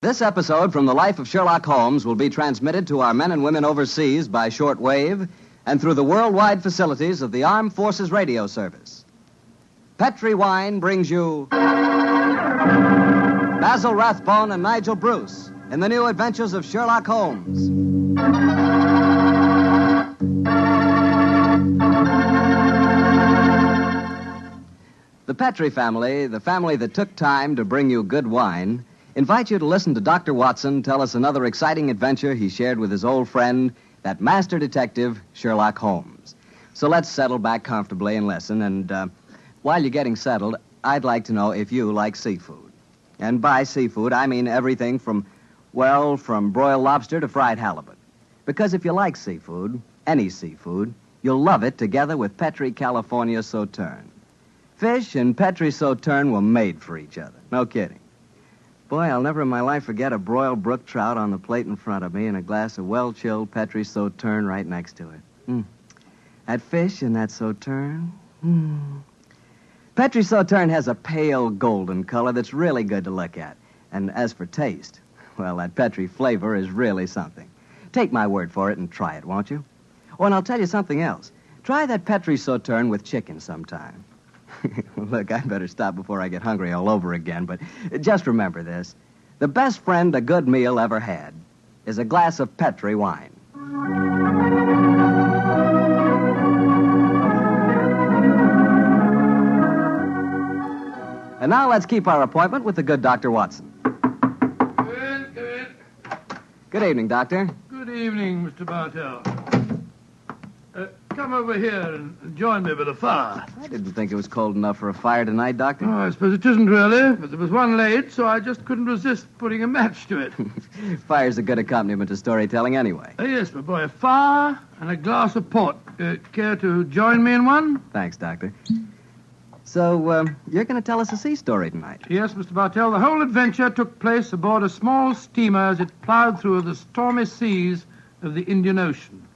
This episode from the life of Sherlock Holmes will be transmitted to our men and women overseas by shortwave and through the worldwide facilities of the Armed Forces Radio Service. Petri Wine brings you Basil Rathbone and Nigel Bruce in the new adventures of Sherlock Holmes. The Petri family, the family that took time to bring you good wine, invite you to listen to Dr. Watson tell us another exciting adventure he shared with his old friend, that master detective, Sherlock Holmes. So let's settle back comfortably and listen. And while you're getting settled, I'd like to know if you like seafood. And by seafood, I mean everything from broiled lobster to fried halibut. Because if you like seafood, any seafood, you'll love it together with Petri California Sauterne. Fish and Petri Sauterne were made for each other. No kidding. Boy, I'll never in my life forget a broiled brook trout on the plate in front of me and a glass of well-chilled Petri Sauterne right next to it. That fish and that Sauterne. Petri Sauterne has a pale golden color that's really good to look at. And as for taste, well, that Petri flavor is really something. Take my word for it and try it, won't you? Oh, and I'll tell you something else. Try that Petri Sauterne with chicken sometime. Look, I better stop before I get hungry all over again, but just remember this. The best friend a good meal ever had is a glass of Petri wine. And now let's keep our appointment with the good Dr. Watson. Come in. Good evening, Doctor. Good evening, Mr. Bartell. Come over here and join me by the fire. I didn't think it was cold enough for a fire tonight, Doctor. Oh, I suppose it isn't really, but there was one late, so I just couldn't resist putting a match to it. Fire's a good accompaniment to storytelling anyway. Yes, my boy, a fire and a glass of port. Care to join me in one? Thanks, Doctor. So, you're going to tell us a sea story tonight? Yes, Mr. Bartell. The whole adventure took place aboard a small steamer as it plowed through the stormy seas of the Indian Ocean.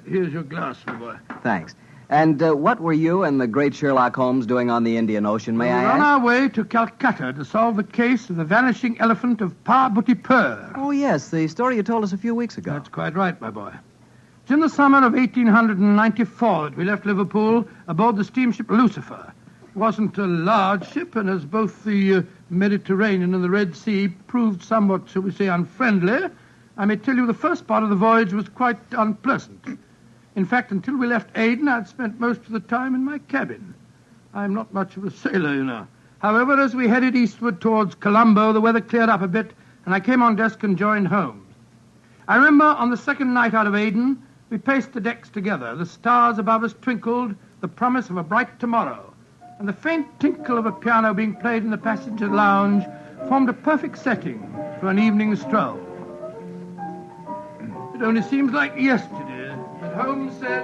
Here's your glass, my boy. Thanks. And what were you and the great Sherlock Holmes doing on the Indian Ocean, may I ask? We're on our way to Calcutta to solve the case of the vanishing elephant of Parbutipur. Oh, yes, the story you told us a few weeks ago. That's quite right, my boy. It's in the summer of 1894 that we left Liverpool aboard the steamship Lucifer. It wasn't a large ship, and as both the Mediterranean and the Red Sea proved somewhat, shall we say, unfriendly, I may tell you the first part of the voyage was quite unpleasant. In fact, until we left Aden, I'd spent most of the time in my cabin. I'm not much of a sailor, you know. However, as we headed eastward towards Colombo, the weather cleared up a bit, and I came on deck and joined Holmes. I remember on the second night out of Aden, we paced the decks together. The stars above us twinkled, the promise of a bright tomorrow, and the faint tinkle of a piano being played in the passenger lounge formed a perfect setting for an evening stroll. It only seems like yesterday that Holmes said...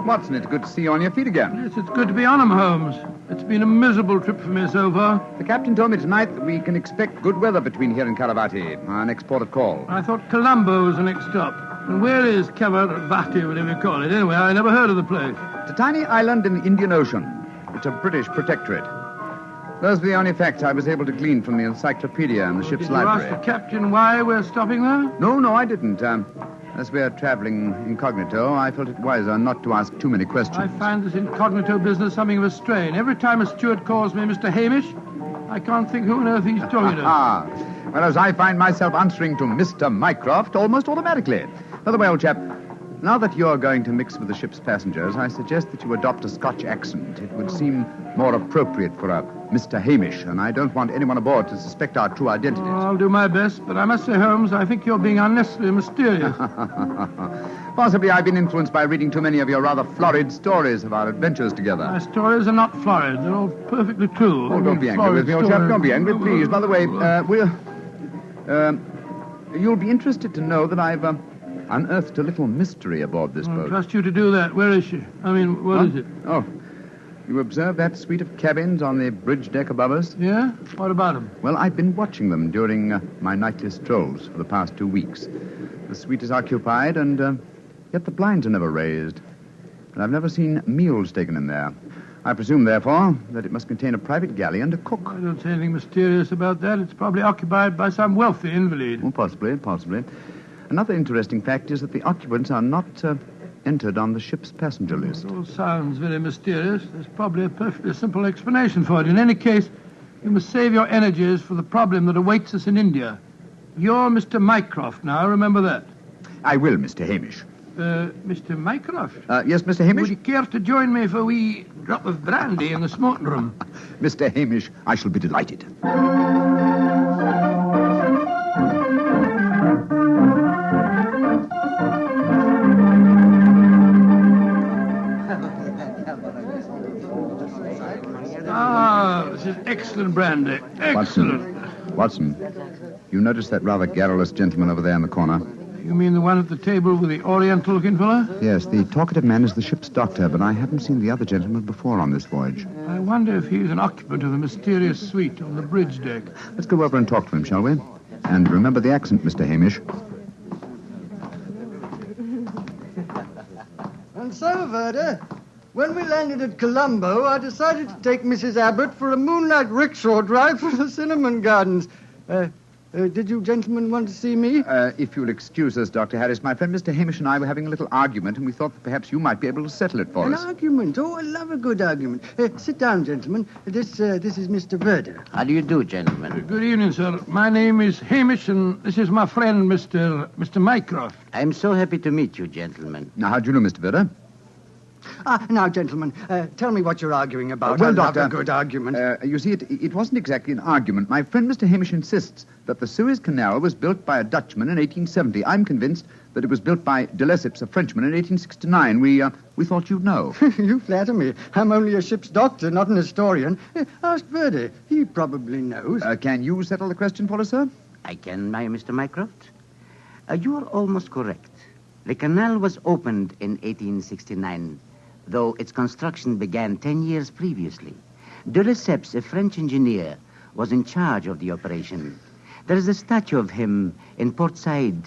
Watson, it's good to see you on your feet again. Yes, it's good to be on 'em, Holmes. It's been a miserable trip for me so far. The captain told me tonight that we can expect good weather between here and Caravati, our next port of call. I thought Colombo was the next stop. And where is Caravati, whatever you call it? Anyway, I never heard of the place. It's a tiny island in the Indian Ocean. It's a British protectorate. Those were the only facts I was able to glean from the encyclopedia and the ship's library. Did you ask the captain why we're stopping there? No, I didn't. As we're traveling incognito, I felt it wiser not to ask too many questions. I find this incognito business something of a strain. Every time a steward calls me Mr. Hamish, I can't think who on earth he's talking to. Whereas I find myself answering to Mr. Mycroft almost automatically. By the way, old chap, now that you're going to mix with the ship's passengers, I suggest that you adopt a Scotch accent. It would seem more appropriate for a Mr. Hamish, and I don't want anyone aboard to suspect our true identities. Oh, I'll do my best, but I must say, Holmes, I think you're being unnecessarily mysterious. Possibly I've been influenced by reading too many of your rather florid stories of our adventures together. My stories are not florid. They're all perfectly true. Oh, don't be angry with me, old chap. Don't be angry, please. By the way, you'll be interested to know that I've unearthed a little mystery aboard this boat. I trust you to do that. Where is she? I mean, what is it? Oh, you observe that suite of cabins on the bridge deck above us? Yeah? What about them? Well, I've been watching them during my nightly strolls for the past 2 weeks. The suite is occupied, and yet the blinds are never raised. And I've never seen meals taken in there. I presume, therefore, that it must contain a private galley and a cook. I don't see anything mysterious about that. It's probably occupied by some wealthy invalid. Oh, possibly. Another interesting fact is that the occupants are not entered on the ship's passenger list. It all sounds very mysterious. There's probably a perfectly simple explanation for it. In any case, you must save your energies for the problem that awaits us in India. You're Mr. Mycroft now, remember that. I will, Mr. Hamish. Mr. Mycroft? Yes, Mr. Hamish? Would you care to join me for a wee drop of brandy in the smoking room? Mr. Hamish, I shall be delighted. This is excellent brandy. Excellent. Watson, you notice that rather garrulous gentleman over there in the corner? You mean the one at the table with the oriental-looking fellow? Yes, the talkative man is the ship's doctor, but I haven't seen the other gentleman before on this voyage. I wonder if he's an occupant of the mysterious suite on the bridge deck. Let's go over and talk to him, shall we? And remember the accent, Mr. Hamish. And so, Verda, when we landed at Colombo, I decided to take Mrs. Abbott for a moonlight rickshaw drive through the cinnamon gardens. Did you gentlemen want to see me? If you'll excuse us, Dr. Harris, my friend Mr. Hamish and I were having a little argument, and we thought that perhaps you might be able to settle it for us. An argument? Oh, I love a good argument. Sit down, gentlemen. This is Mr. Verda. How do you do, gentlemen? Good evening, sir. My name is Hamish, and this is my friend, Mr. Mycroft. I'm so happy to meet you, gentlemen. Now, how do you know, Mr. Verda? Now, gentlemen, tell me what you're arguing about. Well, I love Doctor, a good argument. You see, it wasn't exactly an argument. My friend Mr. Hamish insists that the Suez Canal was built by a Dutchman in 1870. I'm convinced that it was built by de Lesseps, a Frenchman, in 1869. We thought you'd know. You flatter me. I'm only a ship's doctor, not an historian. Ask Verdi. He probably knows. Can you settle the question for us, sir? I can, Mr. Mycroft. You are almost correct. The canal was opened in 1869, though its construction began 10 years previously. De Lesseps, a French engineer, was in charge of the operation. There is a statue of him in Port Said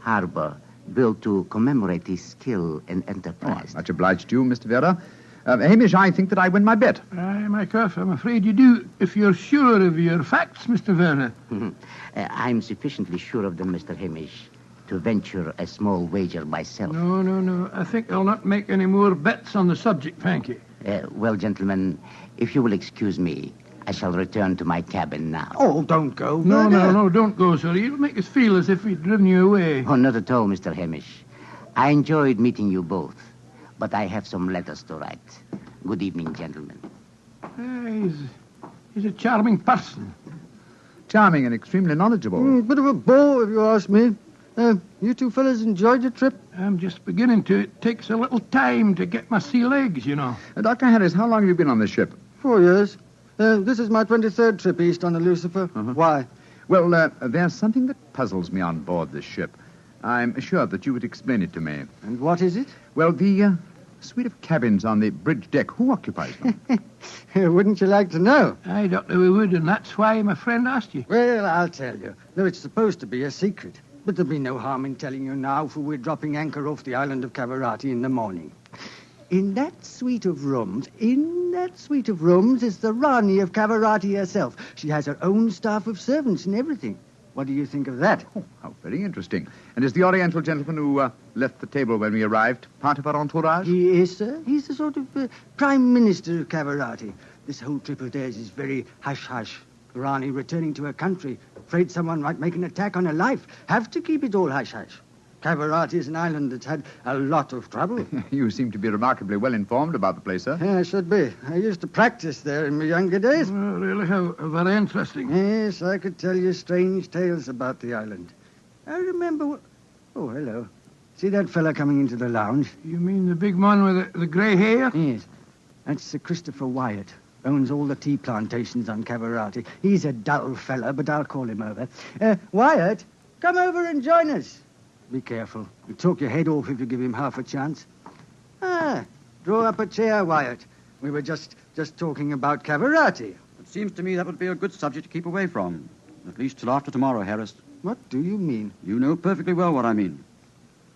Harbor, built to commemorate his skill and enterprise. Much obliged to you, Mr. Vera. Hamish, I think that I win my bet. Aye, Mycroft, I'm afraid you do, if you're sure of your facts, Mr. Verner. I'm sufficiently sure of them, Mr. Hamish, to venture a small wager myself. No. I think I'll not make any more bets on the subject, thank you. Well, gentlemen, if you will excuse me, I shall return to my cabin now. Oh, don't go. No, don't go, sir. You'll make us feel as if we'd driven you away. Oh, not at all, Mr. Hamish. I enjoyed meeting you both, but I have some letters to write. Good evening, gentlemen. He's a charming person. Charming and extremely knowledgeable. Bit of a bore, if you ask me. You two fellas enjoyed your trip? I'm just beginning to. It takes a little time to get my sea legs, you know. Dr. Harris, how long have you been on this ship? 4 years. This is my 23rd trip east on the Lucifer. Uh-huh. Why? Well, there's something that puzzles me on board this ship. I'm assured that you would explain it to me. And what is it? Well, the suite of cabins on the bridge deck, who occupies them? Wouldn't you like to know? Aye, Doctor, we would, and that's why my friend asked you. Well, I'll tell you. Though it's supposed to be a secret. But there'll be no harm in telling you now, for we're dropping anchor off the island of Cavarati in the morning. In that suite of rooms is the Rani of Cavarati herself. She has her own staff of servants and everything. What do you think of that? Oh, how very interesting. And is the Oriental gentleman who left the table when we arrived part of our entourage? He is, sir. He's the sort of Prime Minister of Cavarati. This whole trip of theirs is very hush-hush. Rani returning to her country, afraid someone might make an attack on her life. Have to keep it all hush-hush. Cavarati is an island that's had a lot of trouble. You seem to be remarkably well informed about the place, sir. Yeah, I should be. I used to practice there in my younger days. Well, really, how very interesting. Yes, I could tell you strange tales about the island. I remember... Oh, hello. See that fella coming into the lounge? You mean the big man with the grey hair? Yes. That's Sir Christopher Wyatt. Owns all the tea plantations on Cavarati. He's a dull fella, but I'll call him over. Wyatt, come over and join us. Be careful. He'll talk your head off if you give him half a chance. Draw up a chair, Wyatt. We were just talking about Cavarati. It seems to me that would be a good subject to keep away from. At least till after tomorrow, Harris. What do you mean? You know perfectly well what I mean.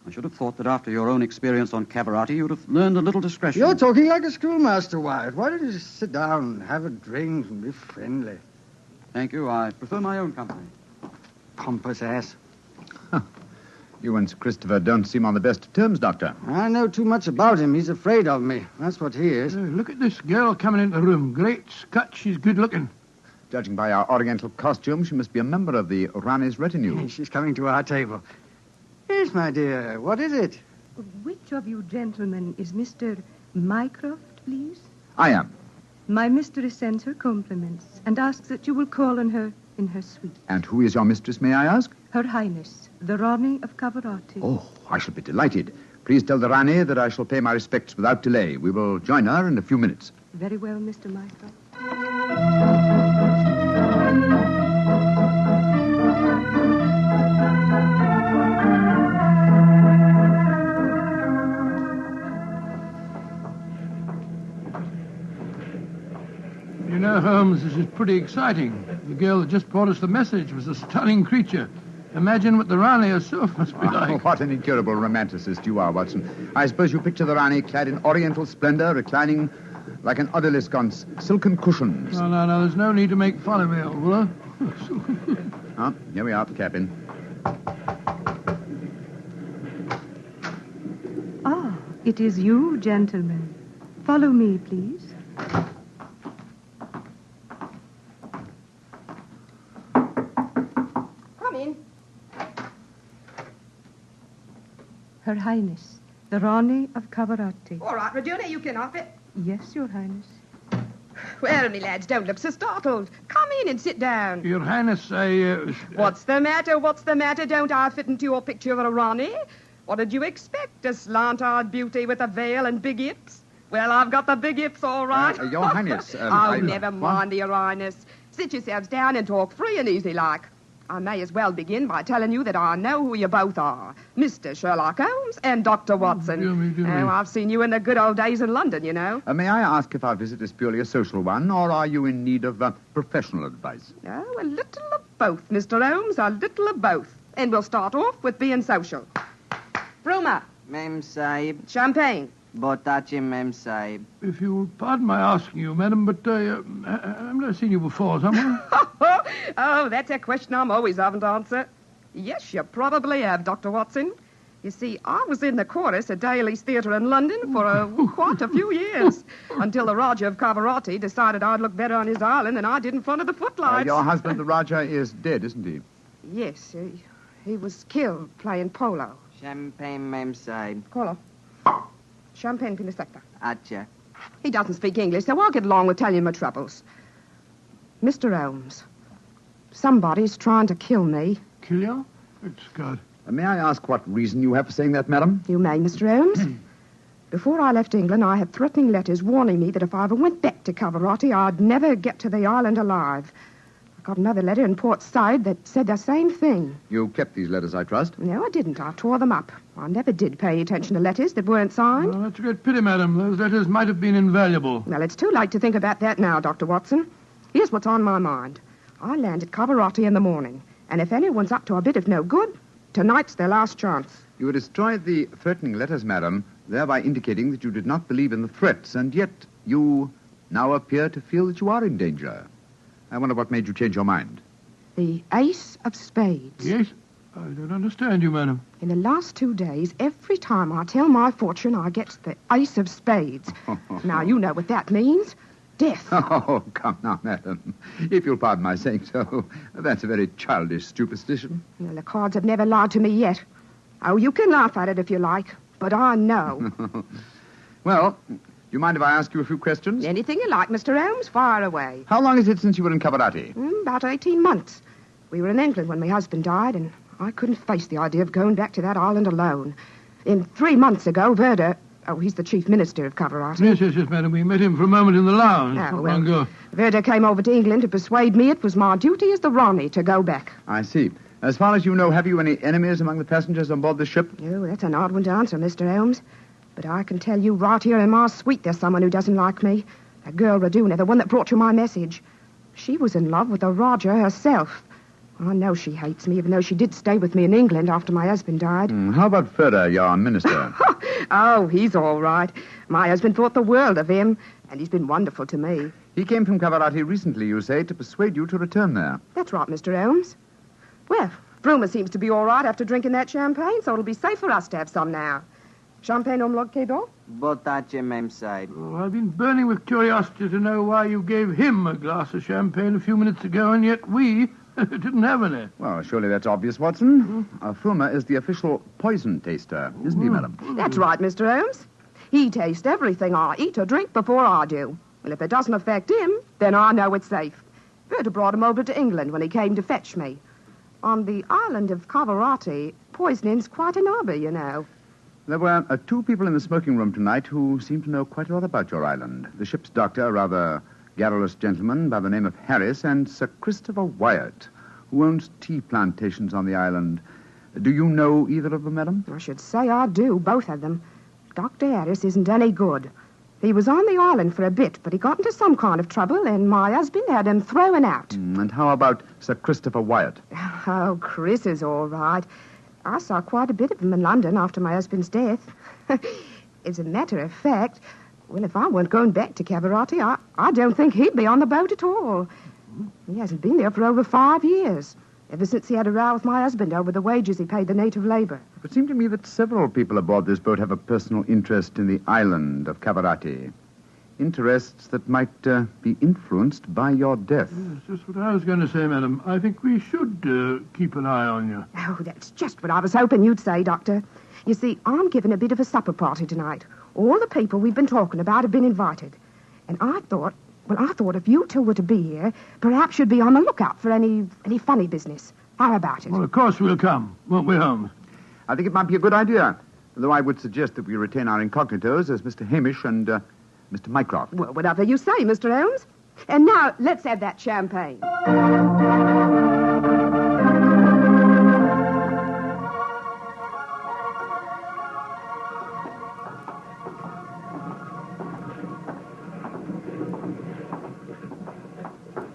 I should have thought that after your own experience on Cavarati, you'd have learned a little discretion. You're talking like a schoolmaster, Wyatt. Why don't you just sit down and have a drink and be friendly? Thank you. I prefer my own company. Pompous ass. You and Sir Christopher don't seem on the best of terms, Doctor. I know too much about him. He's afraid of me. That's what he is. Look at this girl coming into the room. Great Scott, she's good looking. Judging by our oriental costume, she must be a member of the Rani's retinue. She's coming to our table. Yes, my dear. What is it? Which of you gentlemen is Mr. Mycroft, please? I am. My mistress sends her compliments and asks that you will call on her in her suite. And who is your mistress, may I ask? Her Highness, the Rani of Cavarati. Oh, I shall be delighted. Please tell the Rani that I shall pay my respects without delay. We will join her in a few minutes. Very well, Mr. Mycroft. You know, Holmes, this is pretty exciting. The girl that just brought us the message was a stunning creature. Imagine what the Rani herself must be like. What an incurable romanticist you are, Watson. I suppose you picture the Rani clad in oriental splendor, reclining like an odalisque on silken cushions. No, there's no need to make fun of me, old fellow. Here we are at the cabin. Ah, it is you, gentlemen. Follow me, please. Her Highness, the Rani of Cavarati. All right, Regina, you can off it. Yes, Your Highness. Well, me lads, don't look so startled. Come in and sit down. Your Highness, What's the matter? Don't I fit into your picture of a Rani? What did you expect? A slant-eyed beauty with a veil and big hips? Well, I've got the big hips, all right. Your Highness... never mind, Your Highness. Sit yourselves down and talk free and easy like. I may as well begin by telling you that I know who you both are. Mr. Sherlock Holmes and Dr. Watson. Dear me. I've seen you in the good old days in London, you know. May I ask if our visit is purely a social one, or are you in need of professional advice? Oh, a little of both, Mr. Holmes, a little of both. And we'll start off with being social. Bruma. Mem Sahib. Champagne. Botachi, Mem Sahib. If you'll pardon my asking you, madam, but I've never seen you before, someone. Oh, that's a question I'm always having to answer. Yes, you probably have, Dr. Watson. You see, I was in the chorus at Daly's Theatre in London for quite a few years, until the Rajah of Cavarati decided I'd look better on his island than I did in front of the footlights. Your husband, the Rajah, is dead, isn't he? Yes, he was killed playing polo. Champagne, Mem Sahib. Colo. Champagne Pinasecta. Acha. He doesn't speak English, so I'll get along with telling you my troubles. Mr. Holmes, somebody's trying to kill me. Kill you? Good God. May I ask what reason you have for saying that, madam? You may, Mr. Holmes. Before I left England, I had threatening letters warning me that if I ever went back to Cavarati, I'd never get to the island alive. I got another letter in Port Said that said the same thing. You kept these letters, I trust? No, I didn't. I tore them up. I never did pay attention to letters that weren't signed. Oh, that's a great pity, madam. Those letters might have been invaluable. Well, it's too late to think about that now, Dr. Watson. Here's what's on my mind. I land at Cavarati in the morning, and if anyone's up to a bit of no good, tonight's their last chance. You destroyed the threatening letters, madam, thereby indicating that you did not believe in the threats, and yet you now appear to feel that you are in danger. I wonder what made you change your mind. The Ace of Spades. Yes? I don't understand you, madam. In the last 2 days, every time I tell my fortune, I get the Ace of Spades. Now, you know what that means. Death. Oh, come now, madam. If you'll pardon my saying so, that's a very childish superstition. Well, the cards have never lied to me yet. Oh, you can laugh at it if you like, but I know. Well, do you mind if I ask you a few questions? Anything you like, Mr. Holmes, fire away. How long is it since you were in Cavarati? About 18 months. We were in England when my husband died, and I couldn't face the idea of going back to that island alone. 3 months ago, Verda... Oh, he's the chief minister of Cavarati. Yes, madam. We met him for a moment in the lounge. Oh, well, Verda came over to England to persuade me it was my duty as the Rani to go back. I see. As far as you know, have you any enemies among the passengers on board the ship? Oh, that's an odd one to answer, Mr. Holmes. But I can tell you right here in my suite there's someone who doesn't like me. That girl, Raduna, the one that brought you my message. She was in love with the Rajah herself. I know she hates me, even though she did stay with me in England after my husband died. How about Further, your minister? Oh, he's all right. My husband thought the world of him, and he's been wonderful to me. He came from Cavarati recently, you say, to persuade you to return there. That's right, Mr. Holmes. Well, Brumer seems to be all right after drinking that champagne, so it'll be safe for us to have some now. Champagne homologue, Quebec? Botache Mem Sahib. Oh, I've been burning with curiosity to know why you gave him a glass of champagne a few minutes ago, and yet we didn't have any. Well, surely that's obvious, Watson. Fulmer is the official poison taster, isn't he, madam? That's right, Mr. Holmes. He tastes everything I eat or drink before I do. Well, if it doesn't affect him, then I know it's safe. Berta brought him over to England when he came to fetch me. On the island of Cavarati, poisoning's quite an hobby, you know. There were 2 people in the smoking room tonight who seemed to know quite a lot about your island. The ship's doctor, a rather garrulous gentleman by the name of Harris, and Sir Christopher Wyatt, who owns tea plantations on the island. Do you know either of them, madam? I should say I do, both of them. Dr. Harris isn't any good. He was on the island for a bit, but he got into some kind of trouble, and my husband had him thrown out. And how about Sir Christopher Wyatt? Oh, Chris is all right. I saw quite a bit of him in London after my husband's death. As a matter of fact, well, if I weren't going back to Cavarati, I don't think he'd be on the boat at all. He hasn't been there for over 5 years, ever since he had a row with my husband over the wages he paid the native labor. It seemed to me that several people aboard this boat have a personal interest in the island of Cavarati. Interests that might be influenced by your death. That's just what I was going to say, madam. I think we should keep an eye on you. Oh, that's just what I was hoping you'd say, Doctor. You see, I'm giving a bit of a supper party tonight. All the people we've been talking about have been invited. And I thought if you two were to be here, perhaps you'd be on the lookout for any funny business. How about it? Well, of course we'll come, won't we, Holmes? I think it might be a good idea, though I would suggest that we retain our incognitos as Mr. Hamish and Mr. Mycroft. Well, whatever you say, Mr. Holmes. And now, let's have that champagne.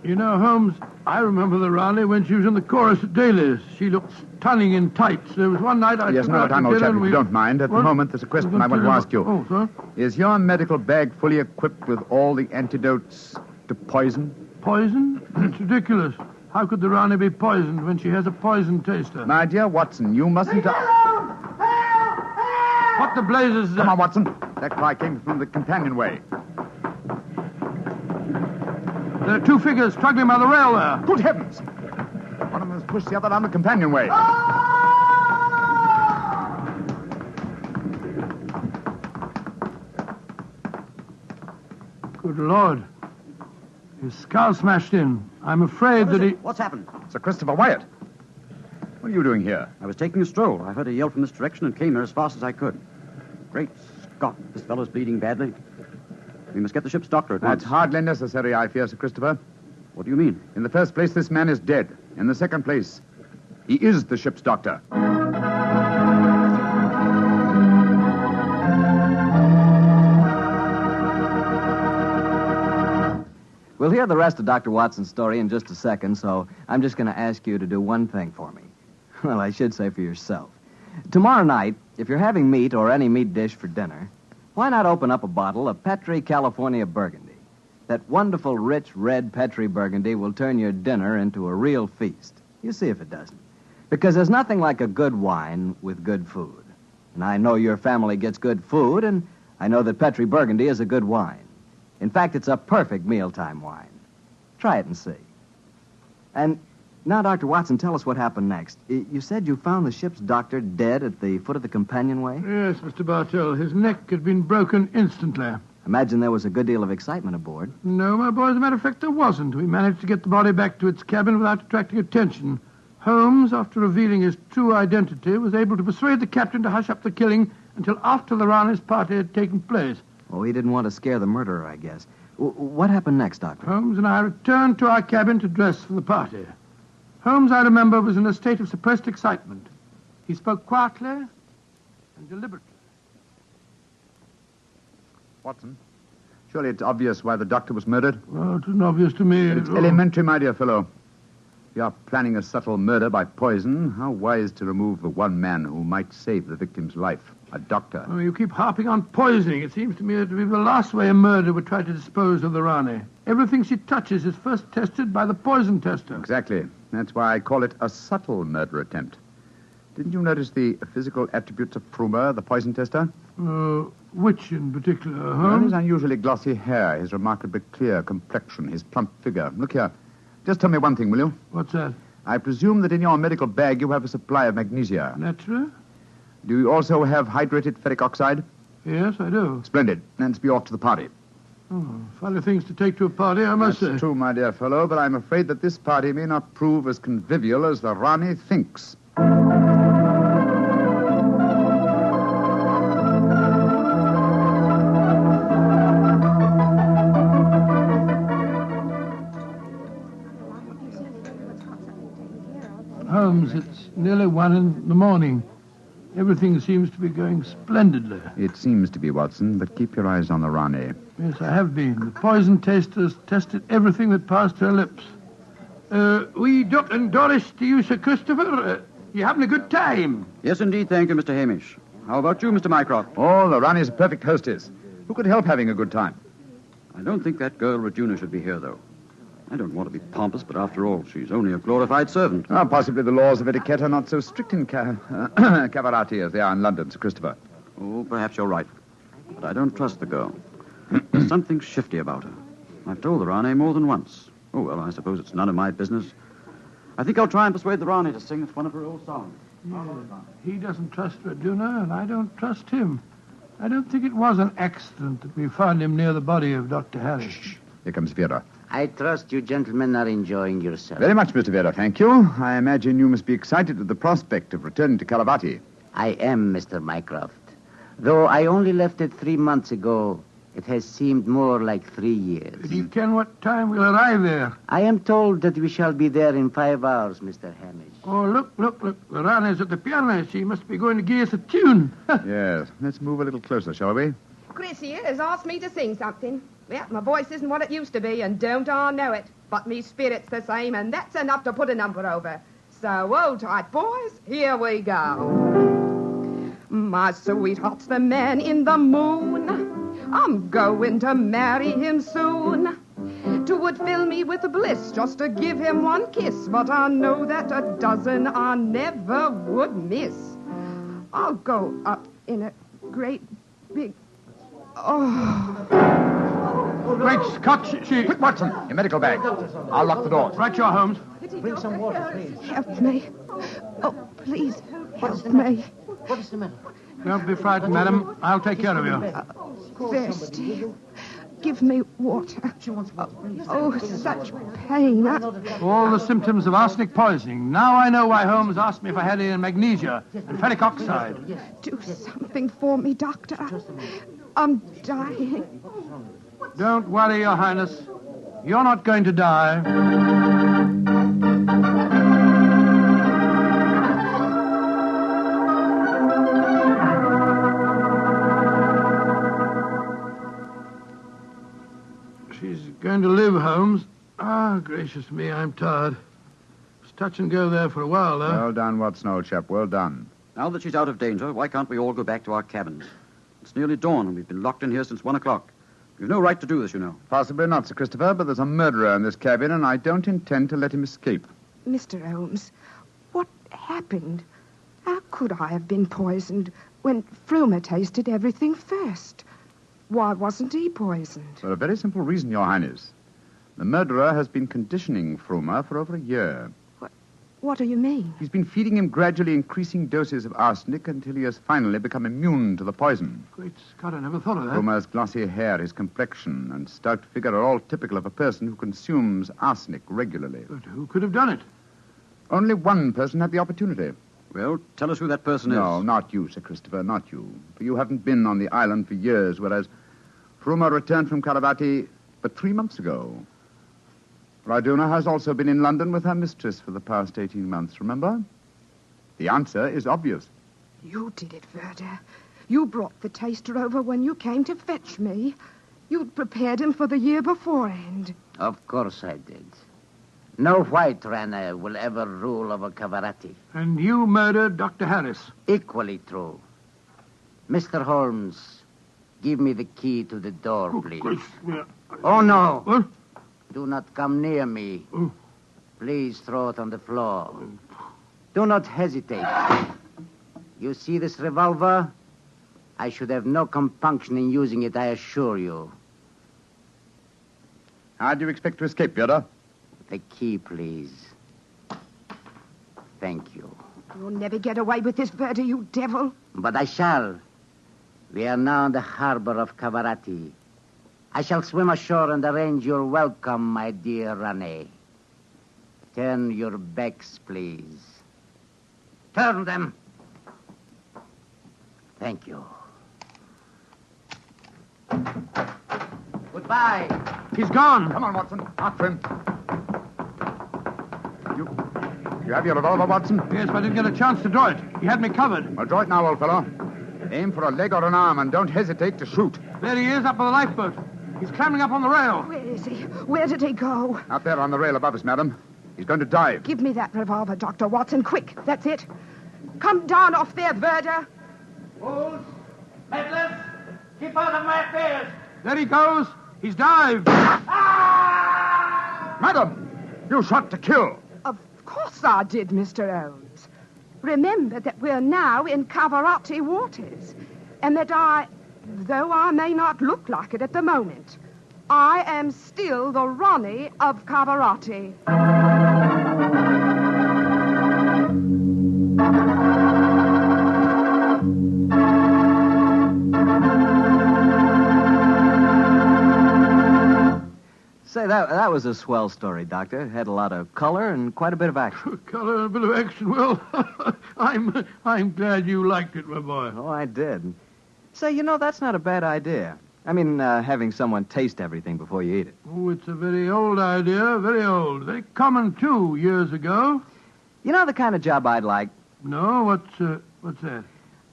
You know, Holmes, I remember the Rani when she was in the chorus at Daly's. She looked stunning in tights. There was one night I Yes, took no her out time, to old dinner chap, and if you don't mind. At the moment, there's a question I want to ask you. Oh, sir? Is your medical bag fully equipped with all the antidotes to poison? Poison? It's ridiculous. How could the Rani be poisoned when she has a poison taster? My dear Watson, you mustn't... What the blazes is that? Come on, Watson. That cry came from the companionway. There are 2 figures struggling by the rail there. Good heavens! One of them has pushed the other down the companionway. Good Lord. His skull smashed in. I'm afraid that he... What's happened? Sir Christopher Wyatt. What are you doing here? I was taking a stroll. I heard a yell from this direction and came here as fast as I could. Great Scott, this fellow's bleeding badly. We must get the ship's doctor at once. That's hardly necessary, I fear, Sir Christopher. What do you mean? In the first place, this man is dead. In the second place, he is the ship's doctor. We'll hear the rest of Dr. Watson's story in just a second, so I'm just going to ask you to do one thing for me. Well, I should say for yourself. Tomorrow night, if you're having meat or any meat dish for dinner, why not open up a bottle of Petri California Burgundy? That wonderful, rich, red Petri Burgundy will turn your dinner into a real feast. You see if it doesn't. Because there's nothing like a good wine with good food. And I know your family gets good food, and I know that Petri Burgundy is a good wine. In fact, it's a perfect mealtime wine. Try it and see. And now, Dr. Watson, tell us what happened next. You said you found the ship's doctor dead at the foot of the companionway? Yes, Mr. Bartell. His neck had been broken instantly. Imagine there was a good deal of excitement aboard. No, my boy, as a matter of fact, there wasn't. We managed to get the body back to its cabin without attracting attention. Holmes, after revealing his true identity, was able to persuade the captain to hush up the killing until after the Rani's party had taken place. Oh, he didn't want to scare the murderer, I guess. What happened next, Doctor? Holmes and I returned to our cabin to dress for the party. Holmes, I remember, was in a state of suppressed excitement. He spoke quietly and deliberately. Watson, surely it's obvious why the doctor was murdered? Well, it isn't obvious to me. It's elementary, my dear fellow. If you are planning a subtle murder by poison, how wise to remove the one man who might save the victim's life, a doctor. Oh, you keep harping on poisoning. It seems to me to be the last way a murderer would try to dispose of the Rani. Everything she touches is first tested by the poison tester. Exactly. That's why I call it a subtle murder attempt. Didn't you notice the physical attributes of Frumer, the poison tester? Which in particular, Well, his Holmes? unusually glossy hair, his remarkably clear complexion, his plump figure. Look here. Just tell me one thing, will you? What's that? I presume that in your medical bag you have a supply of magnesia. Natural? Do you also have hydrated ferric oxide? Yes, I do. Splendid. Let's be off to the party. Oh, funny things to take to a party, I must That's say. true, my dear fellow, but I'm afraid that this party may not prove as convivial as the Rani thinks. Holmes, it's nearly 1 in the morning. Everything seems to be going splendidly. It seems to be, Watson, but keep your eyes on the Rani. Yes, I have been. The poison testers tested everything that passed her lips. We Dot and Doris to you, Sir Christopher. You having a good time? Yes, indeed, thank you, Mr. Hamish. How about you, Mr. Mycroft? Oh, the Rani's a perfect hostess. Who could help having a good time? I don't think that girl Regina should be here, though. I don't want to be pompous, but after all, she's only a glorified servant. Possibly the laws of etiquette are not so strict in Cavarati as they are in London, Sir Christopher. Oh, perhaps you're right. But I don't trust the girl. There's something shifty about her. I've told the Rani more than once. Oh, well, I suppose it's none of my business. I think I'll try and persuade the Rani to sing us one of her old songs. He doesn't trust Raduna, and I don't trust him. I don't think it was an accident that we found him near the body of Dr. Harris. Shh. Here comes Vera. I trust you gentlemen are enjoying yourselves. Very much, Mr. Vera, thank you. I imagine you must be excited at the prospect of returning to Caravati. I am, Mr. Mycroft. Though I only left it 3 months ago, it has seemed more like 3 years. Do you ken what time we'll arrive there? I am told that we shall be there in 5 hours, Mr. Hamish. Oh, look. The Rani's at the piano. She must be going to give us a tune. Yes. Let's move a little closer, shall we? Chris here has asked me to sing something. Yeah, my voice isn't what it used to be, and don't I know it. But me spirit's the same, and that's enough to put a number over. So, hold tight, boys. Here we go. My sweetheart's the man in the moon. I'm going to marry him soon. 'Twould fill me with bliss just to give him one kiss, but I know that a dozen I never would miss. I'll go up in a great big... Great Scott, she... Quick, Watson, your medical bag. I'll lock the doors. Right, your Holmes. Bring some water, please. Help me. Oh, please, help me. What is the matter? Don't be frightened, madam. I'll take care of you. Thirsty. Give me water. She wants water, please. Oh, such pain. All the symptoms of arsenic poisoning. Now I know why Holmes asked me if I had any magnesia and ferric oxide. Do something for me, Doctor. I'm dying. Don't worry, Your Highness. You're not going to die. She's going to live, Holmes. Ah, gracious me, I'm tired. It's touch and go there for a while, though. Well done, Watson, old chap. Well done. Now that she's out of danger, why can't we all go back to our cabins? It's nearly dawn, and we've been locked in here since 1 o'clock. We've no right to do this, you know. Possibly not, Sir Christopher, but there's a murderer in this cabin, and I don't intend to let him escape. Mr. Holmes, what happened? How could I have been poisoned when Frumer tasted everything first? Why wasn't he poisoned? For a very simple reason, Your Highness. The murderer has been conditioning Frumer for over a year. What do you mean? He's been feeding him gradually increasing doses of arsenic until he has finally become immune to the poison. Great Scott, I never thought of that. Frumer's glossy hair, his complexion, and stout figure are all typical of a person who consumes arsenic regularly. But who could have done it? Only one person had the opportunity. Well, tell us who that person No, is. not you, Sir Christopher, not you. For you haven't been on the island for years, whereas Frumer returned from Caravati but 3 months ago. Raduna has also been in London with her mistress for the past 18 months, remember? The answer is obvious. You did it, Verda. You brought the taster over when you came to fetch me. You'd prepared him for the year beforehand. Of course I did. No white rana will ever rule over Cavarati. And you murdered Dr. Harris. Equally true. Mr. Holmes, give me the key to the door, please. Oh, no. What? Do not come near me. Oh. Please throw it on the floor. Do not hesitate. You see this revolver? I should have no compunction in using it, I assure you. How do you expect to escape, Yoda? The key, please. Thank you. You'll never get away with this, Bertie, you devil. But I shall. We are now in the harbor of Cavarati. I shall swim ashore and arrange your welcome, my dear Rane. Turn your backs, please. Turn them. Thank you. Goodbye. He's gone. Come on, Watson. After him. You have your revolver, Watson? Yes, but I didn't get a chance to draw it. He had me covered. Well, draw it now, old fellow. Aim for a leg or an arm and don't hesitate to shoot. There he is, up on the lifeboat. He's climbing up on the rail. Where is he? Where did he go? Out there on the rail above us, madam. He's going to dive. Give me that revolver, Dr. Watson, quick. That's it. Come down off there, Verder. Fools! Meddlers! Keep out of my affairs! There he goes. He's dived. Madam, you shot to kill. Of course I did, Mr. Holmes. Remember that we're now in Cavarati waters, and that though I may not look like it at the moment, I am still the Ronnie of Cavarati. Say, that was a swell story, Doctor. It had a lot of color and quite a bit of action. Color and a bit of action. Well, I'm glad you liked it, my boy. Oh, I did. Say, that's not a bad idea. I mean, having someone taste everything before you eat it. Oh, it's a very old idea, very old. Very common, too, years ago. You know the kind of job I'd like? No, what's that?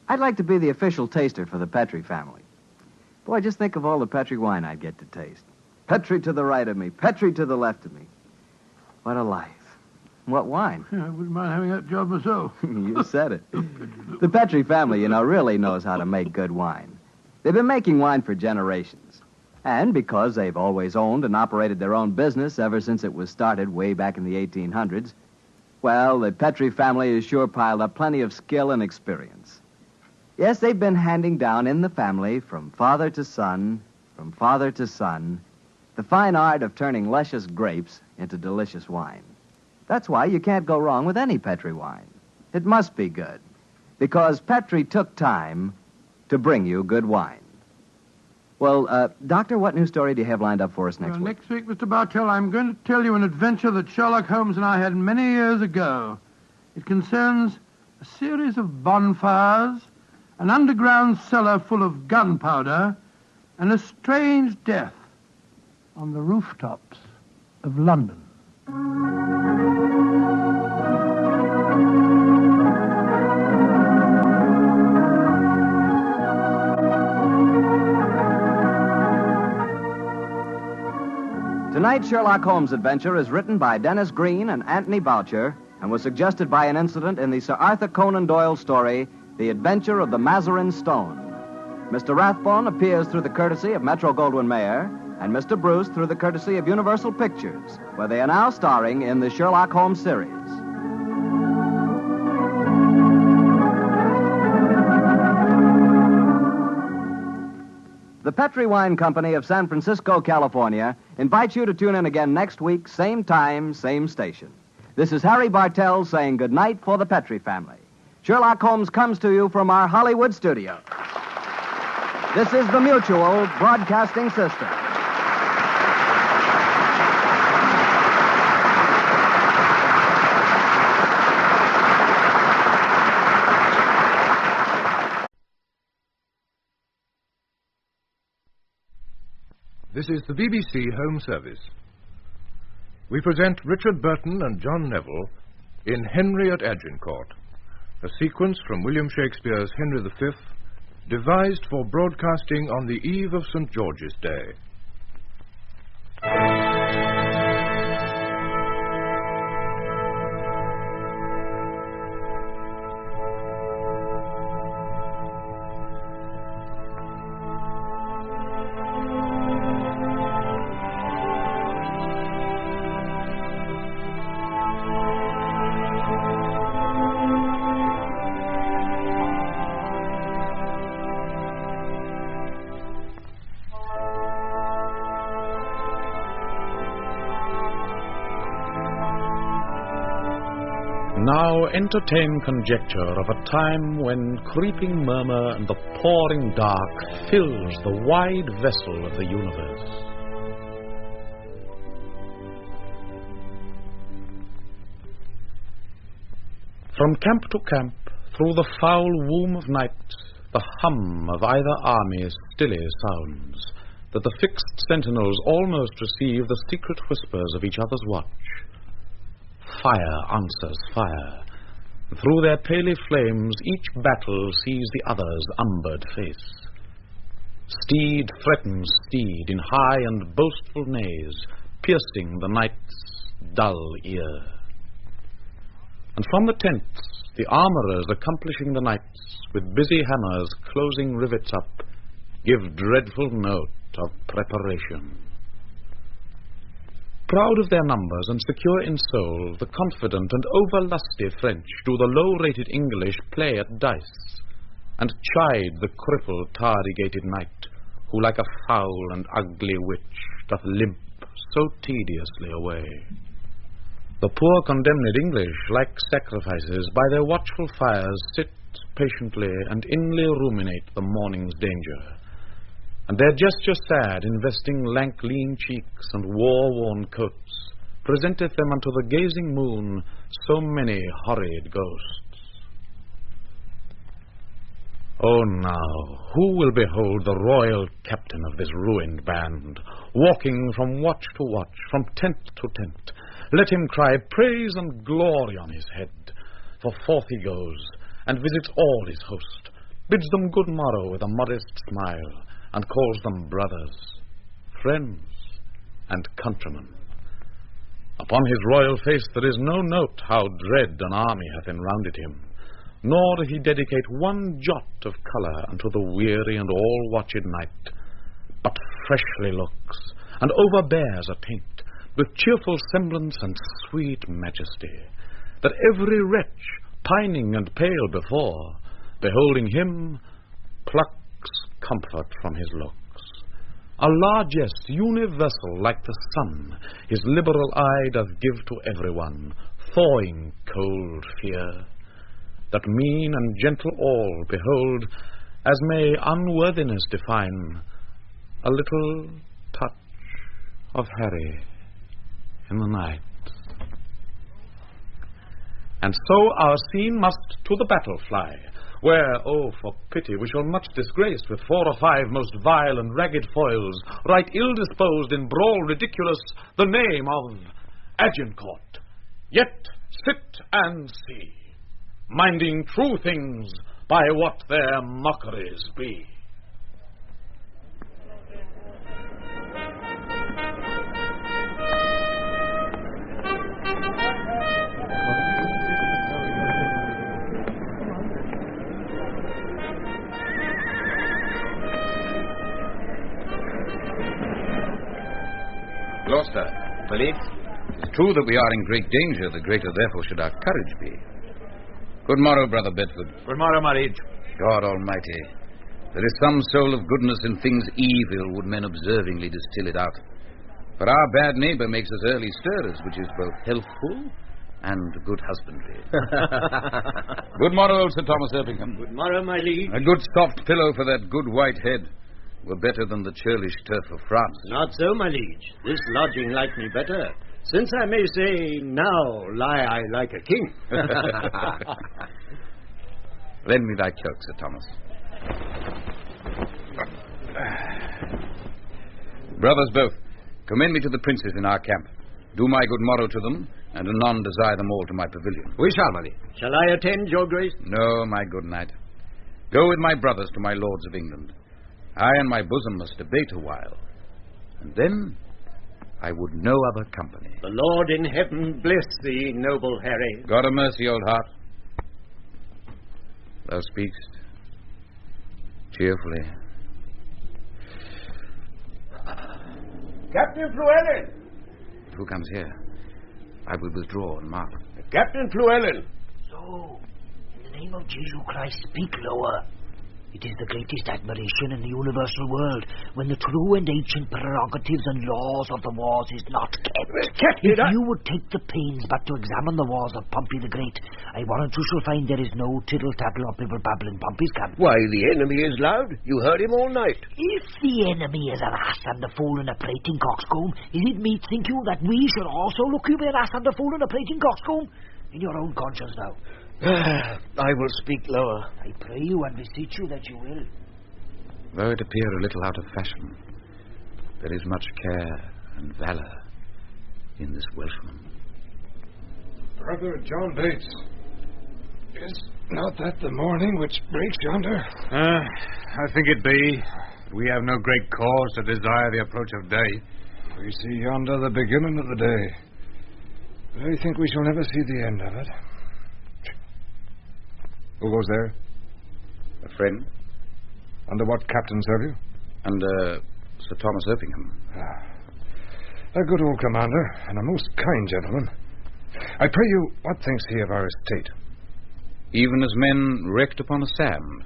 I'd like to be the official taster for the Petrie family. Boy, just think of all the Petrie wine I'd get to taste. Petrie to the right of me, Petrie to the left of me. What a life. What wine? Yeah, I wouldn't mind having that job myself. You said it. The Petrie family, really knows how to make good wine. They've been making wine for generations. And because they've always owned and operated their own business ever since it was started way back in the 1800s, well, the Petrie family has sure piled up plenty of skill and experience. Yes, they've been handing down in the family from father to son, the fine art of turning luscious grapes into delicious wine. That's why you can't go wrong with any Petrie wine. It must be good, because Petrie took time to bring you good wine. Well, Doctor, what new story do you have lined up for us next week? Next week, Mr. Bartell, I'm going to tell you an adventure that Sherlock Holmes and I had many years ago. It concerns a series of bonfires, an underground cellar full of gunpowder, and a strange death on the rooftops of London. Tonight's Sherlock Holmes adventure is written by Dennis Green and Anthony Boucher and was suggested by an incident in the Sir Arthur Conan Doyle story, The Adventure of the Mazarin Stone. Mr. Rathbone appears through the courtesy of Metro-Goldwyn-Mayer, and Mr. Bruce through the courtesy of Universal Pictures, where they are now starring in the Sherlock Holmes series. The Petrie Wine Company of San Francisco, California, invites you to tune in again next week, same time, same station. This is Harry Bartell saying goodnight for the Petrie family. Sherlock Holmes comes to you from our Hollywood studio. This is the Mutual Broadcasting System. This is the BBC Home Service. We present Richard Burton and John Neville in Henry at Agincourt, a sequence from William Shakespeare's Henry V, devised for broadcasting on the eve of St. George's Day. Now entertain conjecture of a time when creeping murmur and the pouring dark fills the wide vessel of the universe. From camp to camp, through the foul womb of night, the hum of either army stilly sounds, that the fixed sentinels almost receive the secret whispers of each other's watch. Fire answers fire. Through their paly flames each battle sees the other's umbered face. Steed threatens steed in high and boastful neighs, piercing the night's dull ear. And from the tents, the armourers accomplishing the nights, with busy hammers closing rivets up, give dreadful note of preparation. Proud of their numbers and secure in soul, the confident and over-lusty French do the low-rated English play at dice, and chide the crippled, tardigated knight, who like a foul and ugly witch doth limp so tediously away. The poor condemned English, like sacrifices, by their watchful fires sit patiently and inly ruminate the morning's danger. And their gesture sad, investing lank lean cheeks and war-worn coats, presenteth them unto the gazing moon so many horrid ghosts. Oh, now, who will behold the royal captain of this ruined band, walking from watch to watch, from tent to tent? Let him cry praise and glory on his head, for forth he goes, and visits all his host, bids them good morrow with a modest smile, and calls them brothers, friends, and countrymen. Upon his royal face there is no note how dread an army hath enrounded him, nor doth he dedicate one jot of colour unto the weary and all-watched night, but freshly looks, and overbears a taint, with cheerful semblance and sweet majesty, that every wretch, pining and pale before, beholding him, plucks comfort from his looks. A largesse universal like the sun, his liberal eye doth give to everyone, thawing cold fear, that mean and gentle all behold, as may unworthiness define, a little touch of Harry in the night. And so our scene must to the battle fly, where, oh, for pity, we shall much disgrace with 4 or 5 most vile and ragged foils, right ill-disposed in brawl ridiculous, the name of Agincourt. Yet sit and see, minding true things by what their mockeries be. Gloucester, believe? It's true that we are in great danger, the greater therefore should our courage be. Good morrow, Brother Bedford. Good morrow, my liege. God Almighty, there is some soul of goodness in things evil, would men observingly distill it out. For our bad neighbour makes us early stirrers, which is both healthful and good husbandry. Good morrow, old Sir Thomas Erpingham. Good morrow, my liege. A good soft pillow for that good white head were better than the churlish turf of France. Not so, my liege. This lodging liked me better, since I may say, now lie I like a king. Lend me thy cloak, Sir Thomas. Brothers both, commend me to the princes in our camp. Do my good morrow to them, and anon desire them all to my pavilion. We shall, my liege. Shall I attend, your grace? No, my good knight. Go with my brothers to my lords of England. I and my bosom must debate a while, and then I would no other company. The Lord in heaven bless thee, noble Harry. God have mercy, old heart. Thou speakst cheerfully. Captain Fluellen! Who comes here? I will withdraw and mark. Captain Fluellen! So, in the name of Jesus Christ, speak lower. It is the greatest admiration in the universal world when the true and ancient prerogatives and laws of the wars is not kept. If you would take the pains but to examine the wars of Pompey the Great, I warrant you shall find there is no tittle-tattle or bibble-babble in Pompey's camp. Why, the enemy is loud. You heard him all night. If the enemy is an ass and a fool and a prating coxcomb, is it meet, think you, that we should also look you be an ass and a fool and a prating coxcomb? In your own conscience now. I will speak lower. I pray you and beseech you that you will. Though it appear a little out of fashion, there is much care and valour in this Welshman. Brother John Bates, is not that the morning which breaks yonder? I think it be. We have no great cause to desire the approach of day. We see yonder the beginning of the day. But I think we shall never see the end of it. Who goes there? A friend. Under what captain serve you? Under Sir Thomas Erpingham. A good old commander, and a most kind gentleman. I pray you, what thinks he of our estate? Even as men wrecked upon a sand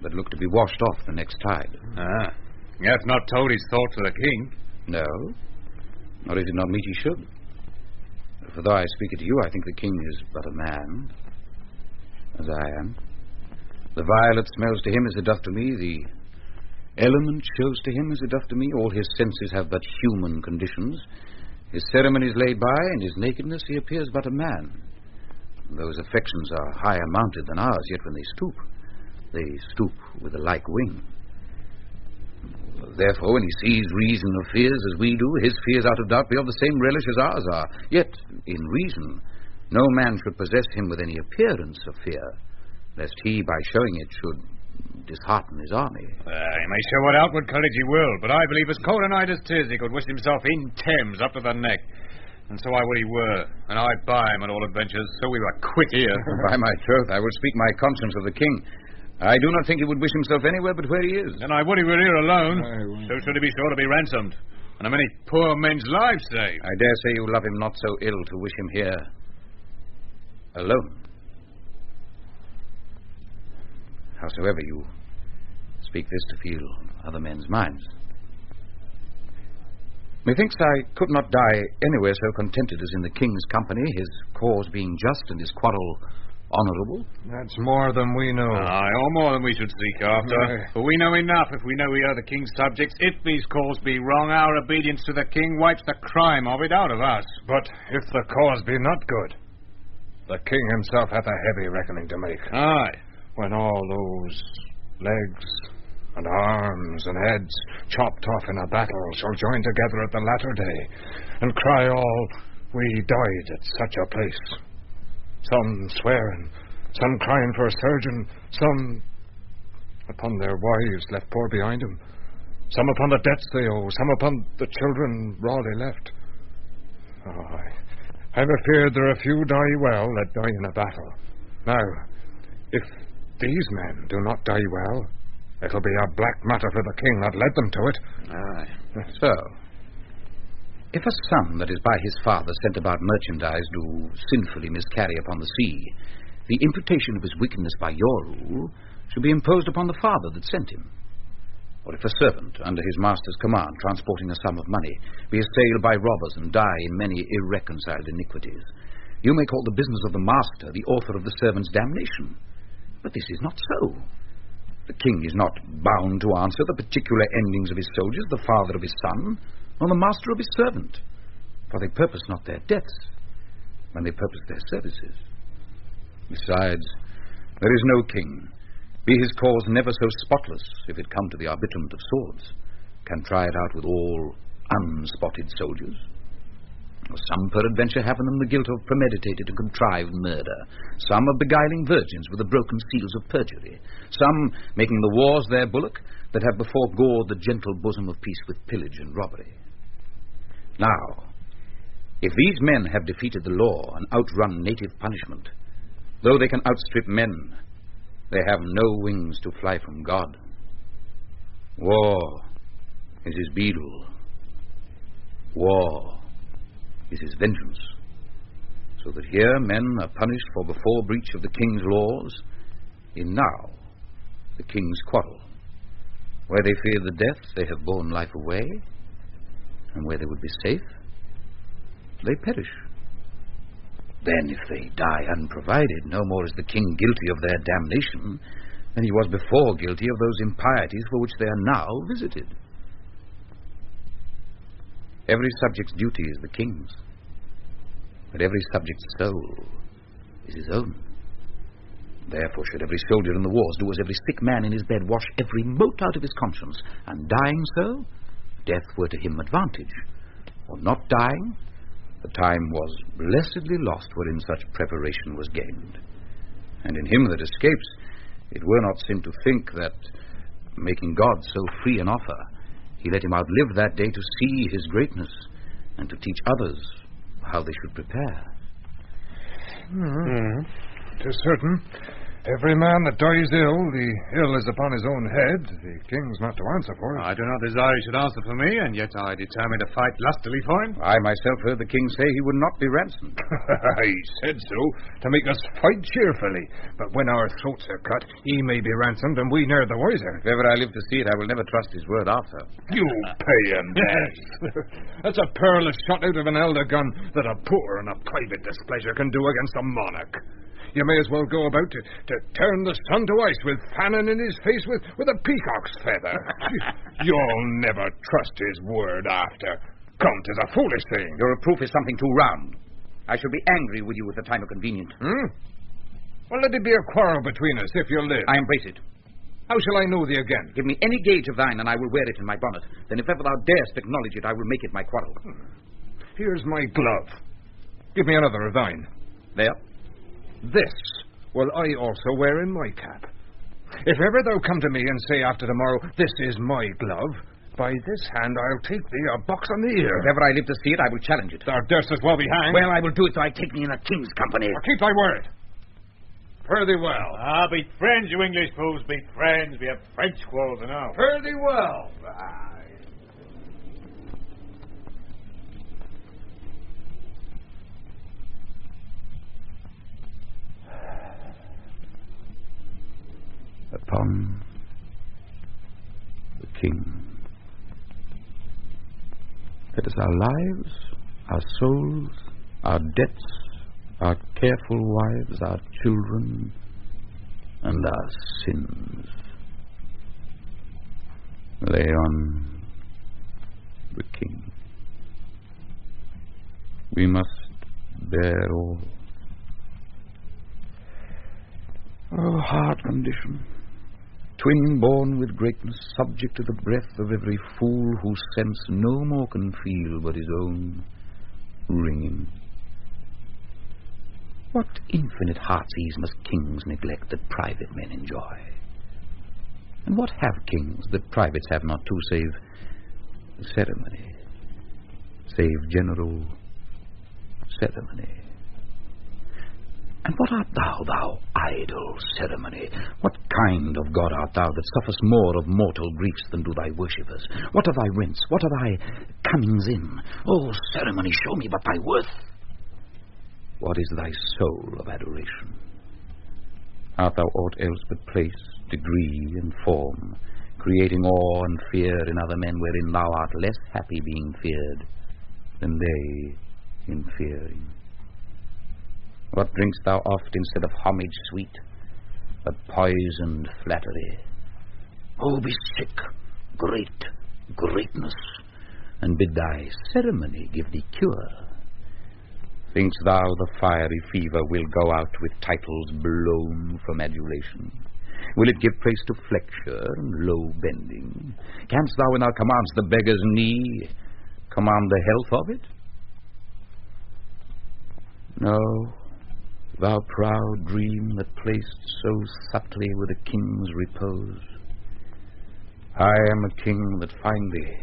that look to be washed off the next tide. He hath not told his thought to the king. No, nor is it not meet he should. For though I speak it to you, I think the king is but a man, as I am. The violet smells to him as it doth to me, the element shows to him as it doth to me. All his senses have but human conditions. His ceremonies laid by, and his nakedness he appears but a man. Those affections are higher mounted than ours, yet when they stoop with a like wing. Therefore, when he sees reason or fears as we do, his fears out of doubt be of the same relish as ours are. Yet, in reason, no man should possess him with any appearance of fear, lest he, by showing it, should dishearten his army. He may show what outward courage he will, but I believe as cold a night as 'tis, he could wish himself in Thames up to the neck. And so I would he were, and I'd buy him at all adventures, so we were quit here. By my troth, I will speak my conscience of the king. I do not think he would wish himself anywhere but where he is. And I would he were here alone, so should he be sure to be ransomed, and a many poor men's lives saved. I dare say you love him not so ill to wish him here alone. Howsoever, you speak this to feel other men's minds. Methinks I could not die anywhere so contented as in the king's company, his cause being just and his quarrel honourable. That's more than we know. Aye, or more than we should seek after. Aye. For we know enough if we know we are the king's subjects. If these cause be wrong, our obedience to the king wipes the crime of it out of us. But if the cause be not good, the king himself hath a heavy reckoning to make. Aye. When all those legs and arms and heads chopped off in a battle shall join together at the latter day, and cry all, we died at such a place. Some swearing, some crying for a surgeon, some upon their wives left poor behind them, some upon the debts they owe, some upon the children rawly left. Oh, I'm afeard there are few die well that die in a battle. Now, if these men do not die well, it'll be a black matter for the king that led them to it. Aye. So, if a son that is by his father sent about merchandise do sinfully miscarry upon the sea, the imputation of his wickedness by your rule should be imposed upon the father that sent him. Or if a servant, under his master's command, transporting a sum of money, be assailed by robbers and die in many irreconciled iniquities, you may call the business of the master the author of the servant's damnation. But this is not so. The king is not bound to answer the particular endings of his soldiers, the father of his son, nor the master of his servant, for they purpose not their deaths when they purpose their services. Besides, there is no king, be his cause never so spotless, if it come to the arbitrament of swords, can try it out with all unspotted soldiers. Some peradventure have in them the guilt of premeditated and contrived murder, some of beguiling virgins with the broken seals of perjury, some making the wars their bulwark, that have before gored the gentle bosom of peace with pillage and robbery. Now, if these men have defeated the law and outrun native punishment, though they can outstrip men, they have no wings to fly from God. War is his beadle. War is his vengeance. So that here men are punished for before breach of the king's laws. In now the kings quarrel. Where they fear the death, they have borne life away, and where they would be safe, they perish. Then, if they die unprovided, no more is the king guilty of their damnation than he was before guilty of those impieties for which they are now visited. Every subject's duty is the king's, but every subject's soul is his own. Therefore should every soldier in the wars do as every sick man in his bed, wash every mote out of his conscience, and dying so, death were to him advantage. Or not dying, the time was blessedly lost wherein such preparation was gained. And in him that escapes, it were not sin to think that, making God so free an offer, he let him outlive that day to see his greatness, and to teach others how they should prepare. Tis certain. Every man that dies ill, the ill is upon his own head. The king's not to answer for it. I do not desire he should answer for me, and yet I determined to fight lustily for him. I myself heard the king say he would not be ransomed. He said so, to make us fight cheerfully. But when our throats are cut, he may be ransomed, and we ne'er the wiser. If ever I live to see it, I will never trust his word after. You pay him death. That's a perilous shot out of an elder gun that a poor and a private displeasure can do against a monarch. You may as well go about to turn the sun to ice with famine in his face with a peacock's feather. You'll never trust his word after. Come, 'tis a foolish thing. Your reproof is something too round. I shall be angry with you at the time of convenient. Well, let it be a quarrel between us, if you live. I embrace it. How shall I know thee again? Give me any gauge of thine, and I will wear it in my bonnet. Then if ever thou darest acknowledge it, I will make it my quarrel. Here's my glove. Give me another of thine. There. This will I also wear in my cap. If ever thou come to me and say after tomorrow, this is my glove, by this hand I'll take thee a box on the ear. If ever I live to see it, I will challenge it. Thou durst as well be hanged. Well, I will do it so I take me in a king's company. Well, keep thy word. Fare thee well. Be friends, you English fools, be friends. We have French quarrels enough. Fare thee well. Upon the king. That is our lives, our souls, our debts, our careful wives, our children, and our sins. Lay on the king. We must bear all. Oh, hard condition. Twin born with greatness, subject to the breath of every fool whose sense no more can feel but his own ringing. What infinite heart's ease must kings neglect that private men enjoy? And what have kings that privates have not too, save ceremony, save general ceremony? And what art thou idle ceremony? What kind of God art thou that sufferest more of mortal griefs than do thy worshippers? What are thy rents? What are thy comings in? Oh, ceremony, show me but thy worth. What is thy soul of adoration? Art thou aught else but place, degree, and form, creating awe and fear in other men, wherein thou art less happy being feared than they in fearing? What drink'st thou oft instead of homage sweet, but poisoned flattery? Oh, be sick, great greatness, and bid thy ceremony give thee cure. Think'st thou the fiery fever will go out with titles blown from adulation? Will it give place to flexure and low bending? Canst thou, when thou commandst the beggar's knee, command the health of it? No. Thou proud dream that placed so subtly with a king's repose. I am a king that find thee,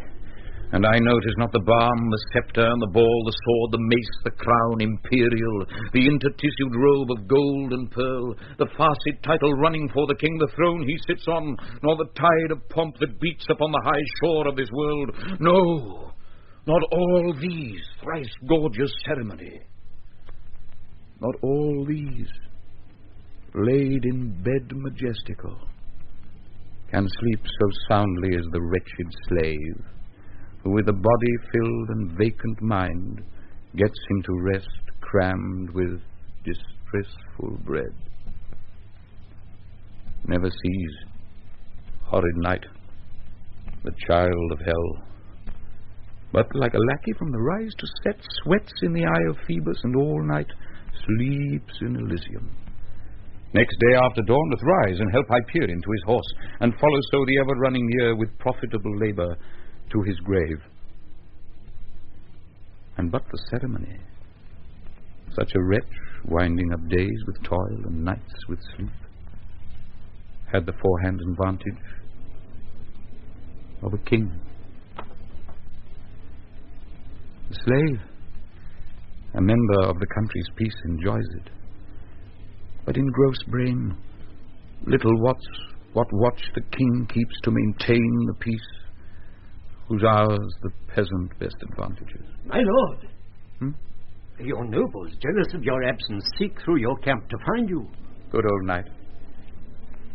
and I know 'tis not the balm, the sceptre, and the ball, the sword, the mace, the crown imperial, the intertissued robe of gold and pearl, the farcied title running for the king, the throne he sits on, nor the tide of pomp that beats upon the high shore of this world. No, not all these thrice gorgeous ceremony. Not all these, laid in bed majestical, can sleep so soundly as the wretched slave, who with a body filled and vacant mind gets him to rest crammed with distressful bread. Never sees, horrid night, the child of hell, but like a lackey from the rise to set, sweats in the eye of Phoebus, and all night sleeps in Elysium. Next day after dawn doth rise, and help Hyperion to his horse, and follow so the ever-running year with profitable labour to his grave. And but the ceremony, such a wretch, winding up days with toil and nights with sleep, had the forehand advantage of a king. The slave, a member of the country's peace, enjoys it, but in gross brain little wots what watch the king keeps to maintain the peace, whose ours the peasant best advantages. My lord, your nobles, jealous of your absence, seek through your camp to find you. Good old knight.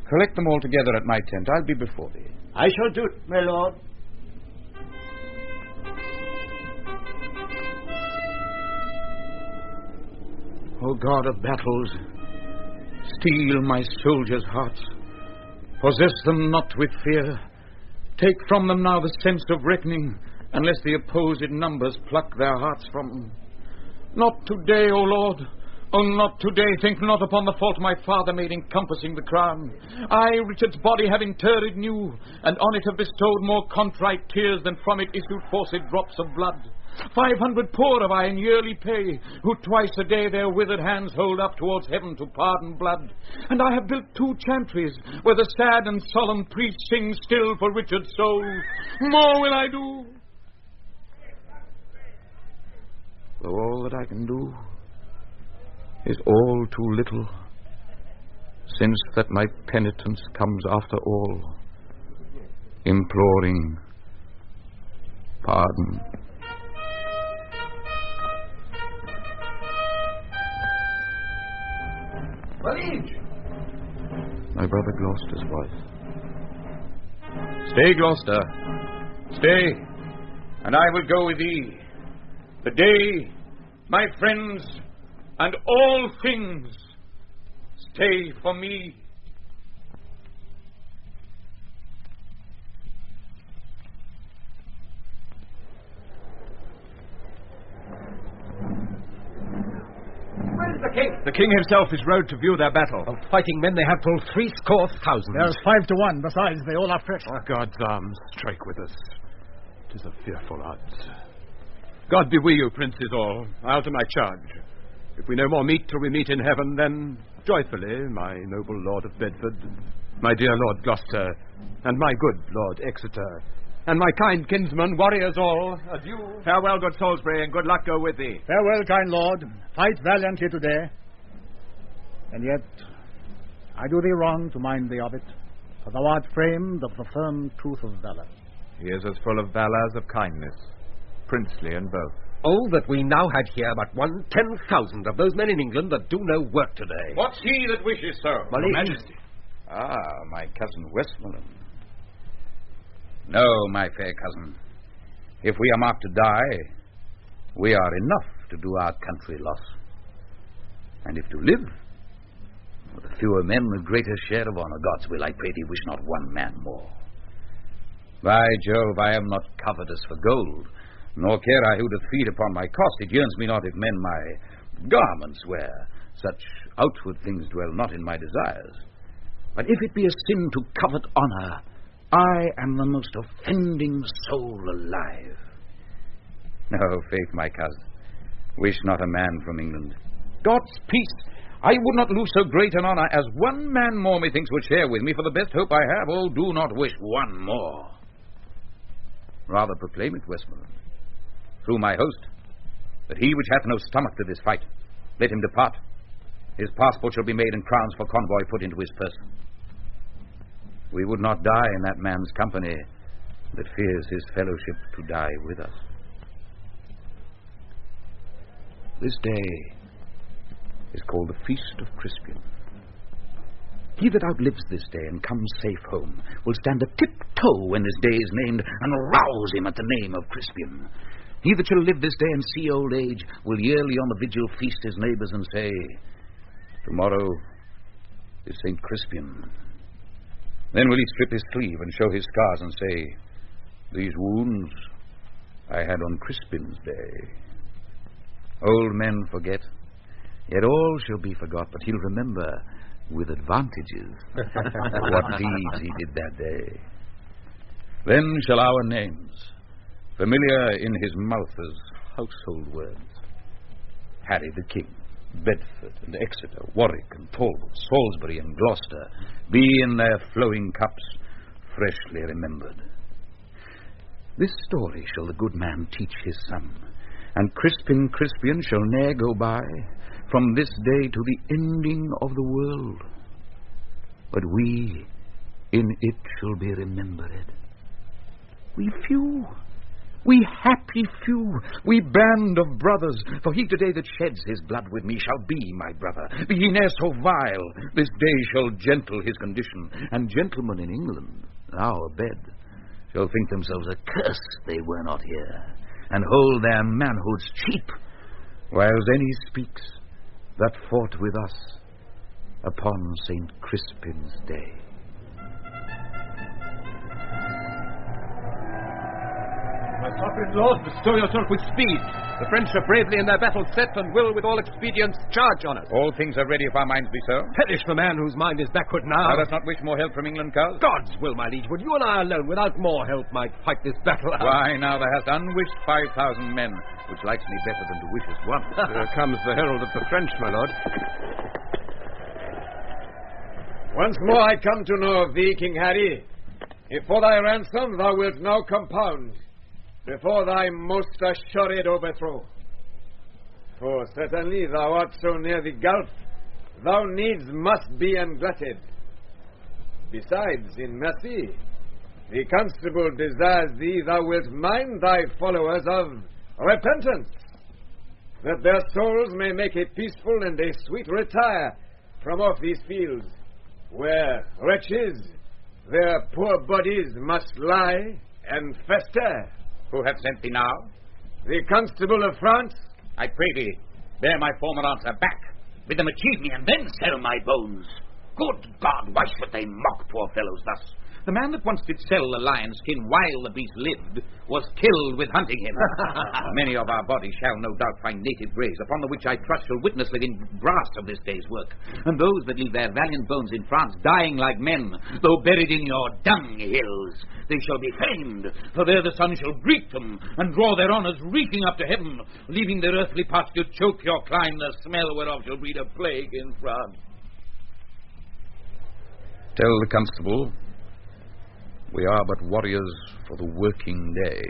Collect them all together at my tent. I'll be before thee. I shall do it, my lord. O God of battles, steel my soldiers' hearts. Possess them not with fear. Take from them now the sense of reckoning, unless the opposed numbers pluck their hearts from them. Not today, O Lord. Oh, not today. Think not upon the fault my father made encompassing the crown. I, Richard's body, have interred new, and on it have bestowed more contrite tears than from it issued forced drops of blood. 500 poor have I in yearly pay, who twice a day their withered hands hold up towards heaven to pardon blood. And I have built 2 chantries, where the sad and solemn priest sings still for Richard's soul. More will I do. Though all that I can do is all too little, since that my penitence comes after all, imploring pardon. My brother Gloucester's wife. Stay, Gloucester. Stay, and I will go with thee. The day, my friends, and all things, stay for me. The king? The king himself is rode to view their battle. Of fighting men they have full 300,000. There's 5 to 1. Besides, they all are fresh. God's arms strike with us. 'Tis a fearful odds. God be with you, princes all. I'll to my charge. If we no more meet till we meet in heaven, then joyfully, my noble Lord of Bedford, my dear Lord Gloucester, and my good Lord Exeter, and my kind kinsmen, warriors all, adieu. Farewell, good Salisbury, and good luck go with thee. Farewell, kind lord. Fight valiantly today. And yet, I do thee wrong to mind thee of it, for thou art framed of the firm truth of valour. He is as full of valour as of kindness, princely in both. Oh, that we now had here but 1/10,000 of those men in England that do no work today. What's he that wishes so? Your Majesty. Ah, my cousin Westmoreland. No, my fair cousin. If we are marked to die, we are enough to do our country loss. And if to live, with a fewer men, a greater share of honour, God's will, I pray thee, wish not one man more. By Jove, I am not covetous for gold, nor care I who doth feed upon my cost. It yearns me not if men my garments wear. Such outward things dwell not in my desires. But if it be a sin to covet honour, I am the most offending soul alive. No, faith, my cousin, wish not a man from England. God's peace, I would not lose so great an honour as one man more, methinks, would share with me, for the best hope I have. Oh, do not wish one more. Rather proclaim it, Westmoreland, through my host, that he which hath no stomach to this fight, let him depart. His passport shall be made, and crowns for convoy put into his person. We would not die in that man's company that fears his fellowship to die with us. This day is called the Feast of Crispian. He that outlives this day and comes safe home will stand a tiptoe when this day is named and rouse him at the name of Crispian. He that shall live this day and see old age will yearly on the vigil feast his neighbours and say, tomorrow is St. Crispian. Then will he strip his sleeve and show his scars and say, these wounds I had on Crispin's day. Old men forget, yet all shall be forgot, but he'll remember with advantages what deeds he did that day. Then shall our names, familiar in his mouth as household words, Harry the King, Bedford and Exeter, Warwick and Talbot, Salisbury and Gloucester, be in their flowing cups freshly remembered. This story shall the good man teach his son, and Crispian shall ne'er go by from this day to the ending of the world. But we in it shall be remembered. We few, we happy few, we band of brothers, for he today that sheds his blood with me shall be my brother. Be he ne'er so vile, this day shall gentle his condition, and gentlemen in England, now abed, shall think themselves accursed they were not here, and hold their manhoods cheap, whiles any speaks that fought with us upon St. Crispin's day. My sovereign lord, bestow yourself with speed. The French are bravely in their battle set and will with all expedients charge on us. All things are ready if our minds be so. Perish the man whose mind is backward now. Thou dost not wish more help from England, coz? God's will, my liege, but you and I alone, without more help, might fight this battle out. Why, now thou hast unwished 5,000 men, which likes me better than to wish as one. Here comes the herald of the French, my lord. Once more I come to know of thee, King Harry. If for thy ransom thou wilt now compound before thy most assured overthrow. For certainly thou art so near the gulf, thou needs must be unglutted. Besides, in mercy, the constable desires thee thou wilt mind thy followers of repentance, that their souls may make a peaceful and a sweet retire from off these fields, where wretches, their poor bodies must lie and fester. Who hath sent thee now? The constable of France. I pray thee, bear my former answer back. Bid them achieve me, and then sell my bones. Good God, why should they mock poor fellows thus? The man that once did sell the lion's skin while the beast lived was killed with hunting him. Many of our bodies shall no doubt find native graves, upon the which I trust shall witness living brass of this day's work. And those that leave their valiant bones in France, dying like men, though buried in your dung hills, they shall be famed, for there the sun shall greet them, and draw their honours reaching up to heaven, leaving their earthly parts to choke your clime, the smell whereof shall breed a plague in France. Tell the constable we are but warriors for the working day.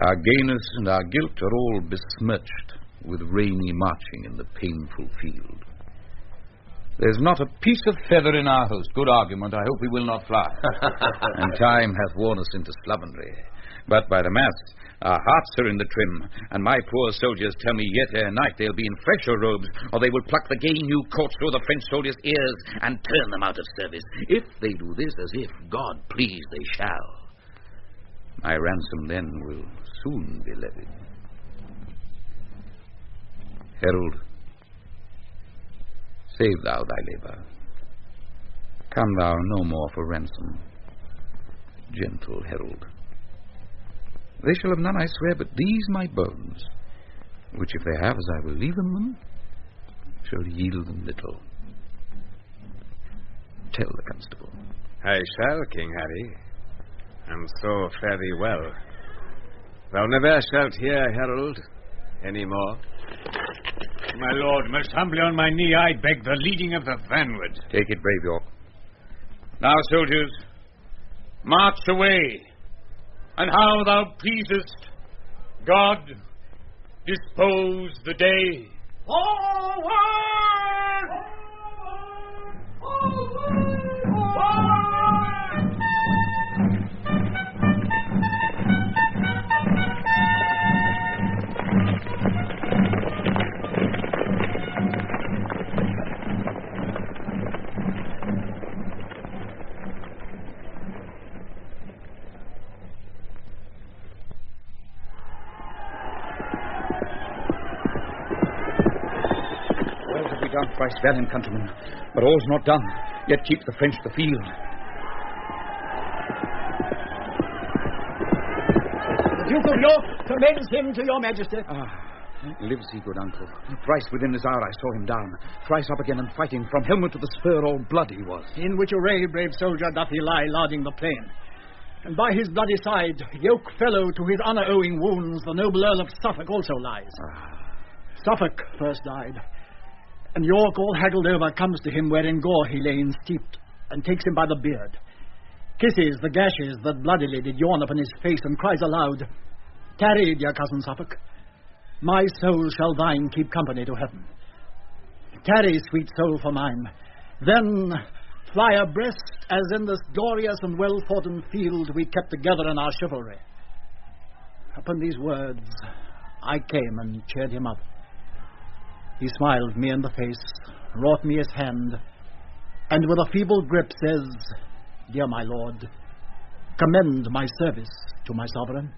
Our gayness and our guilt are all besmirched with rainy marching in the painful field. There's not a piece of feather in our host. Good argument. I hope we will not fly. And time hath worn us into slovenly. But by the mass, our hearts are in the trim, and my poor soldiers tell me yet ere night they'll be in fresher robes, or they will pluck the gay new coats through the French soldiers' ears and turn them out of service. If they do this, as if God please they shall, my ransom then will soon be levied. Herald, save thou thy labour. Come thou no more for ransom, gentle herald. They shall have none, I swear, but these my bones, which if they have, as I will leave them, shall yield them little. Tell the constable. I shall, King Harry, and so fare thee well. Thou never shalt hear, herald, any more. My lord, most humbly on my knee, I beg the leading of the vanward. Take it, brave York. Now, soldiers, march away. And how thou pleasest, God, dispose the day. Forward! down thrice valiant countrymen, but all's not done. Yet keep the French the field. The Duke of York commends him to your majesty. Lives he, good uncle. Thrice within this hour I saw him down. Thrice up again and fighting. From helmet to the spur all blood he was. In which array, brave soldier, doth he lie larding the plain. And by his bloody side, yoke fellow to his honour-owing wounds, the noble Earl of Suffolk also lies. Suffolk first died, and York, all haggled over, comes to him wherein gore he lay steeped, and takes him by the beard, kisses the gashes that bloodily did yawn upon his face, and cries aloud, "Tarry, dear cousin Suffolk, my soul shall thine keep company to heaven. Tarry, sweet soul, for mine, then fly abreast, as in this glorious and well-foughten field we kept together in our chivalry." Upon these words I came and cheered him up. He smiled me in the face, wrought me his hand, and with a feeble grip says, "Dear my lord, commend my service to my sovereign."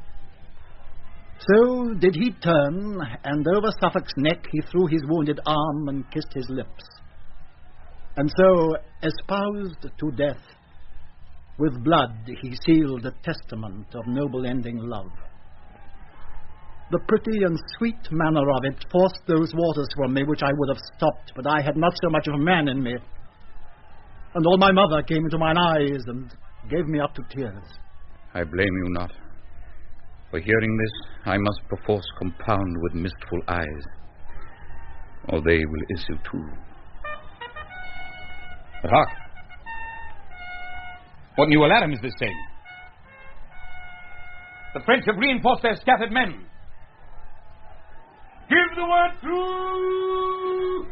So did he turn, and over Suffolk's neck he threw his wounded arm and kissed his lips. And so, espoused to death, with blood he sealed a testament of noble ending love. The pretty and sweet manner of it forced those waters from me which I would have stopped, but I had not so much of a man in me. And all my mother came into mine eyes and gave me up to tears. I blame you not. For hearing this, I must perforce compound with mistful eyes, or they will issue too. But hark! What new alarm is this saying? The French have reinforced their scattered men. Give the word through!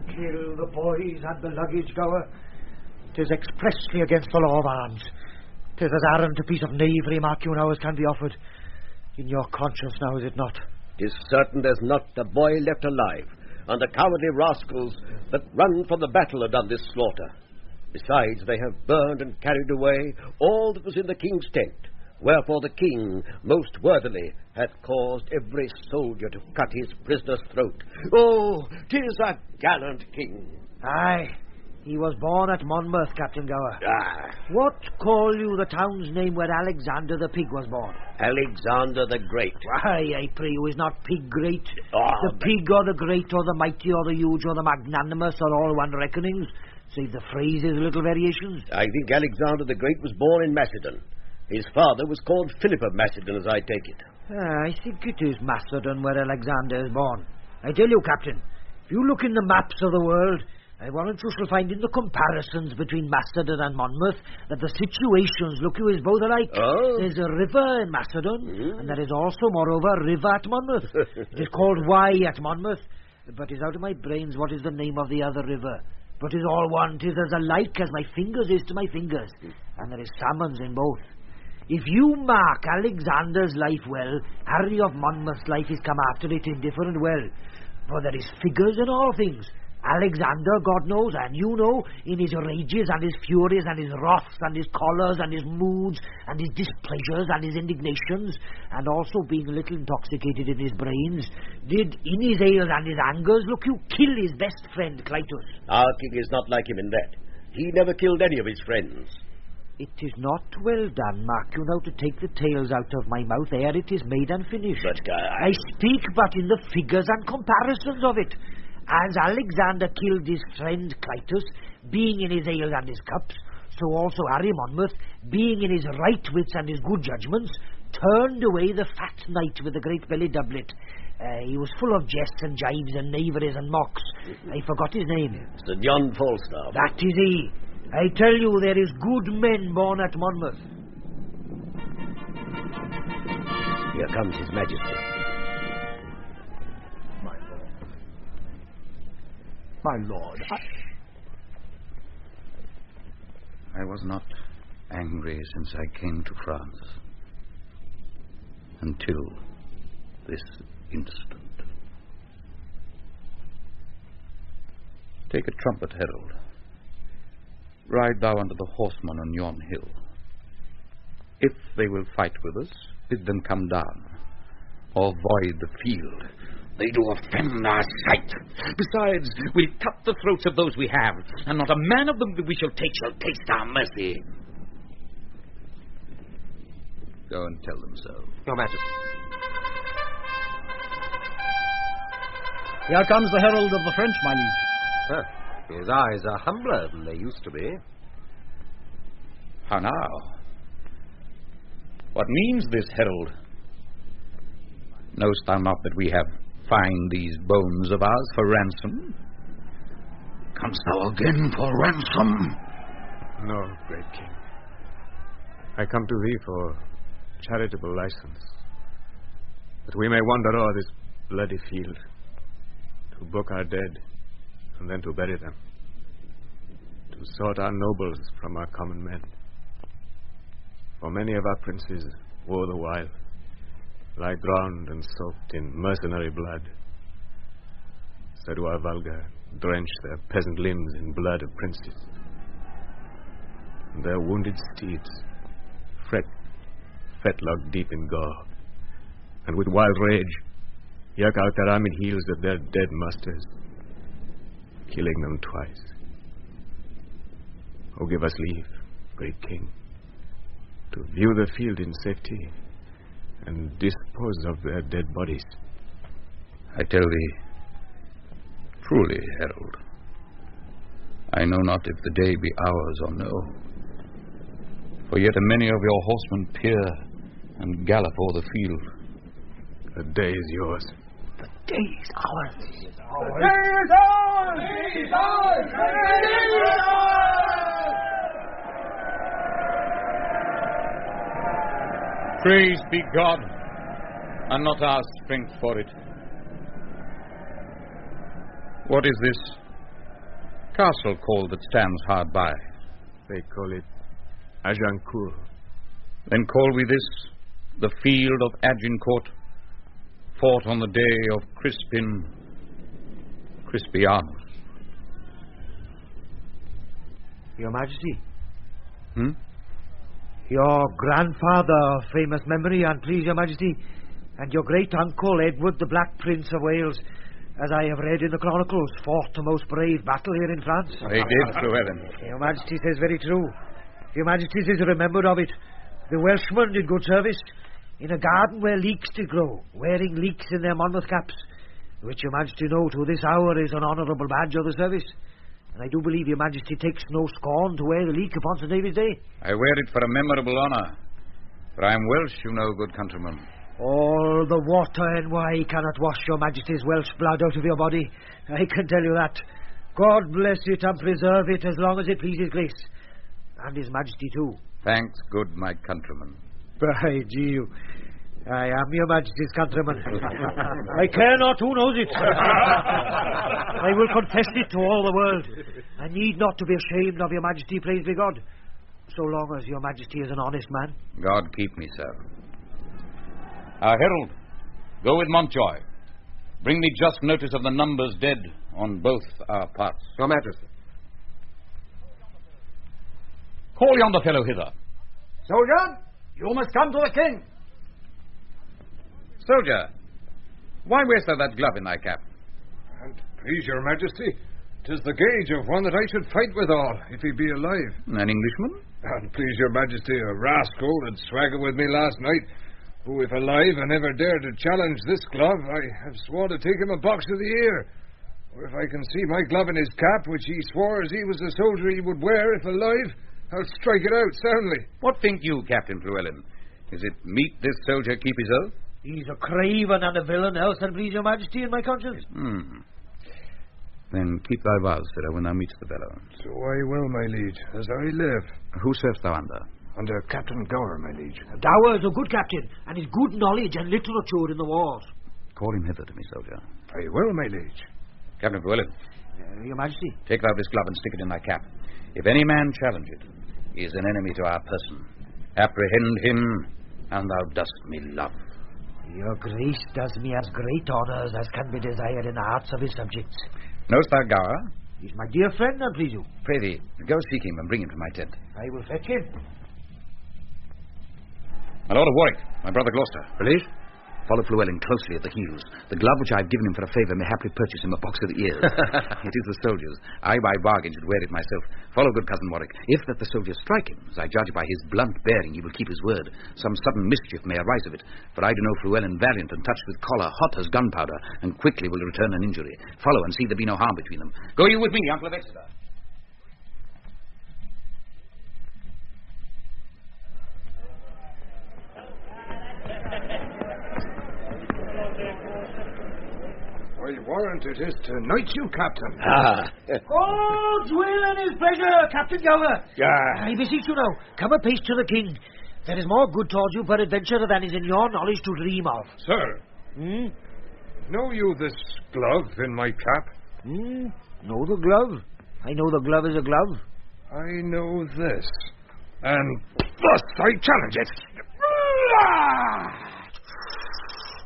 Kill the boys and the luggage goer. 'Tis expressly against the law of arms. 'Tis as arrant a piece of knavery, mark you now, as can be offered. In your conscience now, is it not? 'Tis certain there's not a boy left alive, and the cowardly rascals that run from the battle have done this slaughter. Besides, they have burned and carried away all that was in the king's tent, wherefore the king most worthily hath caused every soldier to cut his prisoner's throat. Oh, 'tis a gallant king. Aye, he was born at Monmouth, Captain Gower. Ah. What call you the town's name where Alexander the Pig was born? Alexander the Great. Why, I pray you, is not Pig great? Oh, the pig or the great or the mighty or the huge or the magnanimous are all one reckonings, save the phrases, little variations. I think Alexander the Great was born in Macedon. His father was called Philip of Macedon, as I take it. I think it is Macedon where Alexander is born. I tell you, Captain, if you look in the maps of the world, I warrant you shall find in the comparisons between Macedon and Monmouth that the situations, look you, is both alike. Oh? There's a river in Macedon, and there is also, moreover, a river at Monmouth. It is called Wye at Monmouth, but is out of my brains what is the name of the other river. But is all one, 'tis as alike as my fingers is to my fingers, and there is salmons in both. If you mark Alexander's life well, Harry of Monmouth's life is come after it indifferent well, for there is figures in all things. Alexander, God knows, and you know, in his rages and his furies and his wraths and his chollers and his moods and his displeasures and his indignations, and also being a little intoxicated in his brains, did in his ales and his angers, look you, kill his best friend Clytus. Our king is not like him in that. He never killed any of his friends. It is not well done, mark you now, to take the tales out of my mouth ere it is made and finished. But I speak but in the figures and comparisons of it. As Alexander killed his friend Clytus, being in his ales and his cups, so also Harry Monmouth, being in his right wits and his good judgments, turned away the fat knight with the great belly doublet. He was full of jests and jibes and knaveries and mocks. I forgot his name. Sir John Falstaff. That is he. I tell you, there is good men born at Monmouth. Here comes His Majesty. My lord, I was not angry since I came to France, until this instant. Take a trumpet, herald. Ride thou unto the horsemen on yon hill. If they will fight with us, bid them come down, or void the field. They do offend our sight. Besides, we'll cut the throats of those we have, and not a man of them that we shall taste our mercy. Go and tell them so. Your Majesty. Here comes the herald of the French, my liege. Huh. His eyes are humbler than they used to be. How now? What means this, herald? Knowst thou not that we have fined these bones of ours for ransom? Comest thou again for ransom? No, great king. I come to thee for charitable license, that we may wander o'er this bloody field, to book our dead, and then to bury them, to sort our nobles from our common men. For many of our princes, woe the while, lie drowned and soaked in mercenary blood. So do our vulgar drench their peasant limbs in blood of princes. And their wounded steeds fetlock deep in gore, and with wild rage yerk out their armed heels at their dead masters, killing them twice. Oh, give us leave, great king, to view the field in safety and dispose of their dead bodies. I tell thee, truly, herald, I know not if the day be ours or no. For yet a many of your horsemen peer and gallop o'er the field. The day is yours. The day is ours. The day is ours! The day is ours! The day is ours! Praise be God, and not our strength for it. What is this castle called that stands hard by? They call it Agincourt. Then call we this the field of Agincourt, fought on the day of Crispianus. Your Majesty. Your grandfather of famous memory, and please, Your Majesty, and your great-uncle, Edward, the Black Prince of Wales, as I have read in the chronicles, fought the most brave battle here in France. They did, Llewellyn. Your Majesty says very true. Your Majesty is remembered of it. The Welshmen did good service in a garden where leeks did grow, wearing leeks in their Monmouth caps, which Your Majesty know to this hour is an honourable badge of the service. And I do believe Your Majesty takes no scorn to wear the leek upon St. David's Day. I wear it for a memorable honour, for I am Welsh, you know, good countryman. All the water and wine cannot wash Your Majesty's Welsh blood out of your body. I can tell you that. God bless it and preserve it as long as it pleases Grace. And His Majesty too. Thanks, good my countryman. By gee, I am Your Majesty's countryman. I care not who knows it. I will confess it to all the world. I need not to be ashamed of Your Majesty, praise be God, so long as Your Majesty is an honest man. God keep me, sir. Herald, go with Montjoy. Bring me just notice of the numbers dead on both our parts. Your Majesty. Call yonder fellow hither. Soldier, you must come to the king. Soldier, why wearest thou that glove in thy cap? And please, Your Majesty, 'tis the gage of one that I should fight withal, if he be alive. An Englishman? And please, Your Majesty, a rascal that swaggered with me last night, who, if alive, and ever dared to challenge this glove, I have sworn to take him a box of the ear. Or if I can see my glove in his cap, which he swore as he was the soldier he would wear if alive, I'll strike it out soundly. What think you, Captain Llewellyn? Is it meet this soldier keep his oath? He's a craven and a villain, else and please Your Majesty in my conscience. Then keep thy vows, sir, when thou meetst the fellow. So I will, my liege, as I live. Who servest thou under? Under Captain Gower, my liege. Gower is a good captain, and his good knowledge and literature in the wars. Call him hither to me, soldier. I will, my liege. Captain Llewellyn. Your Majesty. Take thou this glove and stick it in thy cap. If any man challenge it, he is an enemy to our person. Apprehend him, and thou dost me love. Your Grace does me as great honours as can be desired in the hearts of his subjects. Knowest thou Gower? He's my dear friend, I please you. Prithee, go seek him and bring him to my tent. I will fetch him. My Lord of Warwick, my brother Gloucester. Release? Follow Llewellyn closely at the heels. The glove which I have given him for a favour may happily purchase him a box of the ears. It is the soldier's. I by bargain should wear it myself. Follow good cousin Warwick. If that the soldier strike him, as I judge by his blunt bearing, he will keep his word. Some sudden mischief may arise of it, for I do know Llewellyn valiant and touched with choler, hot as gunpowder, and quickly will return an injury. Follow and see there be no harm between them. Go you with me, Uncle of Exeter. I warrant it is to knight you, Captain. God's will and his pleasure, Captain Gower. Yeah. I beseech you now, come apace to the king. There is more good towards you peradventure than is in your knowledge to dream of. Sir. Know you this glove in my cap? Know the glove? I know the glove is a glove. I know this. And thus I challenge it.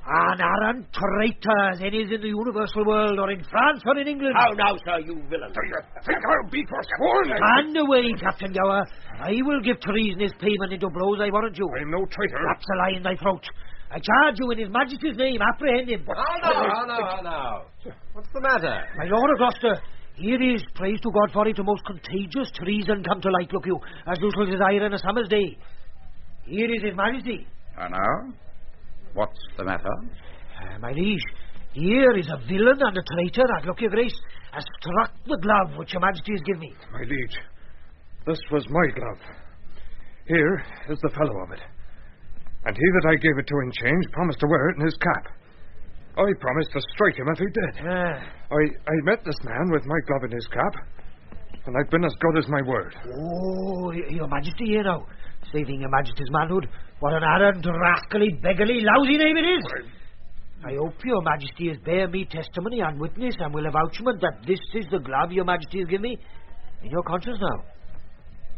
An arrant traitor as any is in the universal world, or in France or in England. How now, sir, you villain? Do you think I'll be forsworn? Stand away, Captain Gower. I will give treason his payment into blows, I warrant you. I'm no traitor. That's a lie in thy throat. I charge you in his majesty's name, apprehend him. How now? What's the matter? My lord of Gloucester, here is, praise to God for it, a most contagious treason come to light, look you, as you shall desire in a summer's day. Here is his majesty. Now? What's the matter? My liege, here is a villain and a traitor, and look your grace, has struck the glove which your majesty has given me. My liege, this was my glove. Here is the fellow of it. And he that I gave it to in change promised to wear it in his cap. I promised to strike him if he did. I met this man with my glove in his cap, and I've been as good as my word. Oh, your majesty here now. Saving your majesty's manhood. What an arrant, rascally, beggarly, lousy name it is. I hope your majesty has bear me testimony and witness and will avouchment that this is the glove your majesty has given me. In your conscience now.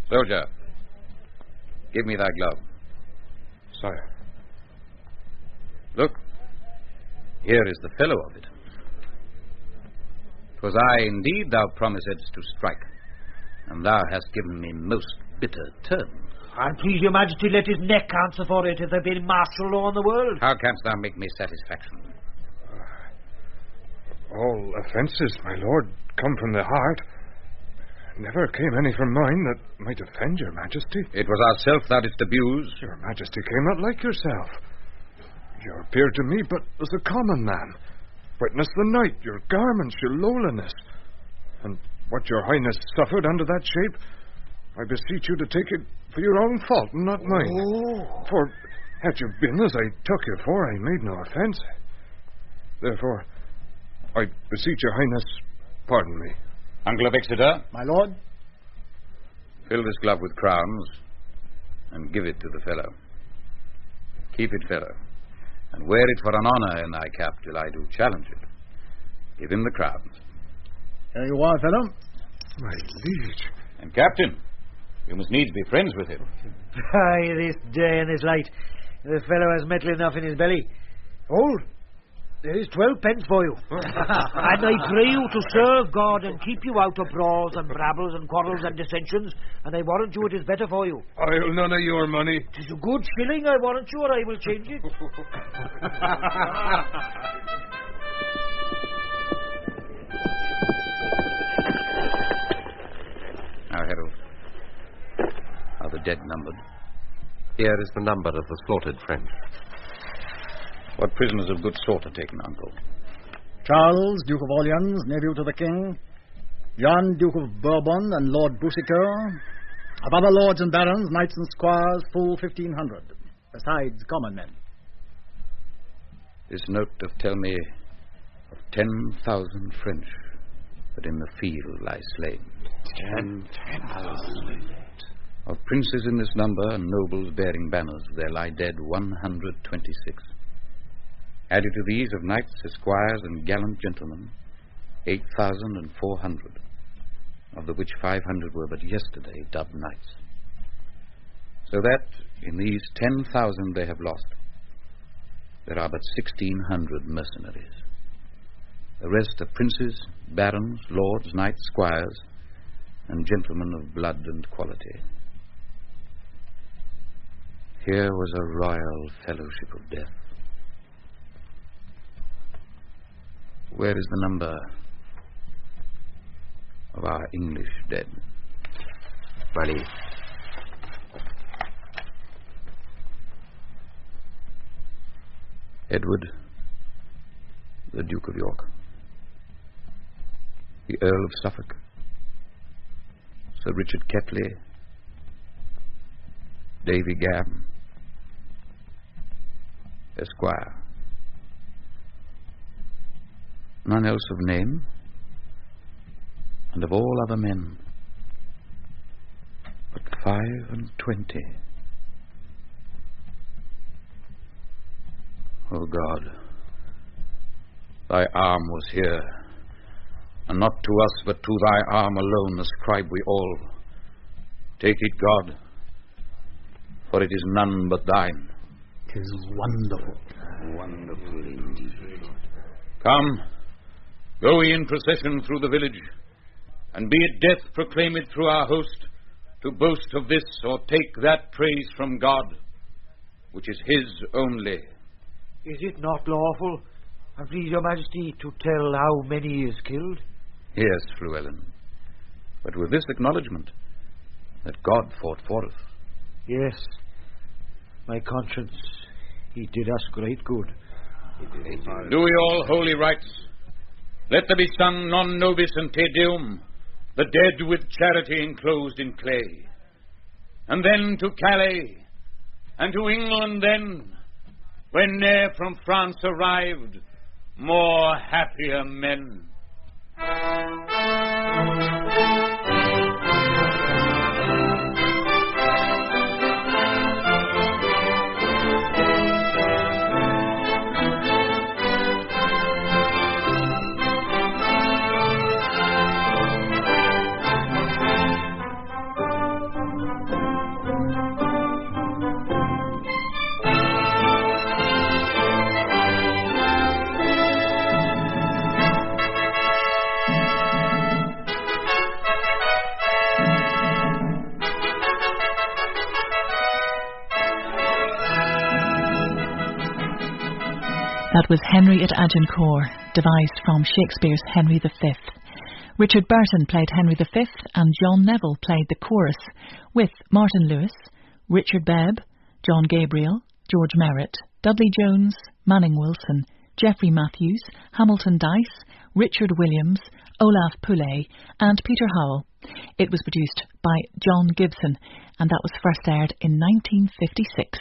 Soldier, give me thy glove. Sire. Look, here is the fellow of it. 'Twas I indeed thou promisedst to strike, and thou hast given me most bitter terms. And please your majesty let his neck answer for it if there be martial law in the world. How canst thou make me satisfaction? All offences, my lord, come from the heart. Never came any from mine that might offend your majesty. It was ourself thou didst abuse. Your majesty came not like yourself. You appeared to me but as a common man. Witness the night, your garments, your lowliness. And what your highness suffered under that shape, I beseech you to take it for your own fault and not mine. For had you been as I took you for, I made no offence. Therefore, I beseech your highness, pardon me. Uncle of Exeter. My lord. Fill this glove with crowns and give it to the fellow. Keep it, fellow, and wear it for an honour in thy cap till I do challenge it. Give him the crowns. Here you are, fellow. My liege. And captain, you must needs be friends with him. Aye, this day and this light. The fellow has metal enough in his belly. Hold. There is 12 pence for you. And I pray you to serve God and keep you out of brawls and brabbles and quarrels and dissensions, and I warrant you it is better for you. I'll none of your money. 'Tis a good shilling, I warrant you, or I will change it. Now, Harold, are the dead numbered? Here is the number of the slaughtered French. What prisoners of good sort are taken, uncle? Charles, Duke of Orleans, nephew to the king. John, Duke of Bourbon, and Lord Boucicaut. Of other lords and barons, knights and squires, full 1,500, besides common men. This note doth tell me of 10,000 French that in the field lie slain. 10,000. Of princes in this number and nobles bearing banners, there lie dead 126. Added to these of knights, esquires, and gallant gentlemen, 8,400, of the which 500 were but yesterday dubbed knights. So that in these 10,000 they have lost there are but 1,600 mercenaries. The rest are princes, barons, lords, knights, squires, and gentlemen of blood and quality. Here was a royal fellowship of death. Where is the number of our English dead? Money. Edward, the Duke of York, the Earl of Suffolk, Sir Richard Ketley, Davy Gamm, Esquire. None else of name, and of all other men, but 25. O God, thy arm was here, and not to us, but to thy arm alone ascribe we all. Take it, God, for it is none but thine. 'Tis wonderful. Wonderful indeed. Come, go ye in procession through the village, and be it death proclaim it through our host, to boast of this or take that praise from God, which is his only. Is it not lawful, and please your majesty, to tell how many is killed? Yes, Llewellyn, but with this acknowledgement, that God fought for us. Yes, my conscience, he did us great good. Do we all holy rites? Let there be sung non nobis and Te Deum, the dead with charity enclosed in clay. And then to Calais, and to England then, when ne'er from France arrived more happier men. That was Henry at Agincourt, devised from Shakespeare's Henry V. Richard Burton played Henry V and John Neville played the chorus, with Martin Lewis, Richard Bebb, John Gabriel, George Merritt, Dudley Jones, Manning Wilson, Geoffrey Matthews, Hamilton Dice, Richard Williams, Olaf Poulet and Peter Howell. It was produced by John Gibson, and that was first aired in 1956.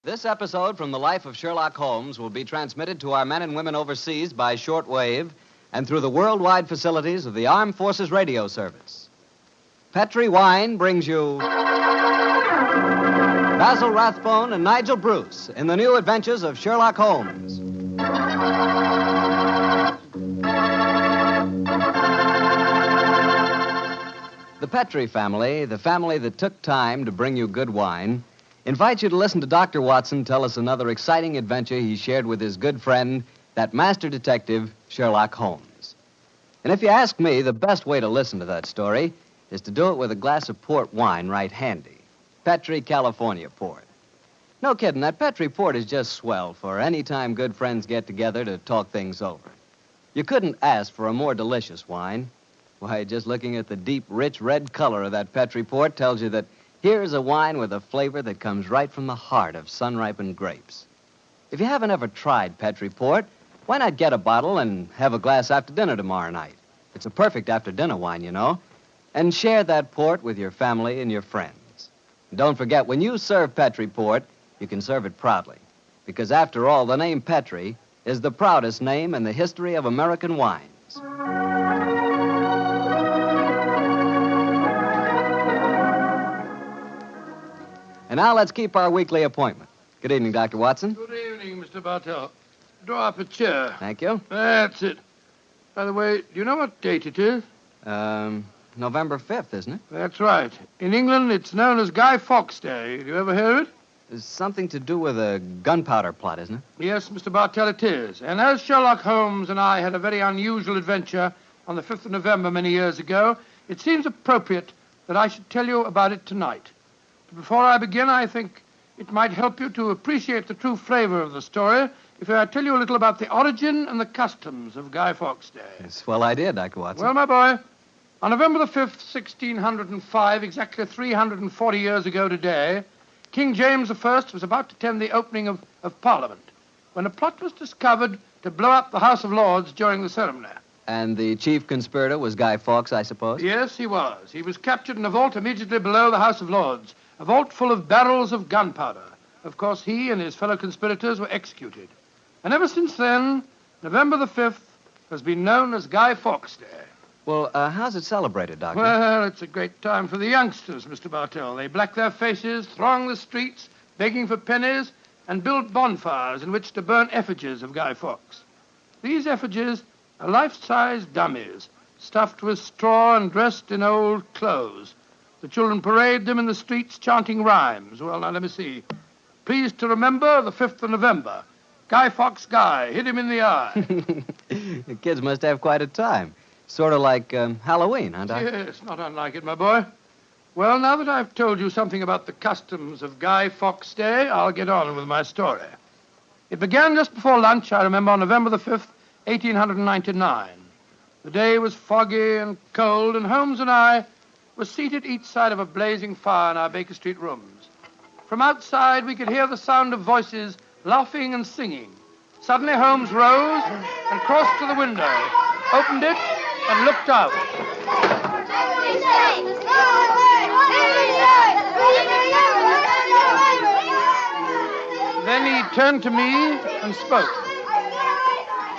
This episode from the life of Sherlock Holmes will be transmitted to our men and women overseas by shortwave and through the worldwide facilities of the Armed Forces Radio Service. Petri Wine brings you Basil Rathbone and Nigel Bruce in the new adventures of Sherlock Holmes. The Petri family, the family that took time to bring you good wine, invite you to listen to Dr. Watson tell us another exciting adventure he shared with his good friend, that master detective, Sherlock Holmes. And if you ask me, the best way to listen to that story is to do it with a glass of port wine right handy. Petri California port. No kidding, that Petri port is just swell for any time good friends get together to talk things over. You couldn't ask for a more delicious wine. Why, just looking at the deep, rich red color of that Petri port tells you that here's a wine with a flavor that comes right from the heart of sun-ripened grapes. If you haven't ever tried Petri Port, why not get a bottle and have a glass after dinner tomorrow night? It's a perfect after-dinner wine, you know. And share that port with your family and your friends. And don't forget, when you serve Petri Port, you can serve it proudly. Because after all, the name Petri is the proudest name in the history of American wines. And now let's keep our weekly appointment. Good evening, Dr. Watson. Good evening, Mr. Bartell. Draw up a chair. Thank you. That's it. By the way, do you know what date it is? November 5th, isn't it? That's right. In England, it's known as Guy Fawkes Day. Did you ever hear of it? It's something to do with a gunpowder plot, isn't it? Yes, Mr. Bartell, it is. And as Sherlock Holmes and I had a very unusual adventure on the 5th of November many years ago, it seems appropriate that I should tell you about it tonight. But before I begin, I think it might help you to appreciate the true flavor of the story if I tell you a little about the origin and the customs of Guy Fawkes Day. It's a swell idea, Dr. Watson. Well, my boy, on November the 5th, 1605, exactly 340 years ago today, King James I was about to attend the opening of Parliament when a plot was discovered to blow up the House of Lords during the ceremony. And the chief conspirator was Guy Fawkes, I suppose? Yes, he was. He was captured in a vault immediately below the House of Lords, a vault full of barrels of gunpowder. Of course, he and his fellow conspirators were executed. And ever since then, November the 5th has been known as Guy Fawkes Day. Well, how's it celebrated, Doctor? Well, it's a great time for the youngsters, Mr. Bartell. They black their faces, throng the streets, begging for pennies, and build bonfires in which to burn effigies of Guy Fawkes. These effigies are life-size dummies, stuffed with straw and dressed in old clothes. The children parade them in the streets chanting rhymes. Well, now, let me see. Pleased to remember the 5th of November. Guy Fawkes Guy, hit him in the eye. The kids must have quite a time. Sort of like Halloween, huh, Doctor? Yes, not unlike it, my boy. Well, now that I've told you something about the customs of Guy Fawkes Day, I'll get on with my story. It began just before lunch, I remember, on November the 5th, 1899. The day was foggy and cold, and Holmes and I were seated each side of a blazing fire in our Baker Street rooms. From outside, we could hear the sound of voices laughing and singing. Suddenly, Holmes rose and crossed to the window, opened it, and looked out. Then he turned to me and spoke.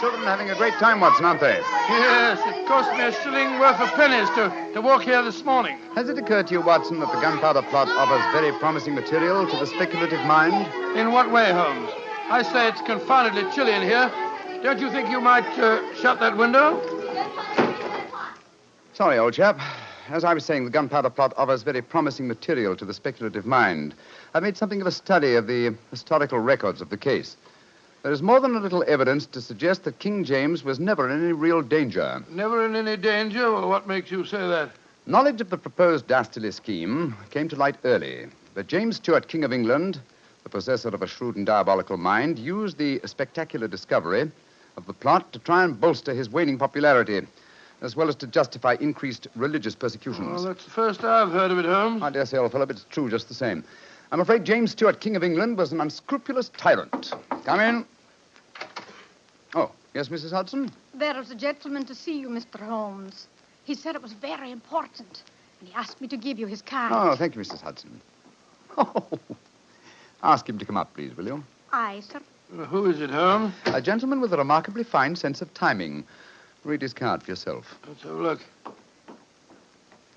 Children having a great time, Watson, aren't they? Yes, it cost me a shilling worth of pennies to walk here this morning. Has it occurred to you, Watson, that the gunpowder plot offers very promising material to the speculative mind? In what way, Holmes? I say it's confoundedly chilly in here. Don't you think you might shut that window? Sorry, old chap. As I was saying, the gunpowder plot offers very promising material to the speculative mind. I've made something of a study of the historical records of the case. There is more than a little evidence to suggest that King James was never in any real danger. Never in any danger? Well, what makes you say that? Knowledge of the proposed dastardly scheme came to light early. But James Stuart, King of England, the possessor of a shrewd and diabolical mind, used the spectacular discovery of the plot to try and bolster his waning popularity, as well as to justify increased religious persecutions. Well, that's the first I've heard of it, Holmes. I dare say, old fellow, but it's true just the same. I'm afraid James Stuart, King of England, was an unscrupulous tyrant. Come in. Oh, yes, Mrs. Hudson? There is a gentleman to see you, Mr. Holmes. He said it was very important, and he asked me to give you his card. Oh, thank you, Mrs. Hudson. Oh, ask him to come up, please, will you? Aye, sir. Who is it, Holmes? A gentleman with a remarkably fine sense of timing. Read his card for yourself. Let's have a look.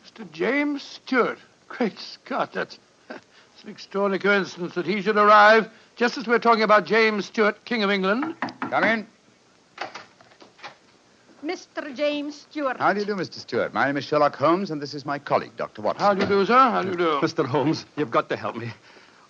Mr. James Stuart. Great Scott, that's an extraordinary coincidence that he should arrive just as we're talking about James Stuart, King of England. Come in. Mr. James Stuart. How do you do, Mr. Stuart? My name is Sherlock Holmes, and this is my colleague, Dr. Watson. How do you do, sir? How do you do? Mr. Holmes, you've got to help me.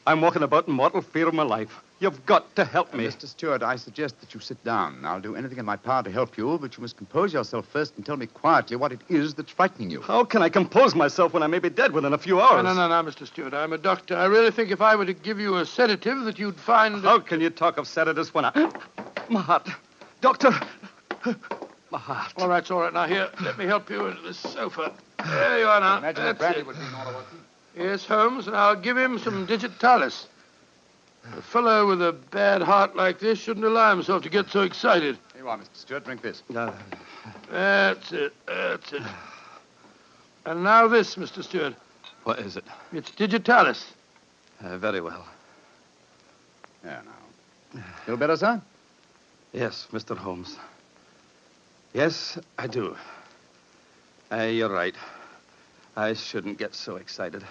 I'm walking about in mortal fear of my life. You've got to help me. Mr. Stuart, I suggest that you sit down. I'll do anything in my power to help you, but you must compose yourself first and tell me quietly what it is that's frightening you. How can I compose myself when I may be dead within a few hours? No, Mr. Stuart. I'm a doctor. I really think if I were to give you a sedative that you'd find... How can you talk of sedatives when I... My heart. Doctor. My heart. All right. Now, here, let me help you into this sofa. There you are now. Imagine that brandy would be in order, Watson. Yes, Holmes, and I'll give him some digitalis. A fellow with a bad heart like this shouldn't allow himself to get so excited. Here you are, Mr. Stuart. Drink this. That's it. And now this, Mr. Stuart. What is it? It's digitalis. Very well. There now. Feel better, sir? Yes, Mr. Holmes. Yes, I do. You're right. I shouldn't get so excited.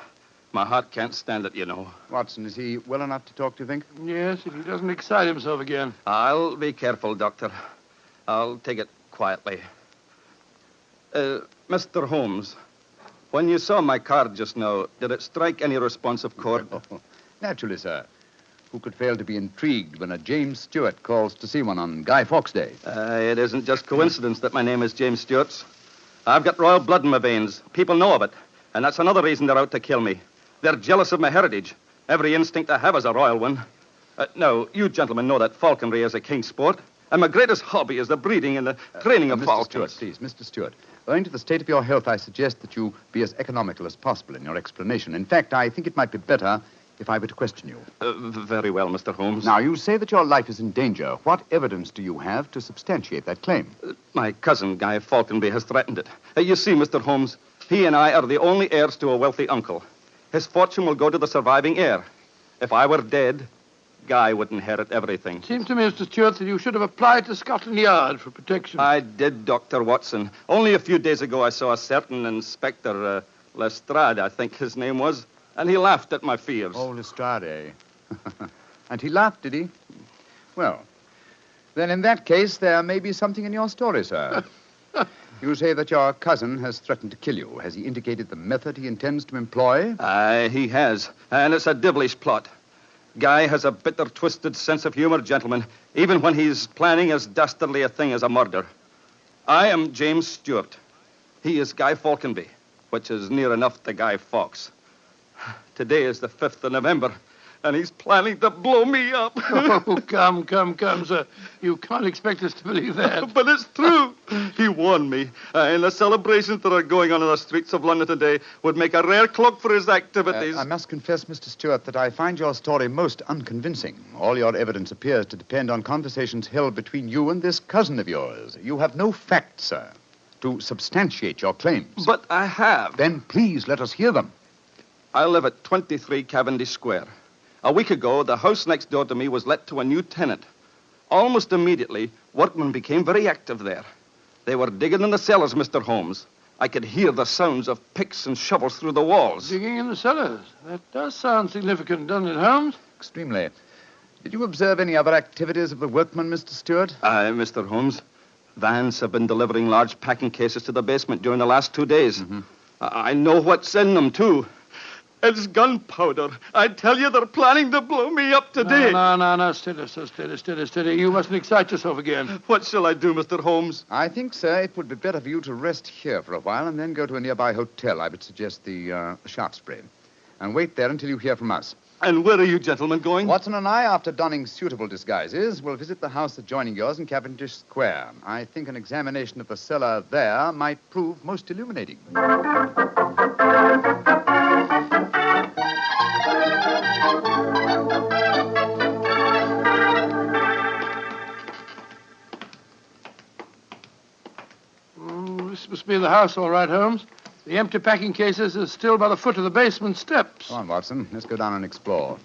My heart can't stand it, you know. Watson, is he well enough to talk, do you think? Yes, if he doesn't excite himself again. I'll be careful, Doctor. I'll take it quietly. Mr. Holmes, when you saw my card just now, did it strike any responsive chord? Naturally, sir. Who could fail to be intrigued when a James Stewart calls to see one on Guy Fawkes Day? It isn't just coincidence that my name is James Stewart. I've got royal blood in my veins. People know of it. And that's another reason they're out to kill me. They're jealous of my heritage. Every instinct I have is a royal one. Now, you gentlemen know that falconry is a king's sport. And my greatest hobby is the breeding and the training of falcons. Mr. Stewart, please, Mr. Stewart. Owing to the state of your health, I suggest that you be as economical as possible in your explanation. In fact, I think it might be better if I were to question you. Very well, Mr. Holmes. Now, you say that your life is in danger. What evidence do you have to substantiate that claim? My cousin, Guy Falconby, has threatened it. You see, Mr. Holmes, he and I are the only heirs to a wealthy uncle. His fortune will go to the surviving heir. If I were dead, Guy would inherit everything. Seems to me, Mr. Stewart, that you should have applied to Scotland Yard for protection. I did, Dr. Watson. Only a few days ago I saw a certain Inspector Lestrade, I think his name was, and he laughed at my fears. Oh, Lestrade. And he laughed, did he? Well, then in that case, there may be something in your story, sir. You say that your cousin has threatened to kill you. Has he indicated the method he intends to employ? He has, and it's a devilish plot. Guy has a bitter, twisted sense of humor, gentlemen, even when he's planning as dastardly a thing as a murder. I am James Stewart. He is Guy Falconby, which is near enough to Guy Fawkes. Today is the 5th of November, and he's planning to blow me up. Oh, come, sir. You can't expect us to believe that. But it's true. He warned me. And the celebrations that are going on in the streets of London today would make a rare cloak for his activities. I must confess, Mr. Stewart, that I find your story most unconvincing. All your evidence appears to depend on conversations held between you and this cousin of yours. You have no facts, sir, to substantiate your claims. But I have. Then please let us hear them. I live at 23 Cavendish Square. A week ago, the house next door to me was let to a new tenant. Almost immediately, workmen became very active there. They were digging in the cellars, Mr. Holmes. I could hear the sounds of picks and shovels through the walls. Digging in the cellars? That does sound significant, doesn't it, Holmes? Extremely. Did you observe any other activities of the workmen, Mr. Stewart? Aye, Mr. Holmes. Vans have been delivering large packing cases to the basement during the last 2 days. Mm-hmm. I know what's in them, too. It's gunpowder. I tell you, they're planning to blow me up today. No. Steady. You mustn't excite yourself again. What shall I do, Mr. Holmes? I think, sir, it would be better for you to rest here for a while and then go to a nearby hotel. I would suggest the Shaftesbury. And wait there until you hear from us. And where are you gentlemen going? Watson and I, after donning suitable disguises, will visit the house adjoining yours in Cavendish Square. I think an examination of the cellar there might prove most illuminating. This must be the house, all right, Holmes. The empty packing cases are still by the foot of the basement steps. Come on, Watson. Let's go down and explore.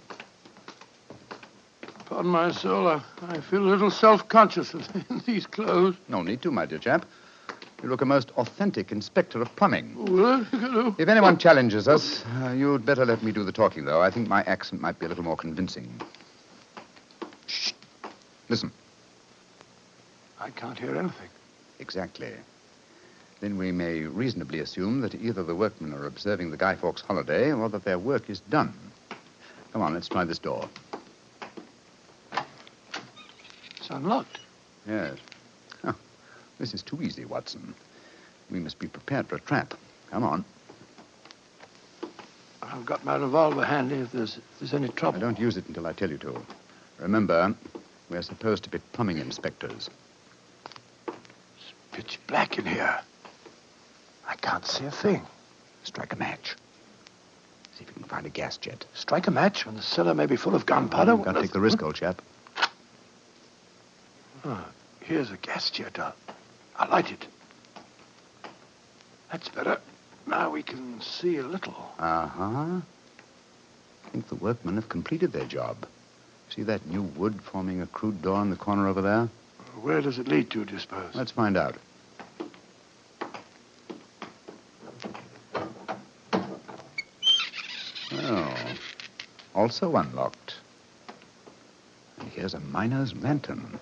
Pardon my soul, I feel a little self-conscious in these clothes. No need to, my dear chap. You look a most authentic inspector of plumbing. Well, if anyone challenges us, you'd better let me do the talking, though. I think my accent might be a little more convincing. Shh. Listen. I can't hear anything. Exactly. Then we may reasonably assume that either the workmen are observing the Guy Fawkes holiday or that their work is done. Come on, let's try this door. It's unlocked. Yes. Oh, this is too easy, Watson. We must be prepared for a trap. Come on. I've got my revolver handy if there's any trouble. I don't use it until I tell you to. Remember, we're supposed to be plumbing inspectors. It's pitch black in here. I can't see a thing. Strike a match. See if you can find a gas jet. Strike a match when the cellar may be full of gunpowder? You've got to take the risk, old chap. Oh, here's a gas jet. I'll light it. That's better. Now we can see a little. Uh-huh. I think the workmen have completed their job. See that new wood forming a crude door in the corner over there? Where does it lead to, do you suppose? Let's find out. Oh, also unlocked. And here's a miner's lantern,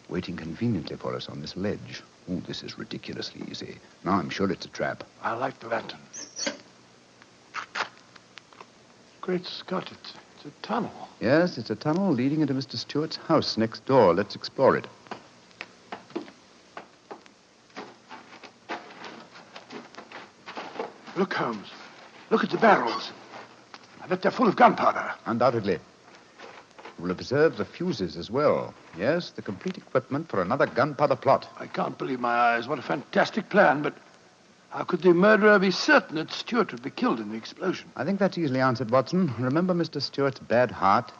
waiting conveniently for us on this ledge. Oh, this is ridiculously easy. Now I'm sure it's a trap. I like the lantern. Great Scott, it's a tunnel. Yes, it's a tunnel leading into Mr. Stewart's house next door. Let's explore it. Look, Holmes. Look at the barrels. I bet they're full of gunpowder. Undoubtedly. We'll observe the fuses as well. Yes, the complete equipment for another gunpowder plot. I can't believe my eyes. What a fantastic plan, but how could the murderer be certain that Stewart would be killed in the explosion? I think that's easily answered, Watson. Remember Mr. Stewart's bad heart?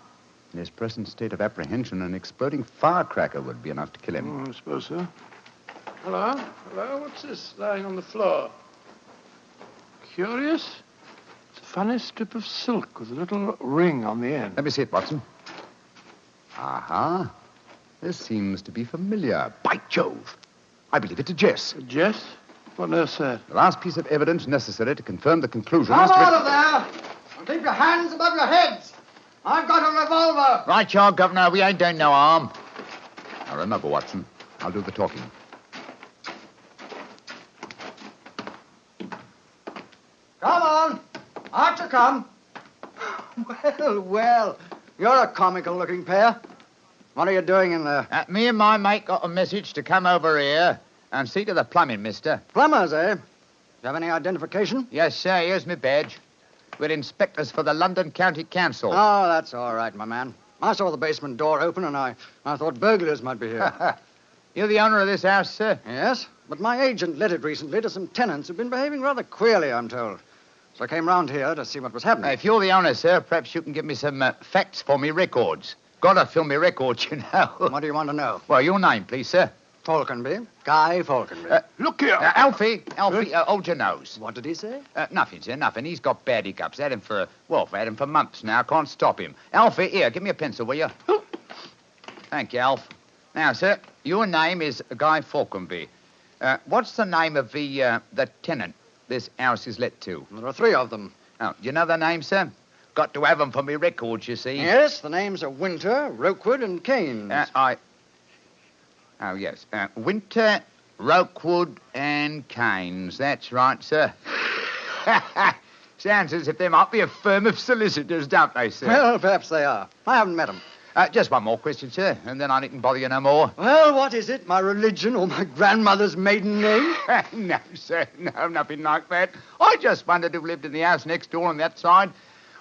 In his present state of apprehension, an exploding firecracker would be enough to kill him. I suppose so. Hello? Hello? What's this lying on the floor? Curious. It's a funny strip of silk with a little ring on the end. Let me see it, Watson. Aha. This seems to be familiar. By Jove. I believe it's a Jess. A Jess? What on earth, sir? The last piece of evidence necessary to confirm the conclusion. Come out of there! And keep your hands above your heads! I've got a revolver! Right, you are, Governor. We ain't doing no harm. Now, remember, Watson, I'll do the talking. Come on! Out you come! Well, well, you're a comical-looking pair. What are you doing in there? Me and my mate got a message to come over here and see to the plumbing, mister. Plumbers, eh? Do you have any identification? Yes, sir. Here's my badge. We're inspectors for the London County Council. Oh, that's all right, my man. I saw the basement door open, and I thought burglars might be here. You're the owner of this house, sir? Yes, but my agent let it recently to some tenants who've been behaving rather queerly, I'm told. So I came round here to see what was happening. If you're the owner, sir, perhaps you can give me some facts for me records. Gotta fill me records, you know. What do you want to know? Well, your name, please, sir. Falconby. Guy Falconby. Look here. Alfie, hold your nose. What did he say? Nothing, sir, nothing. He's got bad hiccups. Had him for months now. Can't stop him. Alfie, here, give me a pencil, will you? Thank you, Alf. Now, sir, your name is Guy Falconby. What's the name of the tenant this house is let to? There are 3 of them. Oh, do you know their names, sir? Got to have them for me records, you see. Yes, the names are Winter, Rokewood, and Keynes. Oh, yes. Winter, Rokewood, and Keynes. That's right, sir. Sounds as if they might be a firm of solicitors, don't they, sir? Well, perhaps they are. I haven't met them. Just one more question, sir, and then I needn't bother you no more. Well, what is it? My religion or my grandmother's maiden name? No, sir. No, nothing like that. I just wondered who lived in the house next door on that side.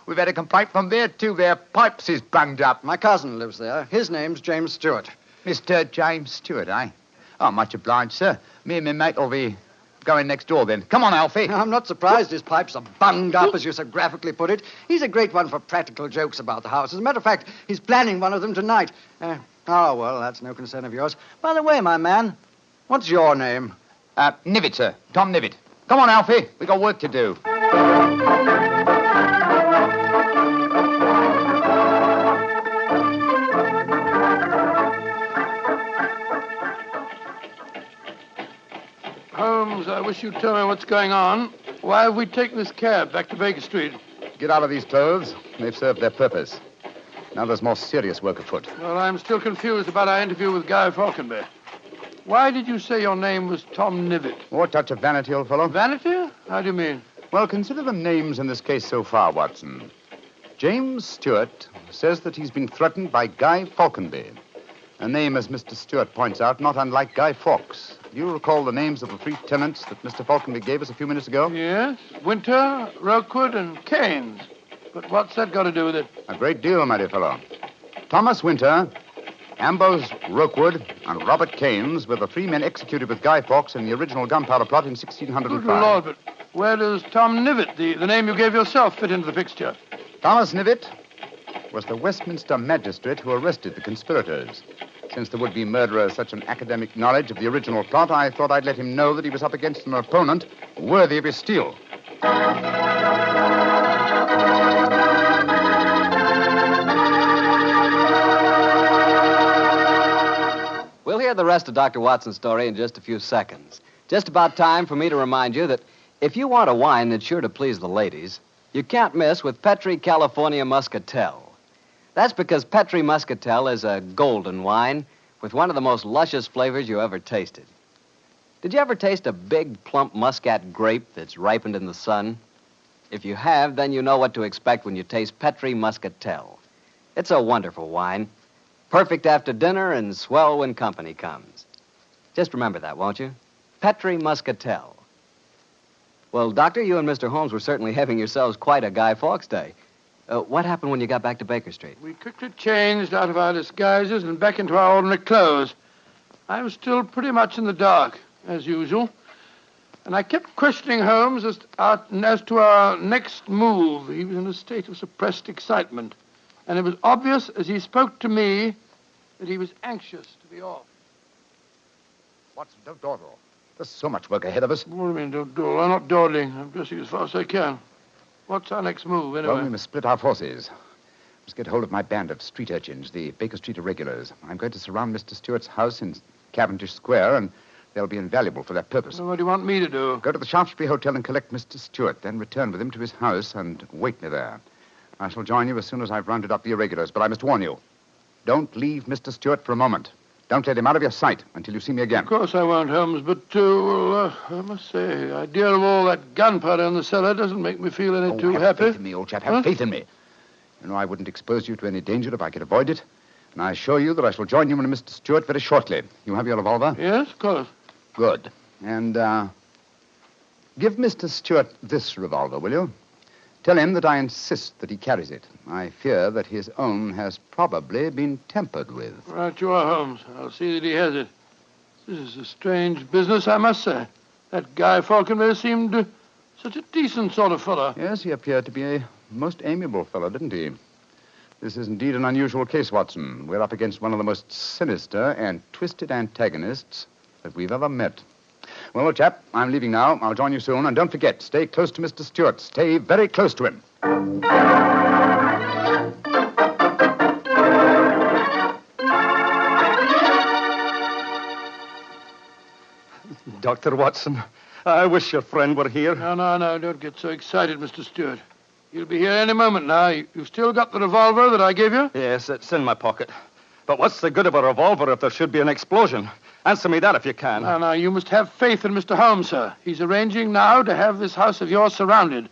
We've had a complaint from there, too. Their pipes is bunged up. My cousin lives there. His name's James Stewart. Mr. James Stewart, eh? Oh, much obliged, sir. Me and my mate will be going next door, then. Come on, Alfie. I'm not surprised his pipes are bunged up, as you so graphically put it. He's a great one for practical jokes about the house. As a matter of fact, he's planning one of them tonight. Oh, well, that's no concern of yours. By the way, my man, what's your name? Nivitt, sir. Tom Nivitt. Come on, Alfie. We got work to do. Holmes, I wish you'd tell me what's going on. Why have we taken this cab back to Baker Street? Get out of these clothes. They've served their purpose. Now there's more serious work afoot. Well, I'm still confused about our interview with Guy Falconby. Why did you say your name was Tom Nivitt? Oh, a touch of vanity, old fellow. Vanity? How do you mean? Well, consider the names in this case so far, Watson. James Stewart says that he's been threatened by Guy Falconby. A name, as Mr. Stewart points out, not unlike Guy Fawkes. Do you recall the names of the 3 tenants that Mr. Falconby gave us a few minutes ago? Yes. Winter, Rokewood, and Keynes. But what's that got to do with it? A great deal, my dear fellow. Thomas Winter, Ambrose Rokewood, and Robert Keynes were the 3 men executed with Guy Fawkes in the original gunpowder plot in 1605. Good Lord, but where does Tom Nivitt, the name you gave yourself, fit into the picture? Thomas Nivitt was the Westminster magistrate who arrested the conspirators. Since the would-be murderer has such an academic knowledge of the original plot, I thought I'd let him know that he was up against an opponent worthy of his steel. We'll hear the rest of Dr. Watson's story in just a few seconds. Just about time for me to remind you that if you want a wine that's sure to please the ladies, you can't miss with Petri California Muscatel. That's because Petri Muscatel is a golden wine with one of the most luscious flavors you ever tasted. Did you ever taste a big, plump muscat grape that's ripened in the sun? If you have, then you know what to expect when you taste Petri Muscatel. It's a wonderful wine. Perfect after dinner and swell when company comes. Just remember that, won't you? Petri Muscatel. Well, Doctor, you and Mr. Holmes were certainly having yourselves quite a Guy Fawkes day. What happened when you got back to Baker Street? We quickly changed out of our disguises and back into our ordinary clothes. I was still pretty much in the dark, as usual. And I kept questioning Holmes as to our next move. He was in a state of suppressed excitement. And it was obvious as he spoke to me that he was anxious to be off. Watson, don't dawdle. There's so much work ahead of us. What do you mean, don't dawdle? I'm not dawdling. I'm dressing as fast as I can. What's our next move, anyway? Well, we must split our forces. Must get hold of my band of street urchins, the Baker Street irregulars. I'm going to surround Mr. Stewart's house in Cavendish Square, and they'll be invaluable for that purpose. Well, what do you want me to do? Go to the Shaftesbury Hotel and collect Mr. Stewart, then return with him to his house and wait me there. I shall join you as soon as I've rounded up the irregulars, but I must warn you. Don't leave Mr. Stewart for a moment. Don't let him out of your sight until you see me again. Of course I won't, Holmes, but, I must say, the idea of all that gunpowder in the cellar doesn't make me feel any too have happy. Faith in me, old chap. Have faith in me. You know, I wouldn't expose you to any danger if I could avoid it. And I assure you that I shall join you and Mr. Stewart very shortly. You have your revolver? Yes, of course. Good. And, give Mr. Stewart this revolver, will you? Tell him that I insist that he carries it. I fear that his own has probably been tampered with. Right you are, Holmes. I'll see that he has it. This is a strange business, I must say. That Guy Falconberry seemed such a decent sort of fellow. Yes, he appeared to be a most amiable fellow, didn't he? This is indeed an unusual case, Watson. We're up against one of the most sinister and twisted antagonists that we've ever met. Well, old chap, I'm leaving now. I'll join you soon. And don't forget, stay close to Mr. Stewart. Stay very close to him. Dr. Watson, I wish your friend were here. No, don't get so excited, Mr. Stewart. He'll be here any moment now. You've still got the revolver that I gave you? Yes, it's in my pocket. But what's the good of a revolver if there should be an explosion? Answer me that if you can. No, you must have faith in Mr. Holmes, sir. He's arranging now to have this house of yours surrounded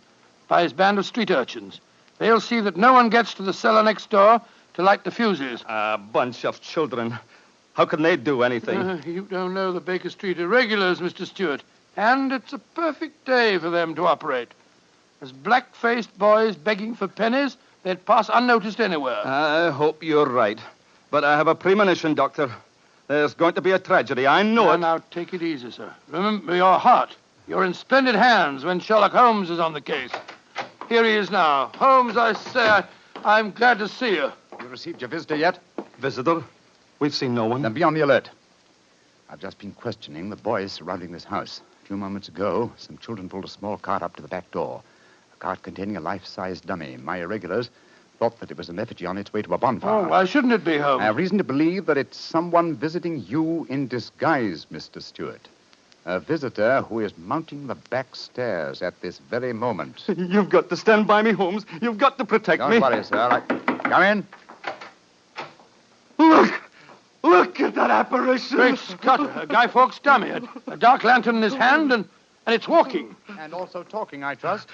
by his band of street urchins. They'll see that no one gets to the cellar next door to light the fuses. A bunch of children. How can they do anything? You don't know the Baker Street irregulars, Mr. Stewart. And it's a perfect day for them to operate. As black-faced boys begging for pennies, they'd pass unnoticed anywhere. I hope you're right. But I have a premonition, Doctor. There's going to be a tragedy. I know it. Now, take it easy, sir. Remember your heart. You're in splendid hands when Sherlock Holmes is on the case. Here he is now. Holmes, I say, I'm glad to see you. You received your visitor yet? Visitor? We've seen no one. Then be on the alert. I've just been questioning the boys surrounding this house. A few moments ago, some children pulled a small cart up to the back door. A cart containing a life-size dummy. My irregulars thought that it was an effigy on its way to a bonfire. Oh, why shouldn't it be, Holmes? I have reason to believe that it's someone visiting you in disguise, Mr. Stewart. A visitor who is mounting the back stairs at this very moment. You've got to stand by me, Holmes. You've got to protect me. Don't worry, sir. Come in. Look at that apparition. Great Scott, a Guy Fawkes dummy. A dark lantern in his hand, and it's walking. And also talking, I trust.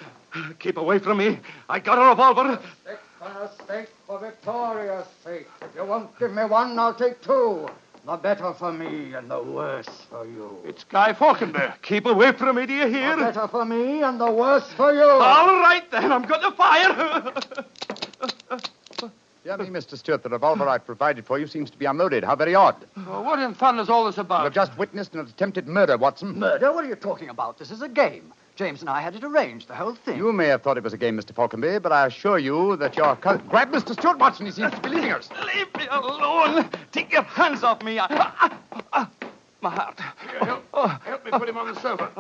Keep away from me. I got a revolver. Stick for a stake, for Victoria's sake. If you won't give me one, I'll take two. The better for me and the worse for you. It's Guy Falconberry. Keep away from me, do you hear? The better for me and the worse for you. All right, then. I'm going to fire. Dear me, Mr. Stewart, the revolver I've provided for you seems to be unloaded. How very odd. Well, what in thunder's all this about? You've just witnessed an attempted murder, Watson. Murder? What are you talking about? This is a game. James and I had it arranged, the whole thing. You may have thought it was a game, Mr. Falconberry, but I assure you that your cousin... Grab Mr. Stewart, Watson. He seems to be leaving us. Leave me alone. Take your hands off me. My heart. Here, help me put him on the sofa.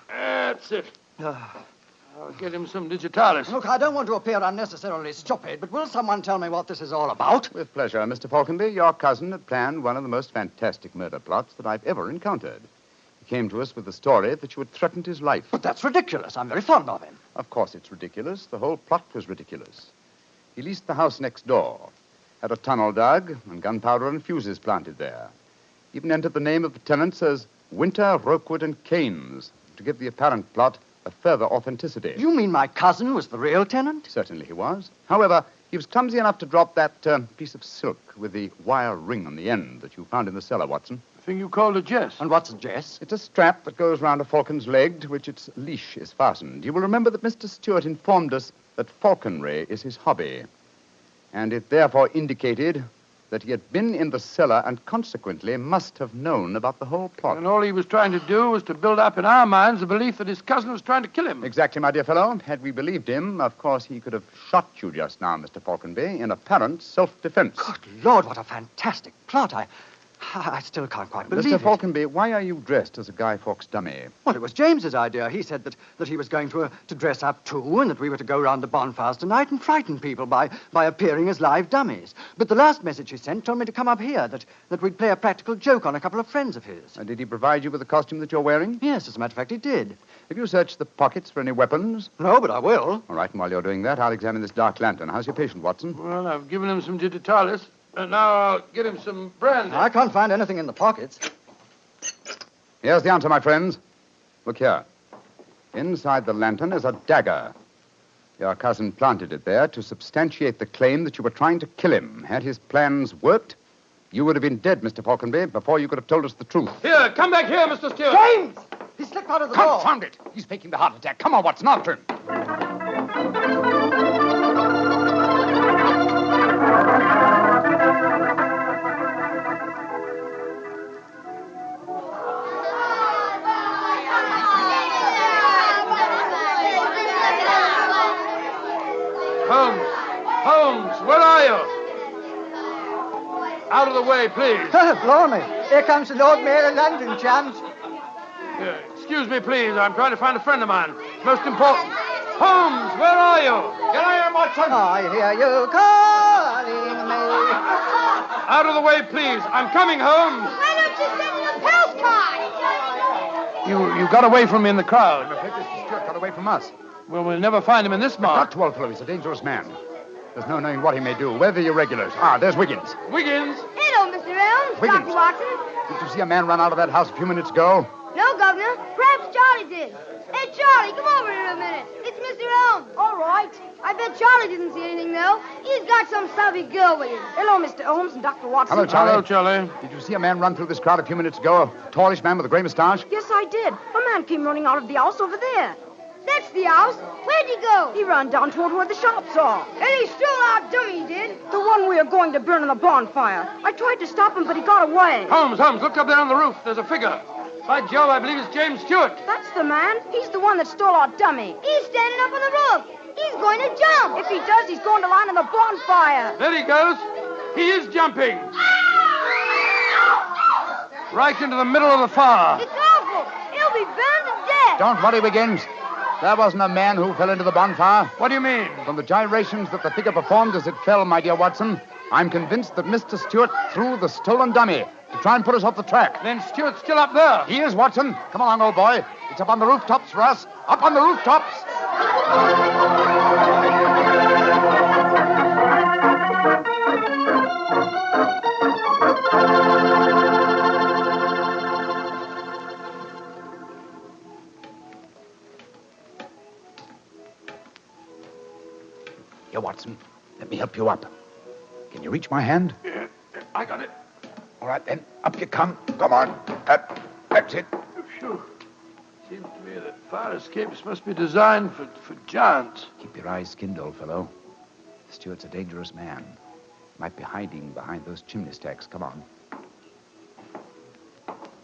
That's it. I'll get him some digitalis. Look, I don't want to appear unnecessarily stupid, but will someone tell me what this is all about? With pleasure, Mr. Falconberry. Your cousin had planned one of the most fantastic murder plots that I've ever encountered. He came to us with the story that you had threatened his life. But that's ridiculous. I'm very fond of him. Of course it's ridiculous. The whole plot was ridiculous. He leased the house next door, had a tunnel dug, and gunpowder and fuses planted there. Even entered the name of the tenants as Winter, Rookwood, and Keynes, to give the apparent plot a further authenticity. You mean my cousin was the real tenant? Certainly he was. However, he was clumsy enough to drop that piece of silk with the wire ring on the end that you found in the cellar, Watson. The thing you called a jess. And what's a jess? It's a strap that goes round a falcon's leg to which its leash is fastened. You will remember that Mr. Stewart informed us that falconry is his hobby, and it therefore indicated that he had been in the cellar and consequently must have known about the whole plot. And all he was trying to do was to build up in our minds the belief that his cousin was trying to kill him. Exactly, my dear fellow. Had we believed him, of course, he could have shot you just now, Mr. Falconby, in apparent self-defense. Good Lord, what a fantastic plot. I still can't quite believe Mr. it. Falconby, why are you dressed as a Guy Fawkes dummy? Well, it was James's idea. He said that he was going to dress up too, and that we were to go round the bonfires tonight and frighten people by appearing as live dummies. But the last message he sent told me to come up here, that we'd play a practical joke on a couple of friends of his. And did he provide you with the costume that you're wearing? Yes, as a matter of fact, he did. Have you searched the pockets for any weapons? No, but I will. All right, and while you're doing that, I'll examine this dark lantern. How's your patient, Watson? Well, I've given him some digitalis, and now I'll get him some brandy. I can't find anything in the pockets. Here's the answer, my friends. Look here. Inside the lantern is a dagger. Your cousin planted it there to substantiate the claim that you were trying to kill him. Had his plans worked, you would have been dead, Mr. Falconby, before you could have told us the truth. Here, come back here, Mr. Stewart. James! He slipped out of the door. Confound it! He's faking the heart attack. Come on, Watson, after him. Holmes, where are you? Out of the way, please. Blimey. Here comes the Lord Mayor of London, chums. Excuse me, please. I'm trying to find a friend of mine. Most important. Holmes, where are you? Here I am, Watson. I hear you calling me. Out of the way, please. I'm coming, Holmes. Why don't you send him a postcard? You got away from me in the crowd. I'm afraid Mr. Stewart got away from us. Well, we'll never find him in this mark. Not too old, fellow. He's a dangerous man. There's no knowing what he may do. Where are the irregulars? There's Wiggins. Wiggins? Hello, Mr. Holmes. Wiggins. Dr. Watson. Did you see a man run out of that house a few minutes ago? No, Governor. Perhaps Charlie did. Hey, Charlie, come over here a minute. It's Mr. Holmes. All right. I bet Charlie didn't see anything, though. He's got some savvy girl with him. Hello, Mr. Holmes and Dr. Watson. Hello, Charlie. Hello, Charlie. Did you see a man run through this crowd a few minutes ago? A tallish man with a gray mustache? Yes, I did. A man came running out of the house over there. That's the house. Where'd he go? He ran down toward where the shops are. And he stole our dummy, he did. The one we are going to burn on the bonfire. I tried to stop him, but he got away. Holmes, look up there on the roof. There's a figure. By Jove, I believe it's James Stewart. That's the man. He's the one that stole our dummy. He's standing up on the roof. He's going to jump. If he does, he's going to land on the bonfire. There he goes. He is jumping. Right into the middle of the fire. It's awful. He'll be burned to death. Don't worry, Wiggins. There wasn't a man who fell into the bonfire. What do you mean? From the gyrations that the figure performed as it fell, my dear Watson, I'm convinced that Mr. Stewart threw the stolen dummy to try and put us off the track. Then Stewart's still up there. He is, Watson. Come along, old boy. It's up on the rooftops for us. Up on the rooftops. Here, Watson. Let me help you up. Can you reach my hand? Yeah, I got it. All right, then. Up you come. Come on. That's it. Phew. Seems to me that fire escapes must be designed for giants. Keep your eyes skinned, old fellow. Stewart's a dangerous man. Might be hiding behind those chimney stacks. Come on.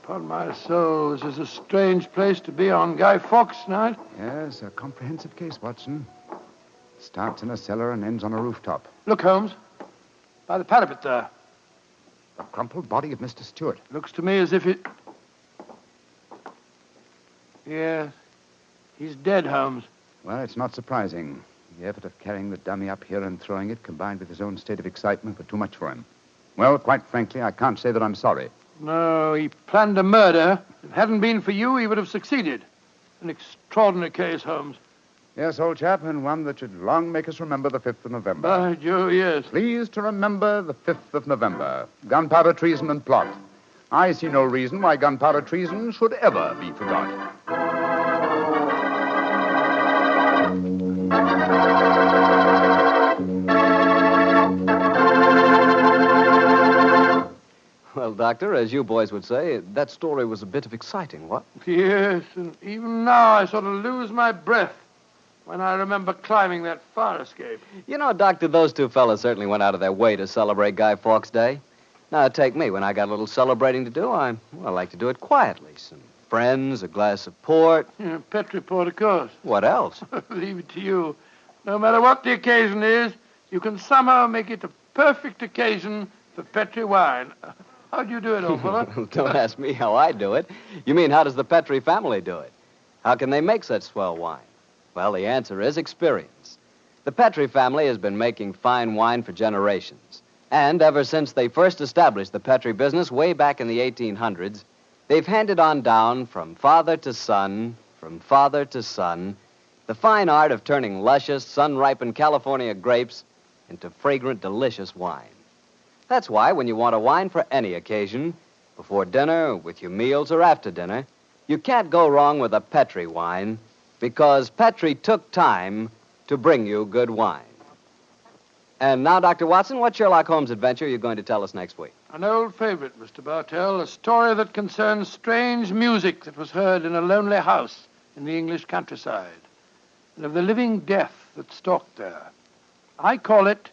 Upon my soul, this is a strange place to be on Guy Fawkes night. Yes, a comprehensive case, Watson. Starts in a cellar and ends on a rooftop. Look, Holmes. By the parapet there. The crumpled body of Mr. Stewart. Looks to me as if it... Yes. He's dead, Holmes. Well, it's not surprising. The effort of carrying the dummy up here and throwing it, combined with his own state of excitement, were too much for him. Well, quite frankly, I can't say that I'm sorry. No, he planned a murder. If it hadn't been for you, he would have succeeded. An extraordinary case, Holmes. Yes, old chap, and one that should long make us remember the 5th of November. By Jove, yes. Please to remember the 5th of November. Gunpowder, treason, and plot. I see no reason why gunpowder treason should ever be forgotten. Well, Doctor, as you boys would say, that story was a bit of exciting, what? Yes, and even now I sort of lose my breath when I remember climbing that fire escape. You know, Doctor, those two fellas certainly went out of their way to celebrate Guy Fawkes Day. Now, take me. When I got a little celebrating to do, I like to do it quietly. Some friends, a glass of port. Yeah, Petri port, of course. What else? Leave it to you. No matter what the occasion is, you can somehow make it a perfect occasion for Petri wine. How do you do it, old fellow? Don't ask me how I do it. You mean, how does the Petri family do it? How can they make such swell wine? Well, the answer is experience. The Petri family has been making fine wine for generations. And ever since they first established the Petri business way back in the 1800s, they've handed on down from father to son, the fine art of turning luscious, sun-ripened California grapes into fragrant, delicious wine. That's why when you want a wine for any occasion, before dinner, with your meals, or after dinner, you can't go wrong with a Petri wine, because Petri took time to bring you good wine. And now, Dr. Watson, what Sherlock Holmes adventure are you going to tell us next week? An old favorite, Mr. Bartell, a story that concerns strange music that was heard in a lonely house in the English countryside, and of the living death that stalked there. I call it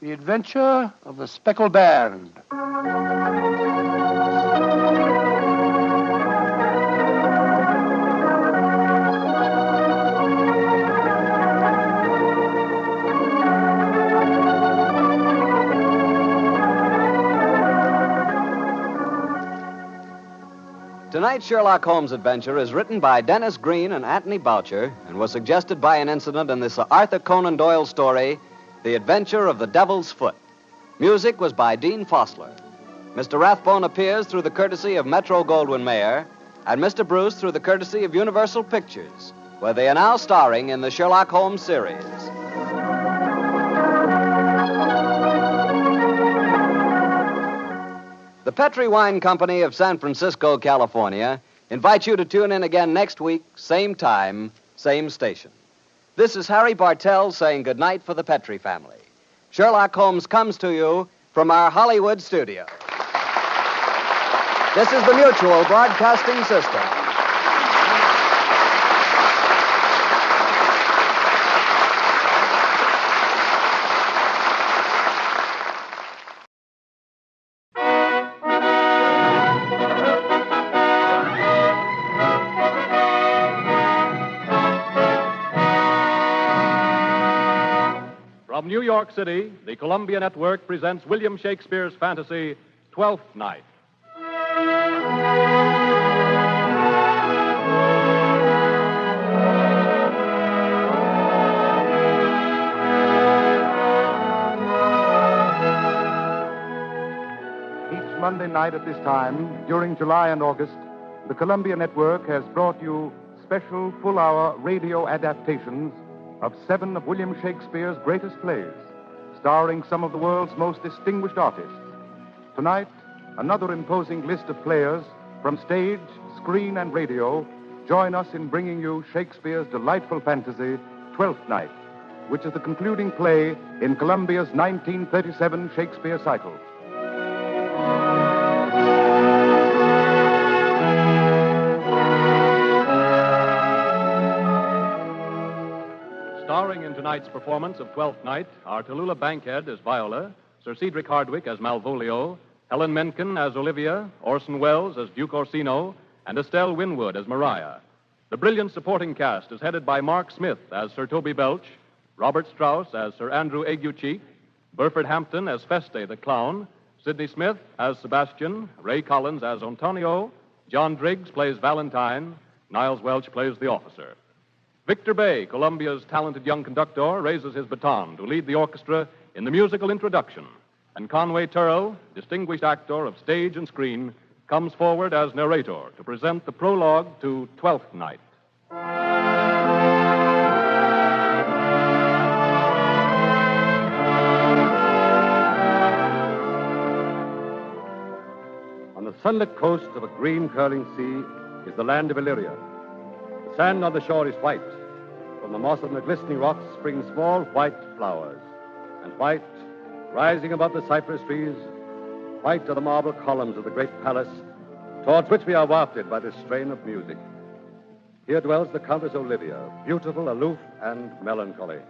The Adventure of the Speckled Band. Tonight's Sherlock Holmes adventure is written by Dennis Green and Anthony Boucher and was suggested by an incident in the Sir Arthur Conan Doyle story, The Adventure of the Devil's Foot. Music was by Dean Fossler. Mr. Rathbone appears through the courtesy of Metro-Goldwyn-Mayer, and Mr. Bruce through the courtesy of Universal Pictures, where they are now starring in the Sherlock Holmes series. The Petri Wine Company of San Francisco, California, invites you to tune in again next week, same time, same station. This is Harry Bartell saying goodnight for the Petri family. Sherlock Holmes comes to you from our Hollywood studio. This is the Mutual Broadcasting System. From New York City, the Columbia Network presents William Shakespeare's fantasy, Twelfth Night. Each Monday night at this time, during July and August, the Columbia Network has brought you special full-hour radio adaptations of 7 of William Shakespeare's greatest plays, starring some of the world's most distinguished artists. Tonight, another imposing list of players from stage, screen, and radio join us in bringing you Shakespeare's delightful fantasy, Twelfth Night, which is the concluding play in Columbia's 1937 Shakespeare cycle. Starring in tonight's performance of Twelfth Night are Tallulah Bankhead as Viola, Sir Cedric Hardwicke as Malvolio, Helen Menken as Olivia, Orson Welles as Duke Orsino, and Estelle Winwood as Maria. The brilliant supporting cast is headed by Mark Smith as Sir Toby Belch, Robert Strauss as Sir Andrew Aguecheek, Burford Hampton as Feste the Clown, Sidney Smith as Sebastian, Ray Collins as Antonio, John Driggs plays Valentine, Niles Welch plays the officer. Victor Bay, Columbia's talented young conductor, raises his baton to lead the orchestra in the musical introduction. And Conway Turrell, distinguished actor of stage and screen, comes forward as narrator to present the prologue to Twelfth Night. On the sunlit coast of a green curling sea is the land of Illyria. The sand on the shore is white. From the moss and the glistening rocks spring small white flowers. And white, rising above the cypress trees, white are the marble columns of the great palace towards which we are wafted by this strain of music. Here dwells the Countess Olivia, beautiful, aloof, and melancholy.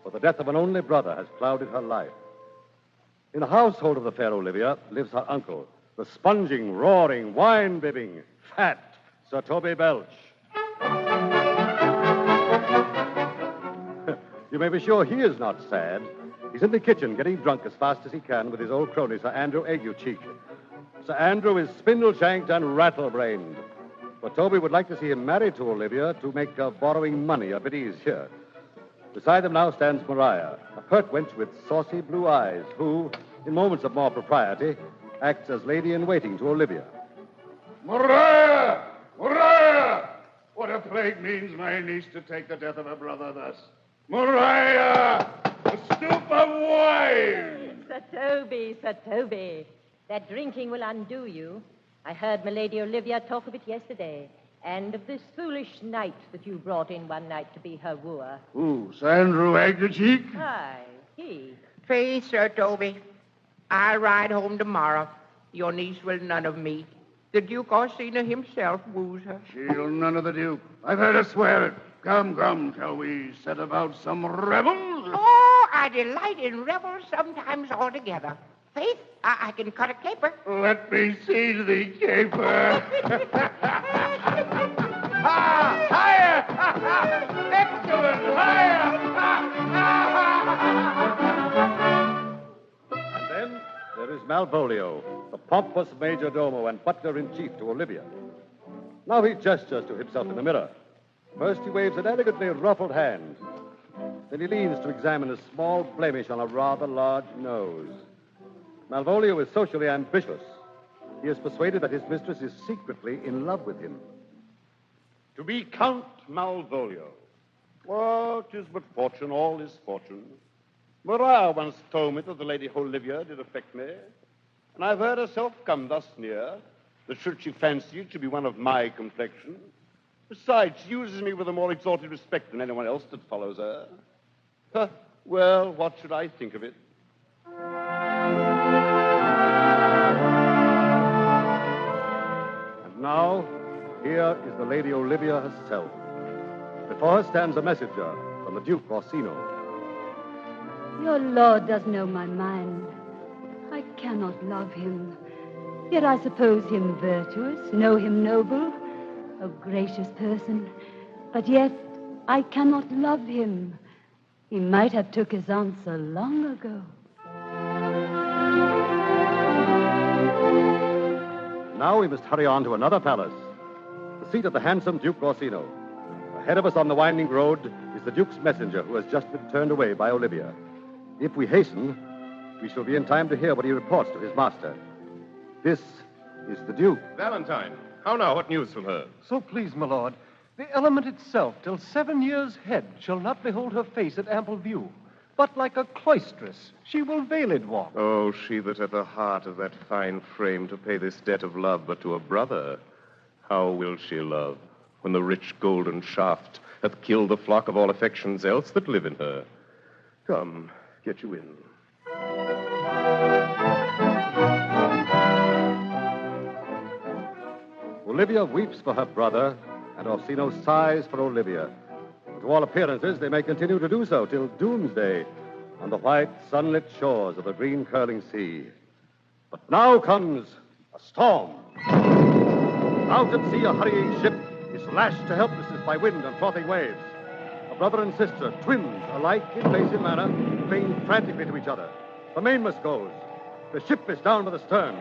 For the death of an only brother has clouded her life. In the household of the fair Olivia lives her uncle, the sponging, roaring, wine-bibbing, fat Sir Toby Belch. You may be sure he is not sad. He's in the kitchen getting drunk as fast as he can with his old crony, Sir Andrew Aguecheek. Sir Andrew is spindle-shanked and rattle-brained. But Toby would like to see him married to Olivia to make borrowing money a bit easier. Beside them now stands Maria, a pert wench with saucy blue eyes, who, in moments of more propriety, acts as lady-in-waiting to Olivia. Maria! Maria! What a plague means my niece to take the death of her brother thus. Maria! A stoup of wine! Sir Toby. That drinking will undo you. I heard my Lady Olivia talk of it yesterday, and of this foolish knight that you brought in one night to be her wooer. Who, Sir Andrew Aguecheek? Aye, he. Please, Sir Toby, I'll ride home tomorrow. Your niece will none of me. The Duke Orsina himself woos her. She'll none of the Duke. I've heard her swear it. Come, shall we set about some revels? Oh, I delight in revels sometimes altogether. Faith, I can cut a caper. Let me see the caper. Higher! Excellent! Higher! And then there is Malvolio, the pompous major domo and butler-in-chief to Olivia. Now he gestures to himself in the mirror. First he waves an elegantly ruffled hand. Then he leans to examine a small blemish on a rather large nose. Malvolio is socially ambitious. He is persuaded that his mistress is secretly in love with him. To be Count Malvolio. Well, 'tis but fortune, all is fortune. Maria once told me that the Lady Olivia did affect me, and I've heard herself come thus near, that should she fancy it to be one of my complexion. Besides, she uses me with a more exalted respect than anyone else that follows her. Well, what should I think of it? And now, here is the Lady Olivia herself. Before her stands a messenger from the Duke Orsino. Your lord does know my mind. I cannot love him. Yet I suppose him virtuous, know him noble, a gracious person. But yet I cannot love him. He might have took his answer long ago. Now we must hurry on to another palace, the seat of the handsome Duke Orsino. Ahead of us on the winding road is the Duke's messenger who has just been turned away by Olivia. If we hasten, we shall be in time to hear what he reports to his master. This is the Duke. Valentine, how now? What news from her? So please, my lord, the element itself, till 7 years head, shall not behold her face at ample view. But like a cloistress, she will veiled walk. Oh, she that hath the heart of that fine frame to pay this debt of love but to a brother. How will she love, when the rich golden shaft hath killed the flock of all affections else that live in her? Come, get you in. Olivia weeps for her brother, and Orsino sighs for Olivia. To all appearances, they may continue to do so till doomsday on the white, sunlit shores of the green curling sea. But now comes a storm. Out at sea, a hurrying ship is lashed to helplessness by wind and frothing waves. A brother and sister, twins, alike in face and manner, cling frantically to each other. The mainmast goes. The ship is down to the stern.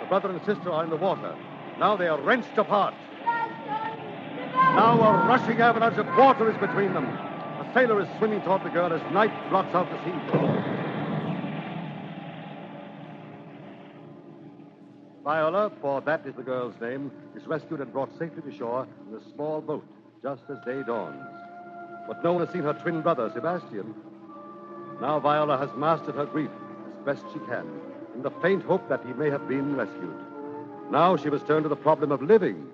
The brother and sister are in the water. Now they are wrenched apart. Now a rushing avalanche of water is between them. A sailor is swimming toward the girl as night blots out the sea. Viola, for that is the girl's name, is rescued and brought safely to shore in a small boat, just as day dawns. But no one has seen her twin brother, Sebastian. Now Viola has mastered her grief as best she can, in the faint hope that he may have been rescued. Now she must turn to the problem of living,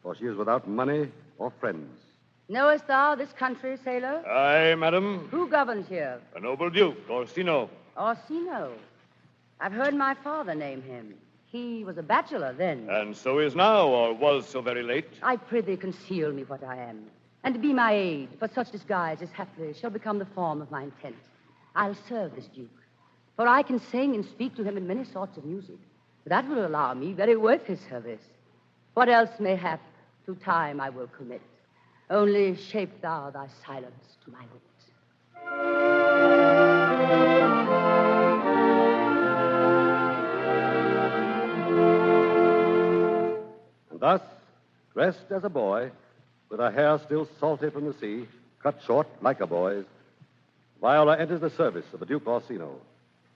for she is without money or friends. Knowest thou this country, sailor? Aye, madam. Who governs here? A noble duke, Orsino. Orsino. I've heard my father name him. He was a bachelor then. And so is now, or was so very late. I prithee conceal me what I am, and be my aid, for such disguise as haply shall become the form of my intent. I'll serve this duke, for I can sing and speak to him in many sorts of music. That will allow me very worth his service. What else mayhap to time I will commit. Only shape thou thy silence to my wit. And thus, dressed as a boy, with her hair still salty from the sea, cut short like a boy's, Viola enters the service of the Duke Orsino,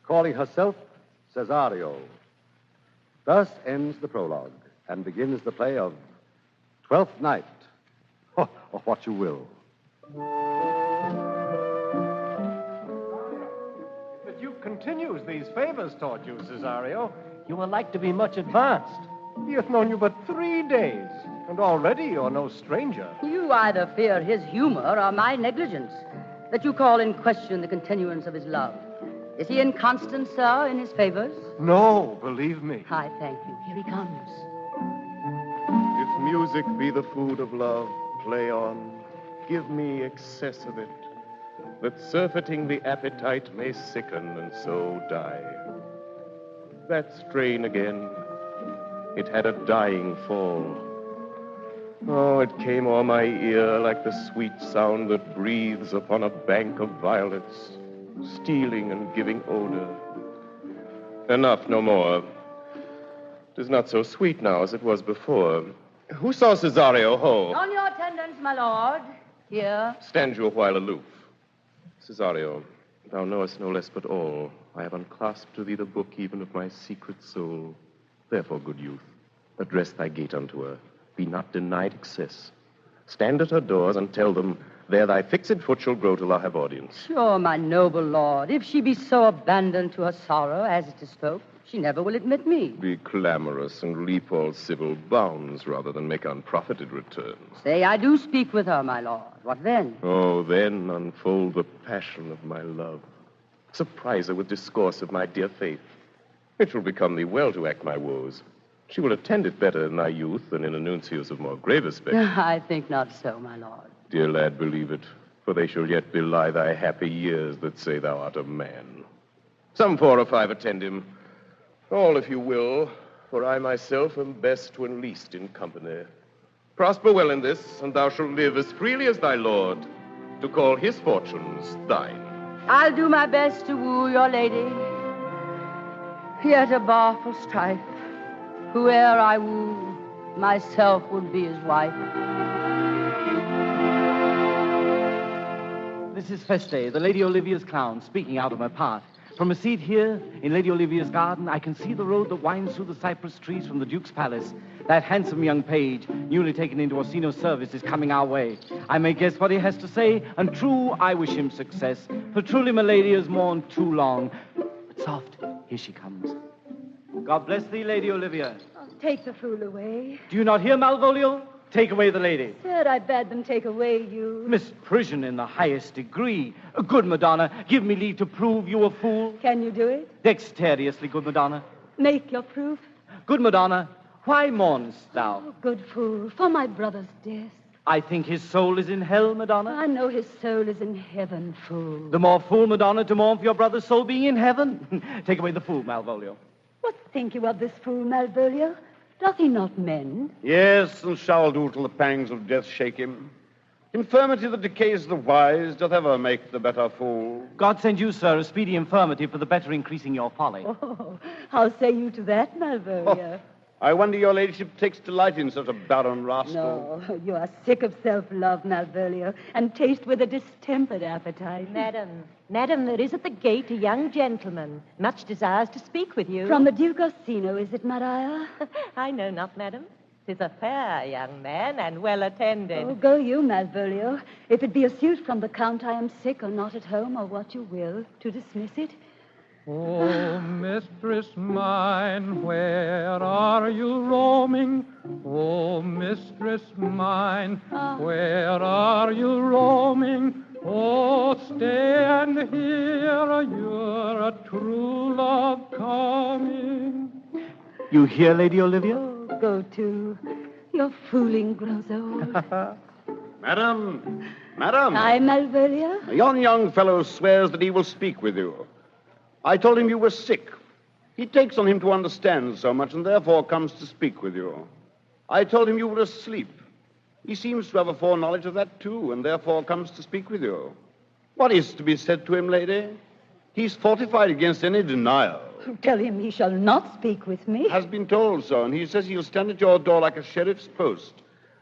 calling herself Cesario. Thus ends the prologue, and begins the play of Twelfth Night, or what you will. If the Duke continues these favors toward you, Cesario, you are like to be much advanced. He hath known you but 3 days, and already you're no stranger. You either fear his humor or my negligence, that you call in question the continuance of his love. Is he inconstant, sir, in his favors? No, believe me. I thank you. Here he comes. If music be the food of love, play on. Give me excess of it, that surfeiting the appetite may sicken and so die. That strain again, it had a dying fall. Oh, it came o'er my ear like the sweet sound that breathes upon a bank of violets, stealing and giving odor. Enough, no more. 'Tis not so sweet now as it was before. Who saw Cesario? Ho! On your attendance, my lord. Here. Stand you a while aloof. Cesario, thou knowest no less but all. I have unclasped to thee the book even of my secret soul. Therefore, good youth, address thy gate unto her. Be not denied access. Stand at her doors and tell them, there thy fixed foot shall grow till thou have audience. Sure, my noble lord, if she be so abandoned to her sorrow as it is spoke, she never will admit me. Be clamorous and leap all civil bounds rather than make unprofited returns. Say I do speak with her, my lord. What then? Oh, then unfold the passion of my love. Surprise her with discourse of my dear faith. It will become thee well to act my woes. She will attend it better in thy youth than in a nuncius of more grave aspect. I think not so, my lord. Dear lad, believe it, for they shall yet belie thy happy years that say thou art a man. Some 4 or 5 attend him. All, if you will, for I myself am best when least in company. Prosper well in this, and thou shalt live as freely as thy lord, to call his fortunes thine. I'll do my best to woo your lady. Yet a barful strife. Whoe'er I woo, myself would be his wife. This is Feste, the Lady Olivia's clown, speaking out of my part. From a seat here in Lady Olivia's garden, I can see the road that winds through the cypress trees from the Duke's palace. That handsome young page, newly taken into Orsino's service, is coming our way. I may guess what he has to say, and true, I wish him success. For truly, my lady has mourned too long. But soft, here she comes. God bless thee, Lady Olivia. Oh, take the fool away. Do you not hear, Malvolio? Take away the lady. Sir, I bade them take away you. Misprision in the highest degree. Good Madonna, give me leave to prove you a fool. Can you do it? Dexterously, good Madonna. Make your proof. Good Madonna, why mournest thou? Oh, good fool, for my brother's death. I think his soul is in hell, Madonna. I know his soul is in heaven, fool. The more fool, Madonna, to mourn for your brother's soul being in heaven. Take away the fool, Malvolio. What think you of this fool, Malvolio? Doth he not mend? Yes, and shall do till the pangs of death shake him. Infirmity that decays the wise doth ever make the better fool. God send you, sir, a speedy infirmity for the better increasing your folly. Oh, how say you to that, Malvolio? I wonder your ladyship takes delight in such a barren rascal. No, you are sick of self-love, Malvolio, and taste with a distempered appetite. Madam, there is at the gate a young gentleman. Much desires to speak with you. From the Duke Orsino, is it, Maria? I know not, madam. 'Tis a fair young man and well attended. Oh, go you, Malvolio. If it be a suit from the Count, I am sick or not at home, or what you will, to dismiss it. Oh, mistress mine, where are you roaming? Oh, mistress mine, where are you roaming? Oh, stay and hear your true love coming. You hear, Lady Olivia? Oh, go to. Your fooling grows old. Madam! Madam! I, Malvolia? Yon young fellow swears that he will speak with you. I told him you were sick. He takes on him to understand so much and therefore comes to speak with you. I told him you were asleep. He seems to have a foreknowledge of that, too, and therefore comes to speak with you. What is to be said to him, lady? He's fortified against any denial. Tell him he shall not speak with me. Has been told so, and he says he'll stand at your door like a sheriff's post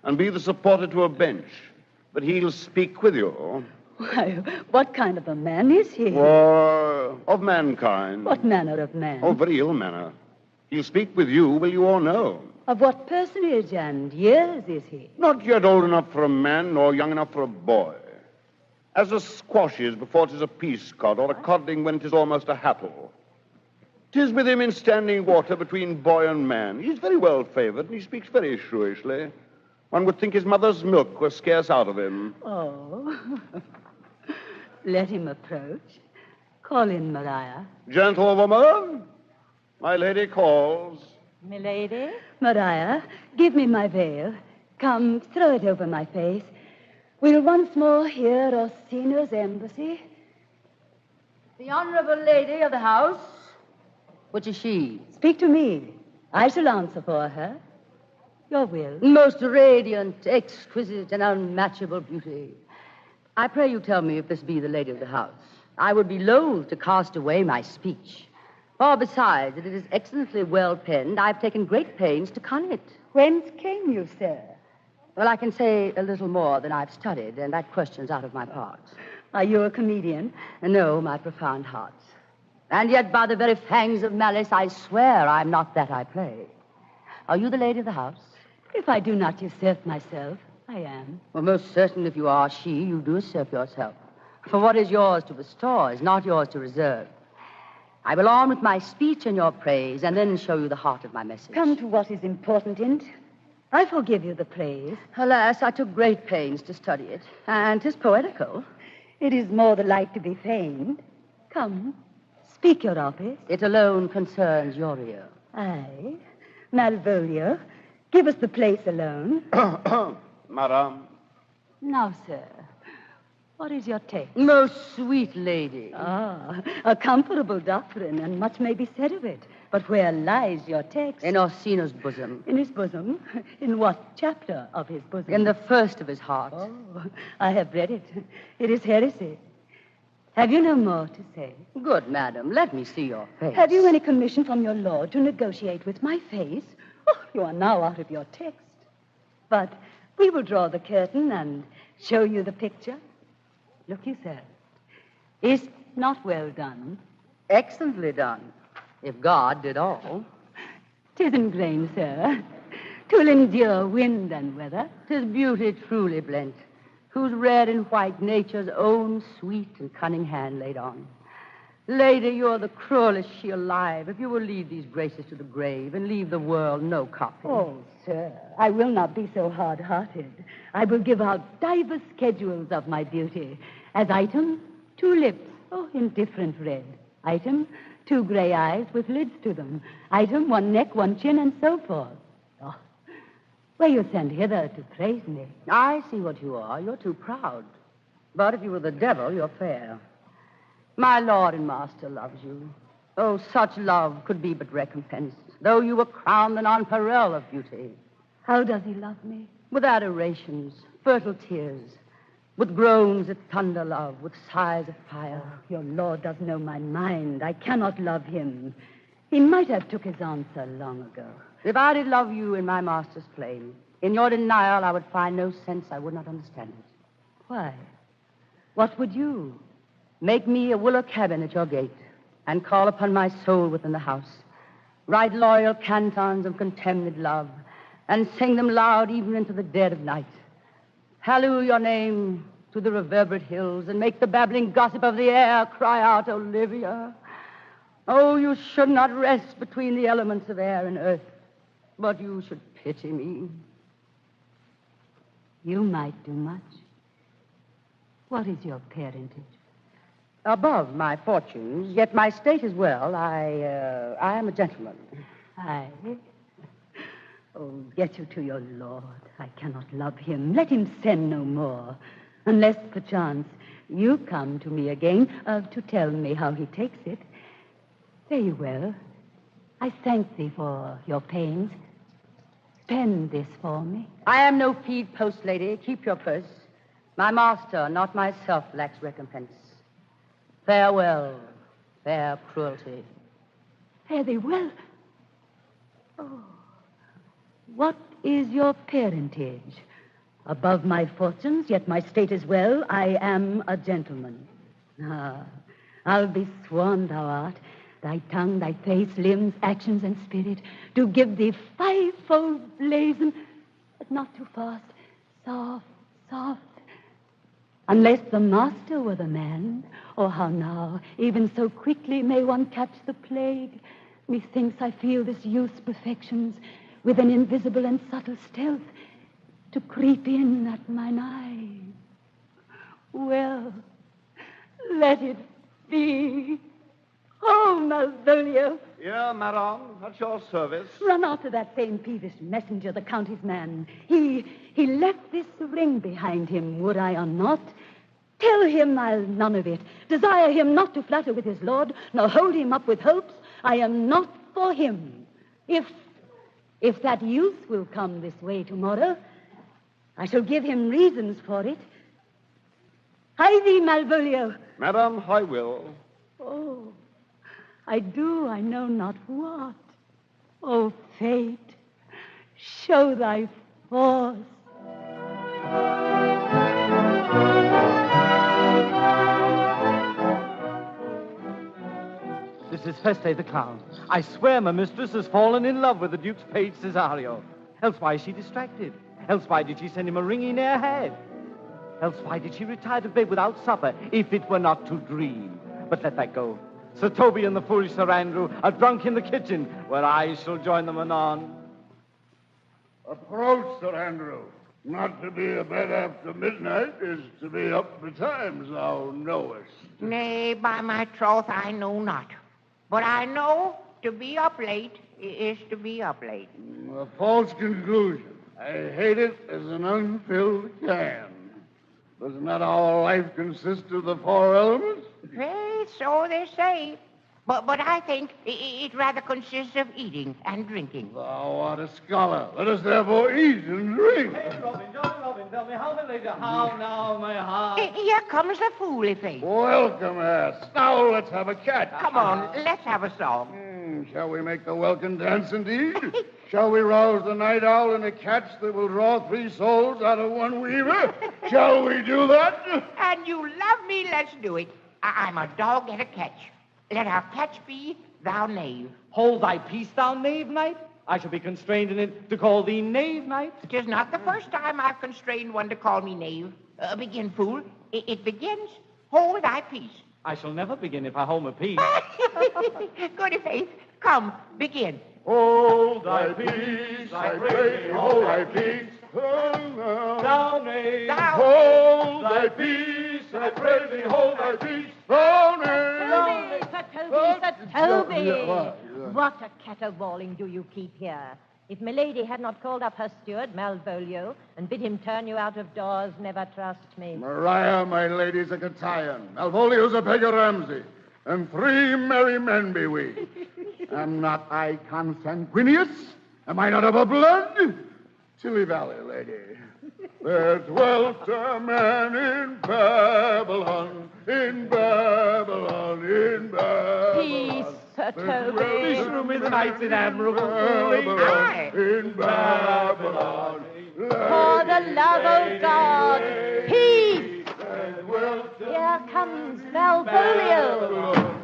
and be the supporter to a bench. But he'll speak with you. Why, what kind of a man is he? Of mankind. What manner of man? Oh, very ill manner. He'll speak with you, will you all know? Of what personage and years is he? Not yet old enough for a man, nor young enough for a boy. As a squash is before 'tis a peace cod, or a codling when 'tis almost a hattle. 'Tis with him in standing water between boy and man. He's very well favored, and he speaks very shrewishly. One would think his mother's milk was scarce out of him. Oh. Let him approach. Call in Maria. Gentlewoman, my lady calls. Milady? Maria, give me my veil. Come, throw it over my face. We'll once more hear Orsino's embassy. The honorable lady of the house. Which is she? Speak to me. I shall answer for her. Your will. Most radiant, exquisite, and unmatchable beauty. I pray you tell me if this be the lady of the house. I would be loath to cast away my speech. For besides, that it is excellently well penned, I've taken great pains to con it. Whence came you, sir? Well, I can say a little more than I've studied, and that question's out of my parts. Are you a comedian? No, my profound heart. And yet, by the very fangs of malice, I swear I'm not that I play. Are you the lady of the house? If I do not usurp myself, I am. Well, most certain if you are she, you do usurp yourself. For what is yours to bestow is not yours to reserve. I will on with my speech in your praise, and then show you the heart of my message. Come to what is important in it. I forgive you the praise. Alas, I took great pains to study it, and 'tis poetical. It is more the like to be feigned. Come, speak your office. It alone concerns your ear. Aye. Malvolio, give us the place alone. Madame. Now, sir, what is your take? Most sweet lady. Ah, a comfortable doctrine, and much may be said of it. But where lies your text? In Orsino's bosom. In his bosom? In what chapter of his bosom? In the first of his heart. Oh, I have read it. It is heresy. Have you no more to say? Good, madam. Let me see your face. Have you any commission from your lord to negotiate with my face? Oh, you are now out of your text. But we will draw the curtain and show you the picture. Look you, sir. Is not well done? Excellently done. If God did all. 'Tis ingrained, sir. 'Twill endure wind and weather. 'Tis beauty truly blent, whose red and white nature's own sweet and cunning hand laid on. Lady, you're the cruelest she alive, if you will lead these graces to the grave and leave the world no copy. Oh, sir, I will not be so hard-hearted. I will give out divers schedules of my beauty. As item, 2 lips, in different red. Item, 2 gray eyes with lids to them. Item, 1 neck, 1 chin, and so forth. Oh, were you sent hither to praise me? I see what you are. You're too proud. But if you were the devil, you're fair. My lord and master loves you. Oh, such love could be but recompensed, though you were crowned the nonpareil of beauty. How does he love me? With adorations, fertile tears, with groans that thunder love, with sighs of fire. Oh, your lord does know my mind. I cannot love him. He might have took his answer long ago. If I did love you in my master's flame, in your denial I would find no sense. I would not understand it. Why? What would you? Make me a willow cabin at your gate, and call upon my soul within the house. Write loyal cantons of contemned love, and sing them loud even into the dead of night. Halloo your name to the reverberate hills, and make the babbling gossip of the air cry out, Olivia. Oh, you should not rest between the elements of air and earth, but you should pity me. You might do much. What is your parentage? Above my fortunes, yet my state is well. I am a gentleman. Aye. Oh, get you to your lord. I cannot love him. Let him send no more. Unless, perchance, you come to me again to tell me how he takes it. Very well. I thank thee for your pains. Spend this for me. I am no feed post, lady. Keep your purse. My master, not myself, lacks recompense. Farewell, fair cruelty. Fare thee well. Oh, what is your parentage? Above my fortunes, yet my state is well. I am a gentleman. Ah, I'll be sworn thou art. Thy tongue, thy face, limbs, actions, and spirit do give thee fivefold blazon, but not too fast. Soft, soft. Unless the master were the man, or how now, even so quickly may one catch the plague. Methinks I feel this youth's perfections with an invisible and subtle stealth to creep in at mine eye. Well, let it be. Oh, Malvolio. Yeah, madame, at your service. Run after that same peevish messenger, the county's man. He left this ring behind him, would I or not. Tell him I'll none of it. Desire him not to flatter with his lord, nor hold him up with hopes. I am not for him. If that youth will come this way tomorrow, I shall give him reasons for it. Hie thee, Malvolio. Madame, I will. Oh, I do, I know not what. Oh, fate, show thy force. This is Feste the clown. I swear my mistress has fallen in love with the Duke's page Cesario. Else why is she distracted? Else why did she send him a ring he ne'er had? Else why did she retire to bed without supper, if it were not to dream? But let that go. Sir Toby and the foolish Sir Andrew are drunk in the kitchen, where I shall join them anon. Approach, Sir Andrew. Not to be abed after midnight is to be up betimes, thou knowest. Nay, by my troth, I know not. But I know to be up late is to be up late. A false conclusion. I hate it as an unfilled can. Does not our life consist of the four elements? Faith, so they say. But I think it rather consists of eating and drinking. Thou art a scholar. Let us therefore eat and drink. Hey, Robin, tell me how now, my heart. Here comes the fooly face. Welcome, ass. Now let's have a cat. Come on, let's have a song. Shall we make the welkin dance indeed? Shall we rouse the night owl in a catch that will draw 3 souls out of one weaver? Shall we do that? And you love me, let's do it. I'm a dog at a catch. Let our catch be thou knave. Hold thy peace, thou knave knight. I shall be constrained in it to call thee knave knight. 'Tis not the first time I've constrained one to call me knave. Begin, fool. It begins. Hold thy peace. I shall never begin if I hold my peace. Good faith. Come, begin. Hold thy peace, I pray thee, hold thy peace. Thou knave. Thou. Hold thy peace, I pray thee, hold thy peace. Thou knave. Sir Toby. What a caterwauling do you keep here? If milady had not called up her steward, Malvolio, and bid him turn you out of doors, never trust me. Maria, my lady's a Catayan. Malvolio's a beggar Ramsey. And 3 merry men be we. Am not I consanguineous? Am I not of a blood? Tilly Valley, lady. There dwelt a man in Babylon, in Babylon, in Babylon. Peace, Sir Toby. Beshrew me the knights in admirable fooling. Aye. In Babylon. For the love of God, peace. Here comes Malvolio.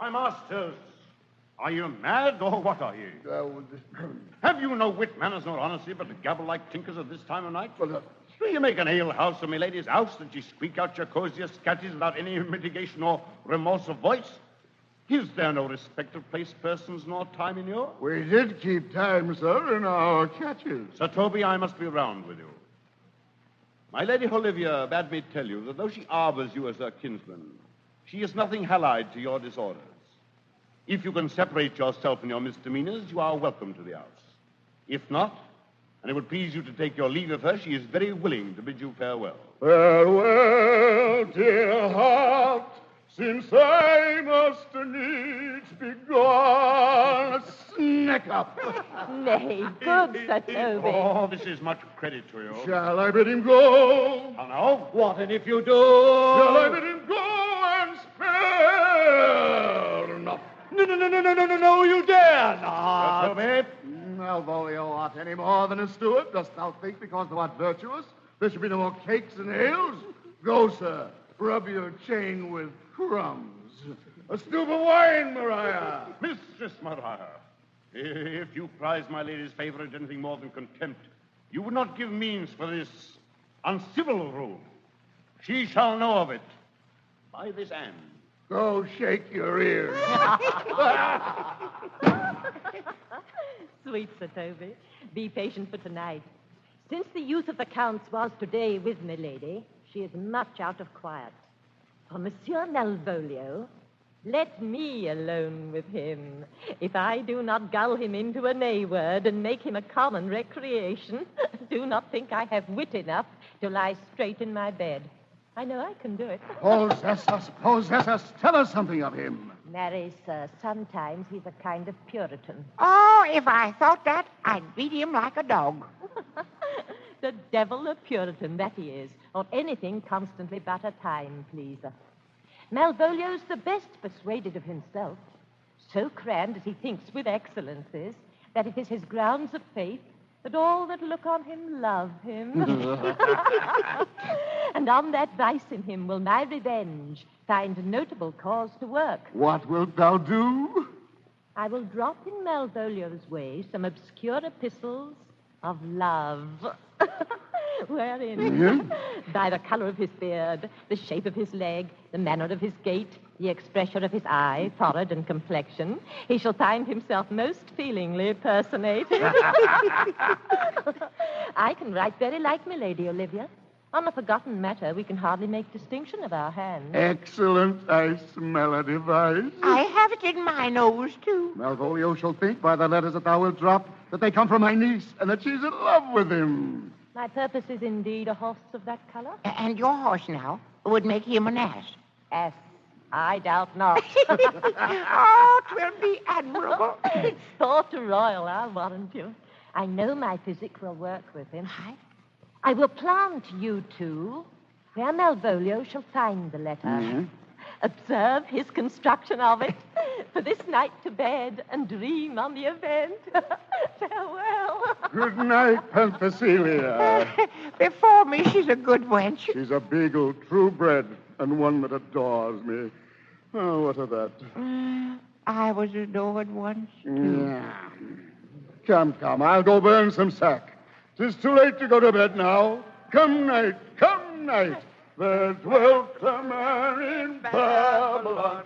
My masters, are you mad or what are you? Have you no wit, manners, nor honesty, but to gabble like tinkers at this time of night? Do you make an ale house of my lady's house that ye squeak out your cosiest catches without any mitigation or remorse of voice? Is there no respect of place, persons, nor time in you? We did keep time, sir, in our catches. Sir Toby, I must be round with you. My Lady Olivia bade me tell you that though she harbors you as her kinsman, she is nothing allied to your disorders. If you can separate yourself from your misdemeanors, you are welcome to the house. If not, and it would please you to take your leave of her, she is very willing to bid you farewell. Farewell, dear heart, since I must needs be gone. Sneck up. Nay, good Sir Toby. Oh, this is much credit to you. Shall I bid him go? How now? What, and if you do? Shall I bid him go and spare not? No, you dare not. Sir Toby. Malvolio art any more than a steward? Dost thou think because thou art virtuous, there should be no more cakes and ales? Go, sir, rub your chain with crumbs. A stoup of wine, Maria. Mistress Maria, if you prize my lady's favor as anything more than contempt, you would not give means for this uncivil rule. She shall know of it by this hand. Go shake your ears. Sweet Sir Toby, be patient for tonight. Since the youth of the Count's was today with milady, she is much out of quiet. For Monsieur Malvolio, let me alone with him. If I do not gull him into a nay word and make him a common recreation, do not think I have wit enough to lie straight in my bed. I know I can do it. Possess us. Tell us something of him. Marry, sir, sometimes he's a kind of Puritan. Oh, if I thought that, I'd beat him like a dog. The devil a Puritan, that he is, or anything constantly but a time pleaser. Malvolio's the best persuaded of himself, so crammed as he thinks with excellencies, that it is his grounds of faith that all that look on him love him. And on that vice in him will my revenge find notable cause to work. What wilt thou do? I will drop in Malvolio's way some obscure epistles of love. Wherein, by the color of his beard, the shape of his leg, the manner of his gait, the expression of his eye, forehead, and complexion, he shall find himself most feelingly personated. I can write very like milady, Olivia. On a forgotten matter, we can hardly make distinction of our hands. Excellent. I smell a device. I have it in my nose, too. Malvolio shall think by the letters that thou wilt drop that they come from my niece and that she's in love with him. My purpose is indeed a horse of that color. And your horse, now, would make him an ass. Ass, I doubt not. Oh, 'twill be admirable. Thought royal, I'll warrant you. I know my physic will work with him. I will plant you two where Malvolio shall find the letter. Mm-hmm. Observe his construction of it. For this night to bed and dream on the event. Farewell. Good night, Penthesilea. Before me, she's a good wench. She's a beagle, true-bred, and one that adores me. Oh, what of that? I was adored once, too. Yeah. Come, I'll go burn some sack. 'Tis too late to go to bed now. Come night. There dwelt a man in Babylon.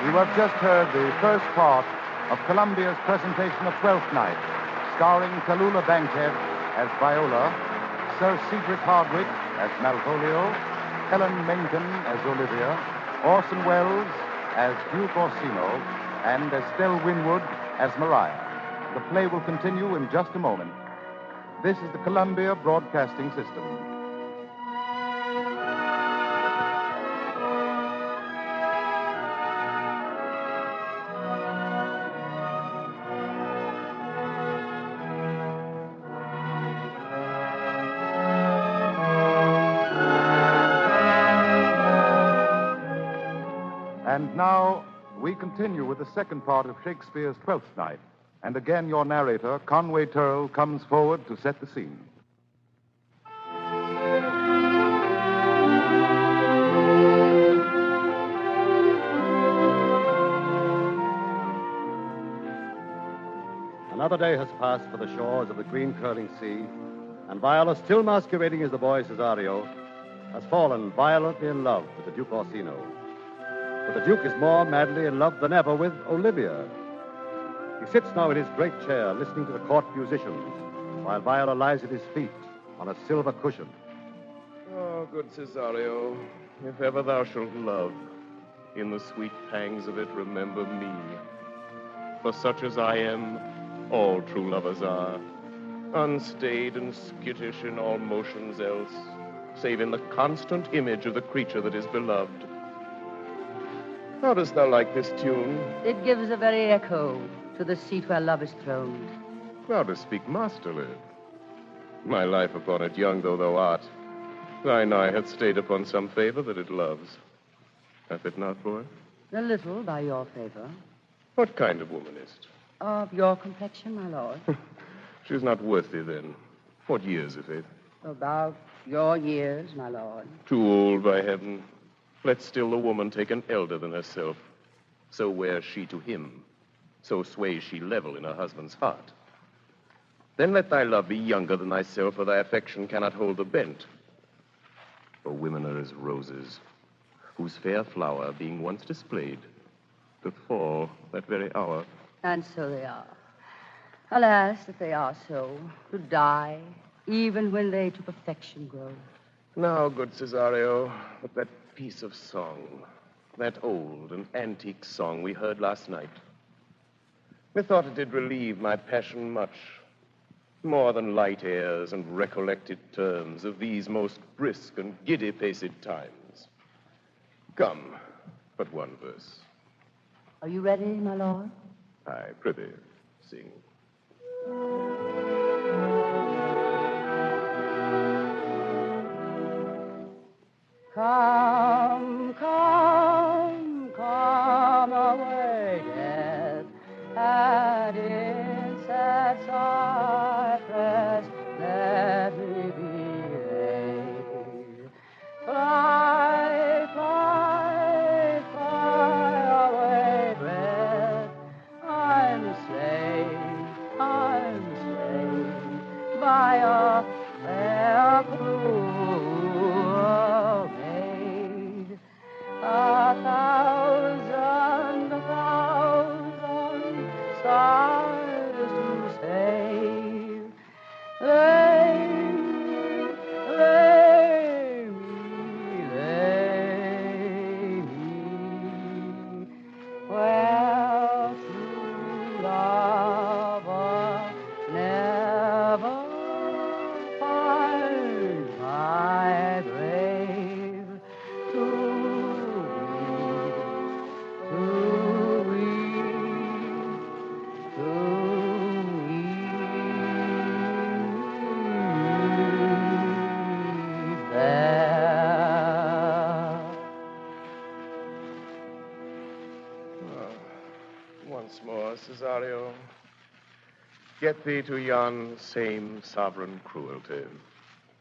You have just heard the first part of Columbia's presentation of Twelfth Night, starring Tallulah Bankhead as Viola, Sir Cedric Hardwicke as Malvolio, Helen Menken as Olivia, Orson Welles as Duke Orsino, and Estelle Winwood as Maria. The play will continue in just a moment. This is the Columbia Broadcasting System. And now, we continue with the second part of Shakespeare's Twelfth Night. And again, your narrator, Conway Turrell, comes forward to set the scene. Another day has passed for the shores of the green curling sea, and Viola, still masquerading as the boy Cesario, has fallen violently in love with the Duke Orsino. But the Duke is more madly in love than ever with Olivia. He sits now in his great chair, listening to the court musicians, while Viola lies at his feet on a silver cushion. Oh, good Cesario, if ever thou shalt love, in the sweet pangs of it remember me. For such as I am, all true lovers are, unstayed and skittish in all motions else, save in the constant image of the creature that is beloved. How dost thou like this tune? It gives a very echo to the seat where love is throned. Thou dost speak masterly. My life upon it, young though thou art, thine eye hath stayed upon some favor that it loves. Hath it not, boy? A little by your favor. What kind of woman is't? Of your complexion, my lord. She's not worth thee, then. What years, if it? About your years, my lord. Too old, by heaven. Let still the woman take an elder than herself. So wears she to him. So sways she level in her husband's heart. Then let thy love be younger than thyself, for thy affection cannot hold the bent. For women are as roses, whose fair flower, being once displayed, doth fall that very hour. And so they are. Alas, that they are so, to die, even when they to perfection grow. Now, good Cesario, but that piece of song, that old and antique song we heard last night, methought it did relieve my passion much, more than light airs and recollected terms of these most brisk and giddy-paced times. Come, but one verse. Are you ready, my lord? Aye, prithee, sing. Come, come, come away, death, and in sad cypress let me be laid. Fly, fly, fly away, breath, I'm slain by a fair cruel maid. A thousand sighs to save. Lay me, where true lover never find my grave to weep there. Once more, Cesario. Get thee to yon same sovereign cruelty.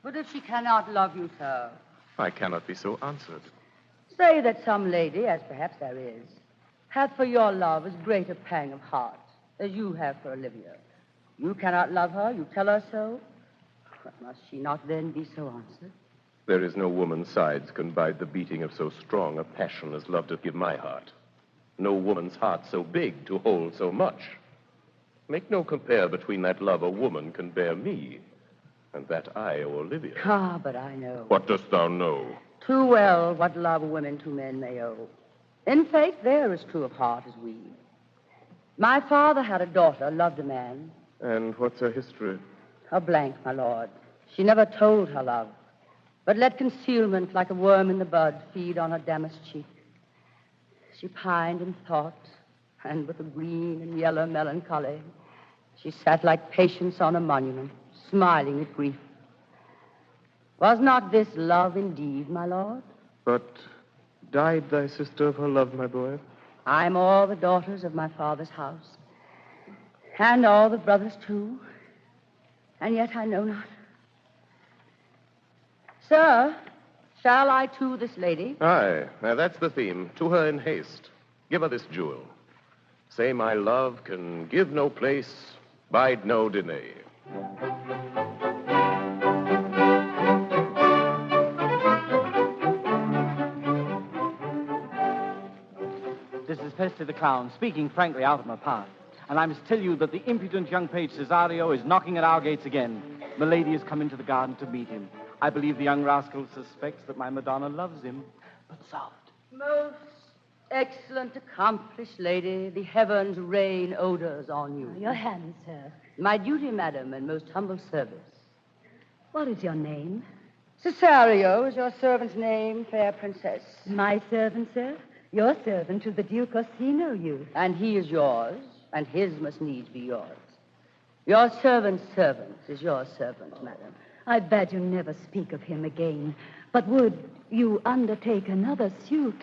But if she cannot love you, sir, I cannot be so answered. say that some lady, as perhaps there is, hath for your love as great a pang of heart as you have for Olivia. You cannot love her, you tell her so. But must she not then be so answered? There is no woman's sides can bide the beating of so strong a passion as love doth give my heart. No woman's heart so big to hold so much. Make no compare between that love a woman can bear me and that I owe Olivia. Ah, but I know What dost thou know? too well what love women to men may owe. In faith, they're as true of heart as we. My father had a daughter, loved a man. And what's her history? A blank, my lord. She never told her love, but let concealment like a worm in the bud feed on her damask cheek. She pined in thought, and with a green and yellow melancholy, she sat like Patience on a monument, smiling at grief. Was not this love indeed, my lord? But died thy sister of her love, my boy? I'm all the daughters of my father's house, and all the brothers, too, and yet I know not. Sir, shall I to this lady? Aye, now that's the theme. To her in haste. Give her this jewel. Say my love can give no place, Bide no delay. This is Festy the Clown, speaking frankly out of my path. And I must tell you that the impudent young page Cesario is knocking at our gates again. Milady has come into the garden to meet him. I believe the young rascal suspects that my Madonna loves him. But soft. Most excellent, accomplished lady, the heavens rain odors on you. Your hand, sir. My duty, madam, and most humble service. What is your name? Cesario is your servant's name, fair princess. My servant, sir? Your servant to the Duke Orsino, you. And he is yours, and his must needs be yours. Your servant's servant is your servant, madam. I bade you never speak of him again. But would you undertake another suit?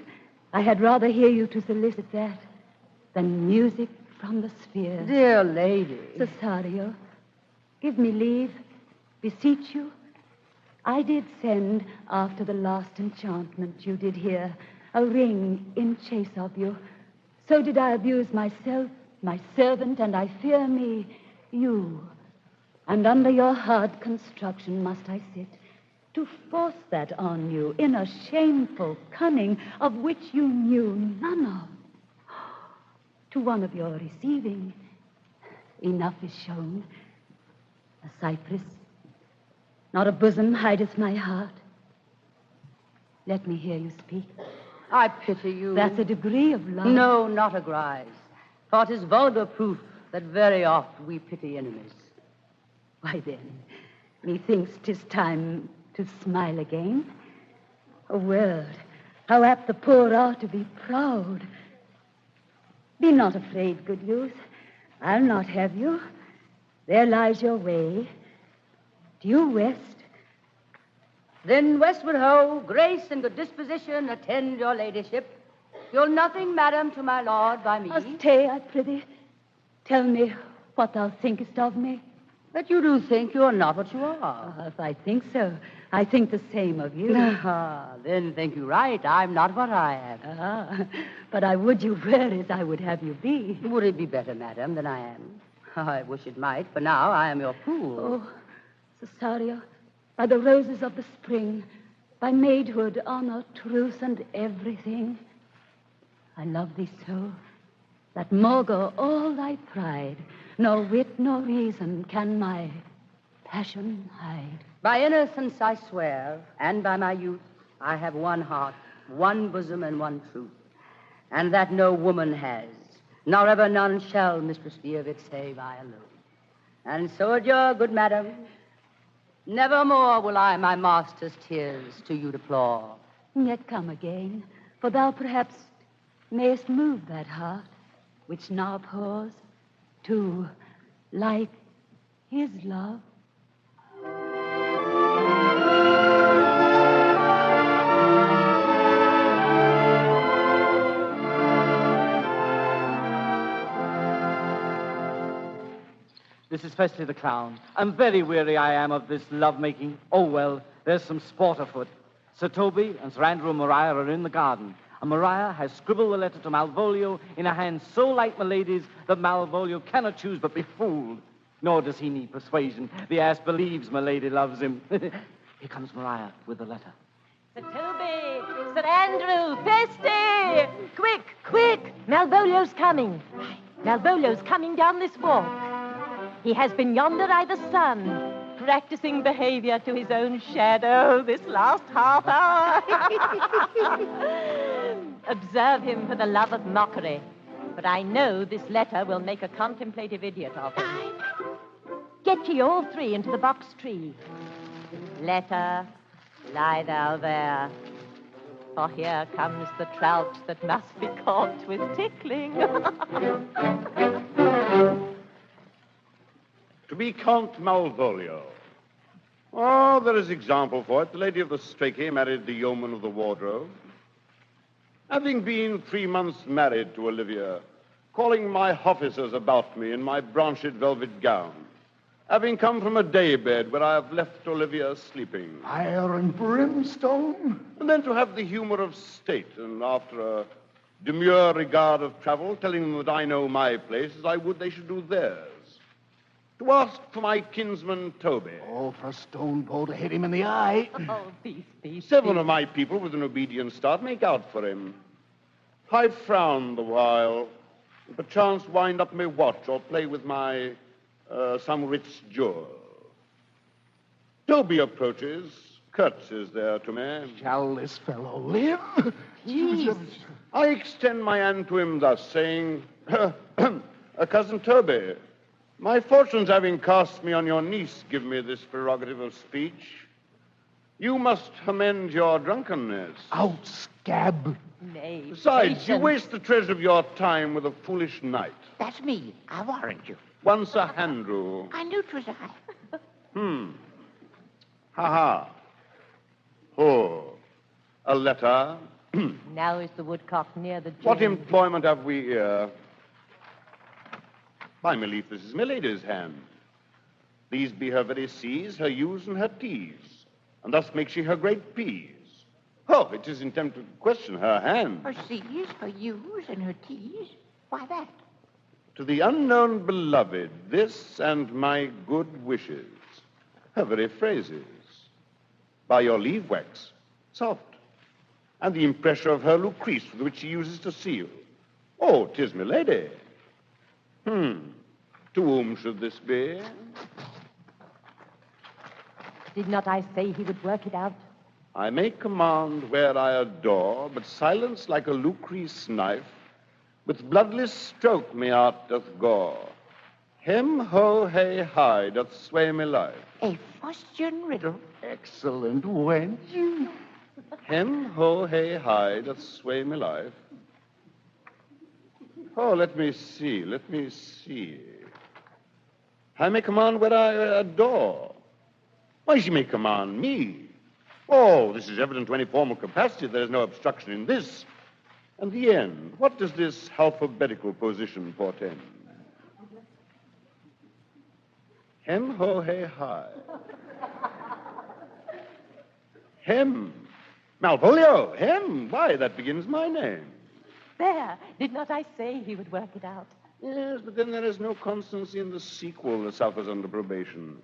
I had rather hear you to solicit that than music from the spheres. Dear lady. Cesario, give me leave, beseech you. I did send, after the last enchantment you did hear, a ring in chase of you. So did I abuse myself, my servant, and I fear me, you. And under your hard construction must I sit, to force that on you in a shameful cunning of which you knew none of. To one of your receiving, enough is shown. A cypress, not a bosom hideth my heart. Let me hear you speak. I pity you. That's a degree of love. No, not a grise. For 'tis vulgar proof that very oft we pity enemies. Why then, methinks 'tis time to smile again. A word, how apt the poor are to be proud. Be not afraid, good youth. I'll not have you. There lies your way. Due west. Then westward ho, grace and good disposition attend your ladyship. You'll nothing, madam, to my lord by me. Stay, I prithee. Tell me what thou thinkest of me. That you do think you are not what you are. If I think so, I think the same of you. Then think you right. I'm not what I am. But I would you were as I would have you be. Would it be better, madam, than I am? I wish it might, for now I am your fool. Oh, Cesario, by the roses of the spring, by maidhood, honor, truth, and everything, I love thee so, that maugre all thy pride, nor wit nor reason can my passion hide. By innocence I swear, and by my youth, I have one heart, one bosom, and one truth, and that no woman has, nor ever none shall, mistress dear, of it save I alone. And so adieu, good madam. Nevermore will I my master's tears to you deplore. Yet come again, for thou perhaps mayest move that heart, which now pours to, like his love. This is Festy the Clown. And very weary I am of this love-making. Oh, well, there's some sport afoot. Sir Toby and Sir Andrew and Maria are in the garden. And Maria has scribbled the letter to Malvolio in a hand so like Milady's that Malvolio cannot choose but be fooled. Nor does he need persuasion. The ass believes Milady loves him. Here comes Maria with the letter. Sir Toby! Sir Andrew! Festy! Quick, quick! Malvolio's coming. Malvolio's coming down this walk. He has been yonder by the sun, practicing behavior to his own shadow this last half hour. Observe him for the love of mockery, but I know this letter will make a contemplative idiot of him. Get ye all three into the box tree. Letter, lie thou there, for here comes the trout that must be caught with tickling. To be Count Malvolio. Oh, there is example for it. The lady of the Strachey married the yeoman of the wardrobe. Having been 3 months married to Olivia, calling my officers about me in my branched velvet gown, having come from a daybed where I have left Olivia sleeping. Fire and brimstone? And then to have the humor of state, and after a demure regard of travel, telling them that I know my place as I would they should do theirs. To ask for my kinsman Toby. Oh, for a stone pole to hit him in the eye. Oh, peace. 7 of my people, with an obedient start, make out for him. I frown the while, and perchance wind up my watch or play with my, some rich jewel. Toby approaches, curtsies there to me. Shall this fellow live? Jesus. I extend my hand to him thus, saying, Cousin Toby, my fortunes having cast me on your niece give me this prerogative of speech. You must amend your drunkenness. Out, scab. Nay, Besides, you patience. waste the treasure of your time with a foolish knight. That's me. I warrant you. Once a Andrew. I knew 'twas I. Ha-ha. Oh, a letter. Now is the woodcock near the What gin. employment have we here? By my leaf, this is my lady's hand. These be her very C's, her U's, and her T's, and thus makes she her great P's. Oh, it is intended to question her hand. Her C's, her U's, and her T's? Why that? To the unknown beloved, this and my good wishes. Her very phrases. By your leave, wax, soft. And the impressure of her Lucrece, with which she uses to seal. Oh, 'tis my lady. To whom should this be? Did not I say he would work it out? I may command where I adore, but silence like a Lucrece knife, with bloodless stroke me art doth gore. Hem, ho, hey, hi, doth sway me life. A fustian riddle. Excellent wench. Hem, ho, hey, hi, doth sway me life. Oh, let me see. I may command where I adore. Why, she may command me. Oh, this is evident to any formal capacity. There is no obstruction in this. And the end. What does this alphabetical position portend? Hem, ho, hey, hi. Hem. Malvolio, hem. Why, that begins my name. There. Did not I say he would work it out? Yes, but then there is no constancy in the sequel that suffers under probation.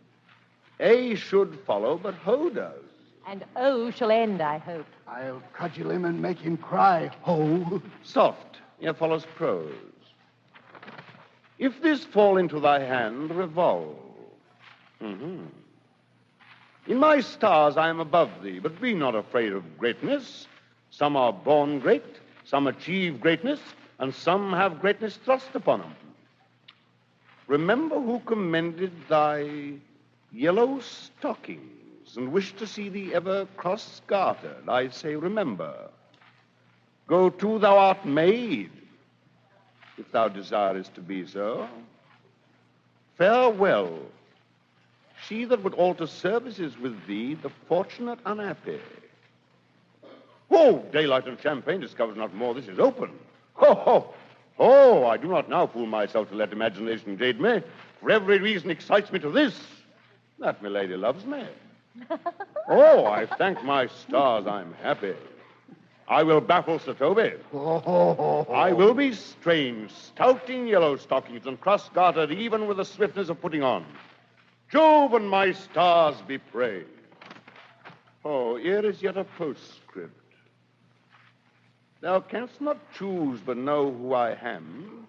A should follow, but ho does. And O shall end, I hope. I'll cudgel him and make him cry, ho. Soft. Here follows prose. If this fall into thy hand, revolve. In my stars I am above thee, but be not afraid of greatness. Some are born great, some achieve greatness, and some have greatness thrust upon them. Remember who commended thy yellow stockings and wished to see thee ever cross-gartered. I say, remember. Go to, thou art made, if thou desirest to be so. Farewell. She that would alter services with thee, the fortunate unhappy. Oh, daylight and champagne discovers not more. This is open. I do not now fool myself to let imagination jade me, for every reason excites me to this, that my lady loves me. I thank my stars I'm happy. I will baffle Sir Toby. I will be strange, stout in yellow stockings and cross-gartered even with the swiftness of putting on. Jove and my stars be praised. Here is yet a postscript. Thou canst not choose but know who I am.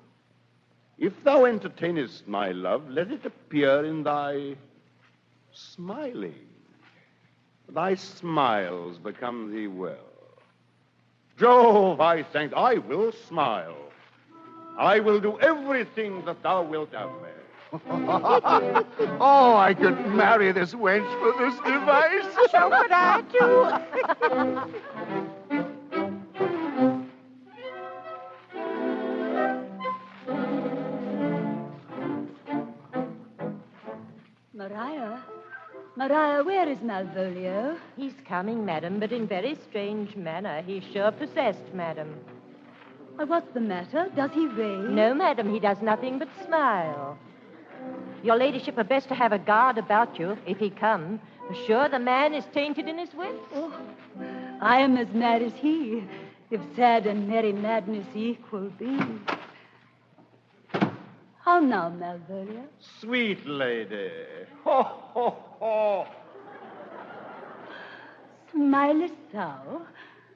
If thou entertainest my love, let it appear in thy smiling. Thy smiles become thee well. Jove, I will smile. I will do everything that thou wilt have me. I could marry this wench for this device. So would I, too. Maria, where is Malvolio? He's coming, madam, but in very strange manner. He's sure possessed, madam. What's the matter? Does he rave? No, madam, he does nothing but smile. Your ladyship had best to have a guard about you if he come. For sure the man is tainted in his wits. I am as mad as he, if sad and merry madness equal be. How now, Malvolio? Sweet lady. Ho, ho, ho. Smilest thou?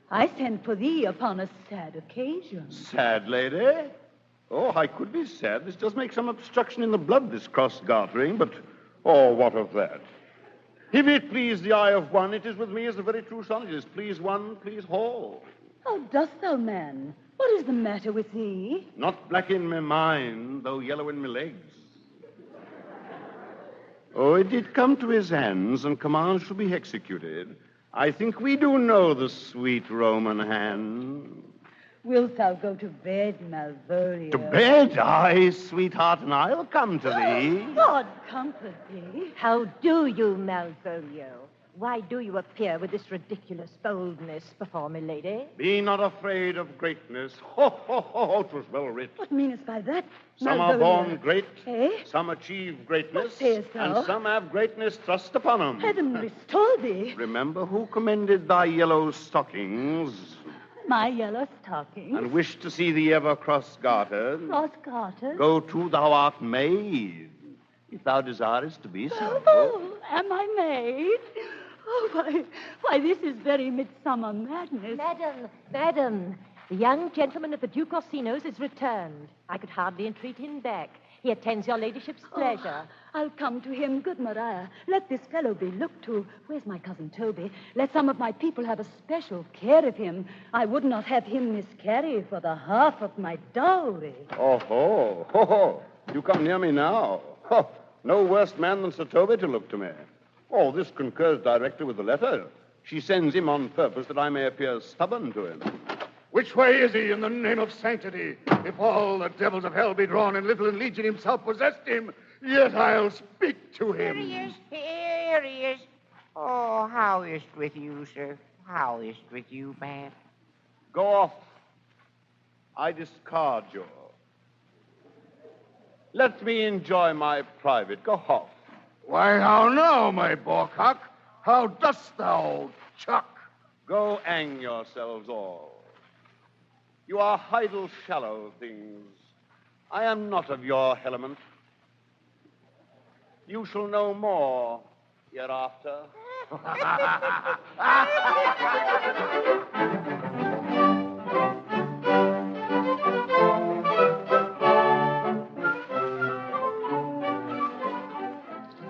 I sent for thee upon a sad occasion. Sad lady? Oh, I could be sad. This does make some obstruction in the blood, this cross-gartering, but, oh, what of that? If it please the eye of one, it is with me as the very true sonnet is. Please one, please all. How dost thou, man? What is the matter with thee? Not black in my mind, though yellow in my legs. Oh, it did come to his hands, and commands shall be executed. I think we do know the sweet Roman hand. Wilt thou go to bed, Malvolio? To bed? Aye, sweetheart, and I'll come to thee. God comfort thee. How do you, Malvolio? Why do you appear with this ridiculous boldness before me, lady? Be not afraid of greatness. Ho, ho, ho, ho, 'twas well writ. What meanest by that, Some Malvolio? are born great, Eh? some achieve greatness, What sayest thou? and some have greatness thrust upon 'em. Heaven restore thee. Remember who commended thy yellow stockings, My yellow stockings. and wished to see thee ever cross-gartered. Cross-gartered. Go to, thou art made, if thou desirest to be so. Oh, am I made? Oh, why, this is very midsummer madness. Madam, the young gentleman at the Duke Orsino's is returned. I could hardly entreat him back. He attends your ladyship's pleasure. I'll come to him. Good Maria, let this fellow be looked to. Where's my cousin Toby? Let some of my people have a special care of him. I would not have him miscarry for the half of my dowry. Oh, ho, ho, ho. You come near me now. Ho. No worse man than Sir Toby to look to me. Oh, this concurs directly with the letter. She sends him on purpose that I may appear stubborn to him. Which way is he, in the name of sanctity? If all the devils of hell be drawn and little in legion himself possessed him, yet I'll speak to him. Here he is. Oh, how is it with you, sir? How is it with you, man? Go off. I discard you. Let me enjoy my private. Go off. Why, how now, my boarcock? How dost thou, chuck? Go hang yourselves all. You are idle, shallow things. I am not of your element. You shall know more hereafter.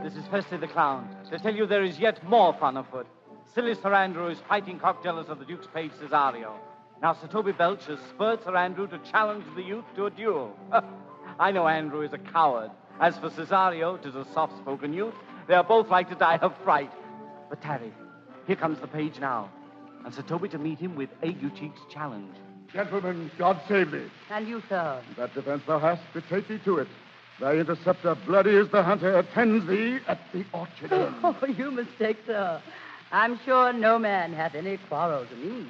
This is Percy the Clown. To tell you there is yet more fun afoot. Silly Sir Andrew is fighting cock-jealous of the Duke's page Cesario. Now Sir Toby Belch has spurred Sir Andrew to challenge the youth to a duel. I know Andrew is a coward. As for Cesario, 'tis a soft-spoken youth. They are both like to die of fright. But tarry, here comes the page now. And Sir Toby to meet him with Ague Cheek's challenge. Gentlemen, God save thee. And you, sir? That defense thou hast, betake thee to it. Thy interceptor, bloody as the hunter, attends thee at the orchard inn. Oh, you mistake, sir. I'm sure no man hath any quarrel to me.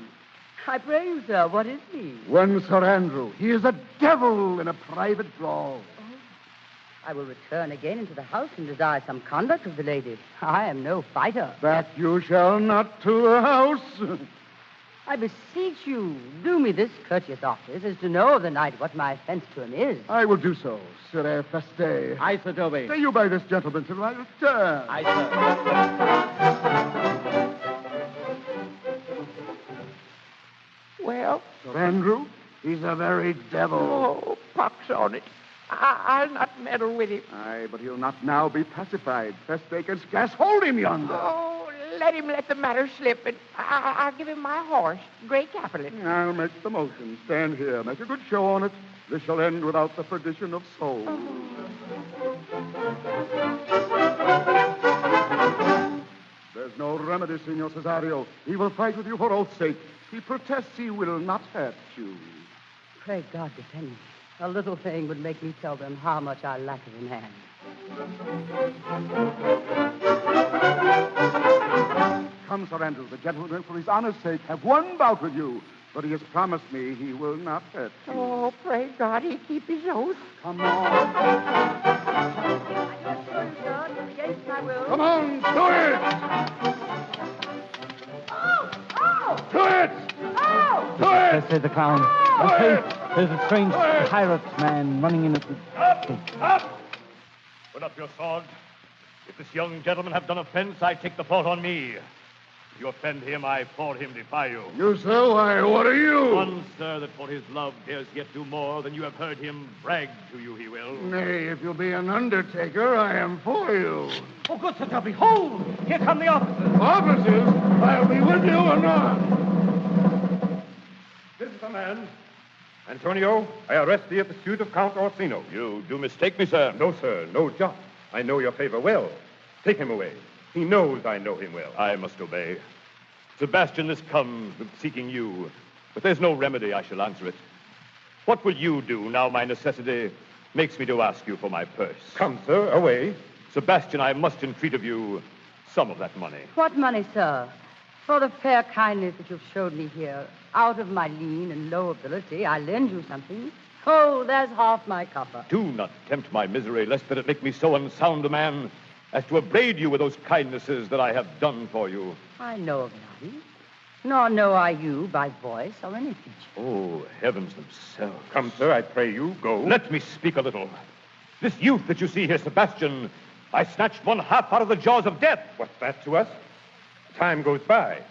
I pray you, sir, what is he? One Sir Andrew. He is a devil in a private brawl. I will return again into the house and desire some conduct of the lady. I am no fighter. That you shall not to the house. I beseech you, do me this courteous office as to know of the knight what my offense to him is. I will do so, Sir Feste. Aye, Sir Toby. Stay you by this gentleman till I return. Aye, sir. Well? Sir Andrew, he's a very devil. Oh, pox on it. I'll not meddle with him. Aye, but he'll not now be pacified. Feste can scarce hold him yonder. Oh, let him let the matter slip, and I'll give him my horse, Grey Capulet. I'll make the motion. Stand here. Make a good show on it. This shall end without the perdition of souls. There's no remedy, Signor Cesario. He will fight with you for oath's sake. He protests he will not hurt you. Pray God defend me. A little thing would make me tell them how much I lack it in hand. Come, Sir Andrew. The gentleman, for his honor's sake, have one bout with you. But he has promised me he will not hurt you. Oh, pray God he keep his oath. Come on. Yes, I will. Come on, do it! Do it! Oh! Do it! Let's say the clown. Do And it! there's a strange pirate man running in at the... Up! Put up your sword. If this young gentleman have done offense, I take the fault on me. If you offend him, I for him defy you. You, sir? Why, what are you? One, sir, that for his love dares yet do more than you have heard him brag to you he will. Nay, if you'll be an undertaker, I am for you. Oh, good Sir Toby, hold! Here come the officers. Officers? I'll be with you anon. This is the man. Antonio, I arrest thee at the suit of Count Orsino. You do mistake me, sir. No, sir, no jot. I know your favor well. Take him away. He knows I know him well. I must obey. Sebastian, this comes with seeking you, but there's no remedy I shall answer it. What will you do now my necessity makes me to ask you for my purse? Come, sir, away. Sebastian, I must entreat of you some of that money. What money, sir? For the fair kindness that you've showed me here, out of my lean and low ability, I lend you something. Oh, there's half my copper. Do not tempt my misery, lest that it make me so unsound a man as to upbraid you with those kindnesses that I have done for you. I know of none, nor know I you by voice or any feature. Oh, heavens themselves. Come, sir, I pray you, go. Let me speak a little. This youth that you see here, Sebastian, I snatched one half out of the jaws of death. What's that to us? Time goes by.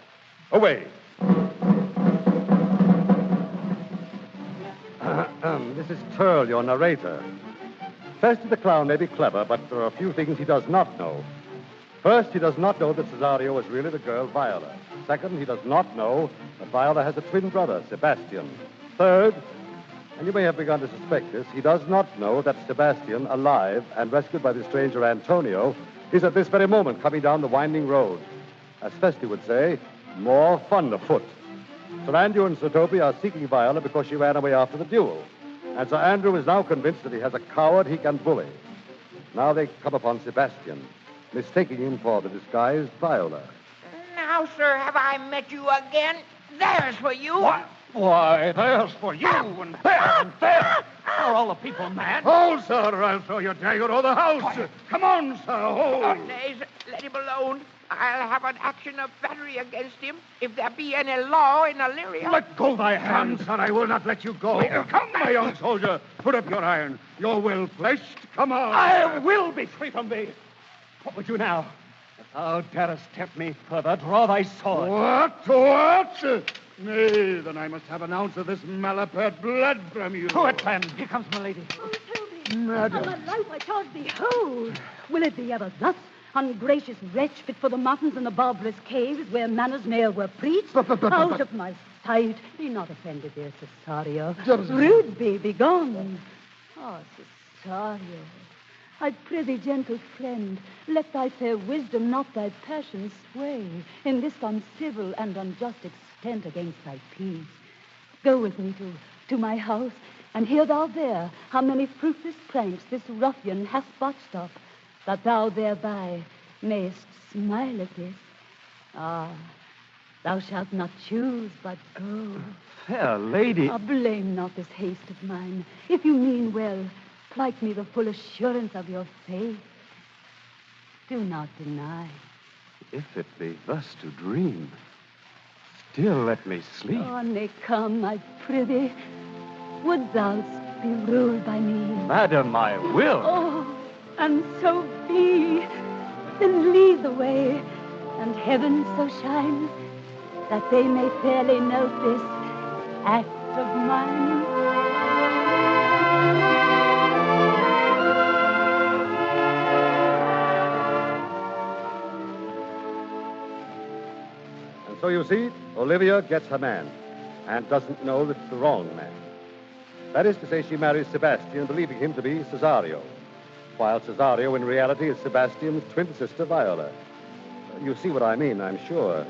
Away. This is Turl, your narrator. Festy the clown may be clever, but there are a few things he does not know. First, he does not know that Cesario is really the girl Viola. Second, he does not know that Viola has a twin brother, Sebastian. Third, and you may have begun to suspect this, he does not know that Sebastian, alive and rescued by the stranger Antonio, is at this very moment coming down the winding road. As Festy would say, more fun afoot. Sir Andrew and Sir Toby are seeking Viola because she ran away after the duel. And Sir Andrew is now convinced that he has a coward he can bully. Now they come upon Sebastian, mistaking him for the disguised Viola. Now, sir, have I met you again? There's for you. What? Why, there's for you, and there, and there. Are all the people mad? Hold, sir, or I'll throw your dagger over the house. Quiet. Come on, sir, hold. Oh, nay, sir, let him alone. I'll have an action of battery against him if there be any law in Illyria. Let go thy hands, sir. I will not let you go. Come, my young soldier. Put up your iron. Your will fleshed. Come on. I will be free from thee. What would you now? If thou darest tempt me further, draw thy sword. What? Nay, then I must have an ounce of this malapert blood from you. To it, then. Here comes my lady. Oh, Toby. Madam. On my life I charge thee, hold. Will it be ever thus? Ungracious wretch, fit for the mountains and the barbarous caves where manners ne'er were preached. Out of my sight. Be not offended, dear Cesario. Rude be gone. Oh, Cesario, I prithee, gentle friend, let thy fair wisdom, not thy passion, sway in this uncivil and unjust extent against thy peace. Go with me to my house, and hear thou there how many fruitless pranks this ruffian hath botched up, that thou thereby mayest smile at this. Ah, thou shalt not choose but go. Fair lady. Ah, blame not this haste of mine. If you mean well, plight me the full assurance of your faith. Do not deny. If it be thus to dream, still let me sleep. Oh, nay, come, I prithee. Would thou be ruled by me? Madam, I will. Oh, and so be. Then lead the way, and heaven so shine that they may fairly note this act of mine. And so you see, Olivia gets her man and doesn't know that it's the wrong man. That is to say, she marries Sebastian, believing him to be Cesario, while Cesario, in reality, is Sebastian's twin sister, Viola. You see what I mean, I'm sure.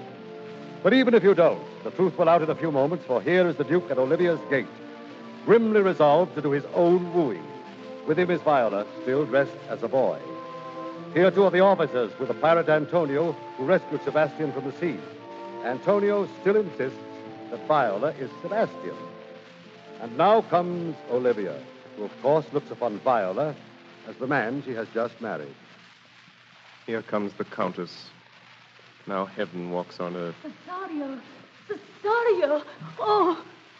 But even if you don't, the truth will out in a few moments, for here is the Duke at Olivia's gate, grimly resolved to do his own wooing. With him is Viola, still dressed as a boy. Here, too, are the officers with the pirate Antonio, who rescued Sebastian from the sea. Antonio still insists that Viola is Sebastian. And now comes Olivia, who, of course, looks upon Viola as the man she has just married. Here comes the Countess. Now heaven walks on earth. Cesario! Cesario! Oh,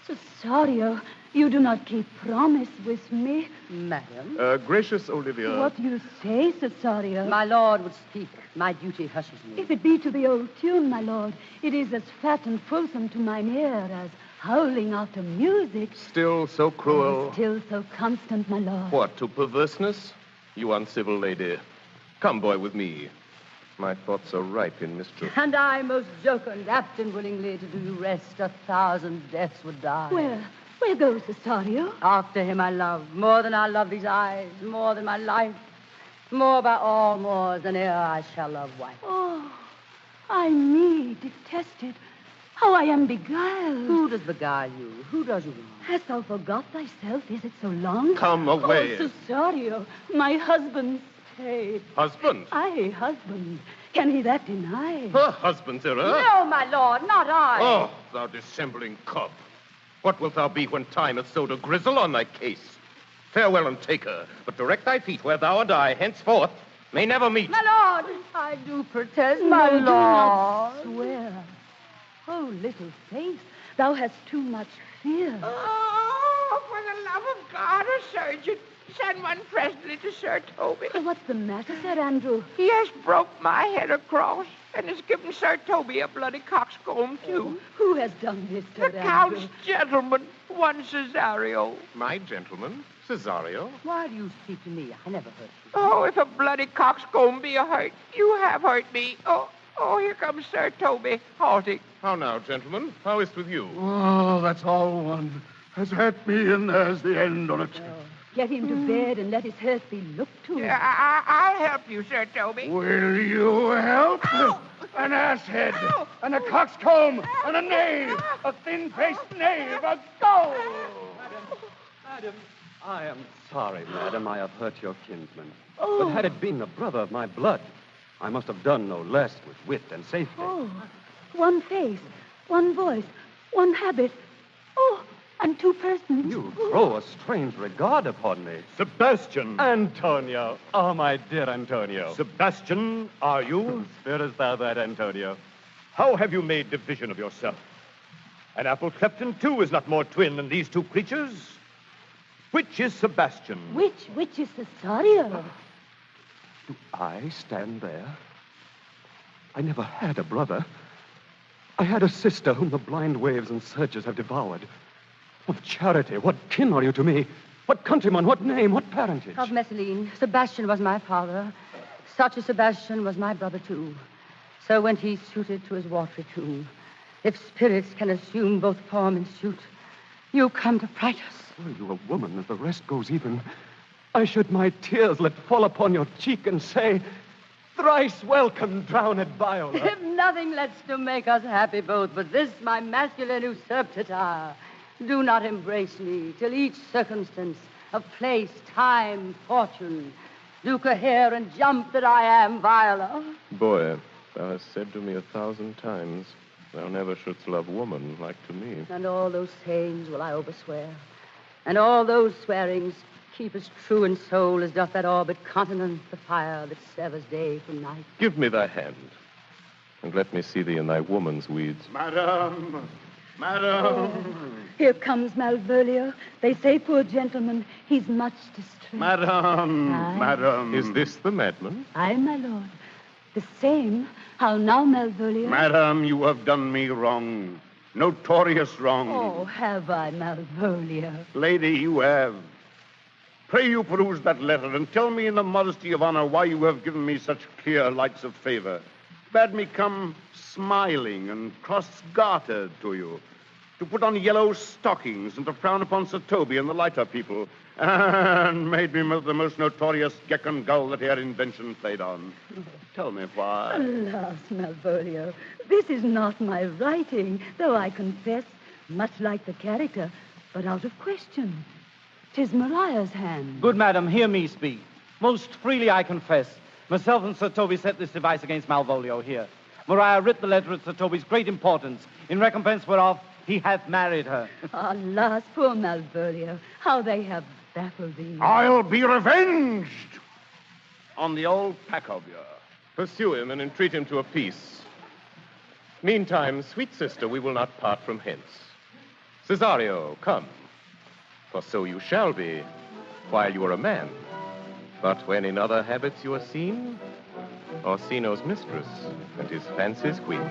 Cesario, You do not keep promise with me. Madam? Gracious Olivia. What you say, Cesario? My lord would speak. My duty hushes me. If it be to the old tune, my lord, it is as fat and fulsome to mine ear as howling after music. Still so cruel. Still so constant, my lord. What, to perverseness? You uncivil lady. Come, boy, with me. My thoughts are ripe in mischief. And I, most jocund, apt and willingly to do you rest, 1,000 deaths would die. Where goes Cesario? After him I love, more than I love these eyes, more than my life, more by all mores than e'er I shall love wife. Oh, I me detested. How I am beguiled. Who does beguile you? Who does you wrong? Hast thou forgot thyself? Is it so long? Come away. Oh, Cesario, my husband stayed. Husband? Aye, husband. Can he that deny? Her husband's error? No, my lord, not I. Oh, thou dissembling cub. What wilt thou be when time hath sowed a grizzle on thy case? Farewell and take her, but direct thy feet where thou and I henceforth may never meet. My lord, I do protest, My my lord. Do not lord. swear. Oh, little face, thou hast too much fear. Oh, for the love of God, a surgeon. Send one presently to Sir Toby. What's the matter, Sir Andrew? He has broke my head across and has given Sir Toby a bloody coxcomb, too. Who has done this, Sir The Andrew? Count's gentleman, one Cesario. My gentleman, Cesario? Why do you speak to me? I never hurt you. Oh, if a bloody coxcomb be a hurt, you have hurt me. Oh, here comes Sir Toby, halting. How now, gentlemen? How is't with you? Oh, that's all one. Has hurt me, and there's the end on it. Get him to bed and let his hurt be looked to. I'll help you, Sir Toby. Will you help? An asshead, and a coxcomb, and a knave, a thin-faced knave, a go! Madam, I am sorry, madam, I have hurt your kinsman. Oh. But had it been a brother of my blood, I must have done no less with wit and safety. Oh, one face, one voice, one habit. Oh, and two persons. You throw a strange regard upon me. Sebastian! Antonio. Oh, my dear Antonio. Sebastian, are you? Fearest thou that, Antonio? How have you made division of yourself? An apple cleft in two is not more twin than these two creatures. Which is Sebastian? Which is Cesario? Do I stand there? I never had a brother. I had a sister whom the blind waves and surges have devoured. Of charity, what kin are you to me? What countryman, what name, what parentage? Of Messalene, Sebastian was my father. Such a Sebastian was my brother, too. So went he suited to his watery tomb. If spirits can assume both form and suit, you come to fright us. Were you a woman as the rest goes even, I should my tears let fall upon your cheek and say, thrice welcome, drowned Viola. If nothing lets to make us happy both, but this my masculine usurped attire, do not embrace me till each circumstance of place, time, fortune do cohere and jump that I am Viola. Boy, thou hast said to me 1,000 times, thou never shouldst love woman like to me. And all those sayings will I overswear, and all those swearings keep as true in soul as doth that orbit continent the fire that severs day from night. Give me thy hand, and let me see thee in thy woman's weeds. Madam! Madam! Here comes Malvolio. They say, poor gentleman, he's much distressed. Madam! Aye. Madam! Is this the madman? Aye, my lord. The same. How now, Malvolio? Madam, you have done me wrong. Notorious wrong. Oh, have I, Malvolio? Lady, you have. Pray you peruse that letter and tell me in the modesty of honor why you have given me such clear lights of favor. Bade me come smiling and cross-gartered to you, to put on yellow stockings and to frown upon Sir Toby and the lighter people, and made me the most notorious geck and gull that e'er invention played on. Tell me why. Alas, Malvolio, this is not my writing, though I confess, much like the character, but out of question. 'Tis Mariah's hand. Good madam, hear me speak. Most freely I confess. Myself and Sir Toby set this device against Malvolio here. Maria writ the letter at Sir Toby's great importance, in recompense whereof he hath married her. Alas, poor Malvolio, how they have baffled thee. I'll be revenged on the old pack of you. Pursue him and entreat him to a peace. Meantime, sweet sister, we will not part from hence. Cesario, come. For so you shall be, while you are a man. But when in other habits you are seen, Orsino's mistress and his fancy's queen.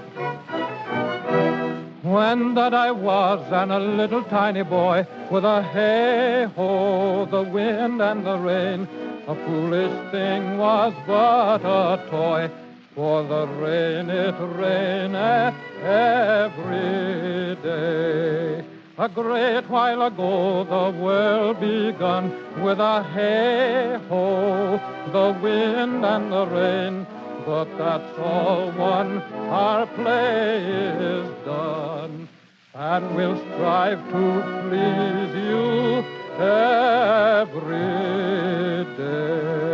When that I was and a little tiny boy, with a hey-ho, the wind and the rain, a foolish thing was but a toy, for the rain it raineth every day. A great while ago the world begun, with a hey-ho, the wind and the rain. But that's all one, our play is done, and we'll strive to please you every day.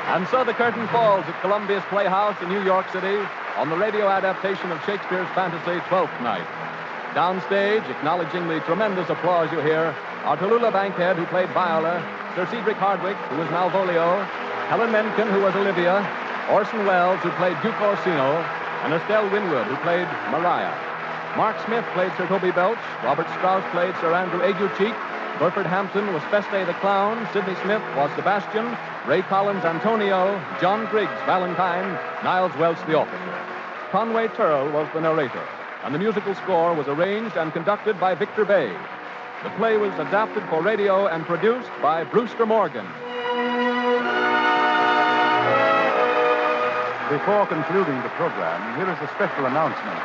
And so the curtain falls at Columbia's Playhouse in New York City on the radio adaptation of Shakespeare's fantasy, Twelfth Night. Downstage, acknowledging the tremendous applause you hear, are Tallulah Bankhead, who played Viola, Sir Cedric Hardwicke, who was Malvolio, Helen Menken, who was Olivia, Orson Welles, who played Duke Orsino, and Estelle Winwood, who played Maria. Mark Smith played Sir Toby Belch, Robert Strauss played Sir Andrew Aguecheek, Burford Hampton was Feste the Clown, Sidney Smith was Sebastian, Ray Collins Antonio, John Griggs Valentine, Niles Welch the officer. Conway Turrell was the narrator, and the musical score was arranged and conducted by Victor Bay. The play was adapted for radio and produced by Brewster Morgan. Before concluding the program, here is a special announcement.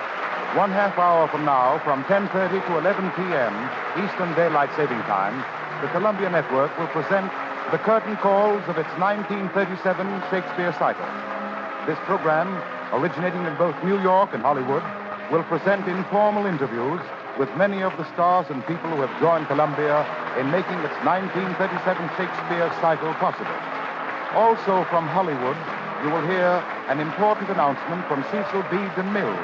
1/2 hour from now, from 10:30 to 11 p.m. Eastern Daylight Saving Time, the Columbia Network will present the curtain calls of its 1937 Shakespeare cycle. This program, originating in both New York and Hollywood, will present informal interviews with many of the stars and people who have joined Columbia in making its 1937 Shakespeare cycle possible. Also from Hollywood, you will hear an important announcement from Cecil B. DeMille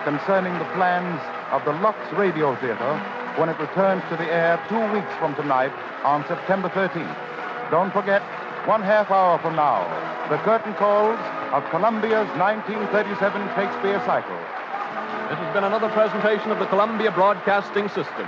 concerning the plans of the Lux Radio Theater when it returns to the air 2 weeks from tonight on September 13th. Don't forget, 1/2 hour from now, the curtain calls of Columbia's 1937 Shakespeare cycle. This has been another presentation of the Columbia Broadcasting System.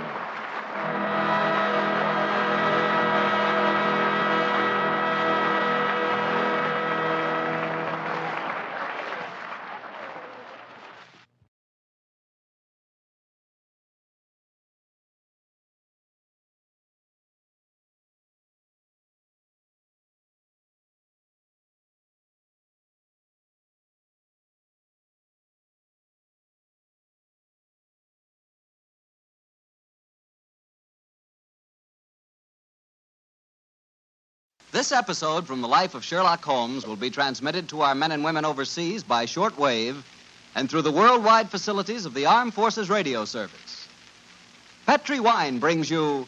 This episode from the life of Sherlock Holmes will be transmitted to our men and women overseas by shortwave and through the worldwide facilities of the Armed Forces Radio Service. Petri Wine brings you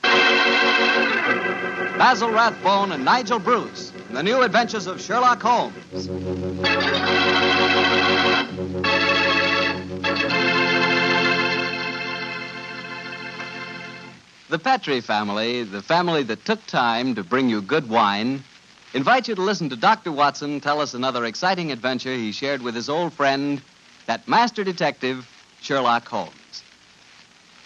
Basil Rathbone and Nigel Bruce in the new adventures of Sherlock Holmes. The Petri family, the family that took time to bring you good wine, invite you to listen to Dr. Watson tell us another exciting adventure he shared with his old friend, that master detective, Sherlock Holmes.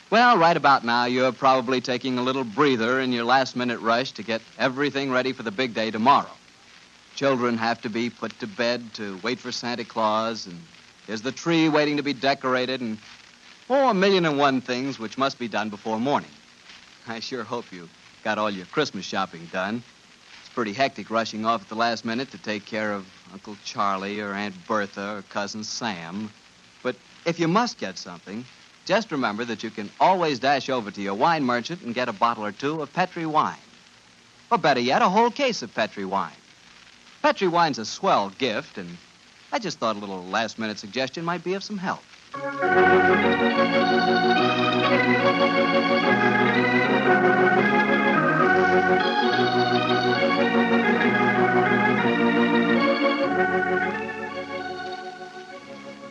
Well, right about now, you're probably taking a little breather in your last-minute rush to get everything ready for the big day tomorrow. Children have to be put to bed to wait for Santa Claus, and there's the tree waiting to be decorated, and, a million and one things which must be done before morning. I sure hope you got all your Christmas shopping done. It's pretty hectic rushing off at the last minute to take care of Uncle Charlie or Aunt Bertha or Cousin Sam. But if you must get something, just remember that you can always dash over to your wine merchant and get a bottle or two of Petri wine. Or better yet, a whole case of Petri wine. Petri wine's a swell gift, and I just thought a little last-minute suggestion might be of some help.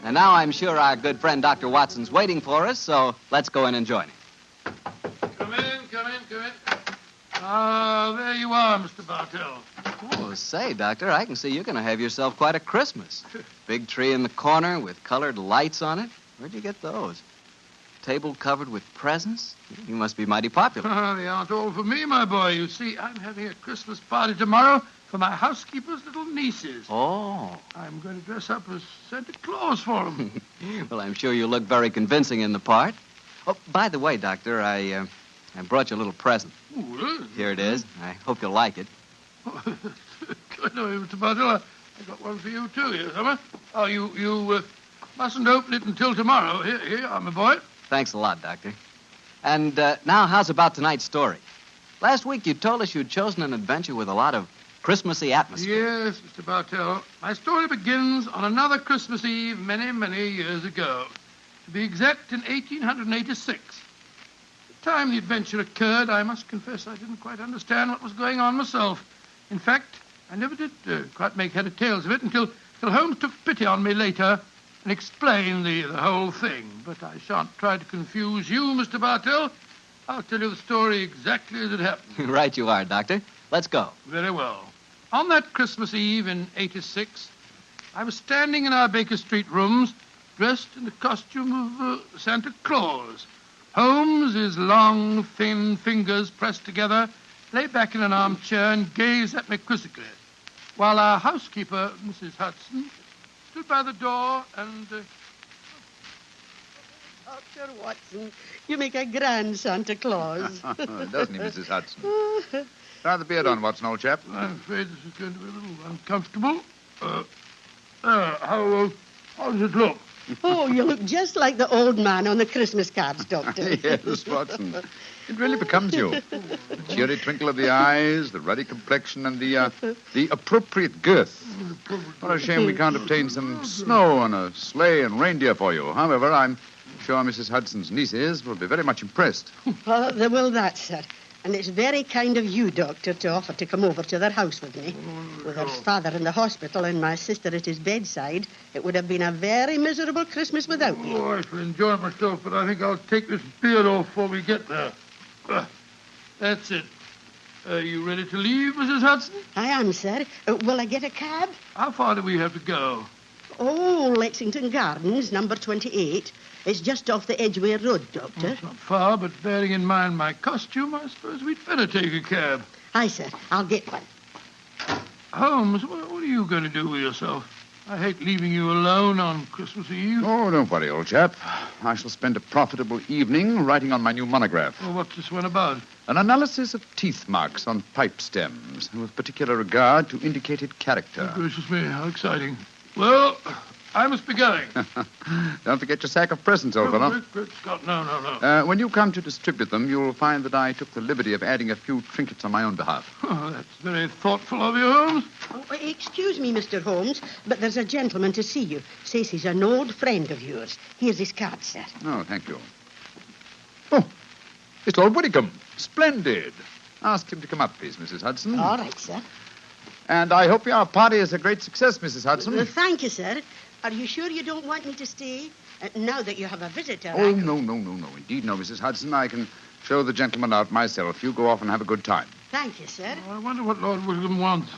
And now I'm sure our good friend Dr. Watson's waiting for us, so let's go in and join him. Come in. Ah, there you are, Mr. Bartell. Oh, say, Doctor, I can see you're going to have yourself quite a Christmas. Big tree in the corner with colored lights on it. Where'd you get those? Table covered with presents? You must be mighty popular. They aren't all for me, my boy. You see, I'm having a Christmas party tomorrow for my housekeeper's little nieces. Oh. I'm going to dress up as Santa Claus for them. Well, I'm sure you look very convincing in the part. Oh, by the way, Doctor, I brought you a little present. Oh, really? Here it is. I hope you'll like it. Good of you, Mr. Bartell. I got one for you, too, here, Summer. Oh, you mustn't open it until tomorrow. Here you are, my boy. Thanks a lot, Doctor. And now, how's about tonight's story? Last week you told us you'd chosen an adventure with a lot of Christmassy atmosphere. Yes, Mr. Bartell. My story begins on another Christmas Eve many, many years ago. To be exact, in 1886. The time the adventure occurred, I must confess I didn't quite understand what was going on myself. In fact, I never did quite make head or tails of it until Holmes took pity on me later and explained the whole thing. But I shan't try to confuse you, Mr. Bartell. I'll tell you the story exactly as it happened. Right you are, Doctor. Let's go. Very well. On that Christmas Eve in 86, I was standing in our Baker Street rooms, dressed in the costume of Santa Claus. Holmes, his long, thin fingers pressed together, lay back in an armchair and gazed at me quizzically, while our housekeeper, Mrs. Hudson, stood by the door and... Dr. Watson, you make a grand Santa Claus. Doesn't he, Mrs. Hudson? Try the beard on, Watson, old chap. I'm afraid this is going to be a little uncomfortable. How does it look? Oh, you look just like the old man on the Christmas cards, Doctor. Yes, Watson. It really becomes you. The cheery twinkle of the eyes, the ruddy complexion, and the appropriate girth. What a shame we can't obtain some snow on a sleigh and reindeer for you. However, I'm sure Mrs. Hudson's nieces will be very much impressed. Oh, they will that, sir. And it's very kind of you, Doctor, to offer to come over to their house with me. With her father in the hospital and my sister at his bedside, it would have been a very miserable Christmas without you. Oh, I shall enjoy myself, but I think I'll take this beard off before we get there. That's it. Are you ready to leave, Mrs. Hudson? I am, sir. Will I get a cab? How far do we have to go? Oh, Lexington Gardens, number 28. It's just off the Edgware Road, Doctor. It's not far, but bearing in mind my costume, I suppose we'd better take a cab. Aye, sir. I'll get one. Holmes, what are you going to do with yourself? I hate leaving you alone on Christmas Eve. Oh, don't worry, old chap. I shall spend a profitable evening writing on my new monograph. Well, what's this one about? An analysis of teeth marks on pipe stems, with particular regard to indicated character. Oh, gracious me, how exciting. Well, I must be going. Don't forget your sack of presents, old fellow. Great Scott, no. When you come to distribute them, you'll find that I took the liberty of adding a few trinkets on my own behalf. Oh, that's very thoughtful of you, Holmes. Oh, excuse me, Mr. Holmes, but there's a gentleman to see you. Says he's an old friend of yours. Here's his card, sir. Oh, thank you. Oh, it's Lord Whitcomb. Splendid. Ask him to come up, please, Mrs. Hudson. All right, sir. And I hope your party is a great success, Mrs. Hudson. Thank you, sir. Are you sure you don't want me to stay? Now that you have a visitor, Oh, no. Indeed, no, Mrs. Hudson. I can show the gentleman out myself. You go off and have a good time. Thank you, sir. Oh, I wonder what Lord William wants.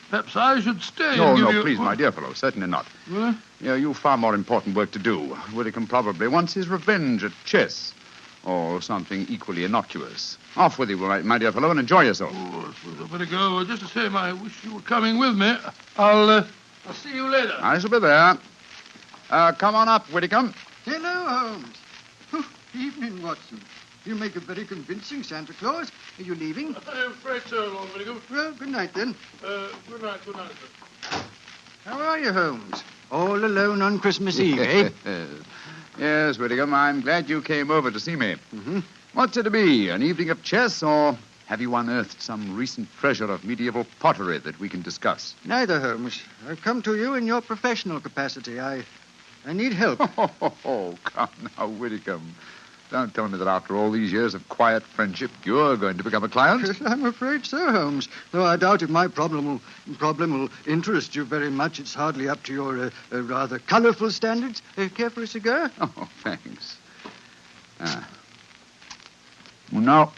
Perhaps I should stay No, and give you... please, my dear fellow. Certainly not. What? Yeah, you've far more important work to do. Whitcomb probably wants his revenge at chess. Or something equally innocuous. Off with you, my dear fellow, and enjoy yourself. Oh, I suppose I'd better go. Just the same, I wish you were coming with me. I'll see you later. I shall be there. Come on up, Whitcomb. Hello, Holmes. Oh, evening, Watson. You make a very convincing Santa Claus. Are you leaving? I'm afraid so, Lord Whitcomb. Well, good night, then. Good night, sir. How are you, Holmes? All alone on Christmas Eve, eh? Yes, Whitcomb, I'm glad you came over to see me. Mm-hmm. What's it to be, an evening of chess, or have you unearthed some recent treasure of medieval pottery that we can discuss? Neither, Holmes. I've come to you in your professional capacity. I need help. Oh, come now, Whitcomb. Don't tell me that after all these years of quiet friendship, you're going to become a client. I'm afraid so, Holmes. Though I doubt if my problem will interest you very much. It's hardly up to your rather colorful standards. Care for a cigar? Oh, thanks. Well, now,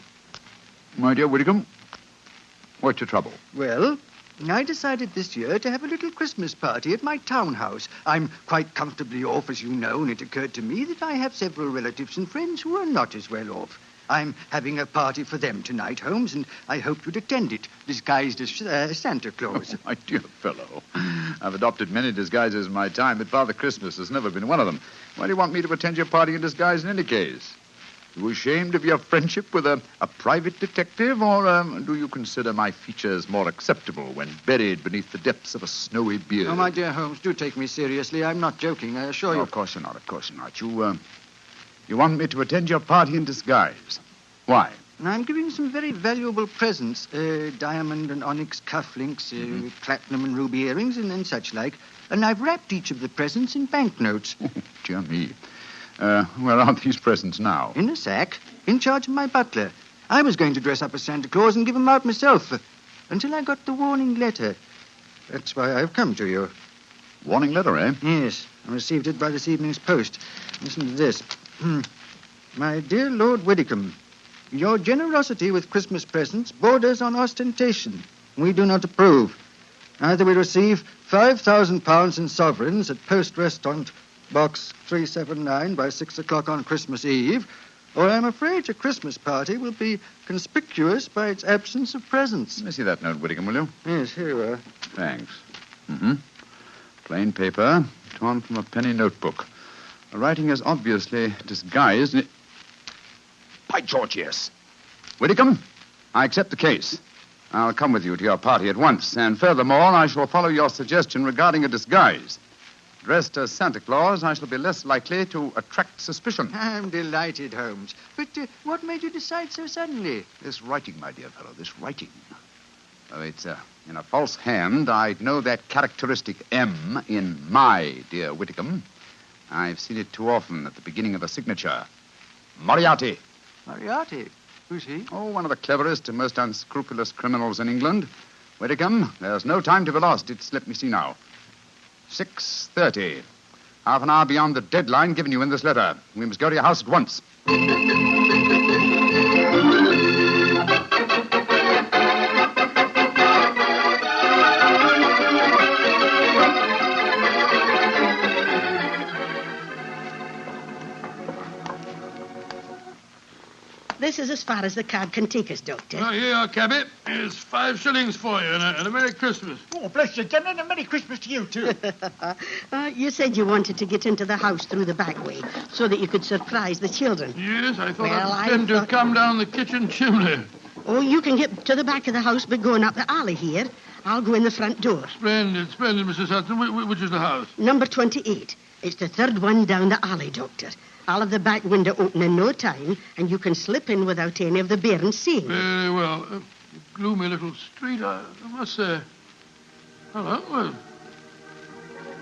my dear Whitcomb, What's your trouble? Well, I decided this year to have a little Christmas party at my townhouse. I'm quite comfortably off, as you know, and it occurred to me that I have several relatives and friends who are not as well off. I'm having a party for them tonight, Holmes, and I hope you'd attend it, disguised as Santa Claus. Oh, my dear fellow. I've adopted many disguises in my time, but Father Christmas has never been one of them. Why do you want me to attend your party in disguise in any case? Are you ashamed of your friendship with a private detective, or do you consider my features more acceptable when buried beneath the depths of a snowy beard? Oh, my dear Holmes, do take me seriously. I'm not joking, I assure you. Of course you're not, of course you're not. You want me to attend your party in disguise. Why? I'm giving some very valuable presents. Diamond and onyx cufflinks, platinum and ruby earrings, and such like. And I've wrapped each of the presents in banknotes. Oh, dear me. Where are these presents now? In a sack, in charge of my butler. I was going to dress up as Santa Claus and give them out myself, until I got the warning letter. That's why I've come to you. Warning letter, eh? Yes, I received it by this evening's post. Listen to this. My dear Lord Widdicombe, your generosity with Christmas presents borders on ostentation. We do not approve. Either we receive £5,000 in sovereigns at Post Restaurant Box 379 by 6 o'clock on Christmas Eve, or I'm afraid your Christmas party will be conspicuous by its absence of presents. Let me see that note, Whittingham, will you? Yes, here you are. Thanks. Plain paper, torn from a penny notebook. The writing is obviously disguised. By George, yes. Whittingham, I accept the case. I'll come with you to your party at once, and furthermore, I shall follow your suggestion regarding a disguise. Dressed as Santa Claus, I shall be less likely to attract suspicion. I'm delighted, Holmes. But what made you decide so suddenly? This writing, my dear fellow, this writing. Oh, it's in a false hand. I know that characteristic M in my dear Whittingham. I've seen it too often at the beginning of a signature. Moriarty. Moriarty? Who's he? Oh, one of the cleverest and most unscrupulous criminals in England. Whittingham, there's no time to be lost. Let me see now. 6:30. Half an hour beyond the deadline given you in this letter. We must go to your house at once. This is as far as the cab can take us, Doctor. Oh, here you are, cabby. Here's 5 shillings for you and a Merry Christmas. Oh, bless you, Jim, and a Merry Christmas to you, too. You said you wanted to get into the house through the back way so that you could surprise the children. Yes, I thought I'd pretend to come down the kitchen chimney. Oh, you can get to the back of the house by going up the alley here. I'll go in the front door. Splendid, Mrs. Hudson. Which is the house? Number 28. It's the third one down the alley, Doctor. I'll have the back window open in no time, and you can slip in without any of the bairns seeing. Very well. Gloomy little street, I must say. Hello. Well,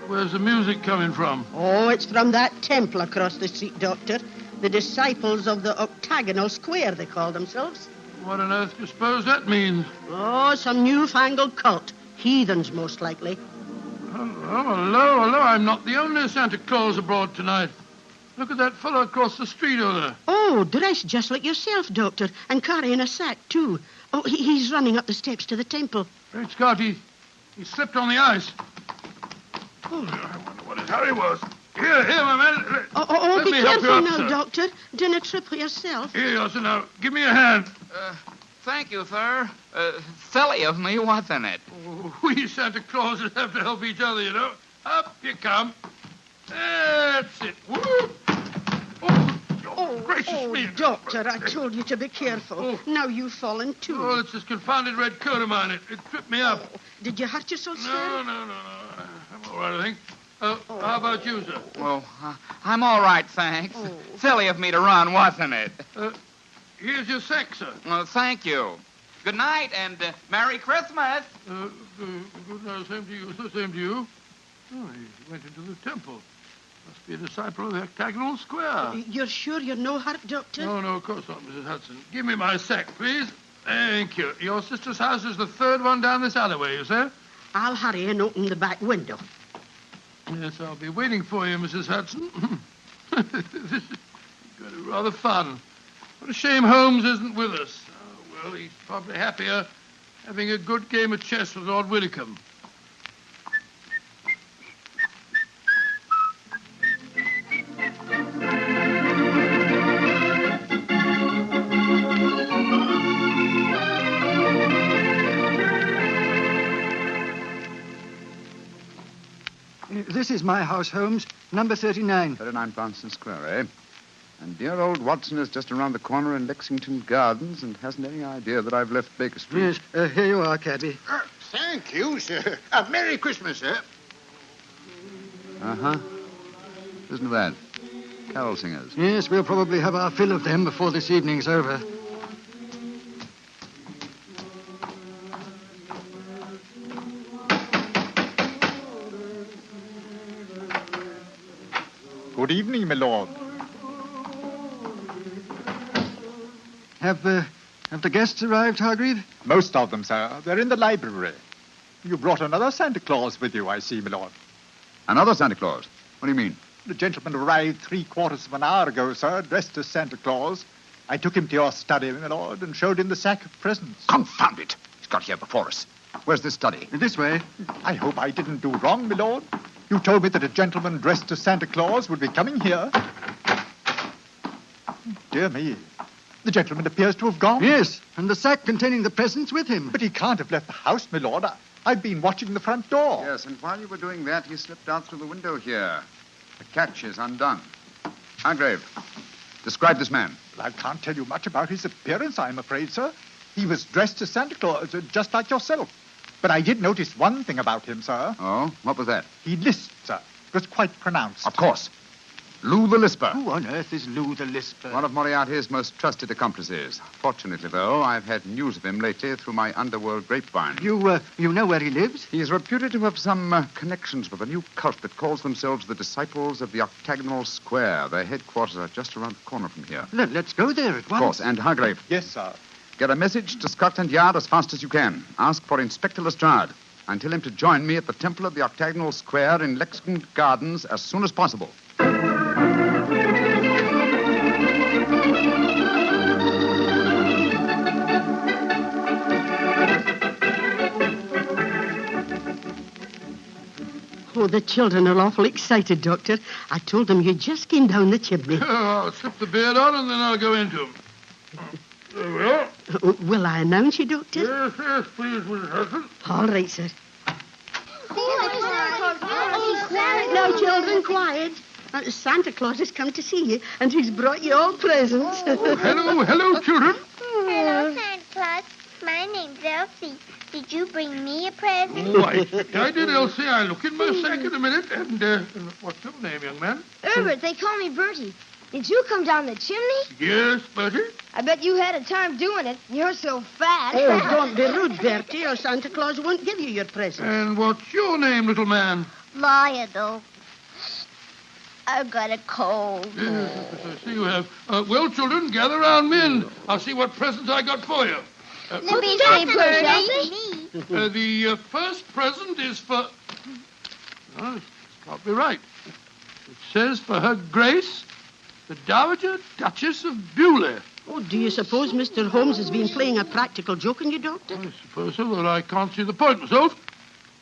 where's the music coming from? Oh, it's from that temple across the street, Doctor. The disciples of the octagonal square, they call themselves. What on earth do you suppose that means? Oh, some newfangled cult. Heathens, most likely. Hello. I'm not the only Santa Claus abroad tonight. Look at that fellow across the street over there. Oh, dressed just like yourself, Doctor, and carrying a sack, too. Oh, he's running up the steps to the temple. Great Scott, he slipped on the ice. Oh, I wonder what his hurry was. Here, my man. Let be careful now, Doctor. Don't trip yourself. Here you are, sir. Now, give me a hand. Thank you, sir. Silly of me, wasn't it? Oh, we Santa Clauses have to help each other, you know. Up you come. That's it. Whoop. Oh, gracious me. Doctor, I told you to be careful. Oh. Now you've fallen, too. Oh, it's this confounded red coat of mine. It tripped me up. Oh. Did you hurt yourself, sir? No. I'm all right, I think. How about you, sir? Well, I'm all right, thanks. Oh. Silly of me to run, wasn't it? Here's your sack, sir. Thank you. Good night, and Merry Christmas. Good night. Same to you, sir. Same to you. Oh, he went into the temple. Must be a disciple of the octagonal square. You're sure you're no hurt, Doctor? No, of course not, Mrs. Hudson. Give me my sack, please. Thank you. Your sister's house is the third one down this alleyway, you say? I'll hurry and open the back window. Yes, I'll be waiting for you, Mrs. Hudson. This is going to be rather fun. What a shame Holmes isn't with us. Oh, well, he's probably happier having a good game of chess with Lord Widdicombe. This is my house, Holmes. Number 39. 39 Branston Square, eh? And dear old Watson is just around the corner in Lexington Gardens and hasn't any idea that I've left Baker Street. Yes, here you are, cabby. Thank you, sir. Merry Christmas, sir. Uh-huh. Listen to that. Carol singers. Yes, we'll probably have our fill of them before this evening's over. Good evening, my lord. Have the guests arrived, Hargreave? Most of them, sir. They're in the library. You brought another Santa Claus with you, I see, my lord. Another Santa Claus? What do you mean? The gentleman arrived 3/4 of an hour ago, sir, dressed as Santa Claus. I took him to your study, my lord, and showed him the sack of presents. Confound it! He's got here before us. Where's this study? This way. I hope I didn't do wrong, my lord. You told me that a gentleman dressed as Santa Claus would be coming here. Dear me. The gentleman appears to have gone. Yes, and the sack containing the presents with him. But he can't have left the house, my lord. I've been watching the front door. Yes, and while you were doing that, he slipped out through the window here. The catch is undone. Hargrave, describe this man. Well, I can't tell you much about his appearance, I'm afraid, sir. He was dressed as Santa Claus, just like yourself. But I did notice one thing about him, sir. Oh? What was that? He lisped, sir. It was quite pronounced. Of course. Lou the Lisper. Who on earth is Lou the Lisper? One of Moriarty's most trusted accomplices. Fortunately, though, I've had news of him lately through my underworld grapevine. You know where he lives? He is reputed to have some connections with a new cult that calls themselves the Disciples of the Octagonal Square. Their headquarters are just around the corner from here. Let's go there at once. Of course. And Hargrave. Yes, sir. Get a message to Scotland Yard as fast as you can. Ask for Inspector Lestrade and tell him to join me at the Temple of the Octagonal Square in Lexington Gardens as soon as possible. Oh, the children are awful excited, Doctor. I told them you just came down the chimney. I'll slip the beard on and then I'll go into them. There we are. Will I announce you, Doctor? Yes, yes, please, Mrs. Hudson. All right, sir. Now, children, quiet. Santa Claus has come to see you, and he's brought you all presents. Hello, children. Hello, Santa Claus. My name's Elsie. Did you bring me a present? Why, I did, Elsie. I'll look in my sack in a minute. And what's your name, young man? Herbert, they call me Bertie. Did you come down the chimney? Yes, Bertie. I bet you had a time doing it. You're so fat. Oh, don't be rude, Bertie, or Santa Claus won't give you your present. And what's your name, little man? Lionel. I've got a cold. Yes, I see you have. Well, children, gather round me and I'll see what presents I got for you. Let me say, Bertie. The first present is for... Oh, it's probably right. It says for Her Grace, the Dowager Duchess of Bewley. Oh, do you suppose Mr. Holmes has been playing a practical joke on you, Doctor? I suppose so, though I can't see the point myself.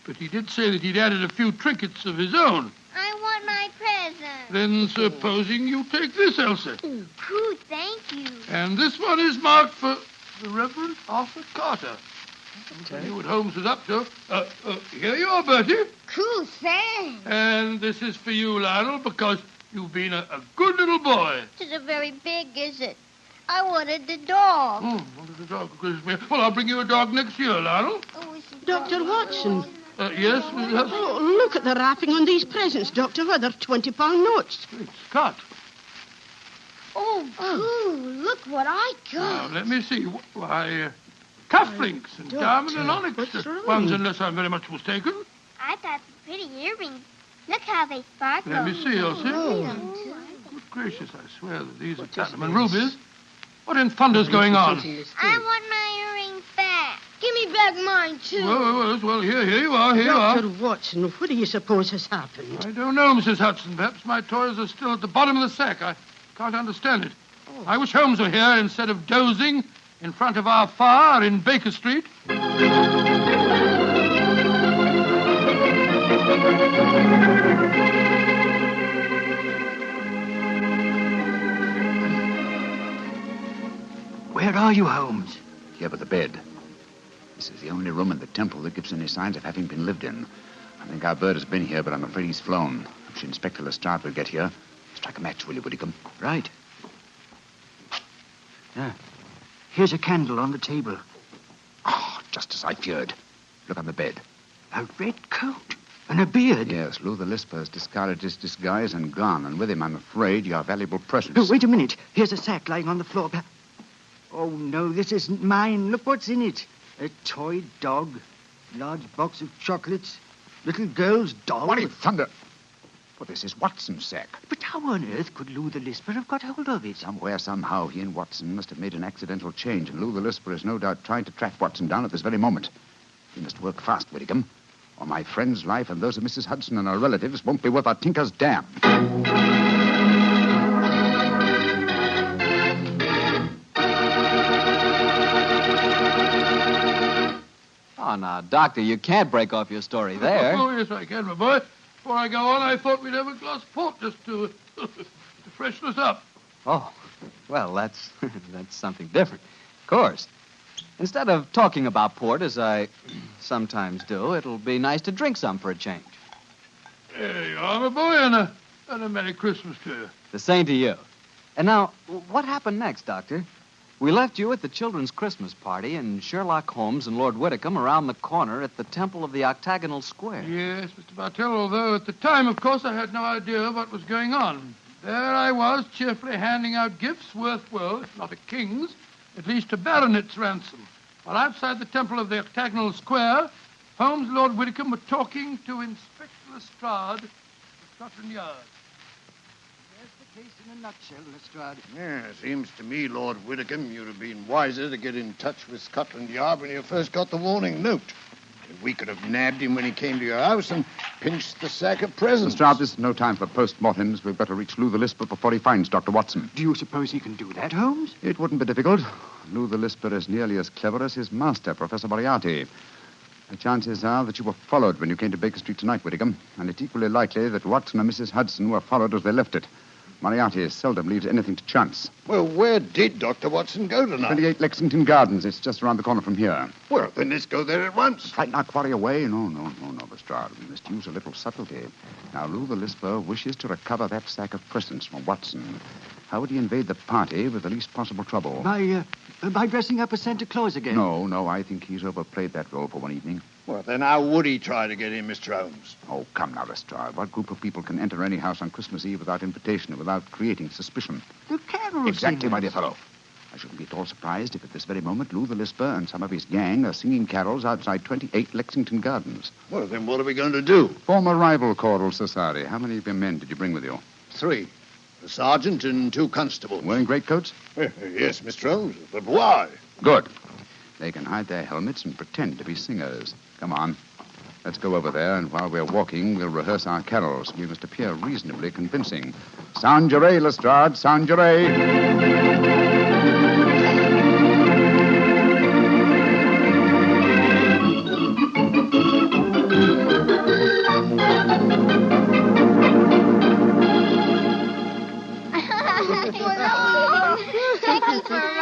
But he did say that he'd added a few trinkets of his own. I want my present. Then supposing you take this, Elsie. Cool, thank you. And this one is marked for the Reverend Arthur Carter. I knew what Holmes was up to. Here you are, Bertie. Cool, thanks. And this is for you, Lionel, because you've been a good little boy. It isn't very big, is it? I wanted the dog. Oh, wanted the dog. Well, I'll bring you a dog next year, Lionel. Dr. Watson. Yes, Mrs. Hudson? Oh, look at the wrapping on these presents, Doctor. Why, they're £20 notes. Great Scott. Oh, cool. Look what I got. Now, let me see. Why, cufflinks and diamond and onyx ones, unless I'm very much mistaken. I got pretty earrings. Look how they sparkle. Let me see, Elsie. Good gracious, I swear that these are platinum and rubies. What in thunder's going on? I want my earrings back. Give me back mine, too. Well, here you are, here you are. Dr. Watson, what do you suppose has happened? I don't know, Mrs. Hudson. Perhaps my toys are still at the bottom of the sack. I can't understand it. I wish Holmes were here instead of dozing in front of our fire in Baker Street. Where are you, Holmes? Here by the bed. This is the only room in the temple that gives any signs of having been lived in. I think our bird has been here, but I'm afraid he's flown. If Inspector Lestrade will get here, strike a match, will you, Whitcomb? Right. Yeah. Here's a candle on the table. Oh, just as I feared. Look on the bed. A red coat and a beard. Yes, Lou the Lisper has discarded his disguise and gone, and with him, I'm afraid, your valuable presence. Oh, wait a minute. Here's a sack lying on the floor. Oh, no, this isn't mine. Look what's in it. A toy dog, large box of chocolates, little girl's doll. What in thunder? Well, this is Watson's sack. But how on earth could Lou the Lisper have got hold of it? Somewhere, somehow, he and Watson must have made an accidental change, and Lou the Lisper is no doubt trying to track Watson down at this very moment. He must work fast, Whitcomb, or my friend's life and those of Mrs. Hudson and her relatives won't be worth a tinker's dam. Oh, now, Doctor, you can't break off your story there. Oh, yes, I can, my boy. Before I go on, I thought we'd have a glass of port just to freshen us up. Oh, well, that's something different. Of course. Instead of talking about port, as I sometimes do, it'll be nice to drink some for a change. There you are, my boy, and a Merry Christmas to you. The same to you. And now, what happened next, Doctor? We left you at the children's Christmas party, and Sherlock Holmes and Lord Whitcomb around the corner at the Temple of the Octagonal Square. Yes, Mr. Bartell, although at the time, of course, I had no idea of what was going on. There I was, cheerfully handing out gifts worth, well, if not a king's, at least a baronet's ransom. While outside the Temple of the Octagonal Square, Holmes and Lord Whitcomb were talking to Inspector Lestrade of Scotland Yard. There's the case in a nutshell, Lestrade. Yeah, seems to me, Lord Whitcomb, you'd have been wiser to get in touch with Scotland Yard when you first got the warning note. And we could have nabbed him when he came to your house and pinched the sack of presents. Lestrade, this is no time for post-mortems. We've got to reach Lou the Lisper before he finds Dr. Watson. Do you suppose he can do that, Holmes? It wouldn't be difficult. Lou the Lisper is nearly as clever as his master, Professor Moriarty. The chances are that you were followed when you came to Baker Street tonight, Whitcomb, and it's equally likely that Watson and Mrs. Hudson were followed as they left it. Moriarty seldom leaves anything to chance. Well, where did Dr. Watson go tonight? 28 Lexington Gardens. It's just around the corner from here. Well, then let's go there at once. Frighten our quarry away? No, Lestrade. We must use a little subtlety. Now, Lou the Lisper wishes to recover that sack of presents from Watson. How would he invade the party with the least possible trouble? By dressing up as Santa Claus again? No, I think he's overplayed that role for one evening. Well, then how would he try to get in, Mr. Holmes? Oh, come now, Lestrade. What group of people can enter any house on Christmas Eve without invitation, without creating suspicion? The carol Exactly, singers. my dear fellow. I shouldn't be at all surprised if at this very moment Lou the Lisper and some of his gang are singing carols outside 28 Lexington Gardens. Well, then what are we going to do? Form a rival choral society. How many of your men did you bring with you? 3. A sergeant and 2 constables. Wearing greatcoats? Yes, Mr. Holmes. But why? Good. They can hide their helmets and pretend to be singers. Come on. Let's go over there, and while we're walking, we'll rehearse our carols. We must appear reasonably convincing. Sound your A, Lestrade. Sound your A.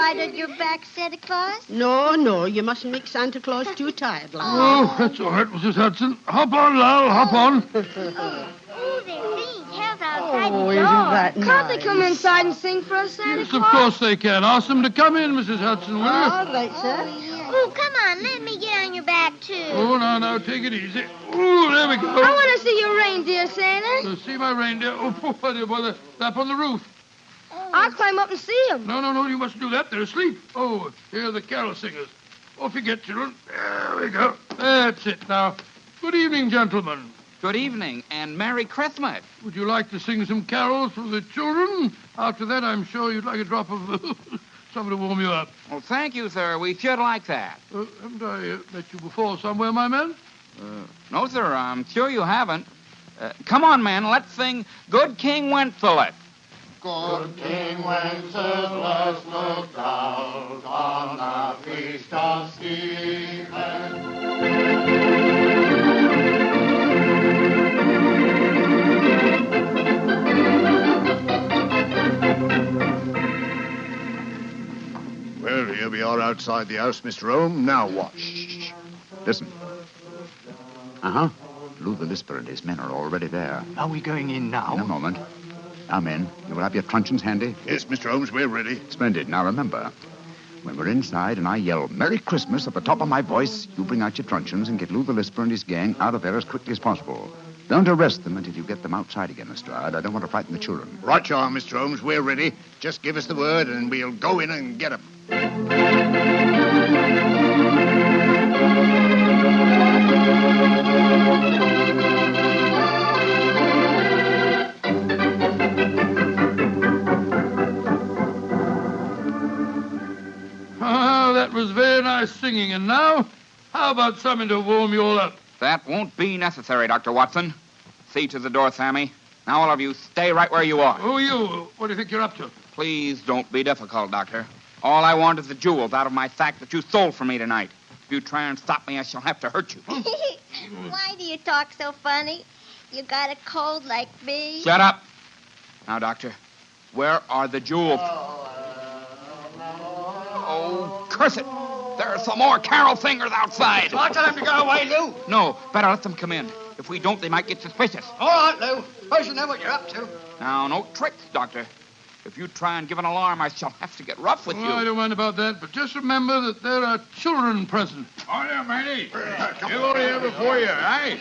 At your back, Santa Claus? No, you mustn't make Santa Claus too tired, lad. Oh, that's all right, Mrs. Hudson. Hop on, Lal, hop on. Oh, they're being held outside Oh, the isn't door. that Can't they come inside and sing for us, Santa Yes, Claus? of course they can. Ask them to come in, Mrs. Hudson, will you? All right, sir. Oh, come on, let me get on your back, too. Oh, now, take it easy. Oh, there we go. I want to see your reindeer, Santa. See my reindeer? Oh, up on the roof. I'll climb up and see them. No, you mustn't do that. They're asleep. Oh, here are the carol singers. Off you get, children. There we go. That's it. Now, good evening, gentlemen. Good evening, and Merry Christmas. Would you like to sing some carols for the children? After that, I'm sure you'd like a drop of something to warm you up. Well, thank you, sir. We should like that. Haven't I met you before somewhere, my man? No, sir, I'm sure you haven't. Come on, man, let's sing Good King Wenceslas. Good King Wenceslas looked out on the feast of Stephen. Well, here we are outside the house, Mr. Holmes. Now what? Shh. Listen. Uh-huh. Lou the Lisper and his men are already there. Are we going in now? In a moment. Now, men, you will have your truncheons handy? Yes, Mr. Holmes, we're ready. Splendid. Now, remember, when we're inside and I yell Merry Christmas at the top of my voice, you bring out your truncheons and get Lou the Lisper and his gang out of there as quickly as possible. Don't arrest them until you get them outside again, Lestrade. I don't want to frighten the children. Right you are, Mr. Holmes. We're ready. Just give us the word and we'll go in and get them. Oh, that was very nice singing. And now, how about something to warm you all up? That won't be necessary, Dr. Watson. See to the door, Sammy. Now, all of you, stay right where you are. Who are you? What do you think you're up to? Please don't be difficult, Doctor. All I want is the jewels out of my sack that you stole from me tonight. If you try and stop me, I shall have to hurt you. Why do you talk so funny? You got a cold like me? Shut up. Now, Doctor, where are the jewels? Oh, curse it. There are some more carol singers outside. I'll tell them to go away, Lou. No, better let them come in. If we don't, they might get suspicious. All right, Lou. I shall know what you're up to. Now, no tricks, Doctor. If you try and give an alarm, I shall have to get rough with you. I don't mind about that, but just remember that there are children present. Oh, yeah, matey. You're all here before you, eh?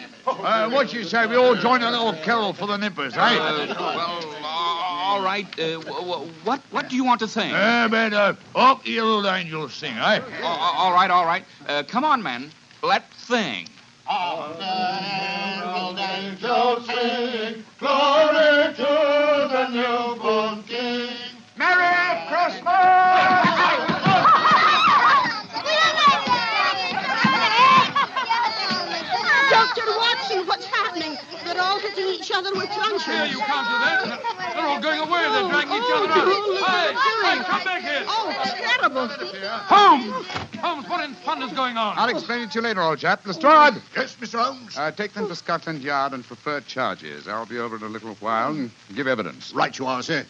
What you say, we all join a little carol for the nippers, eh? All right. What do you want to sing? Man, up the little angels sing, eh? All right. Come on, men. Let's sing. Up the angels sing, glory to the newborn King. Merry Christmas! Dr. Watson, what's happening? They're all hitting each other with truncheons. Here, you can't do that. They're all going away. They're dragging each other out. Hey, come back here. Oh, terrible. Holmes, what in thunder's going on? I'll explain it to you later, old chap. Lestrade! Yes, Mr. Holmes? Take them to Scotland Yard and prefer charges. I'll be over in a little while and give evidence. Right you are, sir.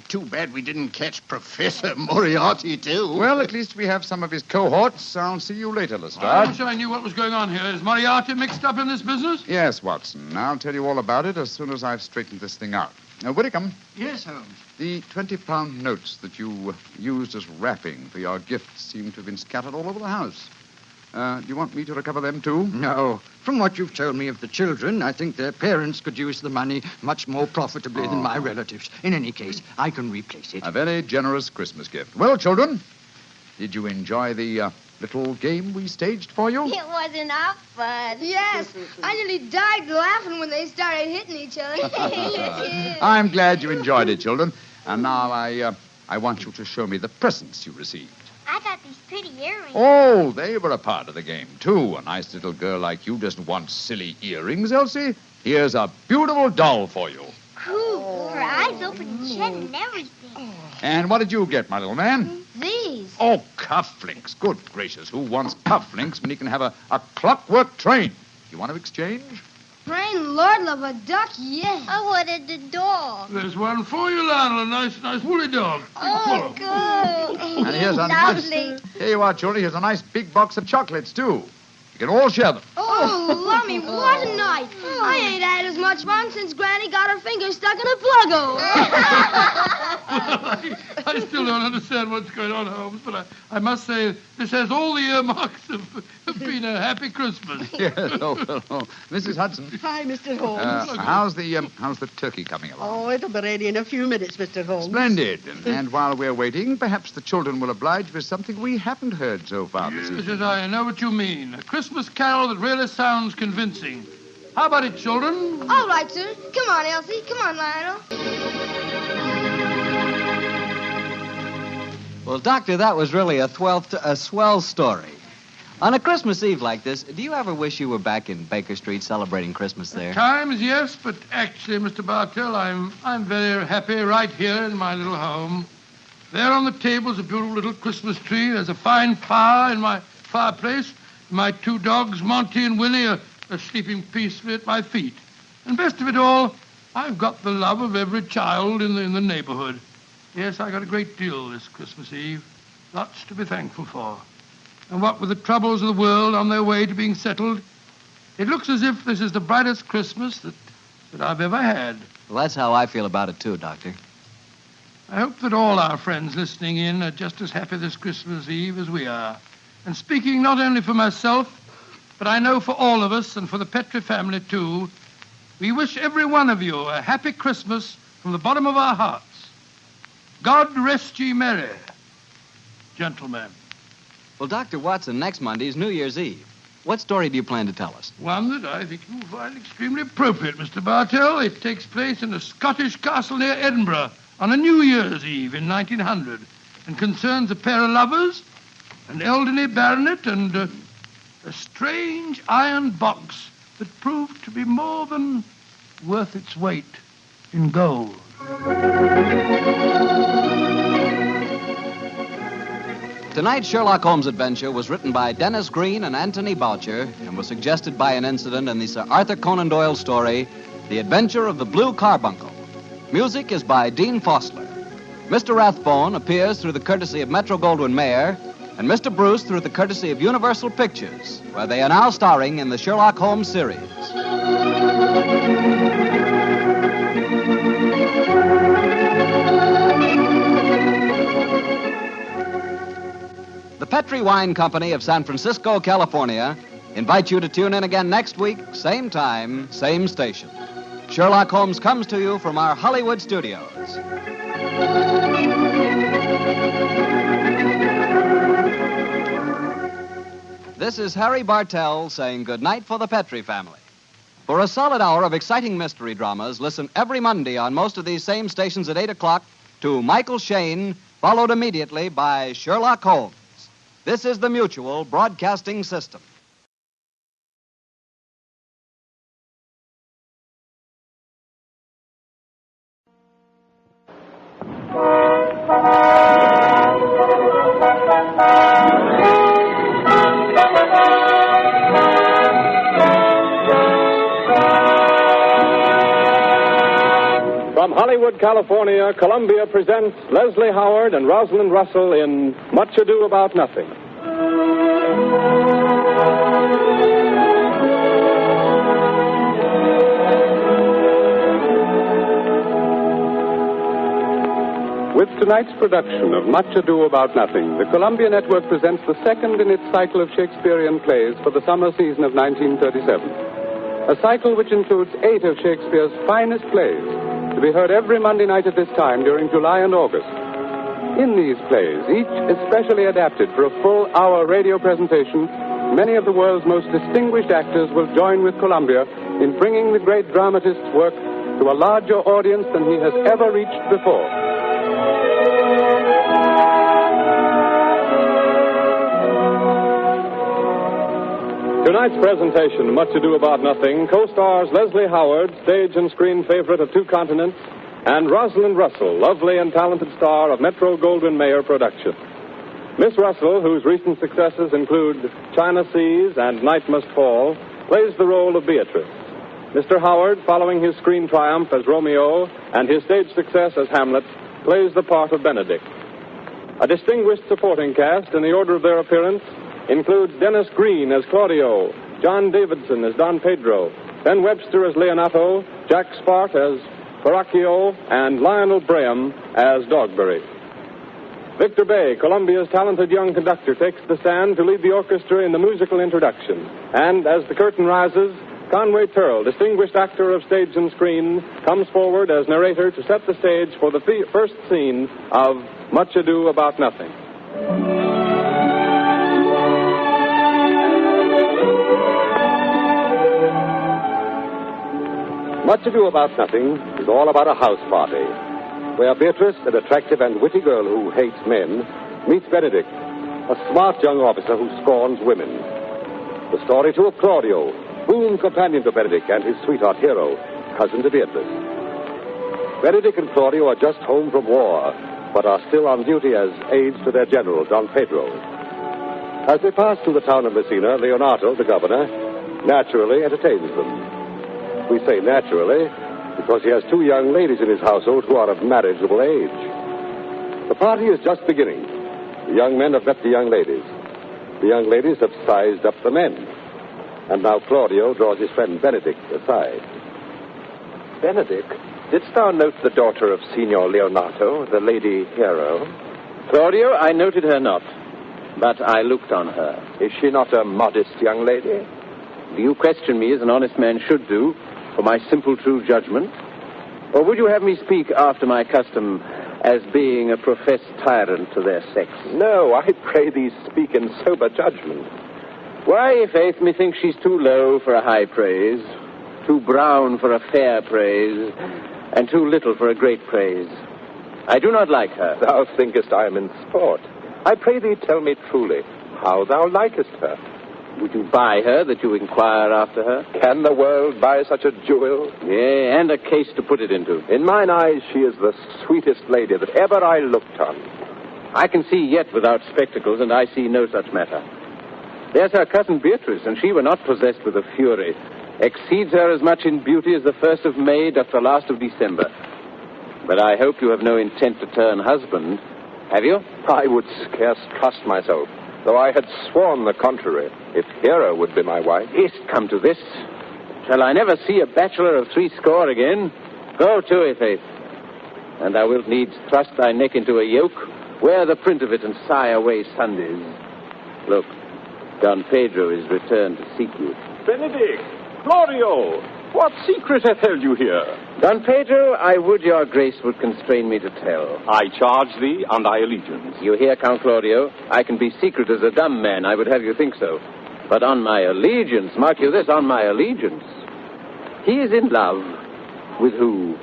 Too bad we didn't catch Professor Moriarty, too. Well, at least we have some of his cohorts. I'll see you later, Lestrade. I wish I knew what was going on here. Is Moriarty mixed up in this business? Yes, Watson. I'll tell you all about it as soon as I've straightened this thing out. Now, Whitcomb. Yes, Holmes. The 20-pound notes that you used as wrapping for your gifts seem to have been scattered all over the house. Do you want me to recover them, too? No. From what you've told me of the children, I think their parents could use the money much more profitably than my relatives. In any case, I can replace it. A very generous Christmas gift. Well, children, did you enjoy the little game we staged for you? It was enough fun. Yes, I nearly died laughing when they started hitting each other. I'm glad you enjoyed it, children. And now I want you to show me the presents you received. I got these pretty earrings. Oh, they were a part of the game, too. A nice little girl like you doesn't want silly earrings, Elsie. Here's a beautiful doll for you. Cool. Her eyes open and shut and everything. And what did you get, my little man? These. Oh, cufflinks. Good gracious, who wants cufflinks when he can have a clockwork train? You want to exchange? Praying Lord love a duck, yes. I wanted the dog. There's one for you, Lionel. A nice woolly dog. Oh, good. And here's a Lovely. Here you are, children. Here's a nice big box of chocolates, too. You can all share them. Oh, Lummy, what a night. I ain't had as much fun since Granny got her finger stuck in a plug-o. I still don't understand what's going on, Holmes, but I must say this has all the earmarks of being a happy Christmas. Yes, Mrs. Hudson. Hi, Mr. Holmes. How's the turkey coming along? Oh, it'll be ready in a few minutes, Mr. Holmes. Splendid. And while we're waiting, perhaps the children will oblige with something we haven't heard so far this evening. Yes, I know what you mean. A Christmas carol that really sounds convincing. How about it, children? All right, sir. Come on, Elsie. Come on, Lionel. Well, Doctor, that was really a swell story. On a Christmas Eve like this, do you ever wish you were back in Baker Street celebrating Christmas there? At times, yes, but actually, Mr. Bartell, I'm very happy right here in my little home. There on the table's a beautiful little Christmas tree. There's a fine fire in my fireplace. My two dogs, Monty and Winnie, are sleeping peacefully at my feet. And best of it all, I've got the love of every child in the neighborhood. Yes, I got a great deal this Christmas Eve. Lots to be thankful for. And what with the troubles of the world on their way to being settled, it looks as if this is the brightest Christmas that I've ever had. Well, that's how I feel about it, too, Doctor. I hope that all our friends listening in are just as happy this Christmas Eve as we are. And speaking not only for myself, but I know for all of us and for the Petrie family, too, we wish every one of you a happy Christmas from the bottom of our hearts. God rest ye merry, gentlemen. Well, Dr. Watson, next Monday is New Year's Eve. What story do you plan to tell us? One that I think you'll find extremely appropriate, Mr. Bartell. It takes place in a Scottish castle near Edinburgh on a New Year's Eve in 1900 and concerns a pair of lovers, an elderly baronet, and a strange iron box that proved to be more than worth its weight in gold. Tonight's Sherlock Holmes adventure was written by Dennis Green and Anthony Boucher and was suggested by an incident in the Sir Arthur Conan Doyle story, The Adventure of the Blue Carbuncle. Music is by Dean Fossler. Mr. Rathbone appears through the courtesy of Metro-Goldwyn-Mayer and Mr. Bruce through the courtesy of Universal Pictures, where they are now starring in the Sherlock Holmes series. The Petrie Wine Company of San Francisco, California, invites you to tune in again next week, same time, same station. Sherlock Holmes comes to you from our Hollywood studios. This is Harry Bartell saying goodnight for the Petrie family. For a solid hour of exciting mystery dramas, listen every Monday on most of these same stations at 8 o'clock to Michael Shayne, followed immediately by Sherlock Holmes. This is the Mutual Broadcasting System. From Hollywood, California, Columbia presents Leslie Howard and Rosalind Russell in Much Ado About Nothing. With tonight's production of Much Ado About Nothing, the Columbia Network presents the second in its cycle of Shakespearean plays for the summer season of 1937. A cycle which includes 8 of Shakespeare's finest plays, to be heard every Monday night at this time during July and August. In these plays, each especially adapted for a full hour radio presentation, many of the world's most distinguished actors will join with Columbia in bringing the great dramatist's work to a larger audience than he has ever reached before. Tonight's presentation, Much Ado About Nothing, co-stars Leslie Howard, stage and screen favorite of 2 continents, and Rosalind Russell, lovely and talented star of Metro-Goldwyn-Mayer production. Miss Russell, whose recent successes include China Seas and Night Must Fall, plays the role of Beatrice. Mr. Howard, following his screen triumph as Romeo and his stage success as Hamlet, plays the part of Benedict. A distinguished supporting cast in the order of their appearance includes Dennis Green as Claudio, John Davidson as Don Pedro, Ben Webster as Leonato, Jack Spart as Baracchio, and Lionel Braham as Dogberry. Victor Bay, Columbia's talented young conductor, takes the stand to lead the orchestra in the musical introduction. And as the curtain rises, Conway Turrell, distinguished actor of stage and screen, comes forward as narrator to set the stage for the first scene of Much Ado About Nothing. Much Ado About Nothing is all about a house party, where Beatrice, an attractive and witty girl who hates men, meets Benedict, a smart young officer who scorns women. The story, too, of Claudio, boon companion to Benedict and his sweetheart hero, cousin to Beatrice. Benedict and Claudio are just home from war, but are still on duty as aides to their general, Don Pedro. As they pass through the town of Messina, Leonato, the governor, naturally entertains them. We say naturally because he has two young ladies in his household who are of marriageable age. The party is just beginning. The young men have met the young ladies. The young ladies have sized up the men. And now Claudio draws his friend Benedict aside. Benedict, didst thou note the daughter of Signor Leonato, the Lady Hero? Claudio, I noted her not, but I looked on her. Is she not a modest young lady? Do you question me as an honest man should do for my simple true judgment? Or would you have me speak after my custom as being a professed tyrant to their sex? No, I pray thee speak in sober judgment. Why, faith, methinks she's too low for a high praise, too brown for a fair praise, and too little for a great praise. I do not like her. Thou thinkest I am in sport. I pray thee tell me truly how thou likest her. Would you buy her that you inquire after her? Can the world buy such a jewel? Yea, and a case to put it into. In mine eyes, she is the sweetest lady that ever I looked on. I can see yet without spectacles, and I see no such matter. There's her cousin Beatrice, and she were not possessed with a fury. Exceeds her as much in beauty as the 1st of May doth the last of December. But I hope you have no intent to turn husband, have you? I would scarce trust myself, though I had sworn the contrary, if Hero would be my wife. Is't come to this? Shall I never see a bachelor of 80 again? Go to it, faith. And thou wilt needs thrust thy neck into a yoke, wear the print of it, and sigh away Sundays. Look, Don Pedro is returned to seek you. Benedict! Claudio! What secret hath held you here? Don Pedro, I would your grace would constrain me to tell. I charge thee on thy allegiance. You hear, Count Claudio? I can be secret as a dumb man. I would have you think so. But on my allegiance, mark you this, on my allegiance. He is in love. With who?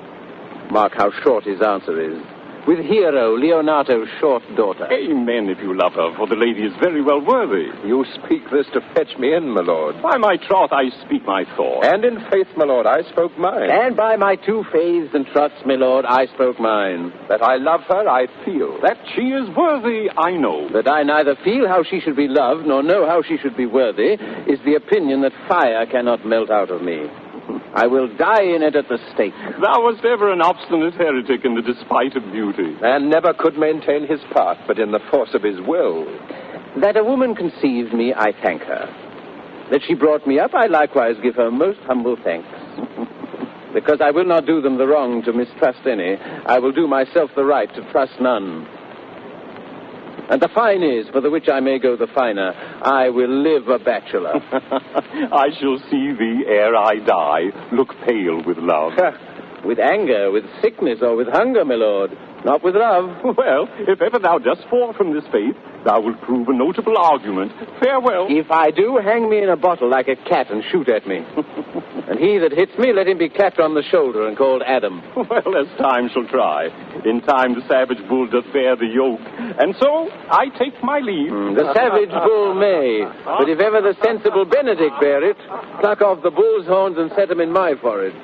Mark how short his answer is. With Hero, Leonato's short daughter. Amen, if you love her, for the lady is very well worthy. You speak this to fetch me in, my lord. By my troth, I speak my thought. And in faith, my lord, I spoke mine. And by my 2 faiths and trusts, my lord, I spoke mine. That I love her, I feel. That she is worthy, I know. That I neither feel how she should be loved, nor know how she should be worthy, is the opinion that fire cannot melt out of me. I will die in it at the stake. Thou wast ever an obstinate heretic in the despite of beauty. And never could maintain his path, but in the force of his will. That a woman conceived me, I thank her. That she brought me up, I likewise give her most humble thanks. Because I will not do them the wrong to mistrust any, I will do myself the right to trust none. And the fine is, for the which I may go the finer, I will live a bachelor. I shall see thee ere I die, look pale with love. With anger, with sickness, or with hunger, my lord. Not with love. Well, if ever thou dost fall from this faith, thou wilt prove a notable argument. Farewell. If I do, hang me in a bottle like a cat and shoot at me. And he that hits me, let him be clapped on the shoulder and called Adam. Well, as time shall try. In time the savage bull doth bear the yoke. And so, I take my leave. The savage bull may. But if ever the sensible Benedict bear it, pluck off the bull's horns and set them in my forehead.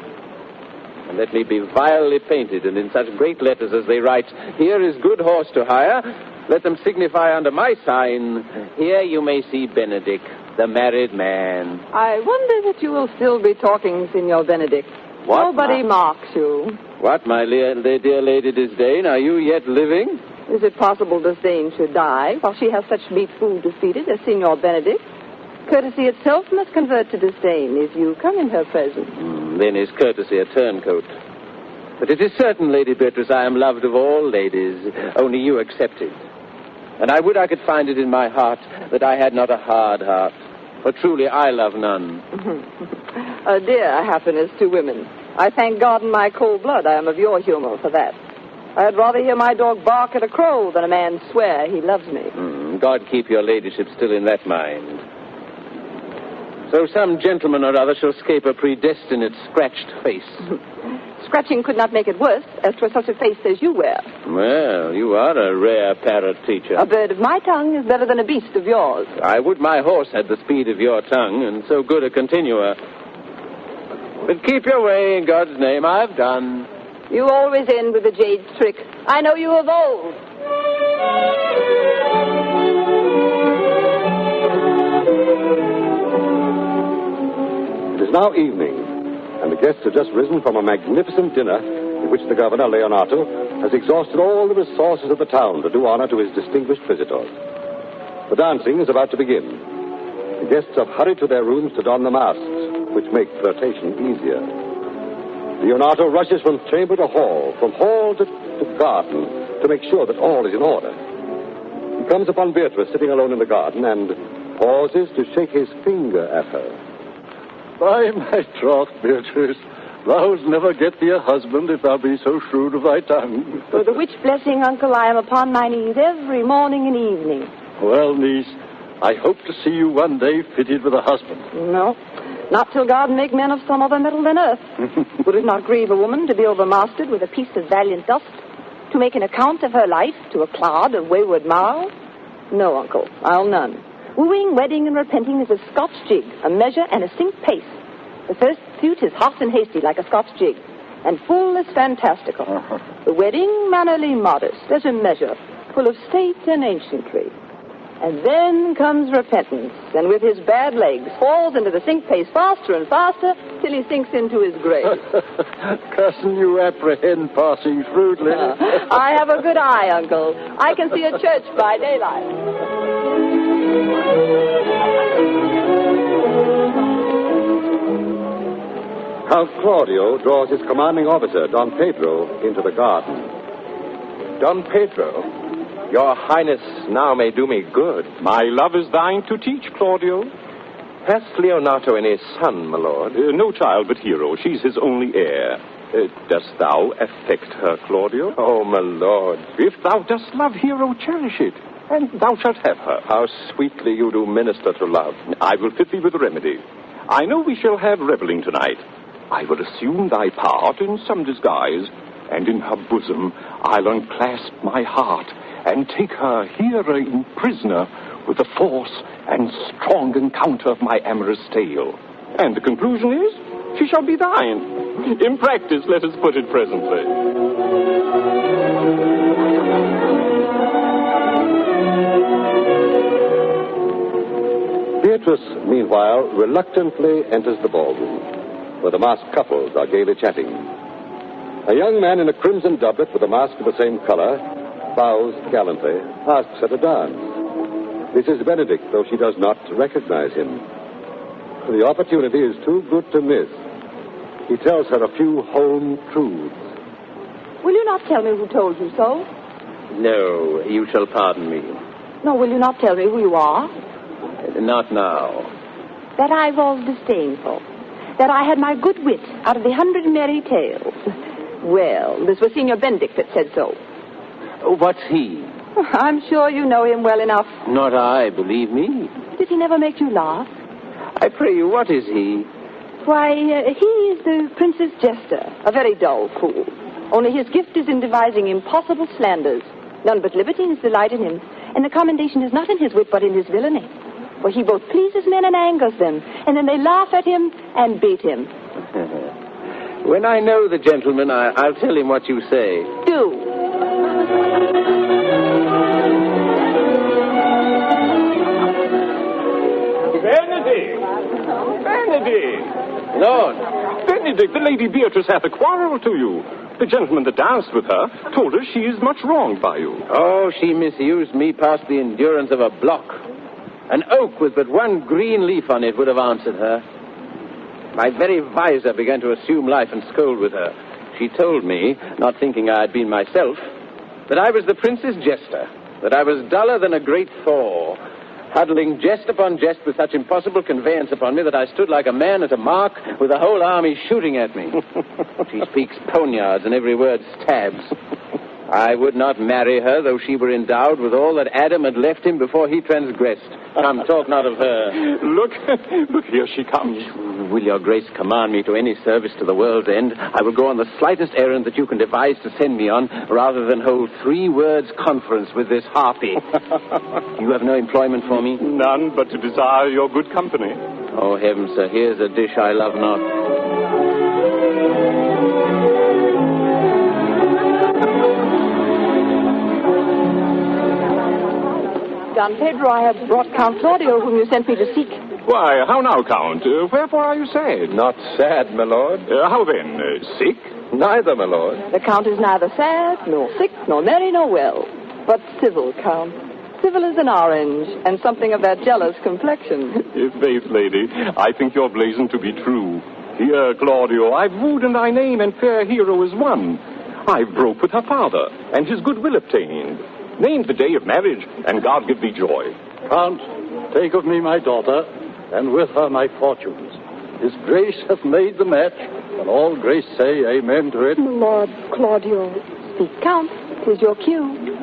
And let me be vilely painted, and in such great letters as they write, here is good horse to hire. Let them signify under my sign, here you may see Benedict, the married man. I wonder that you will still be talking, Signor Benedict. What? Nobody marks you. What, my dear Lady Disdain, are you yet living? Is it possible Disdain should die while she has such meat food to feed it as Signor Benedict? Courtesy itself must convert to disdain if you come in her presence. Then is courtesy a turncoat. But it is certain, Lady Beatrice, I am loved of all ladies, only you excepted. And I would I could find it in my heart that I had not a hard heart, for truly I love none. A dear happiness to women. I thank God in my cold blood I am of your humor for that. I'd rather hear my dog bark at a crow than a man swear he loves me. God keep your ladyship still in that mind. So some gentleman or other shall scape a predestinate scratched face. Scratching could not make it worse, as 'twas such a face as you wear. Well, you are a rare parrot teacher. A bird of my tongue is better than a beast of yours. I would my horse had the speed of your tongue, and so good a continuer. But keep your way, in God's name. I've done. You always end with a jade's trick. I know you of old. It is now evening, and the guests have just risen from a magnificent dinner in which the governor, Leonato, has exhausted all the resources of the town to do honor to his distinguished visitors. The dancing is about to begin. The guests have hurried to their rooms to don the masks, which make flirtation easier. Leonato rushes from chamber to hall, from hall to garden, to make sure that all is in order. He comes upon Beatrice sitting alone in the garden and pauses to shake his finger at her. By my troth, Beatrice, thou'lt never get thee a husband if thou be so shrewd of thy tongue. For the which blessing, uncle, I am upon my knees every morning and evening. Well, niece, I hope to see you one day fitted with a husband. No, not till God make men of some other metal than earth. Would it not grieve a woman to be overmastered with a piece of valiant dust? To make an account of her life to a clod of wayward marl? No, uncle, I'll none. Wooing, wedding, and repenting is a Scotch jig, a measure and a sync pace. The first suit is hot and hasty like a Scotch jig, and full is fantastical. The wedding, mannerly, modest, as a measure, full of state and ancientry. And then comes repentance, and with his bad legs falls into the sync pace faster and faster till he sinks into his grave. Cousin, you apprehend passing shrewdly. I have a good eye, uncle. I can see a church by daylight. Count Claudio draws his commanding officer, Don Pedro, into the garden. Don Pedro, your highness now may do me good. My love is thine to teach, Claudio. Hast Leonato any son, my lord? No child but Hero. She's his only heir. Dost thou affect her, Claudio? Oh, my lord. If thou dost love Hero, cherish it, and thou shalt have her. How sweetly you do minister to love. I will fit thee with a remedy. I know we shall have reveling tonight. I will assume thy part in some disguise, and in her bosom I'll unclasp my heart and take her here in prisoner with the force and strong encounter of my amorous tale. And the conclusion is, she shall be thine. In practice, let us put it presently. Beatrice, meanwhile, reluctantly enters the ballroom, where the masked couples are gaily chatting. A young man in a crimson doublet with a mask of the same color bows gallantly, asks her to dance. This is Benedict, though she does not recognize him. The opportunity is too good to miss. He tells her a few home truths. Will you not tell me who told you so? No, you shall pardon me. No, will you not tell me who you are? Not now. That I was disdainful. That I had my good wit out of the 100 merry tales. Well, this was Signor Benedict that said so. What's he? I'm sure you know him well enough. Not I, believe me. Did he never make you laugh? I pray you, what is he? Why, he is the Prince's jester, a very dull fool. Only his gift is in devising impossible slanders. None but libertines delight in him, and the commendation is not in his wit, but in his villainy. For he both pleases men and angers them, and then they laugh at him and beat him. When I know the gentleman, I'll tell him what you say. Do. Benedict! Lord! Benedict, the Lady Beatrice hath a quarrel to you. The gentleman that danced with her told her she is much wronged by you. Oh, she misused me past the endurance of a block. An oak with but one green leaf on it would have answered her. My very visor began to assume life and scold with her. She told me, not thinking I had been myself, that I was the prince's jester, that I was duller than a great Thor, huddling jest upon jest with such impossible conveyance upon me that I stood like a man at a mark with a whole army shooting at me. She speaks poniards and every word stabs. I would not marry her, though she were endowed with all that Adam had left him before he transgressed. Come, talk not of her. Look, here she comes. Will your grace command me to any service to the world's end? I will go on the slightest errand that you can devise to send me on, rather than hold 3 words conference with this harpy. You have no employment for me? None but to desire your good company. Oh, heavens, sir, here's a dish I love not. Don Pedro, I have brought Count Claudio, whom you sent me to seek. Why, how now, Count? Wherefore are you sad? Not sad, my lord. How then? Sick? Neither, my lord. The Count is neither sad, nor sick, nor merry, nor well, but civil, Count. Civil as an orange, and something of that jealous complexion. Faith, lady, I think your blazon to be true. Here, Claudio, I've wooed in thy name, and fair hero is won. I've broke with her father, and his goodwill obtained. Named the day of marriage, and God give thee joy. Count, take of me my daughter, and with her my fortunes. His grace hath made the match, and all grace say amen to it. Lord Claudio, speak, Count. 'Tis your cue.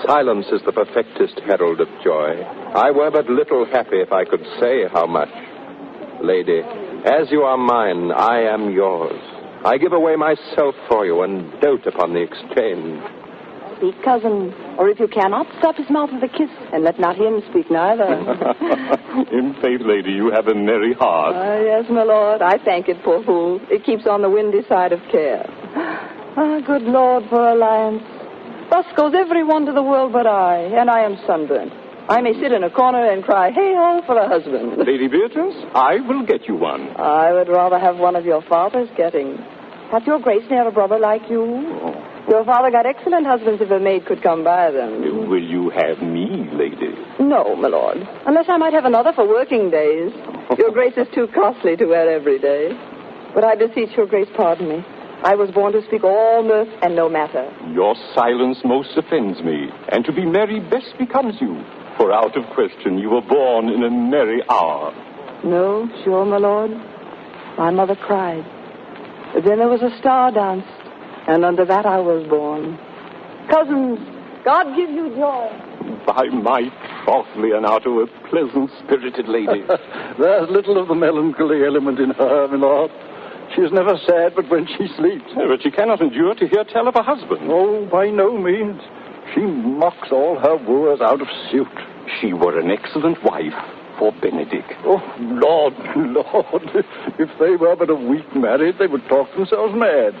Silence is the perfectest herald of joy. I were but little happy if I could say how much. Lady, as you are mine, I am yours. I give away myself for you and dote upon the exchange. Speak, cousin, or if you cannot, stop his mouth with a kiss, and let not him speak neither. In faith, lady, you have a merry heart. Yes, my lord, I thank it, poor fool. It keeps on the windy side of care. Good Lord, for alliance. Thus goes every one to the world but I, and I am sunburnt. I may sit in a corner and cry, hey-ho, for a husband. Lady Beatrice, I will get you one. I would rather have one of your father's getting. Hath your grace ne'er a brother like you? Your father got excellent husbands if a maid could come by them. Will you have me, lady? No, my lord. Unless I might have another for working days. Your grace is too costly to wear every day. But I beseech your grace pardon me. I was born to speak all mirth and no matter. Your silence most offends me, and to be merry best becomes you. For out of question you were born in a merry hour. No, sure, my lord. My mother cried. But then there was a star danced, and under that I was born. Cousins, God give you joy. By my troth, Leonato, a pleasant-spirited lady. There's little of the melancholy element in her, my lord. She is never sad but when she sleeps. But she cannot endure to hear tell of a husband. Oh, by no means. She mocks all her wooers out of suit. She were an excellent wife for Benedict. Oh, Lord. If they were but a week married, they would talk themselves mad.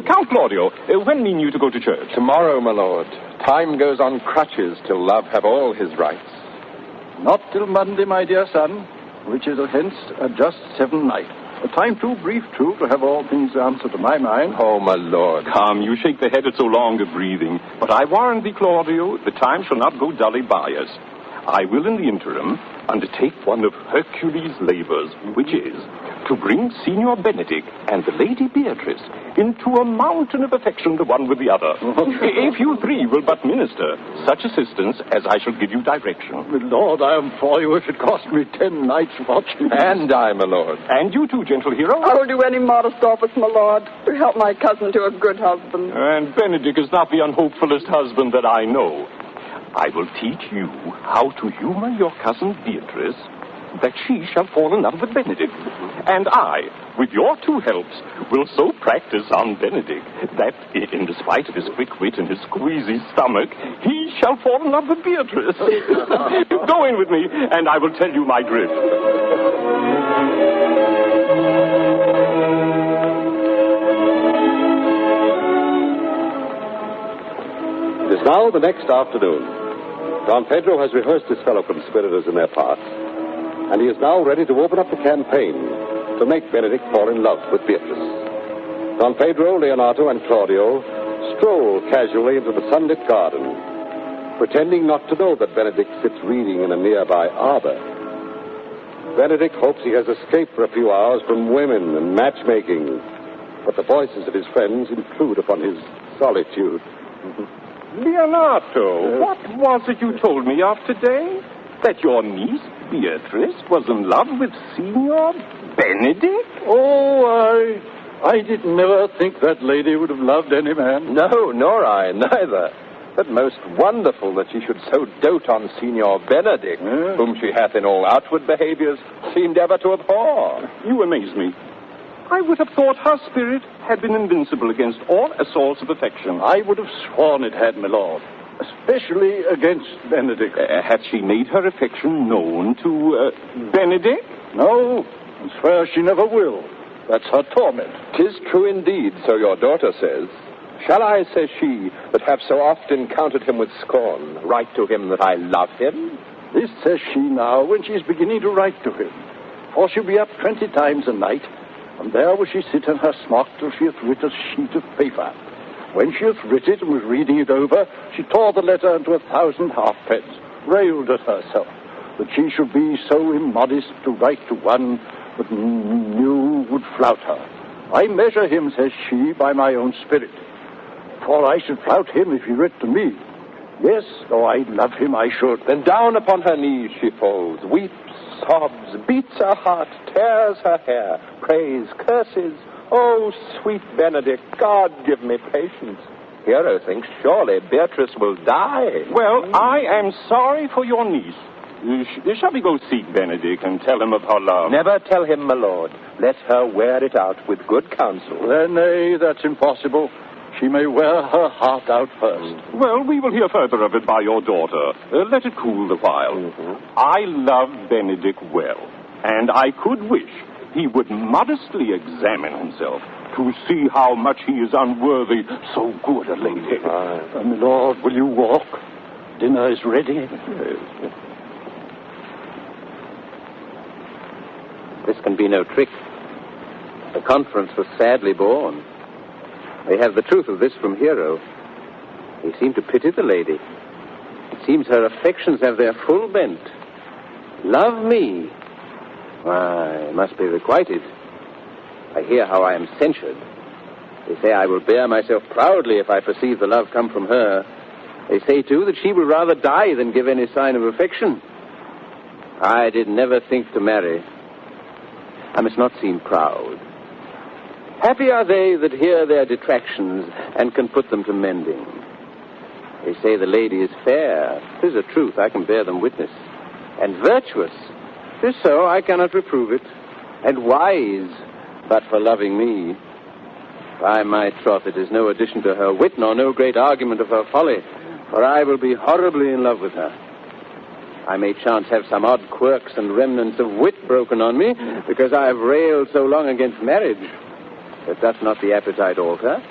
Count Claudio, when mean you to go to church? Tomorrow, my lord. Time goes on crutches till love have all his rights. Not till Monday, my dear son, which is hence a just 7 night. A time too brief, too, to have all things answered to my mind. Oh, my lord. Come, you shake the head at so long a breathing. But I warn thee, Claudio, the time shall not go dully by us. I will, in the interim, undertake one of Hercules' labors, which is to bring Signor Benedict and the Lady Beatrice into a mountain of affection the one with the other. If you 3 will but minister such assistance as I shall give you direction. Lord, I am for you if it cost me 10 nights' watching. And I, my lord. And you too, gentle hero. I will do any modest office, my lord, to help my cousin to a good husband. And Benedict is not the unhopefullest husband that I know. I will teach you how to humor your cousin Beatrice, that she shall fall in love with Benedict. And I, with your 2 helps, will so practice on Benedict that, in despite of his quick wit and his squeezy stomach, he shall fall in love with Beatrice. Go in with me, and I will tell you my drift. It is now the next afternoon. Don Pedro has rehearsed his fellow conspirators in their parts, and he is now ready to open up the campaign to make Benedict fall in love with Beatrice. Don Pedro, Leonato, and Claudio stroll casually into the sunlit garden, pretending not to know that Benedict sits reading in a nearby arbor. Benedict hopes he has escaped for a few hours from women and matchmaking, but the voices of his friends intrude upon his solitude. Leonato, what was it you told me of today? That your niece, Beatrice, was in love with Signor Benedict? Oh, I did never think that lady would have loved any man. No, nor I, neither. But most wonderful that she should so dote on Signor Benedict, whom she hath in all outward behaviors seemed ever to abhor. You amaze me. I would have thought her spirit had been invincible against all assaults of affection. I would have sworn it had, my lord. Especially against Benedict. Hath she made her affection known to Benedict? No, I swear she never will. That's her torment. 'Tis true indeed, so your daughter says. Shall I, says she, that have so often counted him with scorn, write to him that I love him? This says she now when she's beginning to write to him. For she'll be up 20 times a night, and there will she sit in her smock till she hath writ a sheet of paper. When she hath writ it and was reading it over, she tore the letter into 1,000 halfpence, railed at herself, that she should be so immodest to write to one that knew would flout her. I measure him, says she, by my own spirit. For I should flout him if he writ to me. Yes, though I love him, I should. Then down upon her knees she falls, weeps, sobs, beats her heart, tears her hair, prays, curses. Oh, sweet Benedict, God give me patience. Hero thinks surely Beatrice will die. Well, I am sorry for your niece. Shall we go seek Benedict and tell him of her love? Never tell him, my lord. Let her wear it out with good counsel. Nay, that's impossible. She may wear her heart out first. Well, we will hear further of it by your daughter. Let it cool the while. I love Benedict well, and I could wish he would modestly examine himself to see how much he is unworthy so good a lady. My lord, will you walk? Dinner is ready. This can be no trick. The conference was sadly born. They have the truth of this from Hero. They seem to pity the lady. It seems her affections have their full bent. Love me. Why, I must be requited. I hear how I am censured. They say I will bear myself proudly if I perceive the love come from her. They say, too, that she will rather die than give any sign of affection. I did never think to marry. I must not seem proud. Happy are they that hear their detractions and can put them to mending. They say the lady is fair. 'Tis a truth, I can bear them witness. And virtuous. 'Tis so, I cannot reprove it. And wise, but for loving me. By my troth, it is no addition to her wit, nor no great argument of her folly, for I will be horribly in love with her. I may chance have some odd quirks and remnants of wit broken on me, because I have railed so long against marriage. But doth not the appetite alter?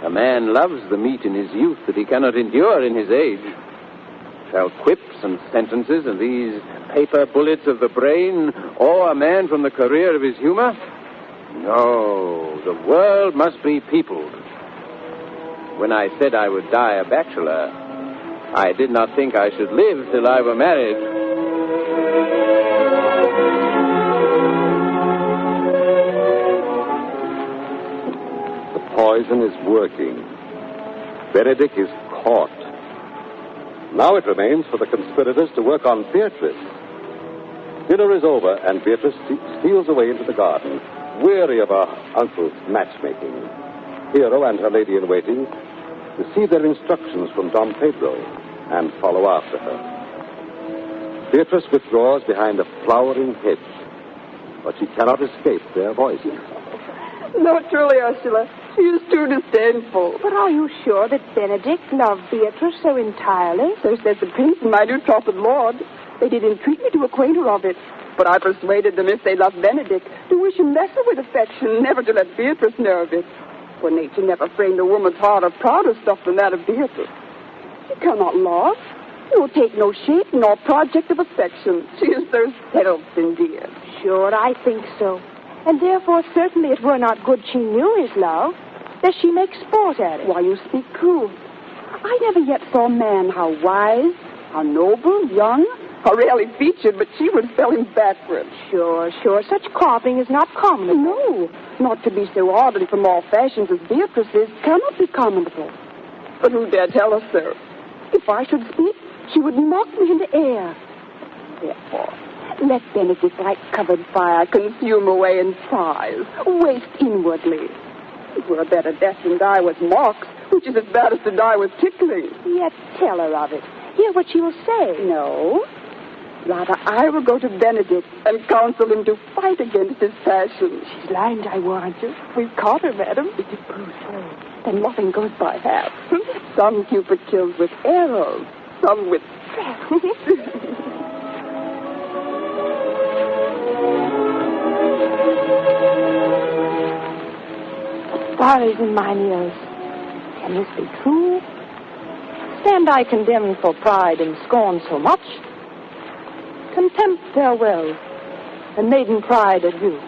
A man loves the meat in his youth that he cannot endure in his age. Shall quips and sentences and these paper bullets of the brain awe a man from the career of his humor? No, the world must be peopled. When I said I would die a bachelor, I did not think I should live till I were married. The poison is working. Benedict is caught. Now it remains for the conspirators to work on Beatrice. Dinner is over, and Beatrice steals away into the garden, weary of her uncle's matchmaking. Hero and her lady-in-waiting receive their instructions from Don Pedro and follow after her. Beatrice withdraws behind a flowering hedge, but she cannot escape their voices. No, truly, Ursula. She is too disdainful. But are you sure that Benedict loved Beatrice so entirely? So says the prince and my new trusted lord. They did entreat me to acquaint her of it. But I persuaded them, if they loved Benedict, to wish him lesser with affection, never to let Beatrice know of it. For nature never framed a woman's heart of prouder stuff than that of Beatrice. She cannot love, nor take no shape, nor project of affection. She is so settled and dear. Sure, I think so. And therefore, certainly it were not good she knew his love. Does she make sport at it? Why, you speak true. I never yet saw a man how wise, how noble, young, how rarely featured, but she would spell him backward. Sure. Such carping is not common. No, not to be so ardent from all fashions as Beatrice is cannot be commendable. But who dare tell us so? If I should speak, she would knock me into air. Therefore, Let Benedict, like covered fire, consume away in sighs, waste inwardly. It were a better death than die with mocks, which is as bad as to die with tickling. Yet tell her of it. Hear what she will say. No. Rather, I will go to Benedict and counsel him to fight against his passion. She's blind, I warrant you. We've caught her, madam. It is proves so. Then nothing goes by half. Some Cupid kills with arrows, some with stars in mine ears. Can this be true? Stand I condemned for pride and scorn so much? Contempt, farewell, and maiden pride adieu.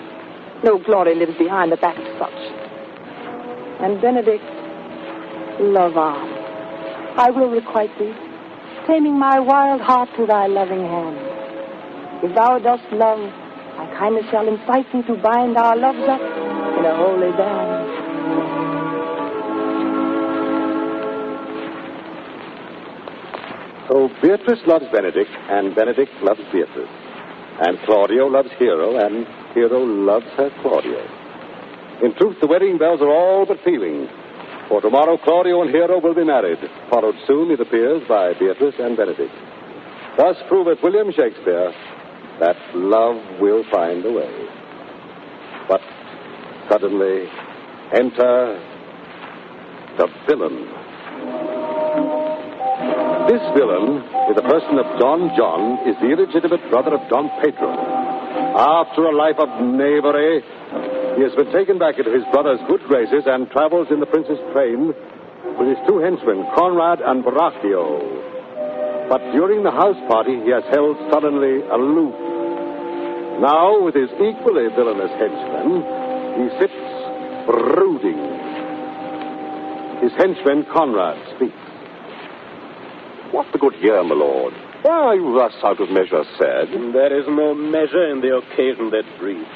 No glory lives behind the back of such. And Benedict, love on. I will requite thee, taming my wild heart to thy loving hand. If thou dost love, my kindness shall incite thee to bind our loves up in a holy band. So Beatrice loves Benedict, and Benedict loves Beatrice. And Claudio loves Hero, and Hero loves her Claudio. In truth, the wedding bells are all but pealing. For tomorrow, Claudio and Hero will be married, followed soon, it appears, by Beatrice and Benedict. Thus proveth William Shakespeare that love will find a way. But suddenly, enter the villain. This villain, in the person of Don John, is the illegitimate brother of Don Pedro. After a life of knavery, he has been taken back into his brother's good graces and travels in the prince's train with his two henchmen, Conrad and Borachio. But during the house party, he has held sullenly aloof. Now, with his equally villainous henchmen, he sits brooding. His henchman, Conrad, speaks. What the good year, my lord? Why are you thus out of measure sad? There is no measure in the occasion that breeds.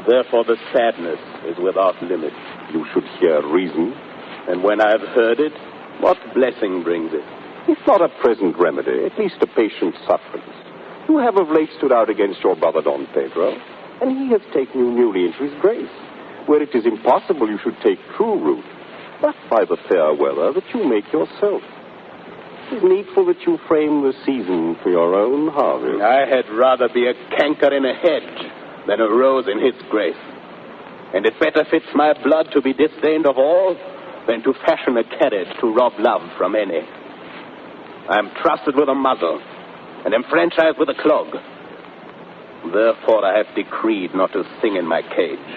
Therefore the sadness is without limit. You should hear reason. And when I've heard it, what blessing brings it? If not a present remedy, at least a patient sufferance. You have of late stood out against your brother Don Pedro, and he has taken you newly into his grace, where it is impossible you should take true root, but by the fair weather that you make yourself. It is needful that you frame the season for your own harvest. I had rather be a canker in a hedge than a rose in his grace. And it better fits my blood to be disdained of all than to fashion a carriage to rob love from any. I am trusted with a muzzle and am franchised with a clog. Therefore I have decreed not to sing in my cage.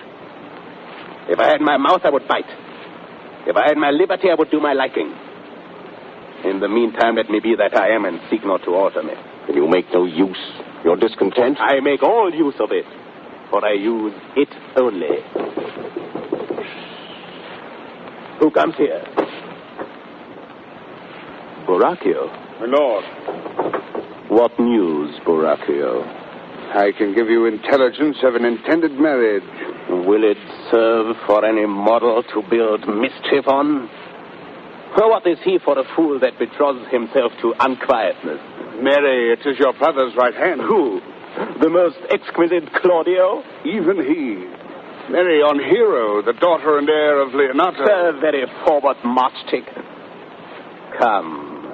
If I had my mouth, I would bite. If I had my liberty, I would do my liking. In the meantime, let me be that I am and seek not to alter me. And you make no use. You're discontent? I make all use of it, for I use it only. Who comes here? Borachio. My lord. What news, Borachio? I can give you intelligence of an intended marriage. Will it serve for any model to build mischief on? Or what is he for a fool that betroths himself to unquietness? Mary, it is your brother's right hand. Who? The most exquisite Claudio? Even he. Mary on Hero, the daughter and heir of Leonato. A very forward march tick. Come.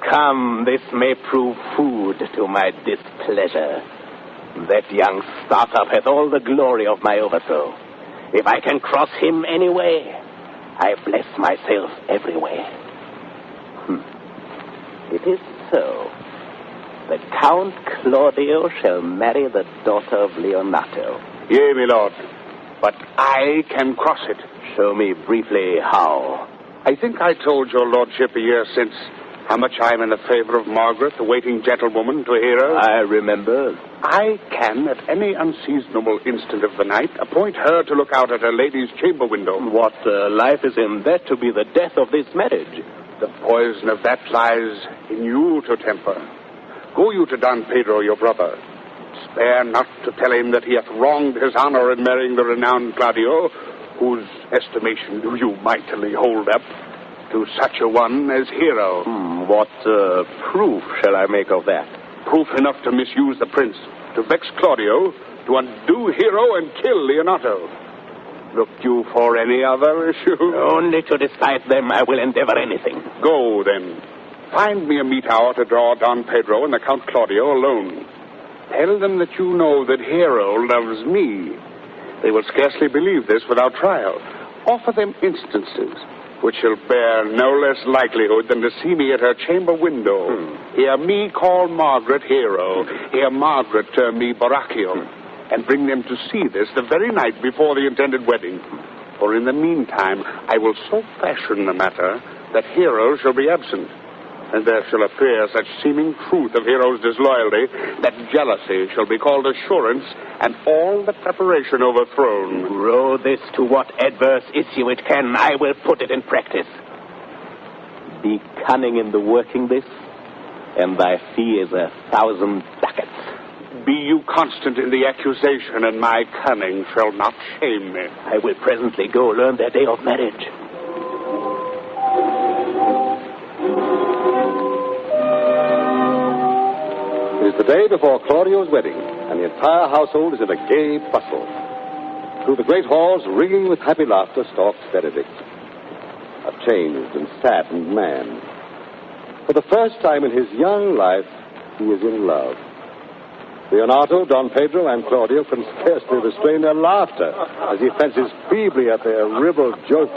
Come, this may prove food to my displeasure. That young startup hath all the glory of my overthrow. If I can cross him anyway, I bless myself everywhere. It is so. The Count Claudio shall marry the daughter of Leonato. Yea, my lord. But I can cross it. Show me briefly how. I think I told your lordship a year since how much I am in the favor of Margaret, the waiting gentlewoman to Hero. I remember. I can, at any unseasonable instant of the night, appoint her to look out at her lady's chamber window. What life is in that to be the death of this marriage? The poison of that lies in you to temper. Go you to Don Pedro, your brother. Spare not to tell him that he hath wronged his honor in marrying the renowned Claudio, whose estimation do you mightily hold up, to such a one as Hero. What proof shall I make of that? proof enough to misuse the prince, to vex Claudio, to undo Hero and kill Leonato. Look you for any other issue? Only to despite them, I will endeavor anything. Go, then. Find me a meet hour to draw Don Pedro and the Count Claudio alone. Tell them that you know that Hero loves me. They will scarcely believe this without trial. Offer them instances which shall bear no less likelihood than to see me at her chamber window. Hear me call Margaret Hero. Hear Margaret term me Borachio. And bring them to see this the very night before the intended wedding. For in the meantime, I will so fashion the matter that Hero shall be absent. And there shall appear such seeming truth of Hero's disloyalty that jealousy shall be called assurance and all the preparation overthrown. Row this to what adverse issue it can, I will put it in practice. Be cunning in the working this, and thy fee is 1,000 ducats. Be you constant in the accusation, and my cunning shall not shame me. I will presently go learn their day of marriage. It is the day before Claudio's wedding, and the entire household is in a gay bustle. Through the great halls, ringing with happy laughter, stalks Benedict, a changed and saddened man. For the first time in his young life, he is in love. Leonato, Don Pedro, and Claudio can scarcely restrain their laughter as he fences feebly at their ribald jokes.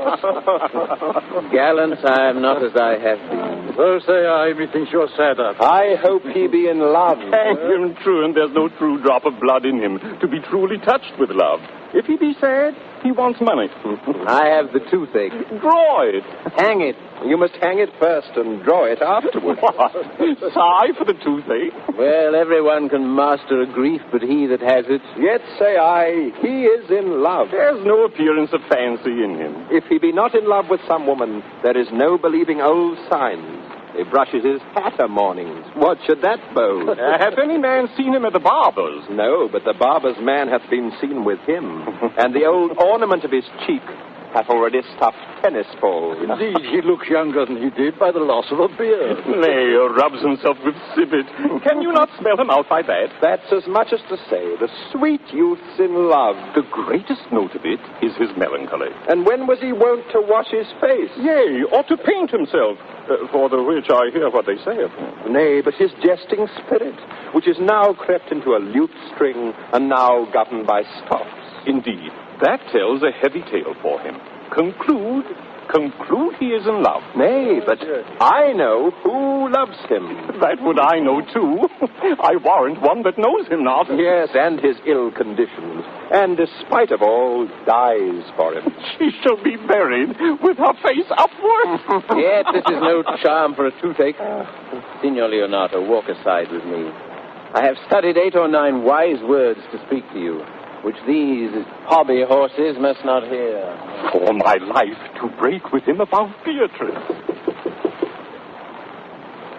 Gallant, I am not as I have been. So say I, methinks you're sadder. I hope he be in love. Hang him true, and there's no true drop of blood in him to be truly touched with love. If he be sad, he wants money. I have the toothache. Draw it. Hang it. You must hang it first and draw it afterwards. What? Sigh for the toothache? Well, everyone can master a grief, but he that has it. Yet say I, he is in love. There's no appearance of fancy in him. If he be not in love with some woman, there is no believing old signs. He brushes his hat o' mornings. What should that bode? Hath any man seen him at the barber's? No, but the barber's man hath been seen with him. And the old ornament of his cheek hath already stuffed tennis balls. Indeed, he looks younger than he did by the loss of a beard. Nay, rubs himself with civet. Can you not smell him out by that? That's as much as to say the sweet youth's in love. The greatest note of it is his melancholy. And when was he wont to wash his face? Yea, or to paint himself, for the which I hear what they say of him. Nay, but his jesting spirit, which is now crept into a lute string and now governed by stops. Indeed, that tells a heavy tale for him. Conclude he is in love. Nay, but I know who loves him. That would I know, too. I warrant one that knows him not. Yes, and his ill conditions. And despite of all, dies for him. She shall be buried with her face upward. Yet this is no charm for a toothache. Signor Leonato, walk aside with me. I have studied 8 or 9 wise words to speak to you, which these hobby horses must not hear. For my life, to break with him about Beatrice.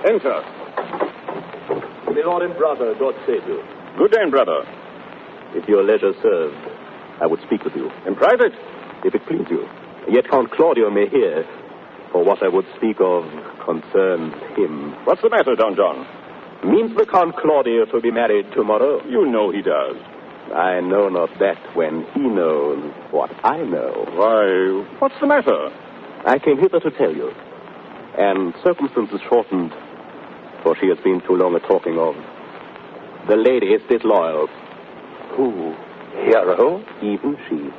Enter. My lord and brother, God save you. Good day, brother. If your leisure served, I would speak with you. In private? If it please you. Yet Count Claudio may hear, for what I would speak of concerns him. What's the matter, Don John? Means the Count Claudio to be married tomorrow? You know he does. I know not that when he knows what I know. Why, what's the matter? I came hither to tell you. And circumstances shortened, for she has been too long a talking of. The lady is disloyal. Who? Hero? Even she.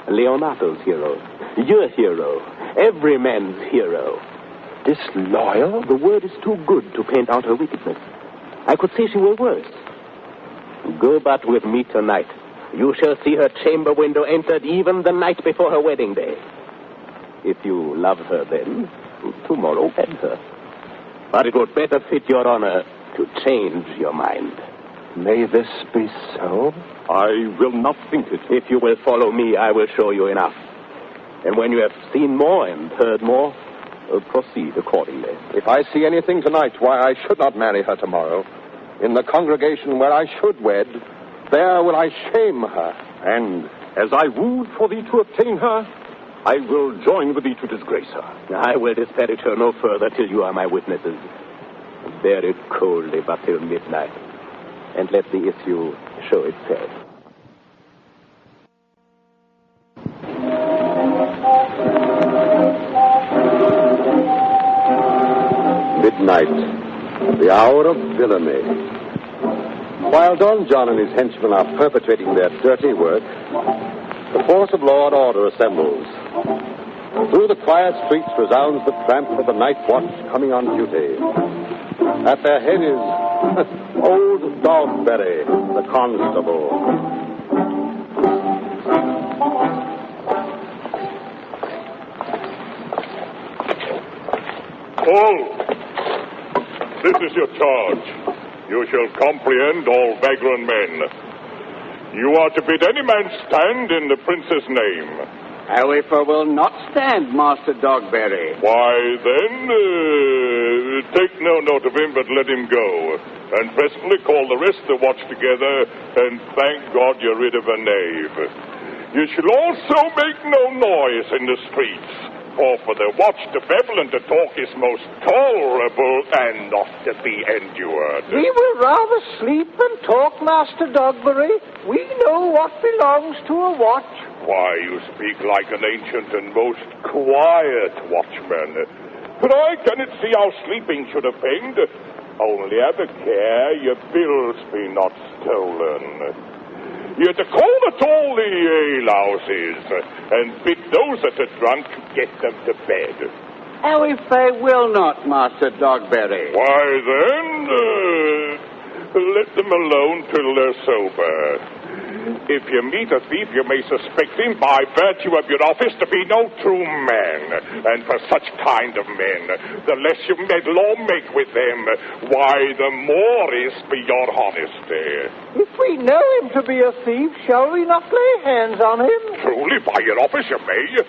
Leonato's hero. Your hero. Every man's hero. Disloyal? The word is too good to paint out her wickedness. I could say she were worse. Go but with me tonight. You shall see her chamber window entered even the night before her wedding day. If you love her then, tomorrow wed her. But it would better fit your honor to change your mind. May this be so? I will not think it. If you will follow me, I will show you enough. And when you have seen more and heard more, proceed accordingly. If I see anything tonight why I should not marry her tomorrow, in the congregation where I should wed, there will I shame her. And as I wooed for thee to obtain her, I will join with thee to disgrace her. I will disparage her no further till you are my witnesses. and bear it coldly but till midnight, and let the issue show itself. Midnight, the hour of villainy. While Don John and his henchmen are perpetrating their dirty work, the force of law and order assembles. Through the quiet streets resounds the tramp of the night watch coming on duty. At their head is old Dogberry, the constable. All, this is your charge. You shall comprehend all vagrant men. You are to bid any man stand in the prince's name. However, will not stand, Master Dogberry. Why, then, take no note of him, but let him go. And presently call the rest of the watch together, and thank God you're rid of a knave. You shall also make no noise in the streets, for the watch to babble and to talk is most tolerable and not to be endured. We will rather sleep than talk, Master Dogberry. We know what belongs to a watch. Why, you speak like an ancient and most quiet watchman. But I cannot see how sleeping should offend. Only have a care your bills be not stolen. You're to call at all the alehouses and bid those that are drunk get them to bed. How if they will not, Master Dogberry? Why, then, let them alone till they're sober. If you meet a thief, you may suspect him by virtue of your office to be no true man. And for such kind of men, the less you meddle or make with them, why, the more is be your honesty. If we know him to be a thief, shall we not lay hands on him? Truly, by your office you may.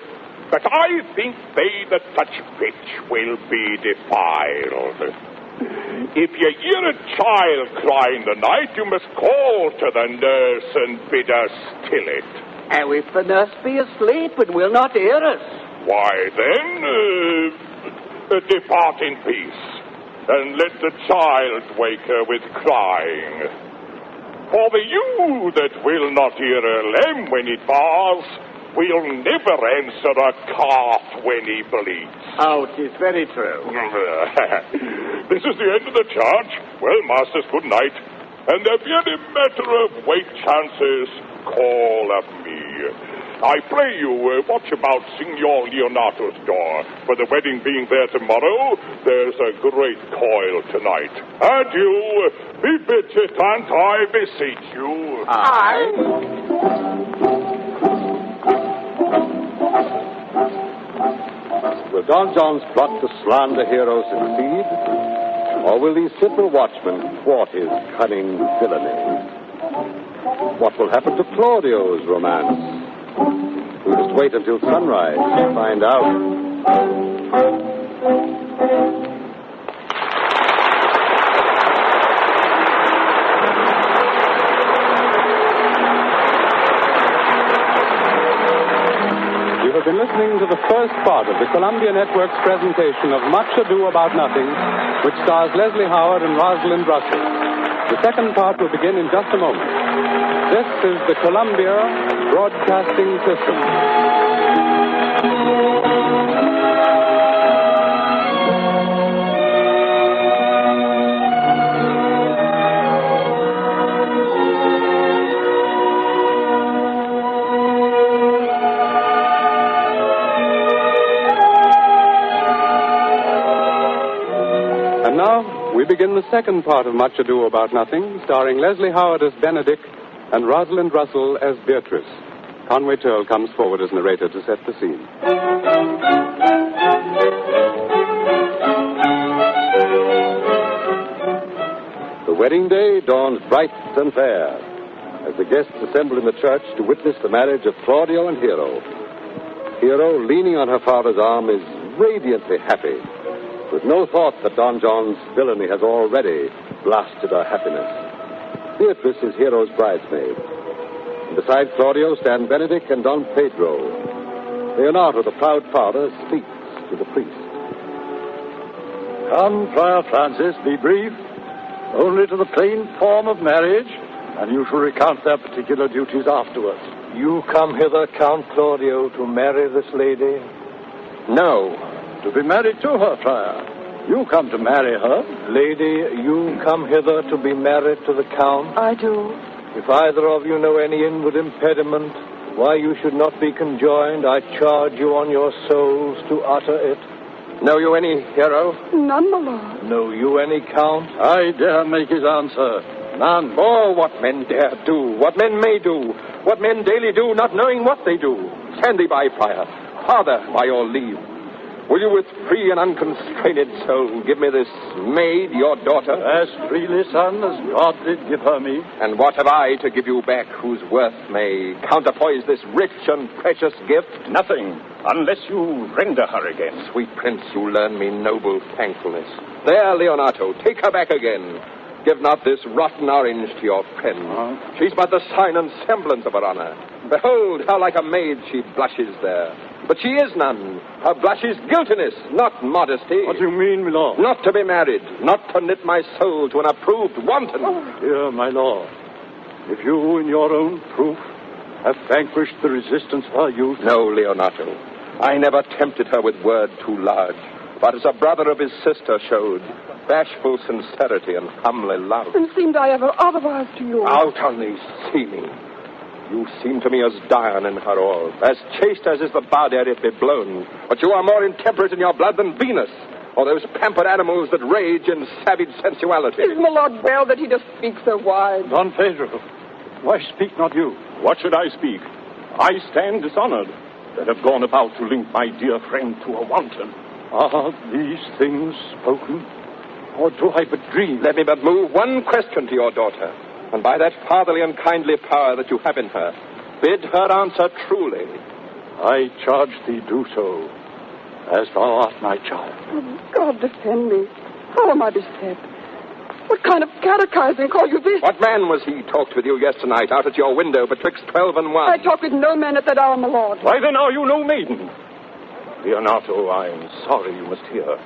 But I think they that touch bitch will be defiled. If you hear a child cry in the night, you must call to the nurse and bid her still it. How if the nurse be asleep and will not hear us? Why, then, depart in peace, and let the child wake her with crying. For the ewe that will not hear her lamb when it bars, will never answer a calf when he bleats. Oh, 'tis very true. This is the end of the charge. Well, masters, good night. And if you any matter of weight chances, call of me. I pray you, watch about Signor Leonato's door. For the wedding being there tomorrow, there's a great coil tonight. Adieu. Be vigilant, I beseech you. Aye. Will Don John's plot to slander hero succeed? Or will these simple watchmen thwart his cunning villainy? What will happen to Claudio's romance? We'll just wait until sunrise to find out. You have been listening to the first part of the Columbia Network's presentation of Much Ado About Nothing, which stars Leslie Howard and Rosalind Russell. The second part will begin in just a moment. This is the Columbia Broadcasting System. And now, we begin the second part of Much Ado About Nothing, starring Leslie Howard as Benedict and Rosalind Russell as Beatrice. Conway Turl comes forward as narrator to set the scene. The wedding day dawns bright and fair as the guests assemble in the church to witness the marriage of Claudio and Hero. Hero, leaning on her father's arm, is radiantly happy, with no thought that Don John's villainy has already blasted her happiness. Beatrice is Hero's bridesmaid. And beside Claudio stand Benedict and Don Pedro. Leonardo, the proud father, speaks to the priest. Come, Friar Francis, be brief. Only to the plain form of marriage, and you shall recount their particular duties afterwards. You come hither, Count Claudio, to marry this lady? No, to be married to her, Friar. You come to marry her. Lady, you come hither to be married to the Count? I do. If either of you know any inward impediment why you should not be conjoined, I charge you on your souls to utter it. Know you any, hero? None, my lord. Know you any, Count? I dare make his answer. None. Oh, what men dare do, what men may do, what men daily do, not knowing what they do. Stand thee by, Friar. Father, by your leave. Will you with free and unconstrained soul give me this maid, your daughter? As freely, son, as God did give her me. And what have I to give you back whose worth may counterpoise this rich and precious gift? Nothing, unless you render her again. Sweet prince, you learn me noble thankfulness. There, Leonato, take her back again. Give not this rotten orange to your friend. She's but the sign and semblance of her honor. Behold how like a maid she blushes there. But she is none. Her blush is guiltiness, not modesty. What do you mean, my lord? Not to be married, not to knit my soul to an approved wanton. Dear my lord, if you, in your own proof, have vanquished the resistance of her youth... No, Leonato. I never tempted her with word too large, but as a brother of his sister showed, bashful sincerity and comely love. And seemed I ever otherwise to you? Out on thee, see me. You seem to me as Dian in her all, as chaste as is the bud ere it be blown. But you are more intemperate in your blood than Venus, or those pampered animals that rage in savage sensuality. Is my lord well that he does speak so wide? Don Pedro, why speak not you? What should I speak? I stand dishonored that have gone about to link my dear friend to a wanton. Are these things spoken? Or do I but dream? Let me but move one question to your daughter. And by that fatherly and kindly power that you have in her, bid her answer truly. I charge thee do so, as thou art my child. Oh, God defend me. How am I beset? What kind of catechizing call you this? What man was he talked with you yesternight out at your window betwixt 12 and 1? I talked with no man at that hour, my lord. Why then are you no maiden? Leonato, I am sorry you must hear.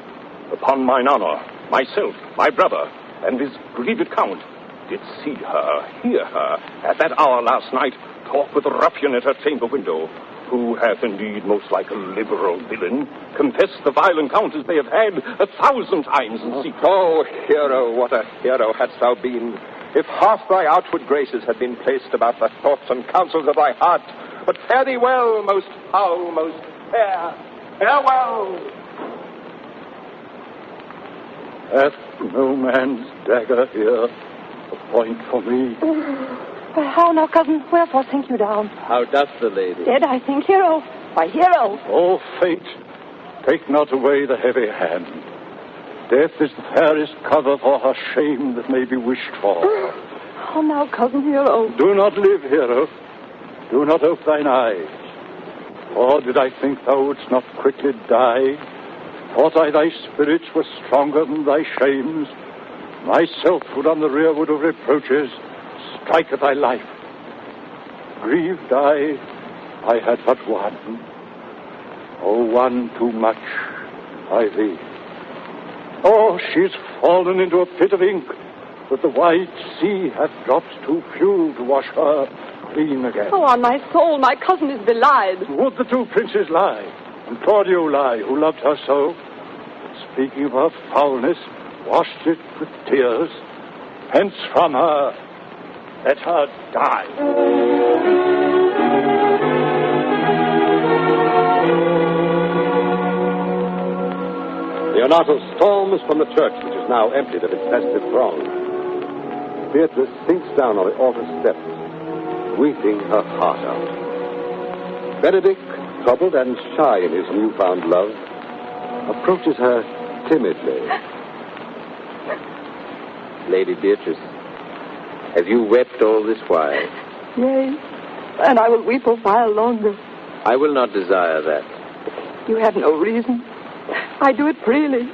Upon mine honor, myself, my brother, and this grieved count did see her, hear her, at that hour last night, talk with a ruffian at her chamber window, who hath indeed, most like a liberal villain, confessed the vile encounters they have had 1,000 times in secret. Oh, hero, what a hero hadst thou been, if half thy outward graces had been placed about the thoughts and counsels of thy heart. But fare thee well, most foul, most fair. Farewell. Hath no man's dagger here a point for me? How now, cousin? Wherefore sink you down? How doth the lady? Dead, I think, hero. Why, hero. Oh, fate, take not away the heavy hand. Death is the fairest cover for her shame that may be wished for. How now, cousin hero? Do not live, hero. Do not ope thine eyes. Or did I think thou wouldst not quickly die? Thought I thy spirits were stronger than thy shames? Myself would on the rearward of reproaches strike at thy life. Grieved I had but one. Oh, one too much by thee. Oh, she's fallen into a pit of ink that the wide sea hath dropped too few to wash her clean again. Oh, on my soul, my cousin is belied. Would the two princes lie, and Claudio lie, who loved her so? Speaking of her foulness, washed it with tears. Hence from her, let her die. Leonato storms from the church, which is now emptied of its festive throng. Beatrice sinks down on the altar steps, weeping her heart out. Benedict, troubled and shy in his newfound love, approaches her timidly. Lady Beatrice, have you wept all this while? Yea, and I will weep a while longer. I will not desire that. You have no reason. I do it freely.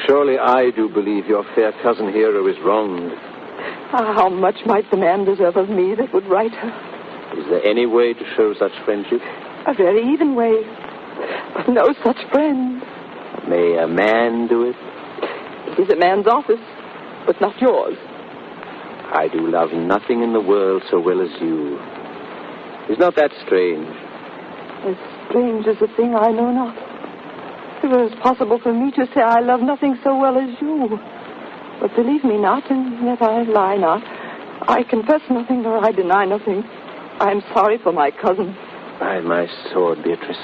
Surely I do believe your fair cousin hero is wronged. Ah, how much might the man deserve of me that would right her? Is there any way to show such friendship? A very even way, but no such friend. May a man do it? It is a man's office, but not yours. I do love nothing in the world so well as you. Is not that strange? As strange as a thing I know not. If it was possible for me to say I love nothing so well as you. But believe me not, and yet I lie not. I confess nothing, nor I deny nothing. I am sorry for my cousin. By my sword, Beatrice,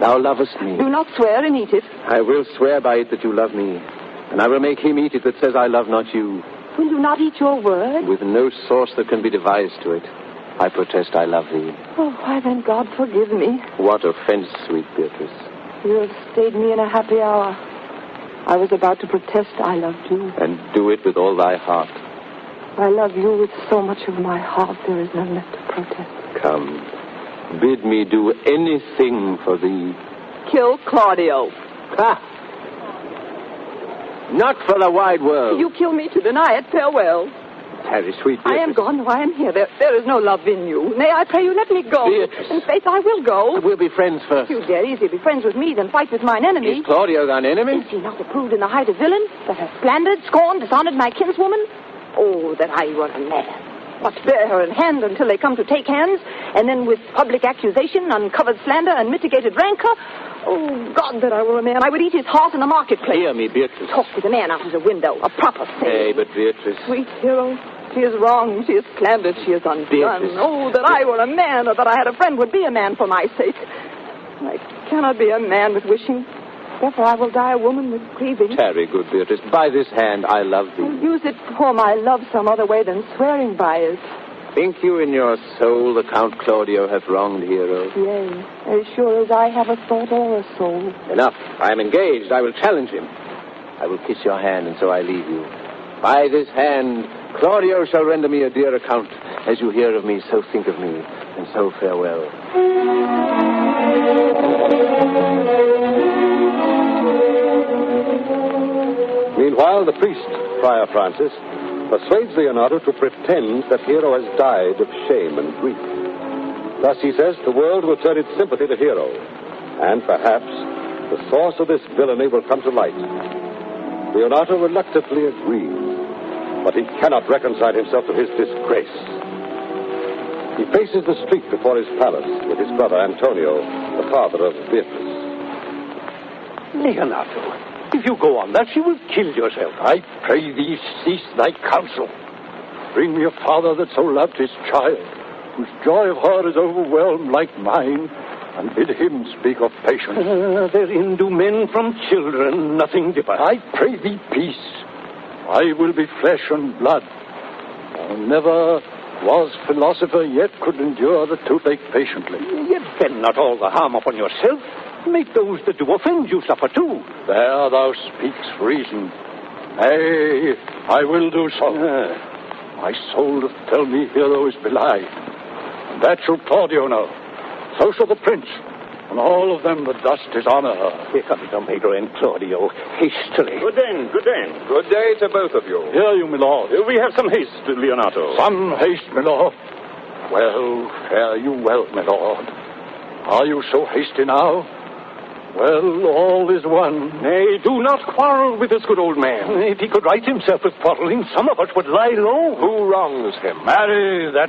thou lovest me. Do not swear and eat it. I will swear by it that you love me, and I will make him eat it that says I love not you. Will you not eat your word? With no sauce that can be devised to it, I protest I love thee. Oh, why then, God forgive me. What offense, sweet Beatrice? You have stayed me in a happy hour. I was about to protest I loved you. And do it with all thy heart. I love you with so much of my heart there is none left to protest. Come, bid me do anything for thee. Kill Claudio. Ha! Not for the wide world. You kill me to deny it. Farewell. Harry, sweet Beatrice. I am gone. No, I am here. There is no love in you. Nay, I pray you, let me go. Beatrice. In faith, I will go. We'll be friends first. You dare easier be friends with me than fight with mine enemy. Is Claudio thine enemy? Is he not approved in the height of villain, that has slandered, scorned, dishonored my kinswoman? Oh, that I were a man. But bear her in hand until they come to take hands, and then with public accusation, uncovered slander, and mitigated rancor. Oh, God, that I were a man. I would eat his heart in the marketplace. Hear me, Beatrice. Talk with a man out of the window. A proper thing. Hey, but Beatrice. Sweet hero. She is wrong. She is slandered. She is undone. Beatrice. Oh, that I were a man, or that I had a friend would be a man for my sake. I cannot be a man with wishing. Therefore, I will die a woman with grieving. Tarry, good Beatrice. By this hand, I love thee. Use it for my love some other way than swearing by it. Think you in your soul the Count Claudio hath wronged Hero? Yea, as sure as I have a thought or a soul. Enough. I am engaged. I will challenge him. I will kiss your hand, and so I leave you. By this hand, Claudio shall render me a dear account. As you hear of me, so think of me, and so farewell. Meanwhile, the priest, Friar Francis, persuades Leonardo to pretend that Hero has died of shame and grief. Thus, he says, the world will turn its sympathy to Hero, and perhaps the source of this villainy will come to light. Leonardo reluctantly agrees, but he cannot reconcile himself to his disgrace. He faces the street before his palace with his brother Antonio, the father of Beatrice. Leonardo, if you go on that, you will kill yourself. I pray thee, cease thy counsel. Bring me a father that so loved his child, whose joy of heart is overwhelmed like mine, and bid him speak of patience. Therein do men from children nothing differ. I pray thee, peace. I will be flesh and blood. Never was philosopher yet could endure the toothache patiently. Yet vent not all the harm upon yourself. Make those that do offend you suffer too. There thou speaks reason. Nay, I will do so. My soul doth tell me Hero is belied. And that shall Claudio know. So shall the prince. And all of them that thus dishonor her. Here comes Don Pedro and Claudio, hastily. Good day, good day. Good day to both of you. Hear you, my lord. We have some haste, Leonardo. Some haste, my lord. Well, fare you well, my lord. Are you so hasty now? Well, all is one. Nay, do not quarrel with this good old man. If he could right himself with quarreling, some of us would lie low. Who wrongs him? Marry, thou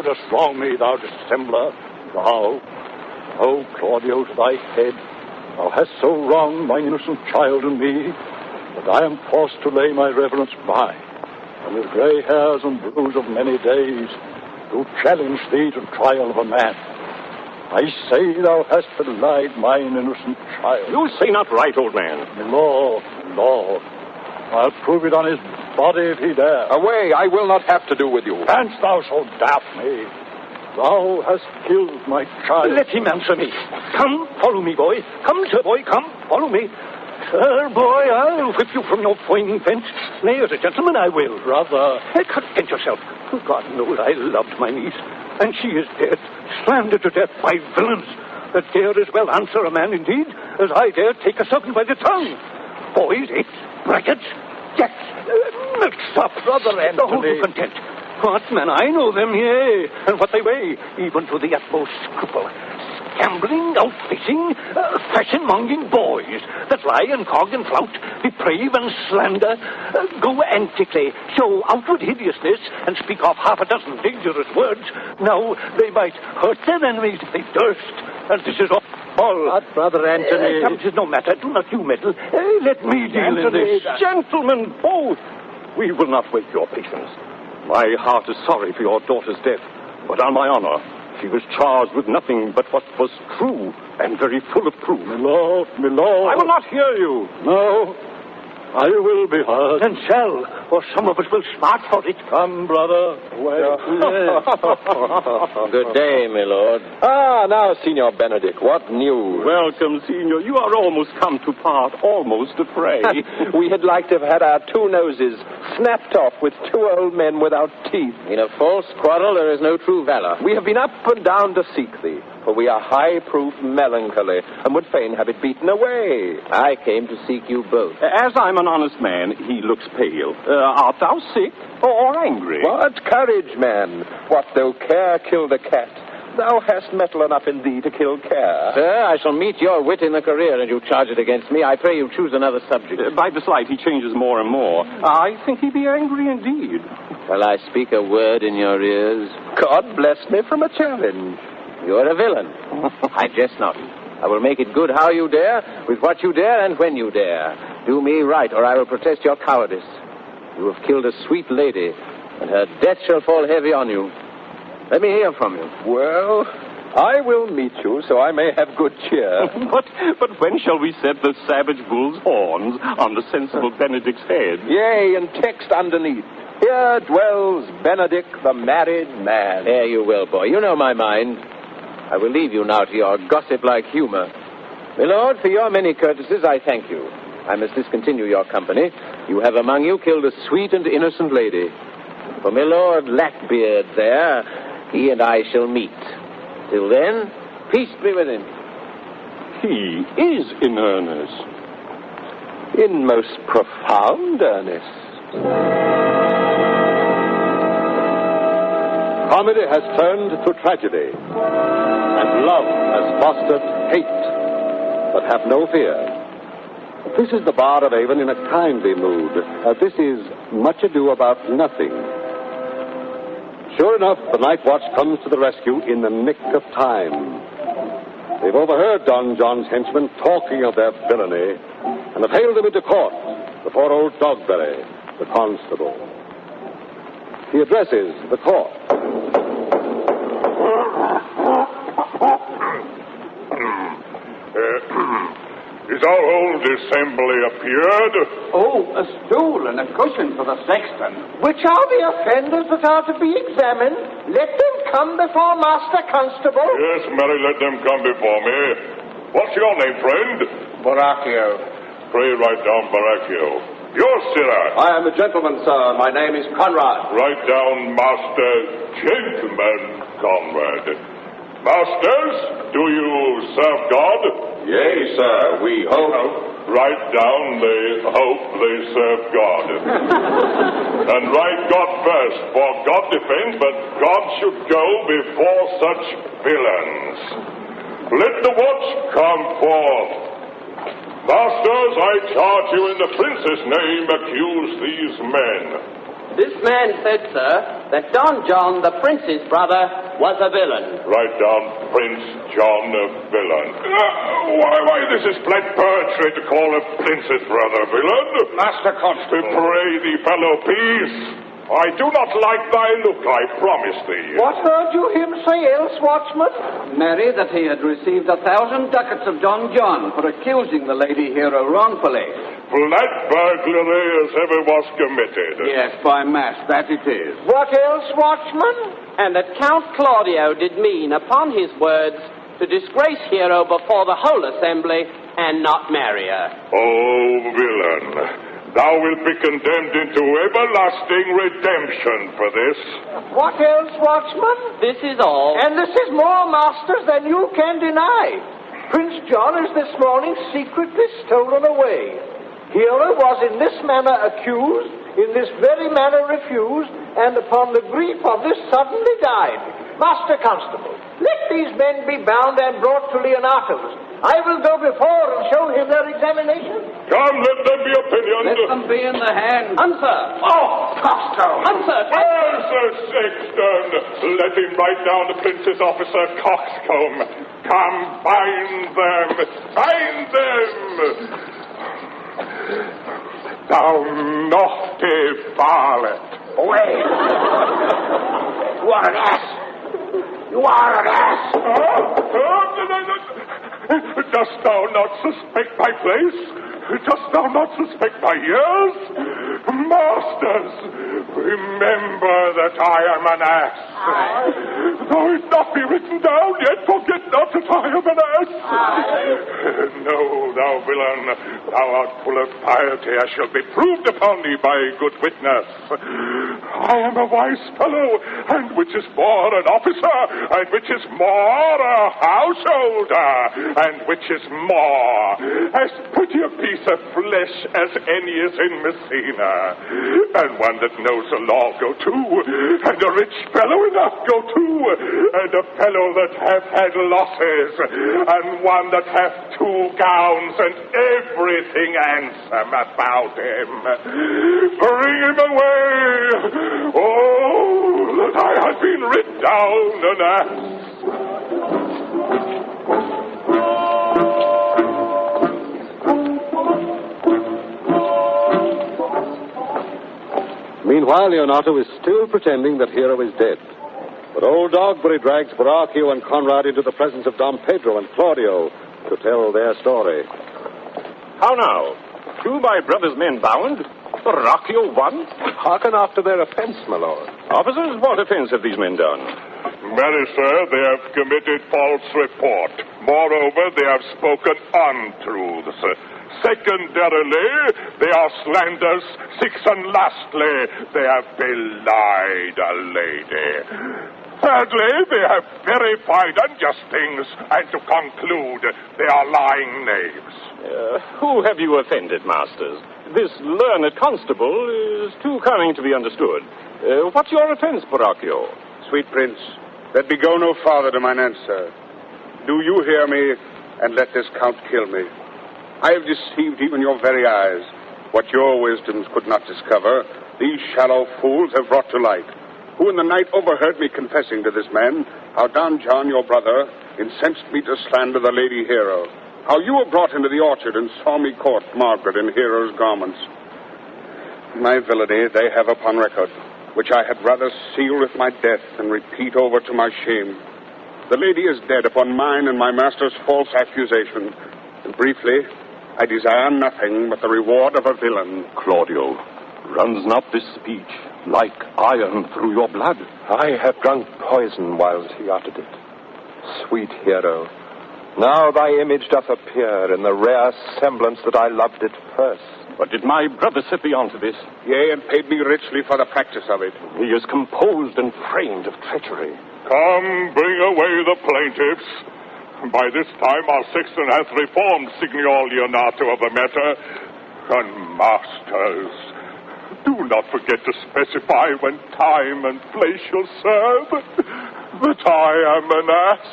dost wrong me, thou dissembler. Thou, oh, Claudio, to thy head, thou hast so wronged my innocent child and me, that I am forced to lay my reverence by, and with grey hairs and bruise of many days, to challenge thee to trial of a man. I say thou hast belied mine innocent child. You say not right, old man. Lord, I'll prove it on his body if he dare. Away, I will not have to do with you. Canst thou so daft me? Thou hast killed my child. Let him answer me. Come, follow me, boy. Come, sir, boy, come, follow me. Sir, boy, I'll whip you from your fine fence. Nay, as a gentleman, I will. Brother. Content yourself. God knows I loved my niece, and she is dead, slandered to death by villains that dare as well answer a man indeed as I dare take a servant by the tongue. Boys, it's brackets, jacks, milksop. Brother Anthony. Hold you content. What, man, I know them, yea, and what they weigh, even to the utmost scruple. gambling, out-fishing, fashion-monging boys that lie and cog and flout, deprave and slander, go antically, show outward hideousness, and speak off half a dozen dangerous words. Now they might hurt their enemies if they durst, and this is all. But, Brother Anthony... It is no matter. Do not you meddle. Let me deal in this. Gentlemen, both. We will not wait your patience. My heart is sorry for your daughter's death, but on my honor, she was charged with nothing but what was true and very full of proof. My lord. I will not hear you. No, I will be heard. And shall, or some of us will smart for it. Come, brother. Good day, my lord. Now, Signor Benedict, what news? Welcome, Signor. You are almost come to part, almost a fray. We had like to have had our two noses snapped off with two old men without teeth. In a false quarrel, there is no true valor. We have been up and down to seek thee, for we are high-proof melancholy, and would fain have it beaten away. I came to seek you both. As I'm an honest man, he looks pale. Art thou sick or angry? What courage, man! What though care kill the cat? Thou hast metal enough in thee to kill care. Sir, I shall meet your wit in the career, and you charge it against me. I pray you choose another subject. By this light, he changes more and more. I think he be angry indeed. Shall I speak a word in your ears? God bless me from a challenge. You're a villain. I jest not. I will make it good how you dare, with what you dare, and when you dare. Do me right, or I will protest your cowardice. You have killed a sweet lady, and her death shall fall heavy on you. Let me hear from you. Well, I will meet you, so I may have good cheer. but when shall we set the savage bull's horns on the sensible Benedict's head? Yea, and text underneath. Here dwells Benedict, the married man. There you will, boy. You know my mind. I will leave you now to your gossip-like humor. My lord, for your many courtesies, I thank you. I must discontinue your company. You have among you killed a sweet and innocent lady. For my lord Lackbeard there, he and I shall meet. Till then, peace be with him. He is in earnest. In most profound earnest. Comedy has turned to tragedy, and love has fostered hate. But have no fear. This is the Bard of Avon in a kindly mood. This is Much Ado About Nothing. Sure enough, the night watch comes to the rescue in the nick of time. They've overheard Don John's henchmen talking of their villainy and have hailed him into court before old Dogberry, the constable. He addresses the court. Is our old assembly appeared? Oh, a stool and a cushion for the sexton. Which are the offenders that are to be examined? Let them come before Master Constable. Yes, Mary, let them come before me. What's your name, friend? Baracchio. Pray write down Baracchio. Yours, sirrah. I am a gentleman, sir. My name is Conrad. Write down Master Gentleman Conrad. Masters, do you serve God? Yea, sir, we hope. Write down they hope they serve God. And write God first, for God defends, but God should go before such villains. Let the watch come forth. Masters, I charge you in the prince's name, accuse these men. This man said, sir, that Don John, the prince's brother, was a villain. Write down Prince John a villain. Why, this is flat perjury to call a prince's brother a villain. Master Constable. Pray thee, fellow, peace. I do not like thy look, I promise thee. What heard you him say else, watchman? Marry, that he had received 1,000 ducats of Don John for accusing the lady hero wrongfully. Flat burglary as ever was committed. Yes, by mass, that it is. What else, watchman? And that Count Claudio did mean, upon his words, to disgrace hero before the whole assembly and not marry her. Oh, villain. Thou wilt be condemned into everlasting redemption for this. What else, watchman? This is all. And this is more, masters, than you can deny. Prince John is this morning secretly stolen away. Hero was in this manner accused, in this very manner refused, and upon the grief of this suddenly died. Master Constable, let these men be bound and brought to Leonato's. I will go before and show him their examination. Come, let them be opinioned. Let them be in the hand. Answer! Oh, Coxcomb! Answer! Sir Sexton, let him write down the Prince's officer, Coxcomb. Come, bind them! Bind them! Thou naughty varlet! Away! You are an ass! You are an ass! Dost thou not suspect my place? Dost thou not suspect my years? Masters, remember that I am an ass. Though it not be written down, yet forget not that I am an ass. No, thou villain, thou art full of piety. I shall be proved upon thee by good witness. I am a wise fellow, and which is more an officer, and which is more a householder, and which is more as pretty a piece of flesh as any is in Messina, and one that knows the law go to, and a rich fellow enough go to, and a fellow that hath had losses, and one that hath 2 gowns and everything handsome about him. Bring him away! Oh, that I had been rid down an ass! Meanwhile, Leonato is still pretending that Hero is dead. But old Dogberry drags Baracchio and Conrad into the presence of Dom Pedro and Claudio to tell their story. How now? 2 my brother's men bound? Baracchio one? Hearken after their offense, my lord. Officers, what offense have these men done? Marry, sir, they have committed false report. Moreover, they have spoken untruths. Secondarily, they are slanders. 6, and lastly, they have belied a lady. Thirdly, they have verified unjust things, and to conclude, they are lying knaves. Who have you offended, masters? This learned constable is too cunning to be understood. What's your offense, Baracchio? Sweet prince, let me go no farther to mine answer. Do you hear me, and let this count kill me? I have deceived even your very eyes. What your wisdoms could not discover, these shallow fools have brought to light. Who in the night overheard me confessing to this man how Don John, your brother, incensed me to slander the Lady Hero. How you were brought into the orchard and saw me court Margaret in Hero's garments. My villainy they have upon record, which I had rather seal with my death than repeat over to my shame. The lady is dead upon mine and my master's false accusation. And briefly, I desire nothing but the reward of a villain. Claudio, runs not this speech like iron through your blood? I have drunk poison whilst he uttered it. Sweet Hero, now thy image doth appear in the rare semblance that I loved at first. But did my brother set thee on to this? Yea, and paid me richly for the practice of it. He is composed and framed of treachery. Come, bring away the plaintiffs. By this time our sexton hath reformed Signor Leonato of the matter. And masters, do not forget to specify when time and place shall serve that I am an ass.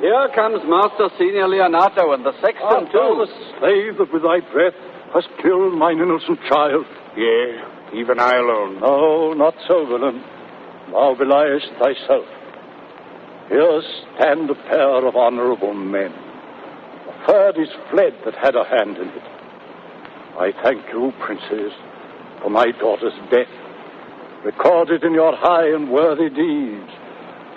Here comes Master Senior Leonato and the sexton too. The slave that with thy breath hast killed mine innocent child. Yea, even I alone. No, not so, villain. Thou beliest thyself. Here stand a pair of honorable men. The third is fled that had a hand in it. I thank you, princes, for my daughter's death, recorded in your high and worthy deeds.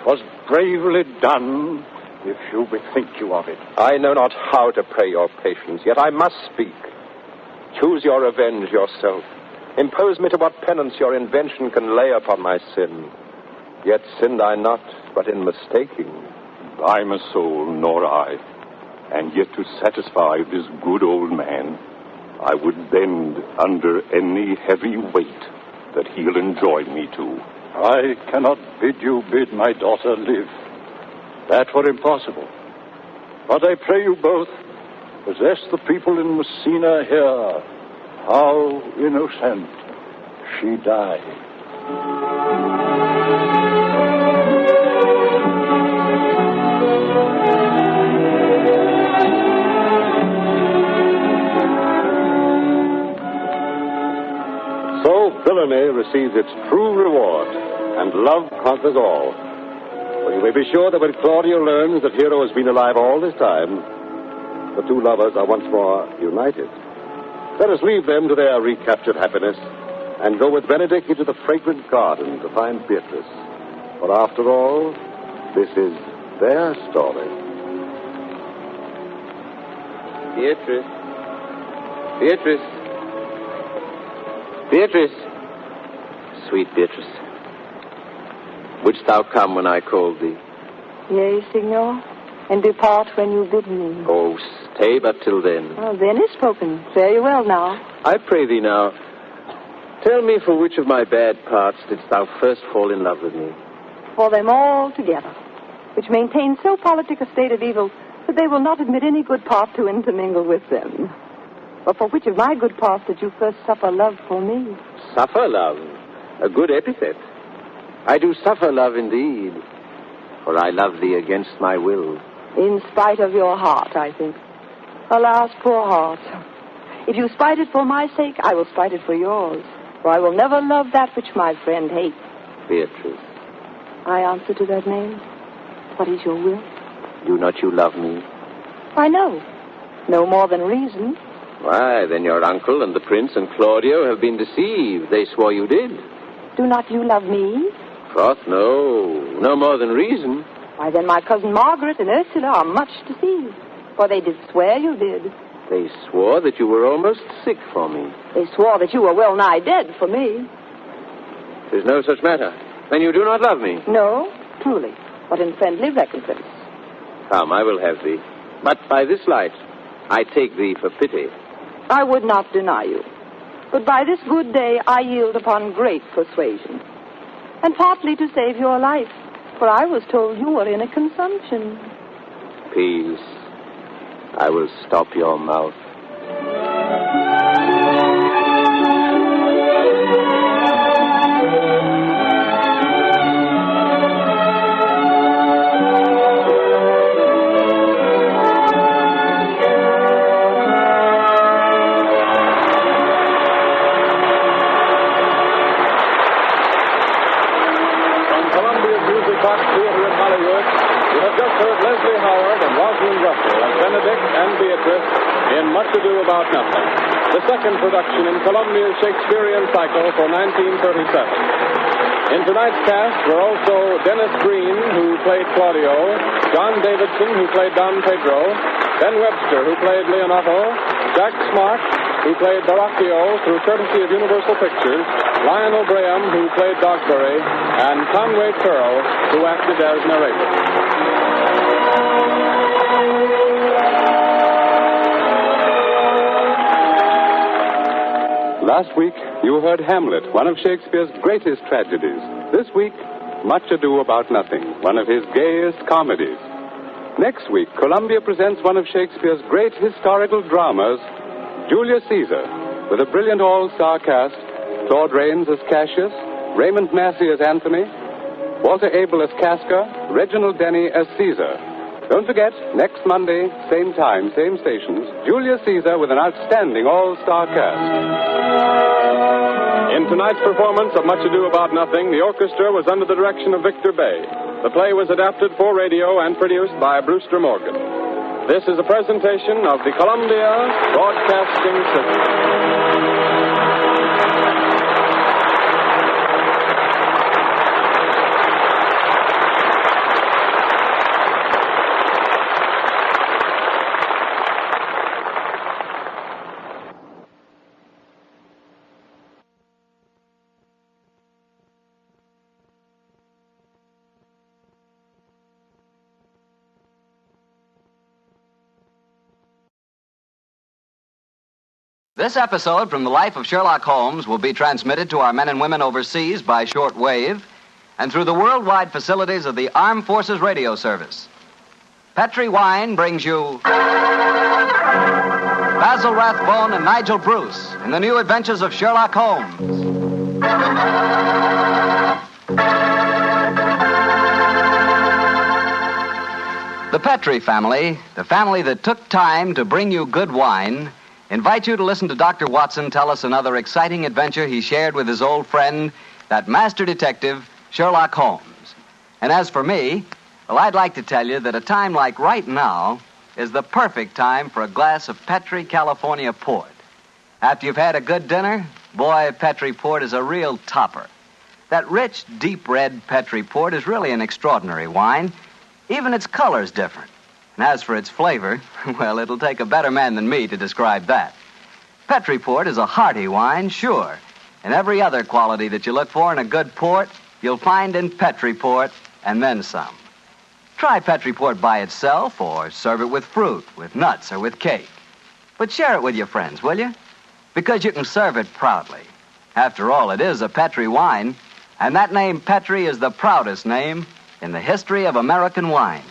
'Twas bravely done, if you bethink you of it. I know not how to pray your patience, yet I must speak. Choose your revenge yourself. Impose me to what penance your invention can lay upon my sin. Yet sinned I not, but in mistaking. I'm a soul, nor I. And yet to satisfy this good old man, I would bend under any heavy weight that he'll enjoin me to. I cannot bid you bid my daughter live. That were impossible. But I pray you both, possess the people in Messina here, how innocent she died. receives its true reward, and love conquers all. For you may be sure that when Claudio learns that Hero has been alive all this time, the two lovers are once more united. Let us leave them to their recaptured happiness and go with Benedict into the fragrant garden to find Beatrice. For after all, this is their story. Beatrice. Beatrice. Beatrice. Sweet Beatrice. Wouldst thou come when I called thee? Yea, signor, and depart when you bid me. Oh, stay but till then. Oh, then is spoken. Fare you well now. I pray thee now, tell me for which of my bad parts didst thou first fall in love with me? For them all together, which maintain so politic a state of evil that they will not admit any good part to intermingle with them. But for which of my good parts did you first suffer love for me? Suffer love? A good epithet. I do suffer love indeed, for I love thee against my will. In spite of your heart, I think. Alas, poor heart. If you spite it for my sake, I will spite it for yours. For I will never love that which my friend hates. Beatrice. I answer to that name. What is your will? Do not you love me? I know. No more than reason. Why, then your uncle and the prince and Claudio have been deceived. They swore you did. Do not you love me? Troth, no. No more than reason. Why, then my cousin Margaret and Ursula are much deceived. For they did swear you did. They swore that you were almost sick for me. They swore that you were well nigh dead for me. There's no such matter. Then you do not love me? No, truly, but in friendly recompense. Come, I will have thee. But by this light, I take thee for pity. I would not deny you. But by this good day, I yield upon great persuasion. And partly to save your life, for I was told you were in a consumption. Peace. I will stop your mouth. About Nothing, the second production in Columbia's Shakespearean cycle for 1937. In tonight's cast were also Dennis Green, who played Claudio, John Davidson, who played Don Pedro, Ben Webster, who played Leonato, Jack Smart, who played Baracchio through courtesy of Universal Pictures, Lionel Graham, who played Dogberry, and Conway Turrell, who acted as narrator. Last week, you heard Hamlet, one of Shakespeare's greatest tragedies. This week, Much Ado About Nothing, one of his gayest comedies. Next week, Columbia presents one of Shakespeare's great historical dramas, Julius Caesar, with a brilliant all-star cast, Claude Rains as Cassius, Raymond Massey as Anthony, Walter Abel as Casca, Reginald Denny as Caesar. Don't forget, next Monday, same time, same stations, Julius Caesar with an outstanding all-star cast. In tonight's performance of Much Ado About Nothing, the orchestra was under the direction of Victor Bay. The play was adapted for radio and produced by Brewster Morgan. This is a presentation of the Columbia Broadcasting System. This episode from the life of Sherlock Holmes will be transmitted to our men and women overseas by short wave and through the worldwide facilities of the Armed Forces Radio Service. Petri Wine brings you Basil Rathbone and Nigel Bruce in the new adventures of Sherlock Holmes. The Petri family, the family that took time to bring you good wine, invite you to listen to Dr. Watson tell us another exciting adventure he shared with his old friend, that master detective, Sherlock Holmes. And as for me, well, I'd like to tell you that a time like right now is the perfect time for a glass of Petri California port. After you've had a good dinner, boy, Petri port is a real topper. That rich, deep red Petri port is really an extraordinary wine. Even its color's different. And as for its flavor, well, it'll take a better man than me to describe that. Petri port is a hearty wine, sure. And every other quality that you look for in a good port, you'll find in Petri port, and then some. Try Petri port by itself, or serve it with fruit, with nuts, or with cake. But share it with your friends, will you? Because you can serve it proudly. After all, it is a Petri wine, and that name Petri is the proudest name in the history of American wines.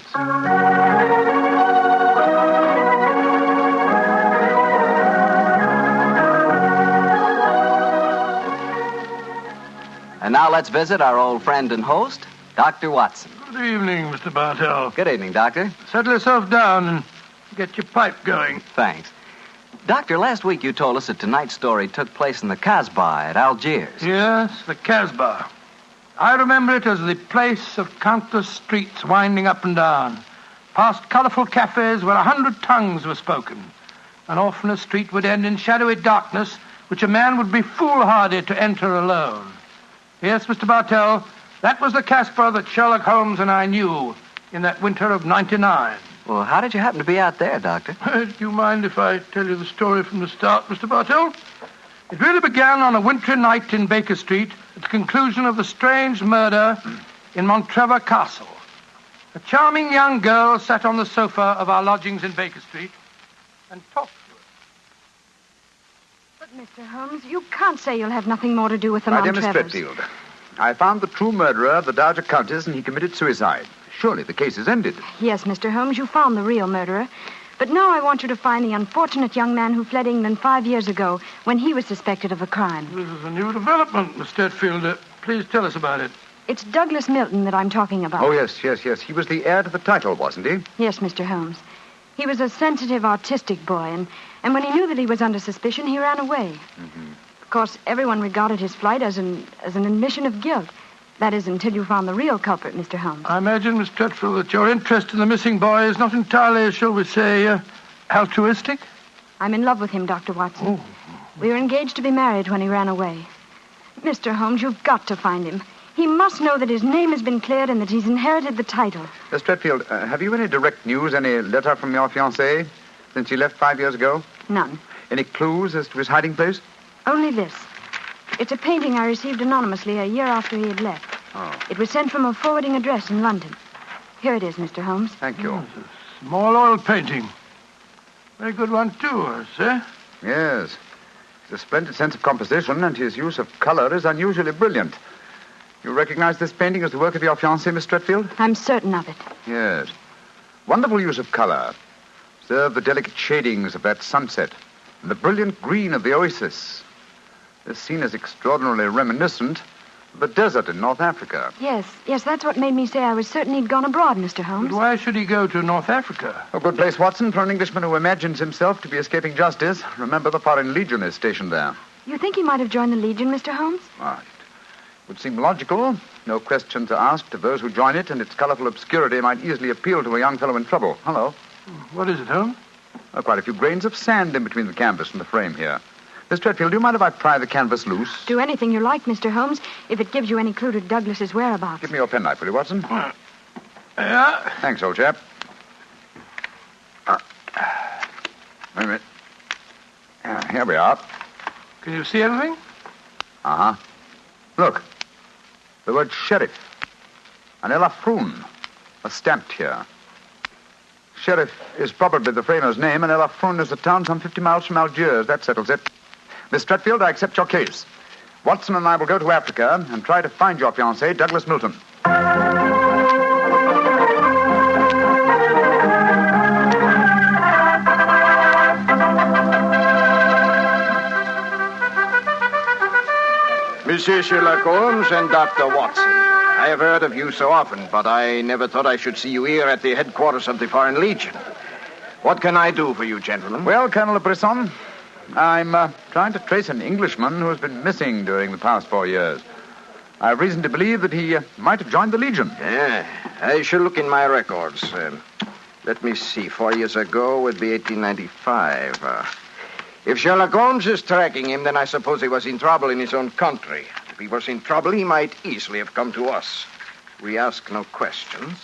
And now let's visit our old friend and host, Dr. Watson. Good evening, Mr. Bartell. Good evening, Doctor. Settle yourself down and get your pipe going. Thanks. Doctor, last week you told us that tonight's story took place in the Casbah at Algiers. Yes, the Casbah. I remember it as the place of countless streets winding up and down, past colorful cafes where 100 tongues were spoken. And often a street would end in shadowy darkness, which a man would be foolhardy to enter alone. Yes, Mr. Bartell, that was the Casbah that Sherlock Holmes and I knew in that winter of '99. Well, how did you happen to be out there, Doctor? Do you mind if I tell you the story from the start, Mr. Bartell? It really began on a wintry night in Baker Street at the conclusion of the strange murder in Montrevor Castle. A charming young girl sat on the sofa of our lodgings in Baker Street and talked to us. But, Mr. Holmes, you can't say you'll have nothing more to do with the My dear Montrevors. Miss Threadfield, I found the true murderer of the Dowager Countess and he committed suicide. Surely the case is ended. Yes, Mr. Holmes, you found the real murderer. But now I want you to find the unfortunate young man who fled England 5 years ago when he was suspected of a crime. This is a new development, Miss Threadfield. Please tell us about it. It's Douglas Milton that I'm talking about. Oh, yes. He was the heir to the title, wasn't he? Yes, Mr. Holmes. He was a sensitive, artistic boy, and when he knew that he was under suspicion, he ran away. Mm-hmm. Of course, everyone regarded his flight as an admission of guilt. That is, until you found the real culprit, Mr. Holmes. I imagine, Miss Threadfield, that your interest in the missing boy is not entirely, shall we say, altruistic? I'm in love with him, Dr. Watson. We were engaged to be married when he ran away. Mr. Holmes, you've got to find him. He must know that his name has been cleared and that he's inherited the title. Miss Threadfield, have you any direct news, any letter from your fiancé since he left 5 years ago? None. Any clues as to his hiding place? Only this. It's a painting I received anonymously a year after he had left. Oh. It was sent from a forwarding address in London. Here it is, Mr. Holmes. Thank you. It's a small oil painting. Very good one, too, I say. Yes. He's a splendid sense of composition, and his use of color is unusually brilliant. You recognize this painting as the work of your fiancé, Miss Threadfield? I'm certain of it. Yes. Wonderful use of color. Observe the delicate shadings of that sunset and the brilliant green of the oasis. This scene is extraordinarily reminiscent of the desert in North Africa. Yes, that's what made me say I was certain he'd gone abroad, Mr. Holmes. But why should he go to North Africa? A good place, Watson, for an Englishman who imagines himself to be escaping justice. Remember, the Foreign Legion is stationed there. You think he might have joined the Legion, Mr. Holmes? It would seem logical. No questions are asked of those who join it, and its colorful obscurity might easily appeal to a young fellow in trouble. Hello. What is it, Holmes? Quite a few grains of sand in between the canvas and the frame here. Miss Threadfield, do you mind if I pry the canvas loose? Do anything you like, Mr. Holmes, if it gives you any clue to Douglas's whereabouts. Give me your penknife, will you, Watson? Yeah? Thanks, old chap. Wait a minute. Here we are. Can you see anything? Uh-huh. Look. The word sheriff. And Elafroun are stamped here. Sheriff is probably the framer's name, and Elafroun is a town some 50 miles from Algiers. That settles it. Miss Threadfield, I accept your case. Watson and I will go to Africa and try to find your fiancé, Douglas Milton. Monsieur Sherlock Holmes and Dr. Watson. I have heard of you so often, but I never thought I should see you here at the headquarters of the Foreign Legion. What can I do for you, gentlemen? Well, Colonel Brisson, I'm trying to trace an Englishman who has been missing during the past 4 years. I have reason to believe that he might have joined the Legion. Yeah, I shall look in my records. Let me see. 4 years ago would be 1895. If Sherlock Holmes is tracking him, then I suppose he was in trouble in his own country. If he was in trouble, he might easily have come to us. We ask no questions.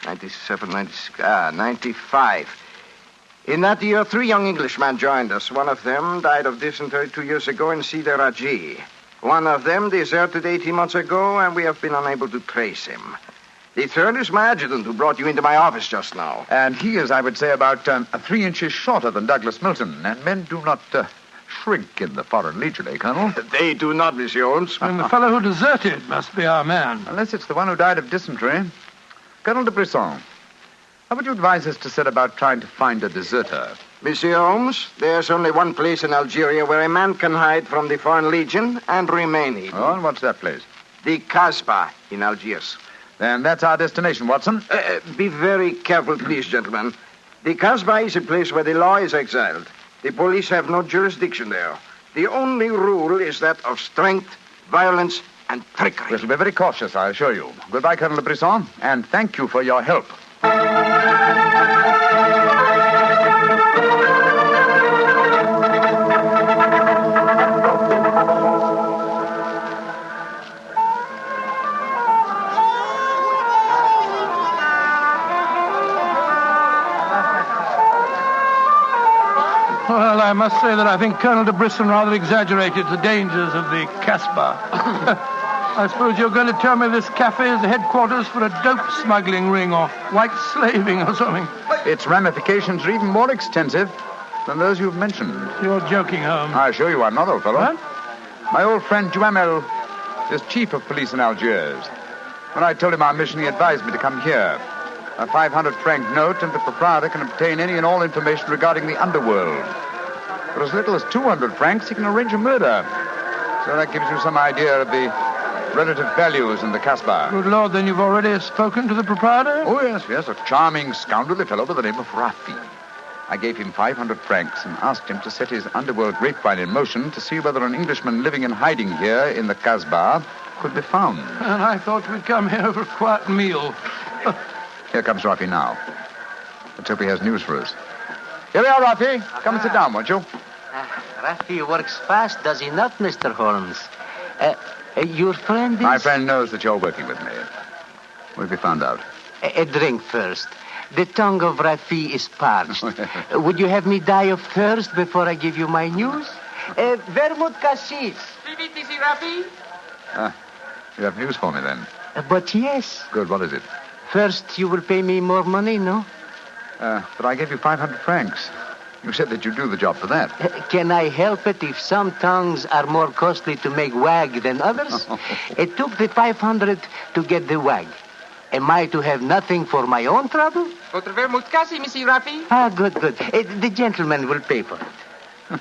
97, 96, 95. In that year, 3 young Englishmen joined us. One of them died of dysentery 2 years ago in Cedar Rajee. One of them deserted 18 months ago, and we have been unable to trace him. The third is my adjutant who brought you into my office just now. And he is, I would say, about 3 inches shorter than Douglas Milton. And men do not shrink in the Foreign Legion, eh, Colonel? They do not, Monsieur Holmes. And the fellow who deserted must be our man. Unless it's the one who died of dysentery. Colonel de Brisson, how would you advise us to set about trying to find a deserter? Monsieur Holmes, there's only one place in Algeria where a man can hide from the Foreign Legion and remain hidden. Oh, and what's that place? The Casbah in Algiers. Then that's our destination, Watson. Be very careful, please, gentlemen. The Casbah is a place where the law is exiled. The police have no jurisdiction there. The only rule is that of strength, violence, and trickery. We shall be very cautious, I assure you. Goodbye, Colonel de Brisson, and thank you for your help. Well, I must say that I think Colonel de Brisson rather exaggerated the dangers of the Casbah. I suppose you're going to tell me this cafe is the headquarters for a dope smuggling ring or white slaving or something. Its ramifications are even more extensive than those you've mentioned. You're joking, Holmes. I assure you I'm not, old fellow. What? My old friend Duhamel is chief of police in Algiers. When I told him our mission, he advised me to come here. A 500-franc note, and the proprietor can obtain any and all information regarding the underworld. For as little as 200 francs, he can arrange a murder. So that gives you some idea of the relative values in the Casbah. Good Lord, then you've already spoken to the proprietor? Oh, yes, a charming scoundrelly fellow by the name of Rafi. I gave him 500 francs and asked him to set his underworld grapevine in motion to see whether an Englishman living in hiding here in the Casbah could be found. And I thought we'd come here for a quiet meal. Here comes Rafi now. Let's hope he has news for us. Here we are, Rafi. Come and sit down, won't you? Rafi works fast, does he not, Mr. Holmes? Your friend is... My friend knows that you're working with me. We'll be found out. A drink first. The tongue of Rafi is parched. Would you have me die of thirst before I give you my news? Vermouth cassis. Rafi? You have news for me, then? But yes. Good, what is it? First, you will pay me more money, no? But I gave you 500 francs. You said that you'd do the job for that. Can I help it if some tongues are more costly to make wag than others? It took the 500 to get the wag. Am I to have nothing for my own trouble? Votre vermouth cassis, Monsieur Rafi. Ah, good. The gentleman will pay for it.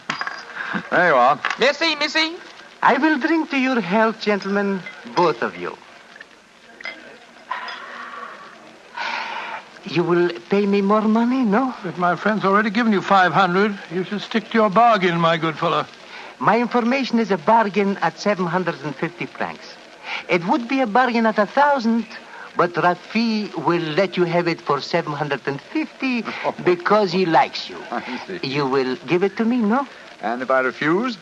There you are. Merci. I will drink to your health, gentlemen, both of you. You will pay me more money, no? If my friend's already given you 500, you should stick to your bargain, my good fellow. My information is a bargain at 750 francs. It would be a bargain at 1,000, but Rafi will let you have it for 750 because he likes you. I see. You will give it to me, no? And if I refuse?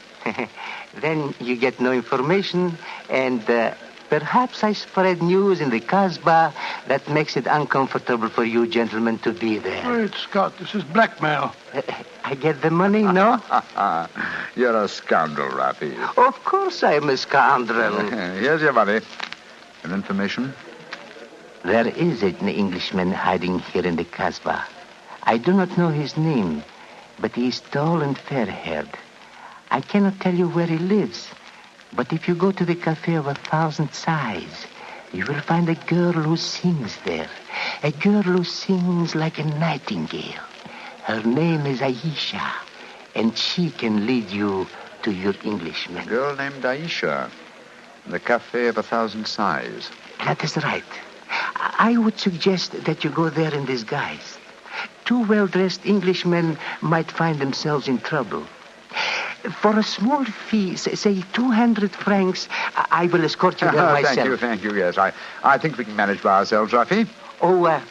Then you get no information, and perhaps I spread news in the Casbah that makes it uncomfortable for you gentlemen to be there. Wait, Scott, this is blackmail. I get the money, no? You're a scoundrel, Rafi. Of course I am a scoundrel. Here's your money. And information? There is an Englishman hiding here in the Casbah. I do not know his name, but he is tall and fair-haired. I cannot tell you where he lives, but if you go to the Cafe of 1,000 Sighs, you will find a girl who sings there. A girl who sings like a nightingale. Her name is Aisha, and she can lead you to your Englishman. A girl named Aisha. The Cafe of 1,000 Sighs. That is right. I would suggest that you go there in disguise. Two well-dressed Englishmen might find themselves in trouble. For a small fee, say 200 francs, I will escort you there myself. Thank you, yes. I think we can manage by ourselves, Rafi. Oh,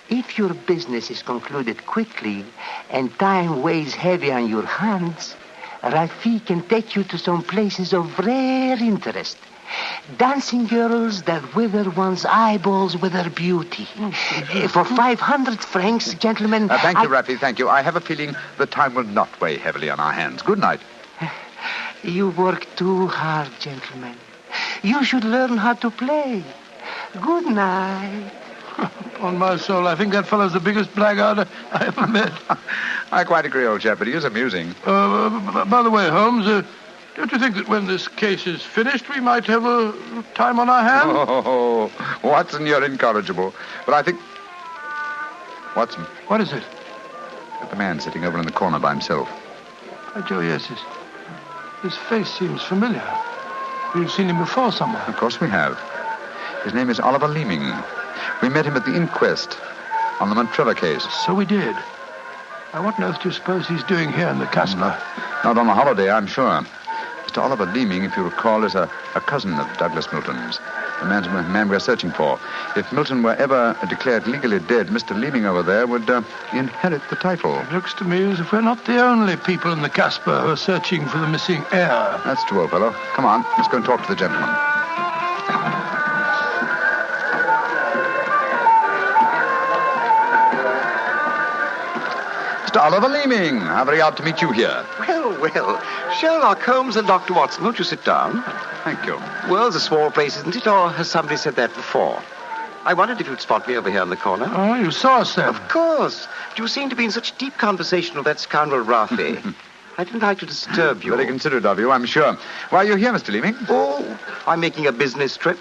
if your business is concluded quickly and time weighs heavy on your hands, Rafi can take you to some places of rare interest. Dancing girls that wither one's eyeballs with their beauty. For 500 francs, gentlemen... Thank you, Rafi, thank you. I have a feeling the time will not weigh heavily on our hands. Good night. You work too hard, gentlemen. You should learn how to play. Good night. On my soul, I think that fellow's the biggest blackguard I ever met. I quite agree, old chap, but he is amusing. By the way, Holmes, don't you think that when this case is finished, we might have a time on our hands? Oh, Watson, you're incorrigible. But I think... Watson. What is it? Got the man sitting over in the corner by himself. By Joe, yes, his face seems familiar. We've seen him before somewhere. Of course we have. His name is Oliver Leeming. We met him at the inquest on the Montrella case. So we did. Now, what on earth do you suppose he's doing here in the Casbah? Not on a holiday, I'm sure. Mr. Oliver Leeming, if you recall, is a cousin of Douglas Milton's, the man we're searching for. If Milton were ever declared legally dead, Mr. Leeming over there would inherit the title. It looks to me as if we're not the only people in the Casbah who are searching for the missing heir. That's true, old fellow. Come on, let's go and talk to the gentleman. Mr. Oliver Leeming, how very odd to meet you here. Well, Sherlock Holmes and Dr. Watson, won't you sit down? Thank you. World's a small place, isn't it? Or has somebody said that before? I wondered if you'd spot me over here in the corner. Oh, you saw us then? Of course. But you seemed to be in such deep conversation with that scoundrel Rafi. I didn't like to disturb you. Very considerate of you, I'm sure. Why are you here, Mr. Leeming? Oh, I'm making a business trip.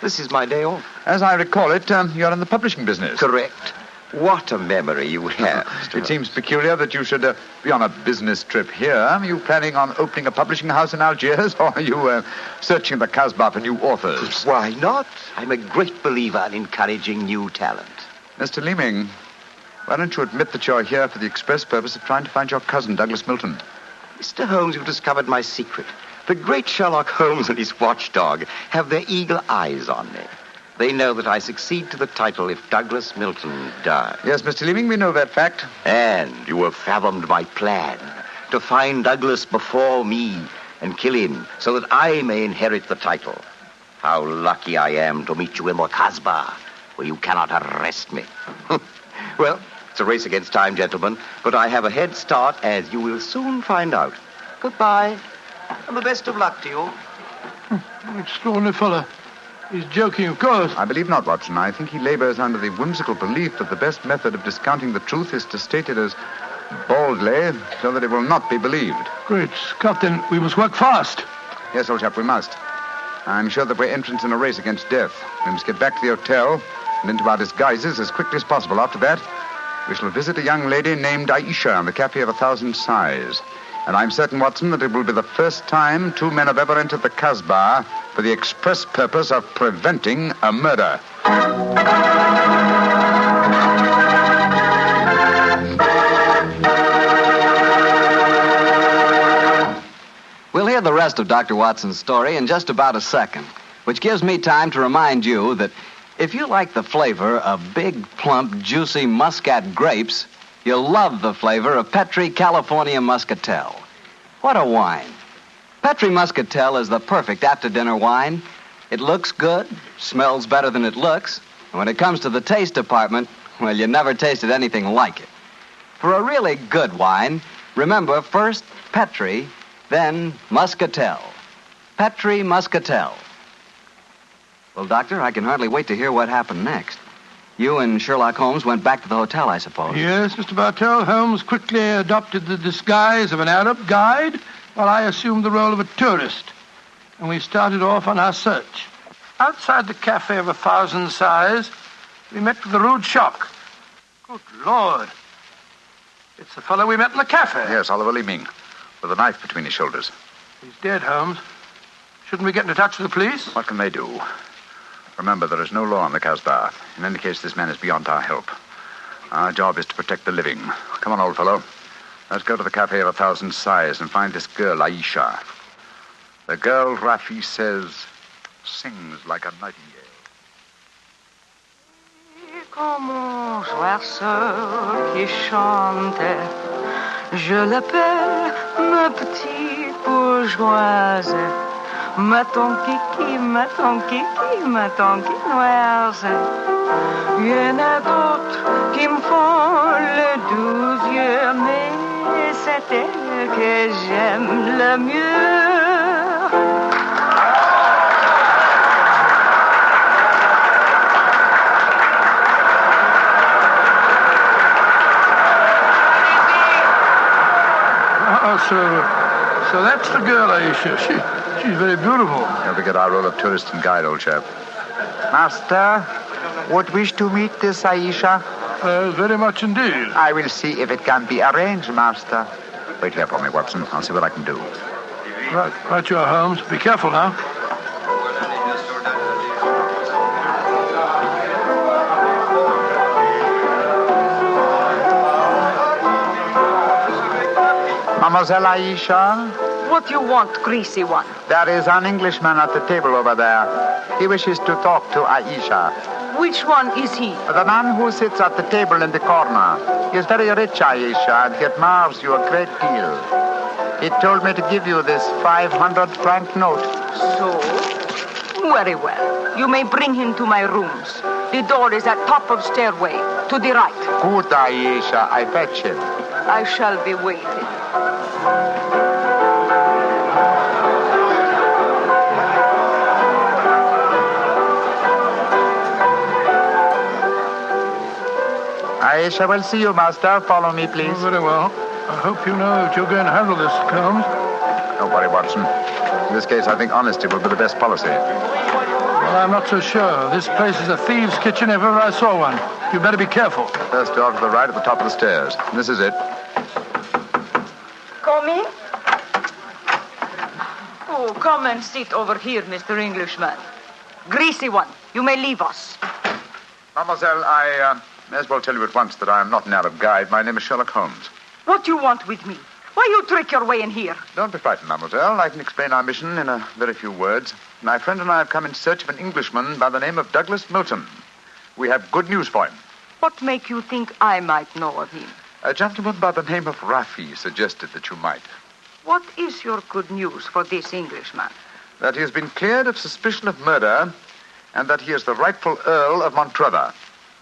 This is my day off. As I recall it, you're in the publishing business. Correct. What a memory you have. It seems peculiar that you should be on a business trip here. Are you planning on opening a publishing house in Algiers, or are you searching the Casbah for new authors? Why not? I'm a great believer in encouraging new talent. Mr. Leeming, why don't you admit that you're here for the express purpose of trying to find your cousin, Douglas Milton? Mr. Holmes, you've discovered my secret. The great Sherlock Holmes and his watchdog have their eagle eyes on me. They know that I succeed to the title if Douglas Milton dies. Yes, Mr. Leeming, we know that fact. And you have fathomed my plan to find Douglas before me and kill him so that I may inherit the title. How lucky I am to meet you in the Casbah, where you cannot arrest me. Well, it's a race against time, gentlemen, but I have a head start, as you will soon find out. Goodbye, and the best of luck to you. Extraordinary fellow. He's joking, of course. I believe not, Watson. I think he labors under the whimsical belief that the best method of discounting the truth is to state it as boldly so that it will not be believed. Great Scott, then we must work fast. Yes, old chap, we must. I'm sure that we're entrants in a race against death. We must get back to the hotel and into our disguises as quickly as possible. After that, we shall visit a young lady named Aisha in the Cafe of 1,000 Sighs. And I'm certain, Watson, that it will be the first time two men have ever entered the Casbah for the express purpose of preventing a murder. We'll hear the rest of Dr. Watson's story in just about a second, which gives me time to remind you that if you like the flavor of big, plump, juicy Muscat grapes, you'll love the flavor of Petri California Muscatel. What a wine. Petri Muscatel is the perfect after-dinner wine. It looks good, smells better than it looks, and when it comes to the taste department, well, you never tasted anything like it. For a really good wine, remember first Petri, then Muscatel. Petri Muscatel. Well, Doctor, I can hardly wait to hear what happened next. You and Sherlock Holmes went back to the hotel, I suppose. Yes, Mr. Bartell. Holmes quickly adopted the disguise of an Arab guide, while I assumed the role of a tourist. And we started off on our search. Outside the Cafe of 1,000 Sighs, we met with a rude shock. Good Lord. It's the fellow we met in the cafe. Yes, Oliver Leeming, with a knife between his shoulders. He's dead, Holmes. Shouldn't we get into touch with the police? What can they do? Remember, there is no law on the Casbah. In any case, this man is beyond our help. Our job is to protect the living. Come on, old fellow. Let's go to the Cafe of 1,000 Sighs and find this girl, Aisha. The girl, Rafi says, sings like a nightingale. Comme mon oiseau qui chante, je l'appelle ma petite bourgeoise, ma ton kiki, ma ton kiki, ma ton quinoise. Il y en a d'autres qui me font le doux yeux, mais c'est elle que j'aime le mieux. So that's the girl, Aisha. She's very beautiful. Don't forget our role of tourist and guide, old chap. Master, would wish to meet this Aisha? Very much indeed. I will see if it can be arranged, Master. Wait here for me, Watson. I'll see what I can do. Right you are, Holmes. Be careful now. Mademoiselle Aisha? What you want, greasy one? There is an Englishman at the table over there. He wishes to talk to Aisha. Which one is he? The man who sits at the table in the corner. He is very rich, Aisha, and he admires you a great deal. He told me to give you this 500-franc note. So? Very well. You may bring him to my rooms. The door is at top of stairway, to the right. Good, Aisha. I fetch him. I shall be waiting. Aisha will see you, Master. Follow me, please. Oh, very well. I hope you know that you're going to handle this, Holmes. Don't worry, Watson. In this case, I think honesty will be the best policy. Well, I'm not so sure. This place is a thieves' kitchen if ever I saw one. You better be careful. First door to the right at the top of the stairs. This is it. Come in. Oh, come and sit over here, Mr. Englishman. Greasy one, you may leave us. Mademoiselle, I may as well tell you at once that I am not an Arab guide. My name is Sherlock Holmes. What you want with me? Why you trick your way in here? Don't be frightened, mademoiselle. I can explain our mission in a very few words. My friend and I have come in search of an Englishman by the name of Douglas Milton. We have good news for him. What make you think I might know of him? A gentleman by the name of Rafi suggested that you might. What is your good news for this Englishman? That he has been cleared of suspicion of murder and that he is the rightful Earl of Montrevor.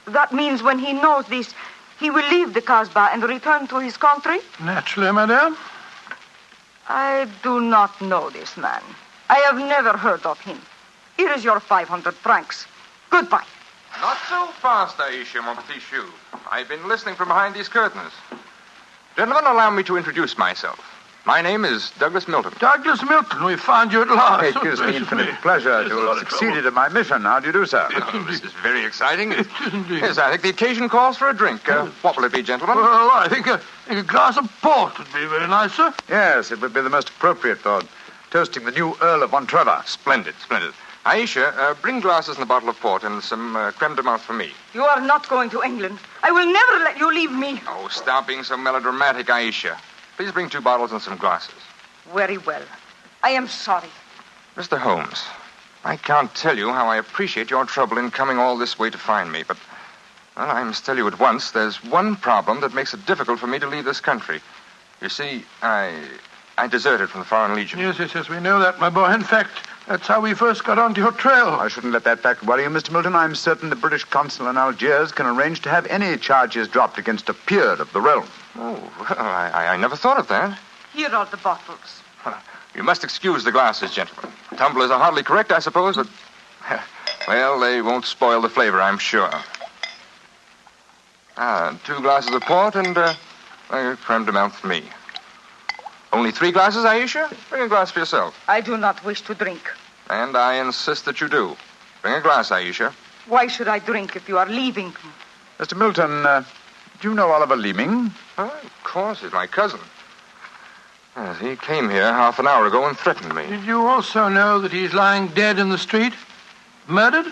That means when he knows this, he will leave the Casbah and return to his country? Naturally, madame. I do not know this man. I have never heard of him. Here is your 500 francs. Goodbye. Not so fast, Aisha, mon petit chou. I've been listening from behind these curtains. Gentlemen, allow me to introduce myself. My name is Douglas Milton. Douglas Milton, we found you at last. It gives me infinite pleasure to have succeeded in my mission. How do you do, sir? Oh, this is very exciting. Yes, I think the occasion calls for a drink. What will it be, gentlemen? Well, I think a glass of port would be very nice, sir. Yes, it would be the most appropriate for toasting the new Earl of Montrevor. Splendid, splendid. Aisha, bring glasses and a bottle of port and some creme de menthe for me. You are not going to England. I will never let you leave me. Oh, stop being so melodramatic, Aisha. Please bring 2 bottles and some glasses. Very well. I am sorry. Mr. Holmes, I can't tell you how I appreciate your trouble in coming all this way to find me, but well, I must tell you at once, there's one problem that makes it difficult for me to leave this country. You see, I deserted from the Foreign Legion. Yes, we know that, my boy. In fact, that's how we first got onto your trail. I shouldn't let that fact worry you, Mr. Milton. I'm certain the British consul in Algiers can arrange to have any charges dropped against a peer of the realm. Oh, well, I never thought of that. Here are the bottles. You must excuse the glasses, gentlemen. Tumblers are hardly correct, I suppose, but... well, they won't spoil the flavor, I'm sure. 2 glasses of port and a creme de menthe for me. Only 3 glasses, Aisha? Bring a glass for yourself. I do not wish to drink. And I insist that you do. Bring a glass, Aisha. Why should I drink if you are leaving? Mr. Milton, do you know Oliver Leeming? Oh, of course, he's my cousin. Yes, he came here half an hour ago and threatened me. Did you also know that he's lying dead in the street? Murdered?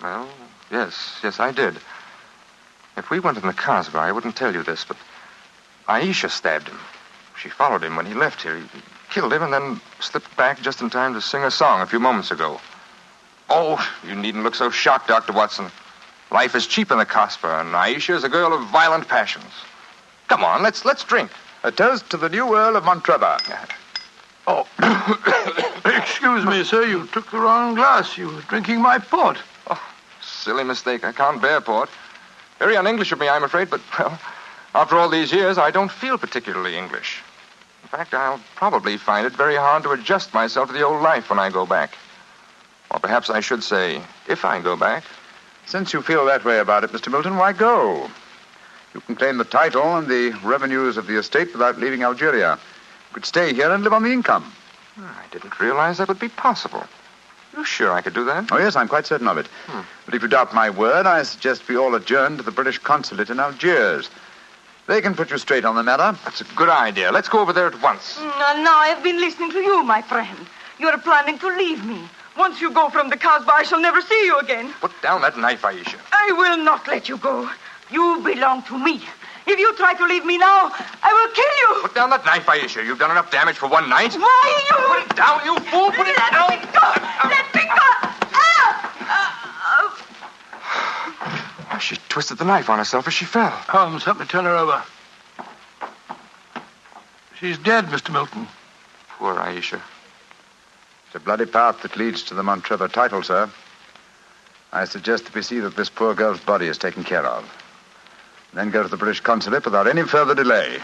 Well, yes, I did. If we went in the Casbah, I wouldn't tell you this, but Aisha stabbed him. She followed him when he left here. He killed him and then slipped back just in time to sing a song a few moments ago. Oh, you needn't look so shocked, Dr. Watson. Life is cheap in the Casbah, and Aisha is a girl of violent passions. Come on, let's drink. A toast to the new Earl of Montrevor. Oh, excuse me, sir. You took the wrong glass. You were drinking my port. Oh, silly mistake. I can't bear port. Very un-English of me, I'm afraid, but, well, after all these years, I don't feel particularly English. In fact, I'll probably find it very hard to adjust myself to the old life when I go back. Or perhaps I should say, if I go back. Since you feel that way about it, Mr. Milton, why go? You can claim the title and the revenues of the estate without leaving Algeria. You could stay here and live on the income. I didn't realize that would be possible. You sure I could do that? Oh, yes, I'm quite certain of it. But if you doubt my word, I suggest we all adjourn to the British consulate in Algiers. They can put you straight on the matter. That's a good idea. Let's go over there at once. Now I've been listening to you, my friend. You're planning to leave me. Once you go from the Casbah, I shall never see you again. Put down that knife, Aisha. I will not let you go. You belong to me. If you try to leave me now, I will kill you. Put down that knife, Aisha. You've done enough damage for one night. Why, you... Put it down, you fool. Put it down. Let me go. Let me go. She twisted the knife on herself as she fell. Holmes, help me turn her over. She's dead, Mr. Milton. Poor Aisha. It's a bloody path that leads to the Montrevor title, sir. I suggest that we see that this poor girl's body is taken care of. Then go to the British consulate without any further delay.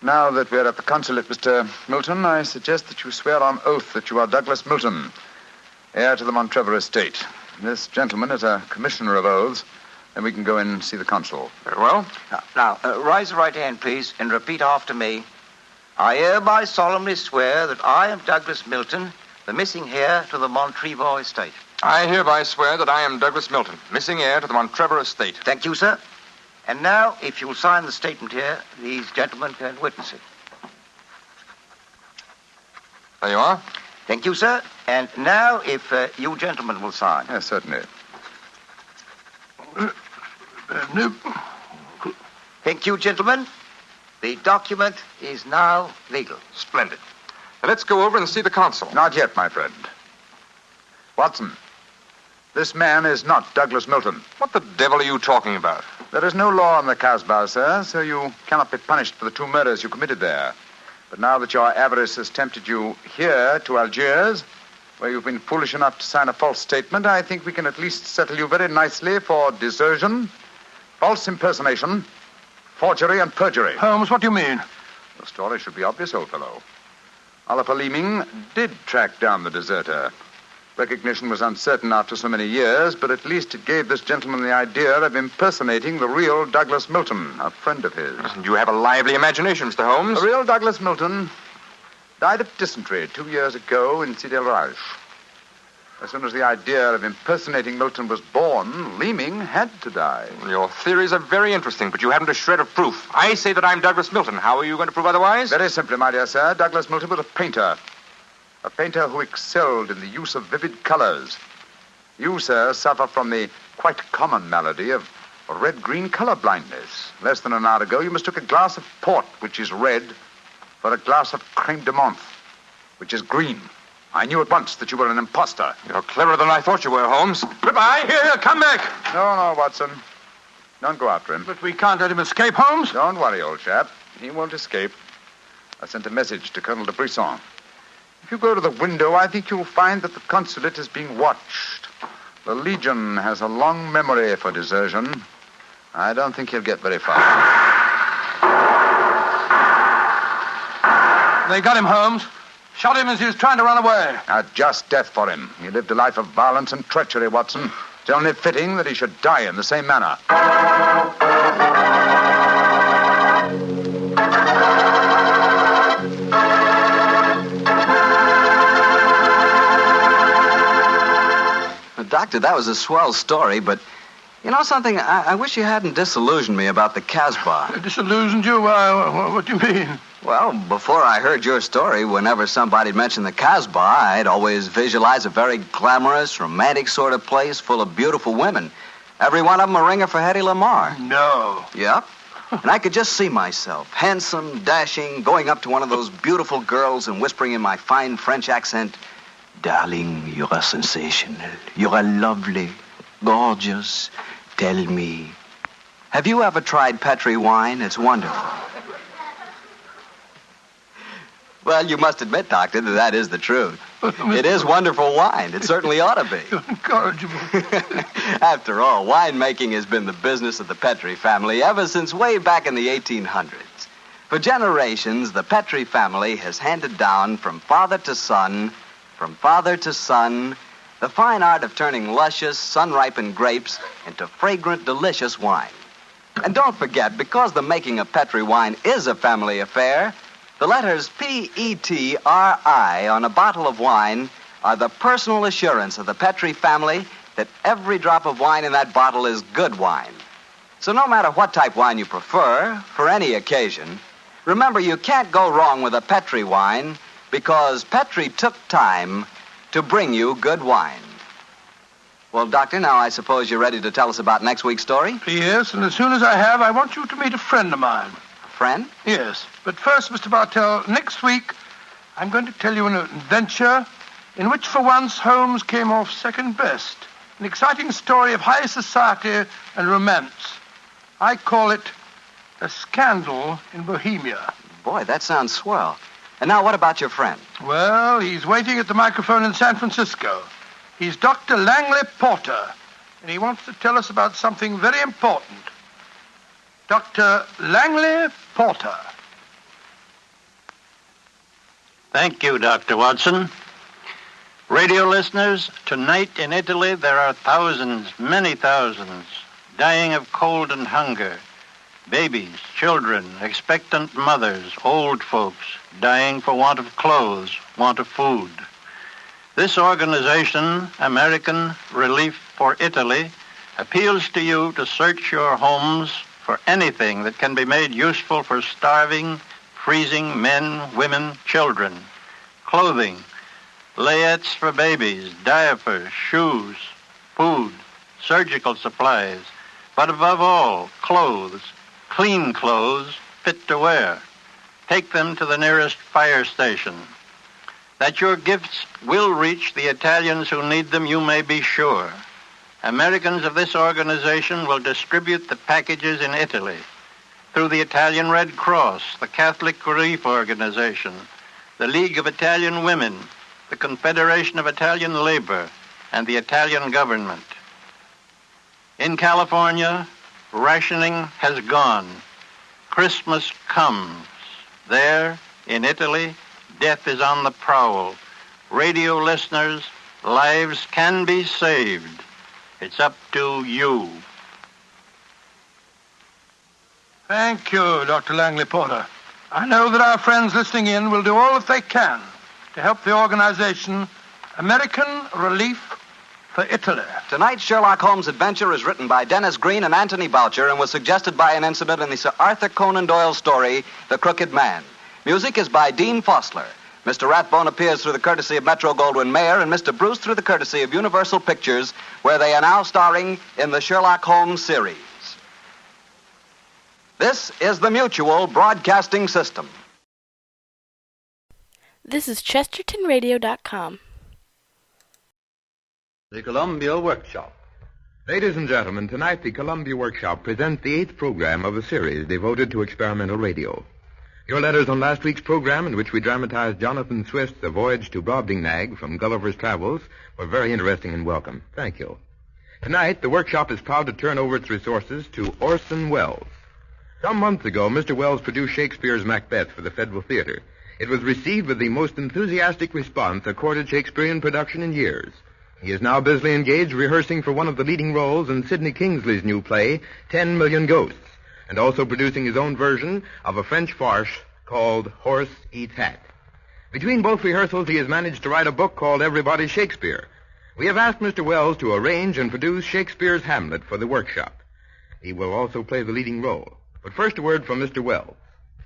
Now that we're at the consulate, Mr. Milton, I suggest that you swear on oath that you are Douglas Milton, heir to the Montrevor estate. This gentleman is a commissioner of oaths, and we can go in and see the consul. Very well. Now, raise the right hand, please, and repeat after me. I hereby solemnly swear that I am Douglas Milton, the missing heir to the Montrevor estate. I hereby swear that I am Douglas Milton, missing heir to the Montrevor estate. Thank you, sir. And now, if you'll sign the statement here, these gentlemen can witness it. There you are. Thank you, sir. And now, if you gentlemen will sign. Yes, certainly. Thank you, gentlemen. The document is now legal. Splendid. Now, let's go over and see the consul. Not yet, my friend. Watson, this man is not Douglas Milton. What the devil are you talking about? There is no law in the Casbah, sir, so you cannot be punished for the 2 murders you committed there. But now that your avarice has tempted you here to Algiers, where you've been foolish enough to sign a false statement, I think we can at least settle you very nicely for desertion, false impersonation, forgery, and perjury. Holmes, what do you mean? The story should be obvious, old fellow. Oliver Leeming did track down the deserter. Recognition was uncertain after so many years, but at least it gave this gentleman the idea of impersonating the real Douglas Milton, a friend of his. You have a lively imagination, Mr. Holmes. The real Douglas Milton died of dysentery 2 years ago in Sidi El Raj. As soon as the idea of impersonating Milton was born, Leeming had to die. Your theories are very interesting, but you haven't a shred of proof. I say that I'm Douglas Milton. How are you going to prove otherwise? Very simply, my dear sir. Douglas Milton was a painter. A painter who excelled in the use of vivid colors. You, sir, suffer from the quite common malady of red-green color blindness. Less than an hour ago, you mistook a glass of port, which is red, for a glass of creme de menthe, which is green. I knew at once that you were an imposter. You're cleverer than I thought you were, Holmes. Goodbye. Here, come back. No, Watson. Don't go after him. But we can't let him escape, Holmes. Don't worry, old chap. He won't escape. I sent a message to Colonel de Brisson. If you go to the window, I think you'll find that the consulate is being watched. The Legion has a long memory for desertion. I don't think he'll get very far. They got him, Holmes. Shot him as he was trying to run away. A just death for him. He lived a life of violence and treachery, Watson. It's only fitting that he should die in the same manner. Doctor, that was a swell story, but You know something? I wish you hadn't disillusioned me about the Casbah. Disillusioned you? What do you mean? Well, before I heard your story, whenever somebody mentioned the Casbah, I'd always visualize a very glamorous, romantic sort of place full of beautiful women. Every one of them a ringer for Hedy Lamarr. No. Yep. And I could just see myself, handsome, dashing, going up to one of those beautiful girls and whispering in my fine French accent, "Darling, you are sensational. You are lovely, gorgeous. Tell me, have you ever tried Petri wine? It's wonderful." Well, you must admit, Doctor, that is the truth. It is wonderful wine. It certainly ought to be. You're incorrigible. After all, winemaking has been the business of the Petri family ever since way back in the 1800s. For generations, the Petri family has handed down from father to son, the fine art of turning luscious, sun-ripened grapes into fragrant, delicious wine. And don't forget, because the making of Petri wine is a family affair, the letters P-E-T-R-I on a bottle of wine are the personal assurance of the Petri family that every drop of wine in that bottle is good wine. So no matter what type wine you prefer, for any occasion, remember you can't go wrong with a Petri wine because Petri took time to bring you good wine. Well, Doctor, now I suppose you're ready to tell us about next week's story? Yes, and as soon as I want you to meet a friend of mine. Friend? Yes. But first, Mr. Bartell, next week, I'm going to tell you an adventure in which, for once, Holmes came off second best. An exciting story of high society and romance. I call it A Scandal in Bohemia. Boy, that sounds swell. And now, what about your friend? Well, he's waiting at the microphone in San Francisco. He's Dr. Langley Porter, and he wants to tell us about something very important. Dr. Langley Porter. Thank you, Dr. Watson. Radio listeners, tonight in Italy there are thousands, many thousands, dying of cold and hunger. Babies, children, expectant mothers, old folks, dying for want of clothes, want of food. This organization, American Relief for Italy, appeals to you to search your homes for anything that can be made useful for starving, freezing men, women, children. Clothing, layettes for babies, diapers, shoes, food, surgical supplies, but above all, clothes, clean clothes, fit to wear. Take them to the nearest fire station. That your gifts will reach the Italians who need them, you may be sure. Americans of this organization will distribute the packages in Italy through the Italian Red Cross, the Catholic Relief Organization, the League of Italian Women, the Confederation of Italian Labor, and the Italian government. In California, rationing has gone. Christmas comes. There, in Italy, death is on the prowl. Radio listeners, lives can be saved. It's up to you. Thank you, Dr. Langley Porter. I know that our friends listening in will do all that they can to help the organization American Relief for Italy. Tonight's Sherlock Holmes adventure is written by Dennis Green and Anthony Boucher and was suggested by an incident in the Sir Arthur Conan Doyle story, The Crooked Man. Music is by Dean Fossler. Mr. Rathbone appears through the courtesy of Metro-Goldwyn-Mayer and Mr. Bruce through the courtesy of Universal Pictures, where they are now starring in the Sherlock Holmes series. This is the Mutual Broadcasting System. This is ChestertonRadio.com. The Columbia Workshop. Ladies and gentlemen, tonight the Columbia Workshop presents the 8th program of a series devoted to experimental radio. Your letters on last week's program, in which we dramatized Jonathan Swift's The Voyage to Brobdingnag from Gulliver's Travels, were very interesting and welcome. Thank you. Tonight, the workshop is proud to turn over its resources to Orson Welles. Some months ago, Mr. Welles produced Shakespeare's Macbeth for the Federal Theater. It was received with the most enthusiastic response accorded Shakespearean production in years. He is now busily engaged rehearsing for one of the leading roles in Sidney Kingsley's new play, 10 Million Ghosts, and also producing his own version of a French farce called Horse Eats Hat. Between both rehearsals, he has managed to write a book called Everybody's Shakespeare. We have asked Mr. Wells to arrange and produce Shakespeare's Hamlet for the workshop. He will also play the leading role. But first, a word from Mr. Wells.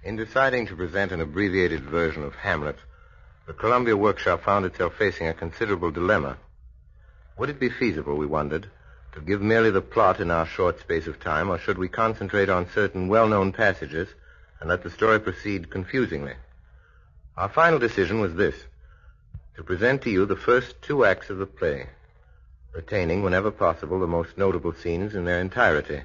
In deciding to present an abbreviated version of Hamlet, the Columbia Workshop found itself facing a considerable dilemma. Would it be feasible, we wondered, to give merely the plot in our short space of time, or should we concentrate on certain well-known passages and let the story proceed confusingly? Our final decision was this: to present to you the first 2 acts of the play, retaining, whenever possible, the most notable scenes in their entirety,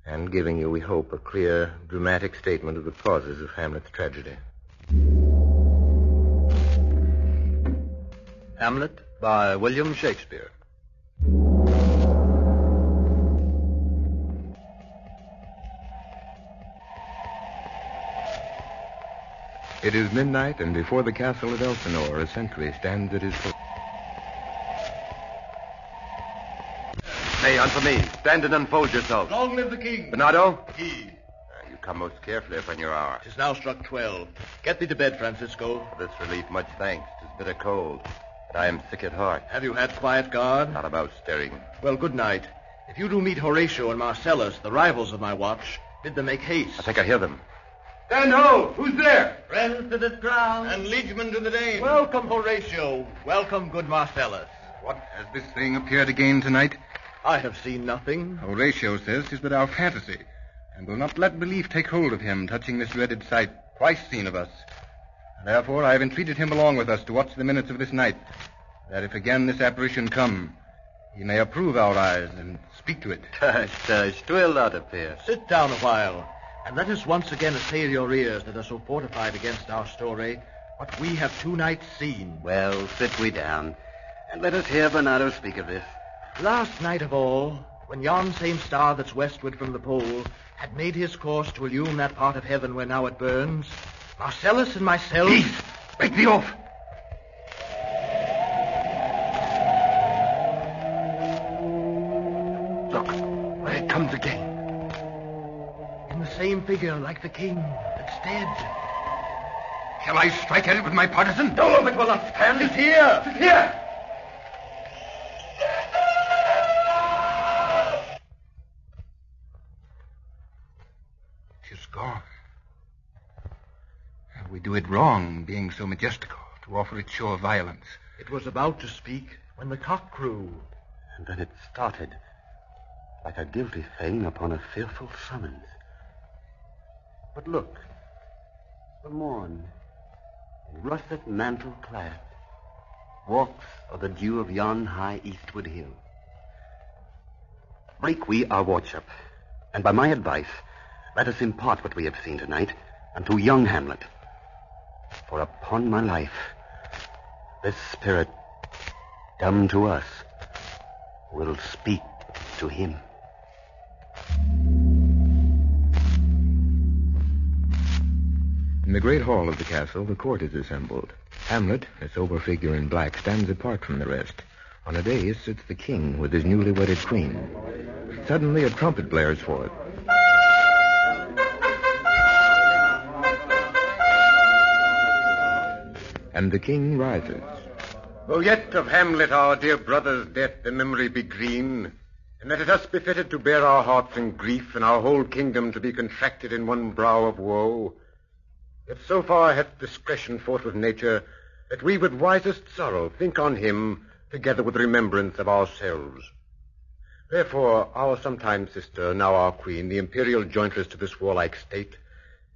and giving you, we hope, a clear, dramatic statement of the causes of Hamlet's tragedy. Hamlet by William Shakespeare. It is midnight, and before the castle of Elsinore, a sentry stands at his post. Nay, unto me. Stand and unfold yourself. Long live the king. Bernardo? He. You come most carefully upon your hour. 'Tis now struck 12. Get thee to bed, Francisco. For this relief, much thanks. 'Tis bitter cold, and I am sick at heart. Have you had quiet guard? Not about stirring. Well, good night. If you do meet Horatio and Marcellus, the rivals of my watch, bid them make haste. I think I hear them. Stand ho! Who's there? Friends to the crown and liegemen to the Dane. Welcome, Horatio. Welcome, good Marcellus. What, has this thing appeared again tonight? I have seen nothing. Horatio says 'tis but our fantasy, and will not let belief take hold of him, touching this dreaded sight, twice seen of us. And therefore I have entreated him along with us to watch the minutes of this night, that if again this apparition come, he may approve our eyes and speak to it. Tush, 'twill not appear. Sit down a while, and let us once again assail your ears that are so fortified against our story, what we have 2 nights seen. Well, sit we down, and let us hear Bernardo speak of this. Last night of all, when yon same star that's westward from the pole had made his course to illume that part of heaven where now it burns, Marcellus and myself... Peace! Break thee off! Look, where it comes again. In the same figure like the king that's dead. Shall I strike at it with my partisan? No, it will not stand. It's here! It's here! Gone. We do it wrong, being so majestical, to offer it show of violence. It was about to speak when the cock crew. And then it started, like a guilty thing upon a fearful summons. But look, the morn, in russet mantle clad, walks o' the dew of yon high eastward hill. Break we our watch up, and by my advice, let us impart what we have seen tonight unto young Hamlet. For upon my life, this spirit, dumb to us, will speak to him. In the great hall of the castle, the court is assembled. Hamlet, a sober figure in black, stands apart from the rest. On a dais sits the king with his newly wedded queen. Suddenly, a trumpet blares forth. And the king rises. Oh, yet of Hamlet, our dear brother's death, the memory be green, and that it us befitted to bear our hearts in grief, and our whole kingdom to be contracted in one brow of woe. Yet so far hath discretion fought with nature, that we with wisest sorrow think on him, together with remembrance of ourselves. Therefore, our sometime sister, now our queen, the imperial jointress to this warlike state,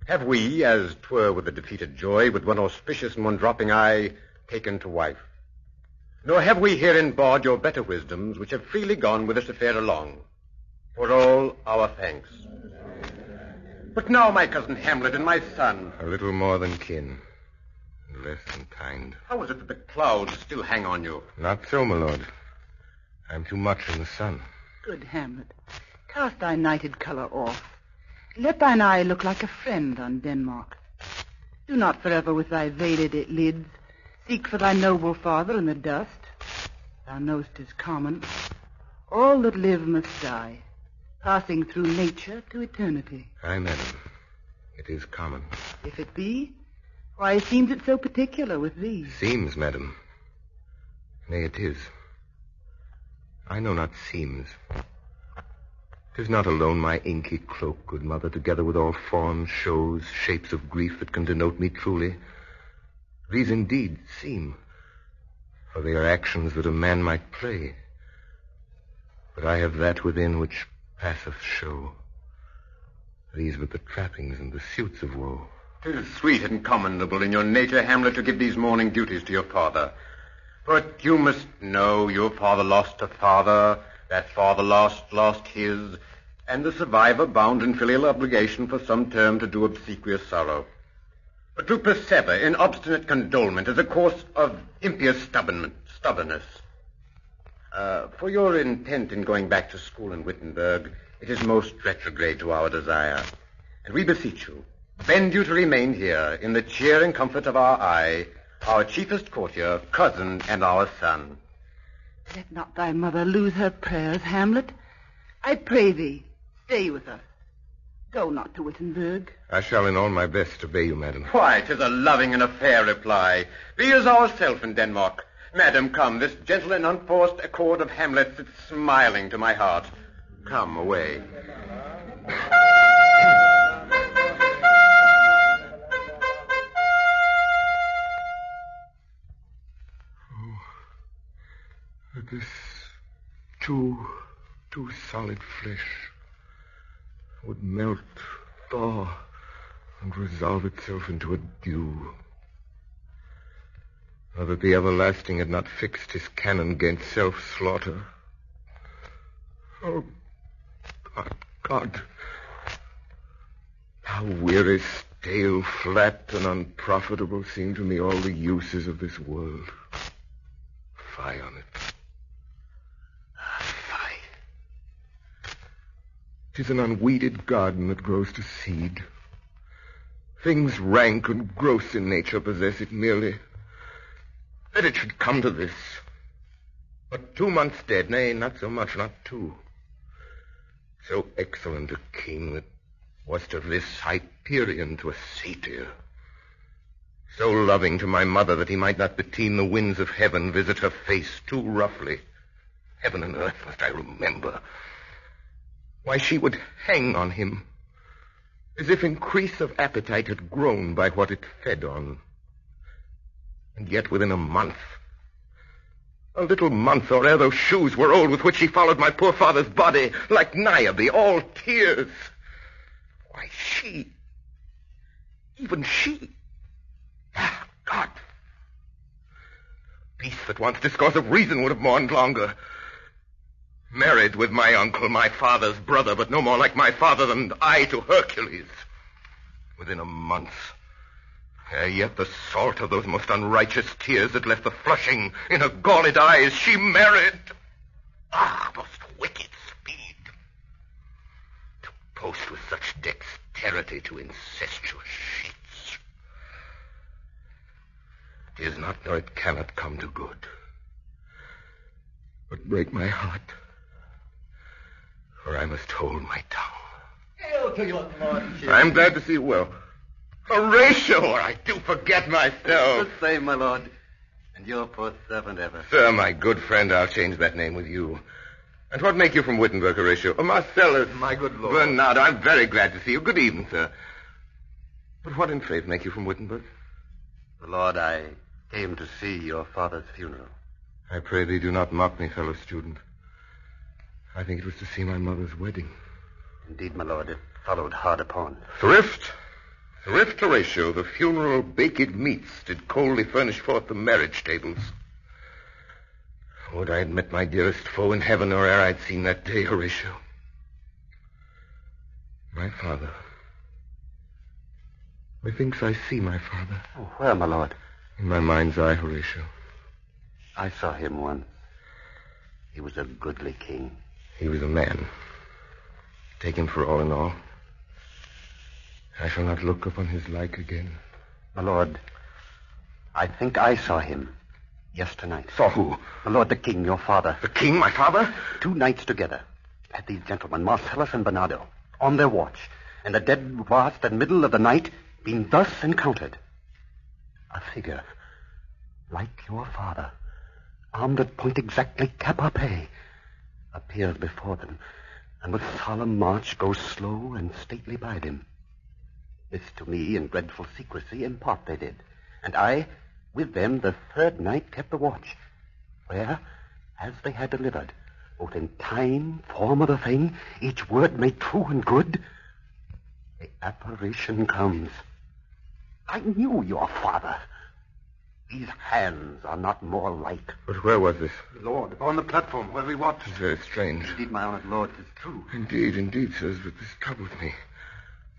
have we, as 'twere with a defeated joy, with one auspicious and one dropping eye, taken to wife. Nor have we herein bawd your better wisdoms, which have freely gone with this affair along. For all our thanks. But now, my cousin Hamlet and my son... A little more than kin, and less than kind. How is it that the clouds still hang on you? Not so, my lord. I'm too much in the sun. Good Hamlet, cast thy nighted colour off. Let thine eye look like a friend on Denmark. Do not forever with thy veiled lids seek for thy noble father in the dust. Thou know'st 'tis common. All that live must die, passing through nature to eternity. Aye, madam. It is common. If it be, why seems it so particular with thee? Seems, madam. Nay, it is. I know not seems. 'Tis not alone my inky cloak, good mother, together with all forms, shows, shapes of grief that can denote me truly. These indeed seem, for they are actions that a man might play. But I have that within which passeth show. These but the trappings and the suits of woe. 'Tis sweet and commendable in your nature, Hamlet, to give these morning duties to your father. But you must know your father lost a father, that father lost his, and the survivor bound in filial obligation for some term to do obsequious sorrow. But to persever in obstinate condolement is a course of impious stubbornness. For your intent in going back to school in Wittenberg, it is most retrograde to our desire. And we beseech you, bend you to remain here in the cheer and comfort of our eye, our chiefest courtier, cousin, and our son. Let not thy mother lose her prayers, Hamlet. I pray thee, stay with us. Go not to Wittenberg. I shall in all my best obey you, madam. Why, 'tis a loving and a fair reply. Be as ourself in Denmark. Madam, come, this gentle and unforced accord of Hamlet sits smiling to my heart. Come, away. This too solid flesh would melt, thaw, and resolve itself into a dew. Or that the everlasting had not fixed his cannon against self-slaughter. Oh, God. How weary, stale, flat, and unprofitable seem to me all the uses of this world. Fie on it. 'Tis an unweeded garden that grows to seed. Things rank and gross in nature possess it merely. That it should come to this. But 2 months dead, nay, not so much, not 2. So excellent a king that was to this Hyperion to a satyr. So loving to my mother that he might not beteem the winds of heaven visit her face too roughly. Heaven and earth must I remember. Why, she would hang on him, as if increase of appetite had grown by what it fed on. And yet within a month, a little month or ere those shoes were old with which she followed my poor father's body, like Niobe, all tears. Why, she, even she, God, beast that wants discourse of reason would have mourned longer. Married with my uncle, my father's brother, but no more like my father than I to Hercules. Within a month. Ere yet the salt of those most unrighteous tears that left the flushing in her galled eyes, she married. Most wicked speed. To post with such dexterity to incestuous sheets. 'Tis not, nor it cannot come to good. But break my heart. Or I must hold my tongue. Hail to your lordship. I'm glad to see you well. Horatio, or I do forget myself. The same, my lord. And your poor servant ever. Sir, my good friend, I'll change that name with you. And what make you from Wittenberg, Horatio? Marcellus. My good lord. Bernardo, I'm very glad to see you. Good evening, sir. But what in faith make you from Wittenberg? My lord, I came to see your father's funeral. I pray thee do not mock me, fellow student. I think it was to see my mother's wedding. Indeed, my lord, it followed hard upon. Thrift, Horatio, the funeral baked meats did coldly furnish forth the marriage tables. Would I had met my dearest foe in heaven, or ere I'd seen that day, Horatio. My father. Methinks I see my father. Oh, where, my lord? In my mind's eye, Horatio. I saw him once. He was a goodly king. He was a man. Take him for all in all. I shall not look upon his like again. My lord, I think I saw him yesternight. Saw who? My lord, the king, your father. The king, my father? 2 nights together. Had these gentlemen, Marcellus and Bernardo, on their watch, and the dead vast and middle of the night, been thus encountered. A figure, like your father, armed at point exactly cap a pie, appears before them, and with solemn march goes slow and stately by them. This to me in dreadful secrecy in part they did, and I, with them, the third night kept the watch, where, as they had delivered, both in time, form of the thing, each word made true and good, the apparition comes. I knew your father. These hands are not more like. But where was this? Lord, upon the platform where we watched. It's very strange. Indeed, my honored lord, 'tis true. Indeed, sirs, but this troubles me.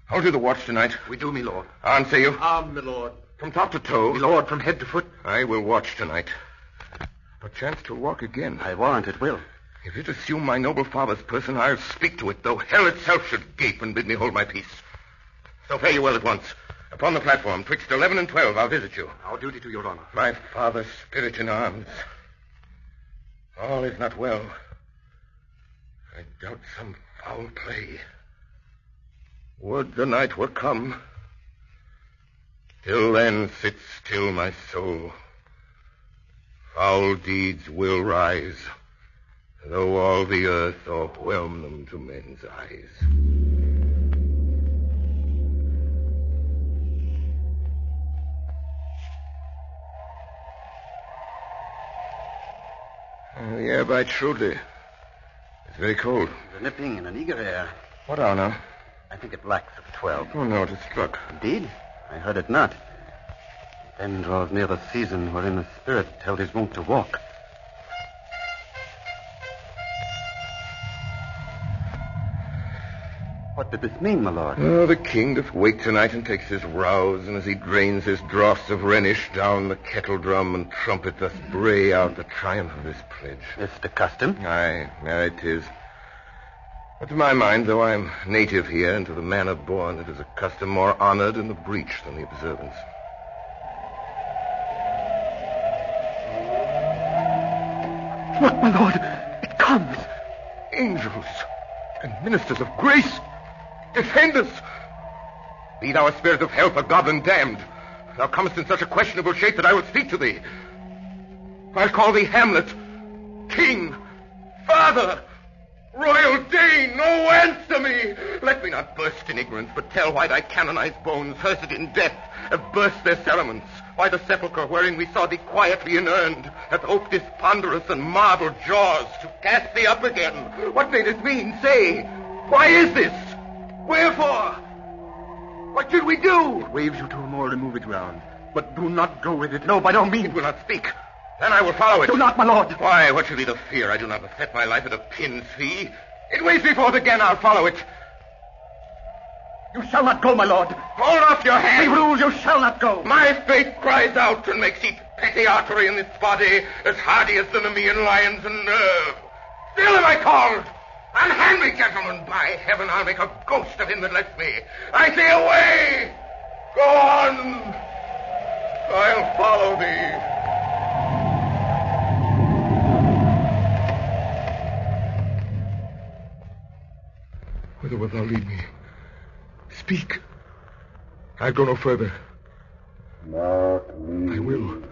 I'll do the watch tonight. We do, me lord. Answer you. Me lord. From top to toe. Me lord, from head to foot. I will watch tonight. Perchance to walk again. I warrant it will. If it assume my noble father's person, I'll speak to it, though hell itself should gape and bid me hold my peace. So fare you well at once. Upon the platform, twixt 11 and 12, I'll visit you. Our duty to your honor. My father's spirit in arms. All is not well. I doubt some foul play. Would the night were come. Till then, sit still, my soul. Foul deeds will rise, though all the earth o'erwhelm them to men's eyes. The air bites shrewdly. It's very cold. The nipping and an eager air. What hour now? I think it lacks of 12. Oh, no, it has struck. Indeed? I heard it not. Then draws near the season wherein the spirit held his wont to walk. What did this mean, my lord? Oh, the king doth wake tonight and takes his rouse, and as he drains his draughts of Rhenish, down the kettle drum and trumpet doth bray out the triumph of his pledge. It's the custom? Aye, marry 'tis. But to my mind, though I'm native here, and to the manor born, it is a custom more honored in the breach than the observance. Look, my lord, it comes. Angels and ministers of grace, defend us. Be thou a spirit of hell for goblin damned. Thou comest in such a questionable shape that I will speak to thee. I'll call thee Hamlet, king, father, royal Dane. Oh, answer me. Let me not burst in ignorance, but tell why thy canonized bones, hearsed in death, have burst their cerements. Why the sepulchre wherein we saw thee quietly inurned hath oped his ponderous and marble jaws to cast thee up again. What may this mean? Say, why is this? Wherefore? What should we do? It waves you to a more removed ground. But do not go with it. No, by no means. It will not speak. Then I will follow it. Do not, my lord. Why, what should be the fear? I do not set my life at a pin's fee. It waves me forth again. I'll follow it. You shall not go, my lord. Hold off your hand. We rule you shall not go. My fate cries out and makes each petty artery in this body as hardy as the Nemean lions and nerve. Still am I called. Unhand me, gentlemen. By heaven, I'll make a ghost of him that lets me. I say away. Go on. I'll follow thee. Whither wilt thou lead me? Speak. I'll go no further. Mark me. I will.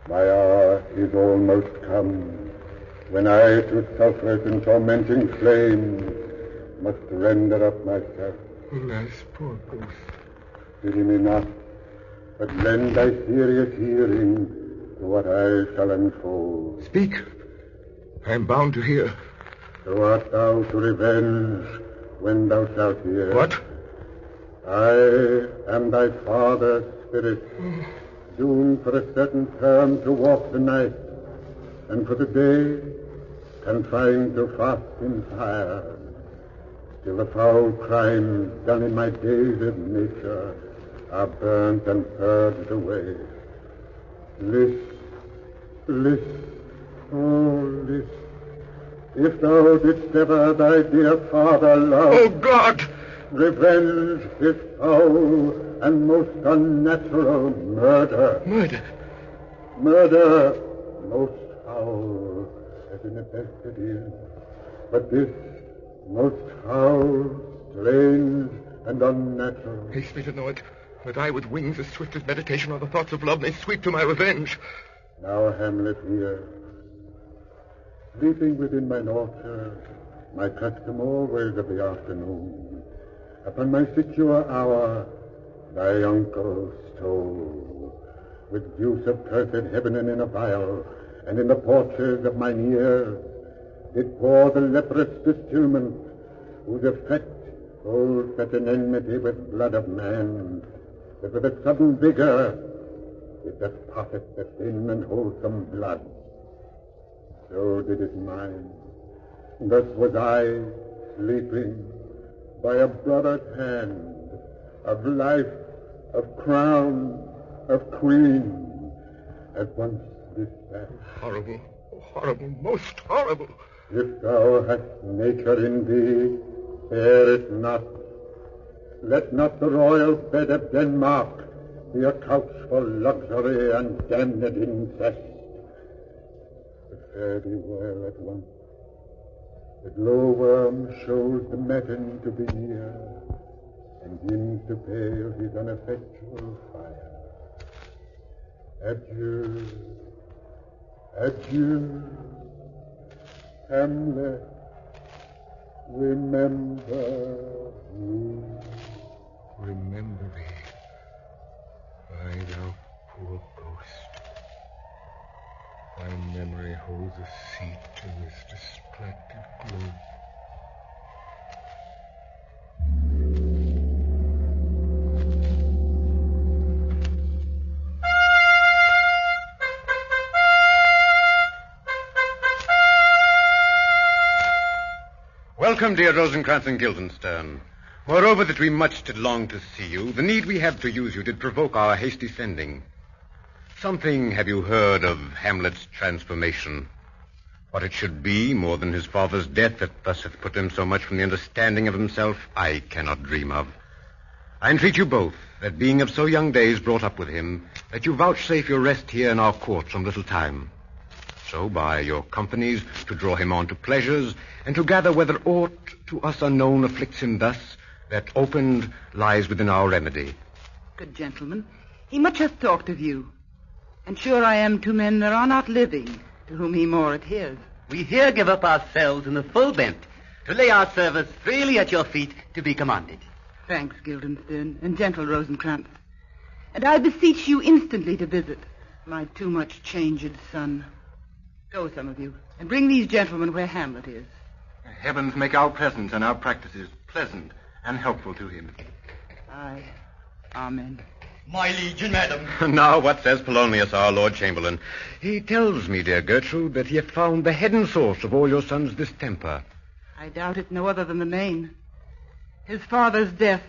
My hour is almost come, when I to sulphurous and tormenting flames must render up myself. Alas, poor ghost. Pity me not, but lend thy serious hearing to what I shall unfold. Speak. I am bound to hear. So art thou to revenge when thou shalt hear. What? I am thy father's spirit, doomed for a certain term to walk the night, and for the day confined to fast in fire. Till the foul crimes done in my days of nature are burnt and purged away. List, oh, list. If thou didst ever thy dear father love... Oh, God! Revenge his foul and most unnatural murder. Murder? Murder most foul, as in the best it is. But this most foul, strange, and unnatural. Haste me to know it, that I with wings as swift as meditation or the thoughts of love may sweep to my revenge. Now, Hamlet, hear. sleeping within mine orchard, my custom always of the afternoon, upon my secure hour, thy uncle stole, with juice of cursed heaven and in a vial, and in the porches of mine ears, did pour the leprous distilment, whose effect holds such an enmity with blood of man, that with a sudden vigor it doth pocket the thin and wholesome blood. So did it mine. Thus was I sleeping by a brother's hand, of life, of crown, of queen, at once dispatched. Horrible, horrible, most horrible. If thou hast nature in thee, fear it not. Let not the royal bed of Denmark be a couch for luxury and damned incest. But fare thee well at once. The glowworm shows the matin to be near, and dims to pale his ineffectual fire. Adieu, adieu, Hamlet, remember me. Remember me, I, thou poor ghost. Thy memory holds a seat in this distracted globe. Welcome, dear Rosencrantz and Guildenstern. Moreover, that we much did long to see you, the need we have to use you did provoke our hasty sending. Something have you heard of Hamlet's transformation? What it should be, more than his father's death, that thus hath put him so much from the understanding of himself, I cannot dream of. I entreat you both, that being of so young days brought up with him, that you vouchsafe your rest here in our court some little time. So by your companies to draw him on to pleasures, and to gather whether aught to us unknown afflicts him thus, that opened lies within our remedy. Good gentleman, he much hath talked of you, and sure I am two men there are not living to whom he more adheres. We here give up ourselves in the full bent, to lay our service freely at your feet to be commanded. Thanks, Guildenstern, and gentle Rosencrantz. And I beseech you instantly to visit my too much changed son. Go, some of you, and bring these gentlemen where Hamlet is. Heavens make our presence and our practices pleasant and helpful to him. Aye. Amen. My liege and madam. Now, what says Polonius, our Lord Chamberlain? He tells me, dear Gertrude, that he hath found the head and source of all your son's distemper. I doubt it no other than the main. His father's death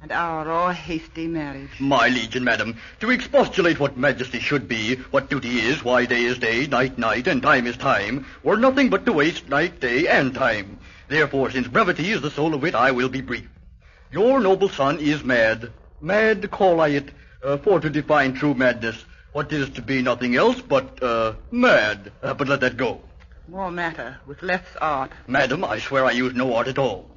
and our o'er-hasty marriage. My liege and madam, to expostulate what majesty should be, what duty is, why day is day, night night, and time is time, were nothing but to waste night, day, and time. Therefore, since brevity is the soul of wit, I will be brief. Your noble son is mad. Mad, call I it, for to define true madness, what is to be nothing else but, mad. But let that go. More matter, with less art. Madam, I swear I use no art at all.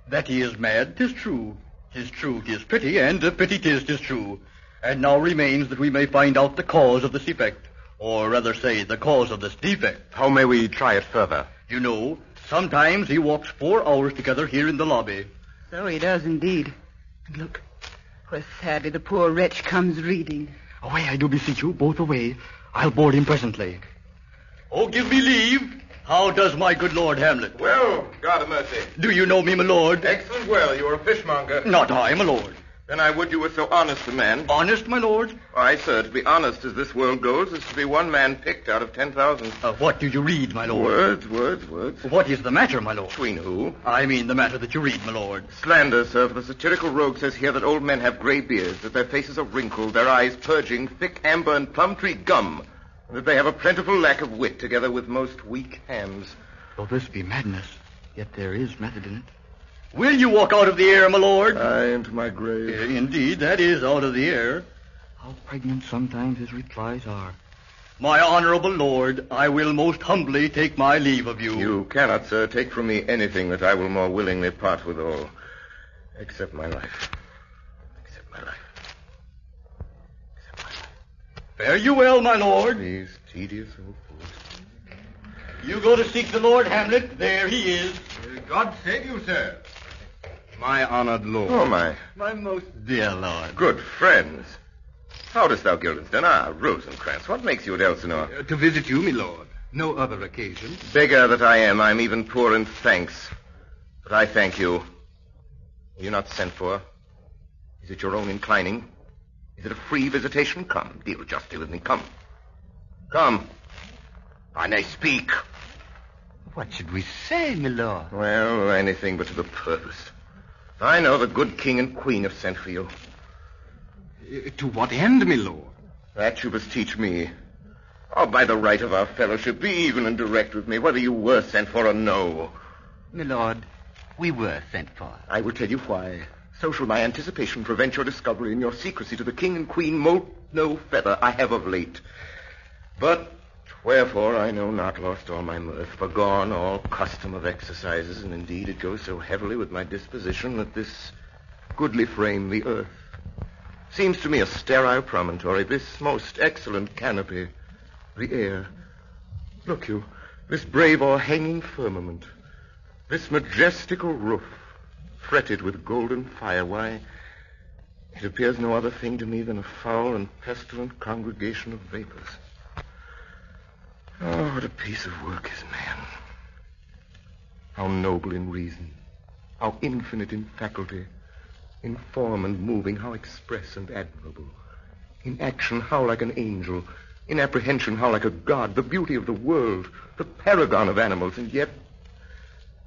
That he is mad, 'tis true. 'Tis true, 'tis pity, and pity 'tis true. And now remains that we may find out the cause of this effect, or rather say, the cause of this defect. How may we try it further? You know, sometimes he walks 4 hours together here in the lobby. So he does indeed. And look, where sadly the poor wretch comes reading. Away, I do beseech you, both away. I'll board him presently. Oh, give me leave. How does my good Lord Hamlet? Well, God of mercy. Do you know me, my lord? Excellent well. You are a fishmonger. Not I, my lord. Then I would you were so honest a man. Honest, my lord? Why, sir, to be honest as this world goes is to be one man picked out of 10,000. What do you read, my lord? Words. What is the matter, my lord? Between who? I mean the matter that you read, my lord. Slander, sir, for the satirical rogue says here that old men have gray beards, that their faces are wrinkled, their eyes purging thick amber and plum tree gum, and that they have a plentiful lack of wit, together with most weak hands. Though this be madness, yet there is method in it. Will you walk out of the air, my lord? Aye, into my grave. Indeed, that is out of the air. How pregnant sometimes his replies are. My honorable lord, I will most humbly take my leave of you. You cannot, sir, take from me anything that I will more willingly part with all, except my life. Except my life. Fare you well, my lord. These tedious old fools. You go to seek the Lord, Hamlet. There he is. God save you, sir. My honored lord. Oh, my. My most dear lord. Good friends. How dost thou, Guildenstern? Ah, Rosencrantz, what makes you at Elsinore? To visit you, my lord. No other occasion. Beggar that I am, I'm even poor in thanks. But I thank you. Were you not sent for? Is it your own inclining? Is it a free visitation? Come, deal justly with me. Come. Come. I may speak. What should we say, my lord? Well, anything but to the purpose. I know the good king and queen have sent for you. To what end, my lord? That you must teach me. Oh, by the right of our fellowship, be even and direct with me, whether you were sent for or no. My lord, we were sent for. I will tell you why. So shall my anticipation prevent your discovery, and your secrecy to the king and queen moult no feather I have of late. But wherefore I know not, lost all my mirth, forgone all custom of exercises, and indeed it goes so heavily with my disposition that this goodly frame, the earth, seems to me a sterile promontory, this most excellent canopy, the air. Look you, this brave o'erhanging firmament, this majestical roof, fretted with golden fire, why, it appears no other thing to me than a foul and pestilent congregation of vapors. Oh, what a piece of work is man. How noble in reason, how infinite in faculty, in form and moving, how express and admirable. In action, how like an angel. In apprehension, how like a god. The beauty of the world, the paragon of animals. And yet,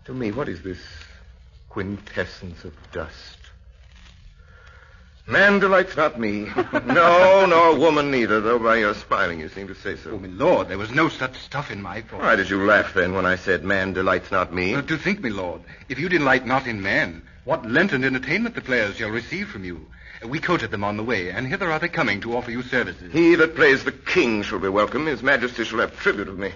to me, what is this quintessence of dust? Man delights not me. No, nor woman neither, though by your smiling you seem to say so. Oh, my lord, there was no such stuff in my thoughts. Why did you laugh then when I said man delights not me? To think, my lord, if you delight not in man, what Lenten entertainment the players shall receive from you. We courted them on the way, and hither are they coming to offer you services. He that plays the king shall be welcome. His majesty shall have tribute of me.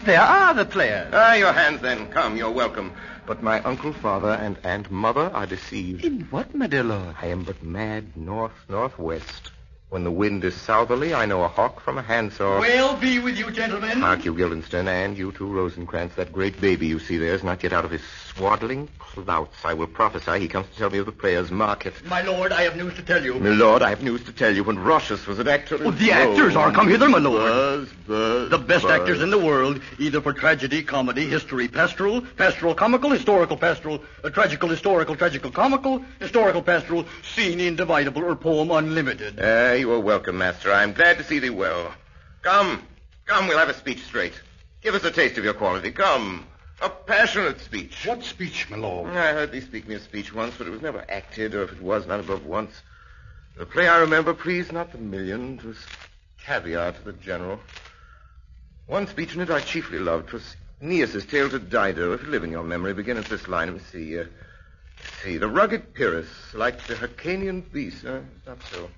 There are the players. Ah, your hands then. Come, you're welcome. But my uncle, father, and aunt, mother are deceived. In what, my dear lord? I am but mad north-northwest. When the wind is southerly, I know a hawk from a handsaw. Well be with you, gentlemen. Hark you, Guildenstern, and you too, Rosencrantz. That great baby you see there is not yet out of his swaddling clouts. I will prophesy he comes to tell me of the players' market. My lord, I have news to tell you. My lord, I have news to tell you. When Rochus was an actor... Oh, the actors are come hither, my lord. Buzz, the best actors in the world, either for tragedy, comedy, history, pastoral, pastoral, comical, historical, pastoral, tragical, historical, tragical, comical, historical, pastoral, scene indivisible, or poem unlimited. You are welcome, master. I'm glad to see thee well. Come, we'll have a speech straight. Give us a taste of your quality. Come. A passionate speech. What speech, my lord? I heard thee speak me a speech once, but it was never acted, or if it was, not above once. The play I remember pleased not the million. 'Twas caviar to the general. One speech in it I chiefly loved. 'Twas Aeneas's tale to Dido. If you live in your memory, begin at this line. Let me see. The rugged Pyrrhus, like the Hyrcanian beast. Not so.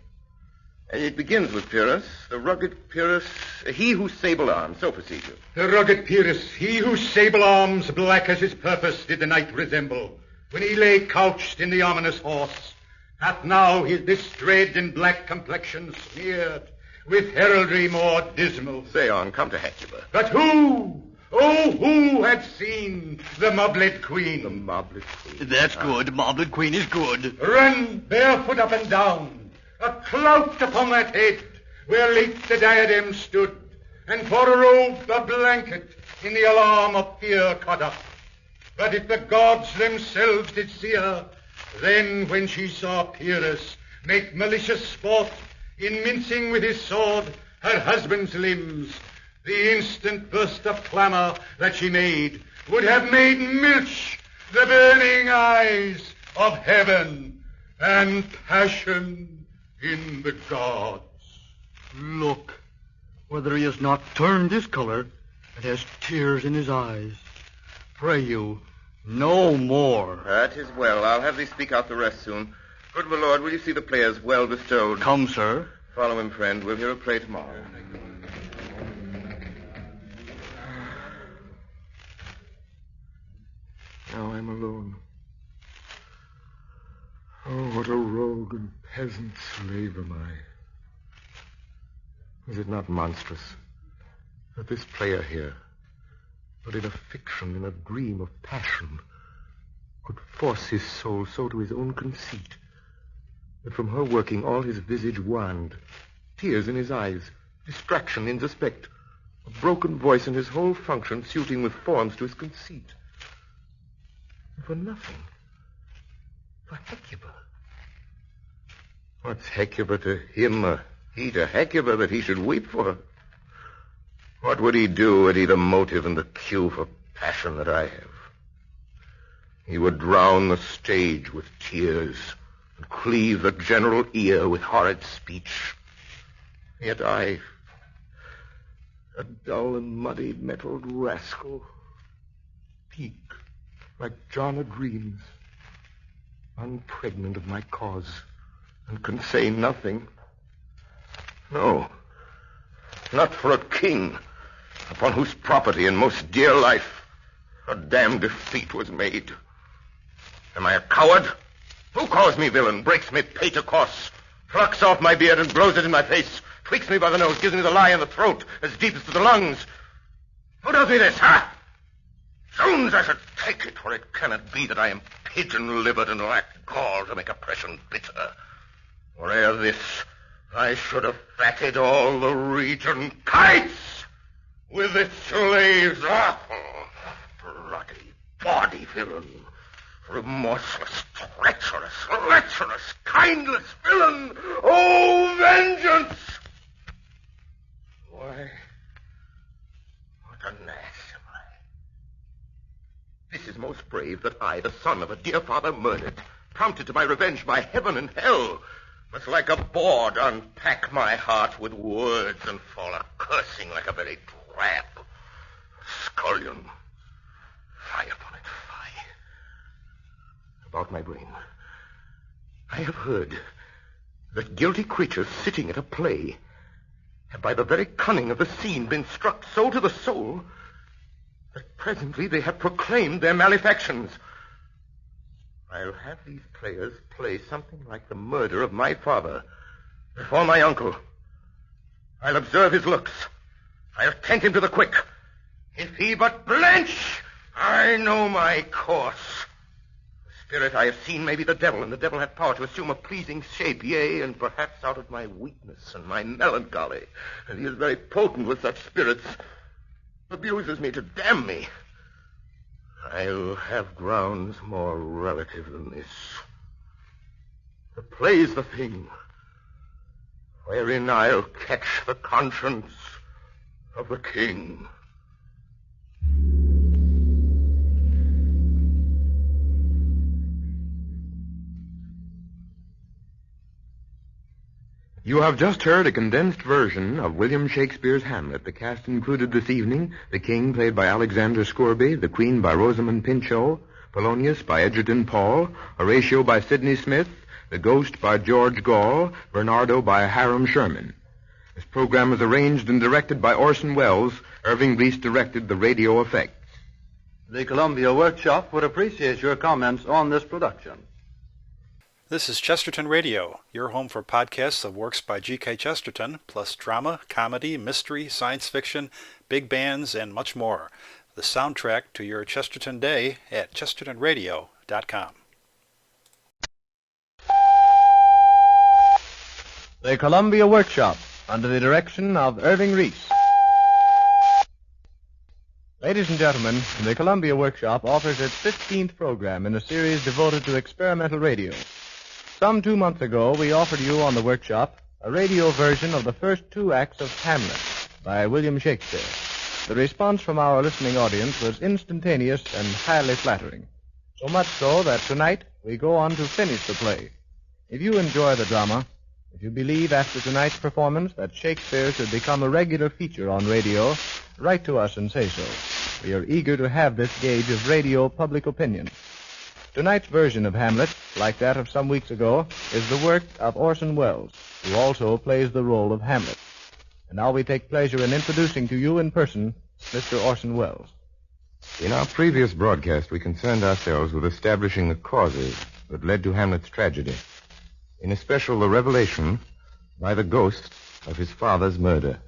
It begins with Pyrrhus, the rugged Pyrrhus, he whose sable arms. So proceed you. The rugged Pyrrhus, he whose sable arms, black as his purpose, did the night resemble, when he lay couched in the ominous horse, hath now this dread and black complexion smeared with heraldry more dismal. Say on, come to Hecuba. But who? Oh, who had seen the mobled queen? The mobled queen. That's good. Mobled queen is good. Run barefoot up and down, a clout upon that head, where late the diadem stood, and for a robe a blanket in the alarm of fear caught up. But if the gods themselves did see her, then when she saw Pyrrhus make malicious sport in mincing with his sword her husband's limbs, the instant burst of clamor that she made would have made milch the burning eyes of heaven and passion in the gods. Look, whether he has not turned his color and has tears in his eyes. Pray you, no more. That is well. I'll have thee speak out the rest soon. Good my lord, will you see the players well bestowed? Come, sir. Follow him, friend. We'll hear a play tomorrow. Now I'm alone. Oh, what a rogue and peasant slave am I. Is it not monstrous that this player here, but in a fiction, in a dream of passion, could force his soul so to his own conceit that from her working all his visage waned, tears in his eyes, distraction in suspect, a broken voice and his whole function suiting with forms to his conceit. And for nothing. For Hecuba. What's Hecuba to him, or he to Hecuba, that he should weep for her? What would he do had he the motive and the cue for passion that I have? He would drown the stage with tears and cleave the general ear with horrid speech. Yet I, a dull and muddy metalled rascal, peak like John o' Dreams, unpregnant of my cause, and can say nothing. No, not for a king upon whose property and most dear life a damned defeat was made. Am I a coward? Who calls me villain, breaks me pate a course, plucks off my beard and blows it in my face, tweaks me by the nose, gives me the lie in the throat, as deep as to the lungs? Who does me this, huh? Soon I should take it, for it cannot be that I am pigeon-livered and lack gall to make oppression bitter. For ere this, I should have fatted all the region kites with its slaves. Bloody body villain, remorseless, treacherous, kindless villain. Oh, vengeance! Why, what an ass am I? This is most brave that I, the son of a dear father murdered, prompted to my revenge by heaven and hell, must like a board unpack my heart with words and fall a cursing like a very drab scullion. Fie upon it, fie. About my brain, I have heard that guilty creatures sitting at a play have by the very cunning of the scene been struck so to the soul that presently they have proclaimed their malefactions. I'll have these players play something like the murder of my father before my uncle. I'll observe his looks. I'll tend him to the quick. If he but blench, I know my course. The spirit I have seen may be the devil, and the devil hath power to assume a pleasing shape, yea, and perhaps out of my weakness and my melancholy, and he is very potent with such spirits, abuses me to damn me. I'll have grounds more relative than this. The play's the thing wherein I'll catch the conscience of the king. You have just heard a condensed version of William Shakespeare's Hamlet. The cast included this evening the King, played by Alexander Scourby, the Queen by Rosamund Pinchot, Polonius by Egerton Paul, Horatio by Sidney Smith, the Ghost by George Gall, Bernardo by Hiram Sherman. This program was arranged and directed by Orson Welles. Irving Reese directed the radio effects. The Columbia Workshop would appreciate your comments on this production. This is Chesterton Radio, your home for podcasts of works by G.K. Chesterton, plus drama, comedy, mystery, science fiction, big bands, and much more. The soundtrack to your Chesterton day at chestertonradio.com. The Columbia Workshop, under the direction of Irving Reese. Ladies and gentlemen, the Columbia Workshop offers its 15th program in a series devoted to experimental radio. Some 2 months ago, we offered you on the Workshop a radio version of the first 2 acts of Hamlet by William Shakespeare. The response from our listening audience was instantaneous and highly flattering. So much so that tonight we go on to finish the play. If you enjoy the drama, if you believe after tonight's performance that Shakespeare should become a regular feature on radio, write to us and say so. We are eager to have this gauge of radio public opinion. Tonight's version of Hamlet, like that of some weeks ago, is the work of Orson Welles, who also plays the role of Hamlet. And now we take pleasure in introducing to you in person Mr. Orson Welles. In our previous broadcast, we concerned ourselves with establishing the causes that led to Hamlet's tragedy. In especial, the revelation by the ghost of his father's murder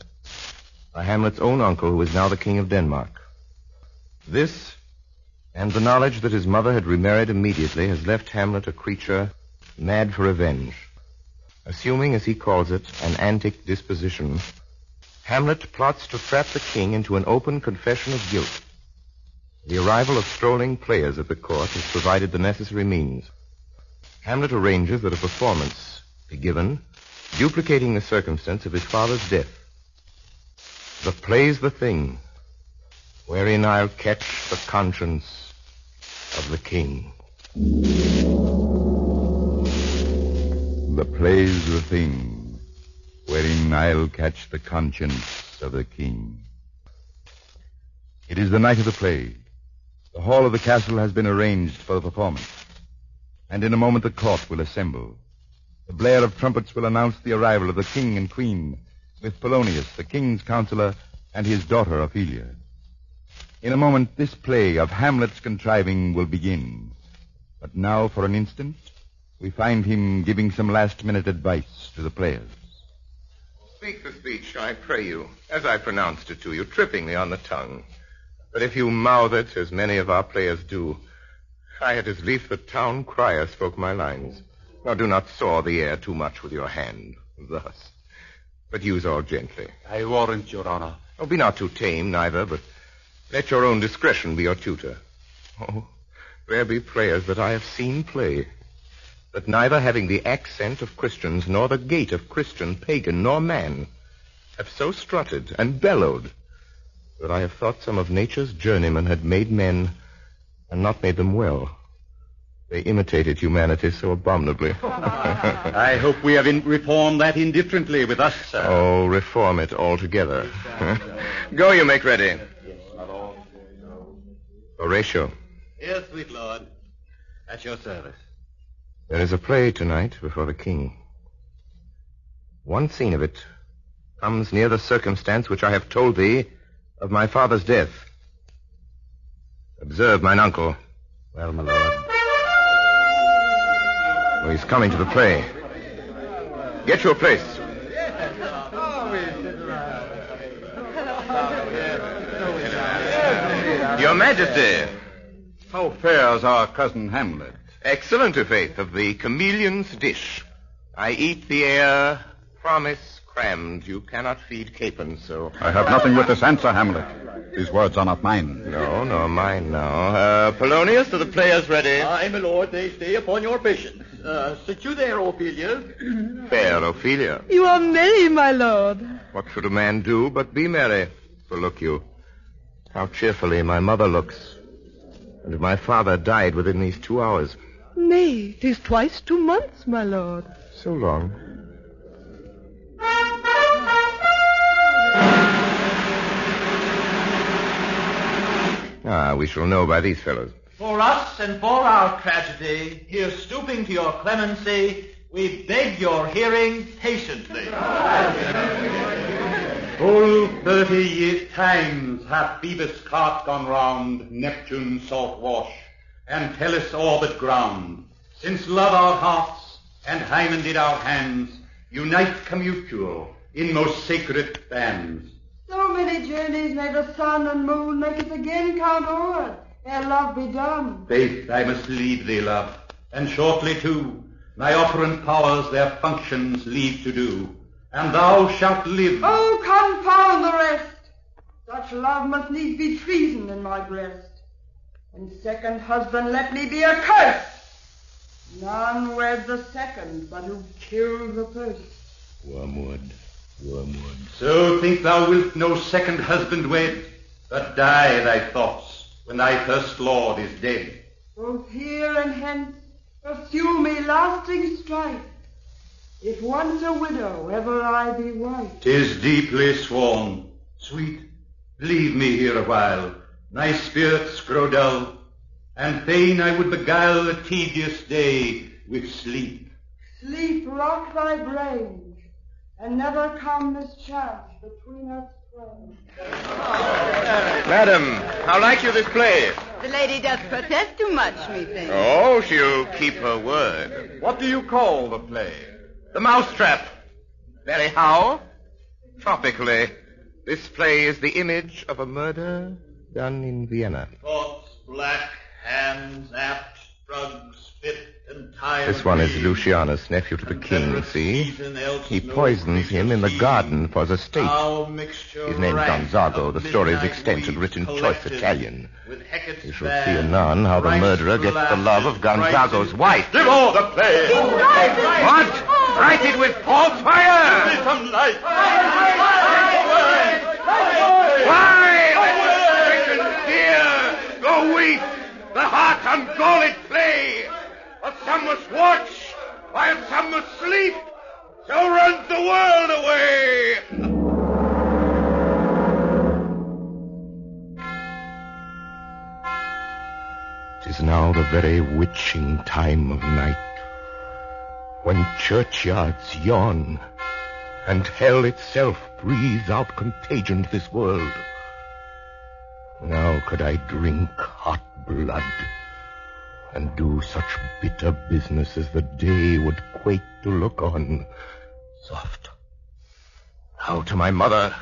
by Hamlet's own uncle, who is now the King of Denmark. This, and the knowledge that his mother had remarried immediately, has left Hamlet a creature mad for revenge. Assuming, as he calls it, an antic disposition, Hamlet plots to trap the king into an open confession of guilt. The arrival of strolling players at the court has provided the necessary means. Hamlet arranges that a performance be given, duplicating the circumstance of his father's death. The play's the thing, wherein I'll catch the conscience of the king. The play's the thing, wherein I'll catch the conscience of the king. It is the night of the play. The hall of the castle has been arranged for the performance, and in a moment the court will assemble. The blare of trumpets will announce the arrival of the king and queen, with Polonius, the king's counselor, and his daughter Ophelia. In a moment, this play of Hamlet's contriving will begin. But now, for an instant, we find him giving some last-minute advice to the players. Speak the speech, I pray you, as I pronounced it to you, trippingly on the tongue. But if you mouth it, as many of our players do, I had as lief the town crier spoke my lines. Now do not saw the air too much with your hand, thus. But use all gently. I warrant, Your Honor. Oh, be not too tame, neither, but let your own discretion be your tutor. Oh, there be players that I have seen play, that neither having the accent of Christians, nor the gait of Christian, pagan, nor man, have so strutted and bellowed that I have thought some of nature's journeymen had made men and not made them well. They imitated humanity so abominably. I hope we have reformed that indifferently with us, sir. Oh, reform it altogether. Go, you make ready. Horatio. Yes, sweet lord. At your service. There is a play tonight before the king. One scene of it comes near the circumstance which I have told thee of my father's death. Observe mine uncle. Well, my lord. Oh, he's coming to the play. Get your place. Your Majesty. How fares our cousin Hamlet? Excellent, i' faith, of the chameleon's dish. I eat the air, promise crammed. You cannot feed capons so. I have nothing with this answer, Hamlet. These words are not mine. No, nor mine now. Polonius, are the players ready? Aye, my lord, they stay upon your patience. Sit you there, Ophelia. Fair Ophelia. You are merry, my lord. What should a man do but be merry? For look you, how cheerfully my mother looks. And my father died within these 2 hours. Nay, 'tis twice 2 months, my lord. So long. We shall know by these fellows. For us and for our tragedy, here stooping to your clemency, we beg your hearing patiently. Full 30 years' times hath Phoebus' cart gone round Neptune's salt wash, and Tellus' orbit ground, since love our hearts and Hymen did our hands unite commutual in most sacred bands. So many journeys may the sun and moon make us again count o'er, ere love be done. Faith, I must leave thee, love, and shortly too, my operant powers their functions leave to do, and thou shalt live. Oh, confound the rest! Such love must needs be treason in my breast. And second husband let me be accursed. None weds a second but who kills the first. Wormwood, wormwood. So think thou wilt no second husband wed, but die thy thoughts when thy first lord is dead. Both here and hence pursue me lasting strife. If once a widow, ever I be wife. 'Tis deeply sworn. Sweet, leave me here a while. My spirits grow dull, and fain I would beguile the tedious day with sleep. Sleep rock thy brain, and never come mischance between us twain. Madam, how like you this play? The lady does protest too much, methinks. Oh, she'll keep her word. What do you call the play? The Mousetrap. Very how? tropically. This play is the image of a murder done in Vienna. Thoughts black, hands apt, drugs fit and tired. This one is Lucianus, nephew to the king, see? He poisons him in the garden for the state. His name's Gonzago. The story is extensive, written choice Italian. You shall see anon how the murderer gets the love of Gonzago's wife. Give all the play! What? Write it with false fire! Give me some light! Why? Let dear go weep the heart ungalled play. But some must watch, while some must sleep. So runs the world away. "'Tis now the very witching time of night, when churchyards yawn, and hell itself breathes out contagion to this world. Now could I drink hot blood, and do such bitter business as the day would quake to look on. Soft. Now to my mother."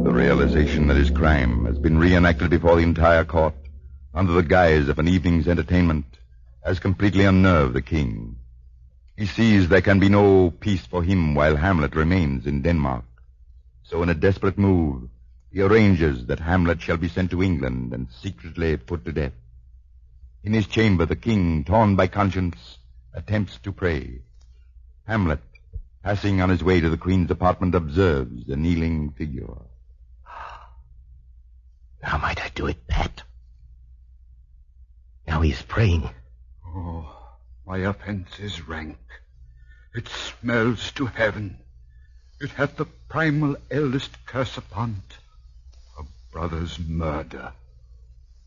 The realization that his crime has been reenacted before the entire court, under the guise of an evening's entertainment, has completely unnerved the king. He sees there can be no peace for him while Hamlet remains in Denmark. So in a desperate move, he arranges that Hamlet shall be sent to England and secretly put to death. In his chamber, the king, torn by conscience, attempts to pray. Hamlet, passing on his way to the queen's apartment, observes the kneeling figure. Now might I do it, Pat? Now he is praying. Oh, my offense is rank. It smells to heaven. It hath the primal eldest curse upon't. A brother's murder.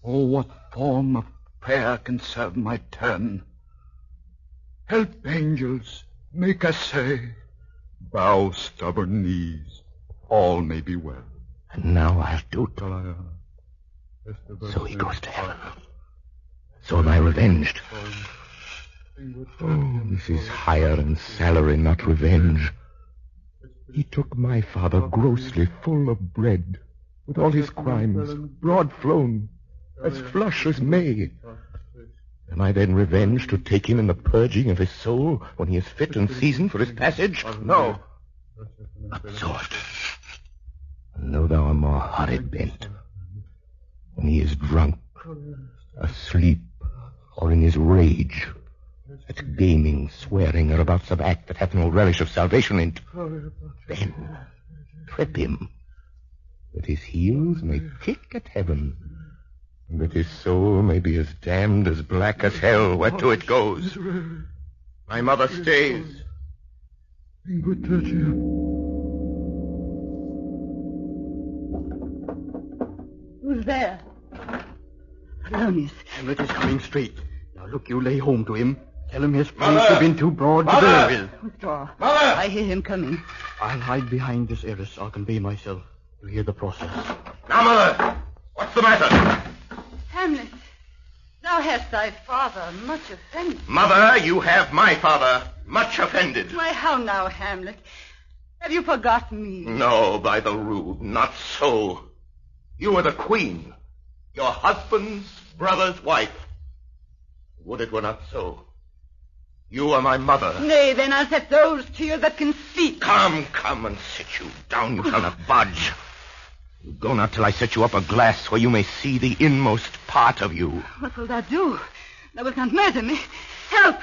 Oh, what form of prayer can serve my turn? Help, angels, make essay. Bow stubborn knees. All may be well. And now I'll do it. So he goes to heaven. So am I revenged. Oh, this is hire and salary, not revenge. He took my father grossly full of bread, with all his crimes, broad flown, as flush as May. Am I then revenged to take him in the purging of his soul when he is fit and seasoned for his passage? No. Absorbed. And though thou art more horrid bent, when he is drunk, asleep, or in his rage, at gaming, swearing, or about some act that hath no relish of salvation in't, then trip him, that his heels may kick at heaven, and that his soul may be as damned as black as hell whereto it goes. My mother stays. Who's there? Polonius. Hamlet is coming straight. Now look, you lay home to him. Tell him his flanks have been too broad to bear with. Withdraw. Mother! I hear him coming. I'll hide behind this arras. I'll convey myself. You'll hear the process. Now, Mother, what's the matter? Hamlet, thou hast thy father much offended. Mother, you have my father much offended. Why, how now, Hamlet? Have you forgotten me? No, by the rood, not so. You are the queen, your husband's brother's wife. Would it were not so. You are my mother. Nay, then I'll set those to you that can speak. Come and sit you down. You shall not budge. You go not till I set you up a glass where you may see the inmost part of you. What will thou do? Thou wilt not murder me. Help!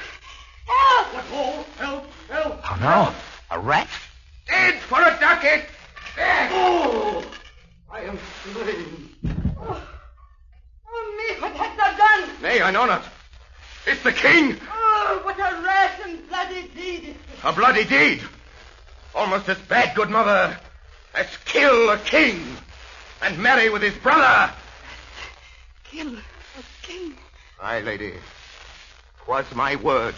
Help! Oh, help! Help! How now? A rat? Dead for a ducat! Dead! Oh! I am slain. Oh, me, what hast thou done? Nay, I know not. It's the king! Oh, what a rash and bloody deed! A bloody deed! Almost as bad, good mother, as kill a king and marry with his brother. Kill a king? Aye, lady. 'Twas my word.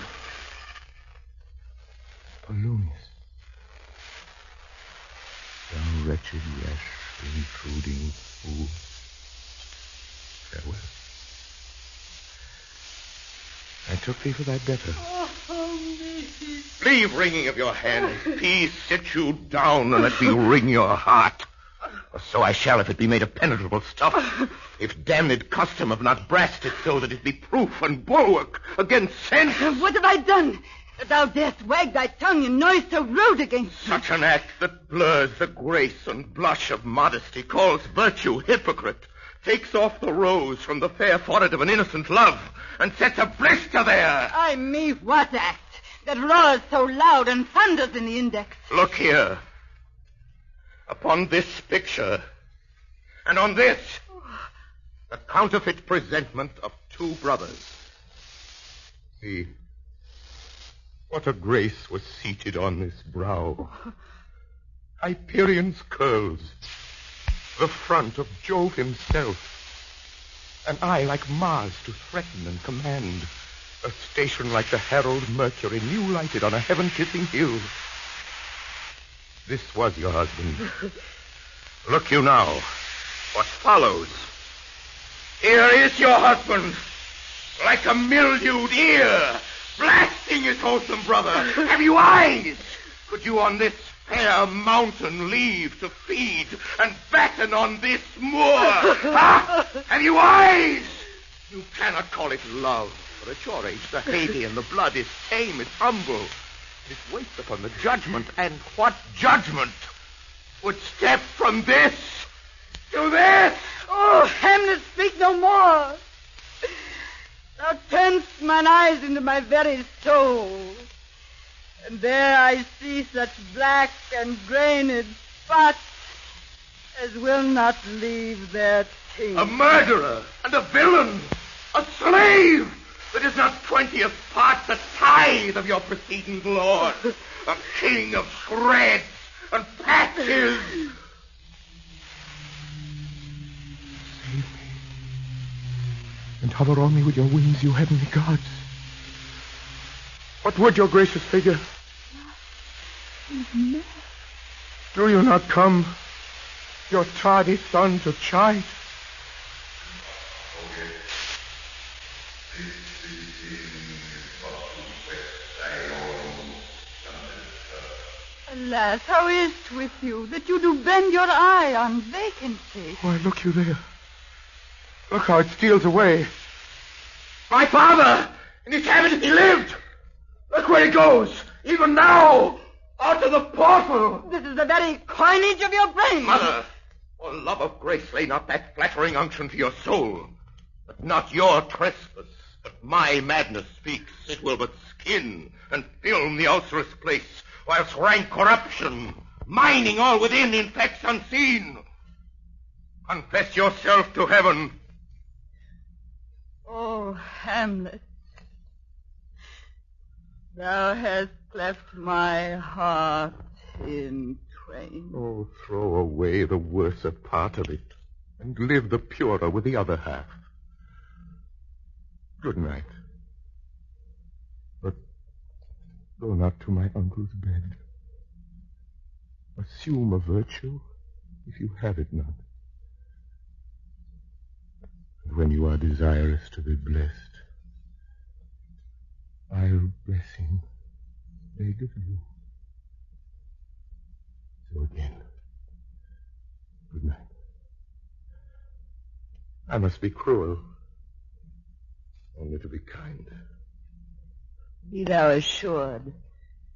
Polonius. Thou wretched, rash, intruding fool. Farewell. I took thee for thy better. Oh, Leave wringing of your hands. Peace, sit you down and let me wring your heart. Or so I shall if it be made of penetrable stuff. If damned custom have not brassed it so that it be proof and bulwark against sense. What have I done? That thou darest wag thy tongue in noise so rude against me? Such an act that blurs the grace and blush of modesty, calls virtue hypocrite, takes off the rose from the fair forehead of an innocent love, and sets a blister there. Ay me, what act? That roars so loud and thunders in the index. Look here. Upon this picture, and on this, the counterfeit presentment of two brothers. See, what a grace was seated on this brow. Hyperion's curls, the front of Jove himself, an eye like Mars to threaten and command, a station like the herald Mercury, new lighted on a heaven-kissing hill. This was your husband. Look you now, what follows. Here is your husband, like a mildewed ear, blasting his wholesome brother. Have you eyes? Could you on this fair mountain leave to feed and fatten on this moor? Ha! Have you eyes? You cannot call it love, for at your age the Hague and the blood is tame, it's humble. It waits upon the judgment, and what judgment would step from this to this? Oh, Hamlet, speak no more. Thou turn'st mine eyes into my very soul, and there I see such black and grained spots as will not leave their taint. A murderer and a villain, a slave that is not 20th part the tithe of your preceding lord, a king of shreds and patches. Save me, and hover on me with your wings, you heavenly gods. What would your gracious figure? Do you not come, your tardy son, to chide? Alas, how is't with you that you do bend your eye on vacancy? Why, look you there. Look how it steals away. My father! In his habit he lived! Look where he goes! Even now! Out of the portal! This is the very coinage of your brain! Mother! For love of grace, lay not that flattering unction to your soul. But not your trespass, but my madness speaks. It will but skin and film the ulcerous place, whilst rank corruption, mining all within, infects unseen. Confess yourself to heaven. Oh, Hamlet, thou hast cleft my heart in twain. Oh, throw away the worser part of it, and live the purer with the other half. Good night. But go not to my uncle's bed. Assume a virtue if you have it not. And when you are desirous to be blessed, I'll blessing beg of you. So again, good night. I must be cruel, only to be kind. Be thou assured,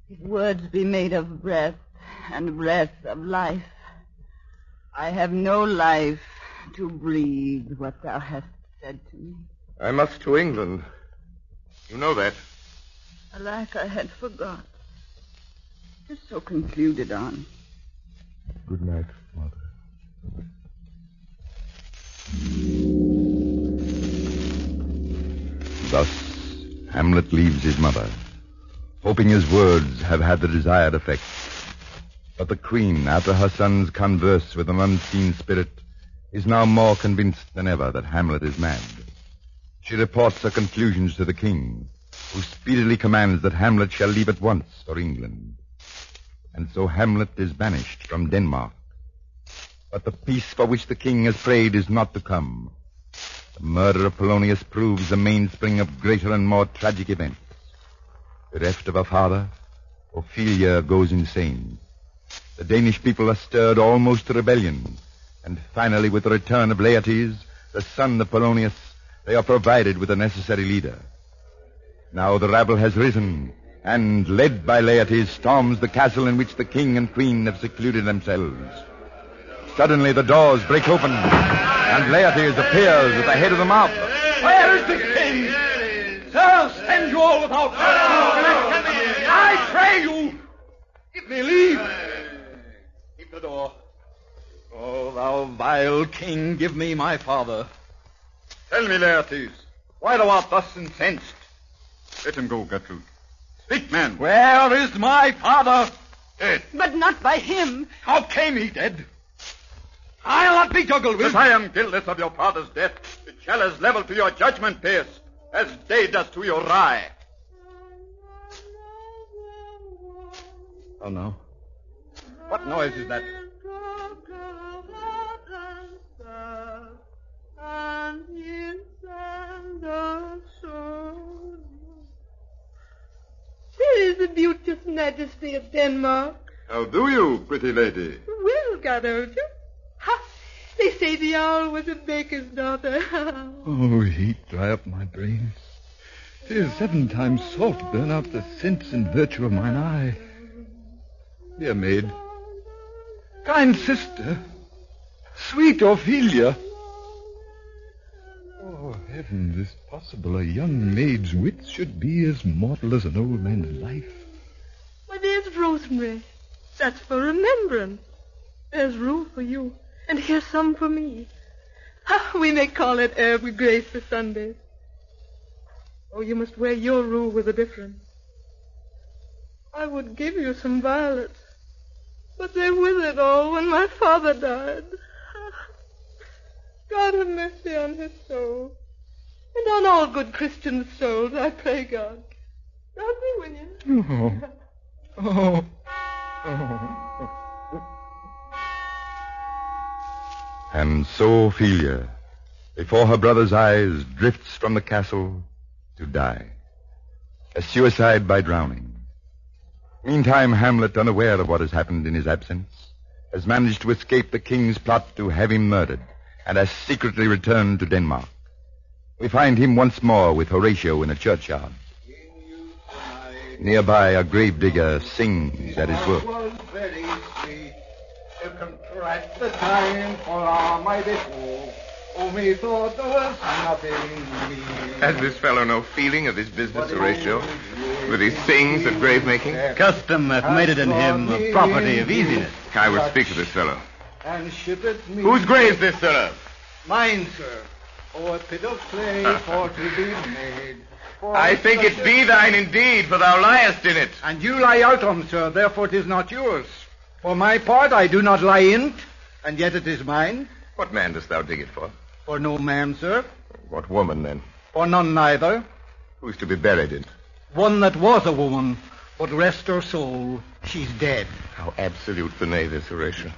if words be made of breath, and breath of life, I have no life to breathe what thou hast said to me. I must to England. You know that. Alack, I had forgot. 'Tis so concluded on. Good night, Mother. Thus, Hamlet leaves his mother, hoping his words have had the desired effect. But the queen, after her son's converse with an unseen spirit, is now more convinced than ever that Hamlet is mad. She reports her conclusions to the king, who speedily commands that Hamlet shall leave at once for England. And so Hamlet is banished from Denmark. But the peace for which the king has prayed is not to come. The murder of Polonius proves the mainspring of greater and more tragic events. Bereft of a father, Ophelia goes insane. The Danish people are stirred almost to rebellion. And finally, with the return of Laertes, the son of Polonius, they are provided with a necessary leader. Now the rabble has risen, and, led by Laertes, storms the castle in which the king and queen have secluded themselves. Suddenly the doors break open, and Laertes appears at the head of the mob. Where is the king? Sir, send you all without. I pray you. Give me leave. Keep the door. Oh, thou vile king, give me my father. Tell me, Laertes, why thou art thus incensed? Let him go, Gertrude. Speak, man. Where is my father? Dead. But not by him. How came he dead? I'll not be juggled with. If I am guiltless of your father's death, it shall as level to your judgment pierce as day does to your rye. Oh, no. What noise is that? Here is the beauteous majesty of Denmark. How do you, pretty lady? Well, Godolphin. Ha! They say the owl was a baker's daughter. Oh, heat dry up my brains. 'Tis 7 times salt burn out the sense and virtue of mine eye. Dear maid, kind sister, sweet Ophelia. Oh, heavens, is it possible a young maid's wits should be as mortal as an old man's life? Why, there's rosemary. That's for remembrance. There's rue for you, and here's some for me. We may call it herb with grace for Sundays. Oh, you must wear your rue with a difference. I would give you some violets, but they withered all when my father died. God have mercy on his soul, and on all good Christian souls, I pray God. God be with you. Oh. And so Ophelia, before her brother's eyes, drifts from the castle to die. A suicide by drowning. Meantime, Hamlet, unaware of what has happened in his absence, has managed to escape the king's plot to have him murdered, and has secretly returned to Denmark. We find him once more with Horatio in a churchyard. Nearby, a gravedigger sings at his work. It was very sweet to contract the time for our mighty foe. Oh, methought there was nothing in me. Has this fellow no feeling of his business, Horatio? That he sings at grave making? Custom hath made it in him a property of easiness. I will speak to this fellow. And ship it me. Whose grave this, sir? Mine, sir. Oh, a pit of clay for to be made. I think it be thine indeed, for thou liest in it. And you lie out on, sir, therefore it is not yours. For my part, I do not lie in't, and yet it is mine. What man dost thou dig it for? For no man, sir. What woman, then? For none neither. Who's to be buried in? One that was a woman, but rest her soul, she's dead. How absolute the knave is, Horatio.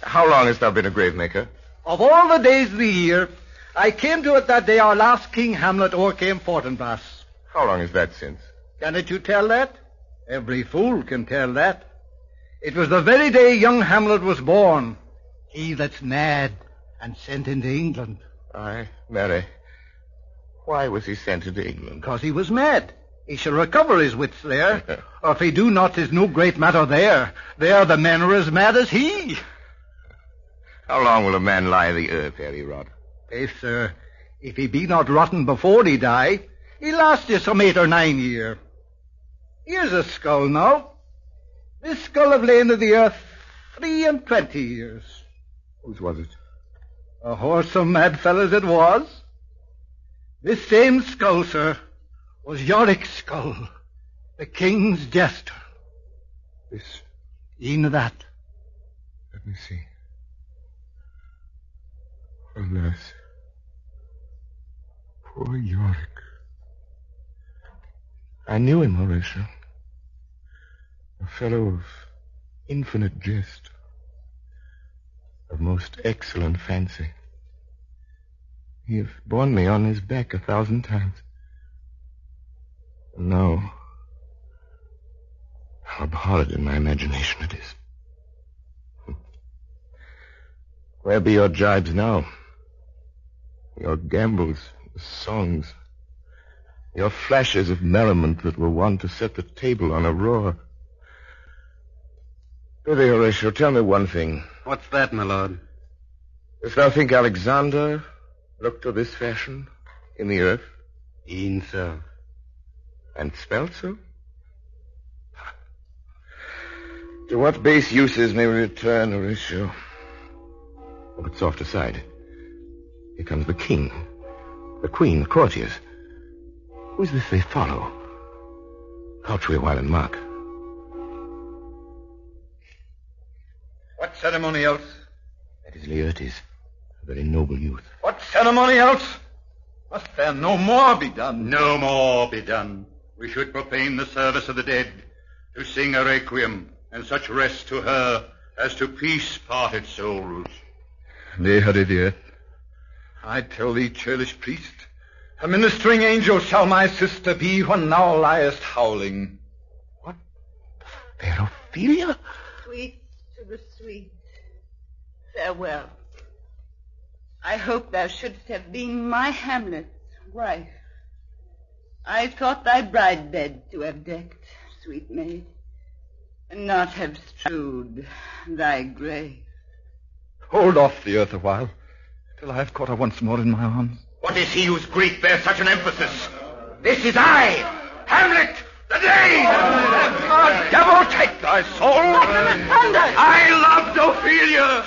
How long hast thou been a grave maker? Of all the days of the year, I came to it that day our last King Hamlet o'ercame Fortinbras. How long is that since? Cannot you tell that? Every fool can tell that. It was the very day young Hamlet was born. He that's mad and sent into England. Aye, marry. Why was he sent into England? Because he was mad. He shall recover his wits there. Or if he do not, 'tis no great matter there. There the men are as mad as he. How long will a man lie the earth ere he rot? Faith, sir, if he be not rotten before he die, he'll last you some 8 or 9 year. Here's a skull now. This skull have lain of the earth 23 years. Whose was it? A whoresome mad fellow's it was. This same skull, sir, was Yorick's skull, the king's jester. This? E'en that. Let me see. Alas. Poor Yorick. I knew him, Horatio. A fellow of infinite jest. Of most excellent fancy. He hath borne me on his back 1,000 times. And now, horrid in my imagination it is. Where be your jibes now? Your gambols, songs, your flashes of merriment that were wont to set the table on a roar. Prithee, Horatio, tell me one thing. What's that, my lord? Dost thou think Alexander looked to this fashion in the earth? E'en so. And spelt so? To what base uses may we return, Horatio? Oh, but soft aside. Here comes the king, the queen, the courtiers. Who is this they follow? Couch we a while and mark. What ceremony else? That is Laertes, a very noble youth. What ceremony else? Must there no more be done? No more be done. We should profane the service of the dead, to sing a requiem, and such rest to her as to peace parted souls. Lay her in the earth. I tell thee, churlish priest, a ministering angel shall my sister be when thou liest howling. What? Fair Ophelia? Sweet to the sweet. Farewell. I hope thou shouldst have been my Hamlet's wife. I thought thy bride bed to have decked, sweet maid, and not have strewed thy grave. Hold off the earth a while, till I have caught her once more in my arms. What is he whose grief bears such an emphasis? This is I, Hamlet, the Dane! Oh, devil take thy soul! I loved Ophelia!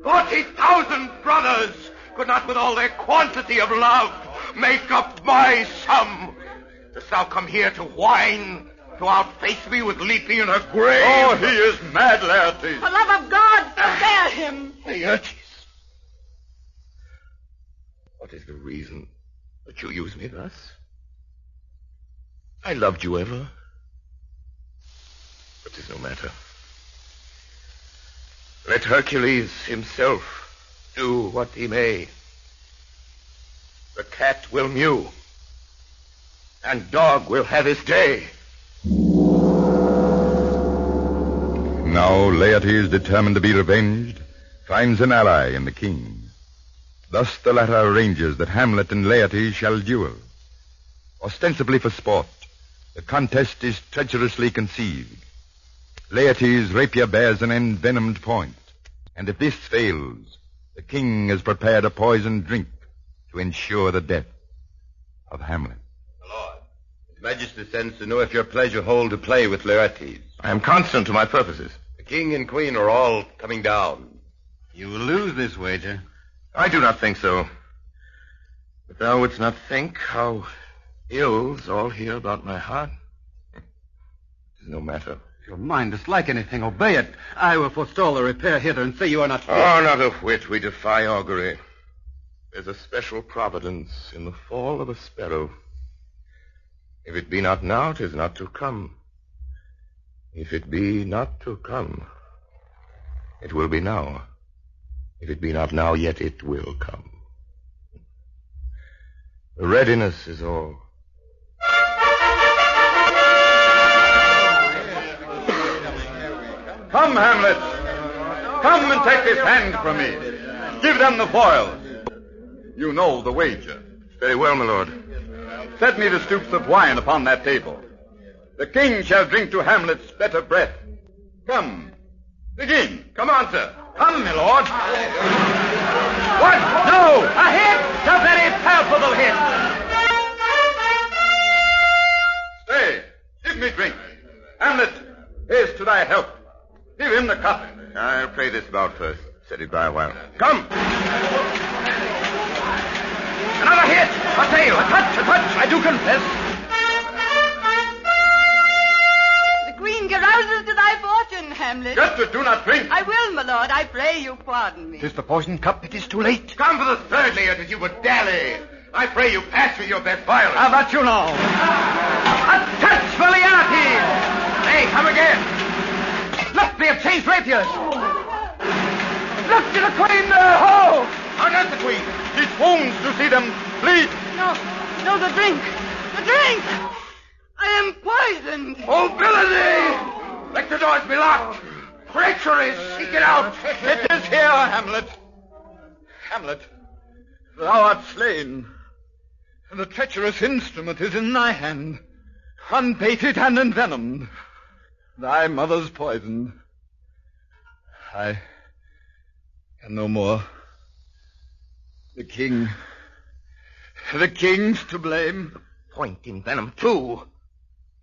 40,000 brothers could not with all their quantity of love make up my sum. Dost thou come here to whine, to outface me with leaping in her grave? Oh, he is mad, Laertes. For love of God, spare him. Laertes. What is the reason that you use me thus? I loved you ever. But 'tis no matter. Let Hercules himself do what he may. The cat will mew, and dog will have his day. Now Laertes, determined to be revenged, finds an ally in the king. Thus the latter arranges that Hamlet and Laertes shall duel. Ostensibly for sport, the contest is treacherously conceived. Laertes' rapier bears an envenomed point, and if this fails, the king has prepared a poisoned drink to ensure the death of Hamlet. My lord, His Majesty sends to know if your pleasure hold to play with Laertes. I am constant to my purposes. The king and queen are all coming down. You will lose this wager. I do not think so. But thou wouldst not think how ills all hear about my heart. It is no matter. If your mind dislike anything, obey it. I will forestall the repair hither and say you are not fit. Oh, not a whit. We defy augury. There's a special providence in the fall of a sparrow. If it be not now, 'tis not to come. If it be not to come, it will be now. If it be not now, yet it will come. The readiness is all. Come, Hamlet. Come and take this hand from me. Give them the foils. You know the wager. Very well, my lord. Set me the stoups of wine upon that table. The king shall drink to Hamlet's better breath. Come. Begin. Come on, sir. Come, my lord. What? No! A hit! A very palpable hit! Stay. Give me drink. Hamlet, here's to thy health. Give him the cup. I'll play this bout first. Set it by a while. Come! Another hit! A tail! A touch! A touch! I do confess. The queen carouses to thy fortune, Hamlet. Just do not drink. I will, my lord. I pray you pardon me. 'Tis the poisoned cup. It is too late. Come for the third, Laertes, you would dally. I pray you pass with your best violence. How about you now? A touch for Laertes! Hey, come again. Look, they have changed rapiers. Look to the queen there. Ho! How does the queen? She swoons to see them bleed. No, the drink. The drink! I am poisoned. Oh, villainy! Let the doors be locked. Treachery, seek it out. It is here, Hamlet. Hamlet, thou art slain. And the treacherous instrument is in thy hand, unbaited and envenomed. Thy mother's poisoned. I can no more. The king's to blame. Point in venom, too.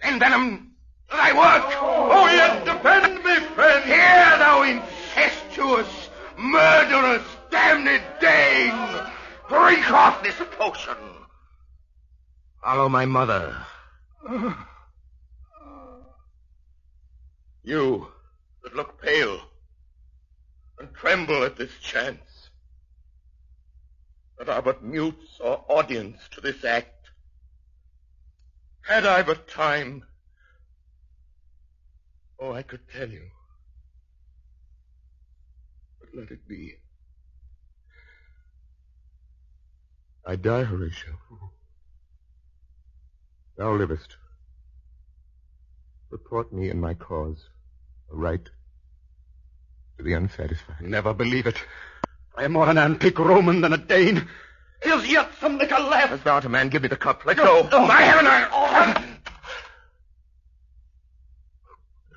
Envenom thy work. Oh, yet defend me, friend. Here, thou incestuous, murderous, damned Dane. Drink off this potion. Follow my mother. You that look pale and tremble at this chance, that are but mutes or audience to this act, had I but time, oh, I could tell you. But let it be. I die, Horatio. Thou livest. Report me and my cause aright to the unsatisfied. Never believe it. I am more an antique Roman than a Dane. Here's yet some liquor left. As thou art a man, give me the cup. Let go. My heaven,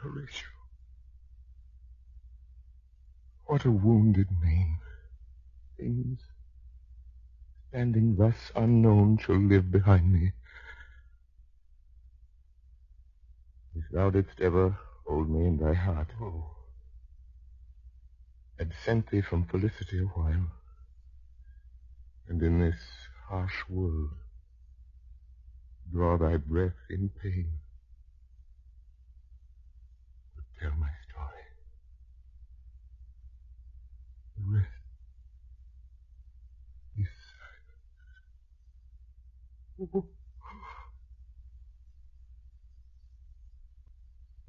Horatio. What a wounded name. Things standing thus unknown shall live behind me. If thou didst ever hold me in thy heart, had sent thee from felicity a while, and in this harsh world draw thy breath in pain, to tell my story. The rest is silence.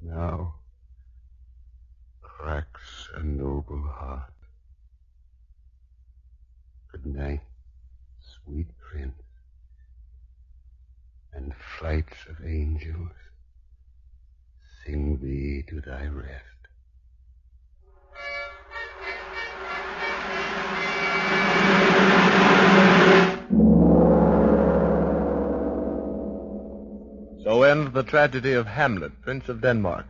Now cracks a noble heart. Good night, sweet prince, and flights of angels sing thee to thy rest. So ends the tragedy of Hamlet, Prince of Denmark.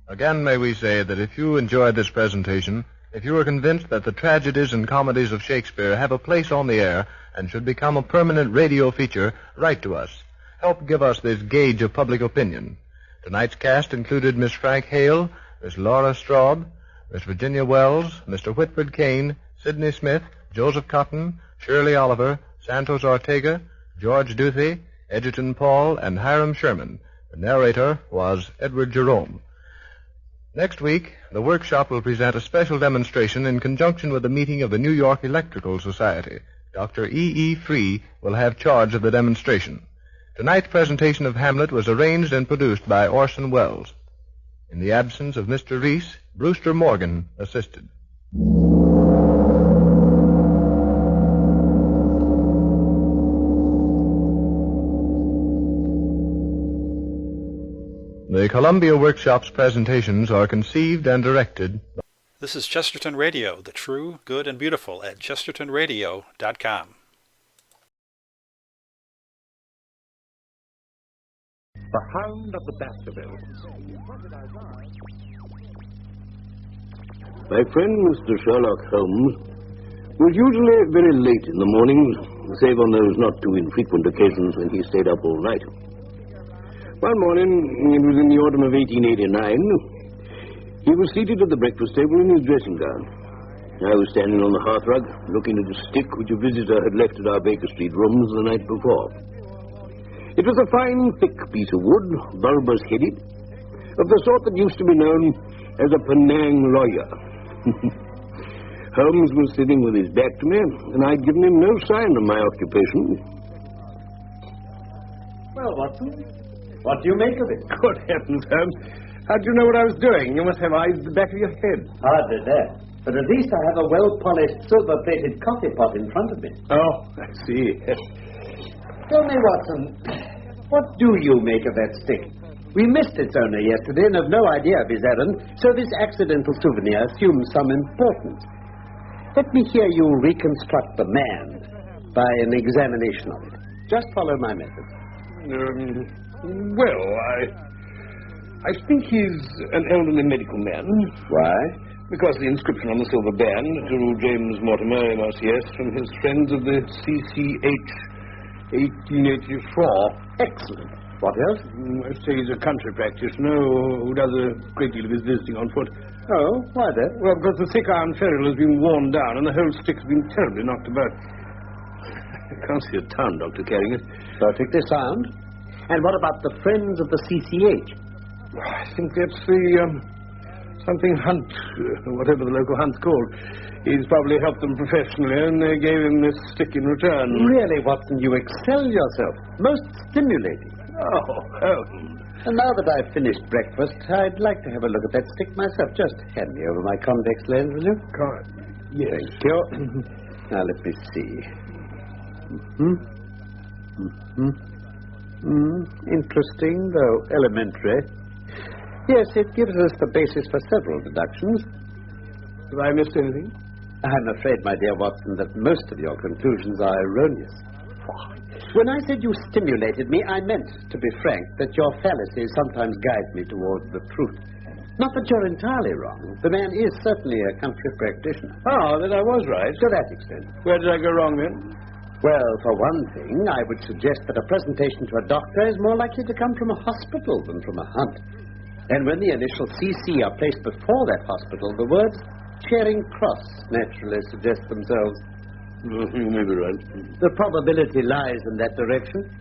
Again, may we say that if you enjoyed this presentation, if you are convinced that the tragedies and comedies of Shakespeare have a place on the air and should become a permanent radio feature, write to us. Help give us this gauge of public opinion. Tonight's cast included Miss Frank Hale, Miss Laura Straub, Miss Virginia Wells, Mr. Whitford Kane, Sidney Smith, Joseph Cotton, Shirley Oliver, Santos Ortega, George Duthie, Edgerton Paul, and Hiram Sherman. The narrator was Edward Jerome. Next week, the workshop will present a special demonstration in conjunction with the meeting of the New York Electrical Society. Dr. E. Free will have charge of the demonstration. Tonight's presentation of Hamlet was arranged and produced by Orson Welles. In the absence of Mr. Reese, Brewster Morgan assisted. The Columbia Workshop's presentations are conceived and directed. This is Chesterton Radio, the true, good, and beautiful at chestertonradio.com. The Hound of the Baskervilles. My friend, Mr. Sherlock Holmes, was usually very late in the mornings, save on those not too infrequent occasions when he stayed up all night. One morning, it was in the autumn of 1889, he was seated at the breakfast table in his dressing gown. I was standing on the hearthrug, looking at a stick which a visitor had left at our Baker Street rooms the night before. It was a fine, thick piece of wood, bulbous-headed, of the sort that used to be known as a Penang lawyer. Holmes was sitting with his back to me, and I'd given him no sign of my occupation. Well, Watson, what do you make of it? Good heavens, Holmes. How'd you know what I was doing? You must have eyes at the back of your head. Hardly that. But at least I have a well-polished, silver-plated coffee pot in front of me. Oh, I see. Tell me, Watson, what do you make of that stick? We missed its owner yesterday and have no idea of his errand, so this accidental souvenir assumes some importance. Let me hear you reconstruct the man by an examination of it. Just follow my method. Well, I think he's an elderly medical man. Why? Because the inscription on the silver band, to James Mortimer, MRCS, from his friends of the CCH 1884. Excellent. What else? I say he's a country practitioner who does a great deal of his visiting on foot. Oh, why that? Well, because the thick iron ferrule has been worn down and the whole stick has been terribly knocked about. I can't see a town doctor carrying it. Perfectly sound. And what about the friends of the CCH? I think that's the something hunt, whatever the local hunt's called. He's probably helped them professionally, and they gave him this stick in return. Really, Watson, you excel yourself. Most stimulating. Oh. And now that I've finished breakfast, I'd like to have a look at that stick myself. Just hand me over my convex lens, will you? Yes. Thank you. Now, let me see. Interesting, though elementary. Yes, it gives us the basis for several deductions. Have I missed anything? I'm afraid, my dear Watson, that most of your conclusions are erroneous. When I said you stimulated me, I meant, to be frank, that your fallacies sometimes guide me towards the truth. Not that you're entirely wrong. The man is certainly a country practitioner. Oh, then I was right. To that extent. Where did I go wrong, then? Well, for one thing, I would suggest that a presentation to a doctor is more likely to come from a hospital than from a hunt. And when the initials CC are placed before that hospital, the words Charing Cross naturally suggest themselves. You may be right. The probability lies in that direction.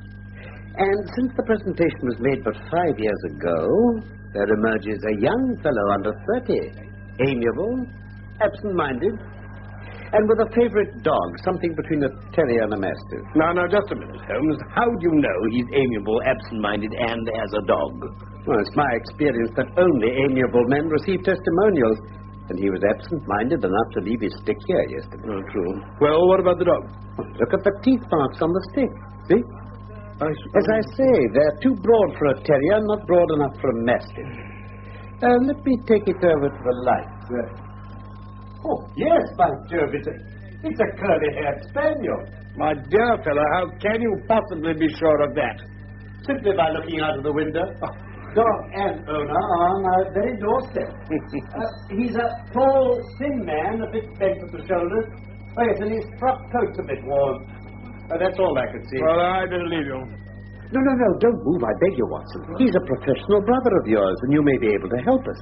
And since the presentation was made but 5 years ago, there emerges a young fellow under 30, amiable, absent-minded, and with a favorite dog, something between a terrier and a mastiff. Now, just a minute, Holmes. How do you know he's amiable, absent-minded, and has a dog? Well, it's my experience that only amiable men receive testimonials, and he was absent-minded enough to leave his stick here yesterday. Oh, true. Well, what about the dog? Look at the teeth marks on the stick. See? As I say, they're too broad for a terrier, not broad enough for a mastiff. Let me take it over to the light. Oh, yes, by Jove, it's a curly-haired spaniel. My dear fellow, how can you possibly be sure of that? Simply by looking out of the window. Dog and owner on our very doorstep. He's a tall, thin man, a bit bent at the shoulders. Oh, yes, and his frock coat's a bit worn. That's all I could see. Well, I better leave you. No, don't move, I beg you, Watson. He's a professional brother of yours, and you may be able to help us.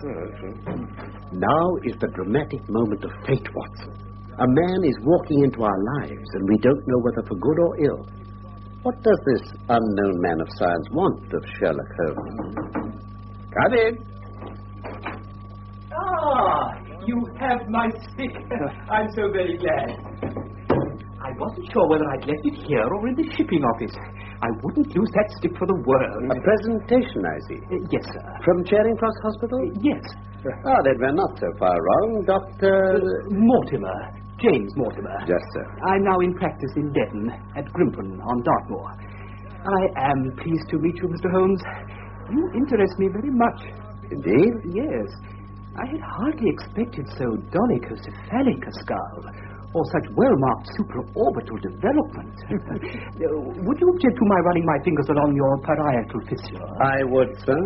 Now is the dramatic moment of fate, Watson. A man is walking into our lives, and we don't know whether for good or ill. What does this unknown man of science want of Sherlock Holmes? Come in. You have my stick. I'm so very glad. I wasn't sure whether I'd left it here or in the shipping office. I wouldn't lose that stick for the world. A presentation, I see. Yes, sir. From Charing Cross Hospital? Yes. Then we're not so far wrong. Dr. Mortimer. James Mortimer. Yes, sir. I'm now in practice in Devon at Grimpen on Dartmoor. I am pleased to meet you, Mr. Holmes. You interest me very much. Indeed? Yes. I had hardly expected so dolichocephalic a skull, or such well-marked supraorbital development. Would you object to my running my fingers along your parietal fissure? I would, sir.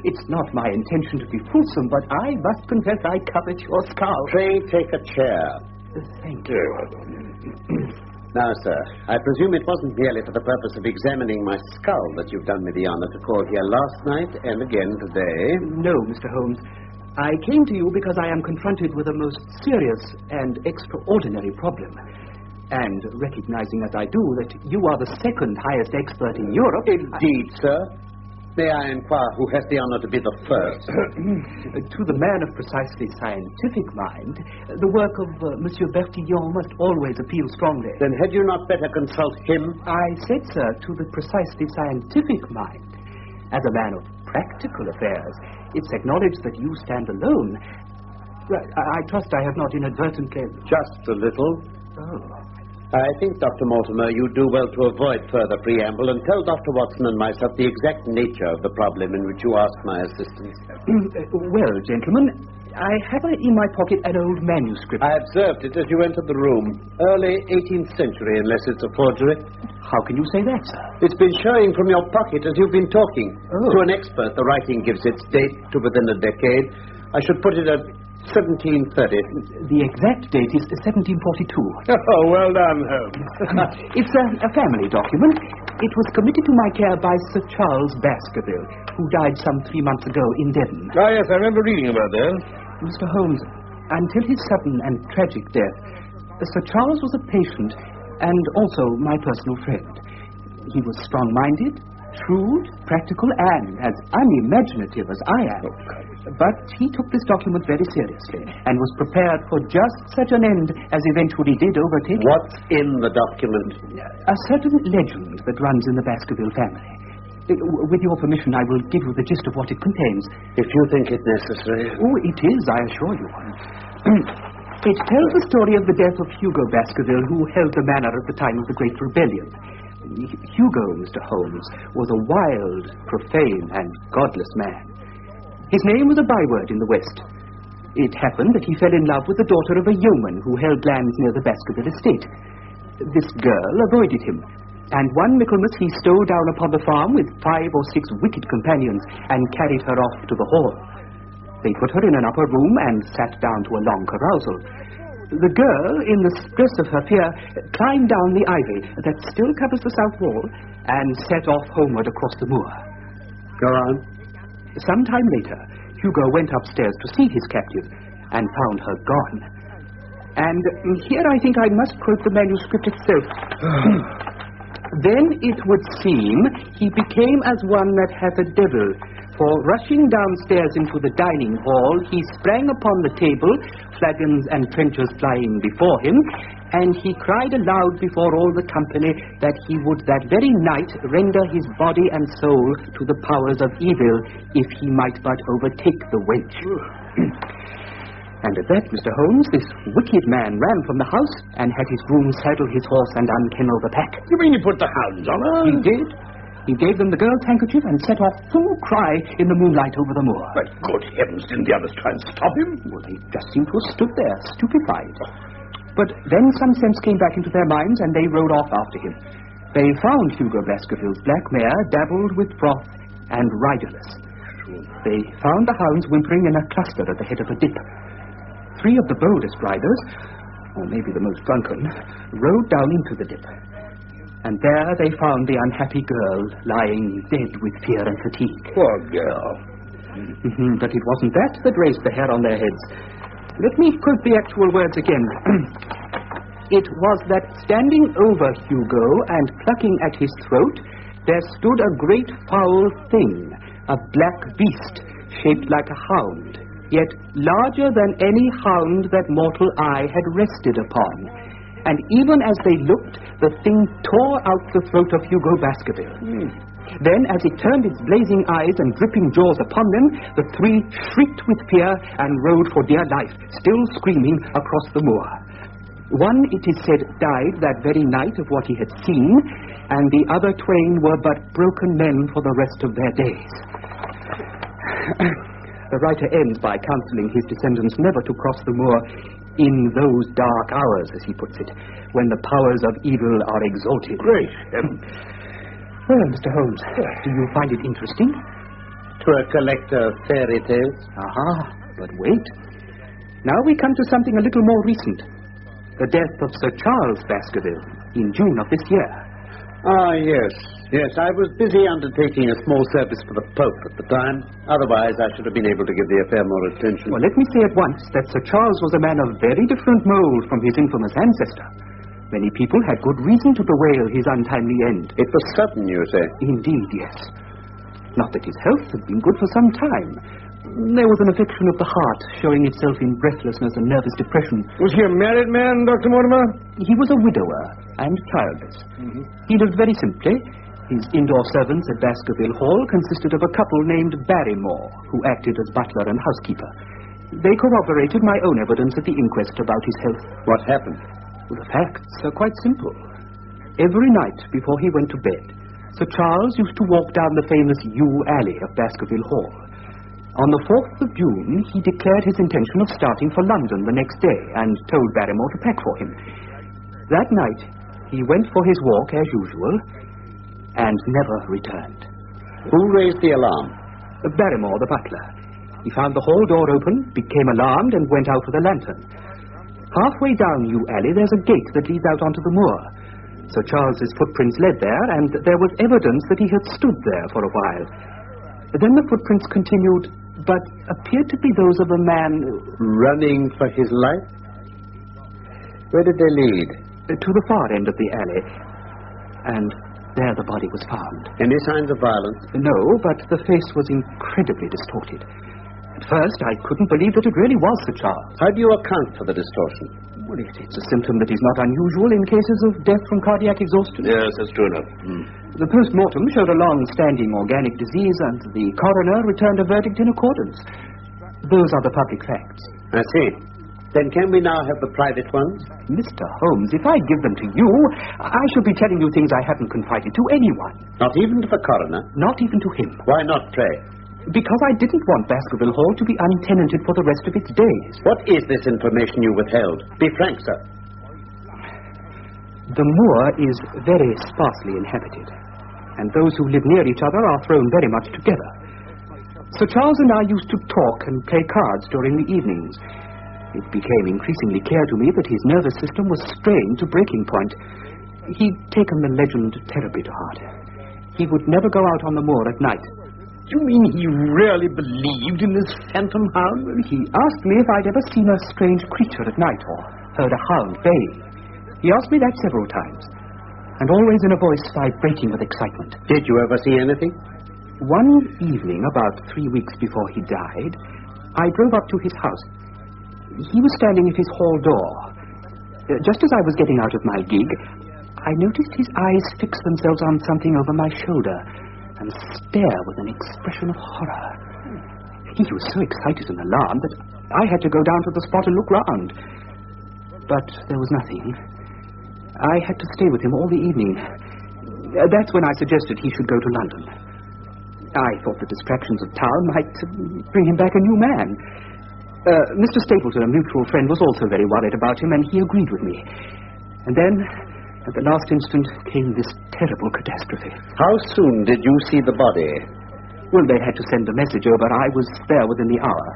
It's not my intention to be fulsome, but I must confess I covet your skull. Pray take a chair. Thank you. Now, sir, I presume it wasn't merely for the purpose of examining my skull that you've done me the honor to call here last night and again today. No, Mr. Holmes. I came to you because I am confronted with a most serious and extraordinary problem. And recognizing as I do that you are the second highest expert in Europe... Indeed, sir. May I inquire who has the honor to be the first? To the man of precisely scientific mind, the work of Monsieur Bertillon must always appeal strongly. Then had you not better consult him? I said, sir, to the precisely scientific mind. As a man of practical affairs, it's acknowledged that you stand alone. I trust I have not inadvertently... Just a little. Oh. I think, Dr. Mortimer, you do well to avoid further preamble and tell Dr. Watson and myself the exact nature of the problem in which you ask my assistance. Well, gentlemen, I have in my pocket an old manuscript. I observed it as you entered the room. Early 18th century, unless it's a forgery. How can you say that, sir? It's been showing from your pocket as you've been talking. Oh. To an expert, the writing gives its date to within a decade. I should put it at 1730. The exact date is 1742. Oh, well done, Holmes. It's a family document. It was committed to my care by Sir Charles Baskerville, who died some 3 months ago in Devon. Ah, yes, I remember reading about that. Mr. Holmes, until his sudden and tragic death, Sir Charles was a patient and also my personal friend. He was strong-minded, shrewd, practical, and as unimaginative as I am. But he took this document very seriously and was prepared for just such an end as eventually did overtake. What's in the document? A certain legend that runs in the Baskerville family. With your permission, I will give you the gist of what it contains. If you think it necessary. Oh, it is, I assure you. It tells the story of the death of Hugo Baskerville, who held the manor at the time of the Great Rebellion. Hugo, Mr. Holmes, was a wild, profane, and godless man. His name was a byword in the West. It happened that he fell in love with the daughter of a yeoman who held lands near the Baskerville estate. This girl avoided him, and one Michaelmas he stole down upon the farm with 5 or 6 wicked companions and carried her off to the hall. They put her in an upper room and sat down to a long carousal. The girl, in the stress of her fear, climbed down the ivy that still covers the south wall and set off homeward across the moor. Go on. Some time later, Hugo went upstairs to see his captive and found her gone. And here I think I must quote the manuscript itself. Then it would seem he became as one that hath a devil, for rushing downstairs into the dining hall, he sprang upon the table, flagons and trenchers flying before him, and he cried aloud before all the company that he would that very night render his body and soul to the powers of evil, if he might but overtake the wench. And at that, Mr. Holmes, this wicked man ran from the house and had his groom saddle his horse and unkennel the pack. You mean he put the hounds on her? He did. He gave them the girl's handkerchief and set off full cry in the moonlight over the moor. But good heavens, didn't the others try and stop him? Well, they just seemed to have stood there, stupefied. But then some sense came back into their minds and they rode off after him. They found Hugo Baskerville's black mare dabbled with froth and riderless. They found the hounds whimpering in a cluster at the head of a dip. 3 of the boldest riders, or maybe the most drunken, rode down into the dip. And there they found the unhappy girl lying dead with fear and fatigue. Poor girl. But it wasn't that raised the hair on their heads. Let me quote the actual words again. It was that standing over Hugo and plucking at his throat, there stood a great foul thing, a black beast, shaped like a hound, yet larger than any hound that mortal eye had rested upon. And even as they looked, the thing tore out the throat of Hugo Baskerville. Then, as it turned its blazing eyes and dripping jaws upon them, the 3 shrieked with fear and rode for dear life, still screaming across the moor. One, it is said, died that very night of what he had seen, and the other 2 were but broken men for the rest of their days. The writer ends by counseling his descendants never to cross the moor in those dark hours, as he puts it, when the powers of evil are exalted. Great. Well, Mr. Holmes, do you find it interesting? To a collector of fairy tales. Aha, but wait. Now we come to something a little more recent. The death of Sir Charles Baskerville in June of this year. Ah, yes. Yes, I was busy undertaking a small service for the Pope at the time. Otherwise, I should have been able to give the affair more attention. Well, let me say at once that Sir Charles was a man of very different mould from his infamous ancestor. Many people had good reason to bewail his untimely end. It was sudden, you say? Indeed, yes. Not that his health had been good for some time. There was an affection of the heart showing itself in breathlessness and nervous depression. Was he a married man, Dr. Mortimer? He was a widower and childless. He lived very simply. His indoor servants at Baskerville Hall consisted of a couple named Barrymore, who acted as butler and housekeeper. They corroborated my own evidence at the inquest about his health. What happened? Well, the facts are quite simple. Every night before he went to bed, Sir Charles used to walk down the famous yew alley of Baskerville Hall. On the 4th of June, he declared his intention of starting for London the next day and told Barrymore to pack for him. That night, he went for his walk as usual and never returned. Who raised the alarm? Barrymore, the butler. He found the hall door open, became alarmed, and went out with a lantern. Halfway down Yew Alley, there's a gate that leads out onto the moor. Sir Charles's footprints led there, and there was evidence that he had stood there for a while. Then the footprints continued, but appeared to be those of a man... running for his life? Where did they lead? To the far end of the alley. And there the body was found. Any signs of violence? No, but the face was incredibly distorted. At first, I couldn't believe that it really was Sir Charles. How do you account for the distortion? Well, it's a symptom that is not unusual in cases of death from cardiac exhaustion. Yes, that's true enough. The post-mortem showed a long-standing organic disease, and the coroner returned a verdict in accordance. Those are the public facts. I see. Then can we now have the private ones? Mr. Holmes, if I give them to you, I shall be telling you things I haven't confided to anyone. Not even to the coroner? Not even to him. Why not, pray? Because I didn't want Baskerville Hall to be untenanted for the rest of its days. What is this information you withheld? Be frank, sir. The moor is very sparsely inhabited, and those who live near each other are thrown very much together. Sir Charles and I used to talk and play cards during the evenings. It became increasingly clear to me that his nervous system was strained to breaking point. He'd taken the legend terribly to heart. He would never go out on the moor at night. You mean he really believed in this phantom hound? He asked me if I'd ever seen a strange creature at night or heard a hound baying. He asked me that several times, and always in a voice vibrating with excitement. Did you ever see anything? One evening, about 3 weeks before he died, I drove up to his house. He was standing at his hall door. Just as I was getting out of my gig, I noticed his eyes fix themselves on something over my shoulder and stare with an expression of horror. He was so excited and alarmed that I had to go down to the spot and look round. But there was nothing. I had to stay with him all the evening. That's when I suggested he should go to London. I thought the distractions of town might bring him back a new man. Mr. Stapleton, a mutual friend, was also very worried about him, and he agreed with me. And then, at the last instant, came this terrible catastrophe. How soon did you see the body? Well, they had to send the message over. I was there within the hour.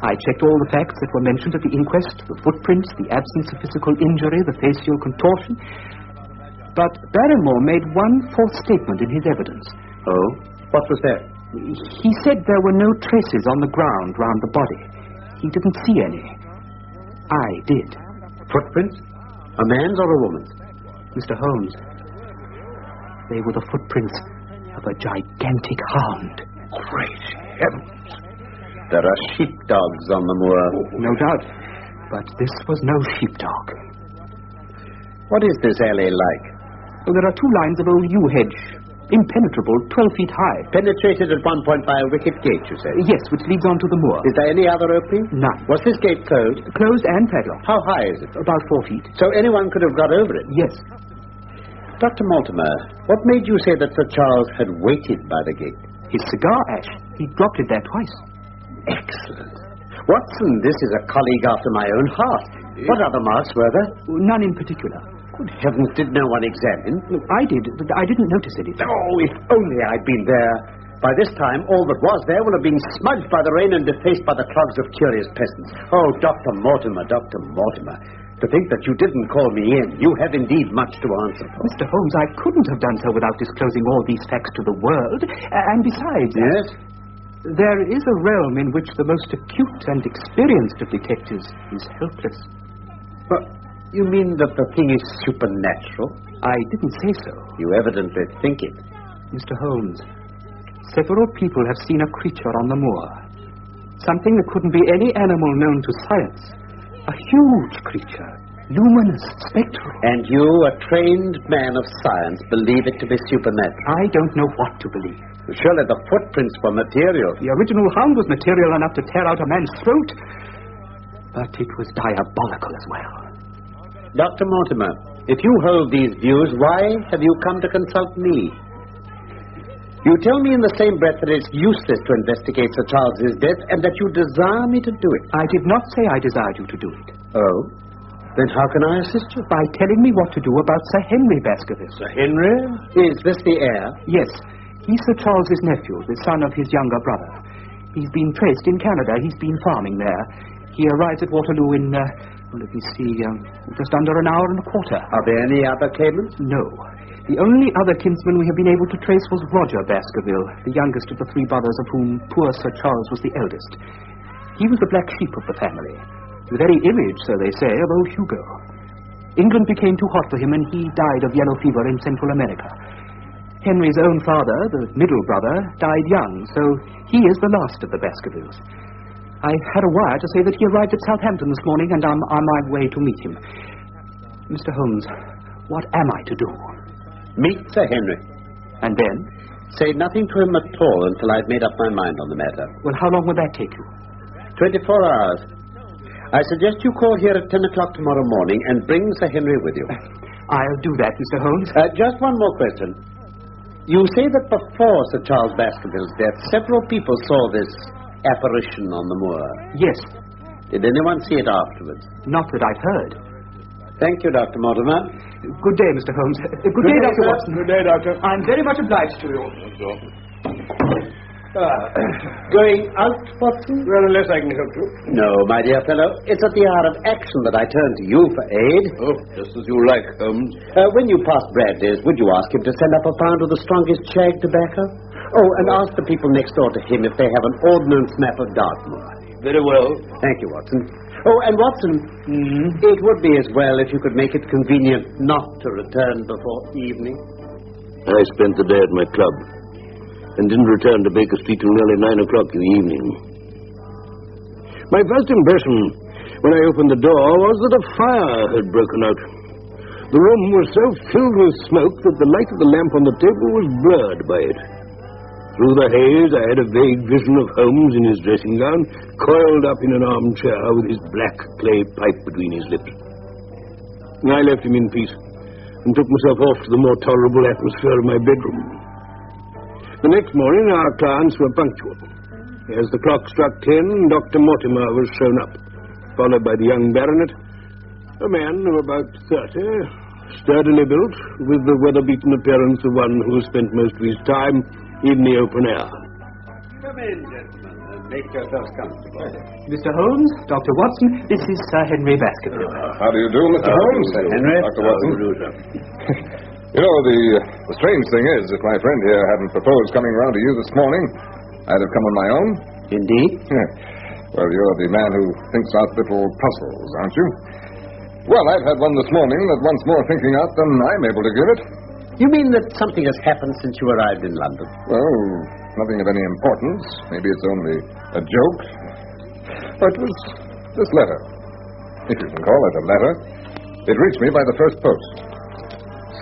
I checked all the facts that were mentioned at the inquest, the footprints, the absence of physical injury, the facial contortion. But Barrymore made one false statement in his evidence. Oh? What was that? He said there were no traces on the ground round the body. He didn't see any. I did. Footprints? A man's or a woman's? Mr. Holmes, they were the footprints of a gigantic hound. Great heavens! There are sheepdogs on the moor. No doubt. But this was no sheepdog. What is this alley like? Well, there are 2 lines of old yew hedge. Impenetrable, 12 feet high. Penetrated at one point by a wicket gate, you say? Yes, which leads on to the moor. Is there any other opening? None. Was this gate closed? Closed and padlocked. How high is it? About 4 feet. So anyone could have got over it? Yes. Dr. Mortimer, what made you say that Sir Charles had waited by the gate? His cigar ash. He dropped it there twice. Excellent. Watson, this is a colleague after my own heart. What other marks were there? None in particular. Good heavens, did no one examine? I did, but I didn't notice anything. Oh, if only I'd been there. By this time, all that was there will have been smudged by the rain and defaced by the clogs of curious peasants. Oh, Dr. Mortimer, Dr. Mortimer. To think that you didn't call me in. You have indeed much to answer for. Mr. Holmes, I couldn't have done so without disclosing all these facts to the world. And besides... Yes? There is a realm in which the most acute and experienced of detectives is helpless. But you mean that the thing is supernatural? I didn't say so. You evidently think it. Mr. Holmes, several people have seen a creature on the moor. Something that couldn't be any animal known to science. A huge creature. Luminous, spectral. And you, a trained man of science, believe it to be supernatural? I don't know what to believe. Surely the footprints were material. The original hound was material enough to tear out a man's throat. But it was diabolical as well. Dr. Mortimer, if you hold these views, why have you come to consult me? You tell me in the same breath that it's useless to investigate Sir Charles's death and that you desire me to do it. I did not say I desired you to do it. Oh? Then how can I assist you? By telling me what to do about Sir Henry Baskerville. Sir Henry? Is this the heir? Yes. He's Sir Charles's nephew, the son of his younger brother. He's been traced in Canada. He's been farming there. He arrives at Waterloo in, just under an hour and a quarter. Are there any other claimants? No. The only other kinsman we have been able to trace was Roger Baskerville, the youngest of the three brothers, of whom poor Sir Charles was the eldest. He was the black sheep of the family. The very image, so they say, of old Hugo. England became too hot for him, and he died of yellow fever in Central America. Henry's own father, the middle brother, died young, so he is the last of the Baskervilles. I had a wire to say that he arrived at Southampton this morning, and I'm on my way to meet him. Mr. Holmes, what am I to do? Meet Sir Henry. And then? Say nothing to him at all until I've made up my mind on the matter. Well, how long will that take you? 24 hours. I suggest you call here at 10 o'clock tomorrow morning and bring Sir Henry with you. I'll do that, Mr. Holmes. Just one more question. You say that before Sir Charles Baskerville's death, several people saw this apparition on the moor. Yes. Did anyone see it afterwards? Not that I've heard. Thank you, Dr. Mortimer. Good day, Mr. Holmes. Good day, Dr. Watson. Good day, Doctor. I'm very much obliged to you. Going out, Watson? Well, unless I can help you. No, my dear fellow. It's at the hour of action that I turn to you for aid. Oh, just as you like, Holmes. When you pass Bradley's, would you ask him to send up a pound of the strongest shag tobacco? Oh, and ask the people next door to him if they have an ordnance map of Dartmoor. Very well. Thank you, Watson. Oh, and Watson, it would be as well if you could make it convenient not to return before evening. I spent the day at my club and didn't return to Baker Street till nearly 9 o'clock in the evening. My first impression when I opened the door was that a fire had broken out. The room was so filled with smoke that the light of the lamp on the table was blurred by it. Through the haze, I had a vague vision of Holmes in his dressing gown, coiled up in an armchair with his black clay pipe between his lips. I left him in peace and took myself off to the more tolerable atmosphere of my bedroom. The next morning, our clients were punctual. As the clock struck 10, Dr. Mortimer was shown up, followed by the young baronet, a man of about 30, sturdily built, with the weather-beaten appearance of one who has spent most of his time in the open air. Come in, gentlemen, and make yourselves comfortable. Mr. Holmes, Dr. Watson, this is Sir Henry Baskerville. How do you do, Mr. Holmes? Sir Henry. Dr. Watson. You know, the strange thing is, if my friend here hadn't proposed coming round to you this morning, I'd have come on my own. Indeed? Well, you're the man who thinks out little puzzles, aren't you? Well, I've had one this morning that wants more thinking out than I'm able to give it. You mean that something has happened since you arrived in London? Well, nothing of any importance. Maybe it's only a joke. But it was this letter. If you can call it a letter. It reached me by the first post.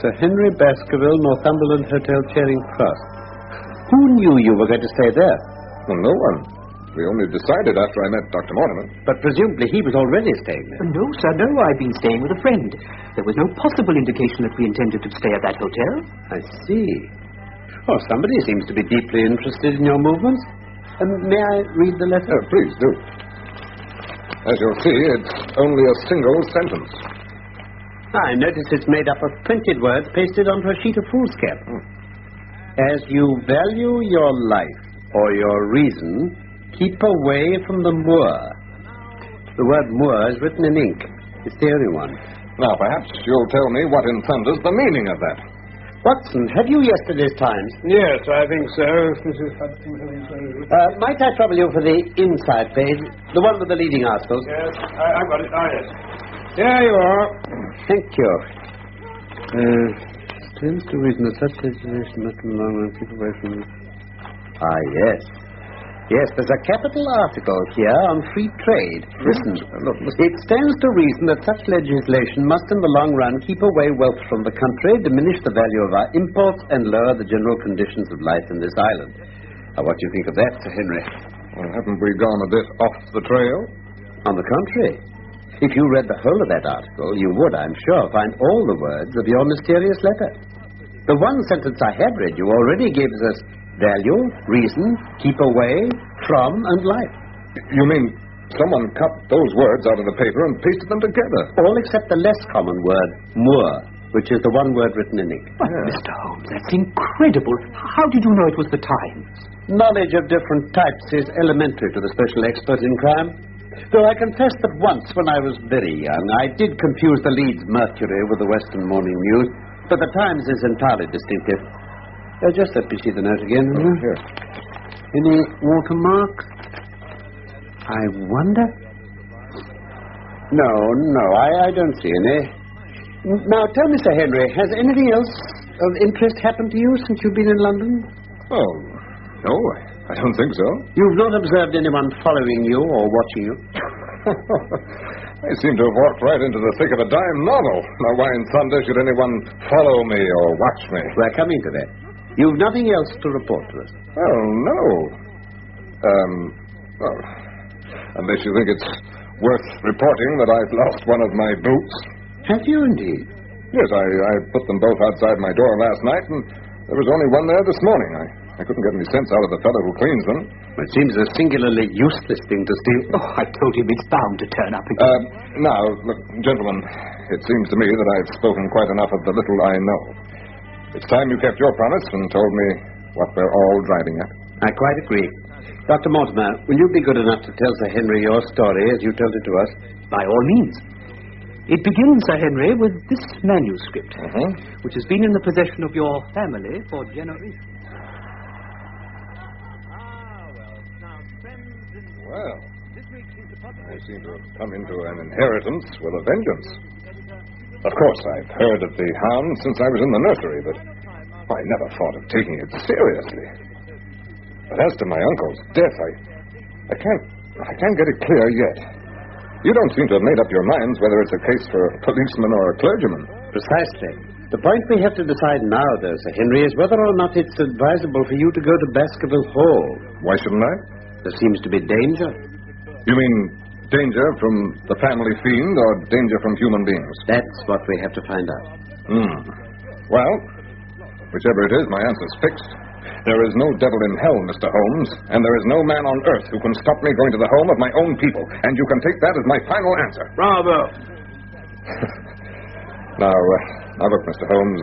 Sir Henry Baskerville, Northumberland Hotel, Charing Cross. Who knew you were going to stay there? Well, no one. We only decided after I met Dr. Mortimer. But presumably he was already staying there. No, sir, no. I've been staying with a friend. There was no possible indication that we intended to stay at that hotel. I see. Oh, somebody seems to be deeply interested in your movements. May I read the letter? Please do. As you'll see, it's only a single sentence. I notice it's made up of printed words pasted onto a sheet of foolscap. As you value your life or your reason, keep away from the moor. The word moor is written in ink. It's the only one. Now, perhaps you'll tell me what in thunder's the meaning of that. Watson, have you yesterday's Times? Yes, I think so. Might I trouble you for the inside page? The one with the leading articles? Yes, I've got it. Yes. There you are. Thank you. Stands to reason that such legislation must no longer keep away from... yes. Yes, there's a capital article here on free trade. Listen. It stands to reason that such legislation must in the long run keep away wealth from the country, diminish the value of our imports, and lower the general conditions of life in this island. Now, what do you think of that, Sir Henry? Well, haven't we gone a bit off the trail? On the contrary. If you read the whole of that article, you would, I'm sure, find all the words of your mysterious letter. The one sentence I have read you already gives us value, reason, keep away, from, and life. You mean someone cut those words out of the paper and pasted them together? All except the less common word, moor, which is the one word written in ink. But, Mr. Holmes, that's incredible. How did you know it was the Times? Knowledge of different types is elementary to the special expert in crime. Though I confess that once, when I was very young, I did confuse the Leeds Mercury with the Western Morning News, but the Times is entirely distinctive. Just let me see the note again. Here. Any watermarks? I wonder. No, I don't see any. Now, tell me, Sir Henry, has anything else of interest happened to you since you've been in London? Oh, no, I don't think so. You've not observed anyone following you or watching you? I seem to have walked right into the thick of a dime novel. Now, why in thunder should anyone follow me or watch me? We're coming to that. You've nothing else to report to us? Oh, no. Well, unless you think it's worth reporting that I've lost one of my boots. Have you indeed? Yes, I put them both outside my door last night, and there was only one there this morning. I couldn't get any sense out of the fellow who cleans them. It seems a singularly useless thing to steal. Oh, I told him it's bound to turn up again. Now, look, gentlemen, it seems to me that I've spoken quite enough of the little I know. It's time you kept your promise and told me what we're all driving at. I quite agree. Dr. Mortimer, will you be good enough to tell Sir Henry your story as you told it to us? By all means. It begins, Sir Henry, with this manuscript, which has been in the possession of your family for generations. Well, I seem to have come into an inheritance with a vengeance. Of course, I've heard of the hound since I was in the nursery, but I never thought of taking it seriously. But as to my uncle's death, I can't get it clear yet. You don't seem to have made up your minds whether it's a case for a policeman or a clergyman. Precisely. The point we have to decide now, though, Sir Henry, is whether or not it's advisable for you to go to Baskerville Hall. Why shouldn't I? There seems to be danger. You mean danger from the family fiend or danger from human beings? That's what we have to find out. Well, whichever it is, my answer's fixed. There is no devil in hell, Mr. Holmes, and there is no man on earth who can stop me going to the home of my own people, and you can take that as my final answer. Bravo. Now look, Mr. Holmes,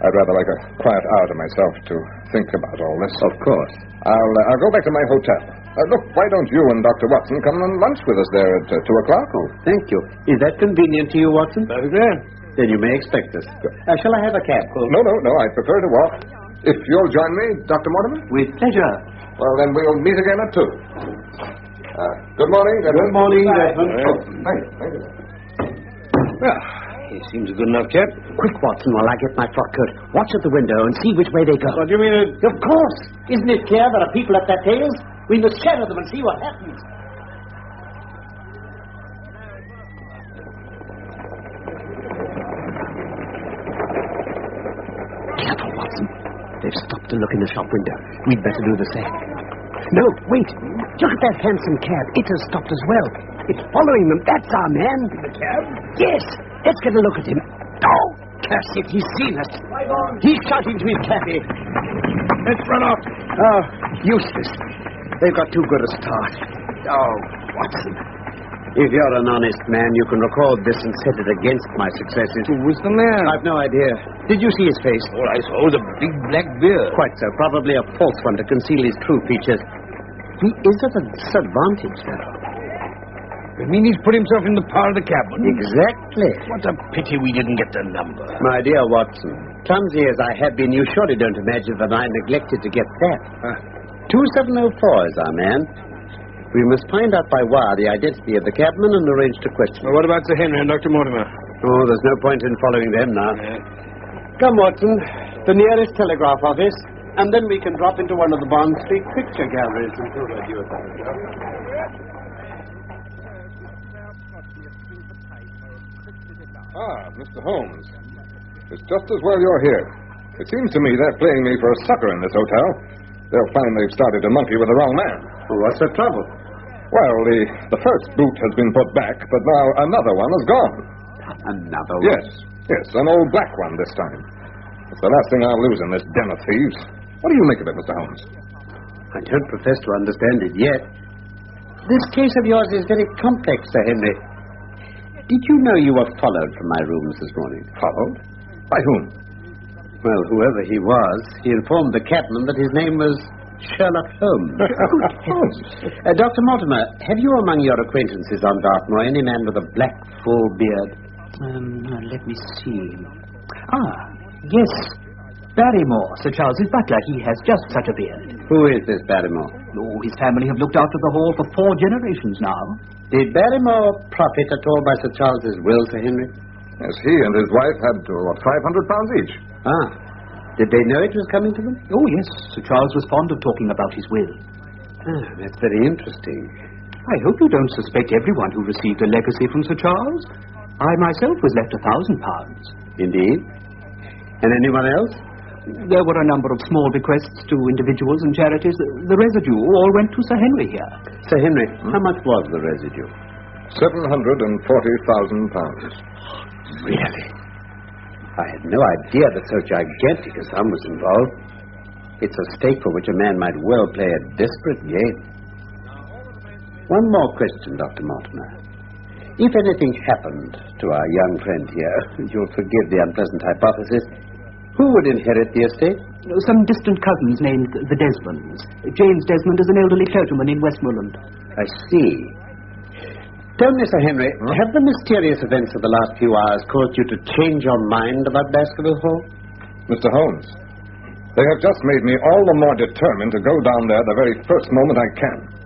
I'd rather like a quiet hour to myself to think about all this. Of course. I'll go back to my hotel. Look, why don't you and Dr. Watson come and lunch with us there at 2 o'clock? Oh, thank you. Is that convenient to you, Watson? Very good. Then you may expect us. Shall I have a cab? No, I prefer to walk. If you'll join me, Dr. Mortimer? With pleasure. Well, then we'll meet again at 2. Good morning, Desmond. Good morning, Desmond. Thank you. Well, he seems a good enough chap. Quick, Watson, while I get my frock coat. Watch at the window and see which way they go. What do you mean? Of course. Isn't it clear there are people at their tails? We must shadow them and see what happens. Careful, Watson. They've stopped to look in the shop window. We'd better do the same. No, wait. Look at that handsome cab. It has stopped as well. It's following them. That's our man. The cab? Yes. Let's get a look at him. Oh, curse it. He's seen us. He's shouting to his cabby. Let's run off. Oh, useless. They've got too good a start. Oh, Watson. If you're an honest man, you can record this and set it against my successes. Who was the man? I've no idea. Did you see his face? Oh, I saw the big black beard. Quite so. Probably a false one to conceal his true features. He is at a disadvantage, though. You mean he's put himself in the power of the cabin? Exactly. What a pity we didn't get the number. My dear Watson, clumsy as I have been, you surely don't imagine that I neglected to get that. 2704 is our man. We must find out by wire the identity of the cabman and arrange to question him. Well, what about Sir Henry and Dr. Mortimer? Oh, there's no point in following them now. Come, Watson, the nearest telegraph office, and then we can drop into one of the Bond Street picture galleries and do a review of that. Mr. Holmes. It's just as well you're here. It seems to me they're playing me for a sucker in this hotel. They'll find they've started to monkey with the wrong man. Well, what's the trouble? Well, the first boot has been put back, but now another one is gone. Another one? Yes, an old black one this time. It's the last thing I'll lose in this den of thieves. What do you make of it, Mr. Holmes? I don't profess to understand it yet. This case of yours is very complex, Sir Henry. Did you know you were followed from my rooms this morning? Followed? By whom? Well, whoever he was, he informed the cabman that his name was Sherlock Holmes. Dr. Mortimer, have you among your acquaintances on Dartmoor any man with a black, full beard? Let me see. Yes. Barrymore, Sir Charles's butler. He has just such a beard. Who is this Barrymore? Oh, his family have looked after the hall for 4 generations now. Did Barrymore profit at all by Sir Charles's will, Sir Henry? Yes, he and his wife had, £500 each. Did they know it was coming to them? Oh, yes. Sir Charles was fond of talking about his will. That's very interesting. I hope you don't suspect everyone who received a legacy from Sir Charles. I myself was left £1,000. Indeed? And anyone else? There were a number of small bequests to individuals and charities. The residue all went to Sir Henry here. Sir Henry, how much was the residue? £740,000. Really? I had no idea that so gigantic a sum was involved. It's a stake for which a man might well play a desperate game. One more question, Dr. Mortimer. If anything happened to our young friend here, you'll forgive the unpleasant hypothesis, who would inherit the estate? Some distant cousins named the Desmonds. James Desmond is an elderly clergyman in Westmoreland. I see. Tell me, Sir Henry, have the mysterious events of the last few hours caused you to change your mind about Baskerville Hall? Mr. Holmes, they have just made me all the more determined to go down there the very first moment I can.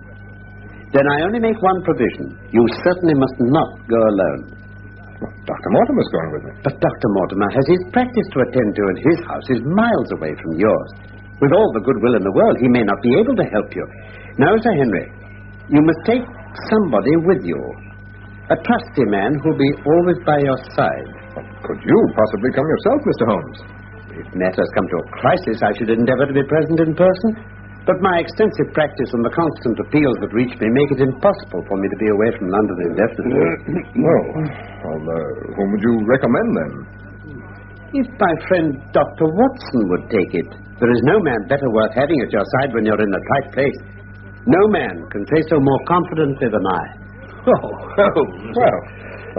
Then I only make one provision. You certainly must not go alone. Well, Dr. Mortimer's going with me. But Dr. Mortimer has his practice to attend to, and his house is miles away from yours. With all the goodwill in the world, he may not be able to help you. Now, Sir Henry, you must take somebody with you. A trusty man who'll be always by your side. Well, could you possibly come yourself, Mr. Holmes? If matters come to a crisis, I should endeavor to be present in person. But my extensive practice and the constant appeals that reach me make it impossible for me to be away from London indefinitely. Whom would you recommend, then? If my friend Dr. Watson would take it. There is no man better worth having at your side when you're in a tight place. No man can say so more confidently than I. Well,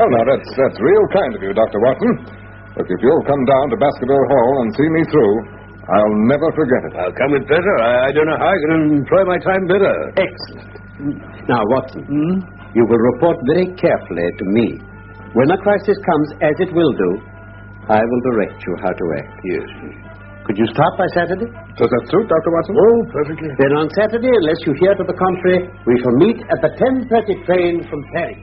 now, that's real kind of you, Dr. Watson. Look, if you'll come down to Baskerville Hall and see me through, I'll never forget it. I'll come with pleasure. I don't know how I can employ my time better. Excellent. Now, Watson, you will report very carefully to me. When a crisis comes, as it will do, I will direct you how to act. Yes. Could you start by Saturday? Does that suit, Dr. Watson? Oh, perfectly. Then on Saturday, unless you hear to the contrary, we shall meet at the 10:30 train from Paris.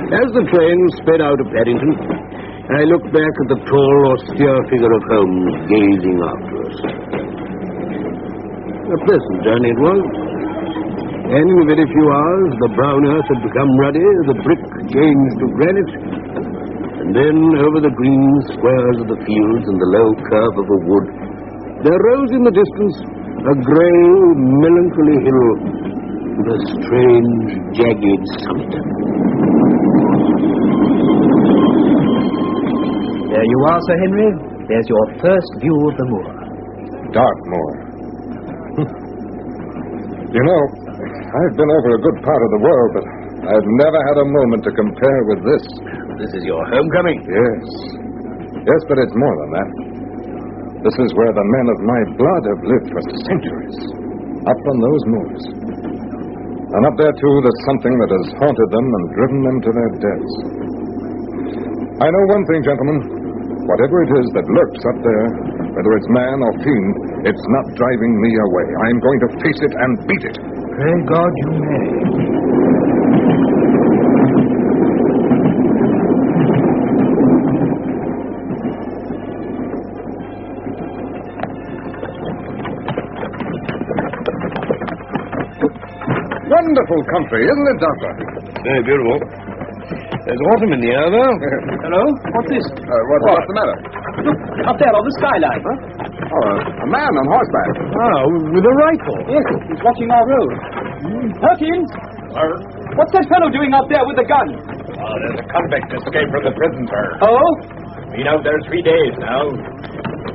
As the train sped out of Paddington, I looked back at the tall, austere figure of Holmes gazing after us. A pleasant journey it was. And in a very few hours, the brown earth had become ruddy, the brick changed to granite, and then over the green squares of the fields and the low curve of a wood, there rose in the distance a grey, melancholy hill with a strange, jagged summit. There you are, Sir Henry. There's your first view of the moor. Dartmoor. You know, I've been over a good part of the world, but I've never had a moment to compare with this. This is your homecoming? Yes. Yes, but it's more than that. This is where the men of my blood have lived for centuries. Up on those moors. And up there, too, there's something that has haunted them and driven them to their deaths. I know one thing, gentlemen. Whatever it is that lurks up there, whether it's man or fiend, it's not driving me away. I'm going to face it and beat it. Pray God you may. wonderful country, isn't it, Doctor? Very beautiful. There's autumn in the air, though. Hello? What's this? What's the matter? Look, up there on the skyline. A man on horseback. Oh, with a rifle. Yes, he's watching our road. Perkins! What's that fellow doing up there with the gun? Oh, there's a convict escaped from the prison, sir. Oh? Been out there 3 days now.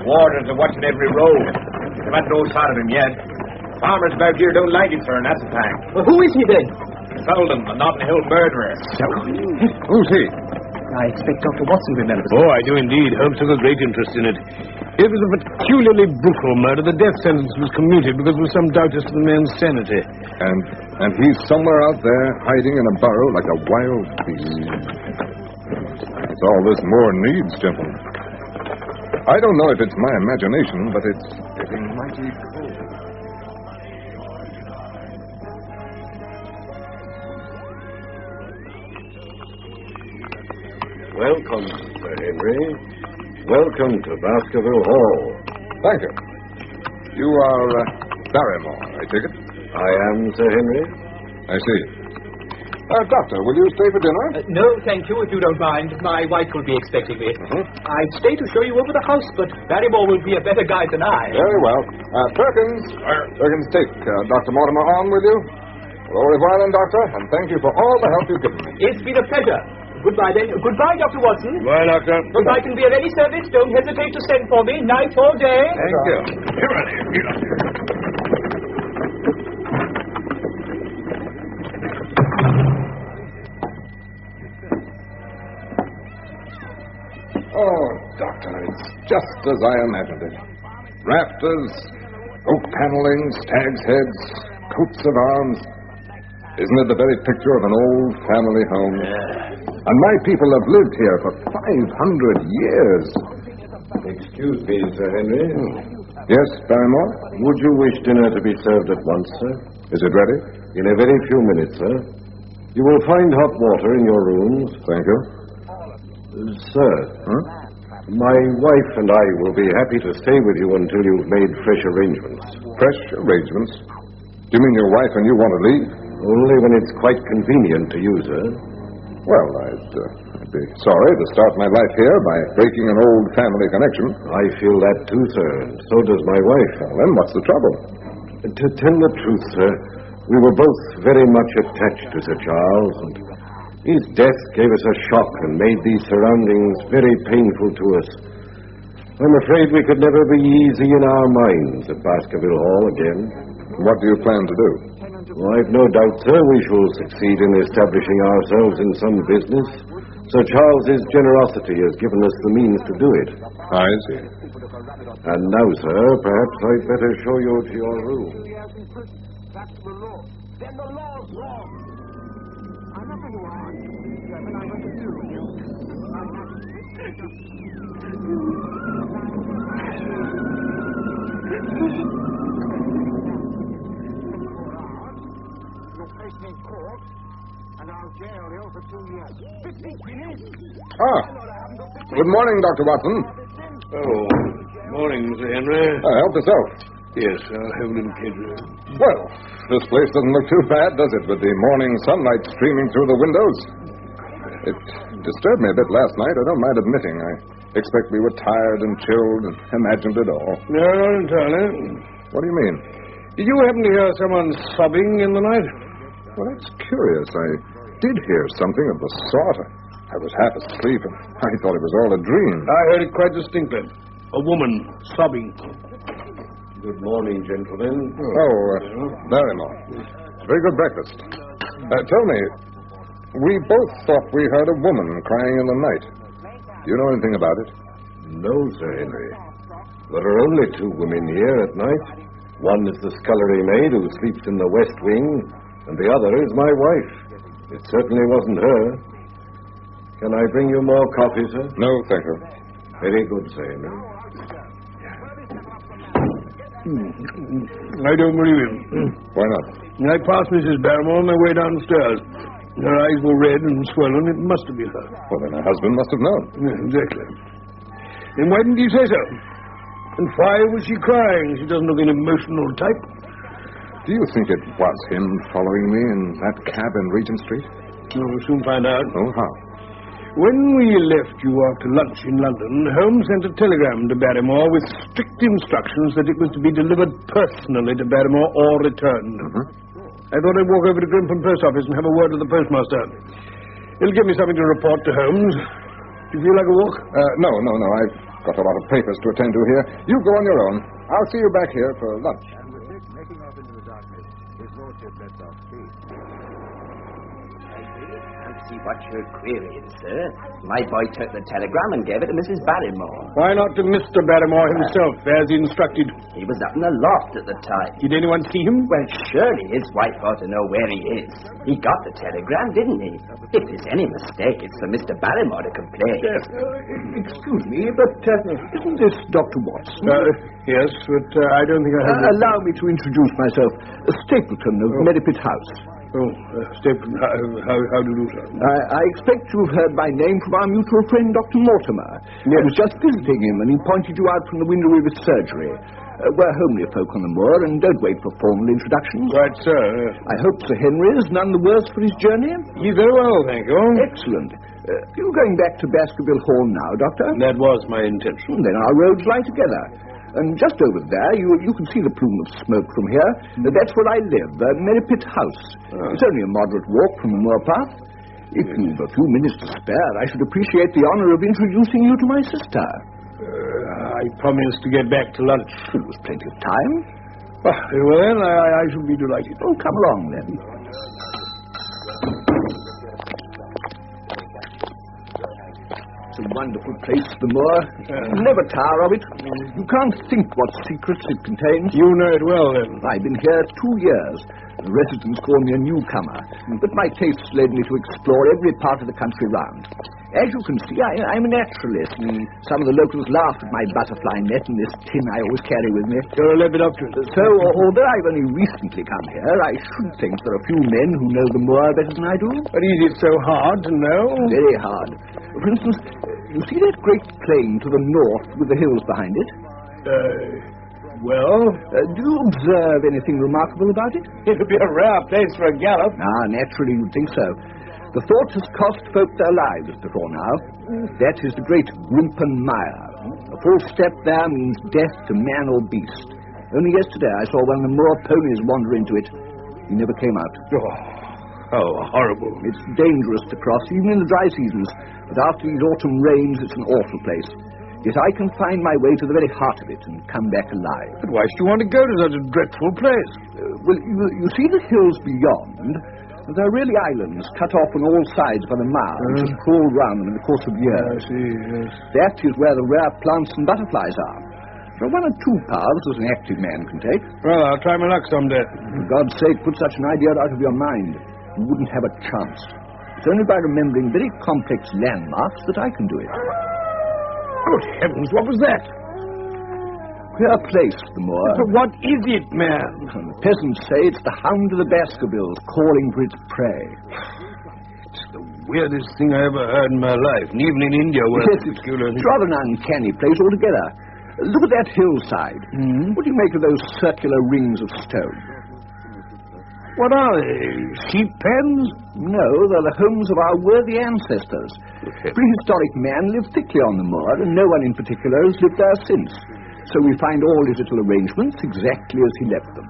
Warders are watching every road. They've had no sight of him yet. Farmers about here don't like it, sir, and that's a fact. Well, who is he then? Selden, the Notting Hill murderer. Who's he? I expect Dr. Watson remembers. Oh, I do indeed. Holmes took a great interest in it. It was a peculiarly brutal murder. The death sentence was commuted because there was some doubt as to the man's sanity. And he's somewhere out there hiding in a burrow like a wild beast. That's all this moor needs, gentlemen. I don't know if it's my imagination, but it's getting mighty cold. Welcome, Sir Henry. Welcome to Baskerville Hall. Thank you. You are Barrymore, I take it? I am, Sir Henry. I see. Doctor, will you stay for dinner? No, thank you, if you don't mind. My wife will be expecting me. I'd stay to show you over the house, but Barrymore will be a better guide than I. Very well. Perkins. Perkins, take Dr. Mortimer on with you. Well, au revoir then, Doctor, and thank you for all the help you've given me. It's been a pleasure. Goodbye, then. Goodbye, Dr. Watson. Goodbye, Doctor. If I can be of any service, don't hesitate to send for me, night or day. Thank you. Oh, Doctor, it's just as I imagined it. Rafters, oak paneling, stag's heads, coats of arms. Isn't it the very picture of an old family home? Yeah. And my people have lived here for 500 years. Excuse me, Sir Henry. Yes, Barrymore? Would you wish dinner to be served at once, sir? Is it ready? In a very few minutes, sir. You will find hot water in your rooms. Thank you. Sir, my wife and I will be happy to stay with you until you've made fresh arrangements. Fresh arrangements? Do you mean your wife and you want to leave? Only when it's quite convenient to you, sir. Well, I'd be sorry to start my life here by breaking an old family connection. I feel that too, sir, and so does my wife. Well, then what's the trouble? To tell the truth, sir, we were both very much attached to Sir Charles, and his death gave us a shock and made these surroundings very painful to us. I'm afraid we could never be easy in our minds at Baskerville Hall again. What do you plan to do? Well, I've no doubt, sir, we shall succeed in establishing ourselves in some business. Sir Charles's generosity has given us the means to do it. I see. And now, sir, perhaps I'd better show you to your room. That's the law. Then the law's wrong. I'm not going to argue. When I went to do court, and I'll jail you for 2 years. 15 guineas. Good morning, Dr. Watson. Oh, morning, Mr. Henry. Help yourself. Yes, I'll have a little catering. Well, this place doesn't look too bad, does it, with the morning sunlight streaming through the windows? It disturbed me a bit last night, I don't mind admitting. I expect we were tired and chilled and imagined it all. No, not entirely. What do you mean? Did you happen to hear someone sobbing in the night? Well, that's curious. I did hear something of the sort. I was half asleep, and I thought it was all a dream. I heard it quite distinctly. A woman sobbing. Good morning, gentlemen. Barrymore. Very good breakfast. Tell me, we both thought we heard a woman crying in the night. Do you know anything about it? No, Sir Henry. There are only two women here at night. One is the scullery maid who sleeps in the west wing, and the other is my wife. It certainly wasn't her. Can I bring you more coffee, sir? No, thank you. Very good, Sir Henry. I don't believe him. Why not? I passed Mrs. Barrymore on my way downstairs. Her eyes were red and swollen. It must have been her. Well, then her husband must have known. Yeah, exactly. Then why didn't he say so? And why was she crying? She doesn't look an emotional type. Do you think it was him following me in that cab in Regent Street? We'll soon find out. Oh, how? When we left you after lunch in London, Holmes sent a telegram to Barrymore with strict instructions that it was to be delivered personally to Barrymore or returned. I thought I'd walk over to Grimpen Post Office and have a word with the postmaster. He'll give me something to report to Holmes. Do you feel like a walk? No. I've got a lot of papers to attend to here. You go on your own. I'll see you back here for lunch. And with this making off into the darkness, his lordship lets off speed. See what your query is, sir. My boy took the telegram and gave it to Mrs. Barrymore. Why not to Mr. Barrymore himself, as instructed? He was up in the loft at the time. Did anyone see him? Well, surely his wife ought to know where he is. He got the telegram, didn't he? If there's any mistake, it's for Mr. Barrymore to complain. Yes. Excuse me, but isn't this Dr. Watson? Yes, but I don't think I have... Allow me to introduce myself. Stapleton of Merripit House. Stapleton, how do you do, sir? I expect you've heard my name from our mutual friend, Dr. Mortimer. Yes. I was just visiting him, and he pointed you out from the window of his surgery. We're homely folk on the moor, and don't wait for formal introductions. Right, sir. Yes. I hope Sir Henry is none the worse for his journey. He's very well, thank you. Excellent. You going back to Baskerville Hall now, Doctor? That was my intention. Then our roads lie together. And just over there, you can see the plume of smoke from here. That's where I live, Merripit House. It's only a moderate walk from the moor path. If you've a few minutes to spare, I should appreciate the honor of introducing you to my sister. I promised to get back to lunch. There was plenty of time. Well, then, I shall be delighted. Oh, come along, then. It's a wonderful place, the moor. Never tire of it. You can't think what secrets it contains. You know it well, then. I've been here 2 years. The residents call me a newcomer, but my tastes led me to explore every part of the country round. As you can see, I'm a naturalist, and some of the locals laugh at my butterfly net and this tin I always carry with me. You're a lepidopterist. So, although I've only recently come here, I should think there are a few men who know the moor better than I do. But is it so hard to know? Very hard. For instance, you see that great plain to the north with the hills behind it? Well? Do you observe anything remarkable about it? It would be a rare place for a gallop. Naturally you'd think so. The thought has cost folk their lives before now. That is the great Grimpen Mire. A false step there means death to man or beast. Only yesterday I saw one of the moor ponies wander into it. He never came out. Oh, how horrible. It's dangerous to cross, even in the dry seasons. But after these autumn rains, it's an awful place. Yet I can find my way to the very heart of it and come back alive. But why should you want to go to such a dreadful place? Well, you see the hills beyond? They're really islands, cut off on all sides by the mire, which has crawled round them in the course of years. I see, yes. That is where the rare plants and butterflies are. There are 1 or 2 paths that an active man can take. Well, I'll try my luck someday. For God's sake, put such an idea out of your mind. You wouldn't have a chance. It's only by remembering very complex landmarks that I can do it. Good heavens, what was that? Queer place, the moor. But what is it, man? And the peasants say it's the hound of the Baskervilles calling for its prey. It's the weirdest thing I ever heard in my life, and even in India where... Yes, it's rather an uncanny place altogether. Look at that hillside. What do you make of those circular rings of stone? What are they? Sheep pens? No, they're the homes of our worthy ancestors. Prehistoric man lived thickly on the moor, and no one in particular has lived there since. So we find all his little arrangements exactly as he left them.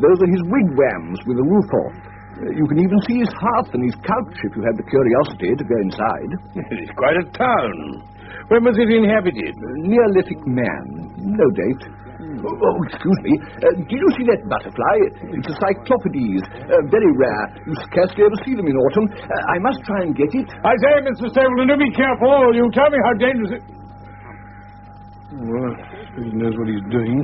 Those are his wigwams with the roof off. You can even see his hearth and his couch if you have the curiosity to go inside. It's quite a town. When was it inhabited? Neolithic man. No date. Oh, excuse me. Did you see that butterfly? It's a cyclopedes. Very rare. You scarcely ever see them in autumn. I must try and get it. I say, Mr. Stapleton, do be careful. You tell me how dangerous it... Well, he knows what he's doing.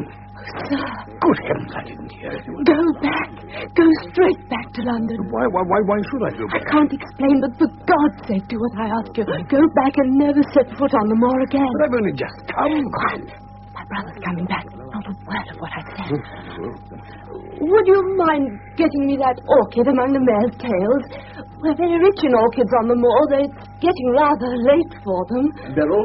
Sir. Good heavens, I didn't hear it. Go back. Go straight back to London. Why should I go back? I can't explain, but for God's sake, do what I ask you. Go back and never set foot on the moor again. But I've only just come. Quiet. My brother's coming back. Not a word of what I said. Would you mind getting me that orchid among the mare's tails? We're very rich in orchids on the moor, though it's getting rather late for them. Beryl,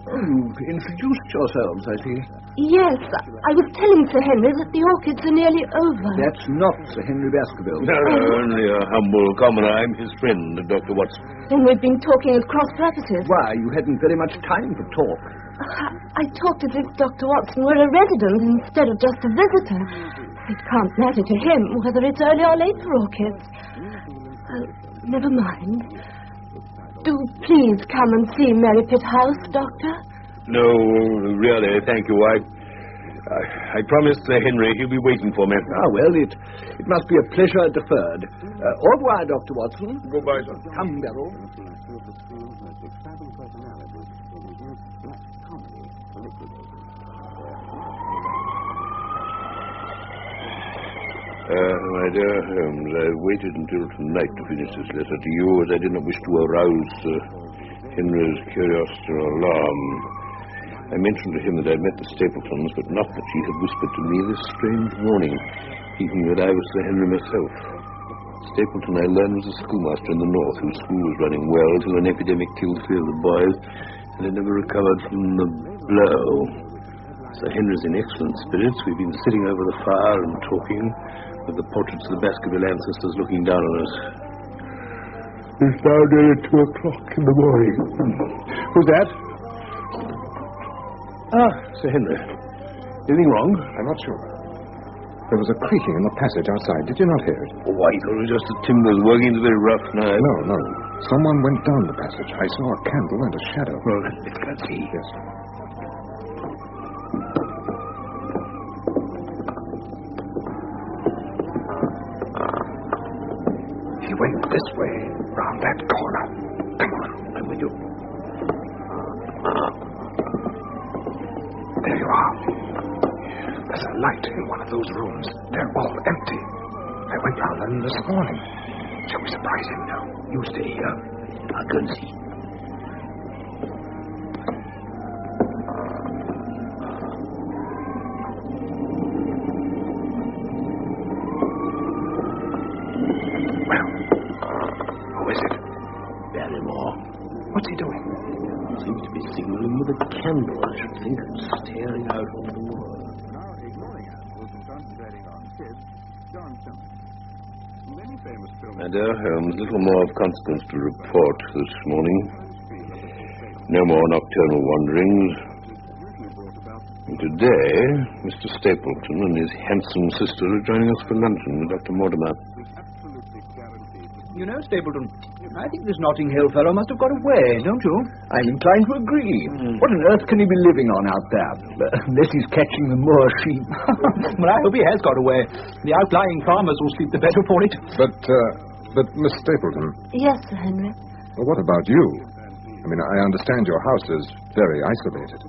you've introduced yourselves, I see. Yes, I was telling Sir Henry that the orchids are nearly over. That's not Sir Henry Baskerville. No, only a humble commoner. I'm his friend, Dr. Watson. Then we've been talking at cross purposes. Why, you hadn't very much time for talk. I talked as if Dr. Watson were a resident instead of just a visitor. It can't matter to him whether it's early or late for orchids. Never mind. Do please come and see Merripit House, Doctor. No, really, thank you. I promised Sir Henry he'll be waiting for me. Ah, well, it must be a pleasure deferred. Au revoir, Dr. Watson. Goodbye, sir. Come, Beryl. My dear Holmes, I waited until tonight to finish this letter to you, as I did not wish to arouse Sir Henry's curiosity or alarm. I mentioned to him that I had met the Stapletons, but not that she had whispered to me this strange warning, thinking that I was Sir Henry myself. Stapleton, I learned, was a schoolmaster in the north, whose school was running well till an epidemic killed 3 of the boys, and had never recovered from the blow. Sir Henry's in excellent spirits. We've been sitting over the fire and talking, with the portraits of the Baskerville ancestors looking down on us. It's now nearly 2 o'clock in the morning. Who's that? Ah, Sir Henry. Anything wrong? I'm not sure. There was a creaking in the passage outside. Did you not hear it? Oh, I thought it was just the timbers working. It's a very rough night. No. Someone went down the passage. I saw a candle and a shadow. Well, let's go and see. Yes. He went this way, round that corner. Come on, I'm with you. There you are. There's a light in one of those rooms. They're all empty. I went round them this morning. Shall we surprise him now? You stay here. I'll go and see. What's he doing? Seems to be signaling with a candle, I should think, and staring out over the moor. My dear Holmes, little more of consequence to report this morning. No more nocturnal wanderings. And today, Mr. Stapleton and his handsome sister are joining us for luncheon with Dr. Mortimer. You know, Stapleton, I think this Notting Hill fellow must have got away, don't you? I'm inclined to agree. What on earth can he be living on out there? Unless he's catching the moor sheep. Well, I hope he has got away. The outlying farmers will sleep the better for it. But Miss Stapleton... Yes, Sir Henry. Well, what about you? I mean, I understand your house is very isolated.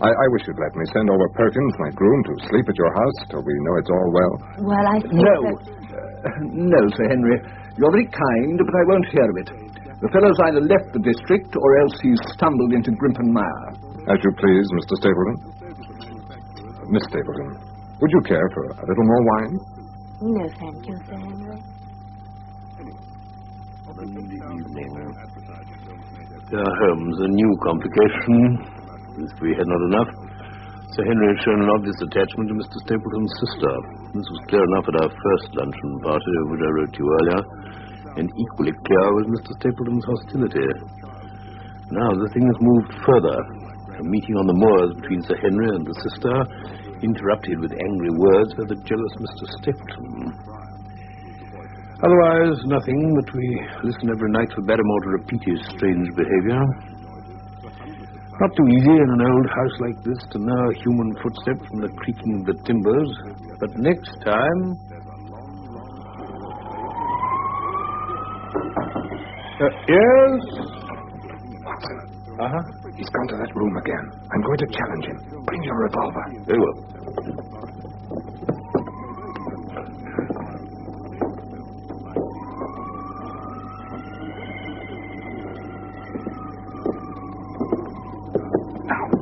I wish you'd let me send over Perkins, my groom, to sleep at your house till we know it's all well. Well, I think No, Sir Henry. You're very kind, but I won't hear of it. The fellow's either left the district or else he's stumbled into Grimpen Mire. As you please, Mr. Stapleton. Miss Stapleton, would you care for a little more wine? No, thank you, Sir Henry. Evening. Holmes, a new complication. If we had not enough, Sir Henry had shown an obvious attachment to Mr. Stapleton's sister. This was clear enough at our first luncheon party, of which I wrote to you earlier, and equally clear was Mr. Stapleton's hostility. Now the thing has moved further. A meeting on the moors between Sir Henry and the sister, interrupted with angry words by the jealous Mr. Stapleton. Otherwise, nothing, but we listen every night for Barrymore to repeat his strange behavior. Not too easy in an old house like this to know a human footstep from the creaking of the timbers. But next time... yes? Watson. Uh-huh. He's gone to that room again. I'm going to challenge him. Bring your revolver. Very well.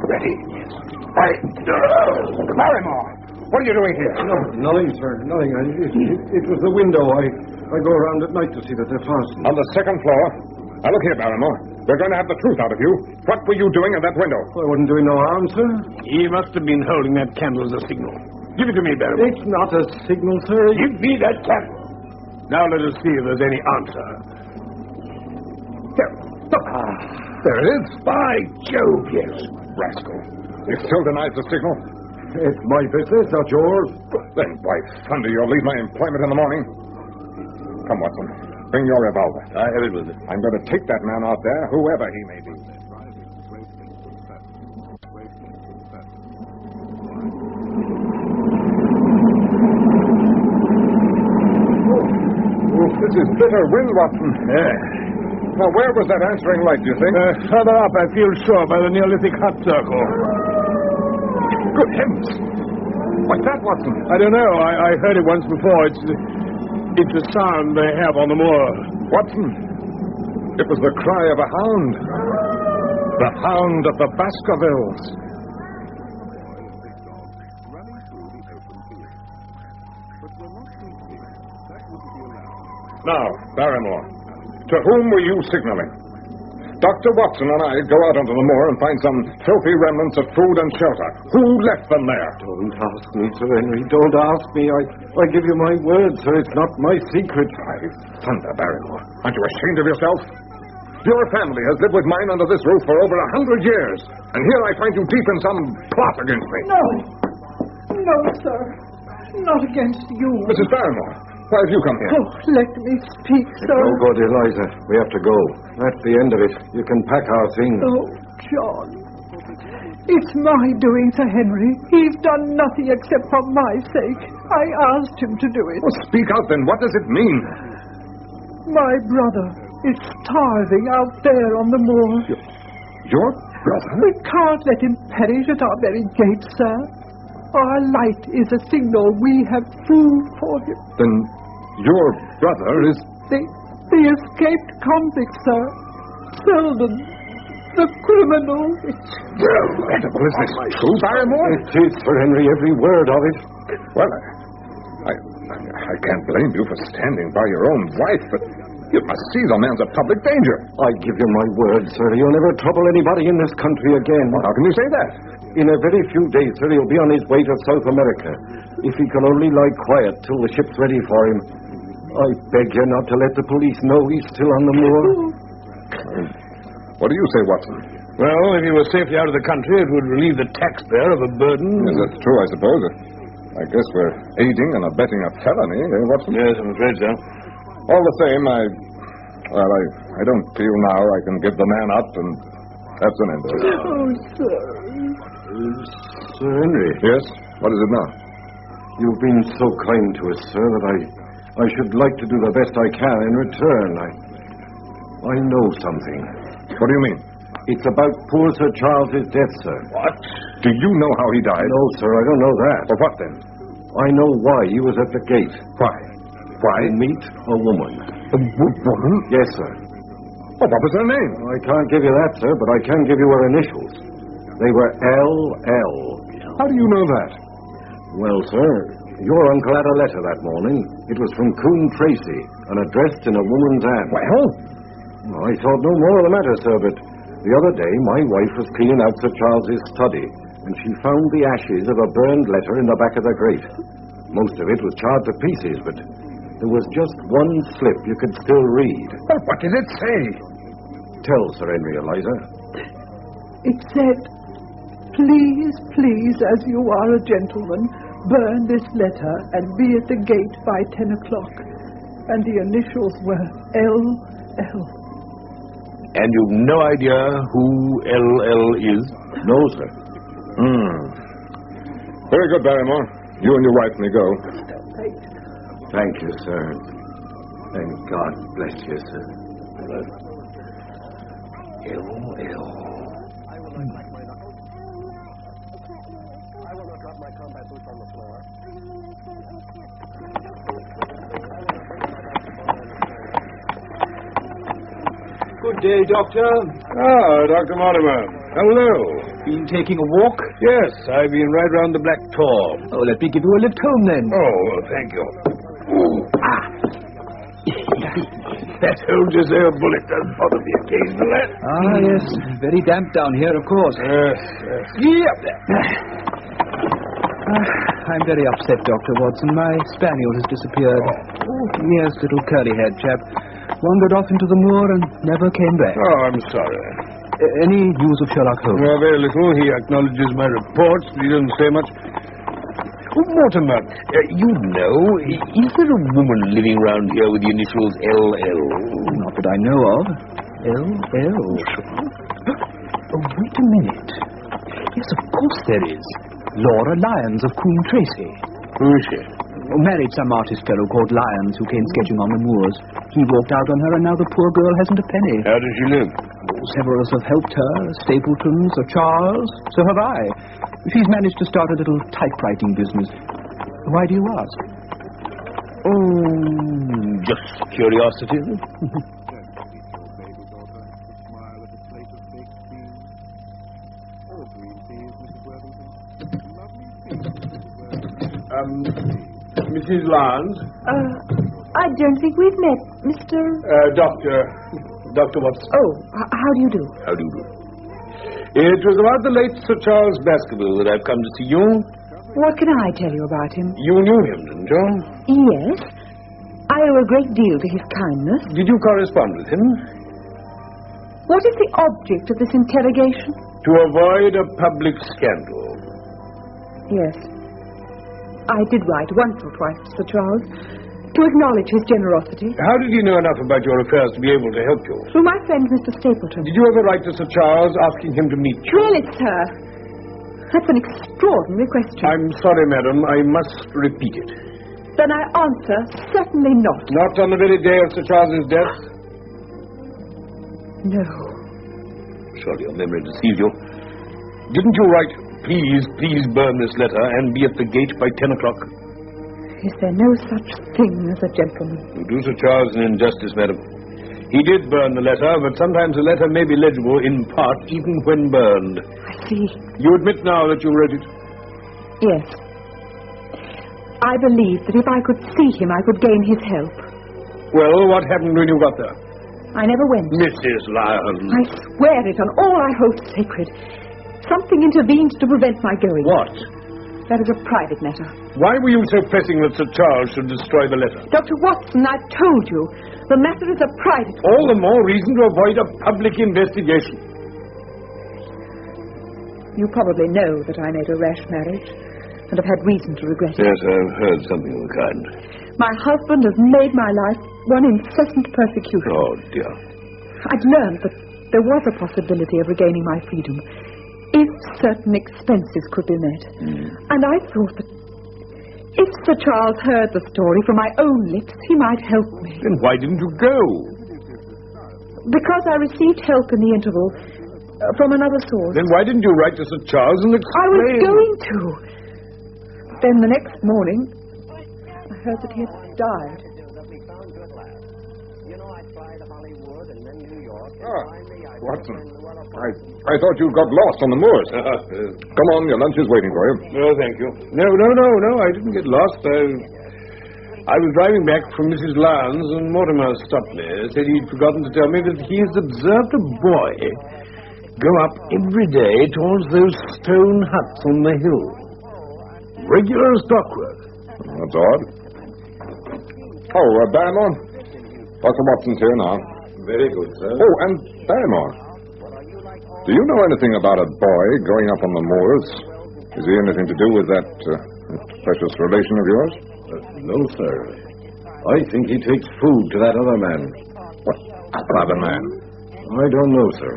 Ready? Yes. Hey, Barrymore, what are you doing here? Nothing, sir. Nothing. It was the window. I go around at night to see that they're fastened. On the second floor. Now, look here, Barrymore. We're going to have the truth out of you. What were you doing at that window? I wasn't doing no harm, sir. He must have been holding that candle as a signal. Give it to me, Barrymore. It's not a signal, sir. Give me that candle. Now let us see if there's any answer. There. Look. There it is. By Jove, yes. Rascal. You still denies the signal? It's my business, not yours. Then, by thunder, you'll leave my employment in the morning. Come, Watson. Bring your revolver. I have it with me. I'm going to take that man out there, whoever he may be. Oh, this is bitter wind, Watson. Yeah. Now, where was that answering light, do you think? Further up, I feel sure, by the Neolithic hut circle. Good heavens! What's that, Watson? I don't know. I heard it once before. It's a sound they have on the moor. Watson, it was the cry of a hound. The hound of the Baskervilles. Now, Barrymore, to whom were you signaling? Dr. Watson and I go out onto the moor and find some filthy remnants of food and shelter. Who left them there? Don't ask me, Sir Henry. Don't ask me. I give you my word, sir. It's not my secret. By thunder, Barrymore. Aren't you ashamed of yourself? Your family has lived with mine under this roof for over 100 years. And here I find you deep in some plot against me. No. No, sir. Not against you. Mrs. Barrymore, why have you come here? Oh, let me speak, sir. No good, Eliza. We have to go. That's the end of it. You can pack our things. Oh, John. It's my doing, Sir Henry. He's done nothing except for my sake. I asked him to do it. Well, speak out then. What does it mean? My brother is starving out there on the moor. Your brother? We can't let him perish at our very gate, sir. Our light is a signal we have food for him. Then your brother is... The escaped convict, sir. Selden. The criminal. Incredible. Is this true, Barrymore? It is, Sir Henry, every word of it. Well, I can't blame you for standing by your own wife, but you must see the man's a public danger. I give you my word, sir. You'll never trouble anybody in this country again. Well, how can you say that? In a very few days, sir, he'll be on his way to South America. If he can only lie quiet till the ship's ready for him. I beg you not to let the police know he's still on the moor. What do you say, Watson? Well, if he were safely out of the country, it would relieve the taxpayer of a burden. Yes, that's true, I suppose. I guess we're aiding and abetting a felony, eh, Watson? Yes, I'm afraid so. All the same, I don't feel now I can give the man up, and that's an end of it. Oh, sir. Sir Henry. Yes? What is it now? You've been so kind to us, sir, that I should like to do the best I can in return. I know something. What do you mean? It's about poor Sir Charles's death, sir. What? Do you know how he died? No, sir, I don't know that. Well, what then? I know why he was at the gate. Why? Why? To meet a woman. A woman? Yes, sir. Well, what was her name? I can't give you that, sir, but I can give you her initials. They were L.L. How do you know that? Well, sir, your uncle had a letter that morning. It was from Coon Tracy and addressed in a woman's hand. Well? I thought no more of the matter, sir, but the other day my wife was cleaning out Sir Charles's study, and she found the ashes of a burned letter in the back of the grate. Most of it was charred to pieces, but there was just one slip you could still read. Well, what did it say? Tell Sir Henry, Eliza. It said, "Please, please, as you are a gentleman, burn this letter and be at the gate by 10 o'clock. And the initials were L.L. And you've no idea who L.L. is? No, sir. Very good, Barrymore. You and your wife may go. Thank you, sir. And God bless you, sir. L.L. I will not drop my combat boots on the floor. Good day, Doctor. Ah, Dr. Mortimer. Hello. Been taking a walk? Yes, I've been right round the Black Tor. Oh, let me give you a lift home, then. Oh, thank you. That old Josiah bullet does bother me occasionally. Ah, yes. Very damp down here, of course. Yes. Yep. I'm very upset, Dr. Watson. My spaniel has disappeared. Oh, yes, little curly-haired chap. Wandered off into the moor and never came back. Oh, I'm sorry. Any news of Sherlock Holmes? Well, very little. He acknowledges my reports, but he doesn't say much. Oh, Mortimer, you know, is there a woman living round here with the initials L.L.? Not that I know of. L.L. Oh, wait a minute. Yes, of course there is. Laura Lyons of Coombe Tracy. Who is she? Married some artist fellow called Lyons who came sketching on the moors. He walked out on her and now the poor girl hasn't a penny. How does she live? Several of us have helped her. Stapleton, Sir Charles. So have I. She's managed to start a little typewriting business. Why do you ask? Oh, just curiosity. Mrs. Lyons? I don't think we've met, Mr... Dr. Watson. Oh, how do you do? How do you do? It was about the late Sir Charles Baskerville that I've come to see you. What can I tell you about him? You knew him, didn't you? Yes. I owe a great deal to his kindness. Did you correspond with him? What is the object of this interrogation? To avoid a public scandal. Yes. I did write once or twice to Sir Charles to acknowledge his generosity. How did he know enough about your affairs to be able to help you? Through my friend, Mr. Stapleton. Did you ever write to Sir Charles asking him to meet you? Really, sir? That's an extraordinary question. I'm sorry, madam. I must repeat it. Then I answer, certainly not. Not on the very day of Sir Charles's death? No. Surely your memory deceives you. Didn't you write, please burn this letter and be at the gate by 10 o'clock? Is there no such thing as a gentleman? You do Sir Charles an injustice, madam. He did burn the letter, but sometimes a letter may be legible in part, even when burned. I see. You admit now that you wrote it? Yes. I believed that if I could see him, I could gain his help. Well, what happened when you got there? I never went. Mrs. Lyons. I swear it on all I hold sacred. Something intervened to prevent my going. What? That is a private matter. Why were you so pressing that Sir Charles should destroy the letter? Dr. Watson, I've told you. The matter is a private... All the more reason to avoid a public investigation. You probably know that I made a rash marriage and have had reason to regret it. Yes, I've heard something of the kind. My husband has made my life one incessant persecution. Oh, dear. I'd learned that there was a possibility of regaining my freedom if certain expenses could be met. And I thought that if Sir Charles heard the story from my own lips, he might help me. Then why didn't you go? Because I received help in the interval from another source. Then why didn't you write to Sir Charles and explain? I was going to. Then the next morning, I heard that he had died. Watson, I thought you got lost on the moors. Come on, your lunch is waiting for you. No, thank you. No, I didn't get lost. I was driving back from Mrs. Lyons, and Mortimer stopped me. Said he'd forgotten to tell me that he has observed a boy go up every day towards those stone huts on the hill. Regular as clockwork. That's odd. Oh, Barrymore. Dr. Watson's here now. Very good, sir. Oh, and Barrymore. Do you know anything about a boy going up on the moors? Is he anything to do with that precious relation of yours? No, sir. I think he takes food to that other man. What other man? I don't know, sir.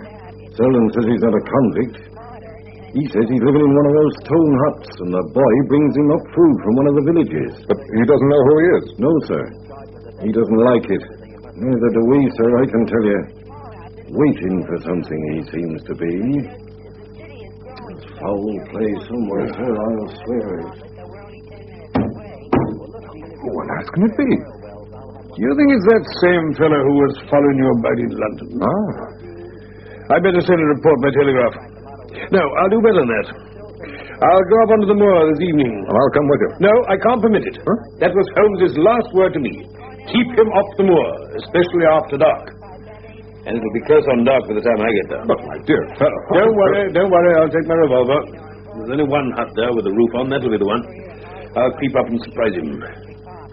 Selden says he's not a convict. He says he's living in one of those stone huts, and the boy brings him up food from one of the villages. But he doesn't know who he is? No, sir. He doesn't like it. Neither do we, sir, I can tell you. Waiting for something, he seems to be. There's foul play somewhere, sir, I'll swear it. Who on earth can it be? Do you think it's that same fellow who was following you about in London? I'd better send a report by telegraph. No, I'll do better than that. I'll go up onto the moor this evening. Well, I'll come with you. No, I can't permit it. That was Holmes's last word to me. Keep him off the moor, especially after dark. And it'll be close on dark by the time I get there. But, my dear fellow... Don't worry, I'll take my revolver. There's only one hut there with a roof on, that'll be the one. I'll creep up and surprise him.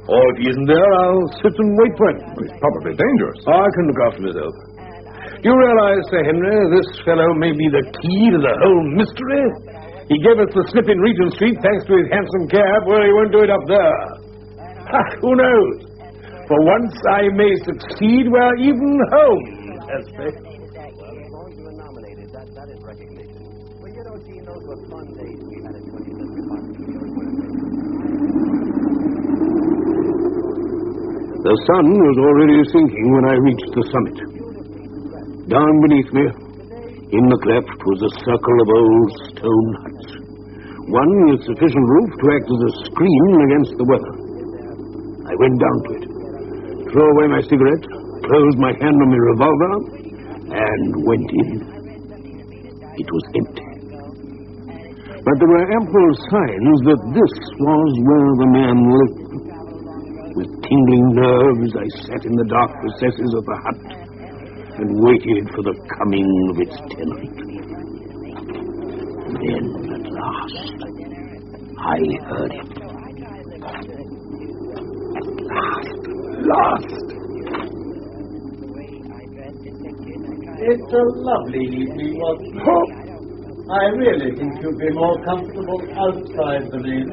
Or if he isn't there, I'll sit and wait for him. He's probably dangerous. I can look after myself. Do you realize, Sir Henry, this fellow may be the key to the whole mystery? He gave us the slip in Regent Street thanks to his handsome cab. Well, he won't do it up there. Ha, who knows? For once I may succeed where even Holmes has failed. The sun was already sinking when I reached the summit. Down beneath me, in the cleft, was a circle of old stone huts. One with sufficient roof to act as a screen against the weather. I went down to it, threw away my cigarette, closed my hand on my revolver, and went in. It was empty. But there were ample signs that this was where the man lived. With tingling nerves, I sat in the dark recesses of the hut and waited for the coming of its tenant. Then, at last, I heard it. At last. It's a lovely evening, wasn't it? I really think you'd be more comfortable outside than in.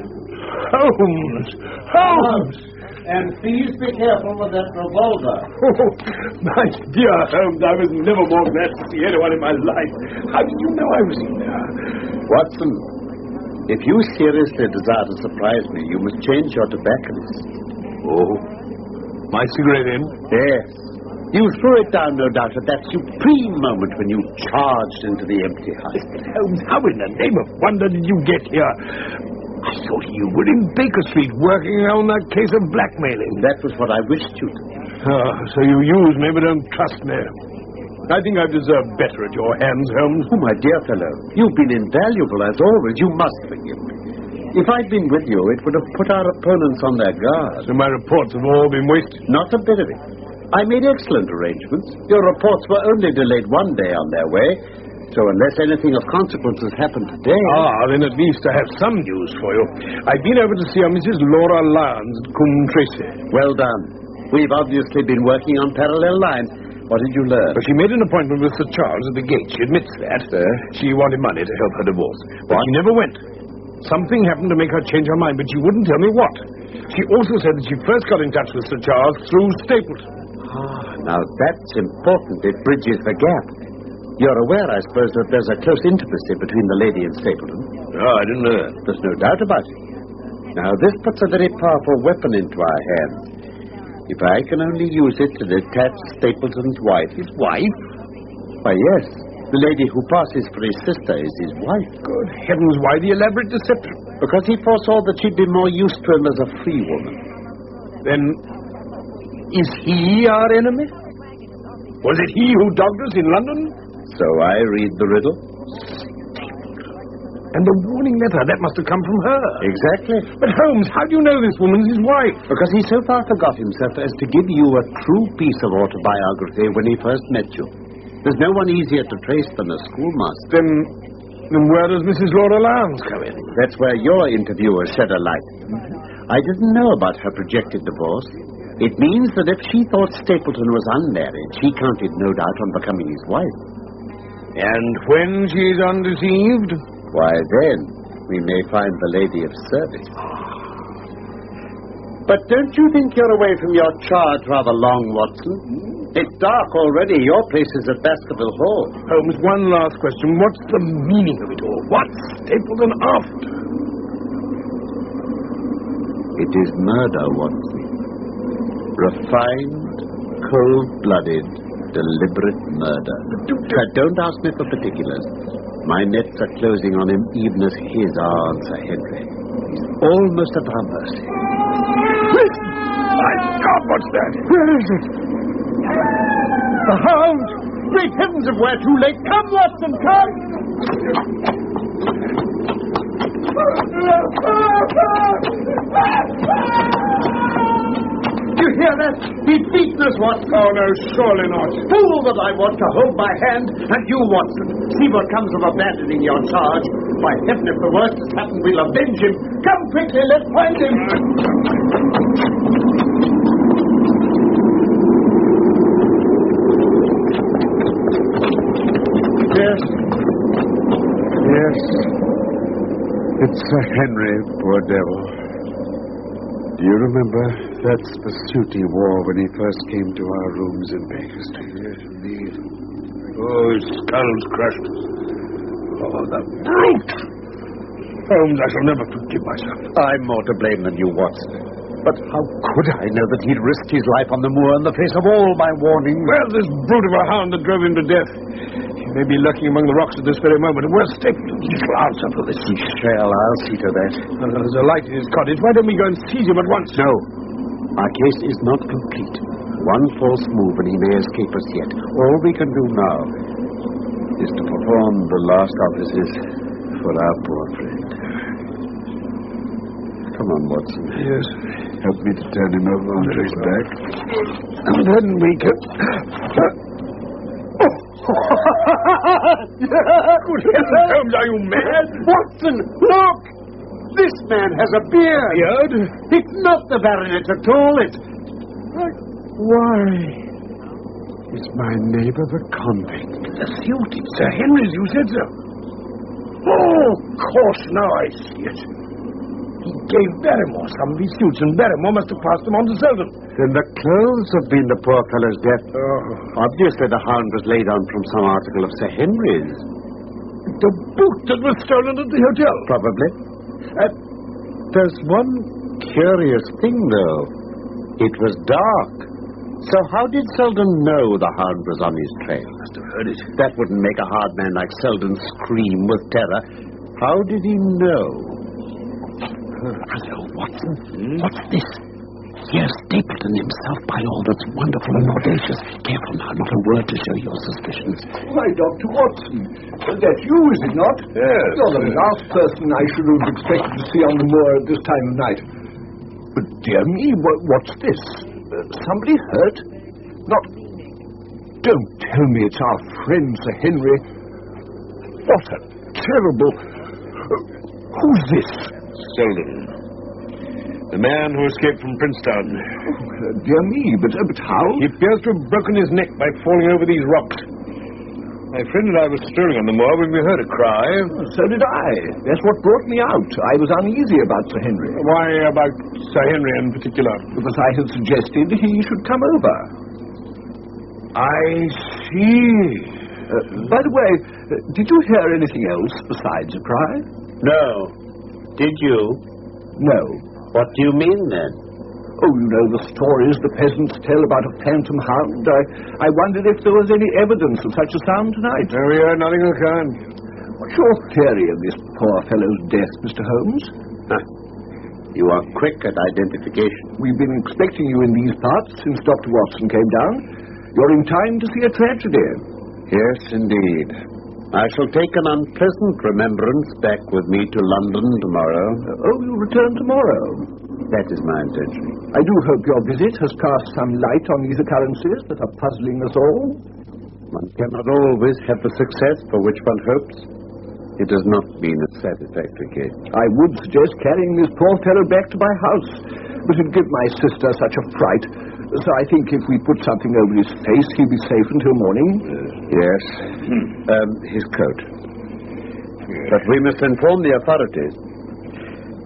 Holmes! Holmes! And please be careful with that revolver. Oh, my dear Holmes, I was never more glad to see anyone in my life. How did you know I was in there? Watson, if you seriously desire to surprise me, you must change your tobacconist. Oh, my cigarette in? Yes. You threw it down, no doubt, at that supreme moment when you charged into the empty hut. Holmes, how in the name of wonder did you get here? I thought you were in Baker Street working on that case of blackmailing. That was what I wished you to. Oh, so you use me but don't trust me. I think I've deserved better at your hands, Holmes. Oh, my dear fellow, you've been invaluable as always. You must forgive me. If I'd been with you, it would have put our opponents on their guard. So my reports have all been wasted? Not a bit of it. I made excellent arrangements. Your reports were only delayed one day on their way. So unless anything of consequence has happened today... Ah, then at least I have some news for you. I've been over to see a Mrs. Laura Lyons at Coombe Tracy. Well done. We've obviously been working on parallel lines. What did you learn? Well, she made an appointment with Sir Charles at the gate. She admits that. She wanted money to help her divorce. But she never went. Something happened to make her change her mind, but she wouldn't tell me what. She also said that she first got in touch with Sir Charles through Stapleton. Ah, now that's important. It bridges the gap. You're aware, I suppose, that there's a close intimacy between the lady and Stapleton. Oh, I didn't know that. There's no doubt about it. Now, this puts a very powerful weapon into our hands. If I can only use it to detach Stapleton's wife. His wife? Why, yes. The lady who passes for his sister is his wife. Good heavens, why the elaborate deception? Because he foresaw that she'd be more used to him as a free woman. Then, is he our enemy? Was it he who dogged us in London? So I read the riddle. And the warning letter, that must have come from her. Exactly. But Holmes, how do you know this woman's his wife? Because he so far forgot himself as to give you a true piece of autobiography when he first met you. There's no one easier to trace than a schoolmaster. Then where does Mrs. Laura Lyons come in? That's where your interviewer shed a light. I didn't know about her projected divorce. It means that if she thought Stapleton was unmarried, she counted no doubt on becoming his wife. And when she's undeceived? Why, then, we may find the lady of service. But don't you think you're away from your charge rather long, Watson? It's dark already. Your place is at Baskerville Hall. Holmes, one last question. What's the meaning of it all? What's Stapleton after? It is murder, Watson. Refined, cold-blooded, deliberate murder. Don't ask me for particulars. My nets are closing on him even as his are on Sir Henry. He's almost at our mercy. Listen! My God, what's that? Where is it? The hound! Great heavens, if we're too late! Come, Watson, come! You hear that? Watson. Oh, no, surely not. Fool that I was to hold my hand, and you, Watson. See what comes of abandoning your charge. By heaven, if the worst has happened, we'll avenge him. Come quickly, let's find him. Yes. Yes. It's Sir Henry, poor devil. Do you remember? That's the suit he wore when he first came to our rooms in Baker Street. Yes, indeed. Oh, his skull's crushed. Oh, the brute! Holmes, I shall never forgive myself. I'm more to blame than you, Watson. But how could I know that he'd risked his life on the moor in the face of all my warnings? Well, this brute of a hound that drove him to death. He may be lurking among the rocks at this very moment. Worst step, he shall answer for this. He shall. I'll see to that. There's a light in his cottage. Why don't we go and seize him at once? No. Our case is not complete. One false move and he may escape us yet. All we can do now is to perform the last offices for our poor friend. Come on, Watson. Yes. Help me to turn him over onto his back. And then we can... Good heavens, Holmes, are you mad? Watson, look! This man has a beard. Beard? It's not the baronet at all. It's... Why? It's my neighbor, the convict. The suit, it's Sir Henry's, you said so. Oh, of course, now I see it. He gave Barrymore some of his suits, and Barrymore must have passed them on to Selden. Then the clothes have been the poor fellow's death. Obviously, the hound was laid on from some article of Sir Henry's. The boot that was stolen at the hotel? Probably. There's one curious thing, though. It was dark. So how did Selden know the hound was on his trail? Must have heard it. That wouldn't make a hard man like Selden scream with terror. How did he know? Hello, Watson. What's this? Here's Stapleton himself, by all that's wonderful and audacious. Careful now, not a word to show your suspicions. Why, Dr. Watson, that's you, is it not? Yes. You're the last person I should have expected to see on the moor at this time of night. But, dear me, what's this? Somebody hurt? Not... Don't tell me it's our friend, Sir Henry. What a terrible... Who's this? Selden. The man who escaped from Princetown. Oh, dear me, but how? He appears to have broken his neck by falling over these rocks. My friend and I were strolling on the moor when we heard a cry. Oh, so did I. That's what brought me out. I was uneasy about Sir Henry. Why about Sir Henry in particular? Because I had suggested he should come over. I see. By the way, did you hear anything else besides a cry? No. Did you? No. What do you mean, then? Oh, you know the stories the peasants tell about a phantom hound. I wondered if there was any evidence of such a sound tonight. No, we heard nothing of the kind. What's your theory of this poor fellow's death, Mr. Holmes? You are quick at identification. We've been expecting you in these parts since Dr. Watson came down. You're in time to see a tragedy. Yes, indeed. I shall take an unpleasant remembrance back with me to London tomorrow. Oh, you'll return tomorrow? That is my intention. I do hope your visit has cast some light on these occurrences that are puzzling us all. One cannot always have the success for which one hopes. It has not been a satisfactory case. I would suggest carrying this poor fellow back to my house, but it'd give my sister such a fright. So I think if we put something over his face, he'll be safe until morning. Yes. His coat. But we must inform the authorities.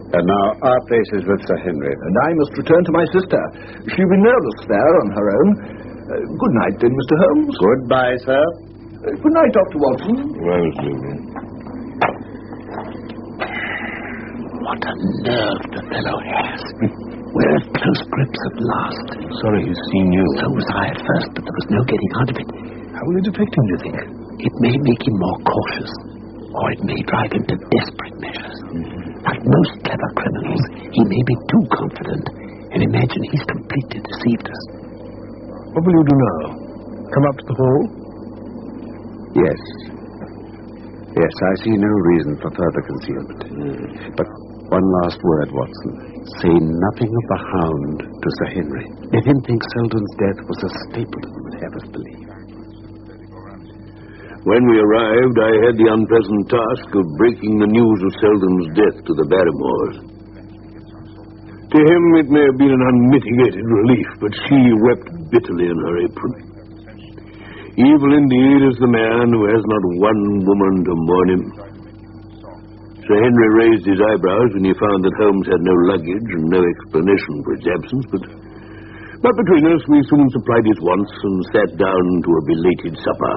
And now our place is with Sir Henry. And I must return to my sister. She'll be nervous there on her own. Good night, then, Mr. Holmes. Goodbye, sir. Good night, Dr. Watson. Well, Susan. What a nerve the fellow has. We're at close grips at last. Sorry he's seen you. So was I at first, but there was no getting out of it. How will it affect him, do you think? It may make him more cautious, or it may drive him to desperate measures. Like most clever criminals, he may be too confident and imagine he's completely deceived us. What will you do now? Come up to the hall? Yes. Yes, I see no reason for further concealment. But One last word, Watson. Say nothing of the hound to Sir Henry. Let him think Selden's death was a Stapleton would have us believe. When we arrived, I had the unpleasant task of breaking the news of Selden's death to the Barrymores. To him it may have been an unmitigated relief, but she wept bitterly in her apron. Evil indeed is the man who has not one woman to mourn him. Sir Henry raised his eyebrows when he found that Holmes had no luggage and no explanation for his absence, but between us we soon supplied his wants and sat down to a belated supper.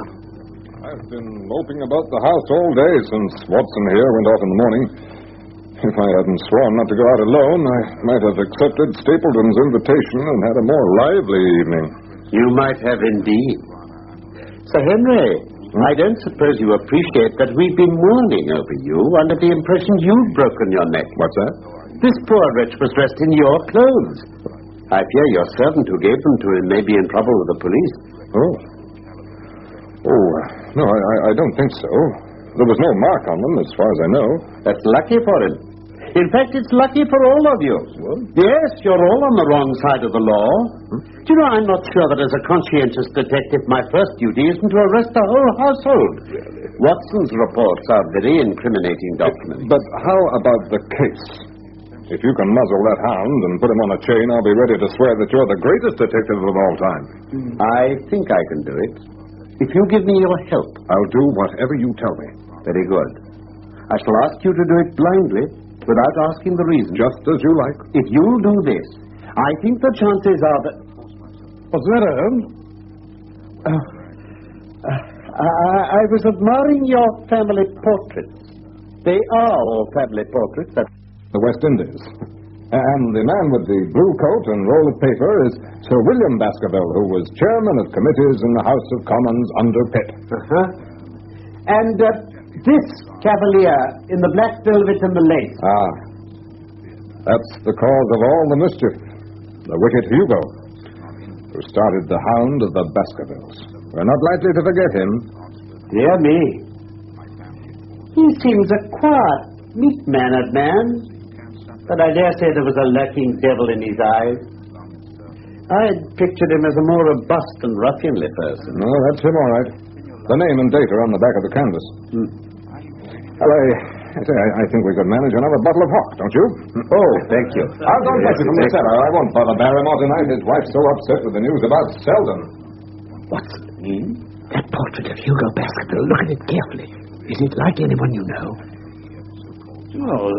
I've been moping about the house all day since Watson here went off in the morning. If I hadn't sworn not to go out alone, I might have accepted Stapleton's invitation and had a more lively evening. You might have indeed. Sir Henry, I don't suppose you appreciate that we've been mourning over you under the impression you'd broken your neck. What's that? This poor wretch was dressed in your clothes. I fear your servant who gave them to him may be in trouble with the police. No, I don't think so. There was no mark on them, as far as I know. That's lucky for him. In fact, it's lucky for all of you. What? Yes, you're all on the wrong side of the law. Do you know, I'm not sure that as a conscientious detective, my first duty isn't to arrest the whole household. Really? Watson's reports are very incriminating documents. But how about the case? If you can muzzle that hound and put him on a chain, I'll be ready to swear that you're the greatest detective of all time. I think I can do it. If you give me your help. I'll do whatever you tell me. Very good. I shall ask you to do it blindly, without asking the reason. Just as you like. If you'll do this, I think the chances are that... What's the matter, Holmes? I was admiring your family portraits. They are all family portraits. The West Indies. And the man with the blue coat and roll of paper is Sir William Baskerville, who was chairman of committees in the House of Commons under Pitt. And this cavalier in the black velvet and the lace. That's the cause of all the mischief. The wicked Hugo, who started the hound of the Baskervilles. We're not likely to forget him. Dear me. He seems a quiet, meek-mannered man. But I dare say there was a lurking devil in his eyes. I had pictured him as a more robust and ruffianly person. No, that's him, all right. The name and date are on the back of the canvas. Well, I think we could manage another bottle of hock, don't you? Oh, thank you. I'll go and fetch it from the cellar. I won't bother Barrymore tonight. His wife's so upset with the news about Selden. What's it mean? That portrait of Hugo Baskerville. Look at it carefully. Is it like anyone you know? Oh,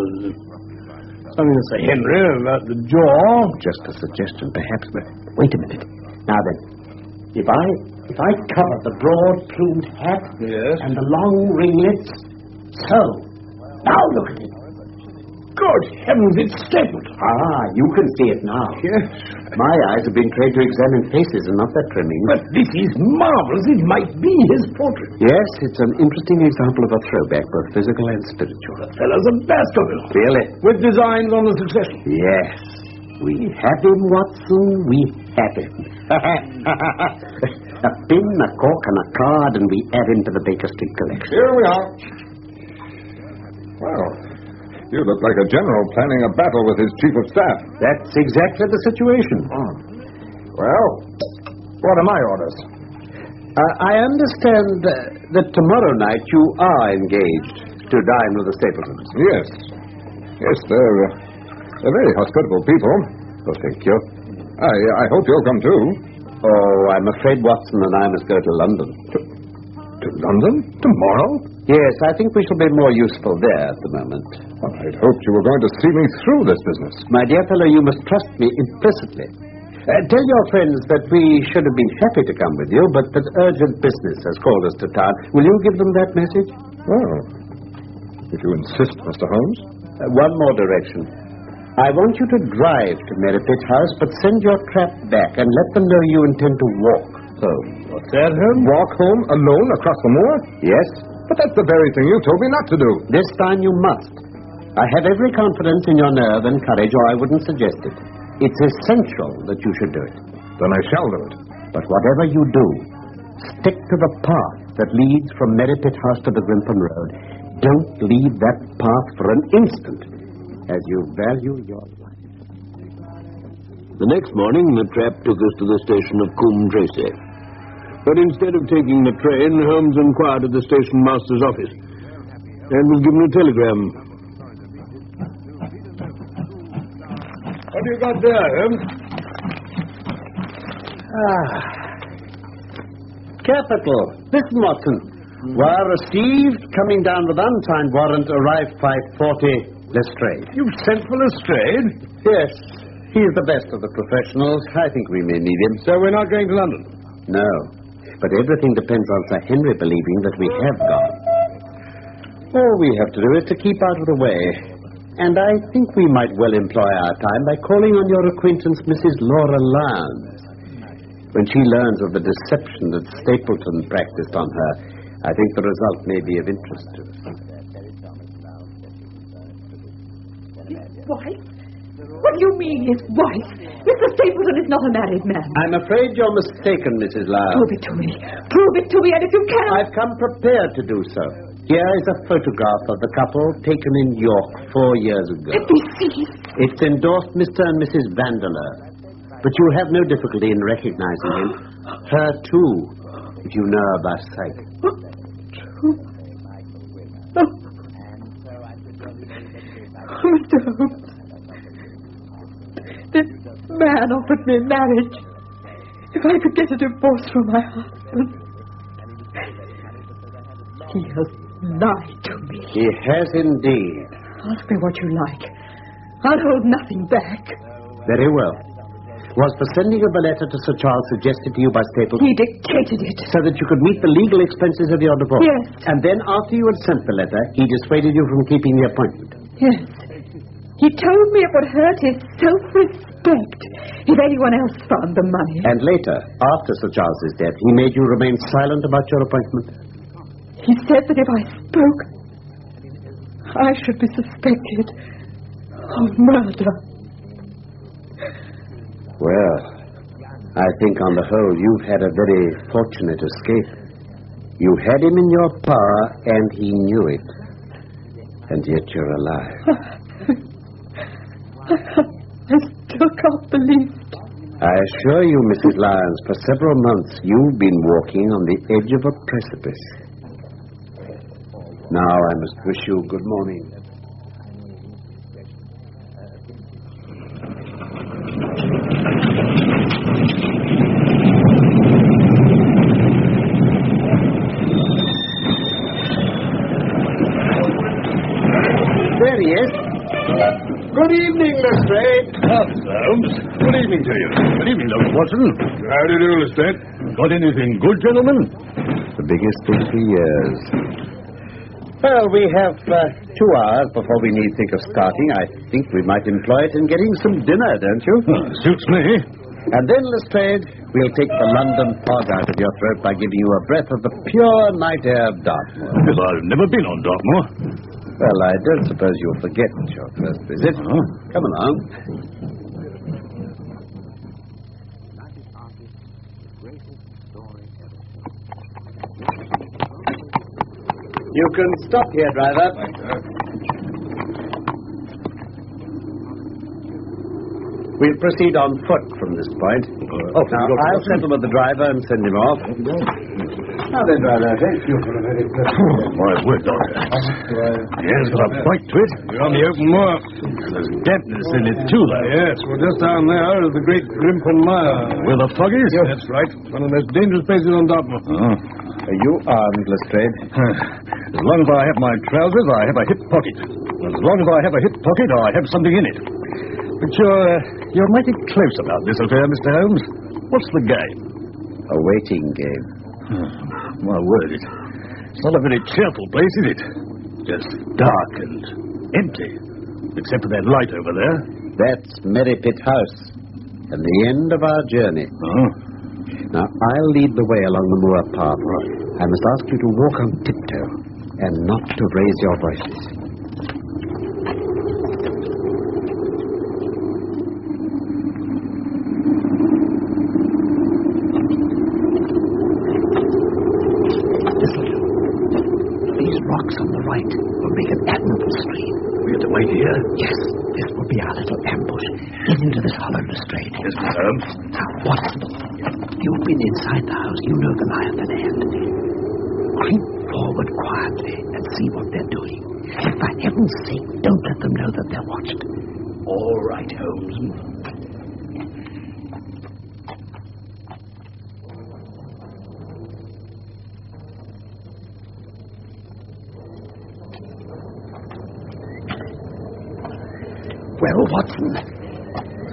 something to say, Henry, about the jaw. Just a suggestion, perhaps, but wait a minute. Now then, if I cover the broad-plumed hat and the long ringlets, so. Now look at it. Good heavens, it's stapled. You can see it now. Yes. My eyes have been trained to examine faces and not their trimming. But this is marvelous. It might be his portrait. Yes, it's an interesting example of a throwback, both physical and spiritual. The fellow's a Baskerville. Really? With designs on the succession. Yes. We have him, Watson. We have him. A pin, a cork, and a card, and we add him to the Baker Street collection. Here we are. Well, you look like a general planning a battle with his chief of staff. That's exactly the situation. Well, what are my orders? I understand that tomorrow night you are engaged to dine with the Stapletons. Yes. Yes, they're very hospitable people. Oh, thank you. I hope you'll come too. Oh, I'm afraid Watson and I must go to London. To London? Tomorrow? Yes, I think we shall be more useful there at the moment. Well, I'd hoped you were going to see me through this business. My dear fellow, you must trust me implicitly. Tell your friends that we should have been happy to come with you, but that urgent business has called us to town. Will you give them that message? Oh. If you insist, Mr. Holmes. One more direction. I want you to drive to Merripit House, but send your trap back and let them know you intend to walk home. What's that, Holmes? Walk home alone across the moor? Yes. But that's the very thing you told me not to do. This time you must. I have every confidence in your nerve and courage, or I wouldn't suggest it. It's essential that you should do it. Then I shall do it. But whatever you do, stick to the path that leads from Merripit House to the Grimpen Road. Don't leave that path for an instant. as you value your life. The next morning, the trap took us to the station of Coombe Tracy. But instead of taking the train, Holmes inquired at the station master's office and was given a telegram. What have you got there, Holmes? Capital. Listen, Watson. Wire received, coming down with unsigned warrant, arrived 5:40, Lestrade. You've sent for Lestrade? Yes. He is the best of the professionals. I think we may need him. So we're not going to London? No. But everything depends on Sir Henry believing that we have gone. All we have to do is to keep out of the way. And I think we might well employ our time by calling on your acquaintance, Mrs. Laura Lyons. When she learns of the deception that Stapleton practiced on her, I think the result may be of interest to us. His wife? What do you mean, his wife? Mr. Stapleton is not a married man. I'm afraid you're mistaken, Mrs. Lyons. Prove it to me. Prove it to me, and if you cannot... I've come prepared to do so. Here is a photograph of the couple taken in York 4 years ago. Let me see. It's endorsed Mr. and Mrs. Vandeleur. But you'll have no difficulty in recognizing him. Her, too, if you know her by sight. Mr. Holmes, this man offered me marriage if I could get a divorce from my husband. He has lied to me. He has indeed. Ask me what you like. I'll hold nothing back. Very well. Was the sending of the letter to Sir Charles suggested to you by Stapleton? He dictated it. So that you could meet the legal expenses of your divorce? Yes. And then, after you had sent the letter, he dissuaded you from keeping the appointment? Yes. He told me it would hurt his self-respect if anyone else found the money. And later, after Sir Charles's death, he made you remain silent about your appointment? He said that if I spoke, I should be suspected of murder. Well, I think on the whole you've had a very fortunate escape. You had him in your power, and he knew it. And yet you're alive. I still can't believe it. I assure you, Mrs. Lyons, for several months you've been walking on the edge of a precipice. Now I must wish you good morning. There he is. Good evening, Lestrade. Holmes. Good evening to you. Good evening, Dr. Watson. How do you do, Lestrade? Got anything good, gentlemen? The biggest thing for years. Well, we have 2 hours before we need think of starting. I think we might employ it in getting some dinner, don't you? Suits me. And then, Lestrade, we'll take the London fog out of your throat by giving you a breath of the pure night air of Dartmoor. Because I've never been on Dartmoor. Well, I don't suppose you'll forget your first visit. Come along. You can stop here, driver. We'll proceed on foot from this point. Now, I'll settle with the driver and send him off. Now then, driver, thank you for a very pleasant... My word, Doctor. Yes, got a bite to it. You're on the open moor. There's dampness in it, too, though. Yes, well, just down there is the great Grimpen Mire. Where the fog is? Yes, that's right. One of the most dangerous places on Dartmoor. Are you armed, Lestrade? As long as I have my trousers, I have a hip pocket. As long as I have a hip pocket, I have something in it. But you're mighty close about this affair, Mr. Holmes. What's the game? A waiting game. My word, it's not a very cheerful place, is it? Just dark and empty. Except for that light over there. That's Merripit House. And the end of our journey. Now, I'll lead the way along the moor path. I must ask you to walk on tiptoe and not to raise your voices. Listen. These rocks on the right will make an admirable screen. We have to wait here? Yes, this will be our little ambush. Get into this hollow Lestrade. Yes, Mr. Holmes. Now, Watson, you've been inside the house. You know the lie of the land. Creep forward quietly and see what they're doing. And for heaven's sake, don't let them know that they're watched. All right, Holmes. Well, Watson?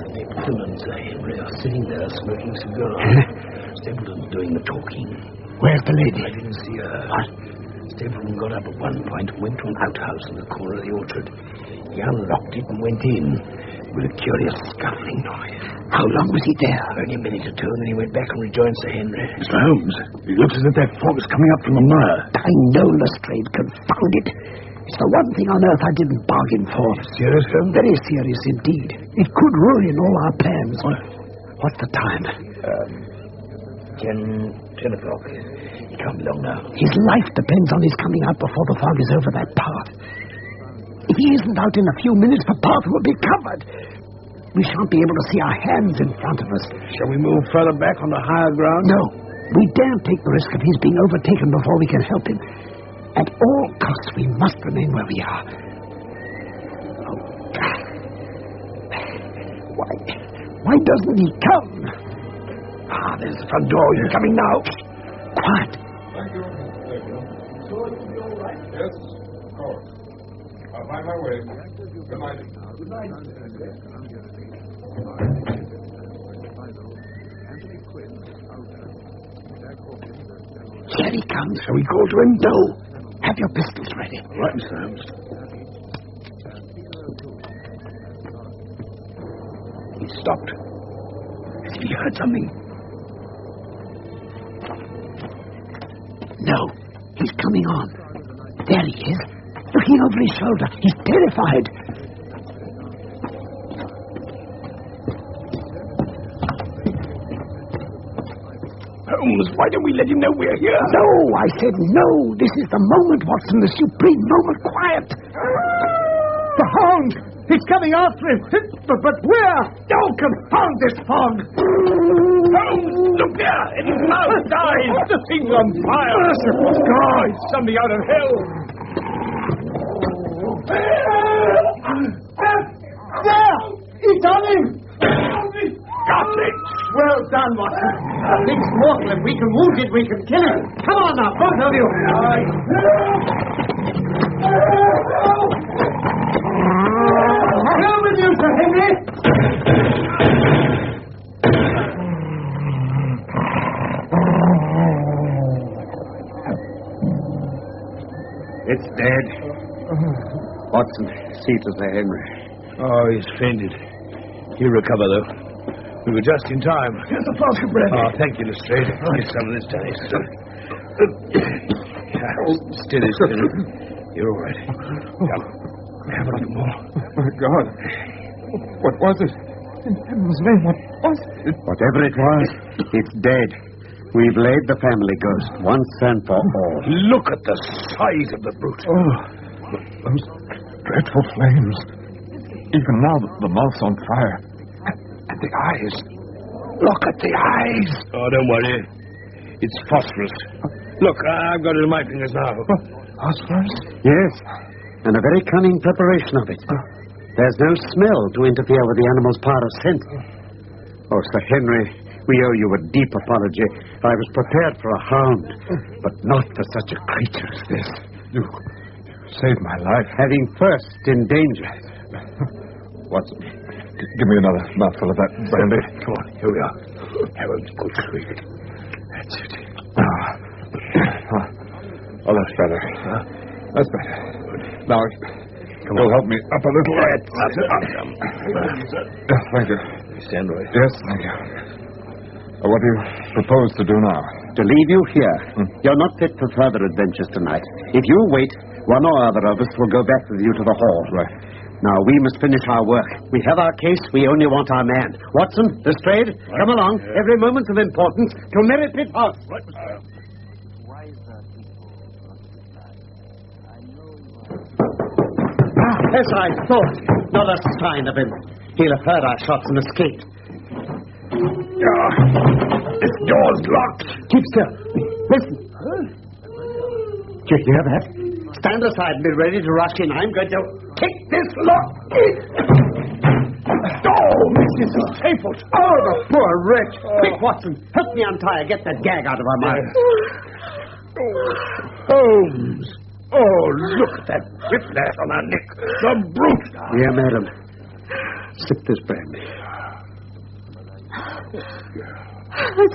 Stapleton and Sir Henry are sitting there smoking cigars. Stapleton's doing the talking. Where's the lady? I didn't see her. What? Stapleton got up at one point and went to an outhouse in the corner of the orchard. He unlocked it and went in with a curious scuffling noise. How long was he there? Only a minute or two, and then he went back and rejoined Sir Henry. Mr. Holmes, it looks as if that fog is coming up from the mire. I know, Lestrade, confound it. It's the one thing on earth I didn't bargain for. Serious, Holmes? Very serious indeed. It could ruin all our plans. What's the time? 10 o'clock. He can't be long now. His life depends on his coming out before the fog is over that path. If he isn't out in a few minutes, the path will be covered. We shan't be able to see our hands in front of us. Shall we move further back on the higher ground? No. We daren't take the risk of his being overtaken before we can help him. At all costs, we must remain where we are. Oh, God. Why doesn't he come? Ah, there's the front door. He's coming now. Quiet. Thank you. So it'll be all right? Yes, of course. I'll find my way. Good night. Good night. Here he comes. Shall we go to him? No. Have your pistols ready. Right, Mr. Holmes. He stopped. As if he heard something. No. He's coming on. There he is. Looking over his shoulder. He's terrified. Holmes, why don't we let him know we're here? No, I said no. This is the moment, Watson, the supreme moment. Quiet. The hound! He's coming after him. But where? Oh, confound this fog! Holmes, look there! It's house died! The thing's on fire! Merciful God! It's somebody out of hell! There! He's on him! Got it! Well done, Watson. The thing's mortal. If we can wound it, we can kill him. Come on now, both of you. Go with you, Sir Henry. It's dead. Watson, see to Sir Henry. Oh, he's fainted. He'll recover, though. We were just in time. Here's a flask of brandy. Oh, thank you, Lestrade. Get some of this, Danny. Steady. You're all right. Come. Have a little more. My God. What was it? In heaven's name, what was it? Whatever it was, it's dead. We've laid the family ghost once and for all. Look at the size of the brute. Oh, those dreadful flames. Even now, the mouth's on fire. And the eyes. Look at the eyes. Oh, don't worry. It's phosphorus. Look, I've got it in my fingers now. Phosphorus? Yes, and a very cunning preparation of it. There's no smell to interfere with the animal's power of scent. Oh, Sir Henry, we owe you a deep apology. I was prepared for a hound, but not for such a creature as this. You saved my life. Having first endangered. Watson, give me another mouthful of that brandy. Come on, here we are. Have a good drink. That's it. Oh, that's better. That's better. Now, you'll help me up a little. That's it. Yes, thank you. Stand right. Yes, thank you. What do you propose to do now? To leave you here. You're not fit for further adventures tonight. If you wait, one or other of us will go back with you to the hall. Right. Now, we must finish our work. We have our case. We only want our man. Watson, Lestrade, come along. Every moment's of importance to Merripit House. Right, As I thought. Not a sign of him. He'll have heard our shots and escaped. This door's locked. Keep still. Listen. Do you hear that? Stand aside and be ready to rush in. I'm going to kick this lock. Oh, Mrs. Stapleton. Oh, the poor wretch. Quick, Watson. Help me untie her. Get that gag out of her mouth. Holmes. Oh, look at that whiplash on her neck. The brute. Here, madam. Sip this brandy. Has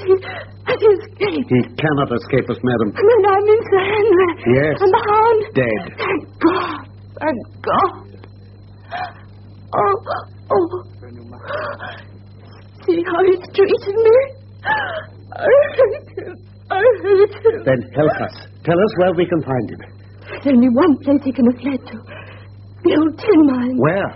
he escaped? He cannot escape us, madam. And I mean Sir Henry. Yes. And the hound. Dead. Thank God. Thank God. Oh. See how he's treated me? I hate him. Then help us. Tell us where we can find him. There's only one place he can have fled to. The old tin mine. Where?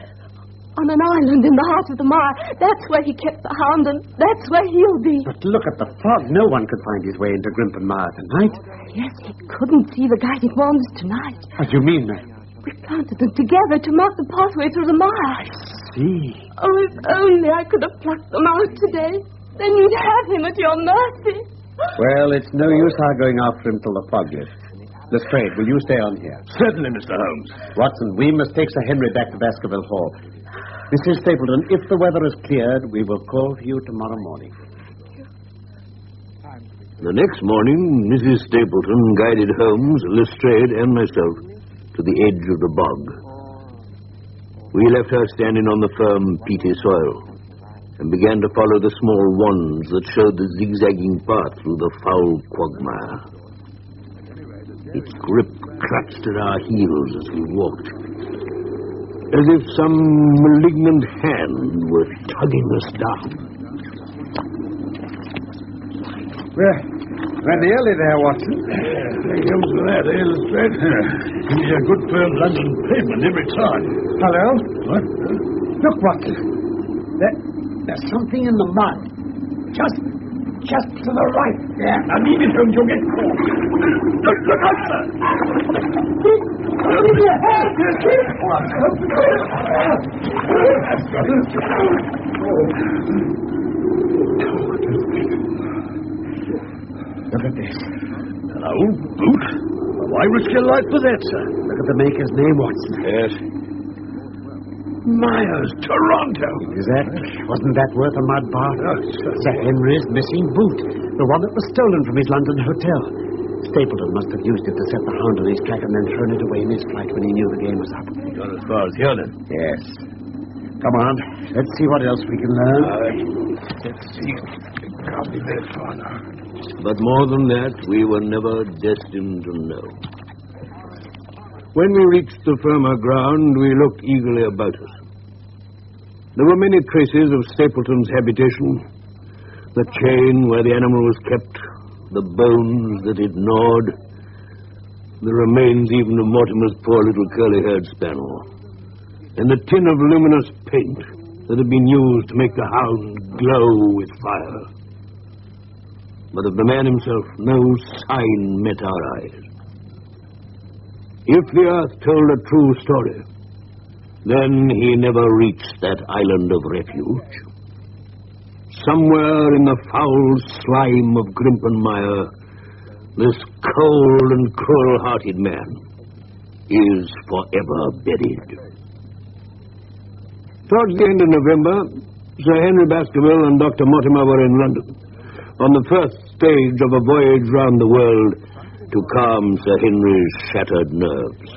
On an island in the heart of the mire. That's where he kept the hound, and that's where he'll be. But look at the fog. No one could find his way into Grimpen Mire tonight. Yes, he couldn't see the guided wands tonight. What do you mean, ma'am? We planted them together to mark the pathway through the mire. I see. Oh, if only I could have plucked them out today. Then you'd have him at your mercy. Well, it's no use our going after him till the fog lifts. Lestrade, will you stay on here? Certainly, Mr. Holmes. Watson, we must take Sir Henry back to Baskerville Hall. Mrs. Stapleton, if the weather is cleared, we will call for you tomorrow morning. The next morning, Mrs. Stapleton guided Holmes, Lestrade, and myself to the edge of the bog. We left her standing on the firm, peaty soil and began to follow the small wands that showed the zigzagging path through the foul quagmire. Its grip clutched at our heels as we walked, as if some malignant hand were tugging us down. We're nearly there, Watson. Thank you for that, Lestrade. Gives you a good firm London pavement every time. Hello? What? Look, Watson. There's something in the mud. Just to the right. Yeah, now leave it, Holmes. You'll get caught. Look out, sir. Look at this. An old boot? Why risk your life for that, sir? Look at the maker's name, Watson. Yes. Myers, Toronto. Exactly. Wasn't that worth a mud bar? Sir Henry's missing boot. The one that was stolen from his London hotel. Stapleton must have used it to set the hound on his track and then thrown it away in his flight when he knew the game was up. He got as far as here, then? Yes. Come on. Let's see what else we can learn. Let's see. It can't be that far now. But more than that, we were never destined to know. When we reached the firmer ground, we looked eagerly about us. There were many traces of Stapleton's habitation. The chain where the animal was kept, the bones that it gnawed, the remains even of Mortimer's poor little curly-haired spaniel, and the tin of luminous paint that had been used to make the hound glow with fire. But of the man himself, no sign met our eyes. If the earth told a true story, then he never reached that island of refuge. Somewhere in the foul slime of Grimpenmire, this cold and cruel-hearted man is forever buried. Towards the end of November, Sir Henry Baskerville and Dr. Mortimer were in London, on the first stage of a voyage round the world to calm Sir Henry's shattered nerves.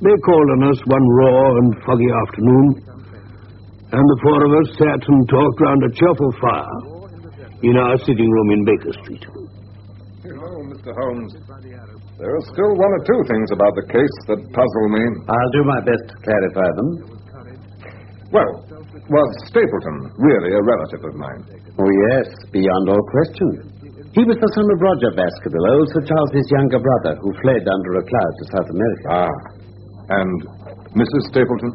They called on us one raw and foggy afternoon, and the four of us sat and talked round a cheerful fire in our sitting room in Baker Street. Hello, Mr. Holmes. There are still one or two things about the case that puzzle me. I'll do my best to clarify them. Well, was Stapleton really a relative of mine? Oh, yes, beyond all question. He was the son of Roger Baskerville, old Sir Charles's younger brother, who fled under a cloud to South America. Ah. And Mrs. Stapleton?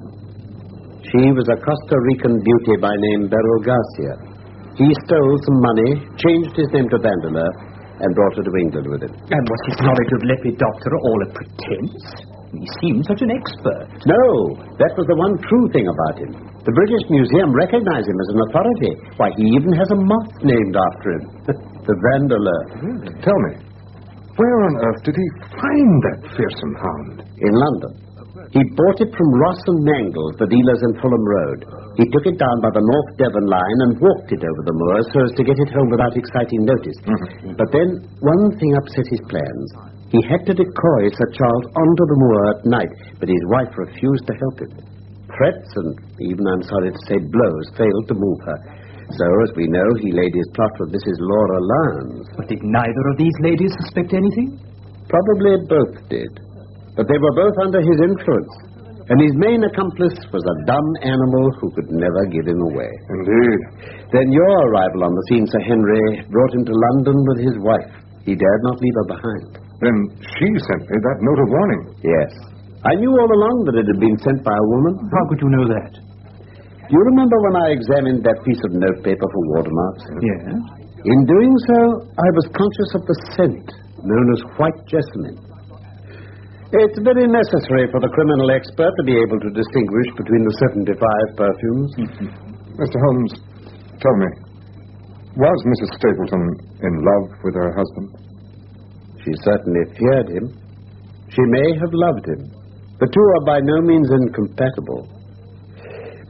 She was a Costa Rican beauty by name Beryl Garcia. He stole some money, changed his name to Vandeleur, and brought her to England with him. And was his knowledge of Lepidoptera all a pretense? He seemed such an expert. No, that was the one true thing about him. The British Museum recognized him as an authority. Why, he even has a moth named after him. The Vandeleur. Tell me, where on earth did he find that fearsome hound? In London. He bought it from Ross and Mangles, the dealers in Fulham Road. He took it down by the North Devon line and walked it over the moors so as to get it home without exciting notice. But then one thing upset his plans. He had to decoy Sir Charles onto the moor at night, but his wife refused to help him. Threats and even, I'm sorry to say, blows failed to move her. So, as we know, he laid his plot with Mrs. Laura Lyons. But did neither of these ladies suspect anything? Probably both did. But they were both under his influence. And his main accomplice was a dumb animal who could never give him away. Indeed. Then your arrival on the scene, Sir Henry, brought him to London with his wife. He dared not leave her behind. Then she sent me that note of warning. Yes. I knew all along that it had been sent by a woman. How could you know that? Do you remember when I examined that piece of notepaper for watermarks? Yes. In doing so, I was conscious of the scent known as white jessamine. It's very necessary for the criminal expert to be able to distinguish between the 75 perfumes. Mr. Holmes, tell me, was Mrs. Stapleton in love with her husband? She certainly feared him. She may have loved him. The two are by no means incompatible.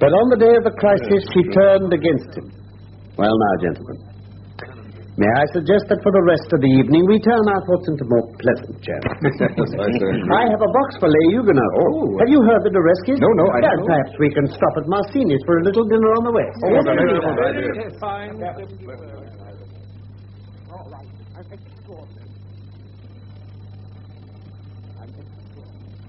But on the day of the crisis, she turned against him. Well, now, gentlemen, may I suggest that for the rest of the evening we turn our thoughts into more pleasant channels? I have a box for Les Huguenots. Oh. Have you heard the Dureskis? No, I Yes, don't. perhaps we can stop at Marcini's for a little dinner on the way. Oh, what an excellent idea.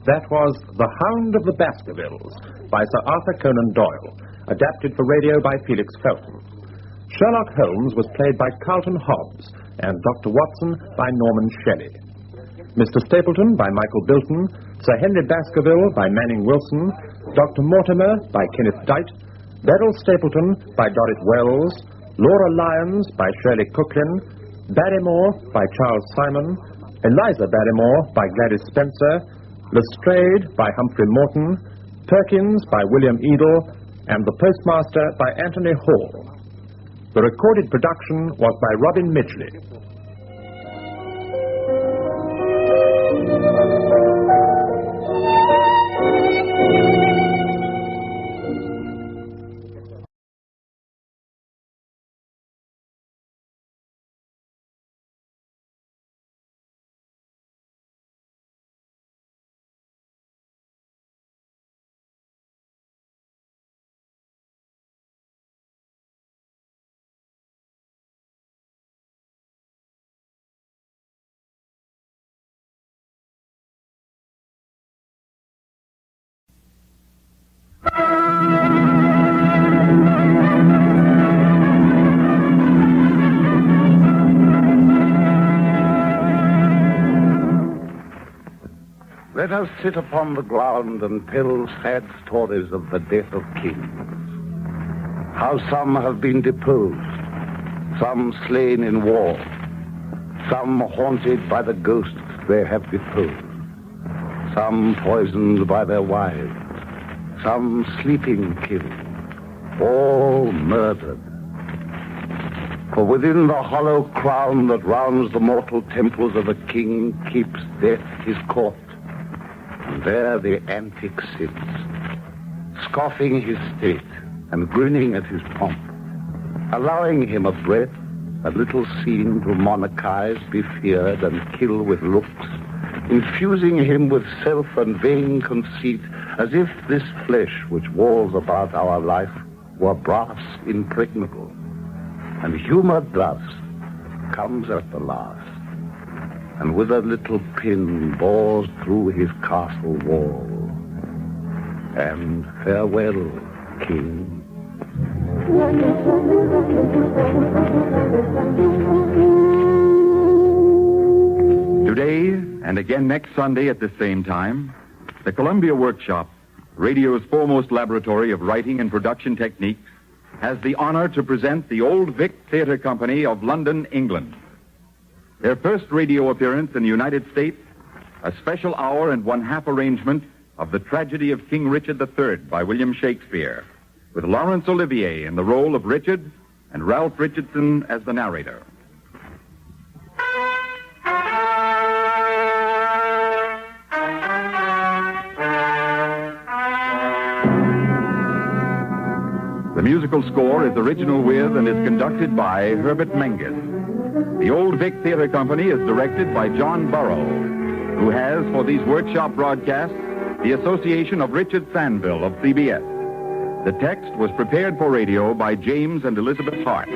That was The Hound of the Baskervilles by Sir Arthur Conan Doyle, adapted for radio by Felix Felton. Sherlock Holmes was played by Carlton Hobbs and Dr. Watson by Norman Shelley. Mr. Stapleton by Michael Bilton, Sir Henry Baskerville by Manning Wilson, Dr. Mortimer by Kenneth Dite, Beryl Stapleton by Dorrit Wells, Laura Lyons by Shirley Cooklin, Barrymore by Charles Simon, Eliza Barrymore by Gladys Spencer, Lestrade by Humphrey Morton, Perkins by William Edel, and The Postmaster by Anthony Hall. The recorded production was by Robin Midgley. Let us sit upon the ground and tell sad stories of the death of kings. How some have been deposed, some slain in war, some haunted by the ghosts they have deposed, some poisoned by their wives, some sleeping killed, all murdered. For within the hollow crown that rounds the mortal temples of a king keeps death his court. And there the antic sits, scoffing his state and grinning at his pomp, allowing him a breath, a little seen to monarchize, be feared, and kill with looks, infusing him with self and vain conceit, as if this flesh which walls about our life were brass impregnable. And humor thus comes at the last, and with a little pin bores through his castle wall. And farewell, King. Today, and again next Sunday at the same time, the Columbia Workshop, radio's foremost laboratory of writing and production techniques, has the honor to present the Old Vic Theatre Company of London, England. Their first radio appearance in the United States a special hour and one-half arrangement of The Tragedy of King Richard III by William Shakespeare, with Laurence Olivier in the role of Richard and Ralph Richardson as the narrator. The musical score is original with and is conducted by Herbert Menges. The Old Vic Theatre Company is directed by John Burrow, who has, for these workshop broadcasts, the association of Richard Sanville of CBS. The text was prepared for radio by James and Elizabeth Hart.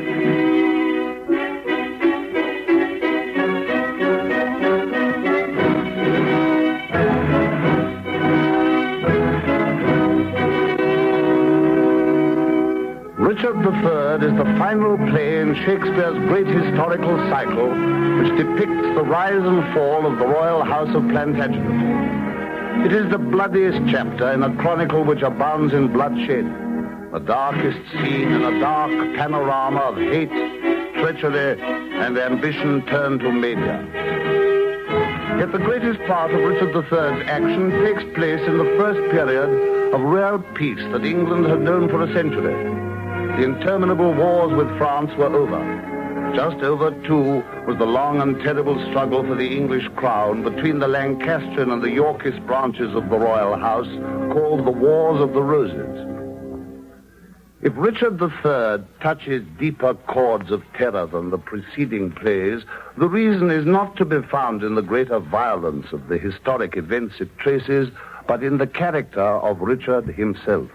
Richard III is the final play in Shakespeare's great historical cycle, which depicts the rise and fall of the royal house of Plantagenet. It is the bloodiest chapter in a chronicle which abounds in bloodshed, the darkest scene in a dark panorama of hate, treachery, and ambition turned to mania. Yet the greatest part of Richard III's action takes place in the first period of real peace that England had known for a century. The interminable wars with France were over. Just over, too, was the long and terrible struggle for the English crown between the Lancastrian and the Yorkist branches of the royal house, called the Wars of the Roses. If Richard III touches deeper chords of terror than the preceding plays, the reason is not to be found in the greater violence of the historic events it traces, but in the character of Richard himself.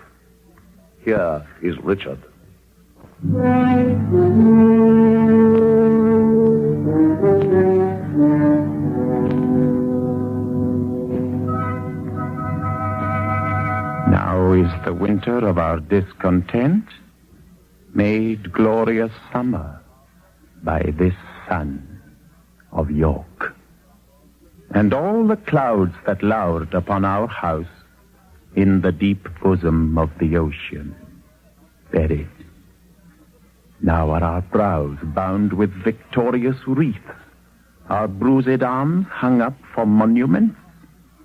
Here is Richard. Now is the winter of our discontent made glorious summer by this sun of York. And all the clouds that lowered upon our house in the deep bosom of the ocean buried. Now are our brows bound with victorious wreaths, our bruised arms hung up for monuments,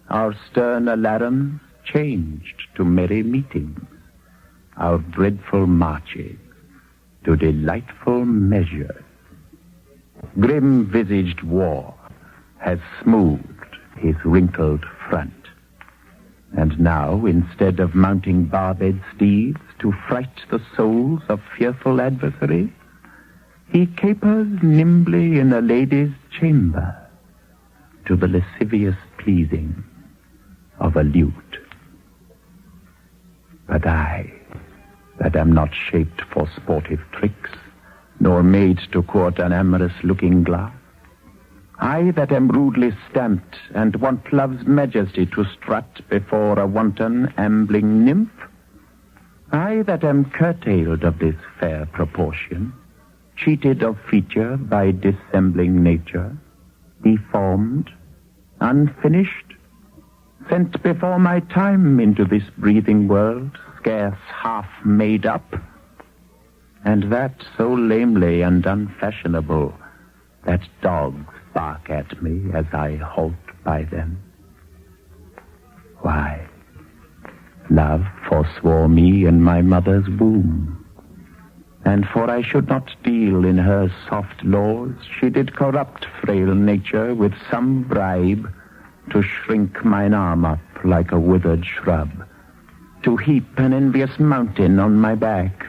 our stern alarums changed to merry meetings, our dreadful marches to delightful measures. Grim-visaged war has smoothed his wrinkled front. And now, instead of mounting barbed steeds to fright the souls of fearful adversaries, he capers nimbly in a lady's chamber to the lascivious pleasing of a lute. But I, that am not shaped for sportive tricks, nor made to court an amorous looking glass, I that am rudely stamped and want love's majesty to strut before a wanton ambling nymph, I that am curtailed of this fair proportion, cheated of feature by dissembling nature, deformed, unfinished, sent before my time into this breathing world, scarce half made up, and that so lamely and unfashionable that dogs bark at me as I halt by them. Why, love forswore me in my mother's womb, and for I should not deal in her soft laws, she did corrupt frail nature with some bribe to shrink mine arm up like a withered shrub, to heap an envious mountain on my back,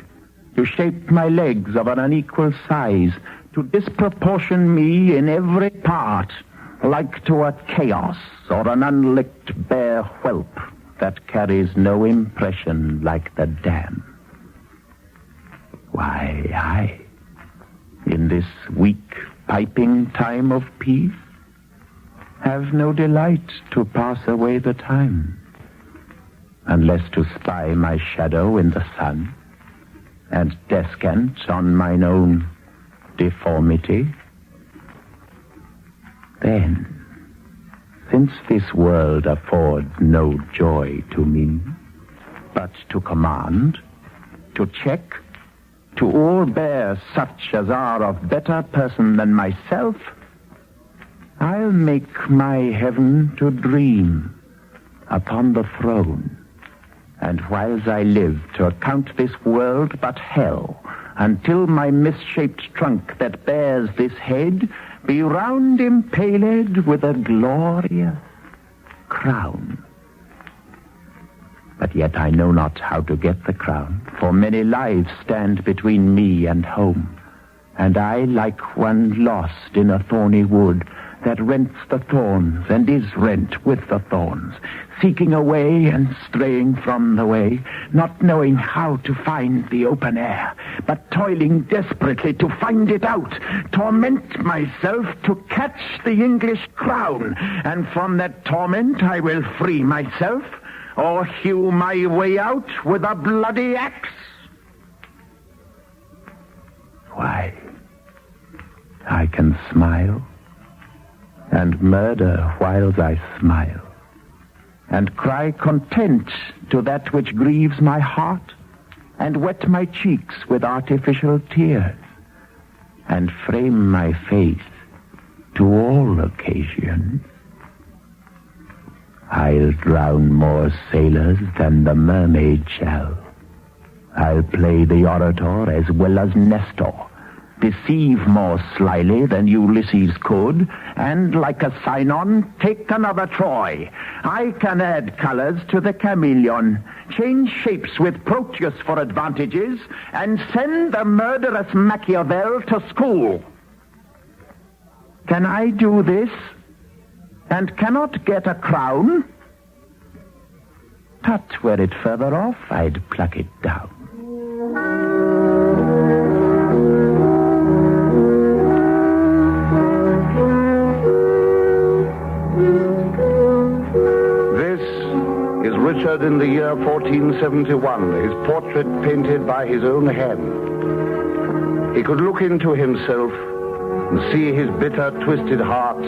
to shape my legs of an unequal size, to disproportion me in every part, like to a chaos or an unlicked bare whelp that carries no impression like the dam. Why, I, in this weak piping time of peace, have no delight to pass away the time, unless to spy my shadow in the sun, and descant on mine own deformity. Then, since this world affords no joy to me, but to command, to check, to o'erbear such as are of better person than myself, I'll make my heaven to dream upon the throne, and whiles I live to account this world but hell, until my misshaped trunk that bears this head be round impaled with a glorious crown. But yet I know not how to get the crown, for many lives stand between me and home, and I, like one lost in a thorny wood, that rents the thorns and is rent with the thorns, seeking a way and straying from the way, not knowing how to find the open air, but toiling desperately to find it out, torment myself to catch the English crown, and from that torment I will free myself, or hew my way out with a bloody axe. Why, I can smile and murder whiles I smile, and cry content to that which grieves my heart, and wet my cheeks with artificial tears, and frame my face to all occasions. I'll drown more sailors than the mermaid shall. I'll play the orator as well as Nestor, deceive more slyly than Ulysses could, and like a Sinon, take another Troy. I can add colors to the chameleon, change shapes with Proteus for advantages, and send the murderous Machiavel to school. Can I do this, and cannot get a crown? Tut, were it further off, I'd pluck it down. Richard in the year 1471, his portrait painted by his own hand. He could look into himself and see his bitter, twisted heart,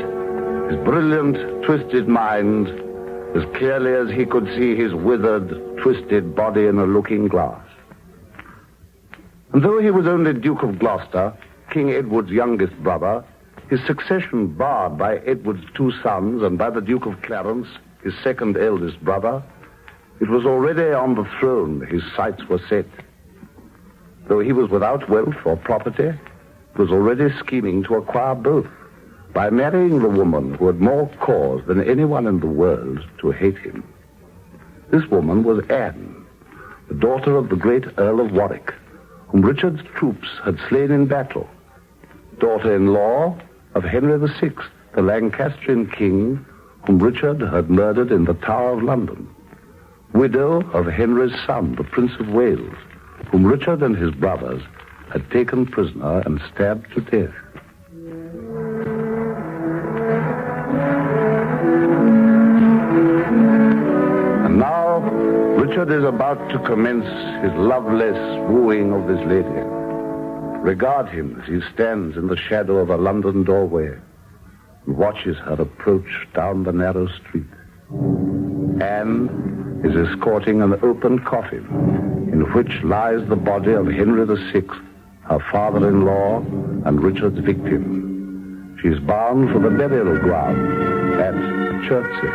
his brilliant, twisted mind, as clearly as he could see his withered, twisted body in a looking glass. And though he was only Duke of Gloucester, King Edward's youngest brother, his succession barred by Edward's two sons and by the Duke of Clarence, his second eldest brother, it was already on the throne his sights were set. Though he was without wealth or property, he was already scheming to acquire both by marrying the woman who had more cause than anyone in the world to hate him. This woman was Anne, the daughter of the great Earl of Warwick, whom Richard's troops had slain in battle, daughter-in-law of Henry VI, the Lancastrian king, whom Richard had murdered in the Tower of London, widow of Henry's son, the Prince of Wales, whom Richard and his brothers had taken prisoner and stabbed to death. And now Richard is about to commence his loveless wooing of this lady. Regard him as he stands in the shadow of a London doorway and watches her approach down the narrow street. Anne is escorting an open coffin in which lies the body of Henry VI, her father-in-law and Richard's victim. She is bound for the burial ground at Chertsey.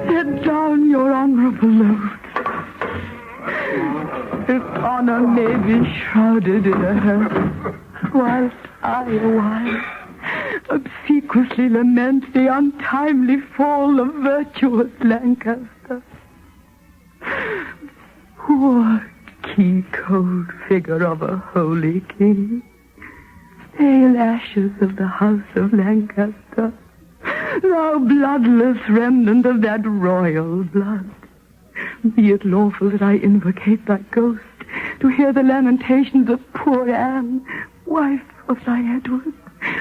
Set down your honorable load. His honor may be shrouded in a hearse, whilst I, a while, obsequiously lament the untimely fall of virtuous Lancaster. What key-code figure of a holy king, pale ashes of the house of Lancaster, thou bloodless remnant of that royal blood, be it lawful that I invocate thy ghost to hear the lamentations of poor Anne, wife of thy Edward,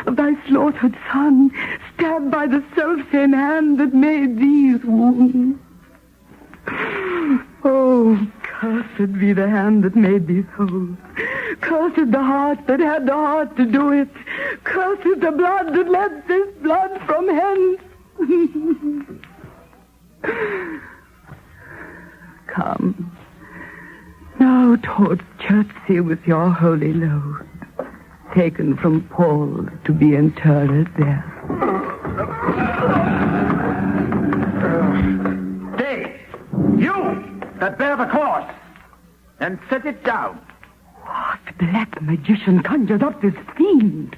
of thy slaughtered son, stabbed by the selfsame hand that made these wounds. Oh, cursed be the hand that made these holes. Cursed the heart that had the heart to do it. Cursed the blood that let this blood from hence. Come. Now towards Chertsey with your holy load, taken from Paul to be interred there. Stay! You that bear the cross, and set it down. What black magician conjures up this fiend?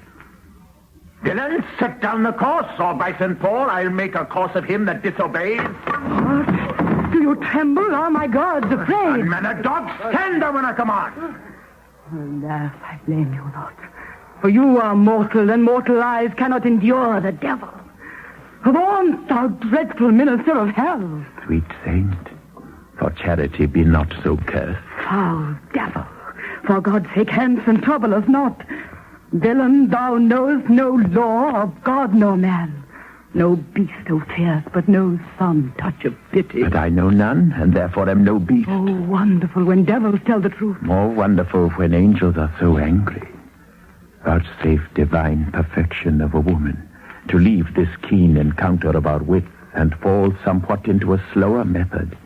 Villain, set down the cross, or by St. Paul, I'll make a cross of him that disobeys. What? Do you tremble? Are my gods afraid? And man, a dog, stand down when I command. Alas, I blame you not. For you are mortal, and mortal eyes cannot endure the devil. Avaunt, thou dreadful minister of hell. Sweet saint, for charity be not so cursed. Foul devil, for God's sake hence and trouble us not. Villain, thou knowest no law of God nor man. No beast so fierce, but knows some touch of pity. But I know none, and therefore am no beast. Oh, wonderful when devils tell the truth. More wonderful when angels are so angry. Vouchsafe divine perfection of a woman, to leave this keen encounter of our wits and fall somewhat into a slower method,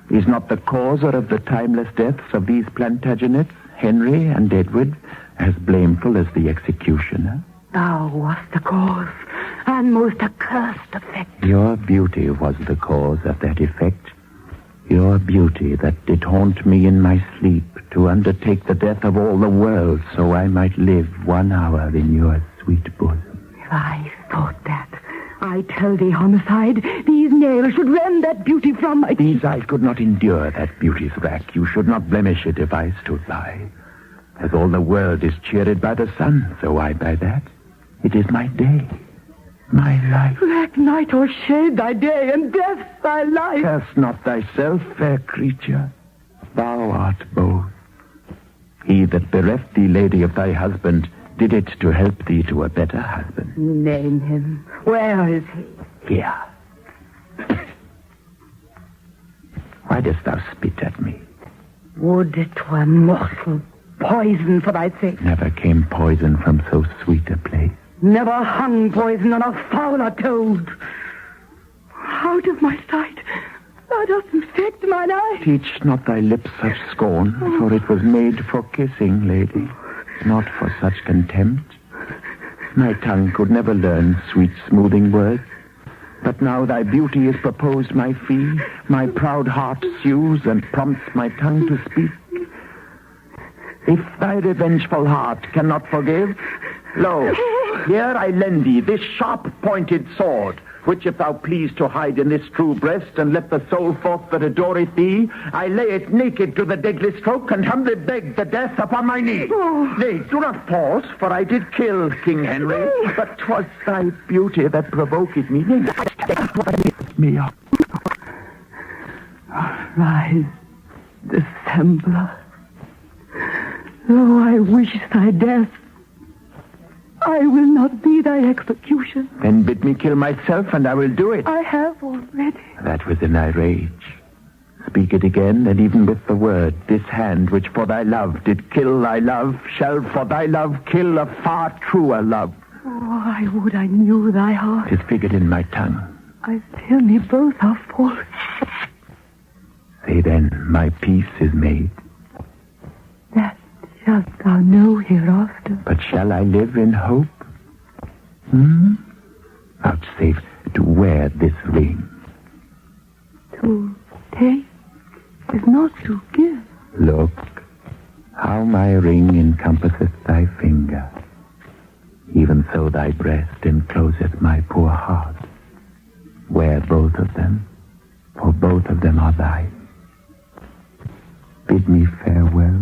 is not the causer of the timeless deaths of these Plantagenets, Henry and Edward, as blameful as the executioner? Thou wast the cause, and most accursed effect. Your beauty was the cause of that effect. Your beauty that did haunt me in my sleep to undertake the death of all the world so I might live 1 hour in your sweet bosom. If I thought that, I tell thee, homicide, these nails should rend that beauty from my... These eyes could not endure that beauty's wrack. You should not blemish it if I stood by. As all the world is cheered by the sun, so I by that. It is my day, my life. Let night o'ershade thy day, and death thy life. Curse not thyself, fair creature. Thou art both. He that bereft thee, lady, of thy husband, did it to help thee to a better husband. Name him. Where is he? Here. Why dost thou spit at me? Would it were mortal poison for thy sake. Never came poison from so sweet a place. Never hung poison on a fouler toad. Out of my sight, thou dost infect mine eye. Teach not thy lips such scorn, for it was made for kissing, lady, not for such contempt. My tongue could never learn sweet smoothing words. But now thy beauty is proposed my fee, my proud heart sues and prompts my tongue to speak. If thy revengeful heart cannot forgive, lo, here I lend thee this sharp-pointed sword, which if thou please to hide in this true breast, and let the soul forth that adoreth thee, I lay it naked to the deadly stroke, and humbly beg the death upon my knee. Nay, do not pause, for I did kill King Henry, but 'twas thy beauty that provoked me. Nay, me up. Rise, dissembler. Though I wish thy death, I will not be thy execution. Then bid me kill myself, and I will do it. I have already. That was in thy rage. Speak it again, and even with the word, this hand which for thy love did kill thy love, shall for thy love kill a far truer love. Oh, I would I knew thy heart. 'Tis figured in my tongue. I fear me both are false. Say then, my peace is made. That shalt thou know hereafter. But shall I live in hope? Vouchsafe to wear this ring. To take is not to give. Look, how my ring encompasseth thy finger. Even so thy breast encloseth my poor heart. Wear both of them, for both of them are thine. Bid me farewell.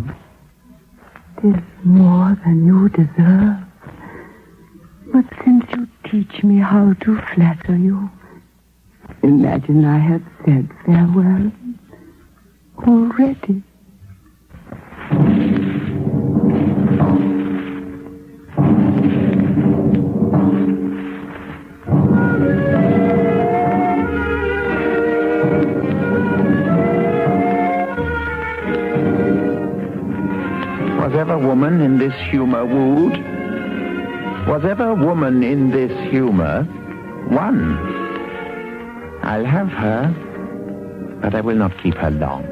'Tis more than you deserve. But since you teach me how to flatter you, imagine I have said farewell already. woman in this humour wooed? Was ever woman in this humour won? I'll have her, but I will not keep her long.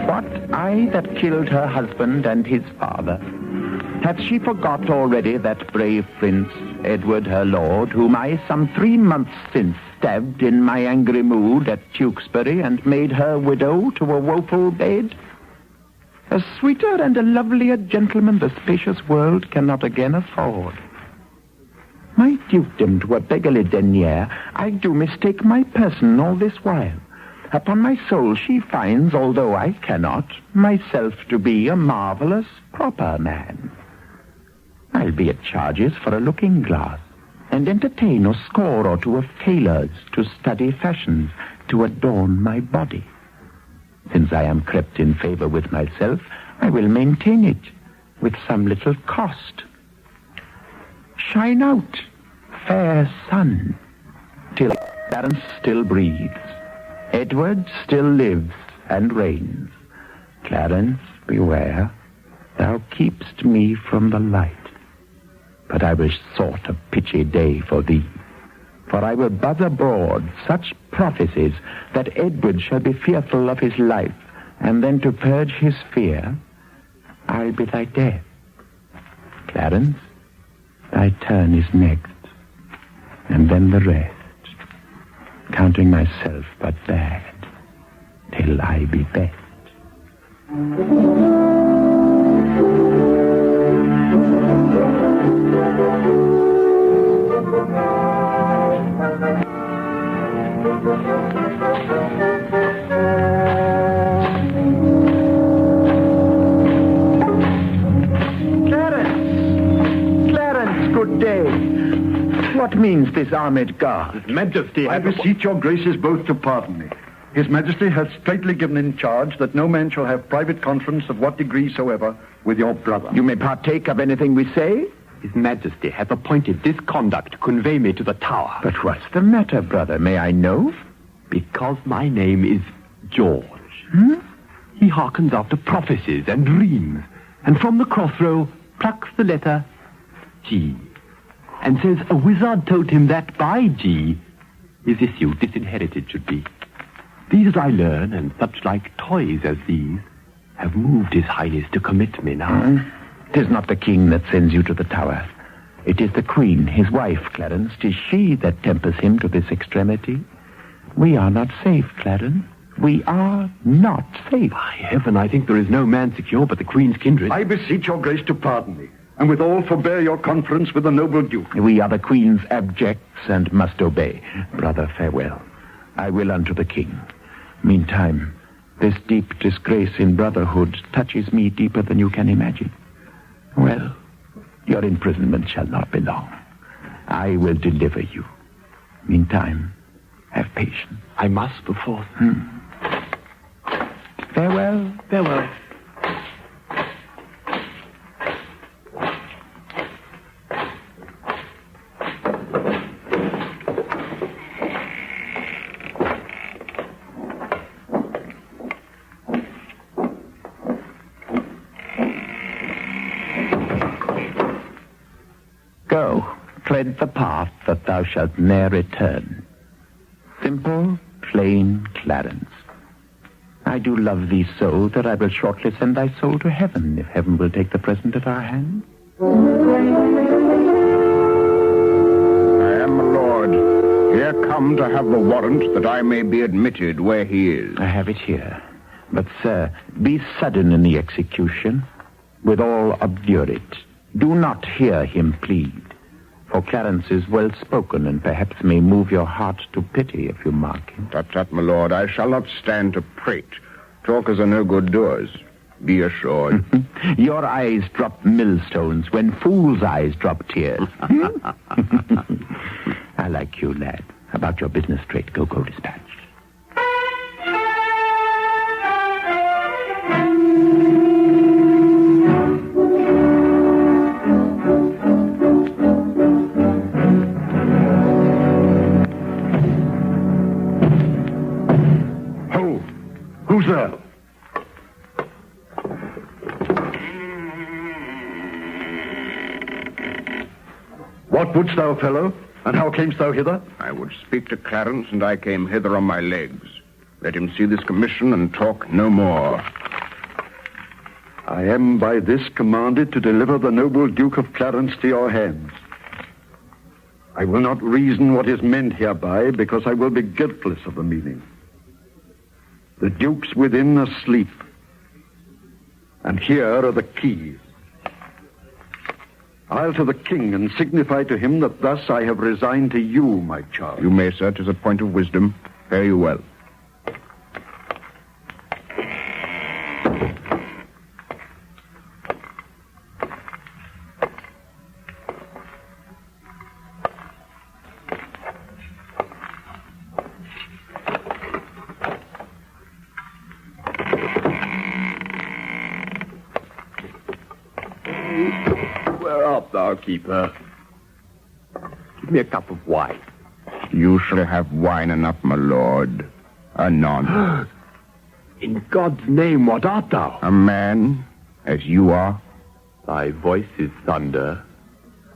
What, I that killed her husband and his father? Hath she forgot already that brave prince, Edward her lord, whom I some 3 months since stabbed in my angry mood at Tewkesbury and made her widow to a woeful bed? A sweeter and a lovelier gentleman the spacious world cannot again afford. My dukedom to a beggarly denier, I do mistake my person all this while. Upon my soul she finds, although I cannot, myself to be a marvellous proper man. I'll be at charges for a looking-glass, and entertain a score or two of tailors to study fashions to adorn my body. Since I am crept in favour with myself, I will maintain it with some little cost. Shine out, fair sun, till Clarence still breathes. Edward still lives and reigns. Clarence, beware, thou keep'st me from the light. But I will sort a pitchy day for thee. For I will buzz abroad such prophecies that Edward shall be fearful of his life, and then to purge his fear, I'll be thy death. Clarence, thy turn is next, and then the rest, counting myself but bad, till I be best. Clarence, good day. What means this armed guard? His Majesty, I beseech your graces both to pardon me. His Majesty has straitly given in charge that no man shall have private conference of what degree soever with your brother. You may partake of anything we say? His Majesty hath appointed this conduct to convey me to the Tower. But what's the matter, brother? May I know? Because my name is George. He hearkens after prophecies and dreams, and from the crossrow plucks the letter G, and says a wizard told him that by G his issue disinherited should be. These I learn, and such like toys as these, have moved his highness to commit me now. 'Tis not the king that sends you to the Tower. It is the queen, his wife, Clarence. 'Tis she that tempers him to this extremity. We are not safe, Clarence. We are not safe. By heaven, I think there is no man secure but the queen's kindred. I beseech your grace to pardon me, and withal forbear your conference with the noble duke. We are the queen's abjects and must obey. Brother, farewell. I will unto the king. Meantime, this deep disgrace in brotherhood touches me deeper than you can imagine. Well, your imprisonment shall not be long. I will deliver you. Meantime, have patience. I must perforce. Farewell. Farewell. Go, tread the path that thou shalt ne'er return. Simple, plain Clarence. I do love thee so that I will shortly send thy soul to heaven, if heaven will take the present at our hand. I am the Lord, here come to have the warrant that I may be admitted where he is. I have it here. But, sir, be sudden in the execution. Withal obdurate. Do not hear him plead. For Clarence is well spoken, and perhaps may move your heart to pity if you mark him. Tut, my lord, I shall not stand to prate. Talkers are no good doers, be assured. Your eyes drop millstones when fools' eyes drop tears. I like you, lad. About your business straight. Go dispatch. Who's there? What wouldst thou, fellow? And how camest thou hither? I would speak to Clarence, and I came hither on my legs. Let him see this commission and talk no more. I am by this commanded to deliver the noble Duke of Clarence to your hands. I will not reason what is meant hereby, because I will be guiltless of the meaning. The Duke's within asleep, and here are the keys. I'll to the king and signify to him that thus I have resigned to you my charge. You may, sir. 'Tis a point of wisdom. Fare you well. Keeper. Give me a cup of wine. You shall have wine enough, my lord. Anon. In God's name, what art thou? A man, as you are. Thy voice is thunder,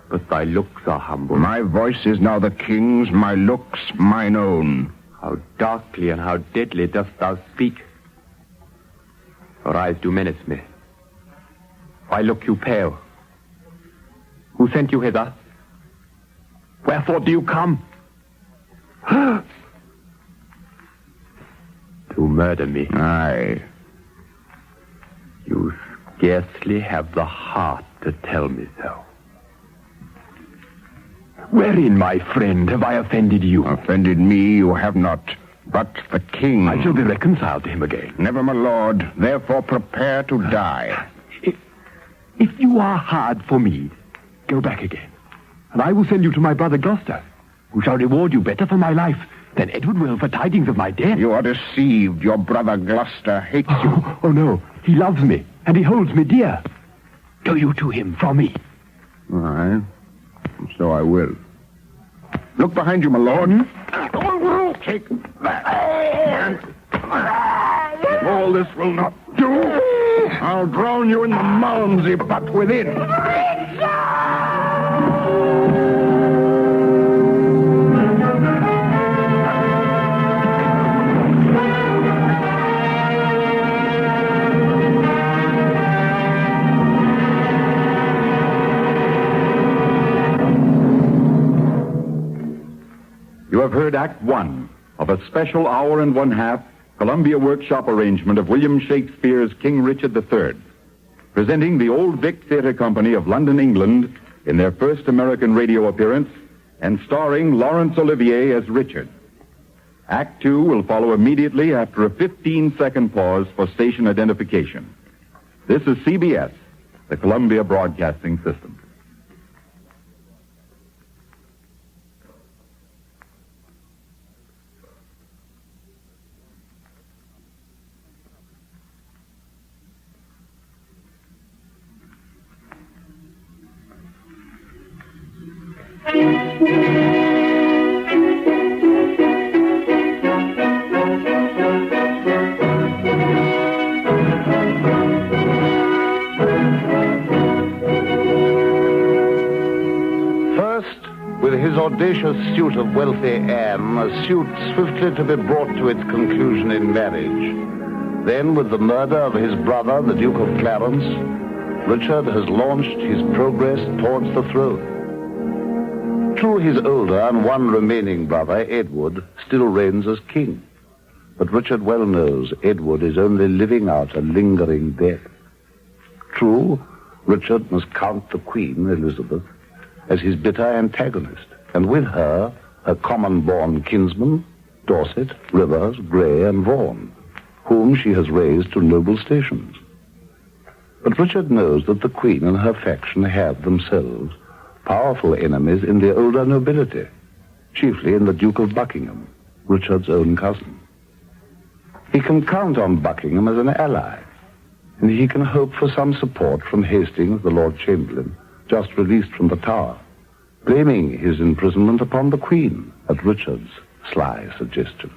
but thy looks are humble. My voice is now the king's, my looks mine own. How darkly and how deadly dost thou speak. Your eyes do menace me. Why look you pale? Who sent you hither? Wherefore do you come? To murder me. Aye. You scarcely have the heart to tell me so. Wherein, my friend, have I offended you? Offended me you have not, but the king. I shall be reconciled to him again. Never, my lord. Therefore prepare to die. If you are hard for me, go back again, and I will send you to my brother Gloucester, who shall reward you better for my life than Edward will for tidings of my death. You are deceived. Your brother Gloucester hates you. Oh, no. He loves me, and he holds me dear. Go you to him from me. Aye. So I will. Look behind you, my lord. Take that. If all this will not do, I'll drown you in the Malmsey butt within. You have heard Act One of a special hour and one-half Columbia Workshop arrangement of William Shakespeare's King Richard III, presenting the Old Vic Theatre Company of London, England, in their first American radio appearance, and starring Laurence Olivier as Richard. Act Two will follow immediately after a 15-second pause for station identification. This is CBS, the Columbia Broadcasting System. Audacious suit of wealthy Anne, a suit swiftly to be brought to its conclusion in marriage. Then, with the murder of his brother, the Duke of Clarence, Richard has launched his progress towards the throne. True, his older and one remaining brother, Edward, still reigns as king. But Richard well knows Edward is only living out a lingering death. True, Richard must count the Queen, Elizabeth, as his bitter antagonist, and with her, her common-born kinsmen, Dorset, Rivers, Grey, and Vaughan, whom she has raised to noble stations. But Richard knows that the Queen and her faction have themselves powerful enemies in the older nobility, chiefly in the Duke of Buckingham, Richard's own cousin. He can count on Buckingham as an ally, and he can hope for some support from Hastings, the Lord Chamberlain, just released from the Tower, blaming his imprisonment upon the Queen at Richard's sly suggestion.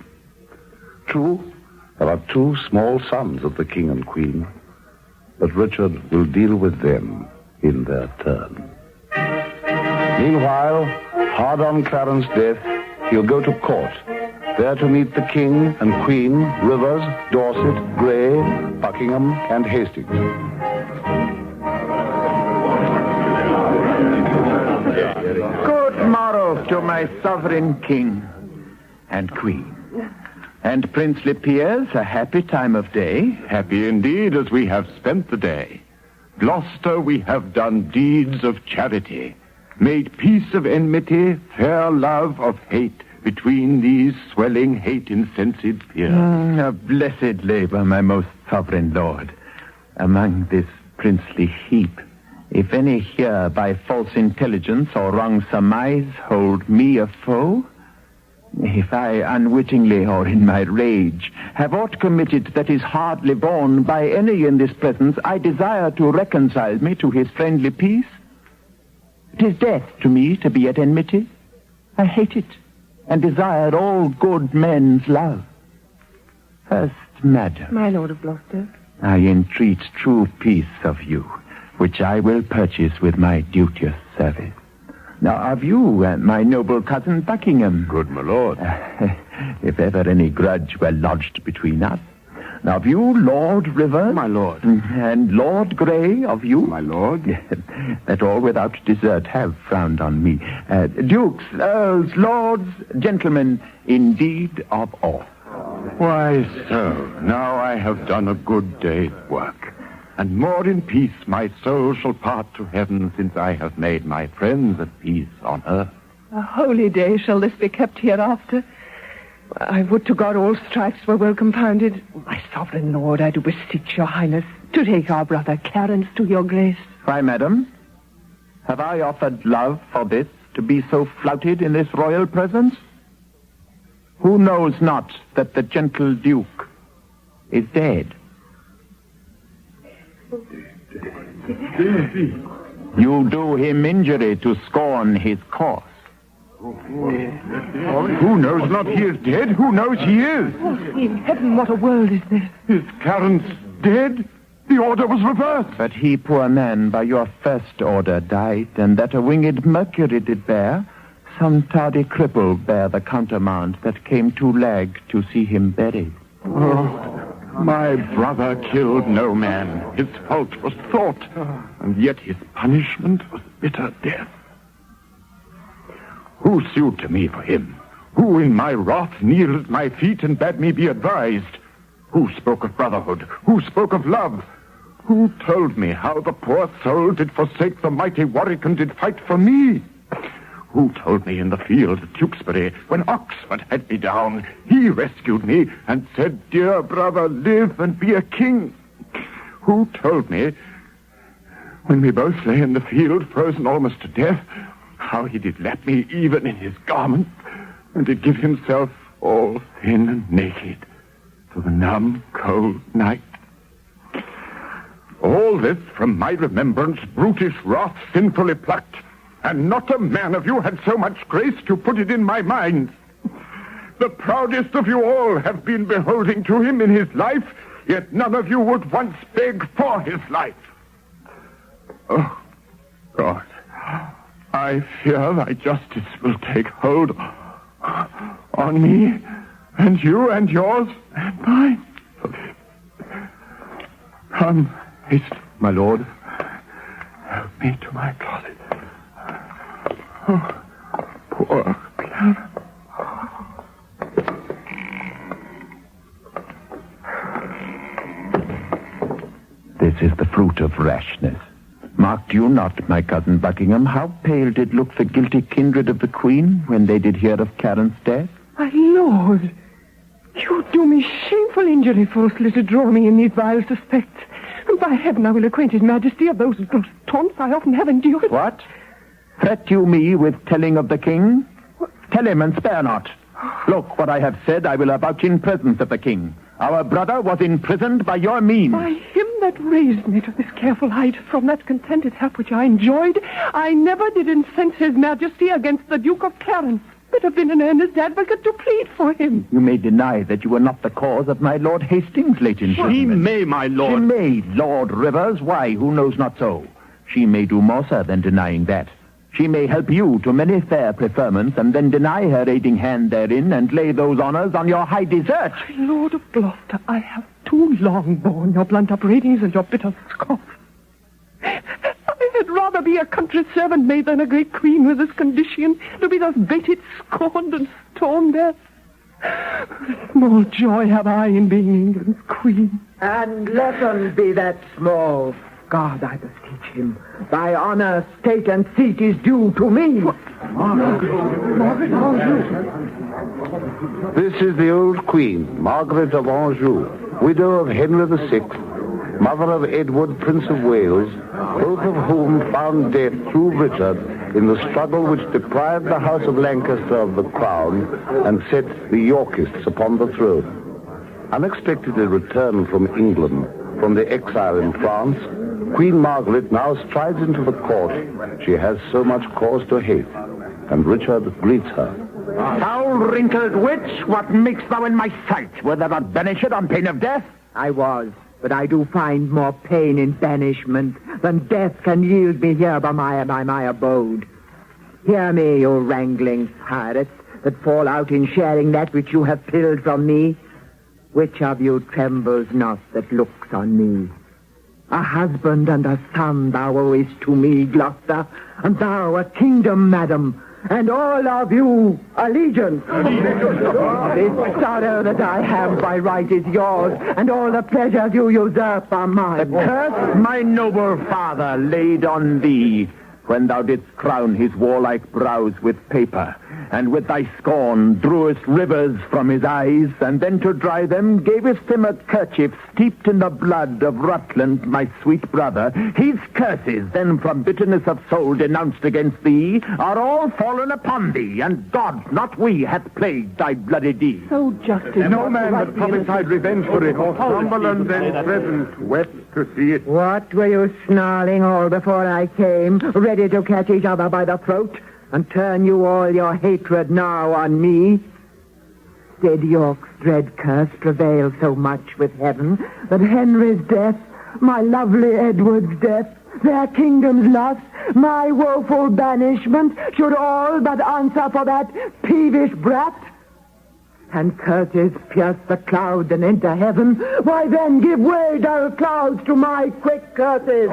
True, there are two small sons of the King and Queen, but Richard will deal with them in their turn. Meanwhile, hard on Clarence' death, he'll go to court, there to meet the King and Queen, Rivers, Dorset, Grey, Buckingham, and Hastings. Good morrow to my sovereign king and queen. And princely peers, a happy time of day. Happy indeed as we have spent the day. Gloucester, we have done deeds of charity, made peace of enmity, fair love of hate, between these swelling hate-incensed peers. A blessed labor, my most sovereign lord. Among this princely heap, if any here by false intelligence or wrong surmise hold me a foe, if I unwittingly or in my rage have aught committed that is hardly borne by any in this presence, I desire to reconcile me to his friendly peace. It is death to me to be at enmity. I hate it, and desire all good men's love. First, madam. My Lord of Gloucester. I entreat true peace of you, which I will purchase with my duteous service. Now, of you, my noble cousin Buckingham. Good, my lord. If ever any grudge were lodged between us. Now, of you, Lord Rivers. My lord. And Lord Grey, of you. My lord. That all without desert have frowned on me. Dukes, earls, lords, gentlemen, indeed of all. Why so? Now I have done a good day's work. And more in peace my soul shall part to heaven, since I have made my friends at peace on earth. A holy day shall this be kept hereafter. I would to God all strifes were well compounded. My sovereign lord, I do beseech your highness to take our brother Clarence to your grace. Why, madam, have I offered love for this, to be so flouted in this royal presence? Who knows not that the gentle duke is dead? You do him injury to scorn his cause. Who knows not he is dead? Who knows he is? Oh, in heaven, what a world is this? Is Clarence dead? The order was reversed. But he, poor man, by your first order died, and that a winged Mercury did bear, some tardy cripple bare the countermand that came too lag to see him buried. Oh, my brother killed no man. His fault was thought, and yet his punishment was bitter death. Who sued to me for him? Who in my wrath kneeled at my feet and bade me be advised? Who spoke of brotherhood? Who spoke of love? Who told me how the poor soul did forsake the mighty Warwick and did fight for me? Who told me in the field at Tewkesbury, when Oxford had me down, he rescued me and said, "Dear brother, live and be a king"? Who told me, when we both lay in the field, frozen almost to death, how he did lap me even in his garment, and did give himself all thin and naked to the numb, cold night? All this from my remembrance, brutish wrath sinfully plucked, and not a man of you had so much grace to put it in my mind. The proudest of you all have been beholding to him in his life, yet none of you would once beg for his life. Oh, God, I fear thy justice will take hold on me, and you, and yours, and mine. Come, haste, my lord. Help me to my closet. Oh, poor Clara. This is the fruit of rashness. Marked you not, my cousin Buckingham, how pale did look the guilty kindred of the Queen when they did hear of Clarence's death? My lord, you do me shameful injury falsely to draw me in these vile suspects. And by heaven I will acquaint his majesty of those taunts I often have endured. What? Threat you me with telling of the king? Tell him and spare not. Look, what I have said I will avouch in presence of the king. Our brother was imprisoned by your means. By him that raised me to this careful height, from that contented hap which I enjoyed, I never did incense his majesty against the Duke of Clarence, but have been an earnest advocate to plead for him. You may deny that you were not the cause of my Lord Hastings' late imprisonment. She may, my lord. She may, Lord Rivers. Why, who knows not so? She may do more, sir, than denying that. She may help you to many fair preferments, and then deny her aiding hand therein, and lay those honours on your high desert. Lord of Gloucester, I have too long borne your blunt upbraidings and your bitter scoff. I had rather be a country servant maid than a great queen with this condition, to be thus baited, scorned, and stormed at. Small joy have I in being England's queen. And let him be that small. God, I beseech him. Thy honour, state, and seat is due to me. This is the old queen, Margaret of Anjou, widow of Henry VI, mother of Edward, Prince of Wales, both of whom found death through Richard in the struggle which deprived the House of Lancaster of the crown and set the Yorkists upon the throne. Unexpectedly returned from England from the exile in France, Queen Margaret now strides into the court she has so much cause to hate, and Richard greets her. Thou wrinkled witch, what makest thou in my sight? Wert thou not banished on pain of death? I was, but I do find more pain in banishment than death can yield me here by my abode. Hear me, you wrangling pirates that fall out in sharing that which you have pilled from me. Which of you trembles not that looks on me? A husband and a son thou owest to me, Gloucester, and thou a kingdom, madam, and all of you allegiance. This sorrow that I have by right is yours, and all the pleasures you usurp are mine. The curse my noble father laid on thee when thou didst crown his warlike brows with paper, and with thy scorn drewest rivers from his eyes, and then to dry them gavest him a kerchief steeped in the blood of Rutland, my sweet brother. His curses, then from bitterness of soul denounced against thee, are all fallen upon thee, and God, not we, hath plagued thy bloody deed. So justice. No man but prophesied revenge for it. Northumberland and present wept to see it. What were you snarling all before I came, ready to catch each other by the throat, and turn you all your hatred now on me? Did York's dread curse prevail so much with heaven that Henry's death, my lovely Edward's death, their kingdom's loss, my woeful banishment, should all but answer for that peevish brat? And curses pierce the cloud and enter heaven, why then give way, dull clouds, to my quick curses.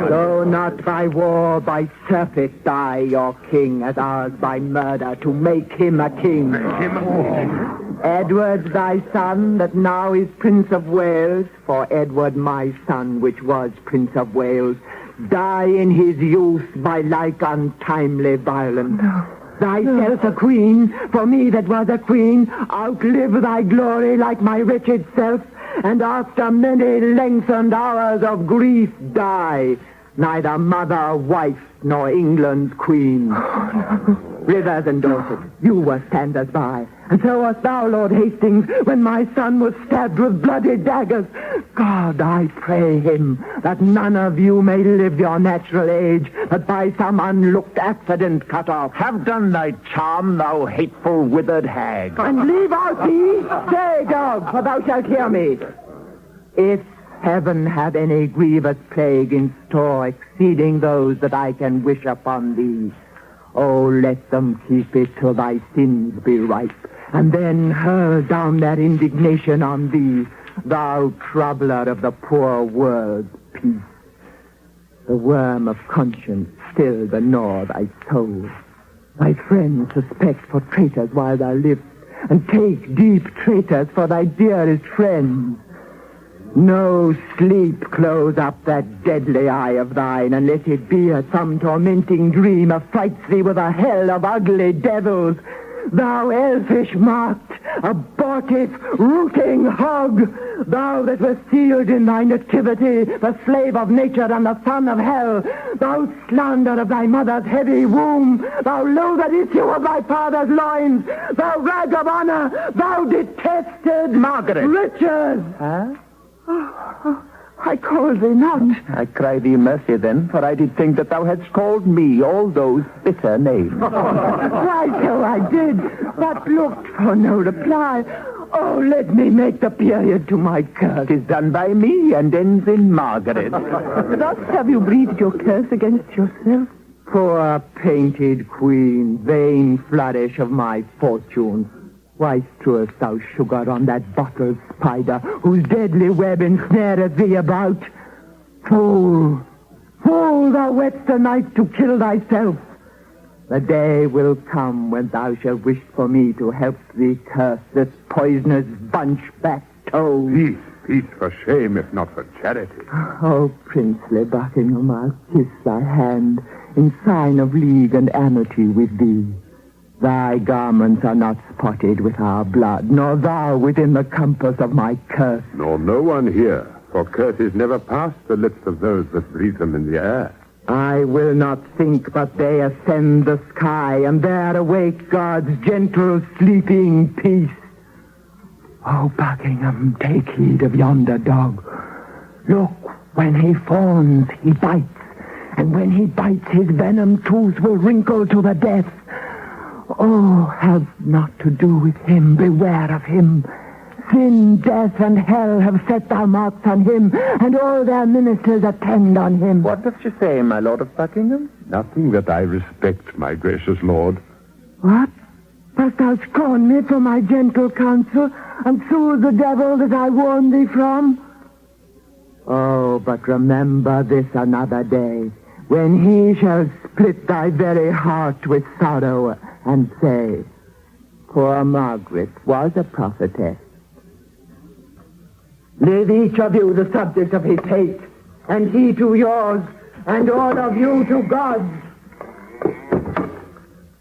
Though not by war, by surfeit die your king, as ours by murder, to make him a king. Edward thy son, that now is Prince of Wales, for Edward my son, which was Prince of Wales, die in his youth by like untimely violence. Thyself a queen, for me that was a queen, outlive thy glory like my wretched self, and after many lengthened hours of grief die, neither mother, wife, nor England's queen. Rivers and Dorset, you were standers by, and so wast thou, Lord Hastings, when my son was stabbed with bloody daggers. God, I pray him that none of you may live your natural age, but by some unlooked accident cut off. Have done thy charm, thou hateful withered hag. And leave out thee, say, dog, for thou shalt hear me. If heaven have any grievous plague in store exceeding those that I can wish upon thee, oh, let them keep it till thy sins be ripe, and then hurl down their indignation on thee, thou troubler of the poor world's peace. The worm of conscience still the gnaw thy soul. Thy friends suspect for traitors while thou livest, and take deep traitors for thy dearest friends. No sleep close up that deadly eye of thine, unless it be as some tormenting dream affrights thee with a hell of ugly devils. Thou elfish-marked, abortive, rooting hog, thou that wast sealed in thy nativity, the slave of nature and the son of hell, thou slander of thy mother's heavy womb, thou loathed issue of thy father's loins, thou rag of honor, thou detested Margaret. Richard. Huh? I call thee not. I cry thee mercy then, for I did think that thou hadst called me all those bitter names. Why, so I did, but looked for no reply. Oh, let me make the period to my curse. 'Tis done by me and ends in Margaret. Thus have you breathed your curse against yourself. Poor painted queen, vain flourish of my fortune. Why strewest thou sugar on that bottled spider, whose deadly web ensnareth thee about? Fool, fool, thou whetst the knife to kill thyself. The day will come when thou shalt wish for me to help thee curse this poisonous bunchback toad. Peace, peace, for shame, if not for charity. Oh, princely Buckingham, I'll kiss thy hand in sign of league and amity with thee. Thy garments are not spotted with our blood, nor thou within the compass of my curse. Nor no one here, for curses never pass the lips of those that breathe them in the air. I will not think, but they ascend the sky, and there awake God's gentle sleeping peace. Oh, Buckingham, take heed of yonder dog. Look, when he fawns, he bites, and when he bites, his venom tooth will wrinkle to the death. Oh, have not to do with him, beware of him. Sin, death, and hell have set their marks on him, and all their ministers attend on him. What does she say, my Lord of Buckingham? Nothing that I respect, my gracious lord. What? Dost thou scorn me for my gentle counsel, and soothe the devil that I warned thee from? Oh, but remember this another day, when he shall split thy very heart with sorrow, and say, poor Margaret was a prophetess. Leave each of you the subject of his hate, and he to yours, and all of you to God's.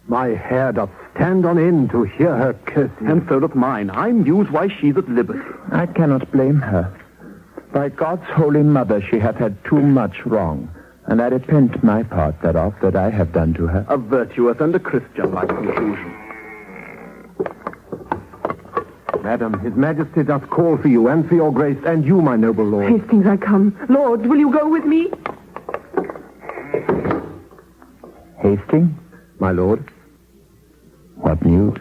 My hair doth stand on end to hear her cursing. And so doth mine. I muse why she's at liberty. I cannot blame her. By God's holy mother, she hath had too much wrong, and I repent my part thereof that I have done to her. A virtuous and a Christian-like conclusion. Madam, His Majesty doth call for you and for your grace, and you, my noble lord. Hastings, I come. Lord, will you go with me? Hastings, my lord. What news?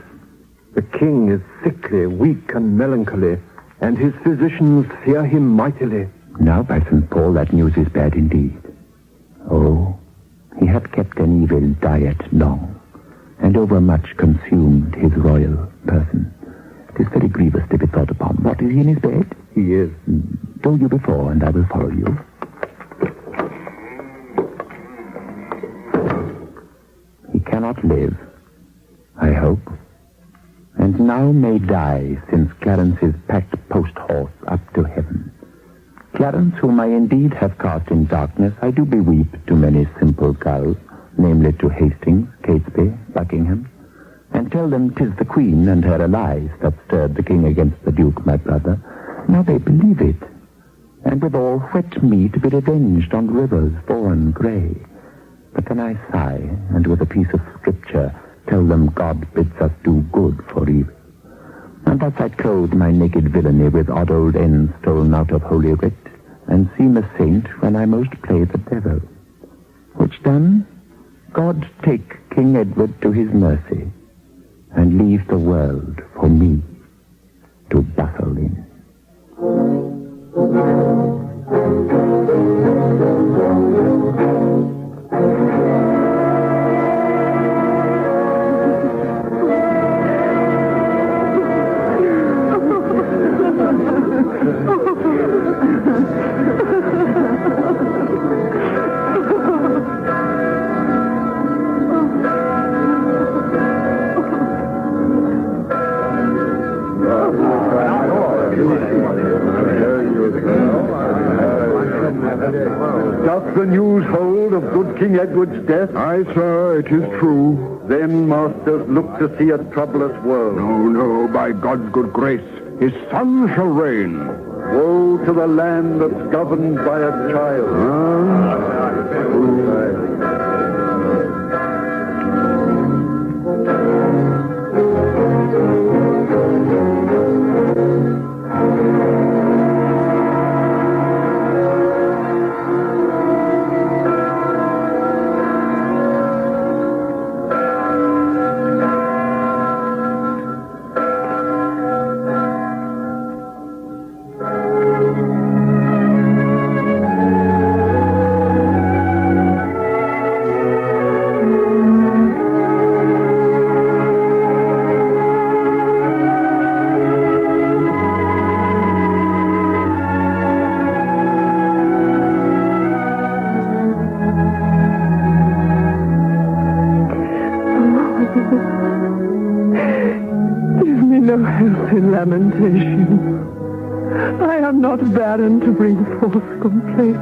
The king is sickly, weak, and melancholy, and his physicians fear him mightily. Now, by St. Paul, that news is bad indeed. Oh, he hath kept an evil diet long, and overmuch consumed his royal person. 'Tis very grievous to be thought upon. What, is he in his bed? He is. Go you before, and I will follow you. He cannot live, I hope, and now may die, since Clarence is packed post-horse up to heaven. Clarence, whom I indeed have cast in darkness, I do beweep to many simple gulls, namely to Hastings, Catesby, Buckingham, and tell them 'tis the Queen and her allies that stirred the King against the Duke, my brother. Now they believe it, and withal whet me to be revenged on rivers foreign grey. But then I sigh, and with a piece of scripture tell them God bids us do good for evil. And thus I clothe my naked villainy with odd old ends stolen out of Holy Writ, and seem a saint when I most play the devil. Which done, God take King Edward to his mercy, and leave the world for me to bustle in. Doth the news hold of good King Edward's death? Aye, sir, it is true. Then, masters, look to see a troublous world. No, no, by God's good grace, his son shall reign. Woe to the land that's governed by a child. lamentation. I am not barren to bring forth complaint.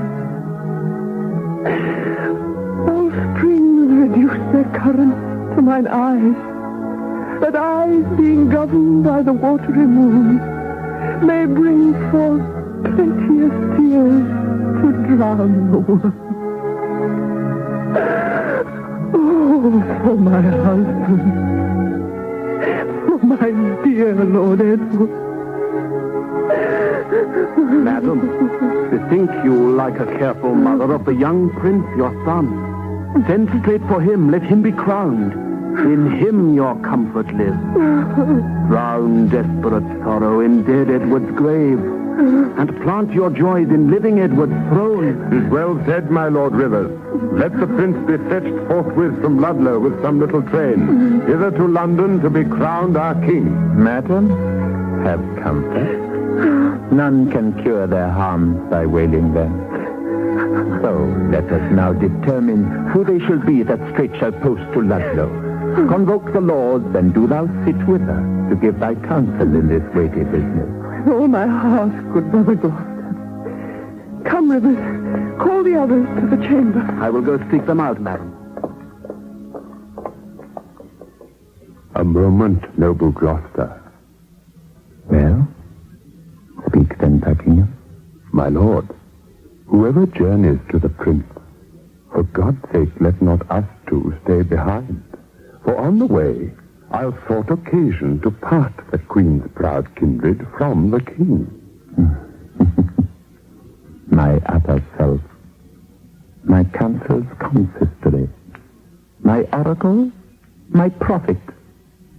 All springs reduce their current to mine eyes, that eyes, being governed by the watery moon, may bring forth plenteous tears to drown the world. Oh, for my husband, for my dear Lord Edward. Madam, bethink you like a careful mother of the young prince, your son. Send straight for him, let him be crowned. In him your comfort lives. Drown desperate sorrow in dead Edward's grave, and plant your joys in living Edward's throne. 'Tis well said, my Lord Rivers. Let the prince be fetched forthwith from Ludlow with some little train, hither to London to be crowned our king. Madam, have comfort. None can cure their harms by wailing them. So let us now determine who they shall be that straight shall post to Ludlow. Convoke the lords, and do thou sit with her to give thy counsel in this weighty business. With all my heart, good Brother Gloucester. Come, Rivers, call the others to the chamber. I will go seek them out, madam. A moment, noble Gloucester. Well, speak then, Buckingham. My lord, whoever journeys to the prince, for God's sake let not us two stay behind. For on the way, I'll sought occasion to part the queen's proud kindred from the king. My other self, my counsel's consistory, my oracle, my prophet,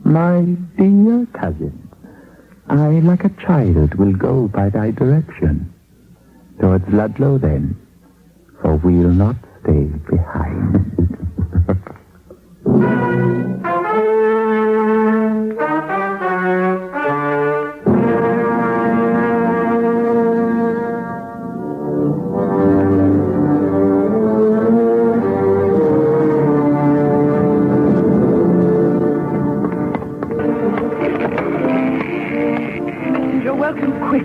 my dear cousin, I, like a child, will go by thy direction. Towards Ludlow, then, for we'll not stay behind.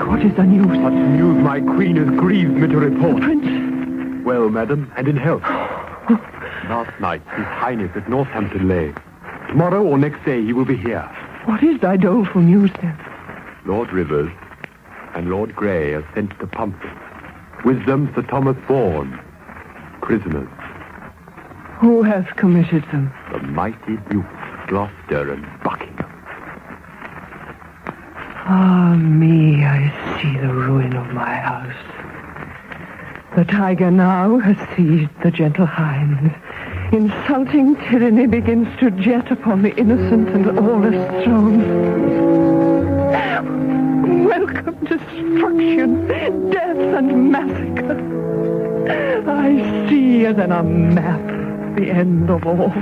What is the news? Such news my queen has grieved me to report. The prince? Well, madam, and in health. Last night, His Highness at Northampton lay. Tomorrow or next day he will be here. What is thy doleful news, then? Lord Rivers and Lord Grey have sent to Pomfret. With them Sir Thomas Bourne. Prisoners. Who has committed them? The mighty Dukes, Gloucester and Buckingham. Ah, me, I see the ruin of my house. The tiger now has seized the gentle hind. Insulting tyranny begins to jet upon the innocent and aweless throne. Welcome destruction, death and massacre. I see as in a map the end of all.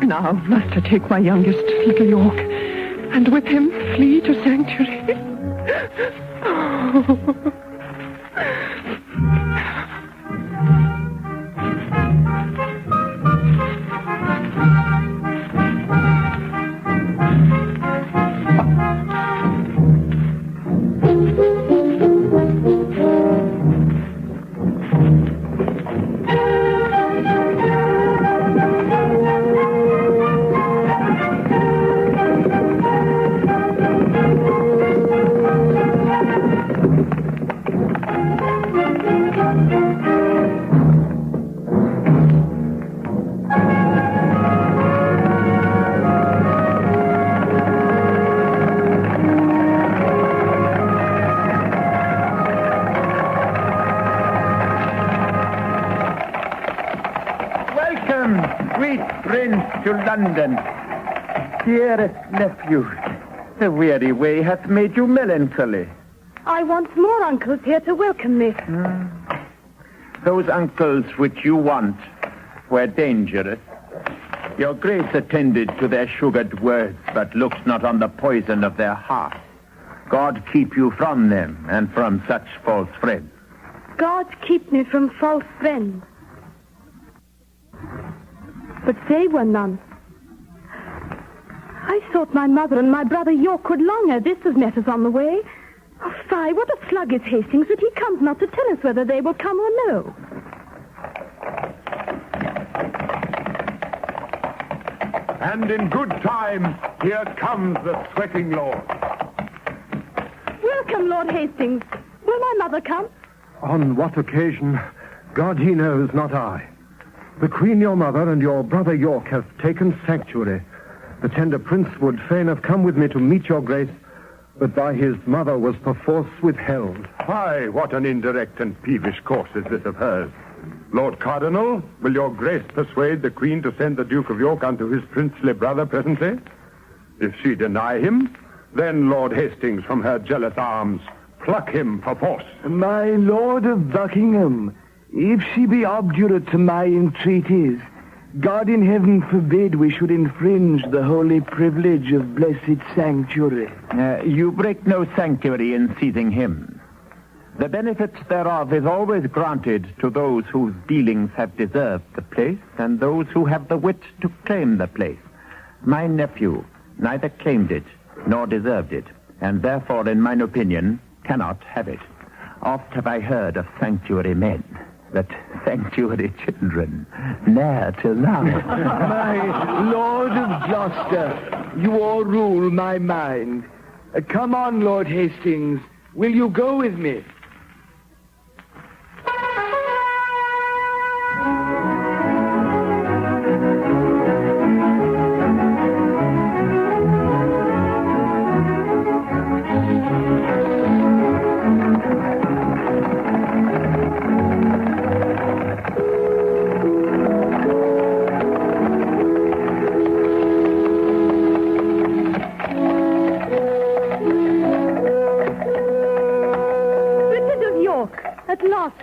Now must I take my youngest, little York, and with him flee to sanctuary. To London. Dearest nephew, the weary way hath made you melancholy. I want more uncles here to welcome me. Those uncles which you want were dangerous. Your grace attended to their sugared words, but looks not on the poison of their heart. God keep you from them and from such false friends. God keep me from false friends. But they were none. I thought my mother and my brother York would long ere this have met us on the way. Oh, fie, what a slug is Hastings that he comes not to tell us whether they will come or no. And in good time, here comes the sweating lord. Welcome, Lord Hastings. Will my mother come? On what occasion? God he knows, not I. The Queen your mother and your brother York have taken sanctuary. The tender prince would fain have come with me to meet your grace, but by his mother was perforce withheld. Aye, what an indirect and peevish course is this of hers. Lord Cardinal, will your grace persuade the Queen to send the Duke of York unto his princely brother presently? If she deny him, then Lord Hastings from her jealous arms pluck him perforce. My Lord of Buckingham, if she be obdurate to my entreaties, God in heaven forbid we should infringe the holy privilege of blessed sanctuary. You break no sanctuary in seizing him. The benefit thereof is always granted to those whose dealings have deserved the place and those who have the wit to claim the place. My nephew neither claimed it nor deserved it, and therefore, in mine opinion, cannot have it. Oft have I heard of sanctuary men, but sanctuary children, ne'er till now. My Lord of Gloucester, you all rule my mind. Come on, Lord Hastings. Will you go with me?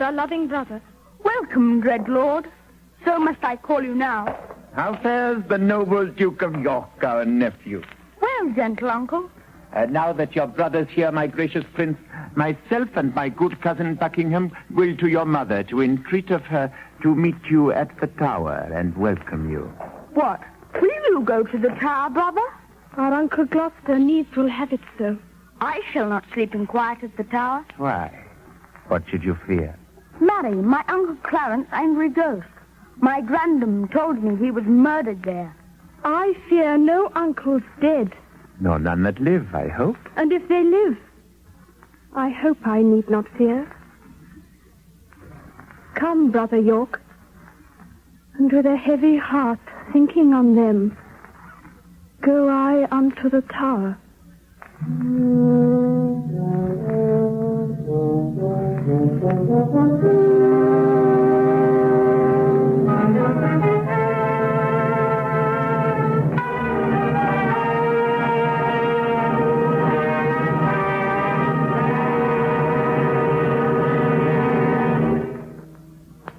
Our loving brother. Welcome, dread lord. So must I call you now. How fares the noble Duke of York, our nephew? Well, gentle uncle. Now that your brother's here, my gracious prince, myself and my good cousin Buckingham will to your mother to entreat of her to meet you at the tower and welcome you. What? Will you go to the tower, brother? Our Uncle Gloucester needs will have it so. I shall not sleep in quiet at the tower. Why? What should you fear? Marry, my Uncle Clarence angry ghost. My grandam told me he was murdered there. I fear no uncles dead. Nor none that live, I hope. And if they live, I hope I need not fear. Come, Brother York, and with a heavy heart thinking on them, go I unto the tower.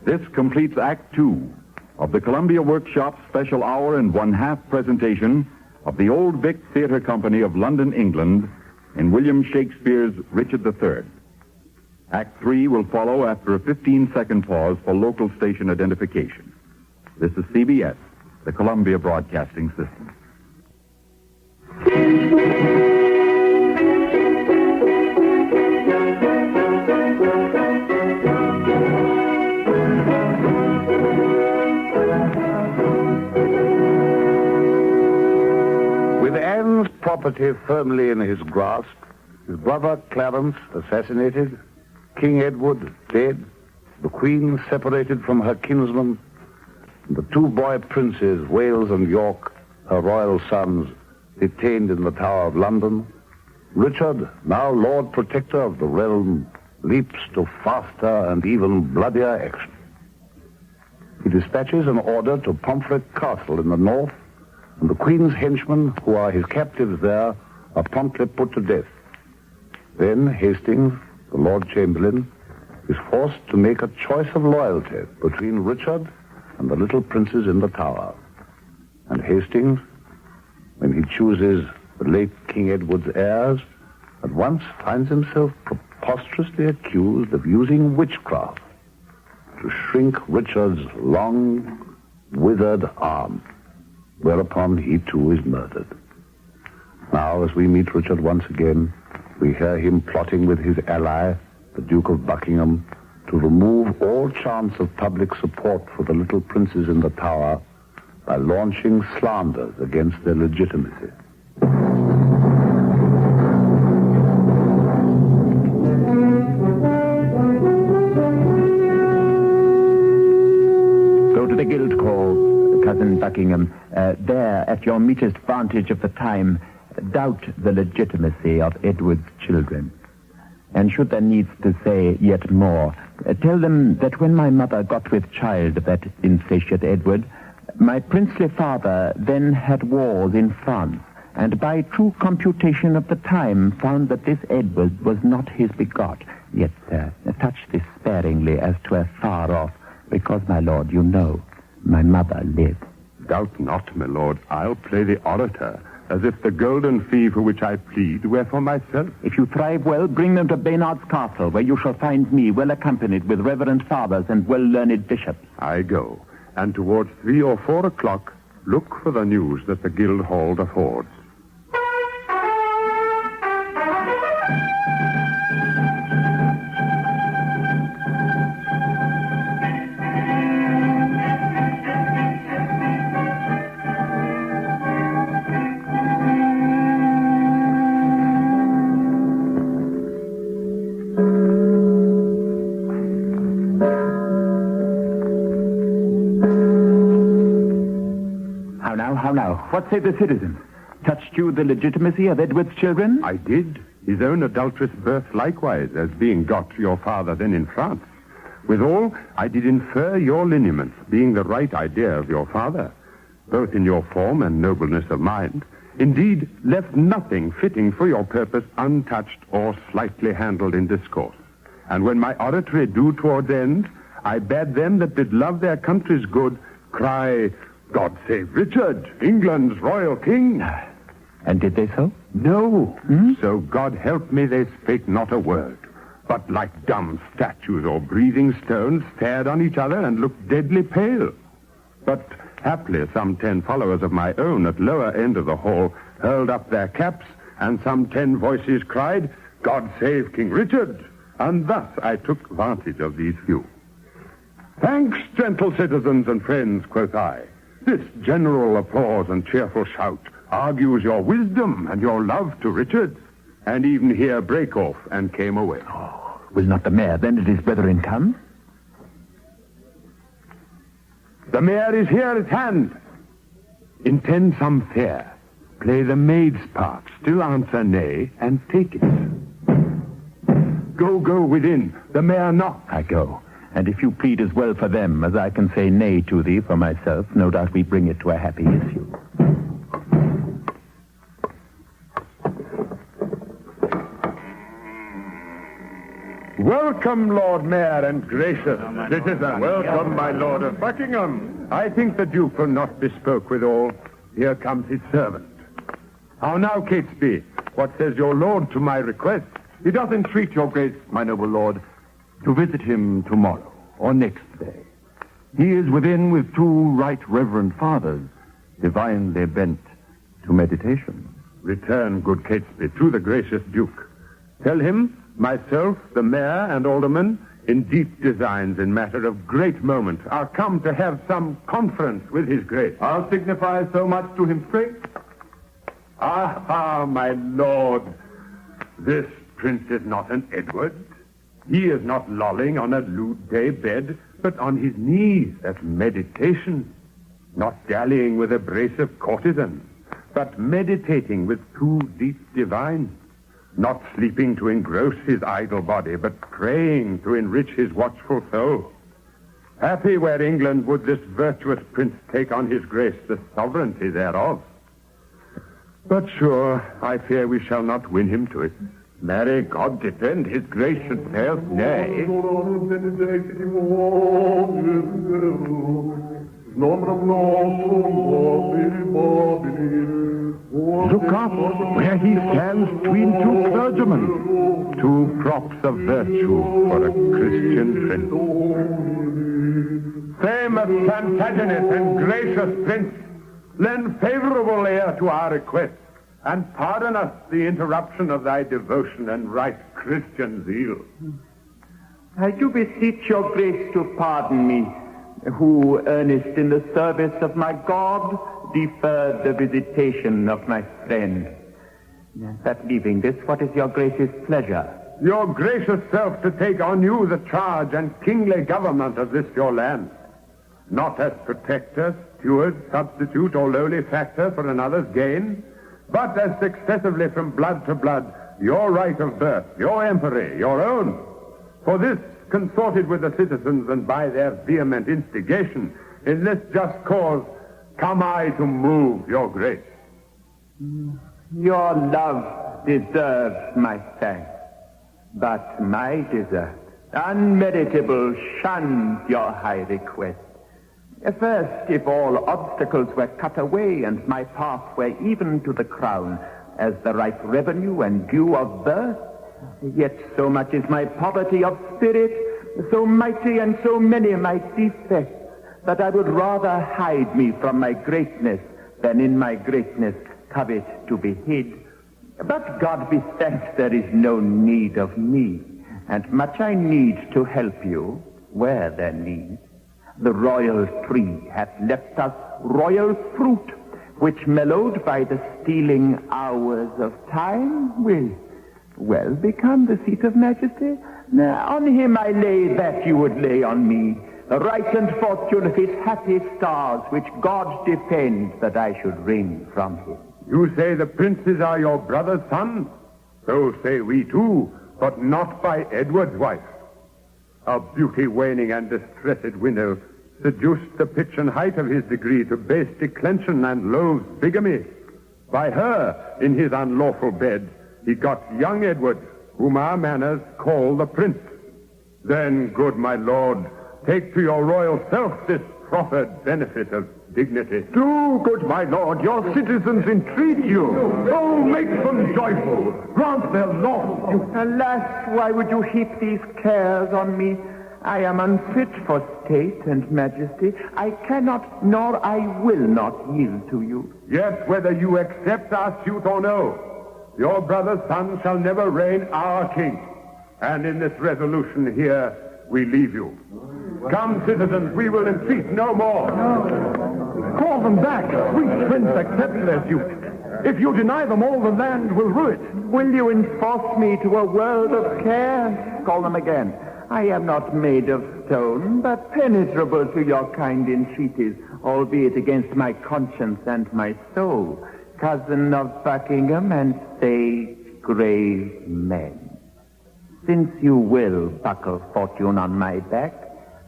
This completes Act 2 of the Columbia Workshop Special Hour and One-Half presentation of the Old Vic Theatre Company of London, England, in William Shakespeare's Richard III. Act 3 will follow after a 15-second pause for local station identification. This is CBS, the Columbia Broadcasting System. With Anne's property firmly in his grasp, his brother Clarence assassinated, King Edward dead, the Queen separated from her kinsman, and the two boy princes, Wales and York, her royal sons, detained in the Tower of London, Richard, now Lord Protector of the realm, leaps to faster and even bloodier action. He dispatches an order to Pomfret Castle in the north, and the Queen's henchmen, who are his captives there, are promptly put to death. Then Hastings, the Lord Chamberlain, is forced to make a choice of loyalty between Richard and the little princes in the Tower. And Hastings, when he chooses the late King Edward's heirs, at once finds himself preposterously accused of using witchcraft to shrink Richard's long, withered arm, whereupon he too is murdered. Now, as we meet Richard once again, we hear him plotting with his ally, the Duke of Buckingham, to remove all chance of public support for the little princes in the Tower by launching slanders against their legitimacy. Go to the Guildhall, Cousin Buckingham. There, at your meetest vantage of the time, doubt the legitimacy of Edward's children. And should there needs to say yet more, tell them that when my mother got with child that insatiate Edward, my princely father then had wars in France, and by true computation of the time found that this Edward was not his begot. Yet touch this sparingly as 'twere far off, because, my lord, you know, my mother lives. Doubt not, my lord, I'll play the orator, as if the golden fee for which I plead were for myself. If you thrive well, bring them to Baynard's Castle, where you shall find me well accompanied with reverend fathers and well-learned bishops. I go, and towards 3 or 4 o'clock, look for the news that the Guildhall affords. What say the citizens? Touched you the legitimacy of Edward's children? I did. His own adulterous birth likewise, as being got your father then in France. Withal, I did infer your lineaments, being the right idea of your father, both in your form and nobleness of mind. Indeed, left nothing fitting for your purpose untouched or slightly handled in discourse. And when my oratory drew towards end, I bade them that did love their country's good cry, God save Richard, England's royal king. And did they so? No. So God help me, they spake not a word, but like dumb statues or breathing stones stared on each other and looked deadly pale. But haply some 10 followers of my own at lower end of the hall hurled up their caps, and some 10 voices cried, God save King Richard. And thus I took vantage of these few. Thanks, gentle citizens and friends, quoth I. This general applause and cheerful shout argues your wisdom and your love to Richard. And even here brake off and came away. Oh, will not the mayor then and his brethren come? The mayor is here at hand. Intend some fair. Play the maid's part. Still answer nay and take it. Go within. The mayor knocks. I go. And if you plead as well for them as I can say nay to thee for myself, no doubt we bring it to a happy issue. Welcome, Lord Mayor and gracious citizen. Welcome, my Lord of Buckingham. I think the Duke will not bespoke withal. Here comes his servant. How now, Catesby? What says your lord to my request? He doth entreat your grace, my noble lord, to visit him tomorrow or next day. He is within with 2 right reverend fathers, divinely bent to meditation. Return, good Catesby, to the gracious Duke. Tell him, myself, the mayor, and aldermen, in deep designs in matter of great moment, are come to have some conference with his grace. I'll signify so much to him straight. Ah, my lord, this prince is not an Edward. He is not lolling on a lewd day bed, but on his knees at meditation, not dallying with a brace of courtesans, but meditating with 2 deep divines, not sleeping to engross his idle body, but praying to enrich his watchful soul. Happy where England would this virtuous prince take on his grace the sovereignty thereof. But sure, I fear we shall not win him to it. Marry, God defend his grace should fail, nay. Look up where he stands between 2 clergymen. 2 props of virtue for a Christian prince. Famous Plantagenet and gracious prince, lend favorable ear to our request. and pardon us the interruption of thy devotion and right Christian zeal. I do beseech your grace to pardon me, who, earnest in the service of my God, deferred the visitation of my friend. That leaving this, what is your grace's pleasure? Your gracious self to take on you the charge and kingly government of this your land, not as protector, steward, substitute, or lowly factor for another's gain, but as successively from blood to blood, your right of birth, your empery, your own. For this, consorted with the citizens, and by their vehement instigation, in this just cause, come I to move your grace. Your love deserves my thanks, but my desert, unmeritable, shuns your high request. First, if all obstacles were cut away, and my path were even to the crown, as the right revenue and due of birth, yet so much is my poverty of spirit, so mighty and so many my defects, that I would rather hide me from my greatness than in my greatness covet to be hid. But God be thanked, there is no need of me, and much I need to help you where there need. The royal tree hath left us royal fruit, which mellowed by the stealing hours of time will well become the seat of majesty. Now, on him I lay that you would lay on me, the right and fortune of his happy stars, which God defend that I should wring from him. You say the princes are your brother's sons? So say we too, but not by Edward's wife. A beauty waning and distressed widow seduced the pitch and height of his degree to base declension and loathes bigamy. By her, in his unlawful bed, he got young Edward, whom our manners call the prince. Then, good my lord, take to your royal self this proffered benefit of dignity. Do, good my lord, your citizens entreat you. Oh, make them joyful. Grant their love. Alas, why would you heap these cares on me? I am unfit for state and majesty. I cannot, nor I will not yield to you. Yet, whether you accept our suit or no, your brother's son shall never reign our king. And in this resolution here, we leave you. Come, citizens, we will entreat no more. Call them back. Sweet prince, accept their suit. If you deny them, all the land will rue it. Will you enforce me to a world of care? Call them again. I am not made of stone, but penetrable to your kind entreaties, albeit against my conscience and my soul, cousin of Buckingham and sage, grave men. Since you will buckle fortune on my back,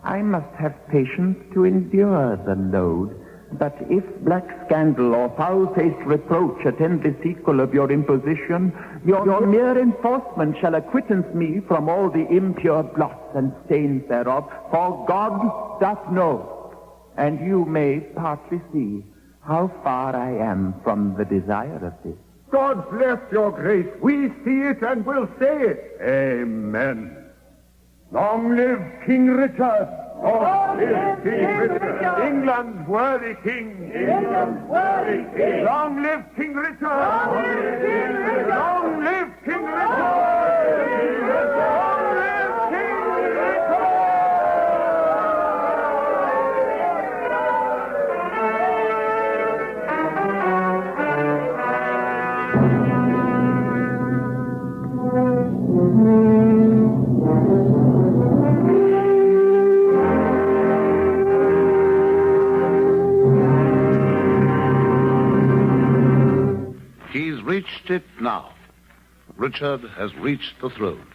I must have patience to endure the load. But if black scandal or foul-faced reproach attend the sequel of your imposition, your mere enforcement shall acquittance me from all the impure blots and stains thereof, for God doth know, and you may partly see how far I am from the desire of this. God bless your grace. We see it and will say it. Amen. Long live King Richard. Long live King Richard. England's worthy king. England's worthy king. Long live King Richard. Long live King Richard. Long live King Richard. Long live King Richard. Reached it now. Richard has reached the throne.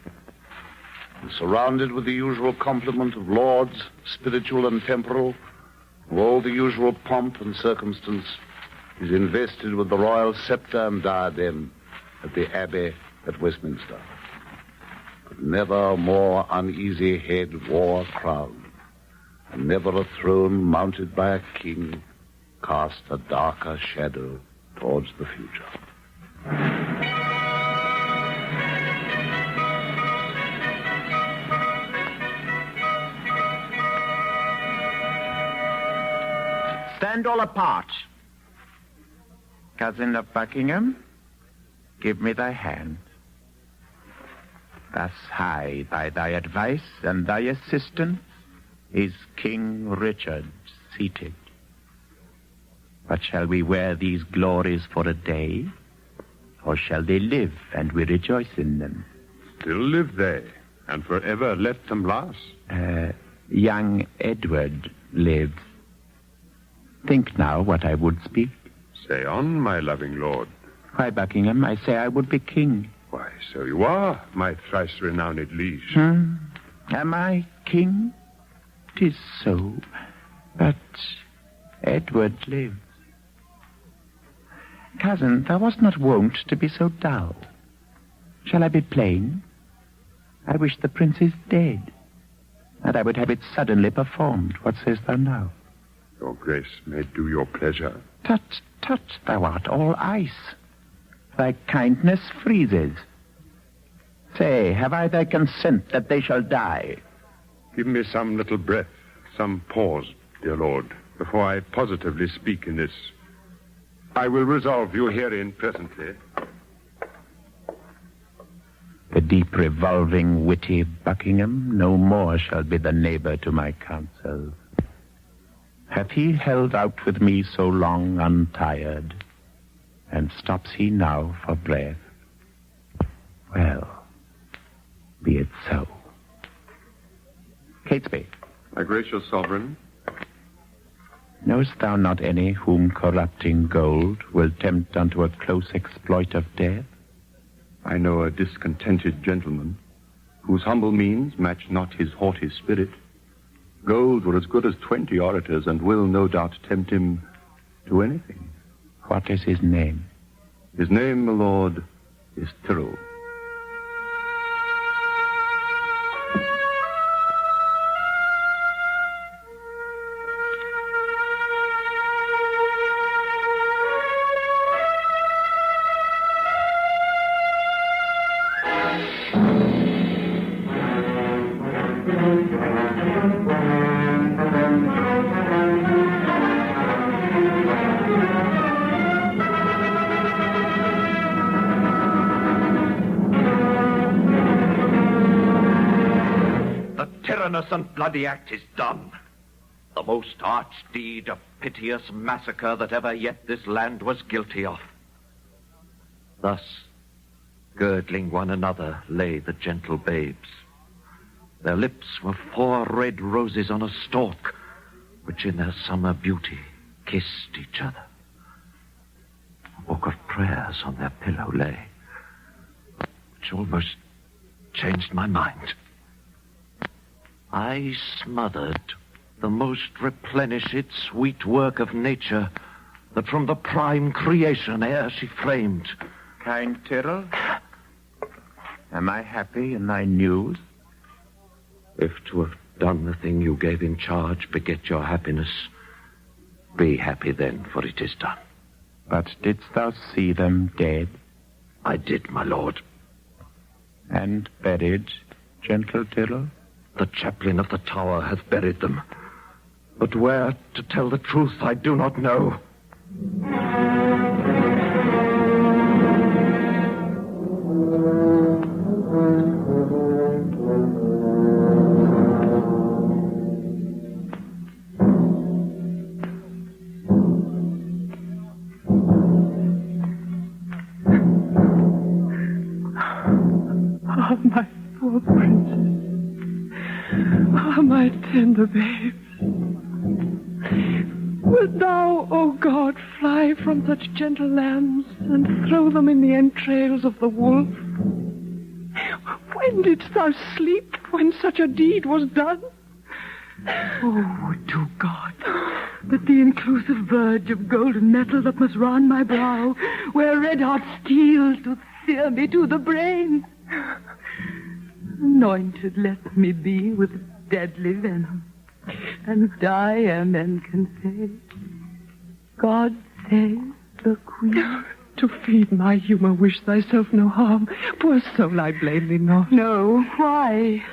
He's surrounded with the usual complement of lords, spiritual and temporal, of all the usual pomp and circumstance. He's invested with the royal scepter and diadem at the Abbey at Westminster. But never a more uneasy head wore a crown, and never a throne mounted by a king cast a darker shadow towards the future. Stand all apart. Cousin of Buckingham, Give me thy hand. Thus high by thy advice and thy assistance is King Richard seated. But shall we wear these glories for a day, or shall they live and we rejoice in them? Still live they, and forever let them last. Young Edward lives. Think now what I would speak. Say on, my loving lord. Why, Buckingham, I say I would be king. Why, so you are, my thrice-renowned liege. Am I king? 'Tis so, but Edward lives. Cousin, thou wast not wont to be so dull. Shall I be plain? I wish the prince is dead, and I would have it suddenly performed. What sayest thou now? Your grace may do your pleasure. Tut, tut, thou art all ice. Thy kindness freezes. Say, have I thy consent that they shall die? Give me some little breath, some pause, dear lord, before I positively speak in this. I will resolve you herein presently. The deep revolving witty Buckingham no more shall be the neighbor to my counsels. Hath he held out with me so long untired, and stops he now for breath? Well, be it so. Catesby. My gracious sovereign. Knowest thou not any whom corrupting gold will tempt unto a close exploit of death? I know a discontented gentleman, whose humble means match not his haughty spirit. Gold were as good as 20 orators, and will no doubt tempt him to anything. What is his name? His name, my lord, is Tyrrell. And bloody act is done. The most arch deed of piteous massacre that ever yet this land was guilty of. Thus, girdling one another, lay the gentle babes. Their lips were 4 red roses on a stalk, which in their summer beauty kissed each other. A book of prayers on their pillow lay, which almost changed my mind. I smothered the most replenished sweet work of nature that from the prime creation ere she framed. Kind Tyrrell, am I happy in thy news? If to have done the thing you gave in charge beget your happiness, be happy then, for it is done. But didst thou see them dead? I did, my lord. And buried, gentle Tyrrell? The chaplain of the tower hath buried them. But where, to tell the truth, I do not know. Ah, my poor princess. Ah, my tender babes. Wilt thou, O God, fly from such gentle lambs and throw them in the entrails of the wolf? When didst thou sleep when such a deed was done? Oh, would to God that the inclusive verge of golden metal that must round my brow were red-hot steel to sear me to the brain. Anointed let me be with deadly venom, and die ere men can say, God save the Queen. To feed my humour, wish thyself no harm. Poor soul, I blame thee not. No, why?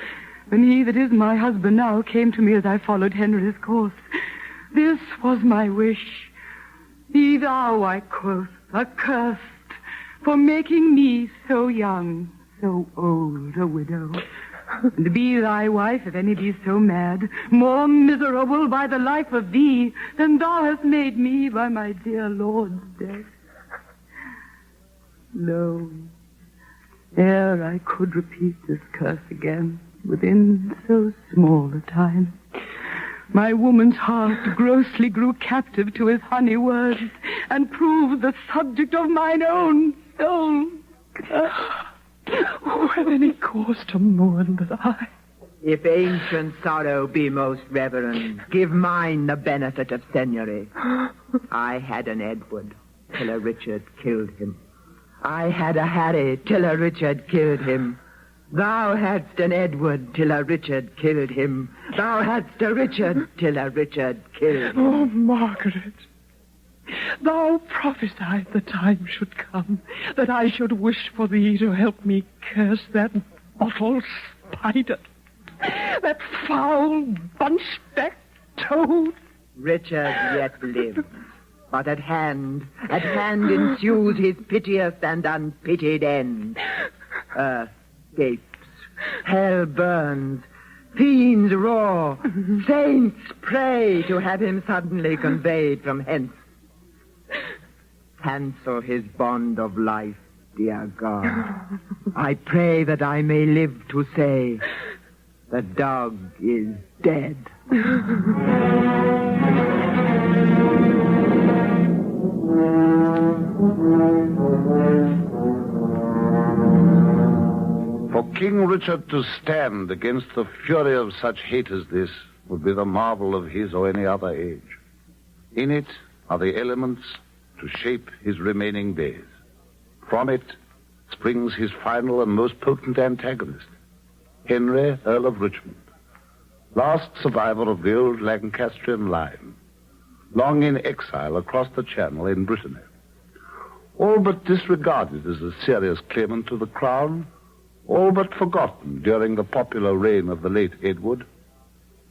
When he that is my husband now came to me as I followed Henry's course, this was my wish. Be thou, I quoth, accursed, for making me so young, so old a widow. And be thy wife, if any be so mad, more miserable by the life of thee than thou hast made me by my dear Lord's death. Lo, ere I could repeat this curse again, within so small a time, my woman's heart grossly grew captive to his honey words, and proved the subject of mine own soul. Who have any cause to mourn but I? If ancient sorrow be most reverend, give mine the benefit of seigneury. I had an Edward till a Richard killed him. I had a Harry till a Richard killed him. Thou hadst an Edward till a Richard killed him. Thou hadst a Richard till a Richard killed him. Oh, Margaret, thou prophesied the time should come that I should wish for thee to help me curse that bottle spider, that foul bunchback toad. Richard yet lives, but at hand ensues his piteous and unpitied end. Earth gapes, hell burns, fiends roar, saints pray to have him suddenly conveyed from hence. Cancel his bond of life, dear God. I pray that I may live to say, the dog is dead. For King Richard to stand against the fury of such hate as this would be the marvel of his or any other age. In it are the elements to shape his remaining days. From it springs his final and most potent antagonist, Henry, Earl of Richmond, last survivor of the old Lancastrian line, long in exile across the Channel in Brittany, all but disregarded as a serious claimant to the crown, all but forgotten during the popular reign of the late Edward.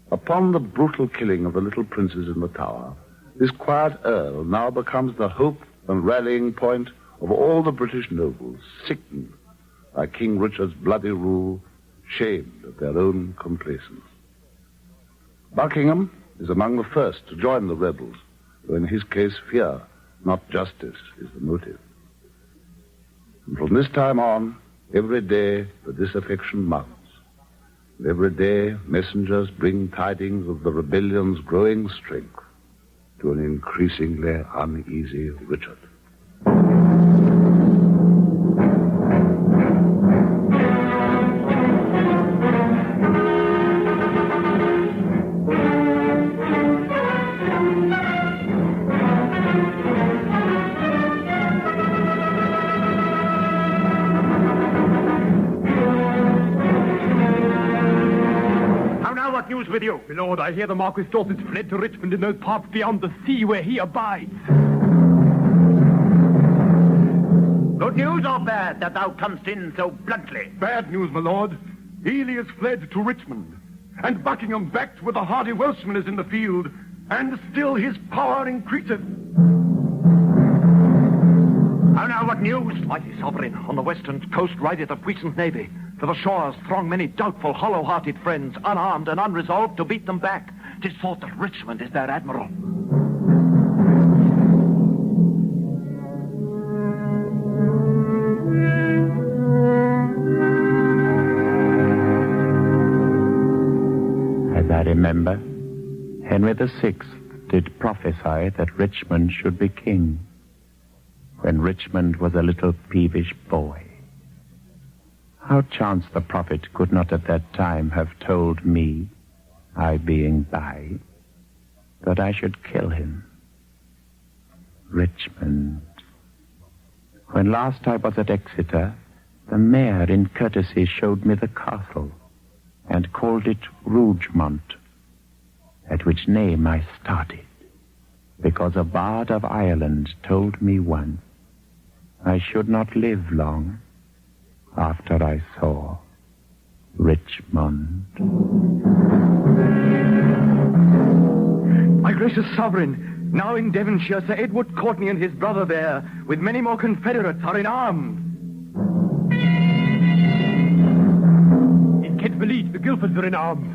Upon the brutal killing of the little princes in the Tower, this quiet earl now becomes the hope and rallying point of all the British nobles, sickened by King Richard's bloody rule, shamed at their own complacence. Buckingham is among the first to join the rebels, though in his case fear, not justice, is the motive. And from this time on, every day the disaffection mounts. And every day messengers bring tidings of the rebellion's growing strength to an increasingly uneasy Richard. With you. My lord, I hear the Marquis Dorset's fled to Richmond in those parts beyond the sea where he abides. Good news or bad that thou comest in so bluntly? Bad news, my lord. Ely is fled to Richmond, and Buckingham backed with a hardy Welshman is in the field, and still his power increaseth. How now, what news? Mighty sovereign, on the western coast rideth a puissant navy. To the shores throng many doubtful, hollow-hearted friends, unarmed and unresolved to beat them back. 'Tis thought that Richmond is their admiral. As I remember, Henry VI did prophesy that Richmond should be king, when Richmond was a little peevish boy. How chance the prophet could not at that time have told me, I being by, that I should kill him. Richmond. When last I was at Exeter, the mayor in courtesy showed me the castle, and called it Rougemont, at which name I started, because a bard of Ireland told me once I should not live long after I saw Richmond. My gracious sovereign, Now in Devonshire, Sir Edward Courtenay and his brother there, with many more confederates, are in arms. In Kent Village, the Guildfords are in arms.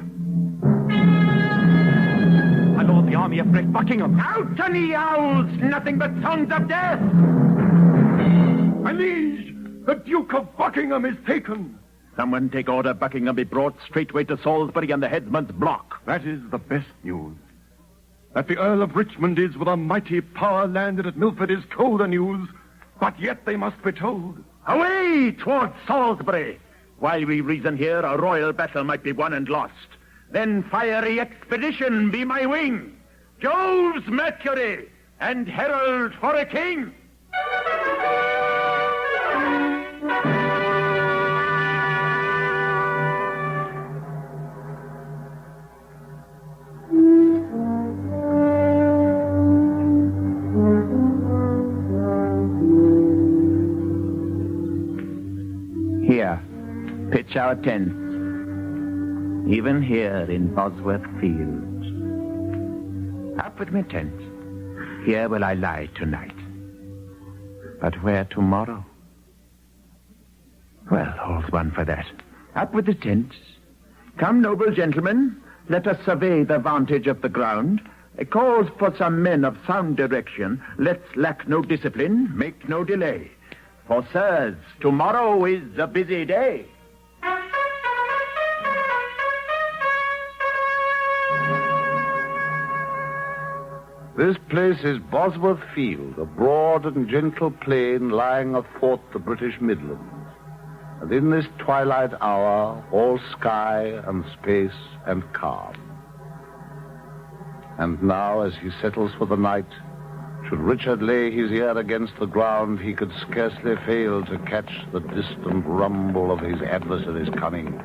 My lord, the army have wrecked Buckingham. Out on the owls! Nothing but songs of death! My liege, the Duke of Buckingham is taken. Someone take order Buckingham be brought straightway to Salisbury and the headsman's block. That is the best news. That the Earl of Richmond is with a mighty power landed at Milford is colder news, but yet they must be told. Away towards Salisbury! While we reason here, a royal battle might be won and lost. Then fiery expedition be my wing. Jove's Mercury and herald for a king. Here, pitch our tents. Even here in Bosworth Field. Up with my tent. Here will I lie tonight. But where tomorrow? Well, all's one for that. Up with the tent. Come, noble gentlemen, let us survey the vantage of the ground. It calls for some men of sound direction. Let's lack no discipline, make no delay. For, sirs, tomorrow is a busy day. This place is Bosworth Field, a broad and gentle plain lying athwart the British Midlands. And in this twilight hour, all sky and space and calm. And now, as he settles for the night, should Richard lay his ear against the ground, he could scarcely fail to catch the distant rumble of his adversary's coming.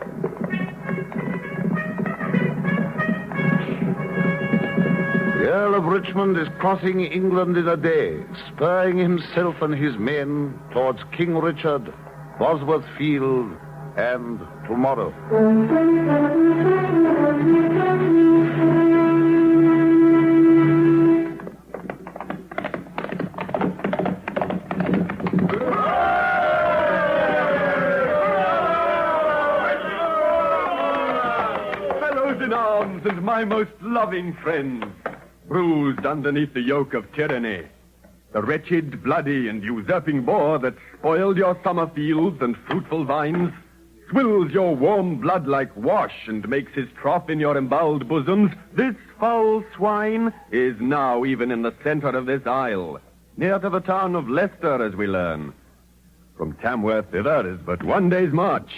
The Earl of Richmond is crossing England in a day, spurring himself and his men towards King Richard, Bosworth Field, and tomorrow. Fellows in arms and my most loving friends, bruised underneath the yoke of tyranny, the wretched, bloody, and usurping boar that spoiled your summer fields and fruitful vines, swills your warm blood like wash and makes his trough in your emboweled bosoms, this foul swine is now even in the center of this isle, near to the town of Leicester, as we learn. From Tamworth thither is but one day's march.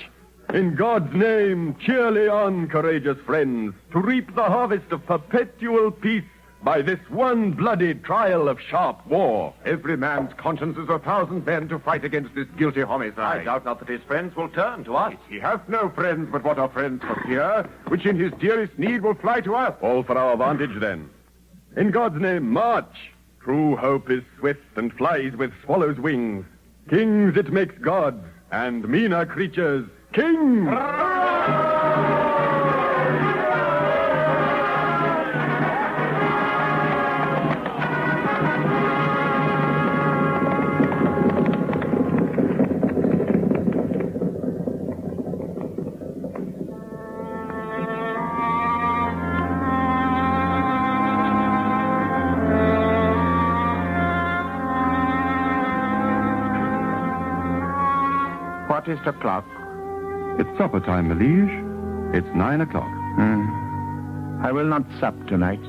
In God's name, cheerly on, courageous friends, to reap the harvest of perpetual peace by this one bloody trial of sharp war. Every man's conscience is 1,000 men to fight against this guilty homicide. I doubt not that his friends will turn to us. He hath no friends but what are friends for fear, which in his dearest need will fly to us. All for our vantage, then. In God's name, march! True hope is swift and flies with swallow's wings. Kings it makes gods, and meaner creatures kings! What is the clock? It's supper time, my liege. It's 9 o'clock. I will not sup tonight.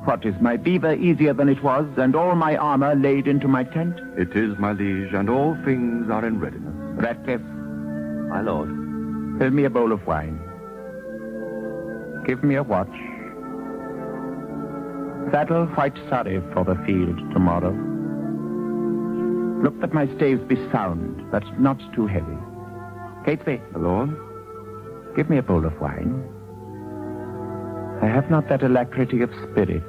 What is my beaver easier than it was, and all my armor laid into my tent? It is, my liege, and all things are in readiness. Ratcliffe. My lord. Fill me a bowl of wine. Give me a watch. Saddle White Surrey for the field tomorrow. Look that my staves be sound, but not too heavy. Catesby. My lord. Give me a bowl of wine. I have not that alacrity of spirit,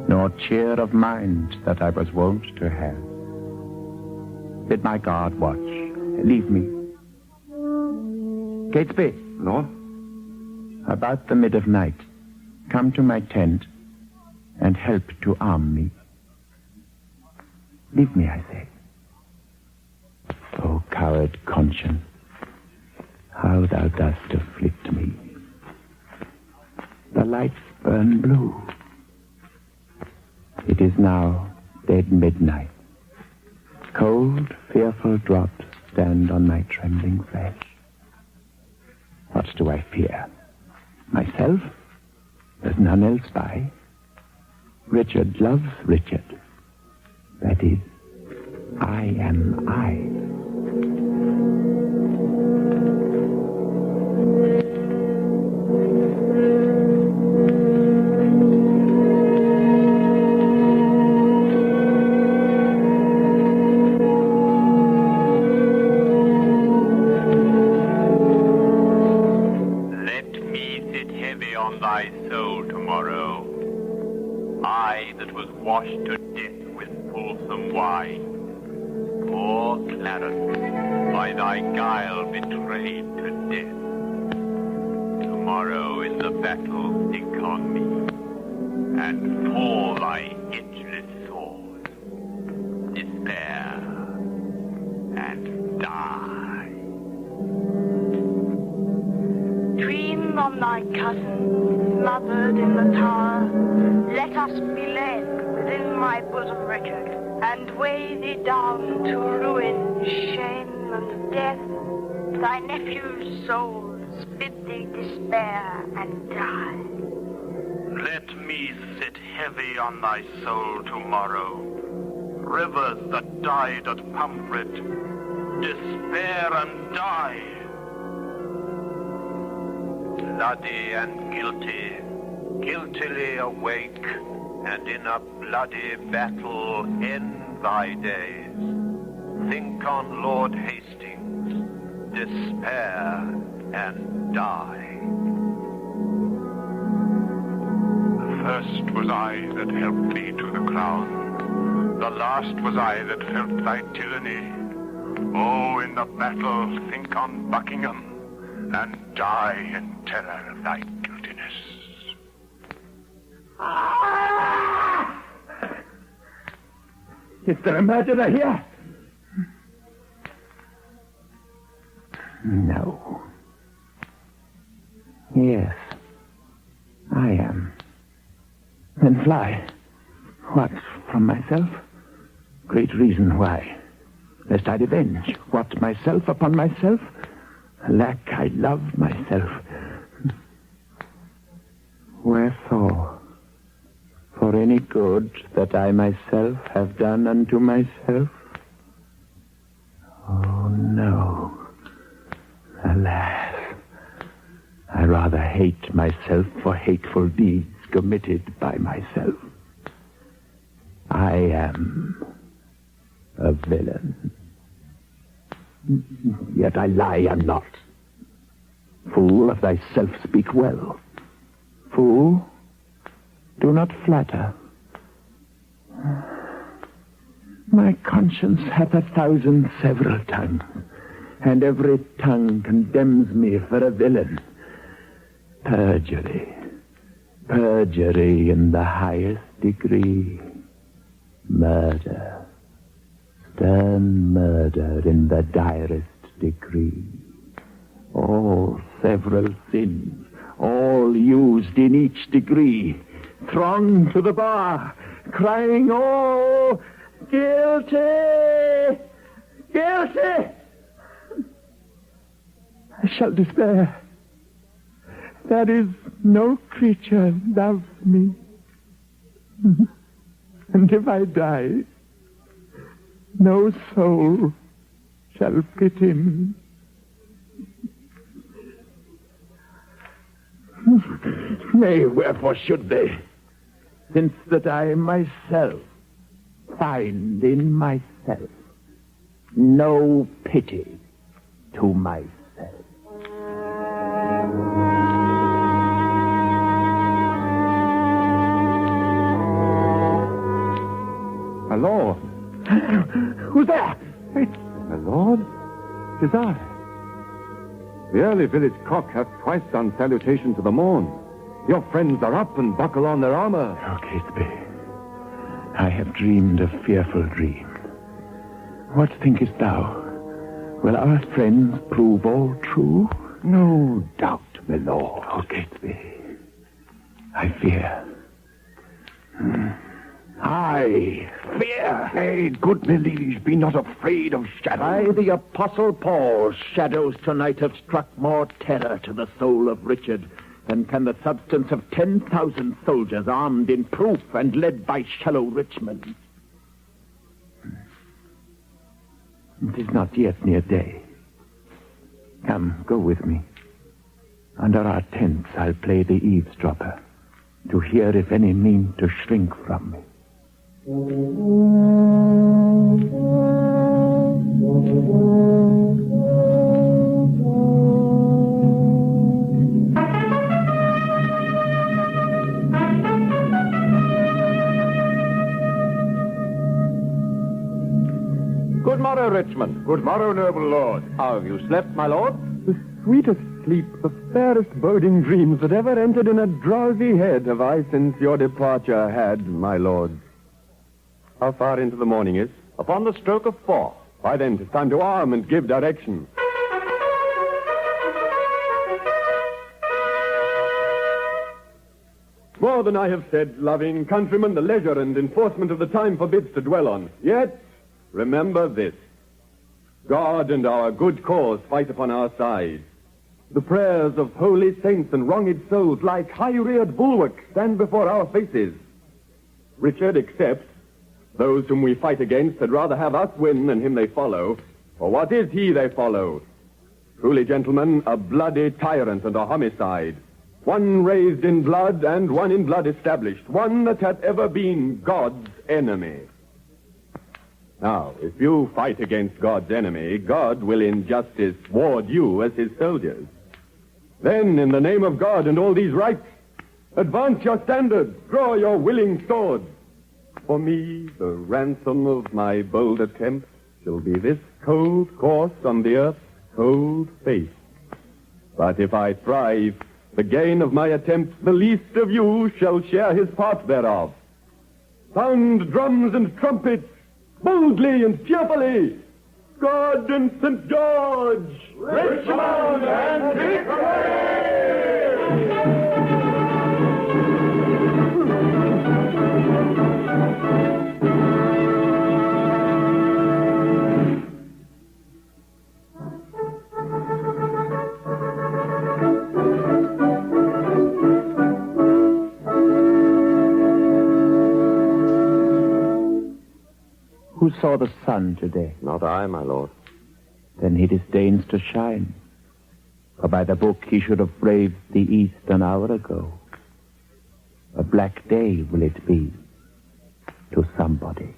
nor cheer of mind that I was wont to have. Bid my guard watch. Leave me. Catesby. Lord. About the mid of night, come to my tent, and help to arm me. Leave me, I say. O coward conscience, how thou dost afflict me. The lights burn blue. It is now dead midnight. Cold, fearful drops stand on my trembling flesh. What do I fear? Myself? There's none else by. Richard loves Richard. That is, I am I. Washed to death with fulsome wine. Poor Clarence, by thy guile betrayed to death. Tomorrow in the battle think on me, and fall thy edgeless sword. Despair, and die. Dream on thy cousin, smothered in the tower. Let us be led within my bosom, Richard, and weigh thee down to ruin, shame, and death. Thy nephew's souls bid thee despair and die. Let me sit heavy on thy soul tomorrow. Rivers that died at Pomfret, despair and die. Bloody and guilty, guiltily awake, and in a bloody battle end thy days. Think on Lord Hastings, despair and die. The first was I that helped thee to the crown. The last was I that felt thy tyranny. Oh, in the battle think on Buckingham, and die in terror of thy guiltiness. Is there a murderer here? No. Yes, I am. Then fly. What, from myself? Great reason why. Lest I revenge. What, myself upon myself? Alack, I love myself. Wherefore? For any good that I myself have done unto myself? Oh, no. Alas, I rather hate myself for hateful deeds committed by myself. I am a villain. Yet I lie am not. Fool, of thyself speak well. Fool, do not flatter. My conscience hath 1,000 several tongues, and every tongue condemns me for a villain. Perjury. Perjury in the highest degree. Murder. Stern murder in the direst degree. All several sins, all used in each degree, throng to the bar, crying, oh, guilty, guilty. I shall despair. There is no creature loves me. And if I die, no soul shall pity me. Nay, wherefore should they? Since that I myself find in myself no pity to myself. My lord. Who's there? My lord, 'tis I. The early village cock hath twice done salutation to the morn. Your friends are up and buckle on their armor. Oh, Catesby, I have dreamed a fearful dream. What thinkest thou? Will our friends prove all true? No doubt, my lord. Oh, Catesby, I fear. Aye, fear. Nay, good my liege, be not afraid of shadows. By the Apostle Paul, shadows tonight have struck more terror to the soul of Richard than can the substance of 10,000 soldiers armed in proof and led by shallow Richmond. It is not yet near day. Come, go with me. Under our tents I'll play the eavesdropper, to hear if any mean to shrink from me. Good morrow, Richmond. Good morrow, noble lord. How have you slept, my lord? The sweetest sleep, the fairest boding dreams that ever entered in a drowsy head have I since your departure had, my lord. How far into the morning is? Upon the stroke of 4. Why then, 'tis time to arm and give direction. More than I have said, loving countrymen, the leisure and enforcement of the time forbids to dwell on. Yet, remember this. God and our good cause fight upon our side. The prayers of holy saints and wronged souls, like high-reared bulwarks, stand before our faces. Richard accepts. Those whom we fight against had rather have us win than him they follow. For what is he they follow? Truly, gentlemen, a bloody tyrant and a homicide. One raised in blood and one in blood established. One that hath ever been God's enemy. Now, if you fight against God's enemy, God will in justice ward you as his soldiers. Then, in the name of God and all these rights, advance your standards, draw your willing swords. For me, the ransom of my bold attempt shall be this cold course on the earth's cold face. But if I thrive, the gain of my attempt, the least of you shall share his part thereof. Sound drums and trumpets, boldly and cheerfully. God and St. George, Richmond and victory! Who saw the sun today? Not I, my lord. Then he disdains to shine. For by the book he should have braved the east an hour ago. A black day will it be to somebody.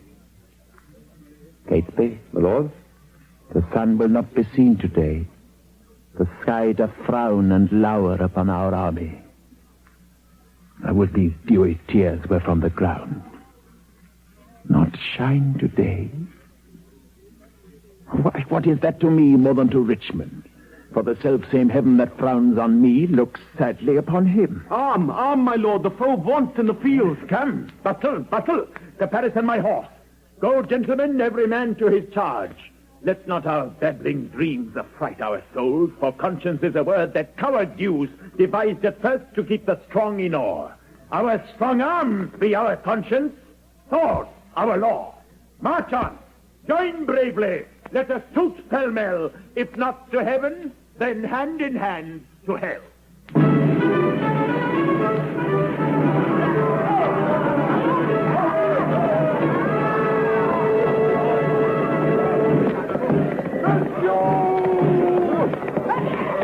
Catesby? My lord? The sun will not be seen today. The sky doth frown and lower upon our army. I would these dewy tears were from the ground. Not shine today? Why, what is that to me more than to Richmond? For the selfsame heaven that frowns on me looks sadly upon him. Arm, my lord, the foe vaunts in the fields. Come, battle, to Paris and my horse. Go, gentlemen, every man to his charge. Let not our babbling dreams affright our souls, for conscience is a word that coward use, devised at first to keep the strong in awe. Our strong arms be our conscience, swords our law. March on, join bravely, let us toot pell-mell, if not to heaven, then hand in hand to hell.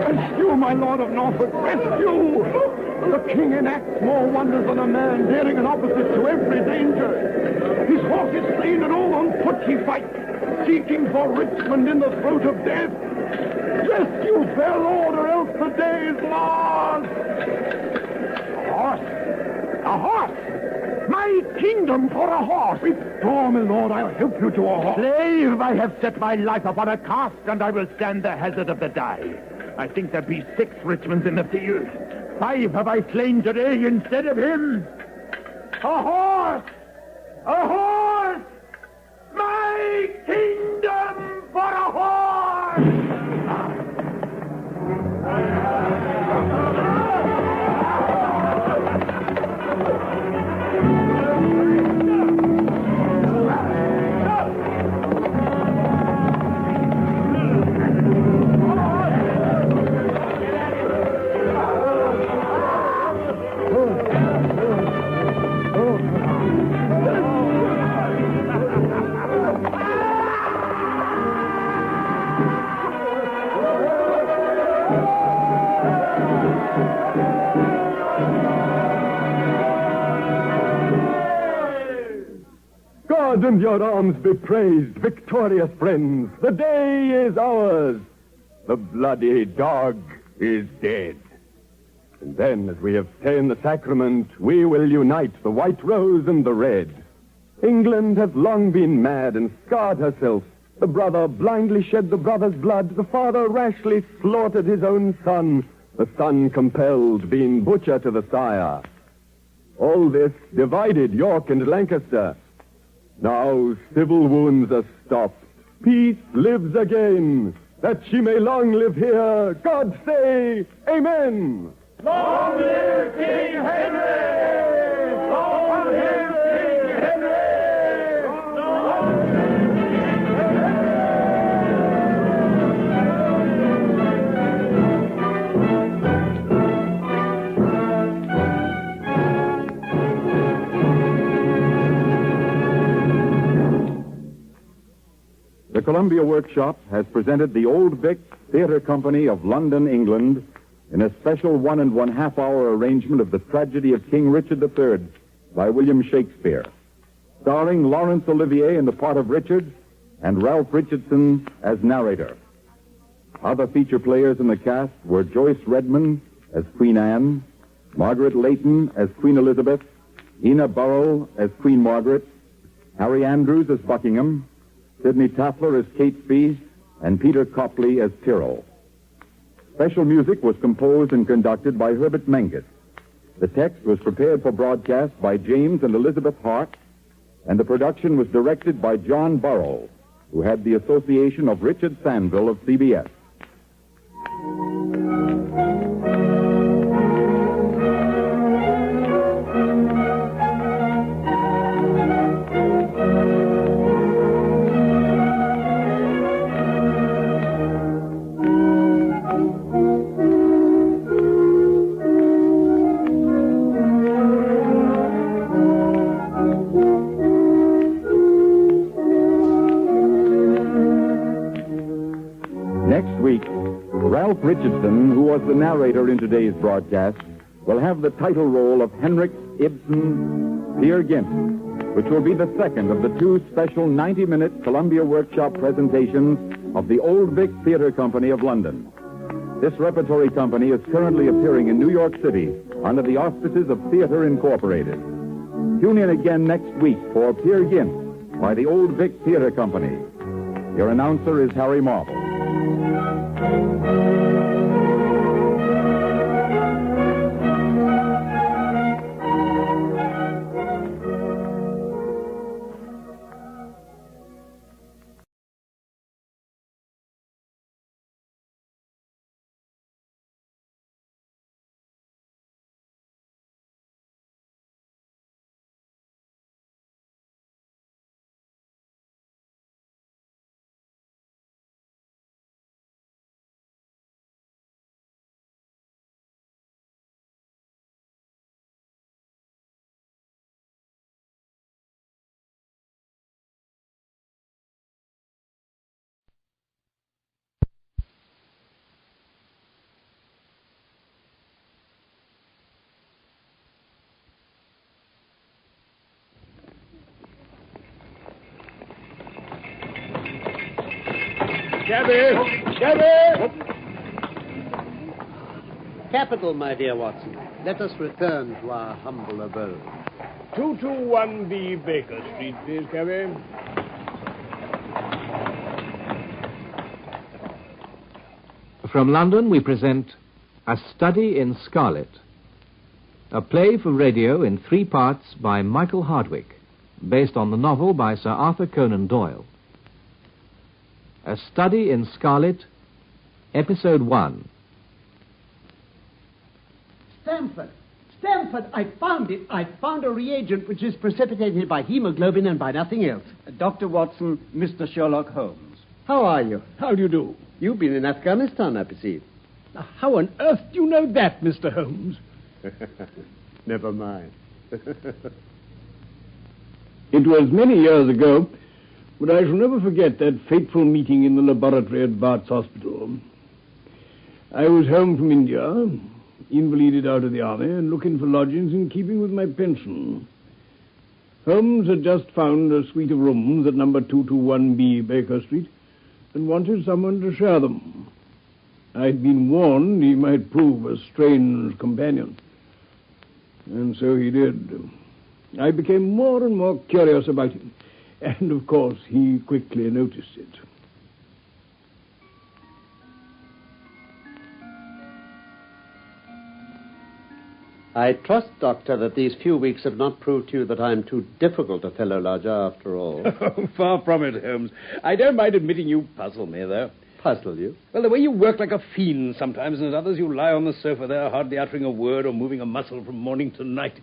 Rescue, my lord of Norfolk, rescue! The king enacts more wonders than a man, daring an opposite to every danger. His horse is slain and all on foot he fights, seeking for Richmond in the throat of death. Rescue, fair lord, or else the day is lost. A horse! My kingdom for a horse! Withdraw, my lord, I'll help you to a horse. Slave, I have set my life upon a cast, and I will stand the hazard of the die. I think there be 6 Richmonds in the field. 5 have I slain today instead of him. A horse! A horse! My kingdom for a horse! God and your arms be praised, victorious friends. The day is ours. The bloody dog is dead. And then, as we have ta'en the sacrament, we will unite the white rose and the red. England has long been mad and scarred herself. The brother blindly shed the brother's blood. The father rashly slaughtered his own son. The son compelled, being butcher to the sire. All this divided York and Lancaster. Now civil wounds are stopped. Peace lives again. That she may long live here, God say, Amen. Long live King Henry! Long live King Henry! Long live King The Columbia Workshop has presented the Old Vic Theatre Company of London, England, in a special 1.5 hour arrangement of the tragedy of King Richard III by William Shakespeare, starring Laurence Olivier in the part of Richard and Ralph Richardson as narrator. Other feature players in the cast were Joyce Redmond as Queen Anne, Margaret Leighton as Queen Elizabeth, Ina Burrell as Queen Margaret, Harry Andrews as Buckingham, Sidney Tatler as Catesby, and Peter Copley as Tyrrell. Special music was composed and conducted by Herbert Menges. The text was prepared for broadcast by James and Elizabeth Hart, and the production was directed by John Burrell, who had the association of Richard Sanville of CBS. Ralph Richardson, who was the narrator in today's broadcast, will have the title role of Henrik Ibsen's Peer Gynt, which will be the second of the 2 special 90-minute Columbia Workshop presentations of the Old Vic Theatre Company of London. This repertory company is currently appearing in New York City under the auspices of Theatre Incorporated. Tune in again next week for Peer Gynt by the Old Vic Theatre Company. Your announcer is Harry Marble. Shabby! Capital, my dear Watson. Let us return to our humble abode. 221B Baker Street, please, Cabby. From London, we present A Study in Scarlet a play for radio in 3 parts by Michael Hardwick, based on the novel by Sir Arthur Conan Doyle. A Study in Scarlet, Episode 1. Stamford, I found it. I found a reagent which is precipitated by hemoglobin and by nothing else. Dr. Watson, Mr. Sherlock Holmes. How are you? How do you do? You've been in Afghanistan, I perceive. Now, how on earth do you know that, Mr. Holmes? Never mind. It was many years ago, but I shall never forget that fateful meeting in the laboratory at Bart's Hospital. I was home from India, invalided out of the army, and looking for lodgings in keeping with my pension. Holmes had just found a suite of rooms at number 221B Baker Street and wanted someone to share them. I'd been warned he might prove a strange companion. And so he did. I became more and more curious about him. And, of course, he quickly noticed it. I trust, Doctor, that these few weeks have not proved to you that I'm too difficult a fellow lodger after all. Oh, far from it, Holmes. I don't mind admitting you puzzle me, though. Puzzle you? Well, the way you work like a fiend sometimes, and at others you lie on the sofa there, hardly uttering a word or moving a muscle from morning to night.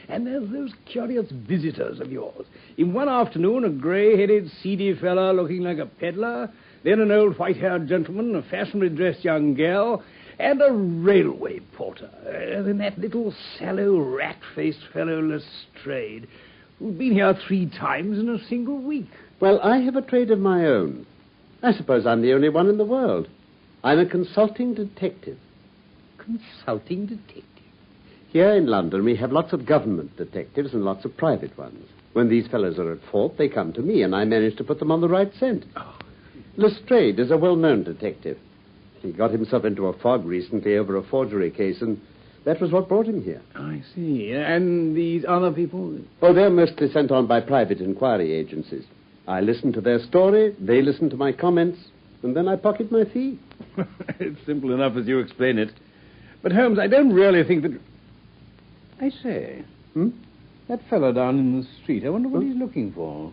And there's those curious visitors of yours. In one afternoon, a grey-headed, seedy fellow looking like a peddler, then an old white-haired gentleman, a fashionably dressed young girl, and a railway porter. Then that little sallow, rat-faced fellow Lestrade, who'd been here 3 times in a single week. Well, I have a trade of my own. I suppose I'm the only one in the world. I'm a consulting detective. Consulting detective? Here in London, we have lots of government detectives and lots of private ones. When these fellows are at fault, they come to me, and I manage to put them on the right scent. Oh. Lestrade is a well-known detective. He got himself into a fog recently over a forgery case, and that was what brought him here. I see. And these other people? Oh, they're mostly sent on by private inquiry agencies. I listen to their story, they listen to my comments, and then I pocket my fee. It's simple enough as you explain it. But, Holmes, I don't really think that... I say, that fellow down in the street, I wonder what he's looking for.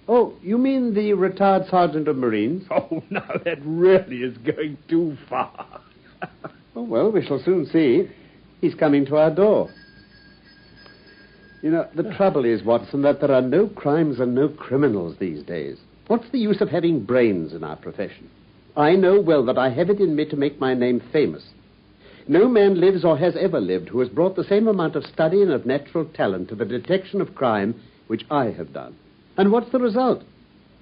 Oh, you mean the retired sergeant of Marines? Oh, now that really is going too far. Oh, well, we shall soon see. He's coming to our door. You know, the trouble is, Watson, that there are no crimes and no criminals these days. What's the use of having brains in our profession? I know well that I have it in me to make my name famous. No man lives or has ever lived who has brought the same amount of study and of natural talent to the detection of crime which I have done. And what's the result?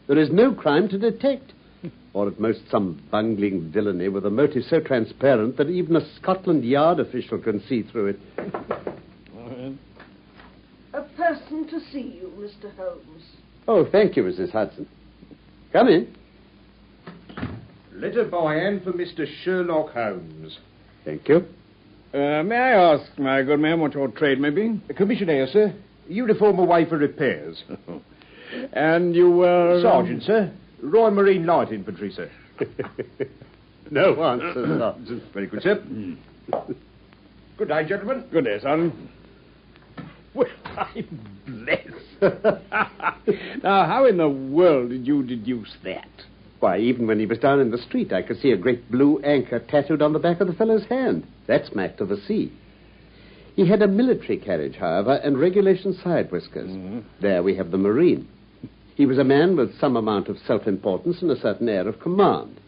There is no crime to detect. Or at most some bungling villainy with a motive so transparent that even a Scotland Yard official can see through it. A person to see you, Mr. Holmes. Oh, thank you, Mrs. Hudson. Come in. Letter by hand for Mr. Sherlock Holmes. Thank you. May I ask, my good man, what your trade may be? Commissioner, sir. Uniform away for repairs. And you were... Sergeant, sir. Royal Marine Light Infantry, sir. No answer, Sergeant. Very good, sir. Good day, gentlemen. Good day, Sergeant. Well, I'm blessed. Now, how in the world did you deduce that? Why, even when he was down in the street, I could see a great blue anchor tattooed on the back of the fellow's hand. That smacked of the sea. He had a military carriage, however, and regulation side whiskers. There we have the Marine. He was a man with some amount of self-importance and a certain air of command.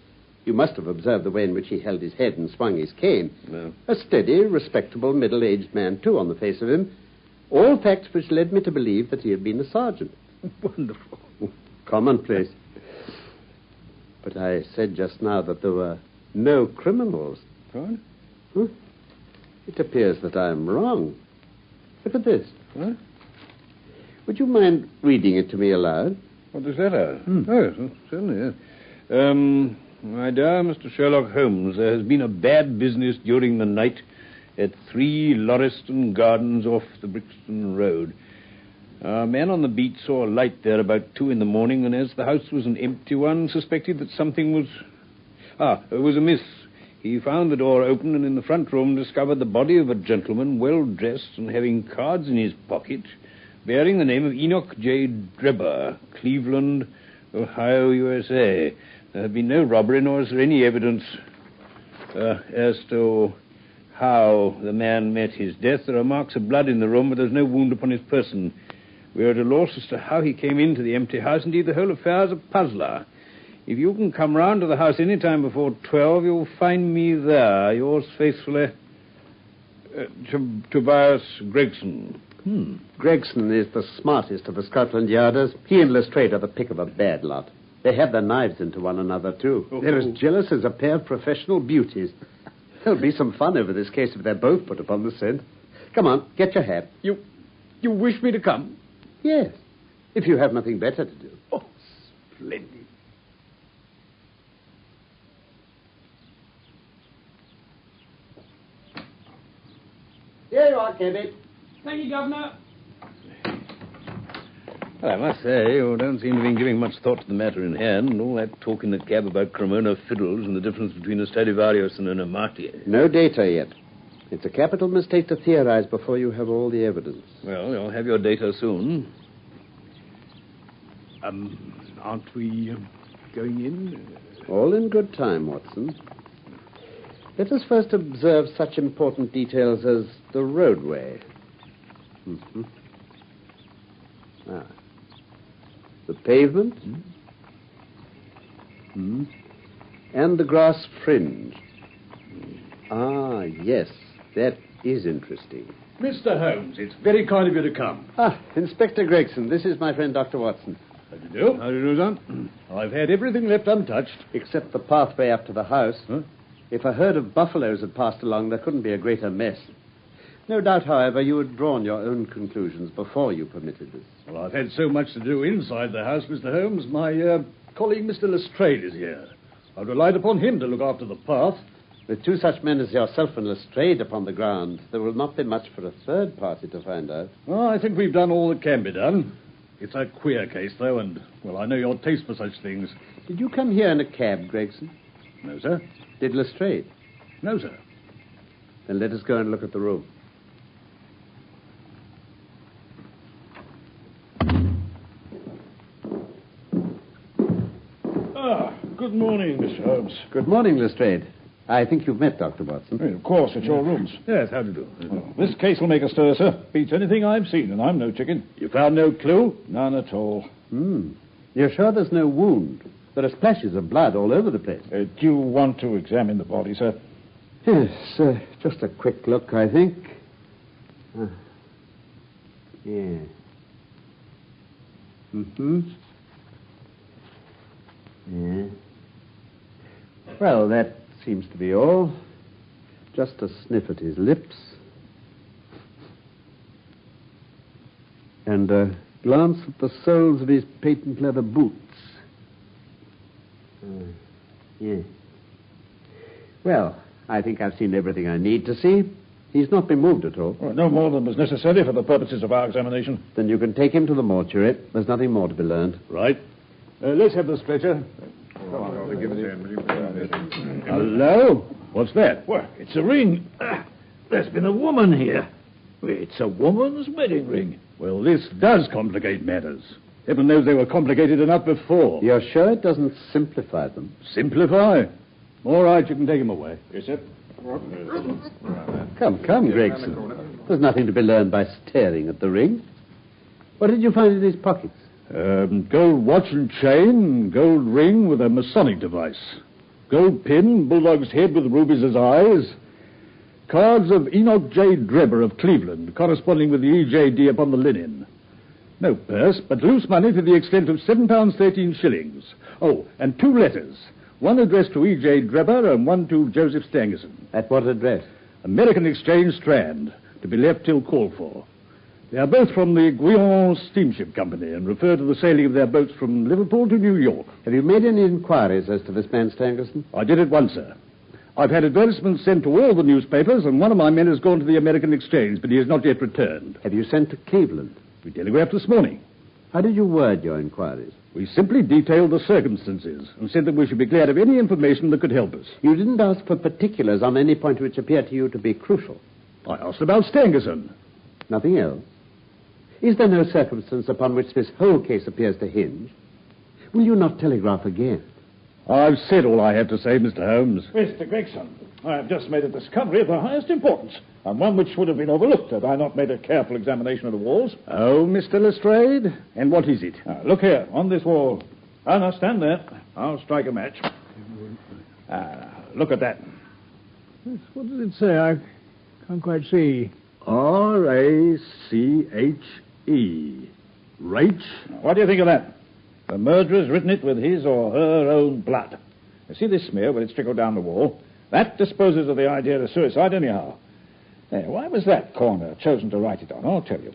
You must have observed the way in which he held his head and swung his cane. No. A steady, respectable, middle-aged man, too, on the face of him. All facts which led me to believe that he had been a sergeant. Wonderful. Commonplace. But I said just now that there were no criminals. What? Huh? It appears that I am wrong. Look at this. What? Would you mind reading it to me aloud? What is that? Oh, yes, certainly, yes. My dear Mr. Sherlock Holmes, there has been a bad business during the night at 3 Lauriston Gardens off the Brixton Road. Our man on the beat saw a light there about 2 a.m, and as the house was an empty one, suspected that something was amiss. He found the door open and in the front room discovered the body of a gentleman well dressed and having cards in his pocket bearing the name of Enoch J. Drebber, Cleveland, Ohio, USA. There had been no robbery, nor is there any evidence as to how the man met his death. There are marks of blood in the room, but there's no wound upon his person. We are at a loss as to how he came into the empty house. Indeed, the whole affair is a puzzler. If you can come round to the house any time before 12, you'll find me there. Yours faithfully, Tobias Gregson. Gregson is the smartest of the Scotland Yarders. He and Lestrade are the pick of a bad lot. They have their knives into one another, too. They're as jealous as a pair of professional beauties. There'll be some fun over this case if they're both put upon the scent. Come on, get your hat. You wish me to come? Yes, if you have nothing better to do. Oh, splendid. Here you are, Kevin. Thank you, Governor. Well, I must say, you don't seem to be giving much thought to the matter in hand, and all that talk in the cab about Cremona fiddles and the difference between a Stradivarius and an Amati. No data yet. It's a capital mistake to theorize before you have all the evidence. Well, you'll have your data soon. Aren't we going in? All in good time, Watson. Let us first observe such important details as the roadway. The pavement. And the grass fringe. Ah, yes, that is interesting. Mr. Holmes, it's very kind of you to come. Inspector Gregson, this is my friend Dr. Watson. How do you do? How do you do, son? I've had everything left untouched. Except the pathway up to the house. If a herd of buffaloes had passed along, there couldn't be a greater mess. No doubt, however, you had drawn your own conclusions before you permitted this. Well, I've had so much to do inside the house, Mr. Holmes. My colleague, Mr. Lestrade, is here. I've relied upon him to look after the path. With two such men as yourself and Lestrade upon the ground, there will not be much for a third party to find out. Well, I think we've done all that can be done. It's a queer case, though, and, well, I know your taste for such things. Did you come here in a cab, Gregson? No, sir. Did Lestrade? No, sir. Then let us go and look at the room. Good morning, Mr. Holmes. Good morning, Lestrade. I think you've met Dr. Watson. Of course, it's your rooms. Yes, how do you do? Well, this case will make a stir, sir. Beats anything I've seen, and I'm no chicken. You found no clue? None at all. You're sure there's no wound? There are splashes of blood all over the place. Do you want to examine the body, sir? Yes, just a quick look, I think. Yeah. Yeah. Well, that seems to be all. Just a sniff at his lips. And a glance at the soles of his patent leather boots. Yeah. Well, I think I've seen everything I need to see. He's not been moved at all. Well, no more than was necessary for the purposes of our examination. Then you can take him to the mortuary. There's nothing more to be learned. Right. Let's have the stretcher. Hello? What's that? Well, it's a ring. There's been a woman here. It's a woman's wedding ring. Well, this does complicate matters. Heaven knows they were complicated enough before. You're sure it doesn't simplify them? Simplify? All right, you can take him away. Yes, sir. Come, Gregson. There's nothing to be learned by staring at the ring. What did you find in his pockets? Gold watch and chain, gold ring with a Masonic device. Gold pin, bulldog's head with rubies as eyes. Cards of Enoch J. Drebber of Cleveland, corresponding with the EJD upon the linen. No purse, but loose money to the extent of £7.13. Oh, and 2 letters. One addressed to E.J. Drebber and one to Joseph Stangerson. At what address? American Exchange, Strand, to be left till called for. They are both from the Guion Steamship Company and refer to the sailing of their boats from Liverpool to New York. Have you made any inquiries as to this man Stangerson? I did at once, sir. I've had advertisements sent to all the newspapers, and one of my men has gone to the American Exchange, but he has not yet returned. Have you sent to Cleveland? We telegraphed this morning. How did you word your inquiries? We simply detailed the circumstances and said that we should be glad of any information that could help us. You didn't ask for particulars on any point which appeared to you to be crucial. I asked about Stangerson. Nothing else? Is there no circumstance upon which this whole case appears to hinge? Will you not telegraph again? I've said all I have to say, Mr. Holmes. Mr. Gregson, I have just made a discovery of the highest importance, and one which would have been overlooked had I not made a careful examination of the walls. Oh, Mr. Lestrade? And what is it? Look here, on this wall. Now, stand there. I'll strike a match. Look at that. What does it say? I can't quite see. R-A-C-H-E. Rach? What do you think of that? The murderer's written it with his or her own blood. You see this smear where it's trickled down the wall? That disposes of the idea of suicide anyhow. Why was that corner chosen to write it on? I'll tell you.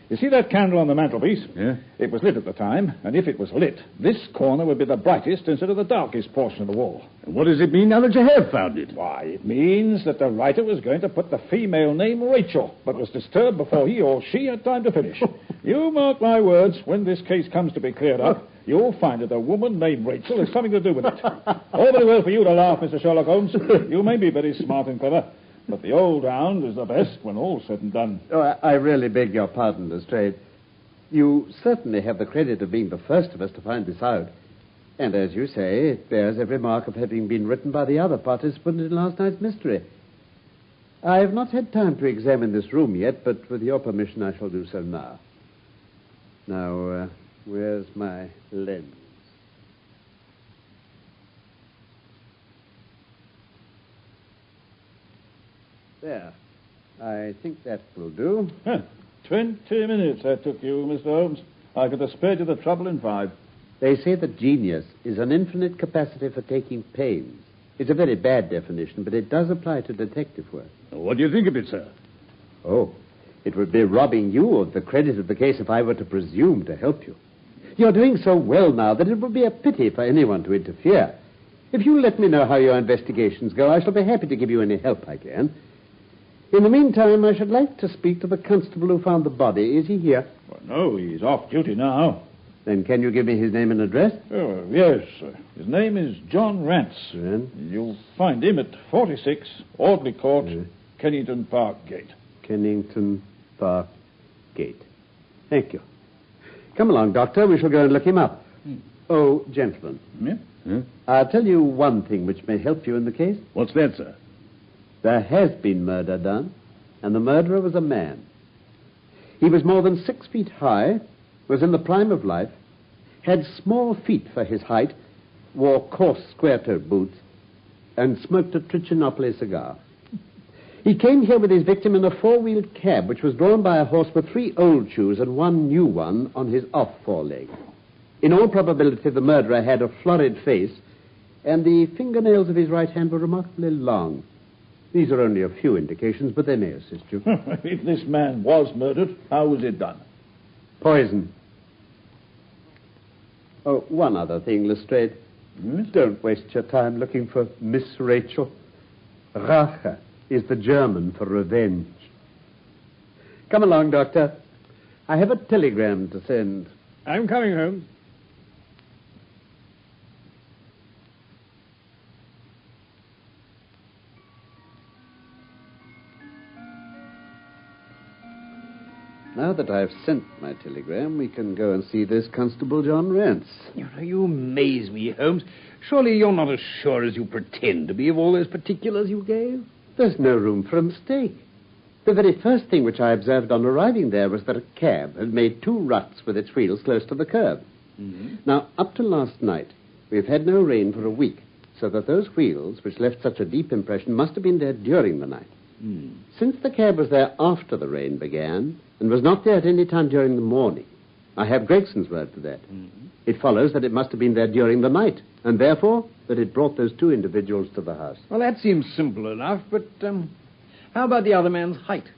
You see that candle on the mantelpiece? Yeah. It was lit at the time, and if it was lit, this corner would be the brightest instead of the darkest portion of the wall. And what does it mean now that you have found it? Why, it means that the writer was going to put the female name Rachel, but was disturbed before he or she had time to finish. You mark my words, when this case comes to be cleared up, you'll find that a woman named Rachel has something to do with it. All very well for you to laugh, Mr. Sherlock Holmes. You may be very smart and clever, but the old hound is the best when all's said and done. Oh, I really beg your pardon, Lestrade. You certainly have the credit of being the first of us to find this out. And as you say, it bears every mark of having been written by the other participant in last night's mystery. I have not had time to examine this room yet, but with your permission I shall do so now. Now, where's my lens? There. I think that will do. 20 minutes that took you, Mr. Holmes. I could have spared you the trouble in 5. They say that genius is an infinite capacity for taking pains. It's a very bad definition, but it does apply to detective work. What do you think of it, sir? Oh, it would be robbing you of the credit of the case if I were to presume to help you. You're doing so well now that it would be a pity for anyone to interfere. If you let me know how your investigations go, I shall be happy to give you any help I can. In the meantime, I should like to speak to the constable who found the body. Is he here? Well, no, he's off duty now. Then can you give me his name and address? Oh, yes, sir. His name is John Rance. You'll find him at 46 Audley Court, Kennington Park Gate. Kennington Park Gate. Thank you. Come along, Doctor. We shall go and look him up. Oh, gentlemen. Yeah? I'll tell you one thing which may help you in the case. What's that, sir? There has been murder done, and the murderer was a man. He was more than 6 feet high, was in the prime of life, had small feet for his height, wore coarse square-toed boots, and smoked a Trichinopoly cigar. He came here with his victim in a 4-wheeled cab, which was drawn by a horse with 3 old shoes and 1 new one on his off foreleg. In all probability, the murderer had a florid face, and the fingernails of his right hand were remarkably long. These are only a few indications, but they may assist you. If this man was murdered, how was it done? Poison. Oh, one other thing, Lestrade. Don't waste your time looking for Miss Rachel. Rache is the German for revenge. Come along, Doctor. I have a telegram to send. I'm coming home. Now that I've sent my telegram, we can go and see this Constable John Rance. You amaze me, Holmes. Surely you're not as sure as you pretend to be of all those particulars you gave? There's no room for a mistake. The very first thing which I observed on arriving there was that a cab had made 2 ruts with its wheels close to the curb. Now, up to last night, we've had no rain for a week, so that those wheels, which left such a deep impression, must have been there during the night. Since the cab was there after the rain began, and was not there at any time during the morning, I have Gregson's word for that. It follows that it must have been there during the night, and therefore that it brought those 2 individuals to the house. Well, that seems simple enough, but how about the other man's height?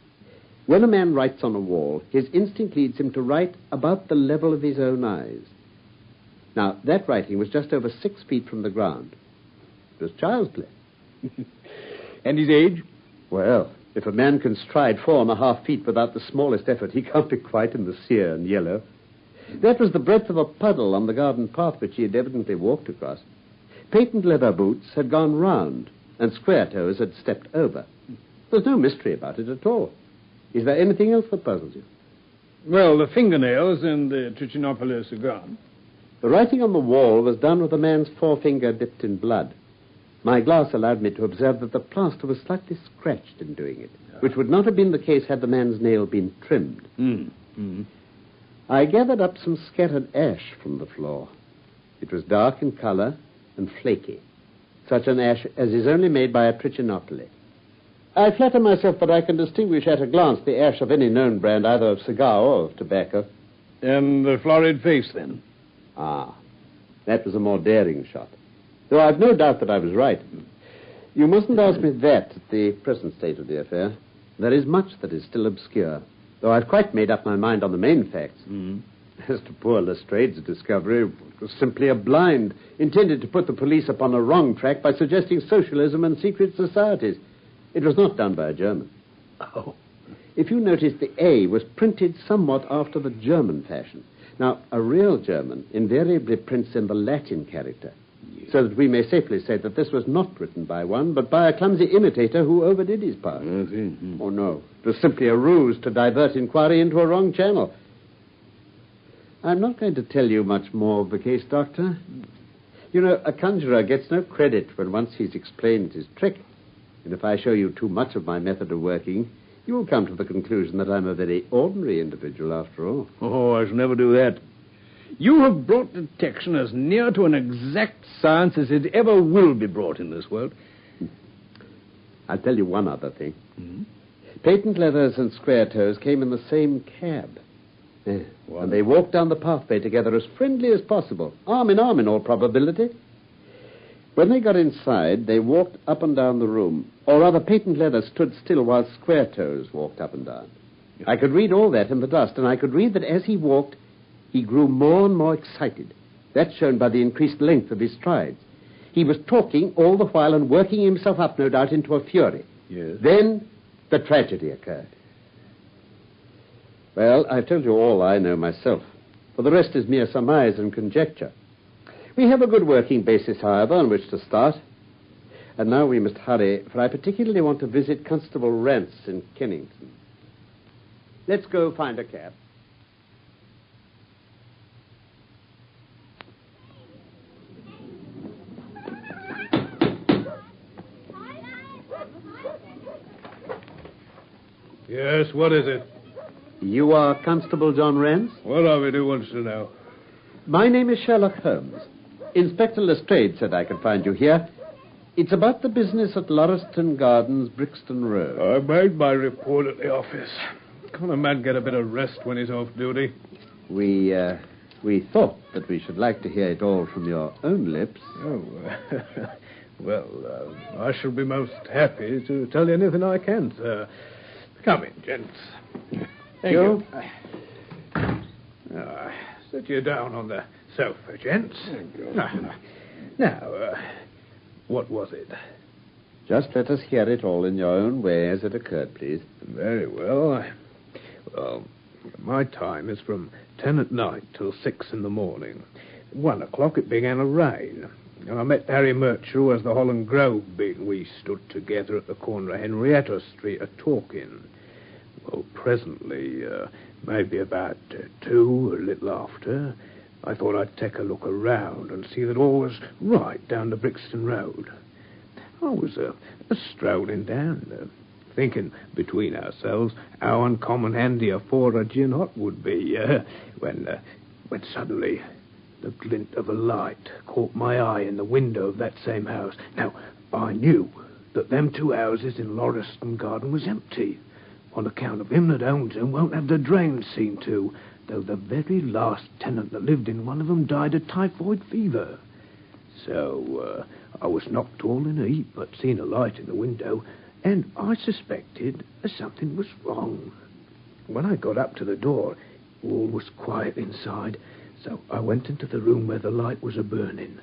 When a man writes on a wall, his instinct leads him to write about the level of his own eyes. Now, that writing was just over 6 feet from the ground. It was child's play. And his age? Well, if a man can stride 4.5 feet without the smallest effort, he can't be quite in the sere and yellow. That was the breadth of a puddle on the garden path which he had evidently walked across. Patent leather boots had gone round, and square toes had stepped over. There's no mystery about it at all. Is there anything else that puzzles you? Well, the fingernails and the trichinopolis are gone. The writing on the wall was done with a man's forefinger dipped in blood. My glass allowed me to observe that the plaster was slightly scratched in doing it, which would not have been the case had the man's nail been trimmed. I gathered up some scattered ash from the floor. It was dark in color and flaky, such an ash as is only made by a trichinopoly. I flatter myself that I can distinguish at a glance the ash of any known brand, either of cigar or of tobacco. And the florid face, then? Ah, that was a more daring shot. Though I've no doubt that I was right. You mustn't ask me that at the present state of the affair. There is much that is still obscure, though I've quite made up my mind on the main facts. As to poor Lestrade's discovery, it was simply a blind, intended to put the police upon a wrong track by suggesting socialism and secret societies. It was not done by a German. Oh. If you notice, the A was printed somewhat after the German fashion. Now, a real German invariably prints in the Latin character, so that we may safely say that this was not written by one, but by a clumsy imitator who overdid his part. Oh, no. It was simply a ruse to divert inquiry into a wrong channel. I'm not going to tell you much more of the case, Doctor. You know, a conjurer gets no credit when once he's explained his trick. And if I show you too much of my method of working, you will come to the conclusion that I'm a very ordinary individual after all. Oh, I shall never do that. You have brought detection as near to an exact science as it ever will be brought in this world. I'll tell you one other thing. Patent leathers and square toes came in the same cab. And they walked down the pathway together as friendly as possible, arm in all probability. When they got inside, they walked up and down the room. Or rather, Patent Leather stood still while Square Toes walked up and down. I could read all that in the dust, and I could read that as he walked, he grew more and more excited. That's shown by the increased length of his strides. He was talking all the while and working himself up, no doubt, into a fury. Yes. Then the tragedy occurred. Well, I've told you all I know myself. For the rest is mere surmise and conjecture. We have a good working basis, however, on which to start. And now we must hurry, for I particularly want to visit Constable Rance in Kennington. Let's go find a cab. Yes, what is it? You are Constable John Rance? What of it, who wants to know? My name is Sherlock Holmes. Inspector Lestrade said I could find you here. It's about the business at Lauriston Gardens, Brixton Road. I made my report at the office. Can't a man get a bit of rest when he's off duty? We thought that we should like to hear it all from your own lips. Oh, well, I shall be most happy to tell you anything I can, sir. Come in, gents. Thank you. Sit you down on the sofa, gents. Now, what was it? Just let us hear it all in your own way as it occurred, please. Very well. Well, my time is from 10 at night till 6 in the morning. At 1 o'clock it began to rain. And I met Harry Murchell as the Holland Grove being. We stood together at the corner of Henrietta Street a-talking. Well, presently, maybe about 2, a little after, I thought I'd take a look around and see that all was right down the Brixton Road. I was strolling down, thinking between ourselves how uncommon handy a 4 gin hot would be, when suddenly the glint of a light caught my eye in the window of that same house. Now, I knew that them 2 houses in Lauriston Garden was empty. On account of him that owns them won't have the drains seen to, though the very last tenant that lived in one of them died of typhoid fever. So, I was knocked all in a heap, but seen a light in the window, and I suspected something was wrong. When I got up to the door, all was quiet inside, so I went into the room where the light was a-burning.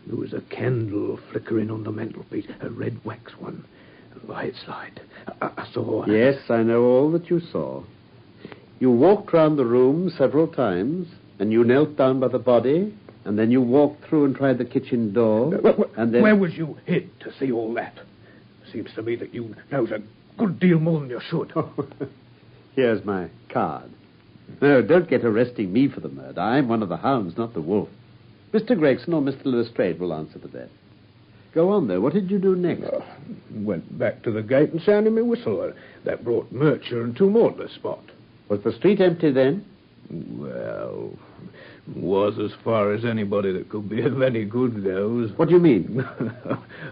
There was a candle flickering on the mantelpiece, a red wax one. By its light, I saw... Yes, I know all that you saw. You walked round the room several times And you knelt down by the body, and then you walked through and tried the kitchen door, and then... Where was you hid to see all that? Seems to me that you knows a good deal more than you should. Here's my card. No, don't get arresting me for the murder. I'm one of the hounds, not the wolf. Mr. Gregson or Mr. Lestrade will answer for that. Go on, though. What did you do next? Went back to the gate and sounded my whistle. That brought Murcher and 2 more to the spot. Was the street empty then? Well, was as far as anybody that could be of any good goes. What do you mean?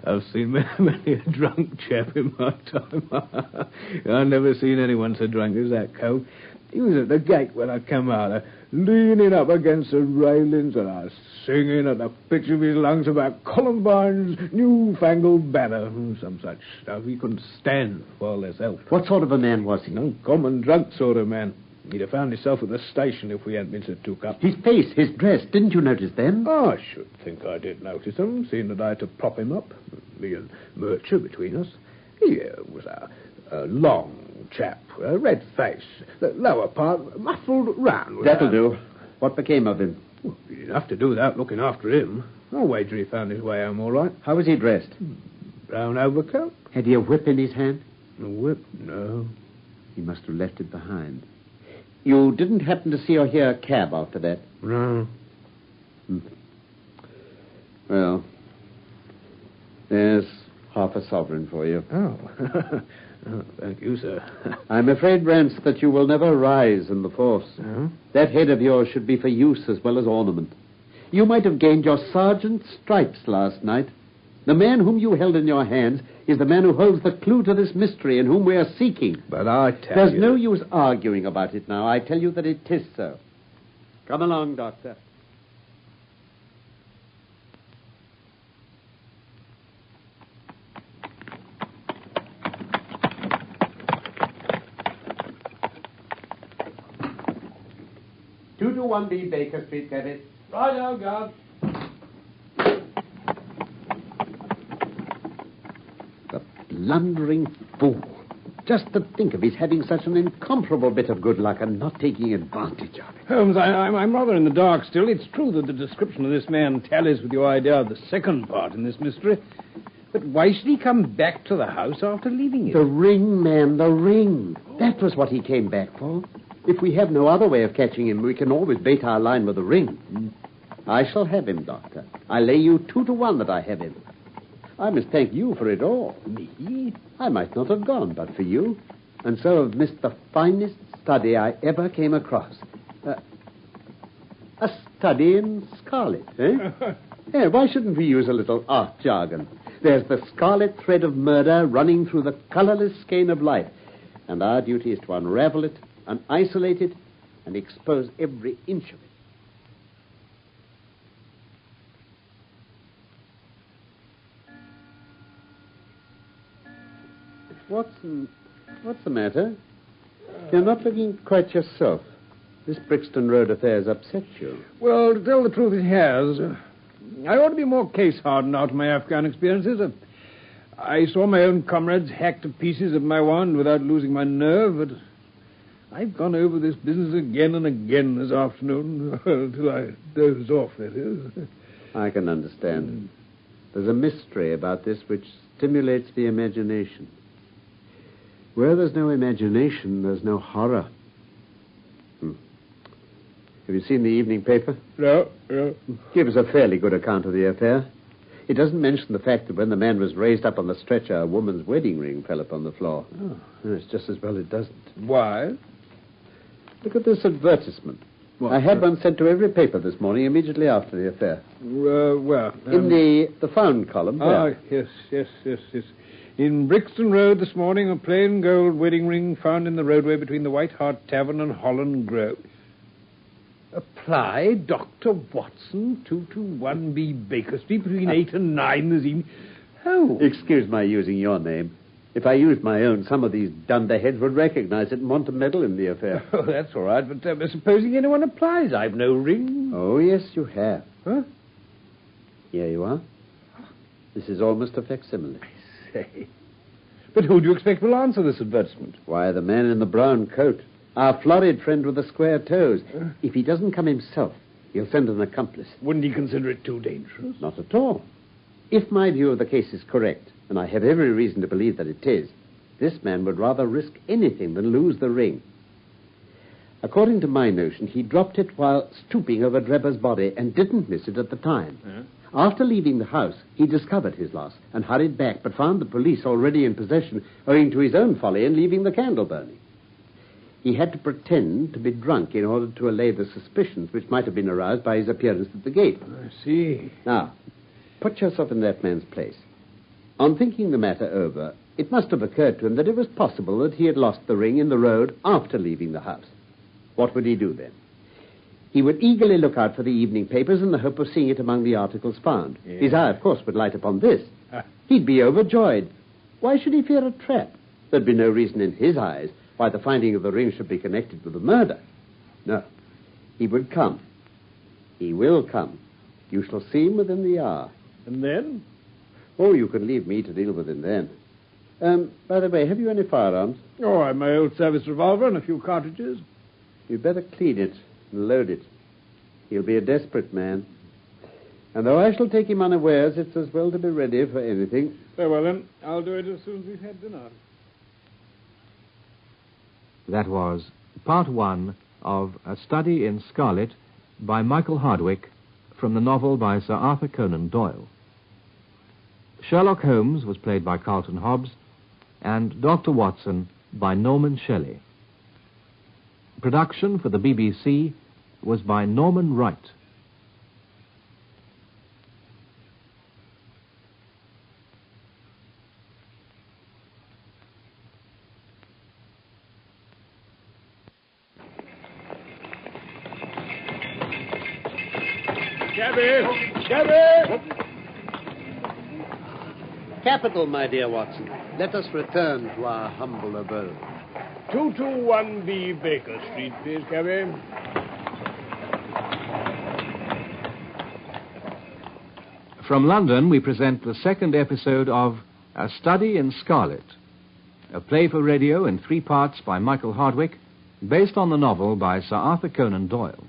I've seen many a drunk chap in my time. I've never seen anyone so drunk as that cove. He was at the gate when I come out, leaning up against the railings, and I was singing at the pitch of his lungs about Columbine's newfangled banner, and some such stuff. He couldn't stand for less help. What sort of a man was he? No, common drunk sort of man. He'd have found himself at the station if we hadn't been so took up. His face, his dress, didn't you notice them? Oh, I should think I did notice them, seeing that I had to prop him up, me and Murcher between us. He was a long chap, a red face, the lower part muffled round. That'll do. What became of him? Well, he didn't have to do without looking after him. I'll wager he found his way home all right. How was he dressed? Brown overcoat. Had he a whip in his hand? A whip? No. He must have left it behind. You didn't happen to see or hear a cab after that? No. Well, there's half a sovereign for you. Oh. Oh, thank you, sir. I'm afraid, Rance, that you will never rise in the force. Oh? That head of yours should be for use as well as ornament. You might have gained your sergeant's stripes last night. The man whom you held in your hands is the man who holds the clue to this mystery and whom we are seeking. But I tell There's you... no use arguing about it now. I tell you that it is so. Come along, Doctor. Two to 1B Baker Street, David. Right now, guard. The blundering fool. Just to think of his having such an incomparable bit of good luck and not taking advantage of it. Holmes, I'm rather in the dark still. It's true that the description of this man tallies with your idea of the second part in this mystery. But why should he come back to the house after leaving it? The ring, man, the ring. That was what he came back for. If we have no other way of catching him, we can always bait our line with the ring. I shall have him, Doctor. I lay you 2 to 1 that I have him. I must thank you for it all. Me? I might not have gone but for you. And so have missed the finest study I ever came across. A study in scarlet, eh? Yeah, why shouldn't we use a little art jargon? There's the scarlet thread of murder running through the colorless skein of life. And our duty is to unravel it and isolate it and expose every inch of it. What's the matter? You're not looking quite yourself. This Brixton Road affair's upset you. Well, to tell the truth, it has. I ought to be more case-hardened out of my Afghan experiences. I saw my own comrades hacked to pieces of my wand without losing my nerve, but I've gone over this business again and again this afternoon, until I dozed off, that is. I can understand. There's a mystery about this which stimulates the imagination. Where there's no imagination, there's no horror. Have you seen the evening paper? No. Gives a fairly good account of the affair. It doesn't mention the fact that when the man was raised up on the stretcher, a woman's wedding ring fell upon the floor. Oh. It's just as well it doesn't. Why? Look at this advertisement. What? I had one sent to every paper this morning immediately after the affair. Where? In the found column. Ah, yes. In Brixton Road this morning, a plain gold wedding ring found in the roadway between the White Hart Tavern and Holland Grove. Apply Dr. Watson, 221B Baker Street, between 8 and 9 this evening. Oh. Excuse my using your name. If I used my own, some of these dunderheads would recognize it and want to meddle in the affair. Oh, that's all right, but supposing anyone applies, I've no ring. Oh, yes, you have. Huh? Here you are. This is almost a facsimile. I say. But who do you expect will answer this advertisement? Why, the man in the brown coat. Our florid friend with the square toes. If he doesn't come himself, he'll send an accomplice. Wouldn't he consider it too dangerous? Not at all. If my view of the case is correct, and I have every reason to believe that it is, this man would rather risk anything than lose the ring. According to my notion, he dropped it while stooping over Drebber's body and didn't miss it at the time. Yeah. After leaving the house, he discovered his loss and hurried back, but found the police already in possession owing to his own folly in leaving the candle burning. He had to pretend to be drunk in order to allay the suspicions which might have been aroused by his appearance at the gate. I see. Now, put yourself in that man's place. On thinking the matter over, it must have occurred to him that it was possible that he had lost the ring in the road after leaving the house. What would he do then? He would eagerly look out for the evening papers in the hope of seeing it among the articles found. Yeah. His eye, of course, would light upon this. He'd be overjoyed. Why should he fear a trap? There'd be no reason in his eyes why the finding of the ring should be connected with the murder. No. He would come. He will come. You shall see him within the hour. And then? Oh, you can leave me to deal with him then. By the way, have you any firearms? Oh, I've my old service revolver and a few cartridges. You'd better clean it and load it. He'll be a desperate man. And though I shall take him unawares, it's as well to be ready for anything. Very well, then. I'll do it as soon as we've had dinner. That was part one of A Study in Scarlet by Michael Hardwick from the novel by Sir Arthur Conan Doyle. Sherlock Holmes was played by Carlton Hobbs and Dr. Watson by Norman Shelley. Production for the BBC was by Norman Wright. Cabby! Capital, my dear Watson. Let us return to our humble abode. 221B Baker Street, please, cabby. From London, we present the second episode of A Study in Scarlet, a play for radio in 3 parts by Michael Hardwick, based on the novel by Sir Arthur Conan Doyle.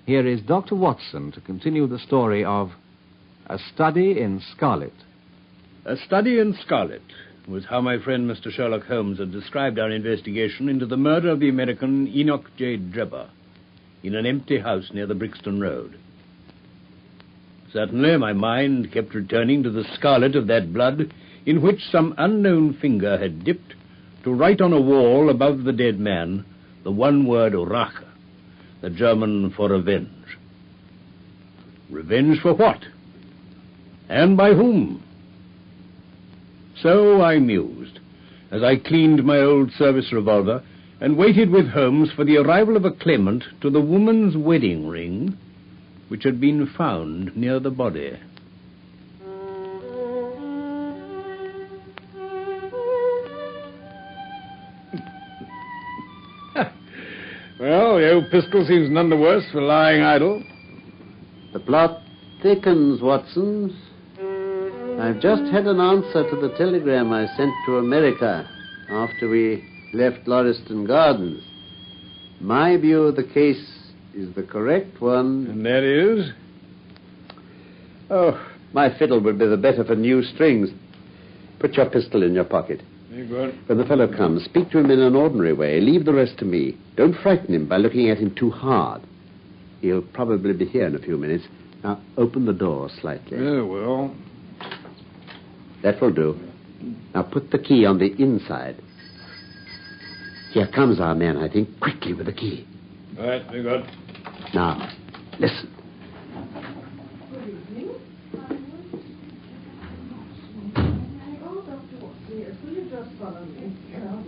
Here is Dr. Watson to continue the story of A Study in Scarlet. A Study in Scarlet was how my friend Mr. Sherlock Holmes had described our investigation into the murder of the American Enoch J. Drebber in an empty house near the Brixton Road. Certainly, my mind kept returning to the scarlet of that blood in which some unknown finger had dipped to write on a wall above the dead man the one word Rache, the German for revenge. Revenge for what? And by whom? So I mused, as I cleaned my old service revolver and waited with Holmes for the arrival of a claimant to the woman's wedding ring, which had been found near the body. Well, the old pistol seems none the worse for lying idle. The plot thickens, Watson. I've just had an answer to the telegram I sent to America after we left Lauriston Gardens. My view of the case is the correct one. And that is? Oh, my fiddle would be the better for new strings. Put your pistol in your pocket. Very good. When the fellow comes, speak to him in an ordinary way. Leave the rest to me. Don't frighten him by looking at him too hard. He'll probably be here in a few minutes. Now, open the door slightly. Oh, well. That will do. Now, put the key on the inside. Here comes our man, I think. Quickly with the key. All right, very good. Now, listen. Good evening. Oh, Dr. Watson, yes, will you just follow me? Come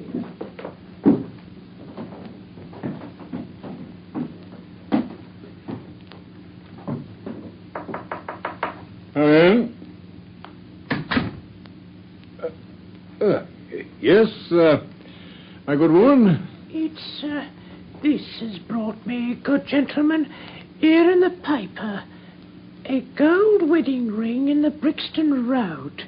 in. Yes, my good woman? It's, this has brought me, good gentleman, here in the paper. A gold wedding ring in the Brixton Road.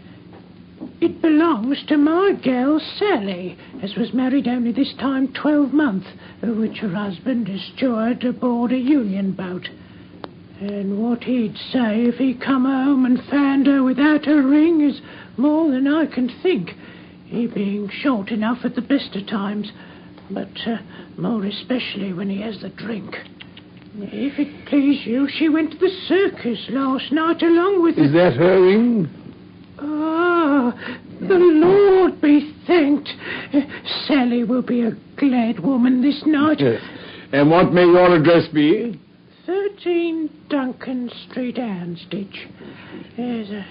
It belongs to my girl Sally, as was married only this time 12 months, which her husband is steward aboard a union boat. And what he'd say if he come home and found her without her ring is more than I can think, he being short enough at the best of times, but more especially when he has the drink. If it please you, she went to the circus last night along with... Is that her ring? Ah, the Lord be thanked. Sally will be a glad woman this night. Yes. And what may your address be? 13 Duncan Street, Houndsditch. There's a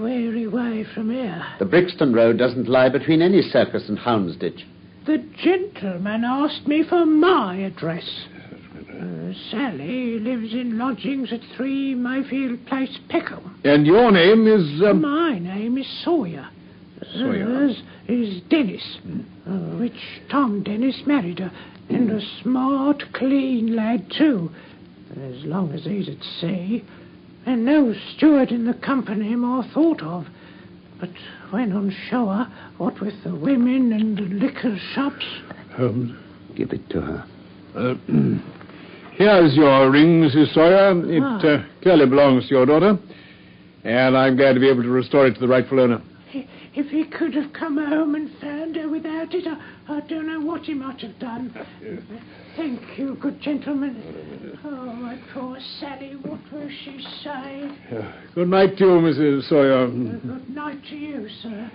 weary way from here. The Brixton Road doesn't lie between any circus and Houndsditch. The gentleman asked me for my address. Sally lives in lodgings at 3 Mayfield Place, Peckham. And your name is... My name is Sawyer. Hers is Dennis, which Tom Dennis married her, and a smart, clean lad, too, as long as he's at sea, and no steward in the company more thought of. But when on shore, what with the women and the liquor shops... Holmes, give it to her. Here's your ring, Mrs. Sawyer. It clearly belongs to your daughter, and I'm glad to be able to restore it to the rightful owner. If he could have come home and found her without it, I don't know what he might have done. Thank you, good gentleman. Oh, my poor Sally, what will she say? Good night to you, Mrs. Sawyer. Good night to you, sir.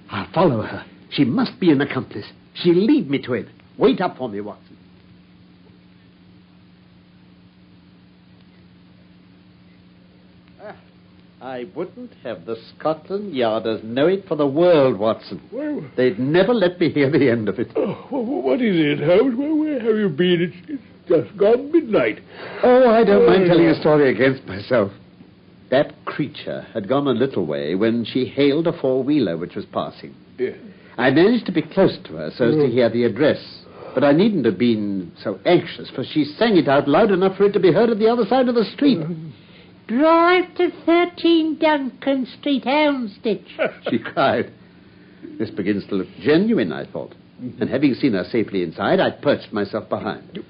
I'll follow her. She must be an accomplice. She'll lead me to it. Wait up for me, Watson. I wouldn't have the Scotland Yarders know it for the world, Watson. Well, they'd never let me hear the end of it. What is it, Holmes? Where have you been? It's just gone midnight. Oh, I don't mind telling a story against myself. That creature had gone a little way when she hailed a four-wheeler which was passing. Yeah. I managed to be close to her so as to hear the address, but I needn't have been so anxious, for she sang it out loud enough for it to be heard at the other side of the street. Drive to 13 Duncan Street, Houndsditch, she cried. This begins to look genuine, I thought. And having seen her safely inside, I perched myself behind. You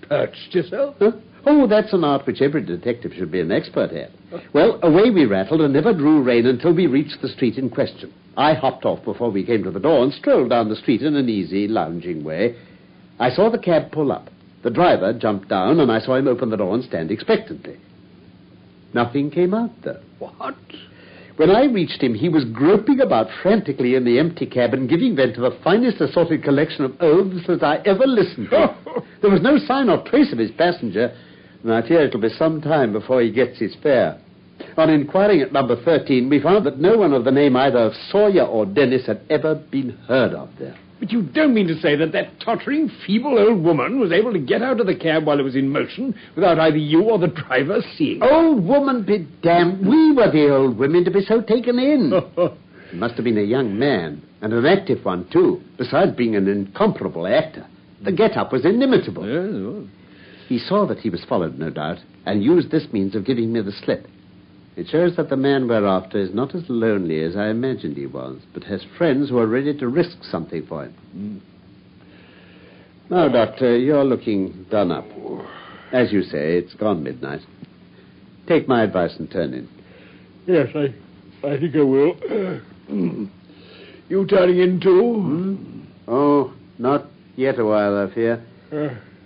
perched yourself? Huh? Oh, that's an art which every detective should be an expert at. Well, away we rattled and never drew rein until we reached the street in question. I hopped off before we came to the door and strolled down the street in an easy, lounging way. I saw the cab pull up. The driver jumped down, and I saw him open the door and stand expectantly. Nothing came out, though. What? When I reached him, he was groping about frantically in the empty cabin, giving vent to the finest assorted collection of oaths that I ever listened to. There was no sign or trace of his passenger, and I fear it'll be some time before he gets his fare. On inquiring at number 13, we found that no one of the name either of Sawyer or Dennis had ever been heard of there. But you don't mean to say that tottering, feeble old woman was able to get out of the cab while it was in motion without either you or the driver seeing? Old woman be damned. We were the old women to be so taken in. He must have been a young man, and an active one, too, besides being an incomparable actor. The get-up was inimitable. Yes. He saw that he was followed, no doubt, and used this means of giving me the slip. It shows that the man we're after is not as lonely as I imagined he was, but has friends who are ready to risk something for him. Now, Doctor, you're looking done up. As you say, it's gone midnight. Take my advice and turn in. Yes, I think I will. You turning in, too? Oh, not yet a while, I fear.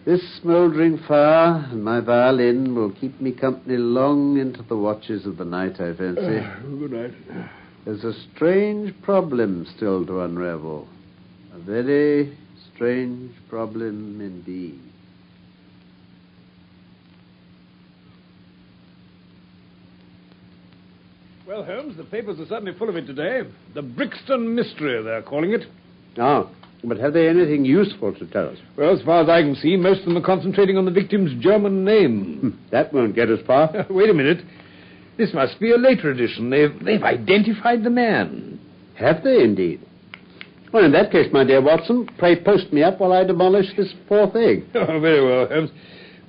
This smouldering fire and my violin will keep me company long into the watches of the night, I fancy. Good night. There's a strange problem still to unravel. A very strange problem indeed. Well, Holmes, the papers are certainly full of it today. The Brixton Mystery, they're calling it. Oh, but have they anything useful to tell us? Well, as far as I can see, most of them are concentrating on the victim's German name. That won't get us far. Wait a minute. This must be a later edition. They've identified the man. Have they, indeed? Well, in that case, my dear Watson, pray post me up while I demolish this fourth egg. Oh, very well, Holmes.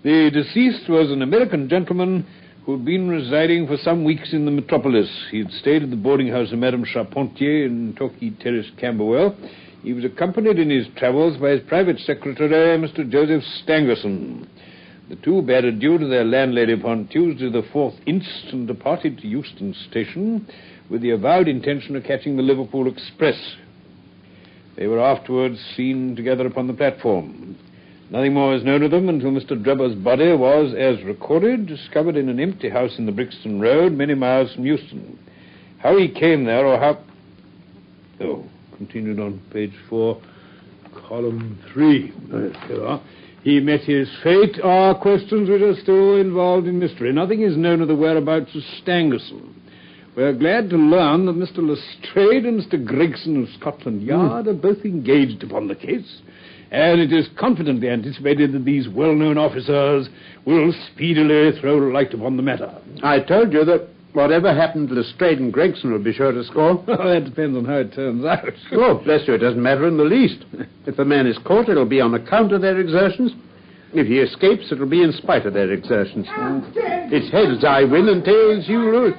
The deceased was an American gentleman who'd been residing for some weeks in the metropolis. He'd stayed at the boarding house of Madame Charpentier in Torquay Terrace, Camberwell. He was accompanied in his travels by his private secretary, Mr. Joseph Stangerson. The two bade adieu to their landlady upon Tuesday the 4th inst and departed to Euston Station with the avowed intention of catching the Liverpool Express. They were afterwards seen together upon the platform. Nothing more is known of them until Mr. Drebber's body was, as recorded, discovered in an empty house in the Brixton Road, many miles from Euston. How he came there, or how... Oh, continued on page 4, column 3. There you are. He met his fate are questions which are still involved in mystery. Nothing is known of the whereabouts of Stangerson. We're glad to learn that Mr. Lestrade and Mr. Gregson of Scotland Yard are both engaged upon the case, and it is confidently anticipated that these well-known officers will speedily throw light upon the matter. I told you that whatever happened, Lestrade and Gregson will be sure to score. That depends on how it turns out. Oh, bless you, it doesn't matter in the least. If the man is caught, it'll be on account of their exertions. If he escapes, it'll be in spite of their exertions. It's heads I win and tails you lose.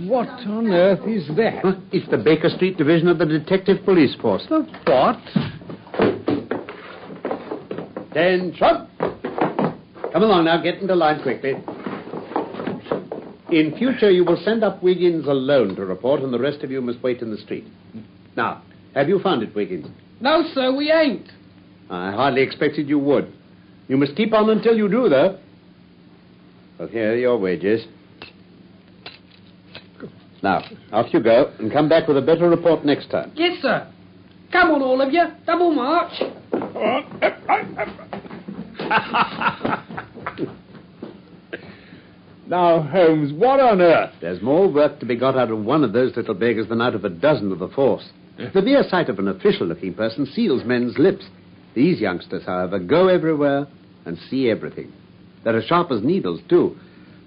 What on earth is that? Huh? It's the Baker Street Division of the Detective Police Force. The what? Attention! Come along now, get into line quickly. In future, you will send up Wiggins alone to report, and the rest of you must wait in the street. Now, have you found it, Wiggins? No, sir, we ain't. I hardly expected you would. You must keep on until you do, though. Well, here are your wages. Now, off you go, and come back with a better report next time. Yes, sir. Come on, all of you. Double march. Now, Holmes, what on earth? There's more work to be got out of one of those little beggars than out of a dozen of the force. The mere sight of an official-looking person seals men's lips. These youngsters, however, go everywhere and see everything. They're as sharp as needles, too.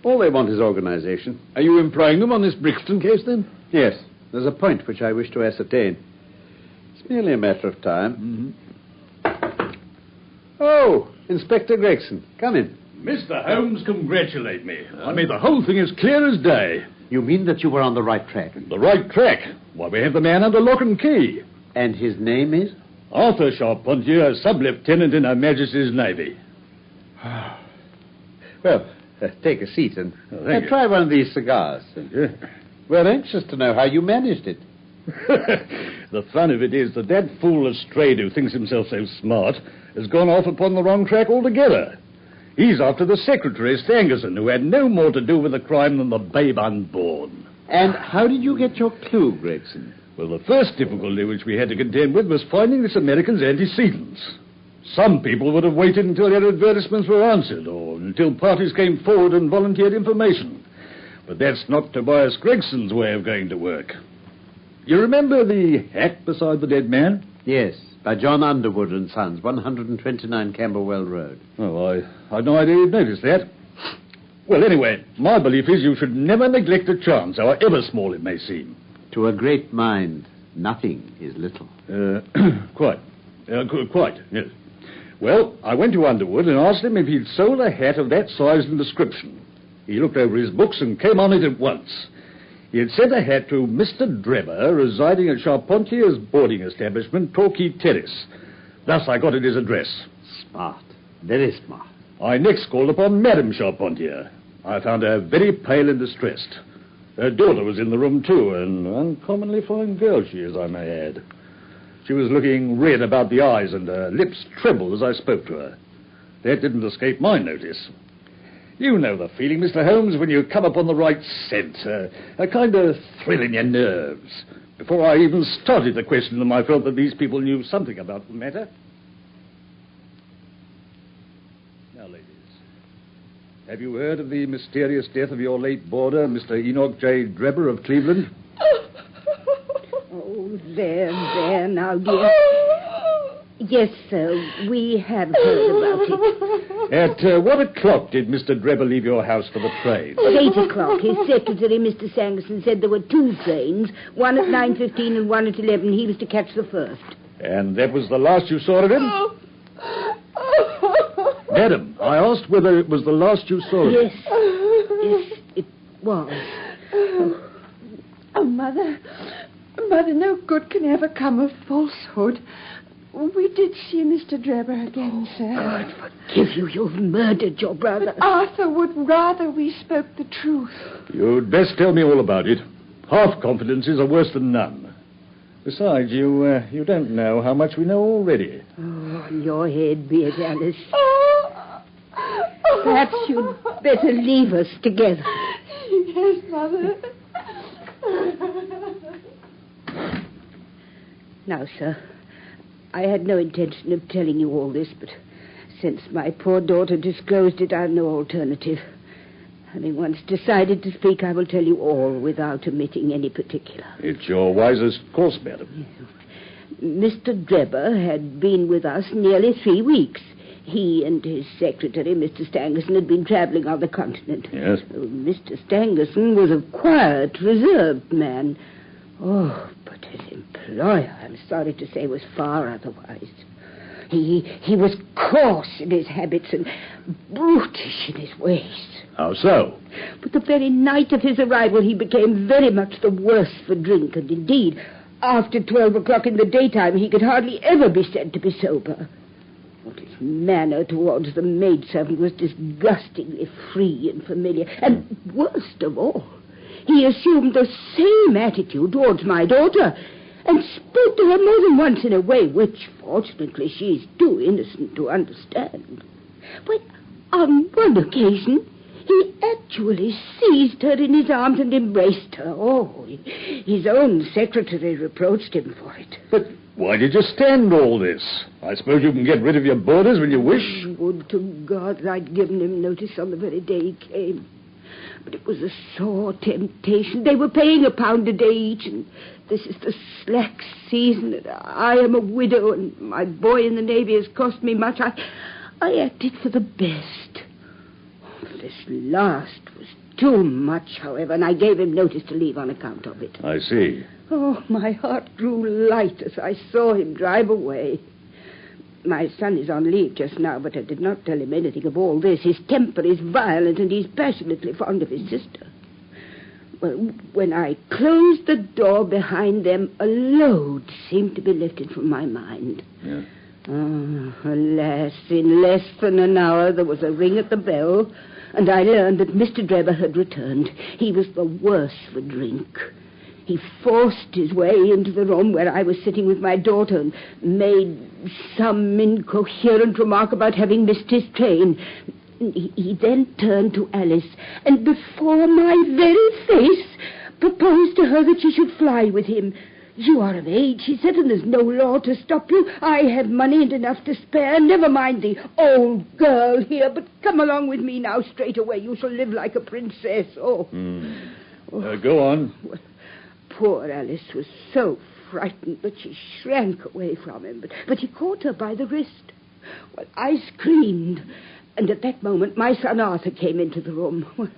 All they want is organization. Are you employing them on this Brixton case, then? Yes. There's a point which I wish to ascertain. It's merely a matter of time. Mm-hmm. Oh, Inspector Gregson. Come in. Mr. Holmes, congratulate me. I mean, the whole thing is clear as day. You mean that you were on the right track? The right track? Why, we have the man under lock and key. And his name is? Arthur Charpentier, sub-lieutenant in Her Majesty's Navy. Well, take a seat and thank you. Try one of these cigars. We're anxious to know how you managed it. The fun of it is that that fool Lestrade, who thinks himself so smart, has gone off upon the wrong track altogether. He's after the secretary, Stangerson, who had no more to do with the crime than the babe unborn. And how did you get your clue, Gregson? Well, the first difficulty which we had to contend with was finding this American's antecedents. Some people would have waited until their advertisements were answered, or until parties came forward and volunteered information. But that's not Tobias Gregson's way of going to work. You remember the hat beside the dead man? Yes, by John Underwood and Sons, 129 Camberwell Road. Oh, I had no idea you'd noticed that. Well, anyway, my belief is you should never neglect a chance, however small it may seem. To a great mind, nothing is little. Quite, yes. Well, I went to Underwood and asked him if he'd sold a hat of that size and description. He looked over his books and came on it at once. He had sent a hat to Mr. Drebber, residing at Charpentier's boarding establishment, Torquay Terrace. Thus I got at his address. Smart. Very smart. I next called upon Madame Charpentier. I found her very pale and distressed. Her daughter was in the room, too, an uncommonly fine girl she is, I may add. She was looking red about the eyes, and her lips trembled as I spoke to her. That didn't escape my notice. You know the feeling, Mr. Holmes, when you come upon the right scent, a kind of thrill in your nerves. Before I even started to question them, I felt that these people knew something about the matter. Now, ladies, have you heard of the mysterious death of your late boarder, Mr. Enoch J. Drebber of Cleveland? Oh, there, now, dear. Yes, sir, we have heard about it. At what o'clock did Mr. Drebber leave your house for the train? At 8 o'clock. His secretary, Mr. Sangerson, said there were 2 trains, one at 9:15 and one at 11. He was to catch the first. And that was the last you saw of him? Madam, I asked whether it was the last you saw of him. Yes. Yes, it was. Oh, Mother. Mother, no good can ever come of falsehood. We did see Mr. Drebber again, sir. God forgive you. You've murdered your brother. But Arthur would rather we spoke the truth. You'd best tell me all about it. Half confidences are worse than none. Besides, you don't know how much we know already. Oh, on your head be it, Alice. Perhaps you'd better leave us together. Yes, Mother. Now, sir, I had no intention of telling you all this, but since my poor daughter disclosed it, I've no alternative. Having once decided to speak, I will tell you all without omitting any particular. It's your wisest course, madam. Mr. Drebber had been with us nearly 3 weeks. He and his secretary, Mr. Stangerson, had been travelling on the continent. Yes. Mr. Stangerson was a quiet, reserved man. Oh, but his employer, I'm sorry to say, was far otherwise. He was coarse in his habits and brutish in his ways. How so? But the very night of his arrival, he became very much the worse for drink, and indeed, after 12 o'clock in the daytime, he could hardly ever be said to be sober. But his manner towards the maidservant was disgustingly free and familiar, and worst of all, he assumed the same attitude towards my daughter, and spoke to her more than once in a way which, fortunately, she's too innocent to understand. But on one occasion, he actually seized her in his arms and embraced her. Oh, his own secretary reproached him for it. But why did you stand all this? I suppose you can get rid of your boarders when you wish. Would to God I'd given him notice on the very day he came. But it was a sore temptation. They were paying £1 a day each, and this is the slack season, and I am a widow, and my boy in the Navy has cost me much. I acted for the best. This last was too much, however, and I gave him notice to leave on account of it. I see. Oh, my heart grew light as I saw him drive away. My son is on leave just now, but I did not tell him anything of all this. His temper is violent, and he's passionately fond of his sister. Well, when I closed the door behind them, a load seemed to be lifted from my mind. Yeah. Oh, alas, in less than an hour there was a ring at the bell, and I learned that Mr. Drebber had returned. He was the worse for drink. He forced his way into the room where I was sitting with my daughter and made some incoherent remark about having missed his train. He then turned to Alice and before my very face proposed to her that she should fly with him. You are of age, he said, and there's no law to stop you. I have money and enough to spare. Never mind the old girl here, but come along with me now straight away. You shall live like a princess. Oh. Go on. Well, poor Alice was so frightened that she shrank away from him, but he caught her by the wrist. Well, I screamed, and at that moment my son Arthur came into the room. Well,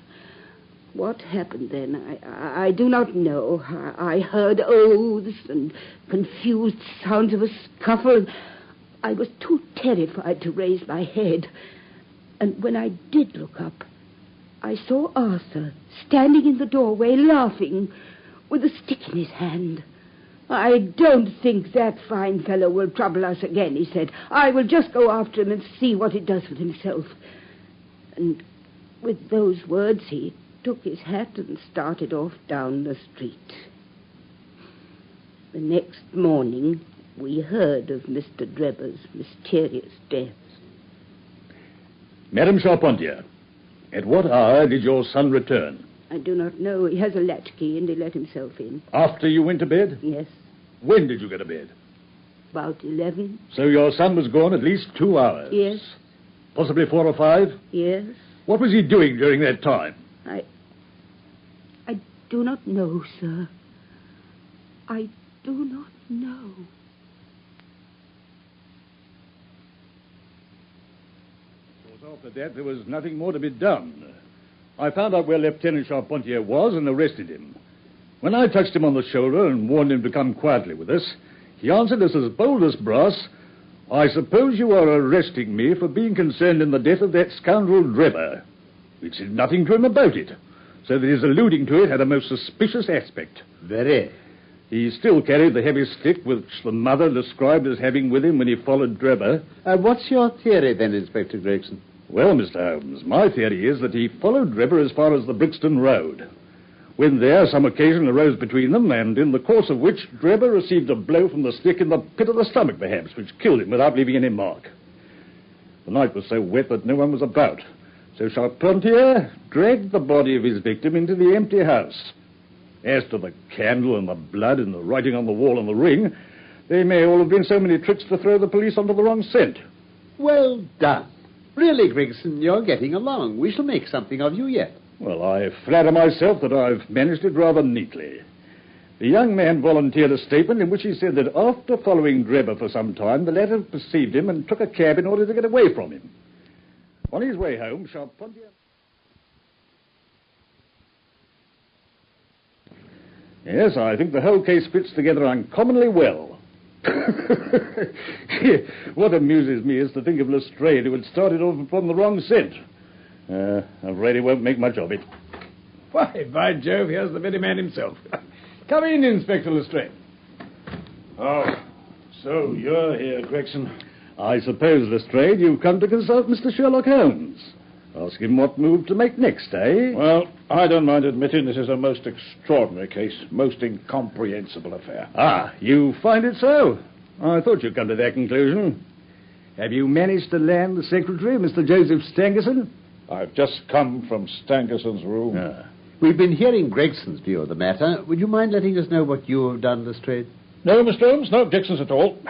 what happened then, I do not know. I heard oaths and confused sounds of a scuffle. I was too terrified to raise my head. And when I did look up, I saw Arthur standing in the doorway laughing with a stick in his hand. I don't think that fine fellow will trouble us again, he said. I will just go after him and see what he does with himself. And with those words, he took his hat and started off down the street. The next morning, we heard of Mr. Drebber's mysterious death. Madame Charpentier, at what hour did your son return? I do not know. He has a latchkey and he let himself in. After you went to bed? Yes. When did you go to bed? About 11. So your son was gone at least 2 hours? Yes. Possibly 4 or 5? Yes. What was he doing during that time? I do not know, sir. I do not know. Of course, after that, there was nothing more to be done. I found out where Lieutenant Charpentier was and arrested him. When I touched him on the shoulder and warned him to come quietly with us, he answered us as bold as brass, "I suppose you are arresting me for being concerned in the death of that scoundrel Drebber." We'd said nothing to him about it, so that his alluding to it had a most suspicious aspect. Very. He still carried the heavy stick which the mother described as having with him when he followed Drebber. What's your theory then, Inspector Gregson? Well, Mr. Holmes, my theory is that he followed Drebber as far as the Brixton Road. When there, some occasion arose between them, and in the course of which Drebber received a blow from the stick in the pit of the stomach, perhaps, which killed him without leaving any mark. The night was so wet that no one was about, so Charpentier dragged the body of his victim into the empty house. As to the candle and the blood and the writing on the wall and the ring, they may all have been so many tricks to throw the police onto the wrong scent. Well done. Really, Gregson, you're getting along. We shall make something of you yet. Well, I flatter myself that I've managed it rather neatly. The young man volunteered a statement in which he said that after following Drebber for some time, the latter perceived him and took a cab in order to get away from him. On his way home, Charpentier... Yes, I think the whole case fits together uncommonly well. What amuses me is to think of Lestrade, who had started off upon the wrong scent. I'm afraid he won't make much of it. Why, by Jove, here's the very man himself. Come in, Inspector Lestrade. Oh, so you're here, Gregson. I suppose, Lestrade, you've come to consult Mr. Sherlock Holmes. Ask him what move to make next, eh? Well, I don't mind admitting this is a most extraordinary case, most incomprehensible affair. Ah, you find it so? I thought you'd come to that conclusion. Have you managed to land the secretary, Mr. Joseph Stangerson? I've just come from Stangerson's room. We've been hearing Gregson's view of the matter. Would you mind letting us know what you have done, Lestrade? No, Mr. Holmes, no objections at all.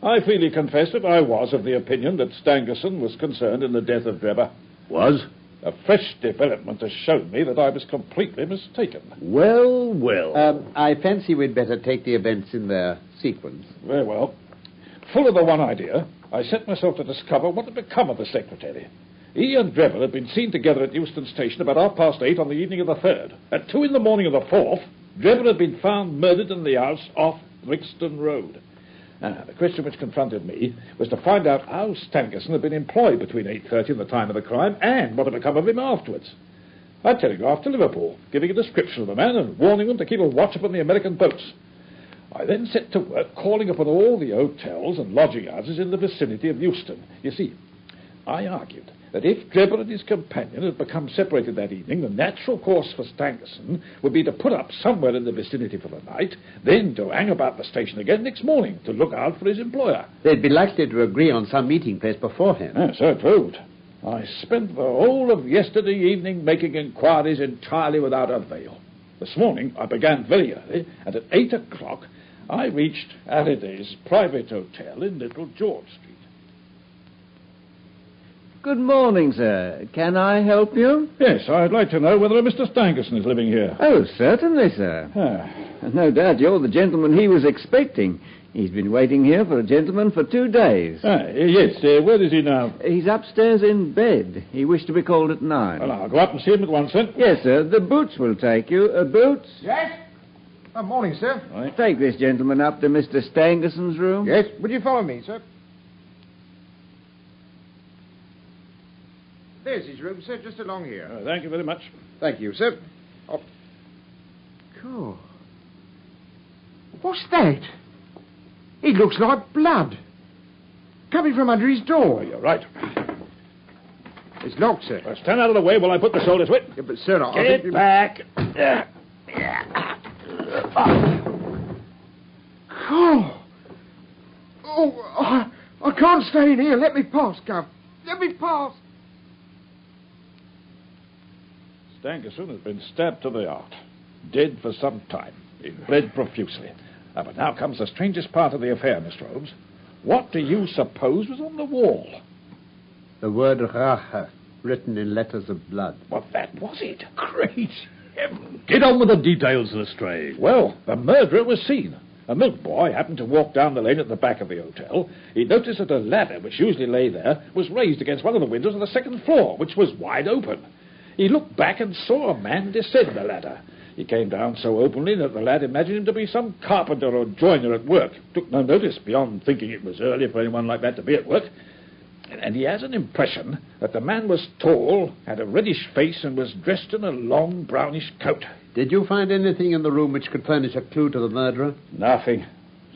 I freely confess that I was of the opinion that Stangerson was concerned in the death of Drebber. Was? A fresh development has shown me that I was completely mistaken. Well, well. I fancy we'd better take the events in their sequence. Very well. Full of the one idea, I set myself to discover what had become of the secretary. He and Drebber had been seen together at Euston Station about 8:30 on the evening of the 3rd. At 2 in the morning of the 4th, Drebber had been found murdered in the house off Brixton Road. The question which confronted me was to find out how Stangerson had been employed between 8:30 and the time of the crime, and what had become of him afterwards. I telegraphed to Liverpool, giving a description of the man and warning them to keep a watch upon the American boats. I then set to work calling upon all the hotels and lodging houses in the vicinity of Euston. You see, I argued that if Drebber and his companion had become separated that evening, the natural course for Stangerson would be to put up somewhere in the vicinity for the night, then to hang about the station again next morning to look out for his employer. They'd be likely to agree on some meeting place beforehand. Yes, so it proved. I spent the whole of yesterday evening making inquiries entirely without avail. This morning I began very early, and at 8 o'clock I reached Halliday's private hotel in Little George Street. Good morning, sir. Can I help you? Yes, I'd like to know whether Mr. Stangerson is living here. Oh, certainly, sir. No doubt you're the gentleman he was expecting. He's been waiting here for a gentleman for 2 days. Yes. Where is he now? He's upstairs in bed. He wished to be called at 9. Well, I'll go up and see him at once, then. Yes, sir. The Boots will take you. Boots? Yes? Morning, sir. Right. Take this gentleman up to Mr. Stangerson's room. Yes. Would you follow me, sir? There's his room, sir, just along here. Thank you very much. Thank you, sir. Oh. Cool. What's that? It looks like blood. Coming from under his door. Oh, you're right. It's locked, sir. Well, stand out of the way while I put the soldier to it. Yeah, but, sir, I Get think... back. I can't stay in here. Let me pass, Gov. Let me pass. Stangerson has been stabbed to the heart. Dead for some time. He bled profusely. But now comes the strangest part of the affair, Mr. Holmes. What do you suppose was on the wall? The word Rache, written in letters of blood. Well, that was it. Great heaven. Get on with the details, Lestrade. Well, the murderer was seen. A milk boy happened to walk down the lane at the back of the hotel. He noticed that a ladder, which usually lay there, was raised against one of the windows on the second floor, which was wide open. He looked back and saw a man descend the ladder. He came down so openly that the lad imagined him to be some carpenter or joiner at work. Took no notice beyond thinking it was early for anyone like that to be at work. And he has an impression that the man was tall, had a reddish face, and was dressed in a long brownish coat. Did you find anything in the room which could furnish a clue to the murderer? Nothing.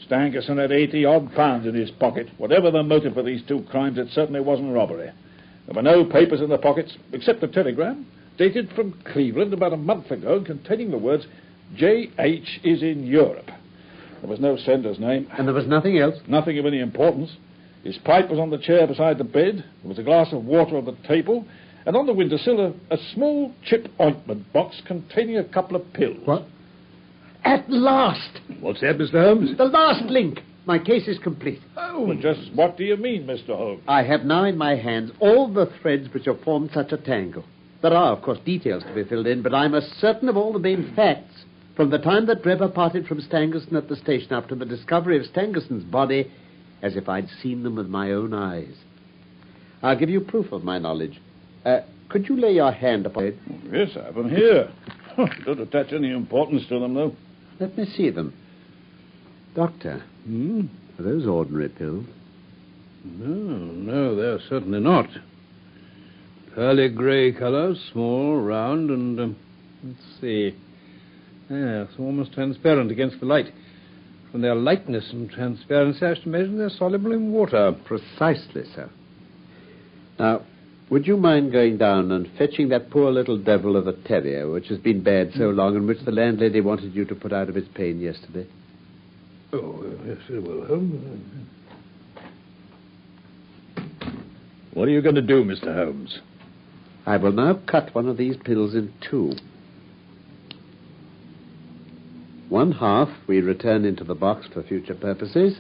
Stangerson had 80-odd pounds in his pocket. Whatever the motive for these two crimes, it certainly wasn't robbery. There were no papers in the pockets, except a telegram, dated from Cleveland about a month ago, containing the words, J.H. is in Europe. There was no sender's name. And there was nothing else? Nothing of any importance. His pipe was on the chair beside the bed. There was a glass of water on the table. And on the windowsill, a small chip ointment box containing a couple of pills. What? At last! What's that, Mr. Holmes? The last link. My case is complete. Oh, well, just what do you mean, Mr. Holmes? I have now in my hands all the threads which have formed such a tangle. There are, of course, details to be filled in, but I'm as certain of all the main facts from the time that Drebber parted from Stangerson at the station up to the discovery of Stangerson's body as if I'd seen them with my own eyes. I'll give you proof of my knowledge. Could you lay your hand upon it? Yes, I have them here. Don't attach any importance to them, though. Let me see them. Doctor, are those ordinary pills? No, they're certainly not. Pearly grey colour, small, round, and, let's see. Yes, almost transparent against the light. From their lightness and transparency, I should imagine they're soluble in water. Precisely, sir. Now, would you mind going down and fetching that poor little devil of a terrier which has been bad so long and which the landlady wanted you to put out of its pain yesterday? Oh, yes, very well, Holmes. What are you going to do, Mr. Holmes? I will now cut one of these pills in two. One half we return into the box for future purposes.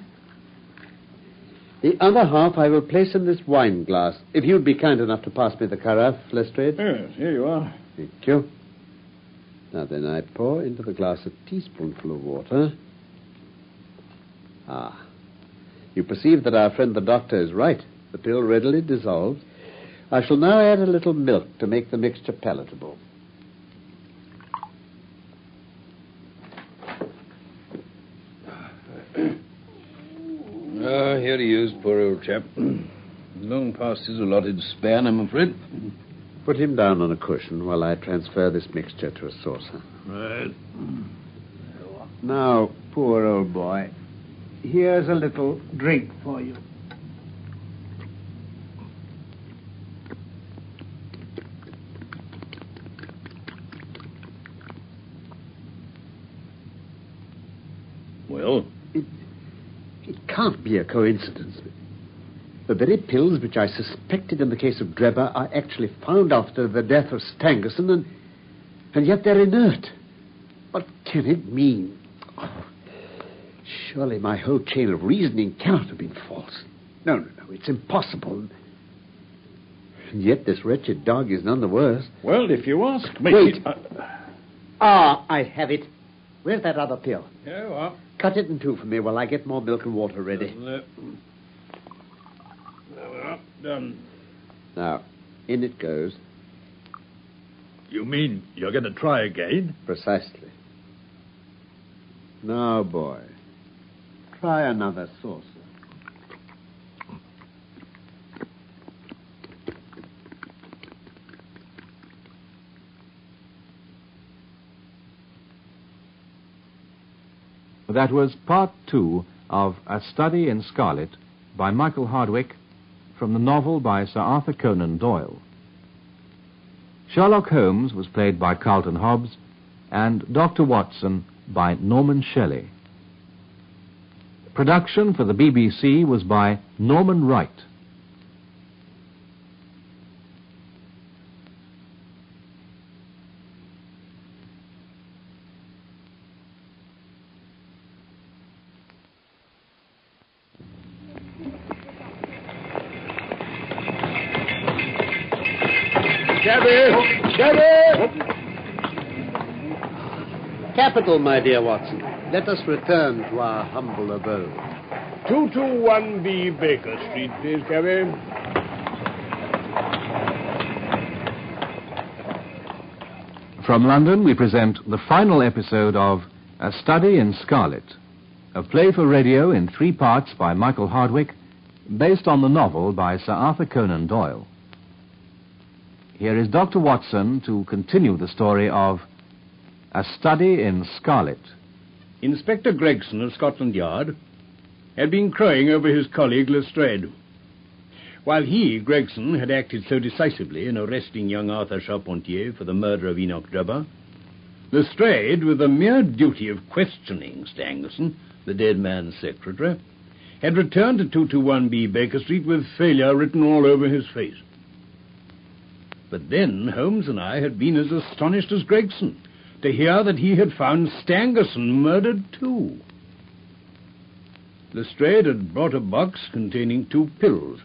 The other half I will place in this wine glass. If you'd be kind enough to pass me the carafe, Lestrade. Yes, here you are. Thank you. Now then, I pour into the glass a teaspoonful of water. Ah. You perceive that our friend the doctor is right. The pill readily dissolves. I shall now add a little milk to make the mixture palatable. Here he is, poor old chap. Long past his allotted span, I'm afraid. Put him down on a cushion while I transfer this mixture to a saucer. Right. Now, poor old boy, here's a little drink for you. Well? It can't be a coincidence. The very pills which I suspected in the case of Drebber are actually found after the death of Stangerson, and yet they're inert. What can it mean? Oh, surely my whole chain of reasoning cannot have been false. No, it's impossible. And yet this wretched dog is none the worse. Well, if you ask me... Wait. I have it. Where's that other pill? Here you are. Cut it in two for me while I get more milk and water ready. There we are. Done. Now, in it goes. You mean you're going to try again? Precisely. Now, boy, try another saucer. That was part 2 of A Study in Scarlet by Michael Hardwick from the novel by Sir Arthur Conan Doyle. Sherlock Holmes was played by Carlton Hobbs and Dr. Watson by Norman Shelley. Production for the BBC was by Norman Wright. Capital, my dear Watson. Let us return to our humble abode. 221B Baker Street, please, cabby. From London, we present the final episode of A Study in Scarlet, a play for radio in 3 parts by Michael Hardwick, based on the novel by Sir Arthur Conan Doyle. Here is Dr. Watson to continue the story of A Study in Scarlet. Inspector Gregson of Scotland Yard had been crowing over his colleague Lestrade. While he, Gregson, had acted so decisively in arresting young Arthur Charpentier for the murder of Enoch Drebber, Lestrade, with the mere duty of questioning Stangerson, the dead man's secretary, had returned to 221B Baker Street with failure written all over his face. But then Holmes and I had been as astonished as Gregson to hear that he had found Stangerson murdered too. Lestrade had brought a box containing 2 pills,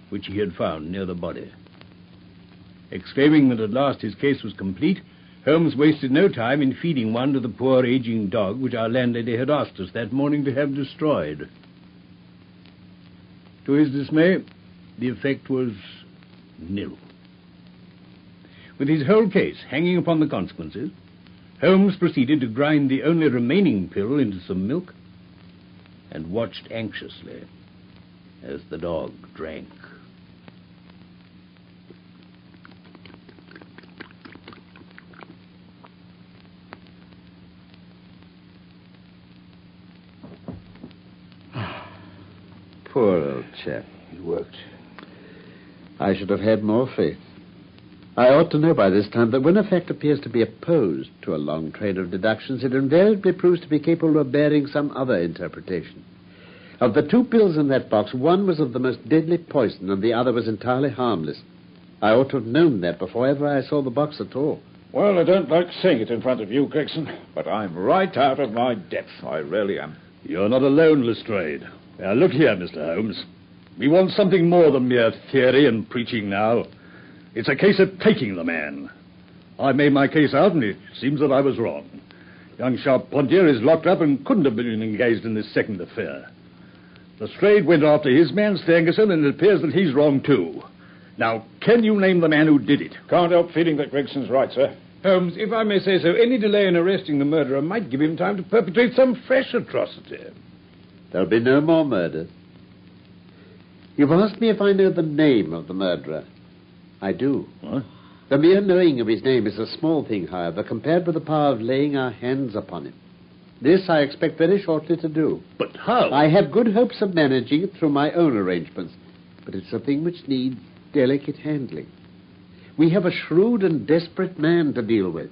which he had found near the body. Exclaiming that at last his case was complete, Holmes wasted no time in feeding one to the poor aging dog which our landlady had asked us that morning to have destroyed. To his dismay, the effect was nil. With his whole case hanging upon the consequences, Holmes proceeded to grind the only remaining pill into some milk and watched anxiously as the dog drank. Poor old chap. He worked. I should have had more faith. I ought to know by this time that when a fact appears to be opposed to a long train of deductions, it invariably proves to be capable of bearing some other interpretation. Of the 2 pills in that box, one was of the most deadly poison and the other was entirely harmless. I ought to have known that before ever I saw the box at all. Well, I don't like saying it in front of you, Gregson, but I'm right out of my depth. I really am. You're not alone, Lestrade. Now, look here, Mr. Holmes. We want something more than mere theory and preaching now. It's a case of taking the man. I made my case out, and it seems that I was wrong. Young Charpentier is locked up and couldn't have been engaged in this second affair. Lestrade went after his man, Stangerson, and it appears that he's wrong, too. Now, can you name the man who did it? Can't help feeling that Gregson's right, sir. Holmes, if I may say so, any delay in arresting the murderer might give him time to perpetrate some fresh atrocity. There'll be no more murders. You've asked me if I know the name of the murderer. I do. What? The mere knowing of his name is a small thing, however, compared with the power of laying our hands upon him. This I expect very shortly to do. But how? I have good hopes of managing it through my own arrangements, but it's a thing which needs delicate handling. We have a shrewd and desperate man to deal with.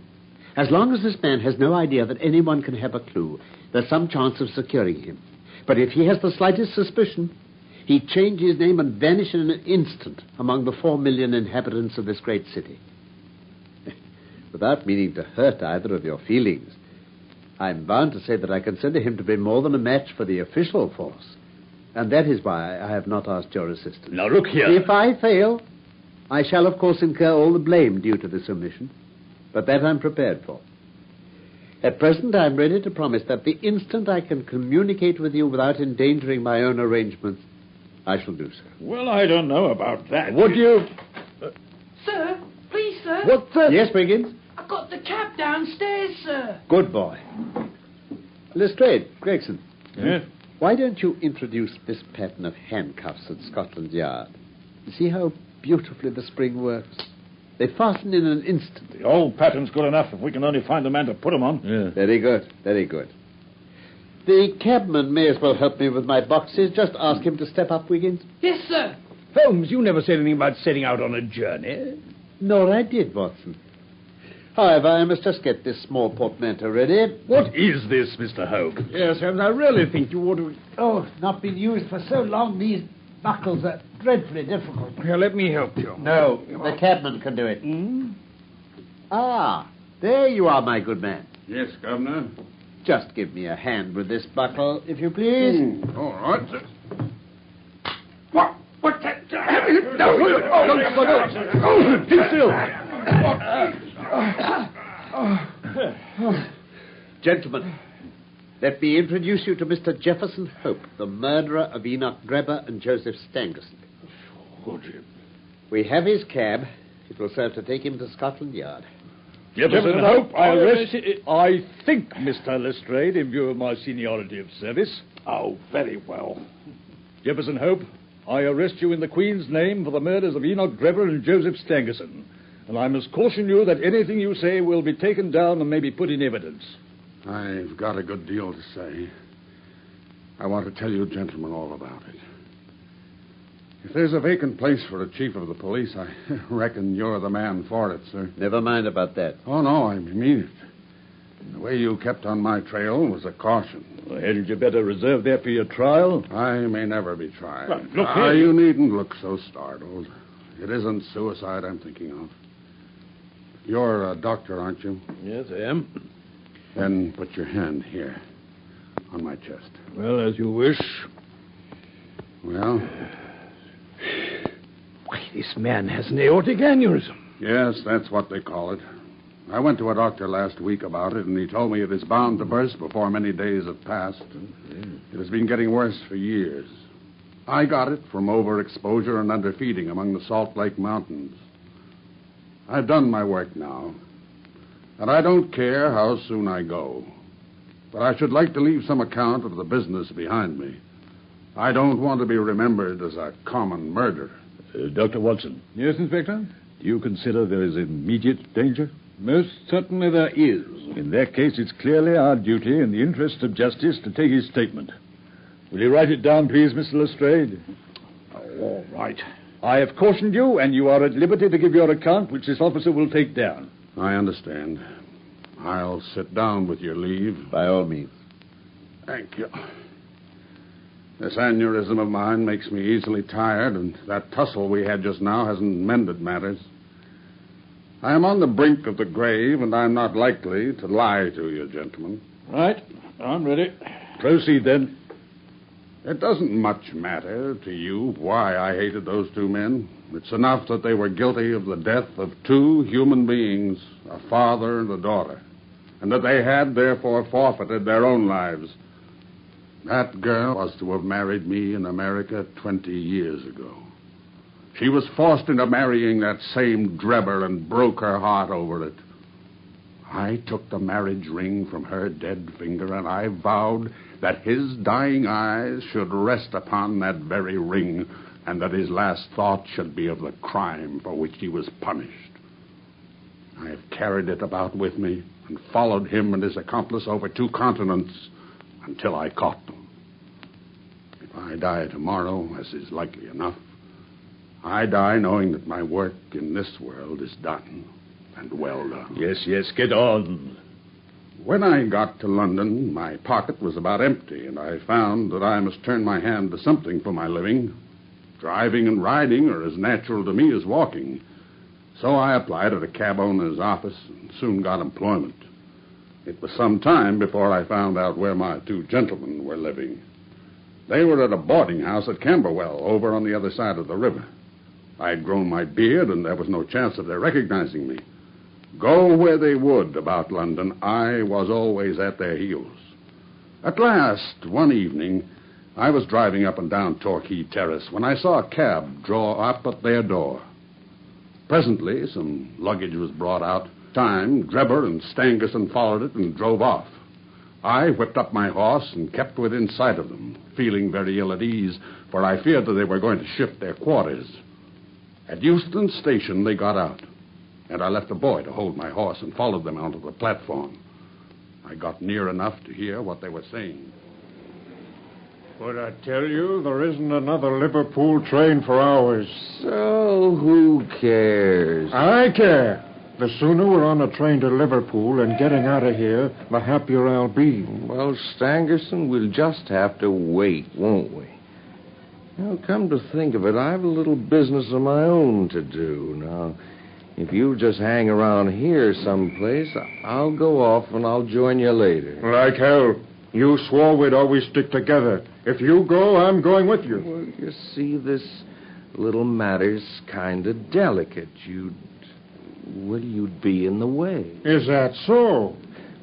As long as this man has no idea that anyone can have a clue, there's some chance of securing him. But if he has the slightest suspicion, he'd change his name and vanish in an instant among the 4 million inhabitants of this great city. Without meaning to hurt either of your feelings, I'm bound to say that I consider him to be more than a match for the official force. And that is why I have not asked your assistance. Now, look here. If I fail, I shall, of course, incur all the blame due to this omission. But that I'm prepared for. At present, I'm ready to promise that the instant I can communicate with you without endangering my own arrangements, I shall do so. Well, I don't know about that. Would you... Sir, please, sir. What's that? Yes, Wiggins? I've got the cab downstairs, sir. Good boy. Lestrade, Gregson. Yes? Why don't you introduce this pattern of handcuffs at Scotland Yard? See how beautifully the spring works? They fasten in an instant. The old pattern's good enough if we can only find the man to put them on. Yeah. Very good, very good. The cabman may as well help me with my boxes. Just ask him to step up, Wiggins. Yes, sir. Holmes, you never said anything about setting out on a journey. Nor I did, Watson. However, I must just get this small portmanteau ready. What is this, Mr. Holmes? Yes, Holmes, I really think you ought to... Oh, not been used for so long, these buckles are dreadfully difficult. Here, let me help you. No, the cabman can do it. Ah, there you are, my good man. Yes, Governor. Just give me a hand with this buckle, if you please. All right, sir. What's that? No, keep still. Gentlemen, let me introduce you to Mr. Jefferson Hope, the murderer of Enoch Drebber and Joseph Stangerson. We have his cab. It will serve to take him to Scotland Yard. Jefferson Hope, I think, Mr. Lestrade, in view of my seniority of service. Oh, very well. Jefferson Hope, I arrest you in the Queen's name for the murders of Enoch Drebber and Joseph Stangerson. And I must caution you that anything you say will be taken down and may be put in evidence. I've got a good deal to say. I want to tell you gentlemen all about it. If there's a vacant place for a chief of the police, I reckon you're the man for it, sir. Never mind about that. Oh, no, I mean it. The way you kept on my trail was a caution. Well, hadn't you better reserve that for your trial? I may never be tried. Well, look here. You needn't look so startled. It isn't suicide I'm thinking of. You're a doctor, aren't you? Yes, I am. Then put your hand here, on my chest. Well, as you wish. Well? Why, this man has an aortic aneurysm. Yes, that's what they call it. I went to a doctor last week about it, and he told me it is bound to burst before many days have passed. It has been getting worse for years. I got it from overexposure and underfeeding among the Salt Lake Mountains. I've done my work now, and I don't care how soon I go. But I should like to leave some account of the business behind me. I don't want to be remembered as a common murderer. Dr. Watson. Yes, Inspector? Do you consider there is immediate danger? Most certainly there is. In that case, it's clearly our duty in the interest of justice to take his statement. Will you write it down, please, Mr. Lestrade? Oh, all right. I have cautioned you, and you are at liberty to give your account, which this officer will take down. I understand. I'll sit down with your leave. By all means. Thank you. This aneurysm of mine makes me easily tired, and that tussle we had just now hasn't mended matters. I am on the brink of the grave, and I'm not likely to lie to you, gentlemen. Right. I'm ready. Proceed, then. It doesn't much matter to you why I hated those two men. It's enough that they were guilty of the death of two human beings, a father and a daughter, and that they had, therefore, forfeited their own lives. That girl was to have married me in America 20 years ago. She was forced into marrying that same Drebber and broke her heart over it. I took the marriage ring from her dead finger, and I vowed that his dying eyes should rest upon that very ring, and that his last thought should be of the crime for which he was punished. I have carried it about with me and followed him and his accomplice over 2 continents until I caught them. If I die tomorrow, as is likely enough, I die knowing that my work in this world is done, and well done. Yes, get on. When I got to London, my pocket was about empty, and I found that I must turn my hand to something for my living. Driving and riding are as natural to me as walking. So I applied at a cab owner's office and soon got employment. It was some time before I found out where my 2 gentlemen were living. They were at a boarding house at Camberwell, over on the other side of the river. I had grown my beard, and there was no chance of their recognizing me. Go where they would about London, I was always at their heels. At last, one evening, I was driving up and down Torquay Terrace when I saw a cab draw up at their door. Presently, some luggage was brought out. Drebber and Stangerson followed it and drove off. I whipped up my horse and kept within sight of them, feeling very ill at ease, for I feared that they were going to shift their quarters. At Euston Station, they got out, and I left a boy to hold my horse and followed them onto the platform. I got near enough to hear what they were saying. But I tell you, there isn't another Liverpool train for hours. So who cares? I care. The sooner we're on a train to Liverpool and getting out of here, the happier I'll be. Well, Stangerson, we'll just have to wait, won't we? Now, come to think of it, I have a little business of my own to do. Now, if you just hang around here someplace, I'll go off and I'll join you later. Like hell. You swore we'd always stick together. If you go, I'm going with you. Well, you see, this little matter's kind of delicate. You'd be in the way. Is that so?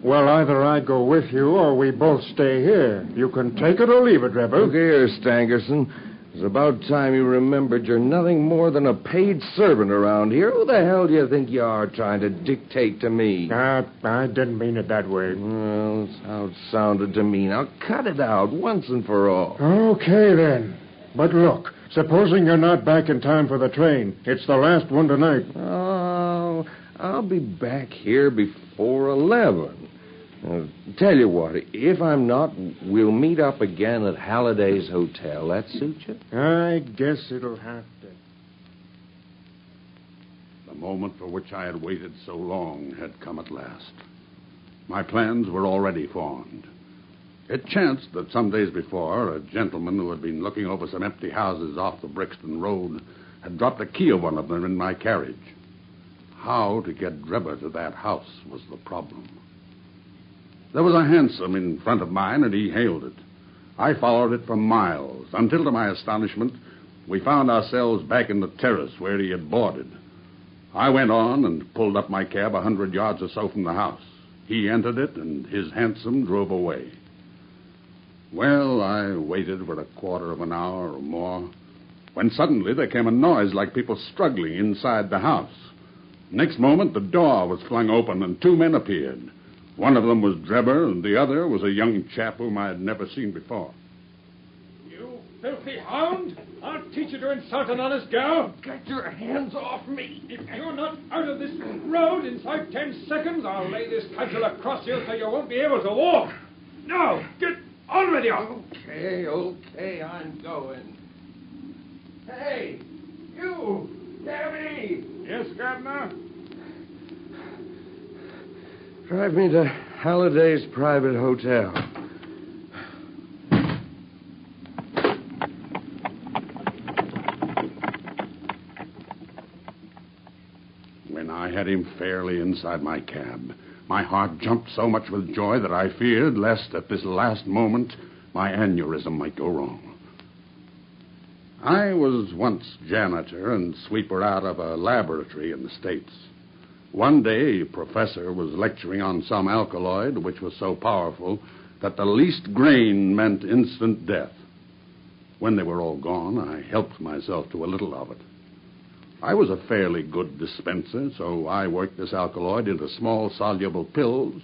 Well, either I go with you or we both stay here. You can take it or leave it, Rebel. Look here, Stangerson. It's about time you remembered you're nothing more than a paid servant around here. Who the hell do you think you are trying to dictate to me? I didn't mean it that way. Well, that's how it sounded to me. Now, cut it out once and for all. Okay, then. But look, Supposing you're not back in time for the train. It's the last one tonight. Oh, I'll be back here before 11. Tell you what, if I'm not, we'll meet up again at Halliday's Hotel. That suit you? I guess it'll have to. The moment for which I had waited so long had come at last. My plans were already formed. It chanced that some days before, a gentleman who had been looking over some empty houses off the Brixton Road had dropped the key of one of them in my carriage. How to get Drebber to that house was the problem. There was a hansom in front of mine, and he hailed it. I followed it for miles, until, to my astonishment, we found ourselves back in the terrace where he had boarded. I went on and pulled up my cab 100 yards or so from the house. He entered it, and his hansom drove away. Well, I waited for a quarter of an hour or more, when suddenly there came a noise like people struggling inside the house. Next moment, the door was flung open, and two men appeared. One of them was Drebber, and the other was a young chap whom I had never seen before. You filthy hound! I'll teach you to insult an honest girl. Get your hands off me. If you're not out of this road inside 10 seconds, I'll lay this cudgel across you so you won't be able to walk. Now, get on with you. Okay, I'm going. Hey, you, Gabby! Yes, Governor? Drive me to Halliday's private hotel. When I had him fairly inside my cab, my heart jumped so much with joy that I feared lest at this last moment my aneurysm might go wrong. I was once janitor and sweeper out of a laboratory in the States. One day, a professor was lecturing on some alkaloid which was so powerful that the least grain meant instant death. When they were all gone, I helped myself to a little of it. I was a fairly good dispenser, so I worked this alkaloid into small soluble pills,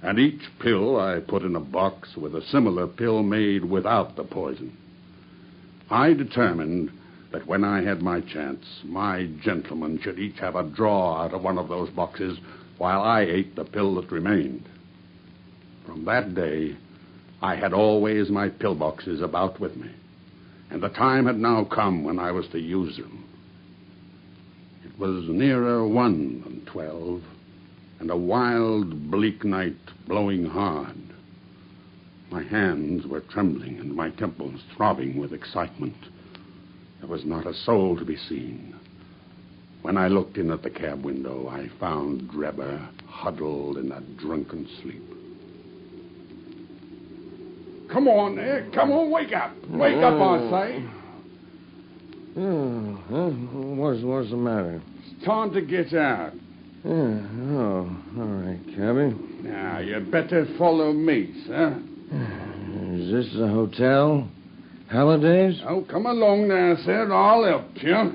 and each pill I put in a box with a similar pill made without the poison. I determined that when I had my chance, my gentlemen should each have a draw out of one of those boxes while I ate the pill that remained. From that day, I had always my pillboxes about with me, and the time had now come when I was to use them. It was nearer 1 than 12, and a wild, bleak night blowing hard. My hands were trembling and my temples throbbing with excitement. There was not a soul to be seen. When I looked in at the cab window, I found Drebber huddled in a drunken sleep. Come on there. Come on, wake up. Wake up, I say. What's the matter? It's time to get out. All right, cabby. Now, you better follow me, sir. Is this the hotel? Halliday's? Oh, come along now, sir. I'll help you.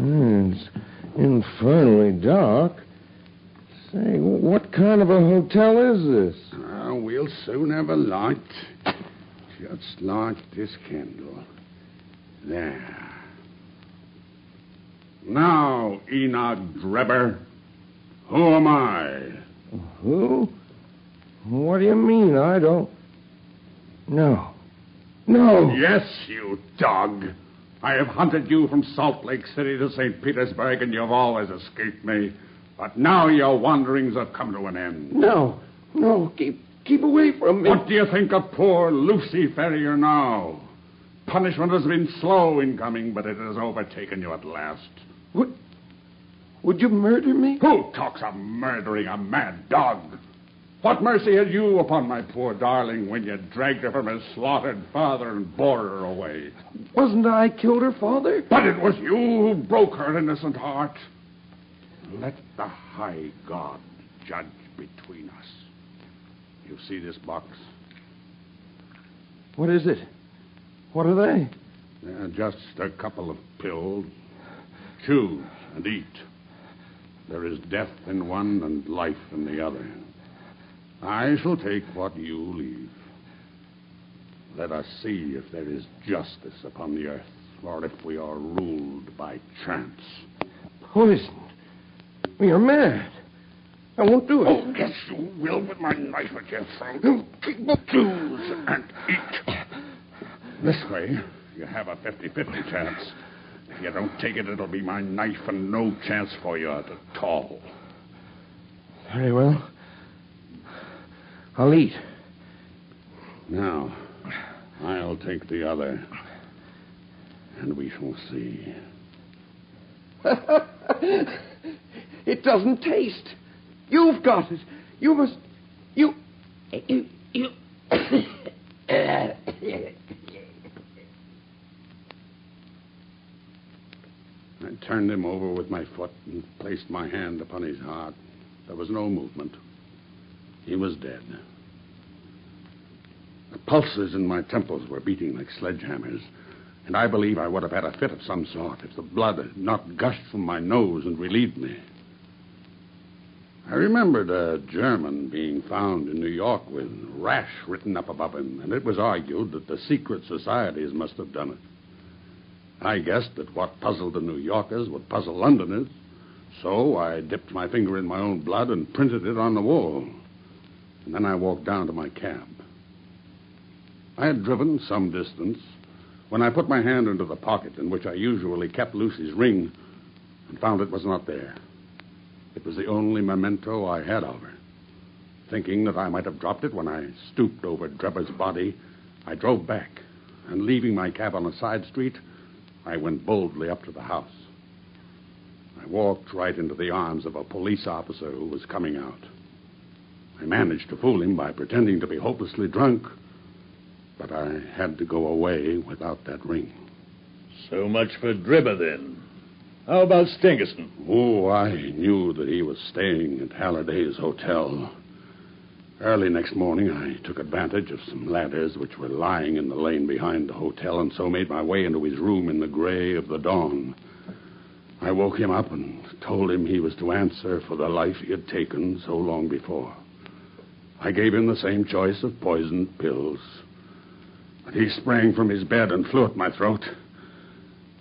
It's infernally dark. Say, what kind of a hotel is this? We'll soon have a light. Just like this candle. There. Now, Enoch Drebber, who am I? Who? What do you mean? I don't... No. No. Yes, you dog. I have hunted you from Salt Lake City to St. Petersburg, and you've always escaped me. But now your wanderings have come to an end. No, keep away from me. What do you think of poor Lucy Ferrier now? Punishment has been slow in coming, but it has overtaken you at last. Would you murder me? Who talks of murdering a mad dog? What mercy had you upon my poor darling when you dragged her from her slaughtered father and bore her away? Wasn't I killed her father? But it was you who broke her innocent heart. Let the high God judge between us. You see this box? What is it? What are they? Just a couple of pills. Choose and eat. There is death in one and life in the other. I shall take what you leave. Let us see if there is justice upon the earth, or if we are ruled by chance. Poisoned? You're mad. I won't do it. Oh, yes, you will, with my knife at your throat. Choose and eat. This way, you have a 50-50 chance. If you don't take it, it'll be my knife and no chance for you at all. Very well. I'll eat. Now, I'll take the other, and we shall see. It doesn't taste. You've got it. You must... You... I turned him over with my foot and placed my hand upon his heart. There was no movement. He was dead. The pulses in my temples were beating like sledgehammers, and I believe I would have had a fit of some sort if the blood had not gushed from my nose and relieved me. I remembered a German being found in New York with rash written up above him, and it was argued that the secret societies must have done it. I guessed that what puzzled the New Yorkers would puzzle Londoners, so I dipped my finger in my own blood and printed it on the wall. And then I walked down to my cab. I had driven some distance when I put my hand into the pocket in which I usually kept Lucy's ring and found it was not there. It was the only memento I had of her. Thinking that I might have dropped it when I stooped over Drebber's body, I drove back, and leaving my cab on a side street, I went boldly up to the house. I walked right into the arms of a police officer who was coming out. I managed to fool him by pretending to be hopelessly drunk, but I had to go away without that ring. So much for Drebber, then. How about Stangerson? Oh, I knew that he was staying at Halliday's hotel. Early next morning, I took advantage of some ladders which were lying in the lane behind the hotel, and so made my way into his room in the gray of the dawn. I woke him up and told him he was to answer for the life he had taken so long before. I gave him the same choice of poisoned pills. But he sprang from his bed and flew at my throat.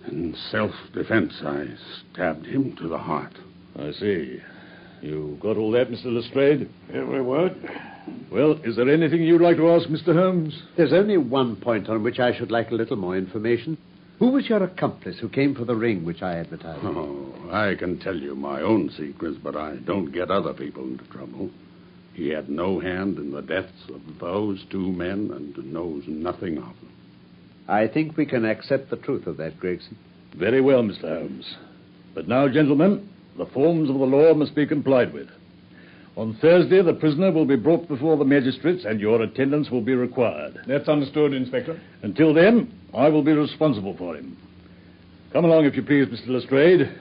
In self-defense, I stabbed him to the heart. I see. You got all that, Mr. Lestrade? Every word. Well, is there anything you'd like to ask Mr. Holmes? There's only one point on which I should like a little more information. Who was your accomplice who came for the ring which I advertised? Oh, I can tell you my own secrets, but I don't get other people into trouble. He had no hand in the deaths of those two men and knows nothing of them. I think we can accept the truth of that, Gregson. Very well, Mr. Holmes. But now, gentlemen, the forms of the law must be complied with. On Thursday, the prisoner will be brought before the magistrates, and your attendance will be required. That's understood, Inspector. Until then, I will be responsible for him. Come along, if you please, Mr. Lestrade.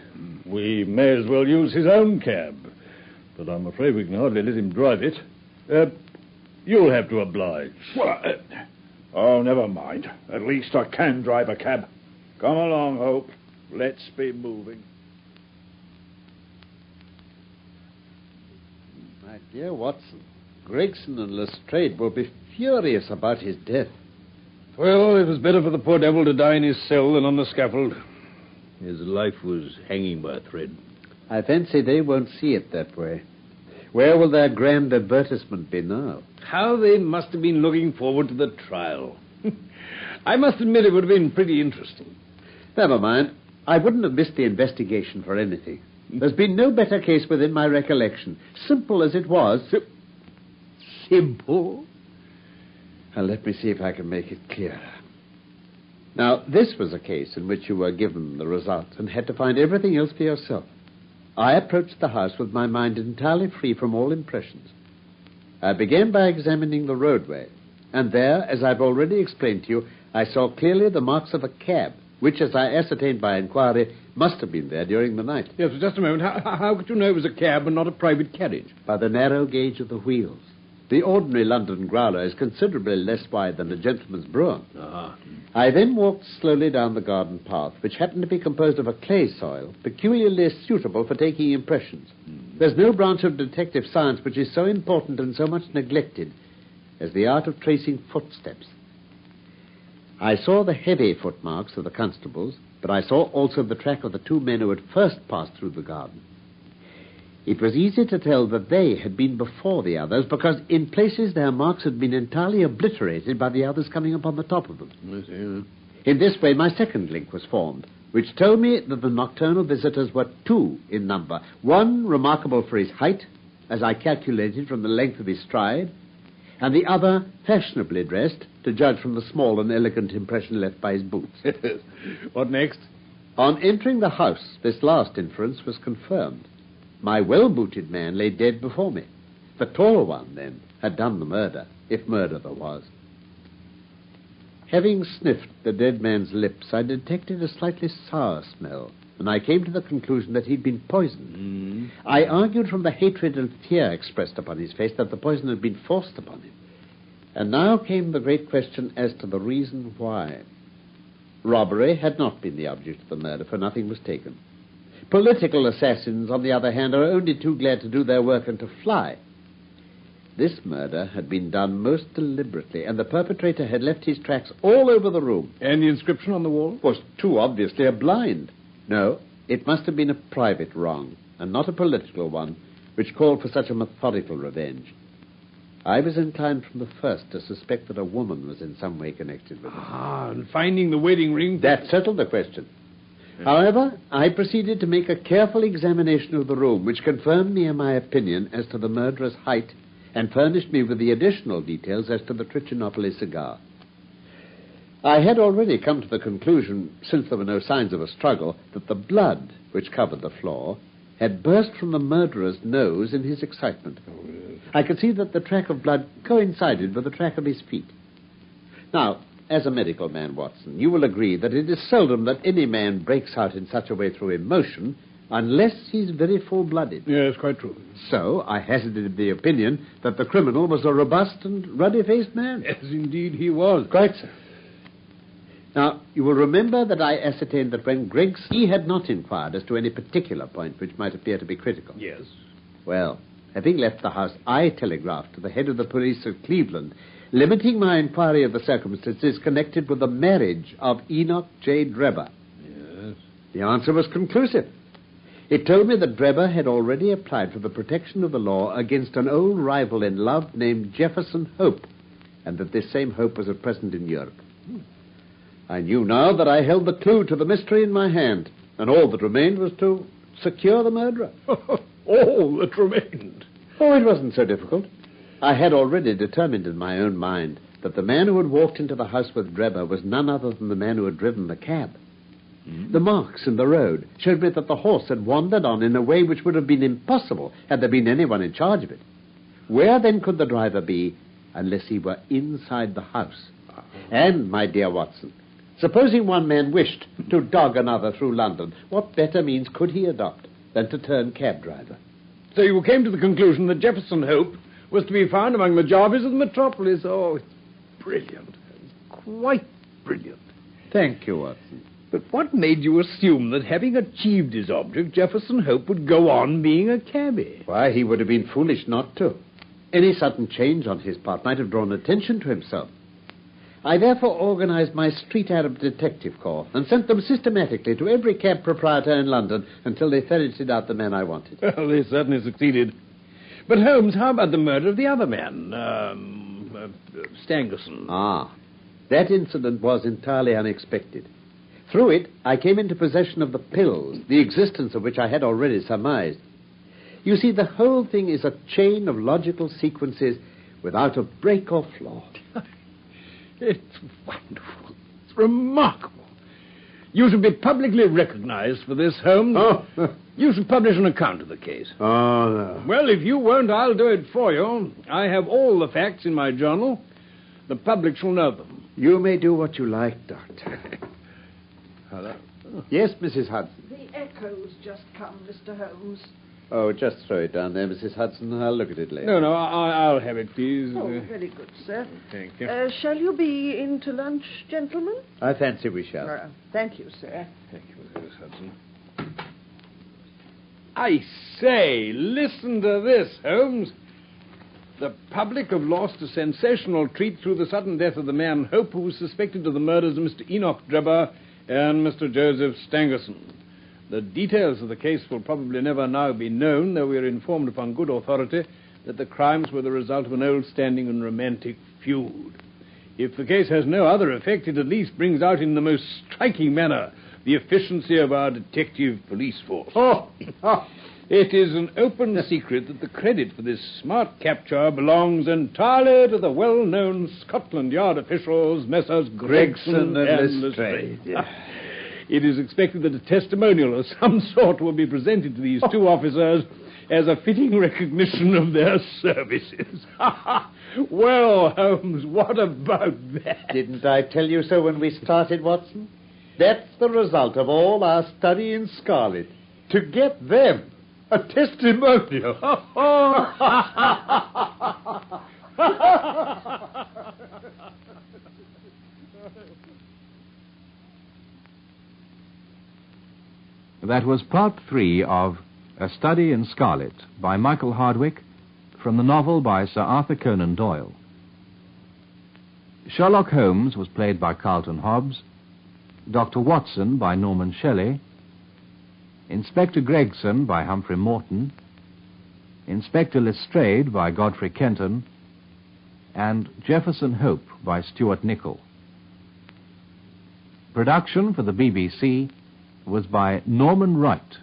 We may as well use his own cab, but I'm afraid we can hardly let him drive it. You'll have to oblige. Oh, never mind. At least I can drive a cab. Come along, Hope. Let's be moving. My dear Watson, Gregson and Lestrade will be furious about his death. Well, it was better for the poor devil to die in his cell than on the scaffold. His life was hanging by a thread. I fancy they won't see it that way. Where will their grand advertisement be now? How they must have been looking forward to the trial. I must admit it would have been pretty interesting. Never mind. I wouldn't have missed the investigation for anything. There's been no better case within my recollection. Simple as it was. Simple? Now, let me see if I can make it clearer. Now, this was a case in which you were given the result and had to find everything else for yourself. I approached the house with my mind entirely free from all impressions. I began by examining the roadway, and there, as I've already explained to you, I saw clearly the marks of a cab, which, as I ascertained by inquiry, must have been there during the night. Yes, just a moment. How could you know it was a cab and not a private carriage? By the narrow gauge of the wheels. The ordinary London growler is considerably less wide than a gentleman's brougham. I then walked slowly down the garden path, which happened to be composed of a clay soil peculiarly suitable for taking impressions. There's no branch of detective science which is so important and so much neglected as the art of tracing footsteps. I saw the heavy footmarks of the constables, but I saw also the track of the two men who had first passed through the garden. It was easy to tell that they had been before the others, because in places their marks had been entirely obliterated by the others coming upon the top of them. In this way, my second link was formed, which told me that the nocturnal visitors were two in number. One remarkable for his height, as I calculated from the length of his stride, and the other fashionably dressed, to judge from the small and elegant impression left by his boots. What next? On entering the house, this last inference was confirmed. My well-booted man lay dead before me. The taller one, then, had done the murder, if murder there was. Having sniffed the dead man's lips, I detected a slightly sour smell, and I came to the conclusion that he'd been poisoned. I argued from the hatred and fear expressed upon his face that the poison had been forced upon him. And now came the great question as to the reason why. Robbery had not been the object of the murder, for nothing was taken. Political assassins, on the other hand, are only too glad to do their work and to fly. This murder had been done most deliberately, and the perpetrator had left his tracks all over the room. And the inscription on the wall? Was too obviously a blind. No, it must have been a private wrong, and not a political one, which called for such a methodical revenge. I was inclined from the first to suspect that a woman was in some way connected with it. And finding the wedding ring... That settled the question. However, I proceeded to make a careful examination of the room, which confirmed me in my opinion as to the murderer's height and furnished me with the additional details as to the Trichinopoly cigar. I had already come to the conclusion, since there were no signs of a struggle, that the blood which covered the floor had burst from the murderer's nose in his excitement. I could see that the track of blood coincided with the track of his feet. Now, as a medical man, Watson, you will agree that it is seldom that any man breaks out in such a way through emotion unless he's very full-blooded. Yes, quite true. So I hazarded the opinion that the criminal was a robust and ruddy-faced man. Yes, indeed he was. Quite so. Now, you will remember that I ascertained that when he had not inquired as to any particular point which might appear to be critical. Yes. Well, having left the house, I telegraphed to the head of the police of Cleveland, limiting my inquiry of the circumstances connected with the marriage of Enoch J. Drebber. Yes. The answer was conclusive. It told me that Drebber had already applied for the protection of the law against an old rival in love named Jefferson Hope, and that this same Hope was at present in Europe. I knew now that I held the clue to the mystery in my hand, and all that remained was to secure the murderer. All that remained? Oh, it wasn't so difficult. I had already determined in my own mind that the man who had walked into the house with Drebber was none other than the man who had driven the cab. The marks in the road showed me that the horse had wandered on in a way which would have been impossible had there been anyone in charge of it. Where then could the driver be unless he were inside the house? And, my dear Watson, supposing one man wished to dog another through London, what better means could he adopt than to turn cab driver? So you came to the conclusion that Jefferson Hope was to be found among the Jarvies of the metropolis. Oh, it's brilliant. Quite brilliant. Thank you, Watson. But what made you assume that having achieved his object, Jefferson Hope would go on being a cabby? Why, he would have been foolish not to. Any sudden change on his part might have drawn attention to himself. I therefore organized my street Arab detective corps and sent them systematically to every cab proprietor in London until they ferreted out the man I wanted. Well, they certainly succeeded. But, Holmes, how about the murder of the other man, Stangerson? Ah, that incident was entirely unexpected. Through it, I came into possession of the pills, the existence of which I had already surmised. You see, the whole thing is a chain of logical sequences without a break or flaw. It's wonderful. It's remarkable. You should be publicly recognized for this, Holmes. Oh. You should publish an account of the case. Oh, no. Well, if you won't, I'll do it for you. I have all the facts in my journal. The public shall know them. You may do what you like, Doctor. Hello? Yes, Mrs. Hudson. The echo's just come, Mr. Holmes. Oh, just throw it down there, Mrs. Hudson. I'll look at it later. No, I'll have it, please. Oh, very good, sir. Thank you. Shall you be in to lunch, gentlemen? I fancy we shall. Thank you, sir. Thank you, Mrs. Hudson. I say, listen to this, Holmes. The public have lost a sensational treat through the sudden death of the man Hope, who was suspected of the murders of Mr. Enoch Drebber and Mr. Joseph Stangerson. The details of the case will probably never now be known, though we are informed upon good authority that the crimes were the result of an old-standing and romantic feud. If the case has no other effect, it at least brings out in the most striking manner the efficiency of our detective police force. It is an open secret that the credit for this smart capture belongs entirely to the well-known Scotland Yard officials, Messrs. Gregson and Lestrade. It is expected that a testimonial of some sort will be presented to these two officers as a fitting recognition of their services. Well, Holmes, what about that? Didn't I tell you so when we started, Watson? That's the result of all our study in Scarlet. To get them a testimonial. That was part 3 of A Study in Scarlet by Michael Hardwick from the novel by Sir Arthur Conan Doyle. Sherlock Holmes was played by Carlton Hobbs, Dr. Watson by Norman Shelley, Inspector Gregson by Humphrey Morton, Inspector Lestrade by Godfrey Kenton, and Jefferson Hope by Stuart Nichol. Production for the BBC was by Norman Wright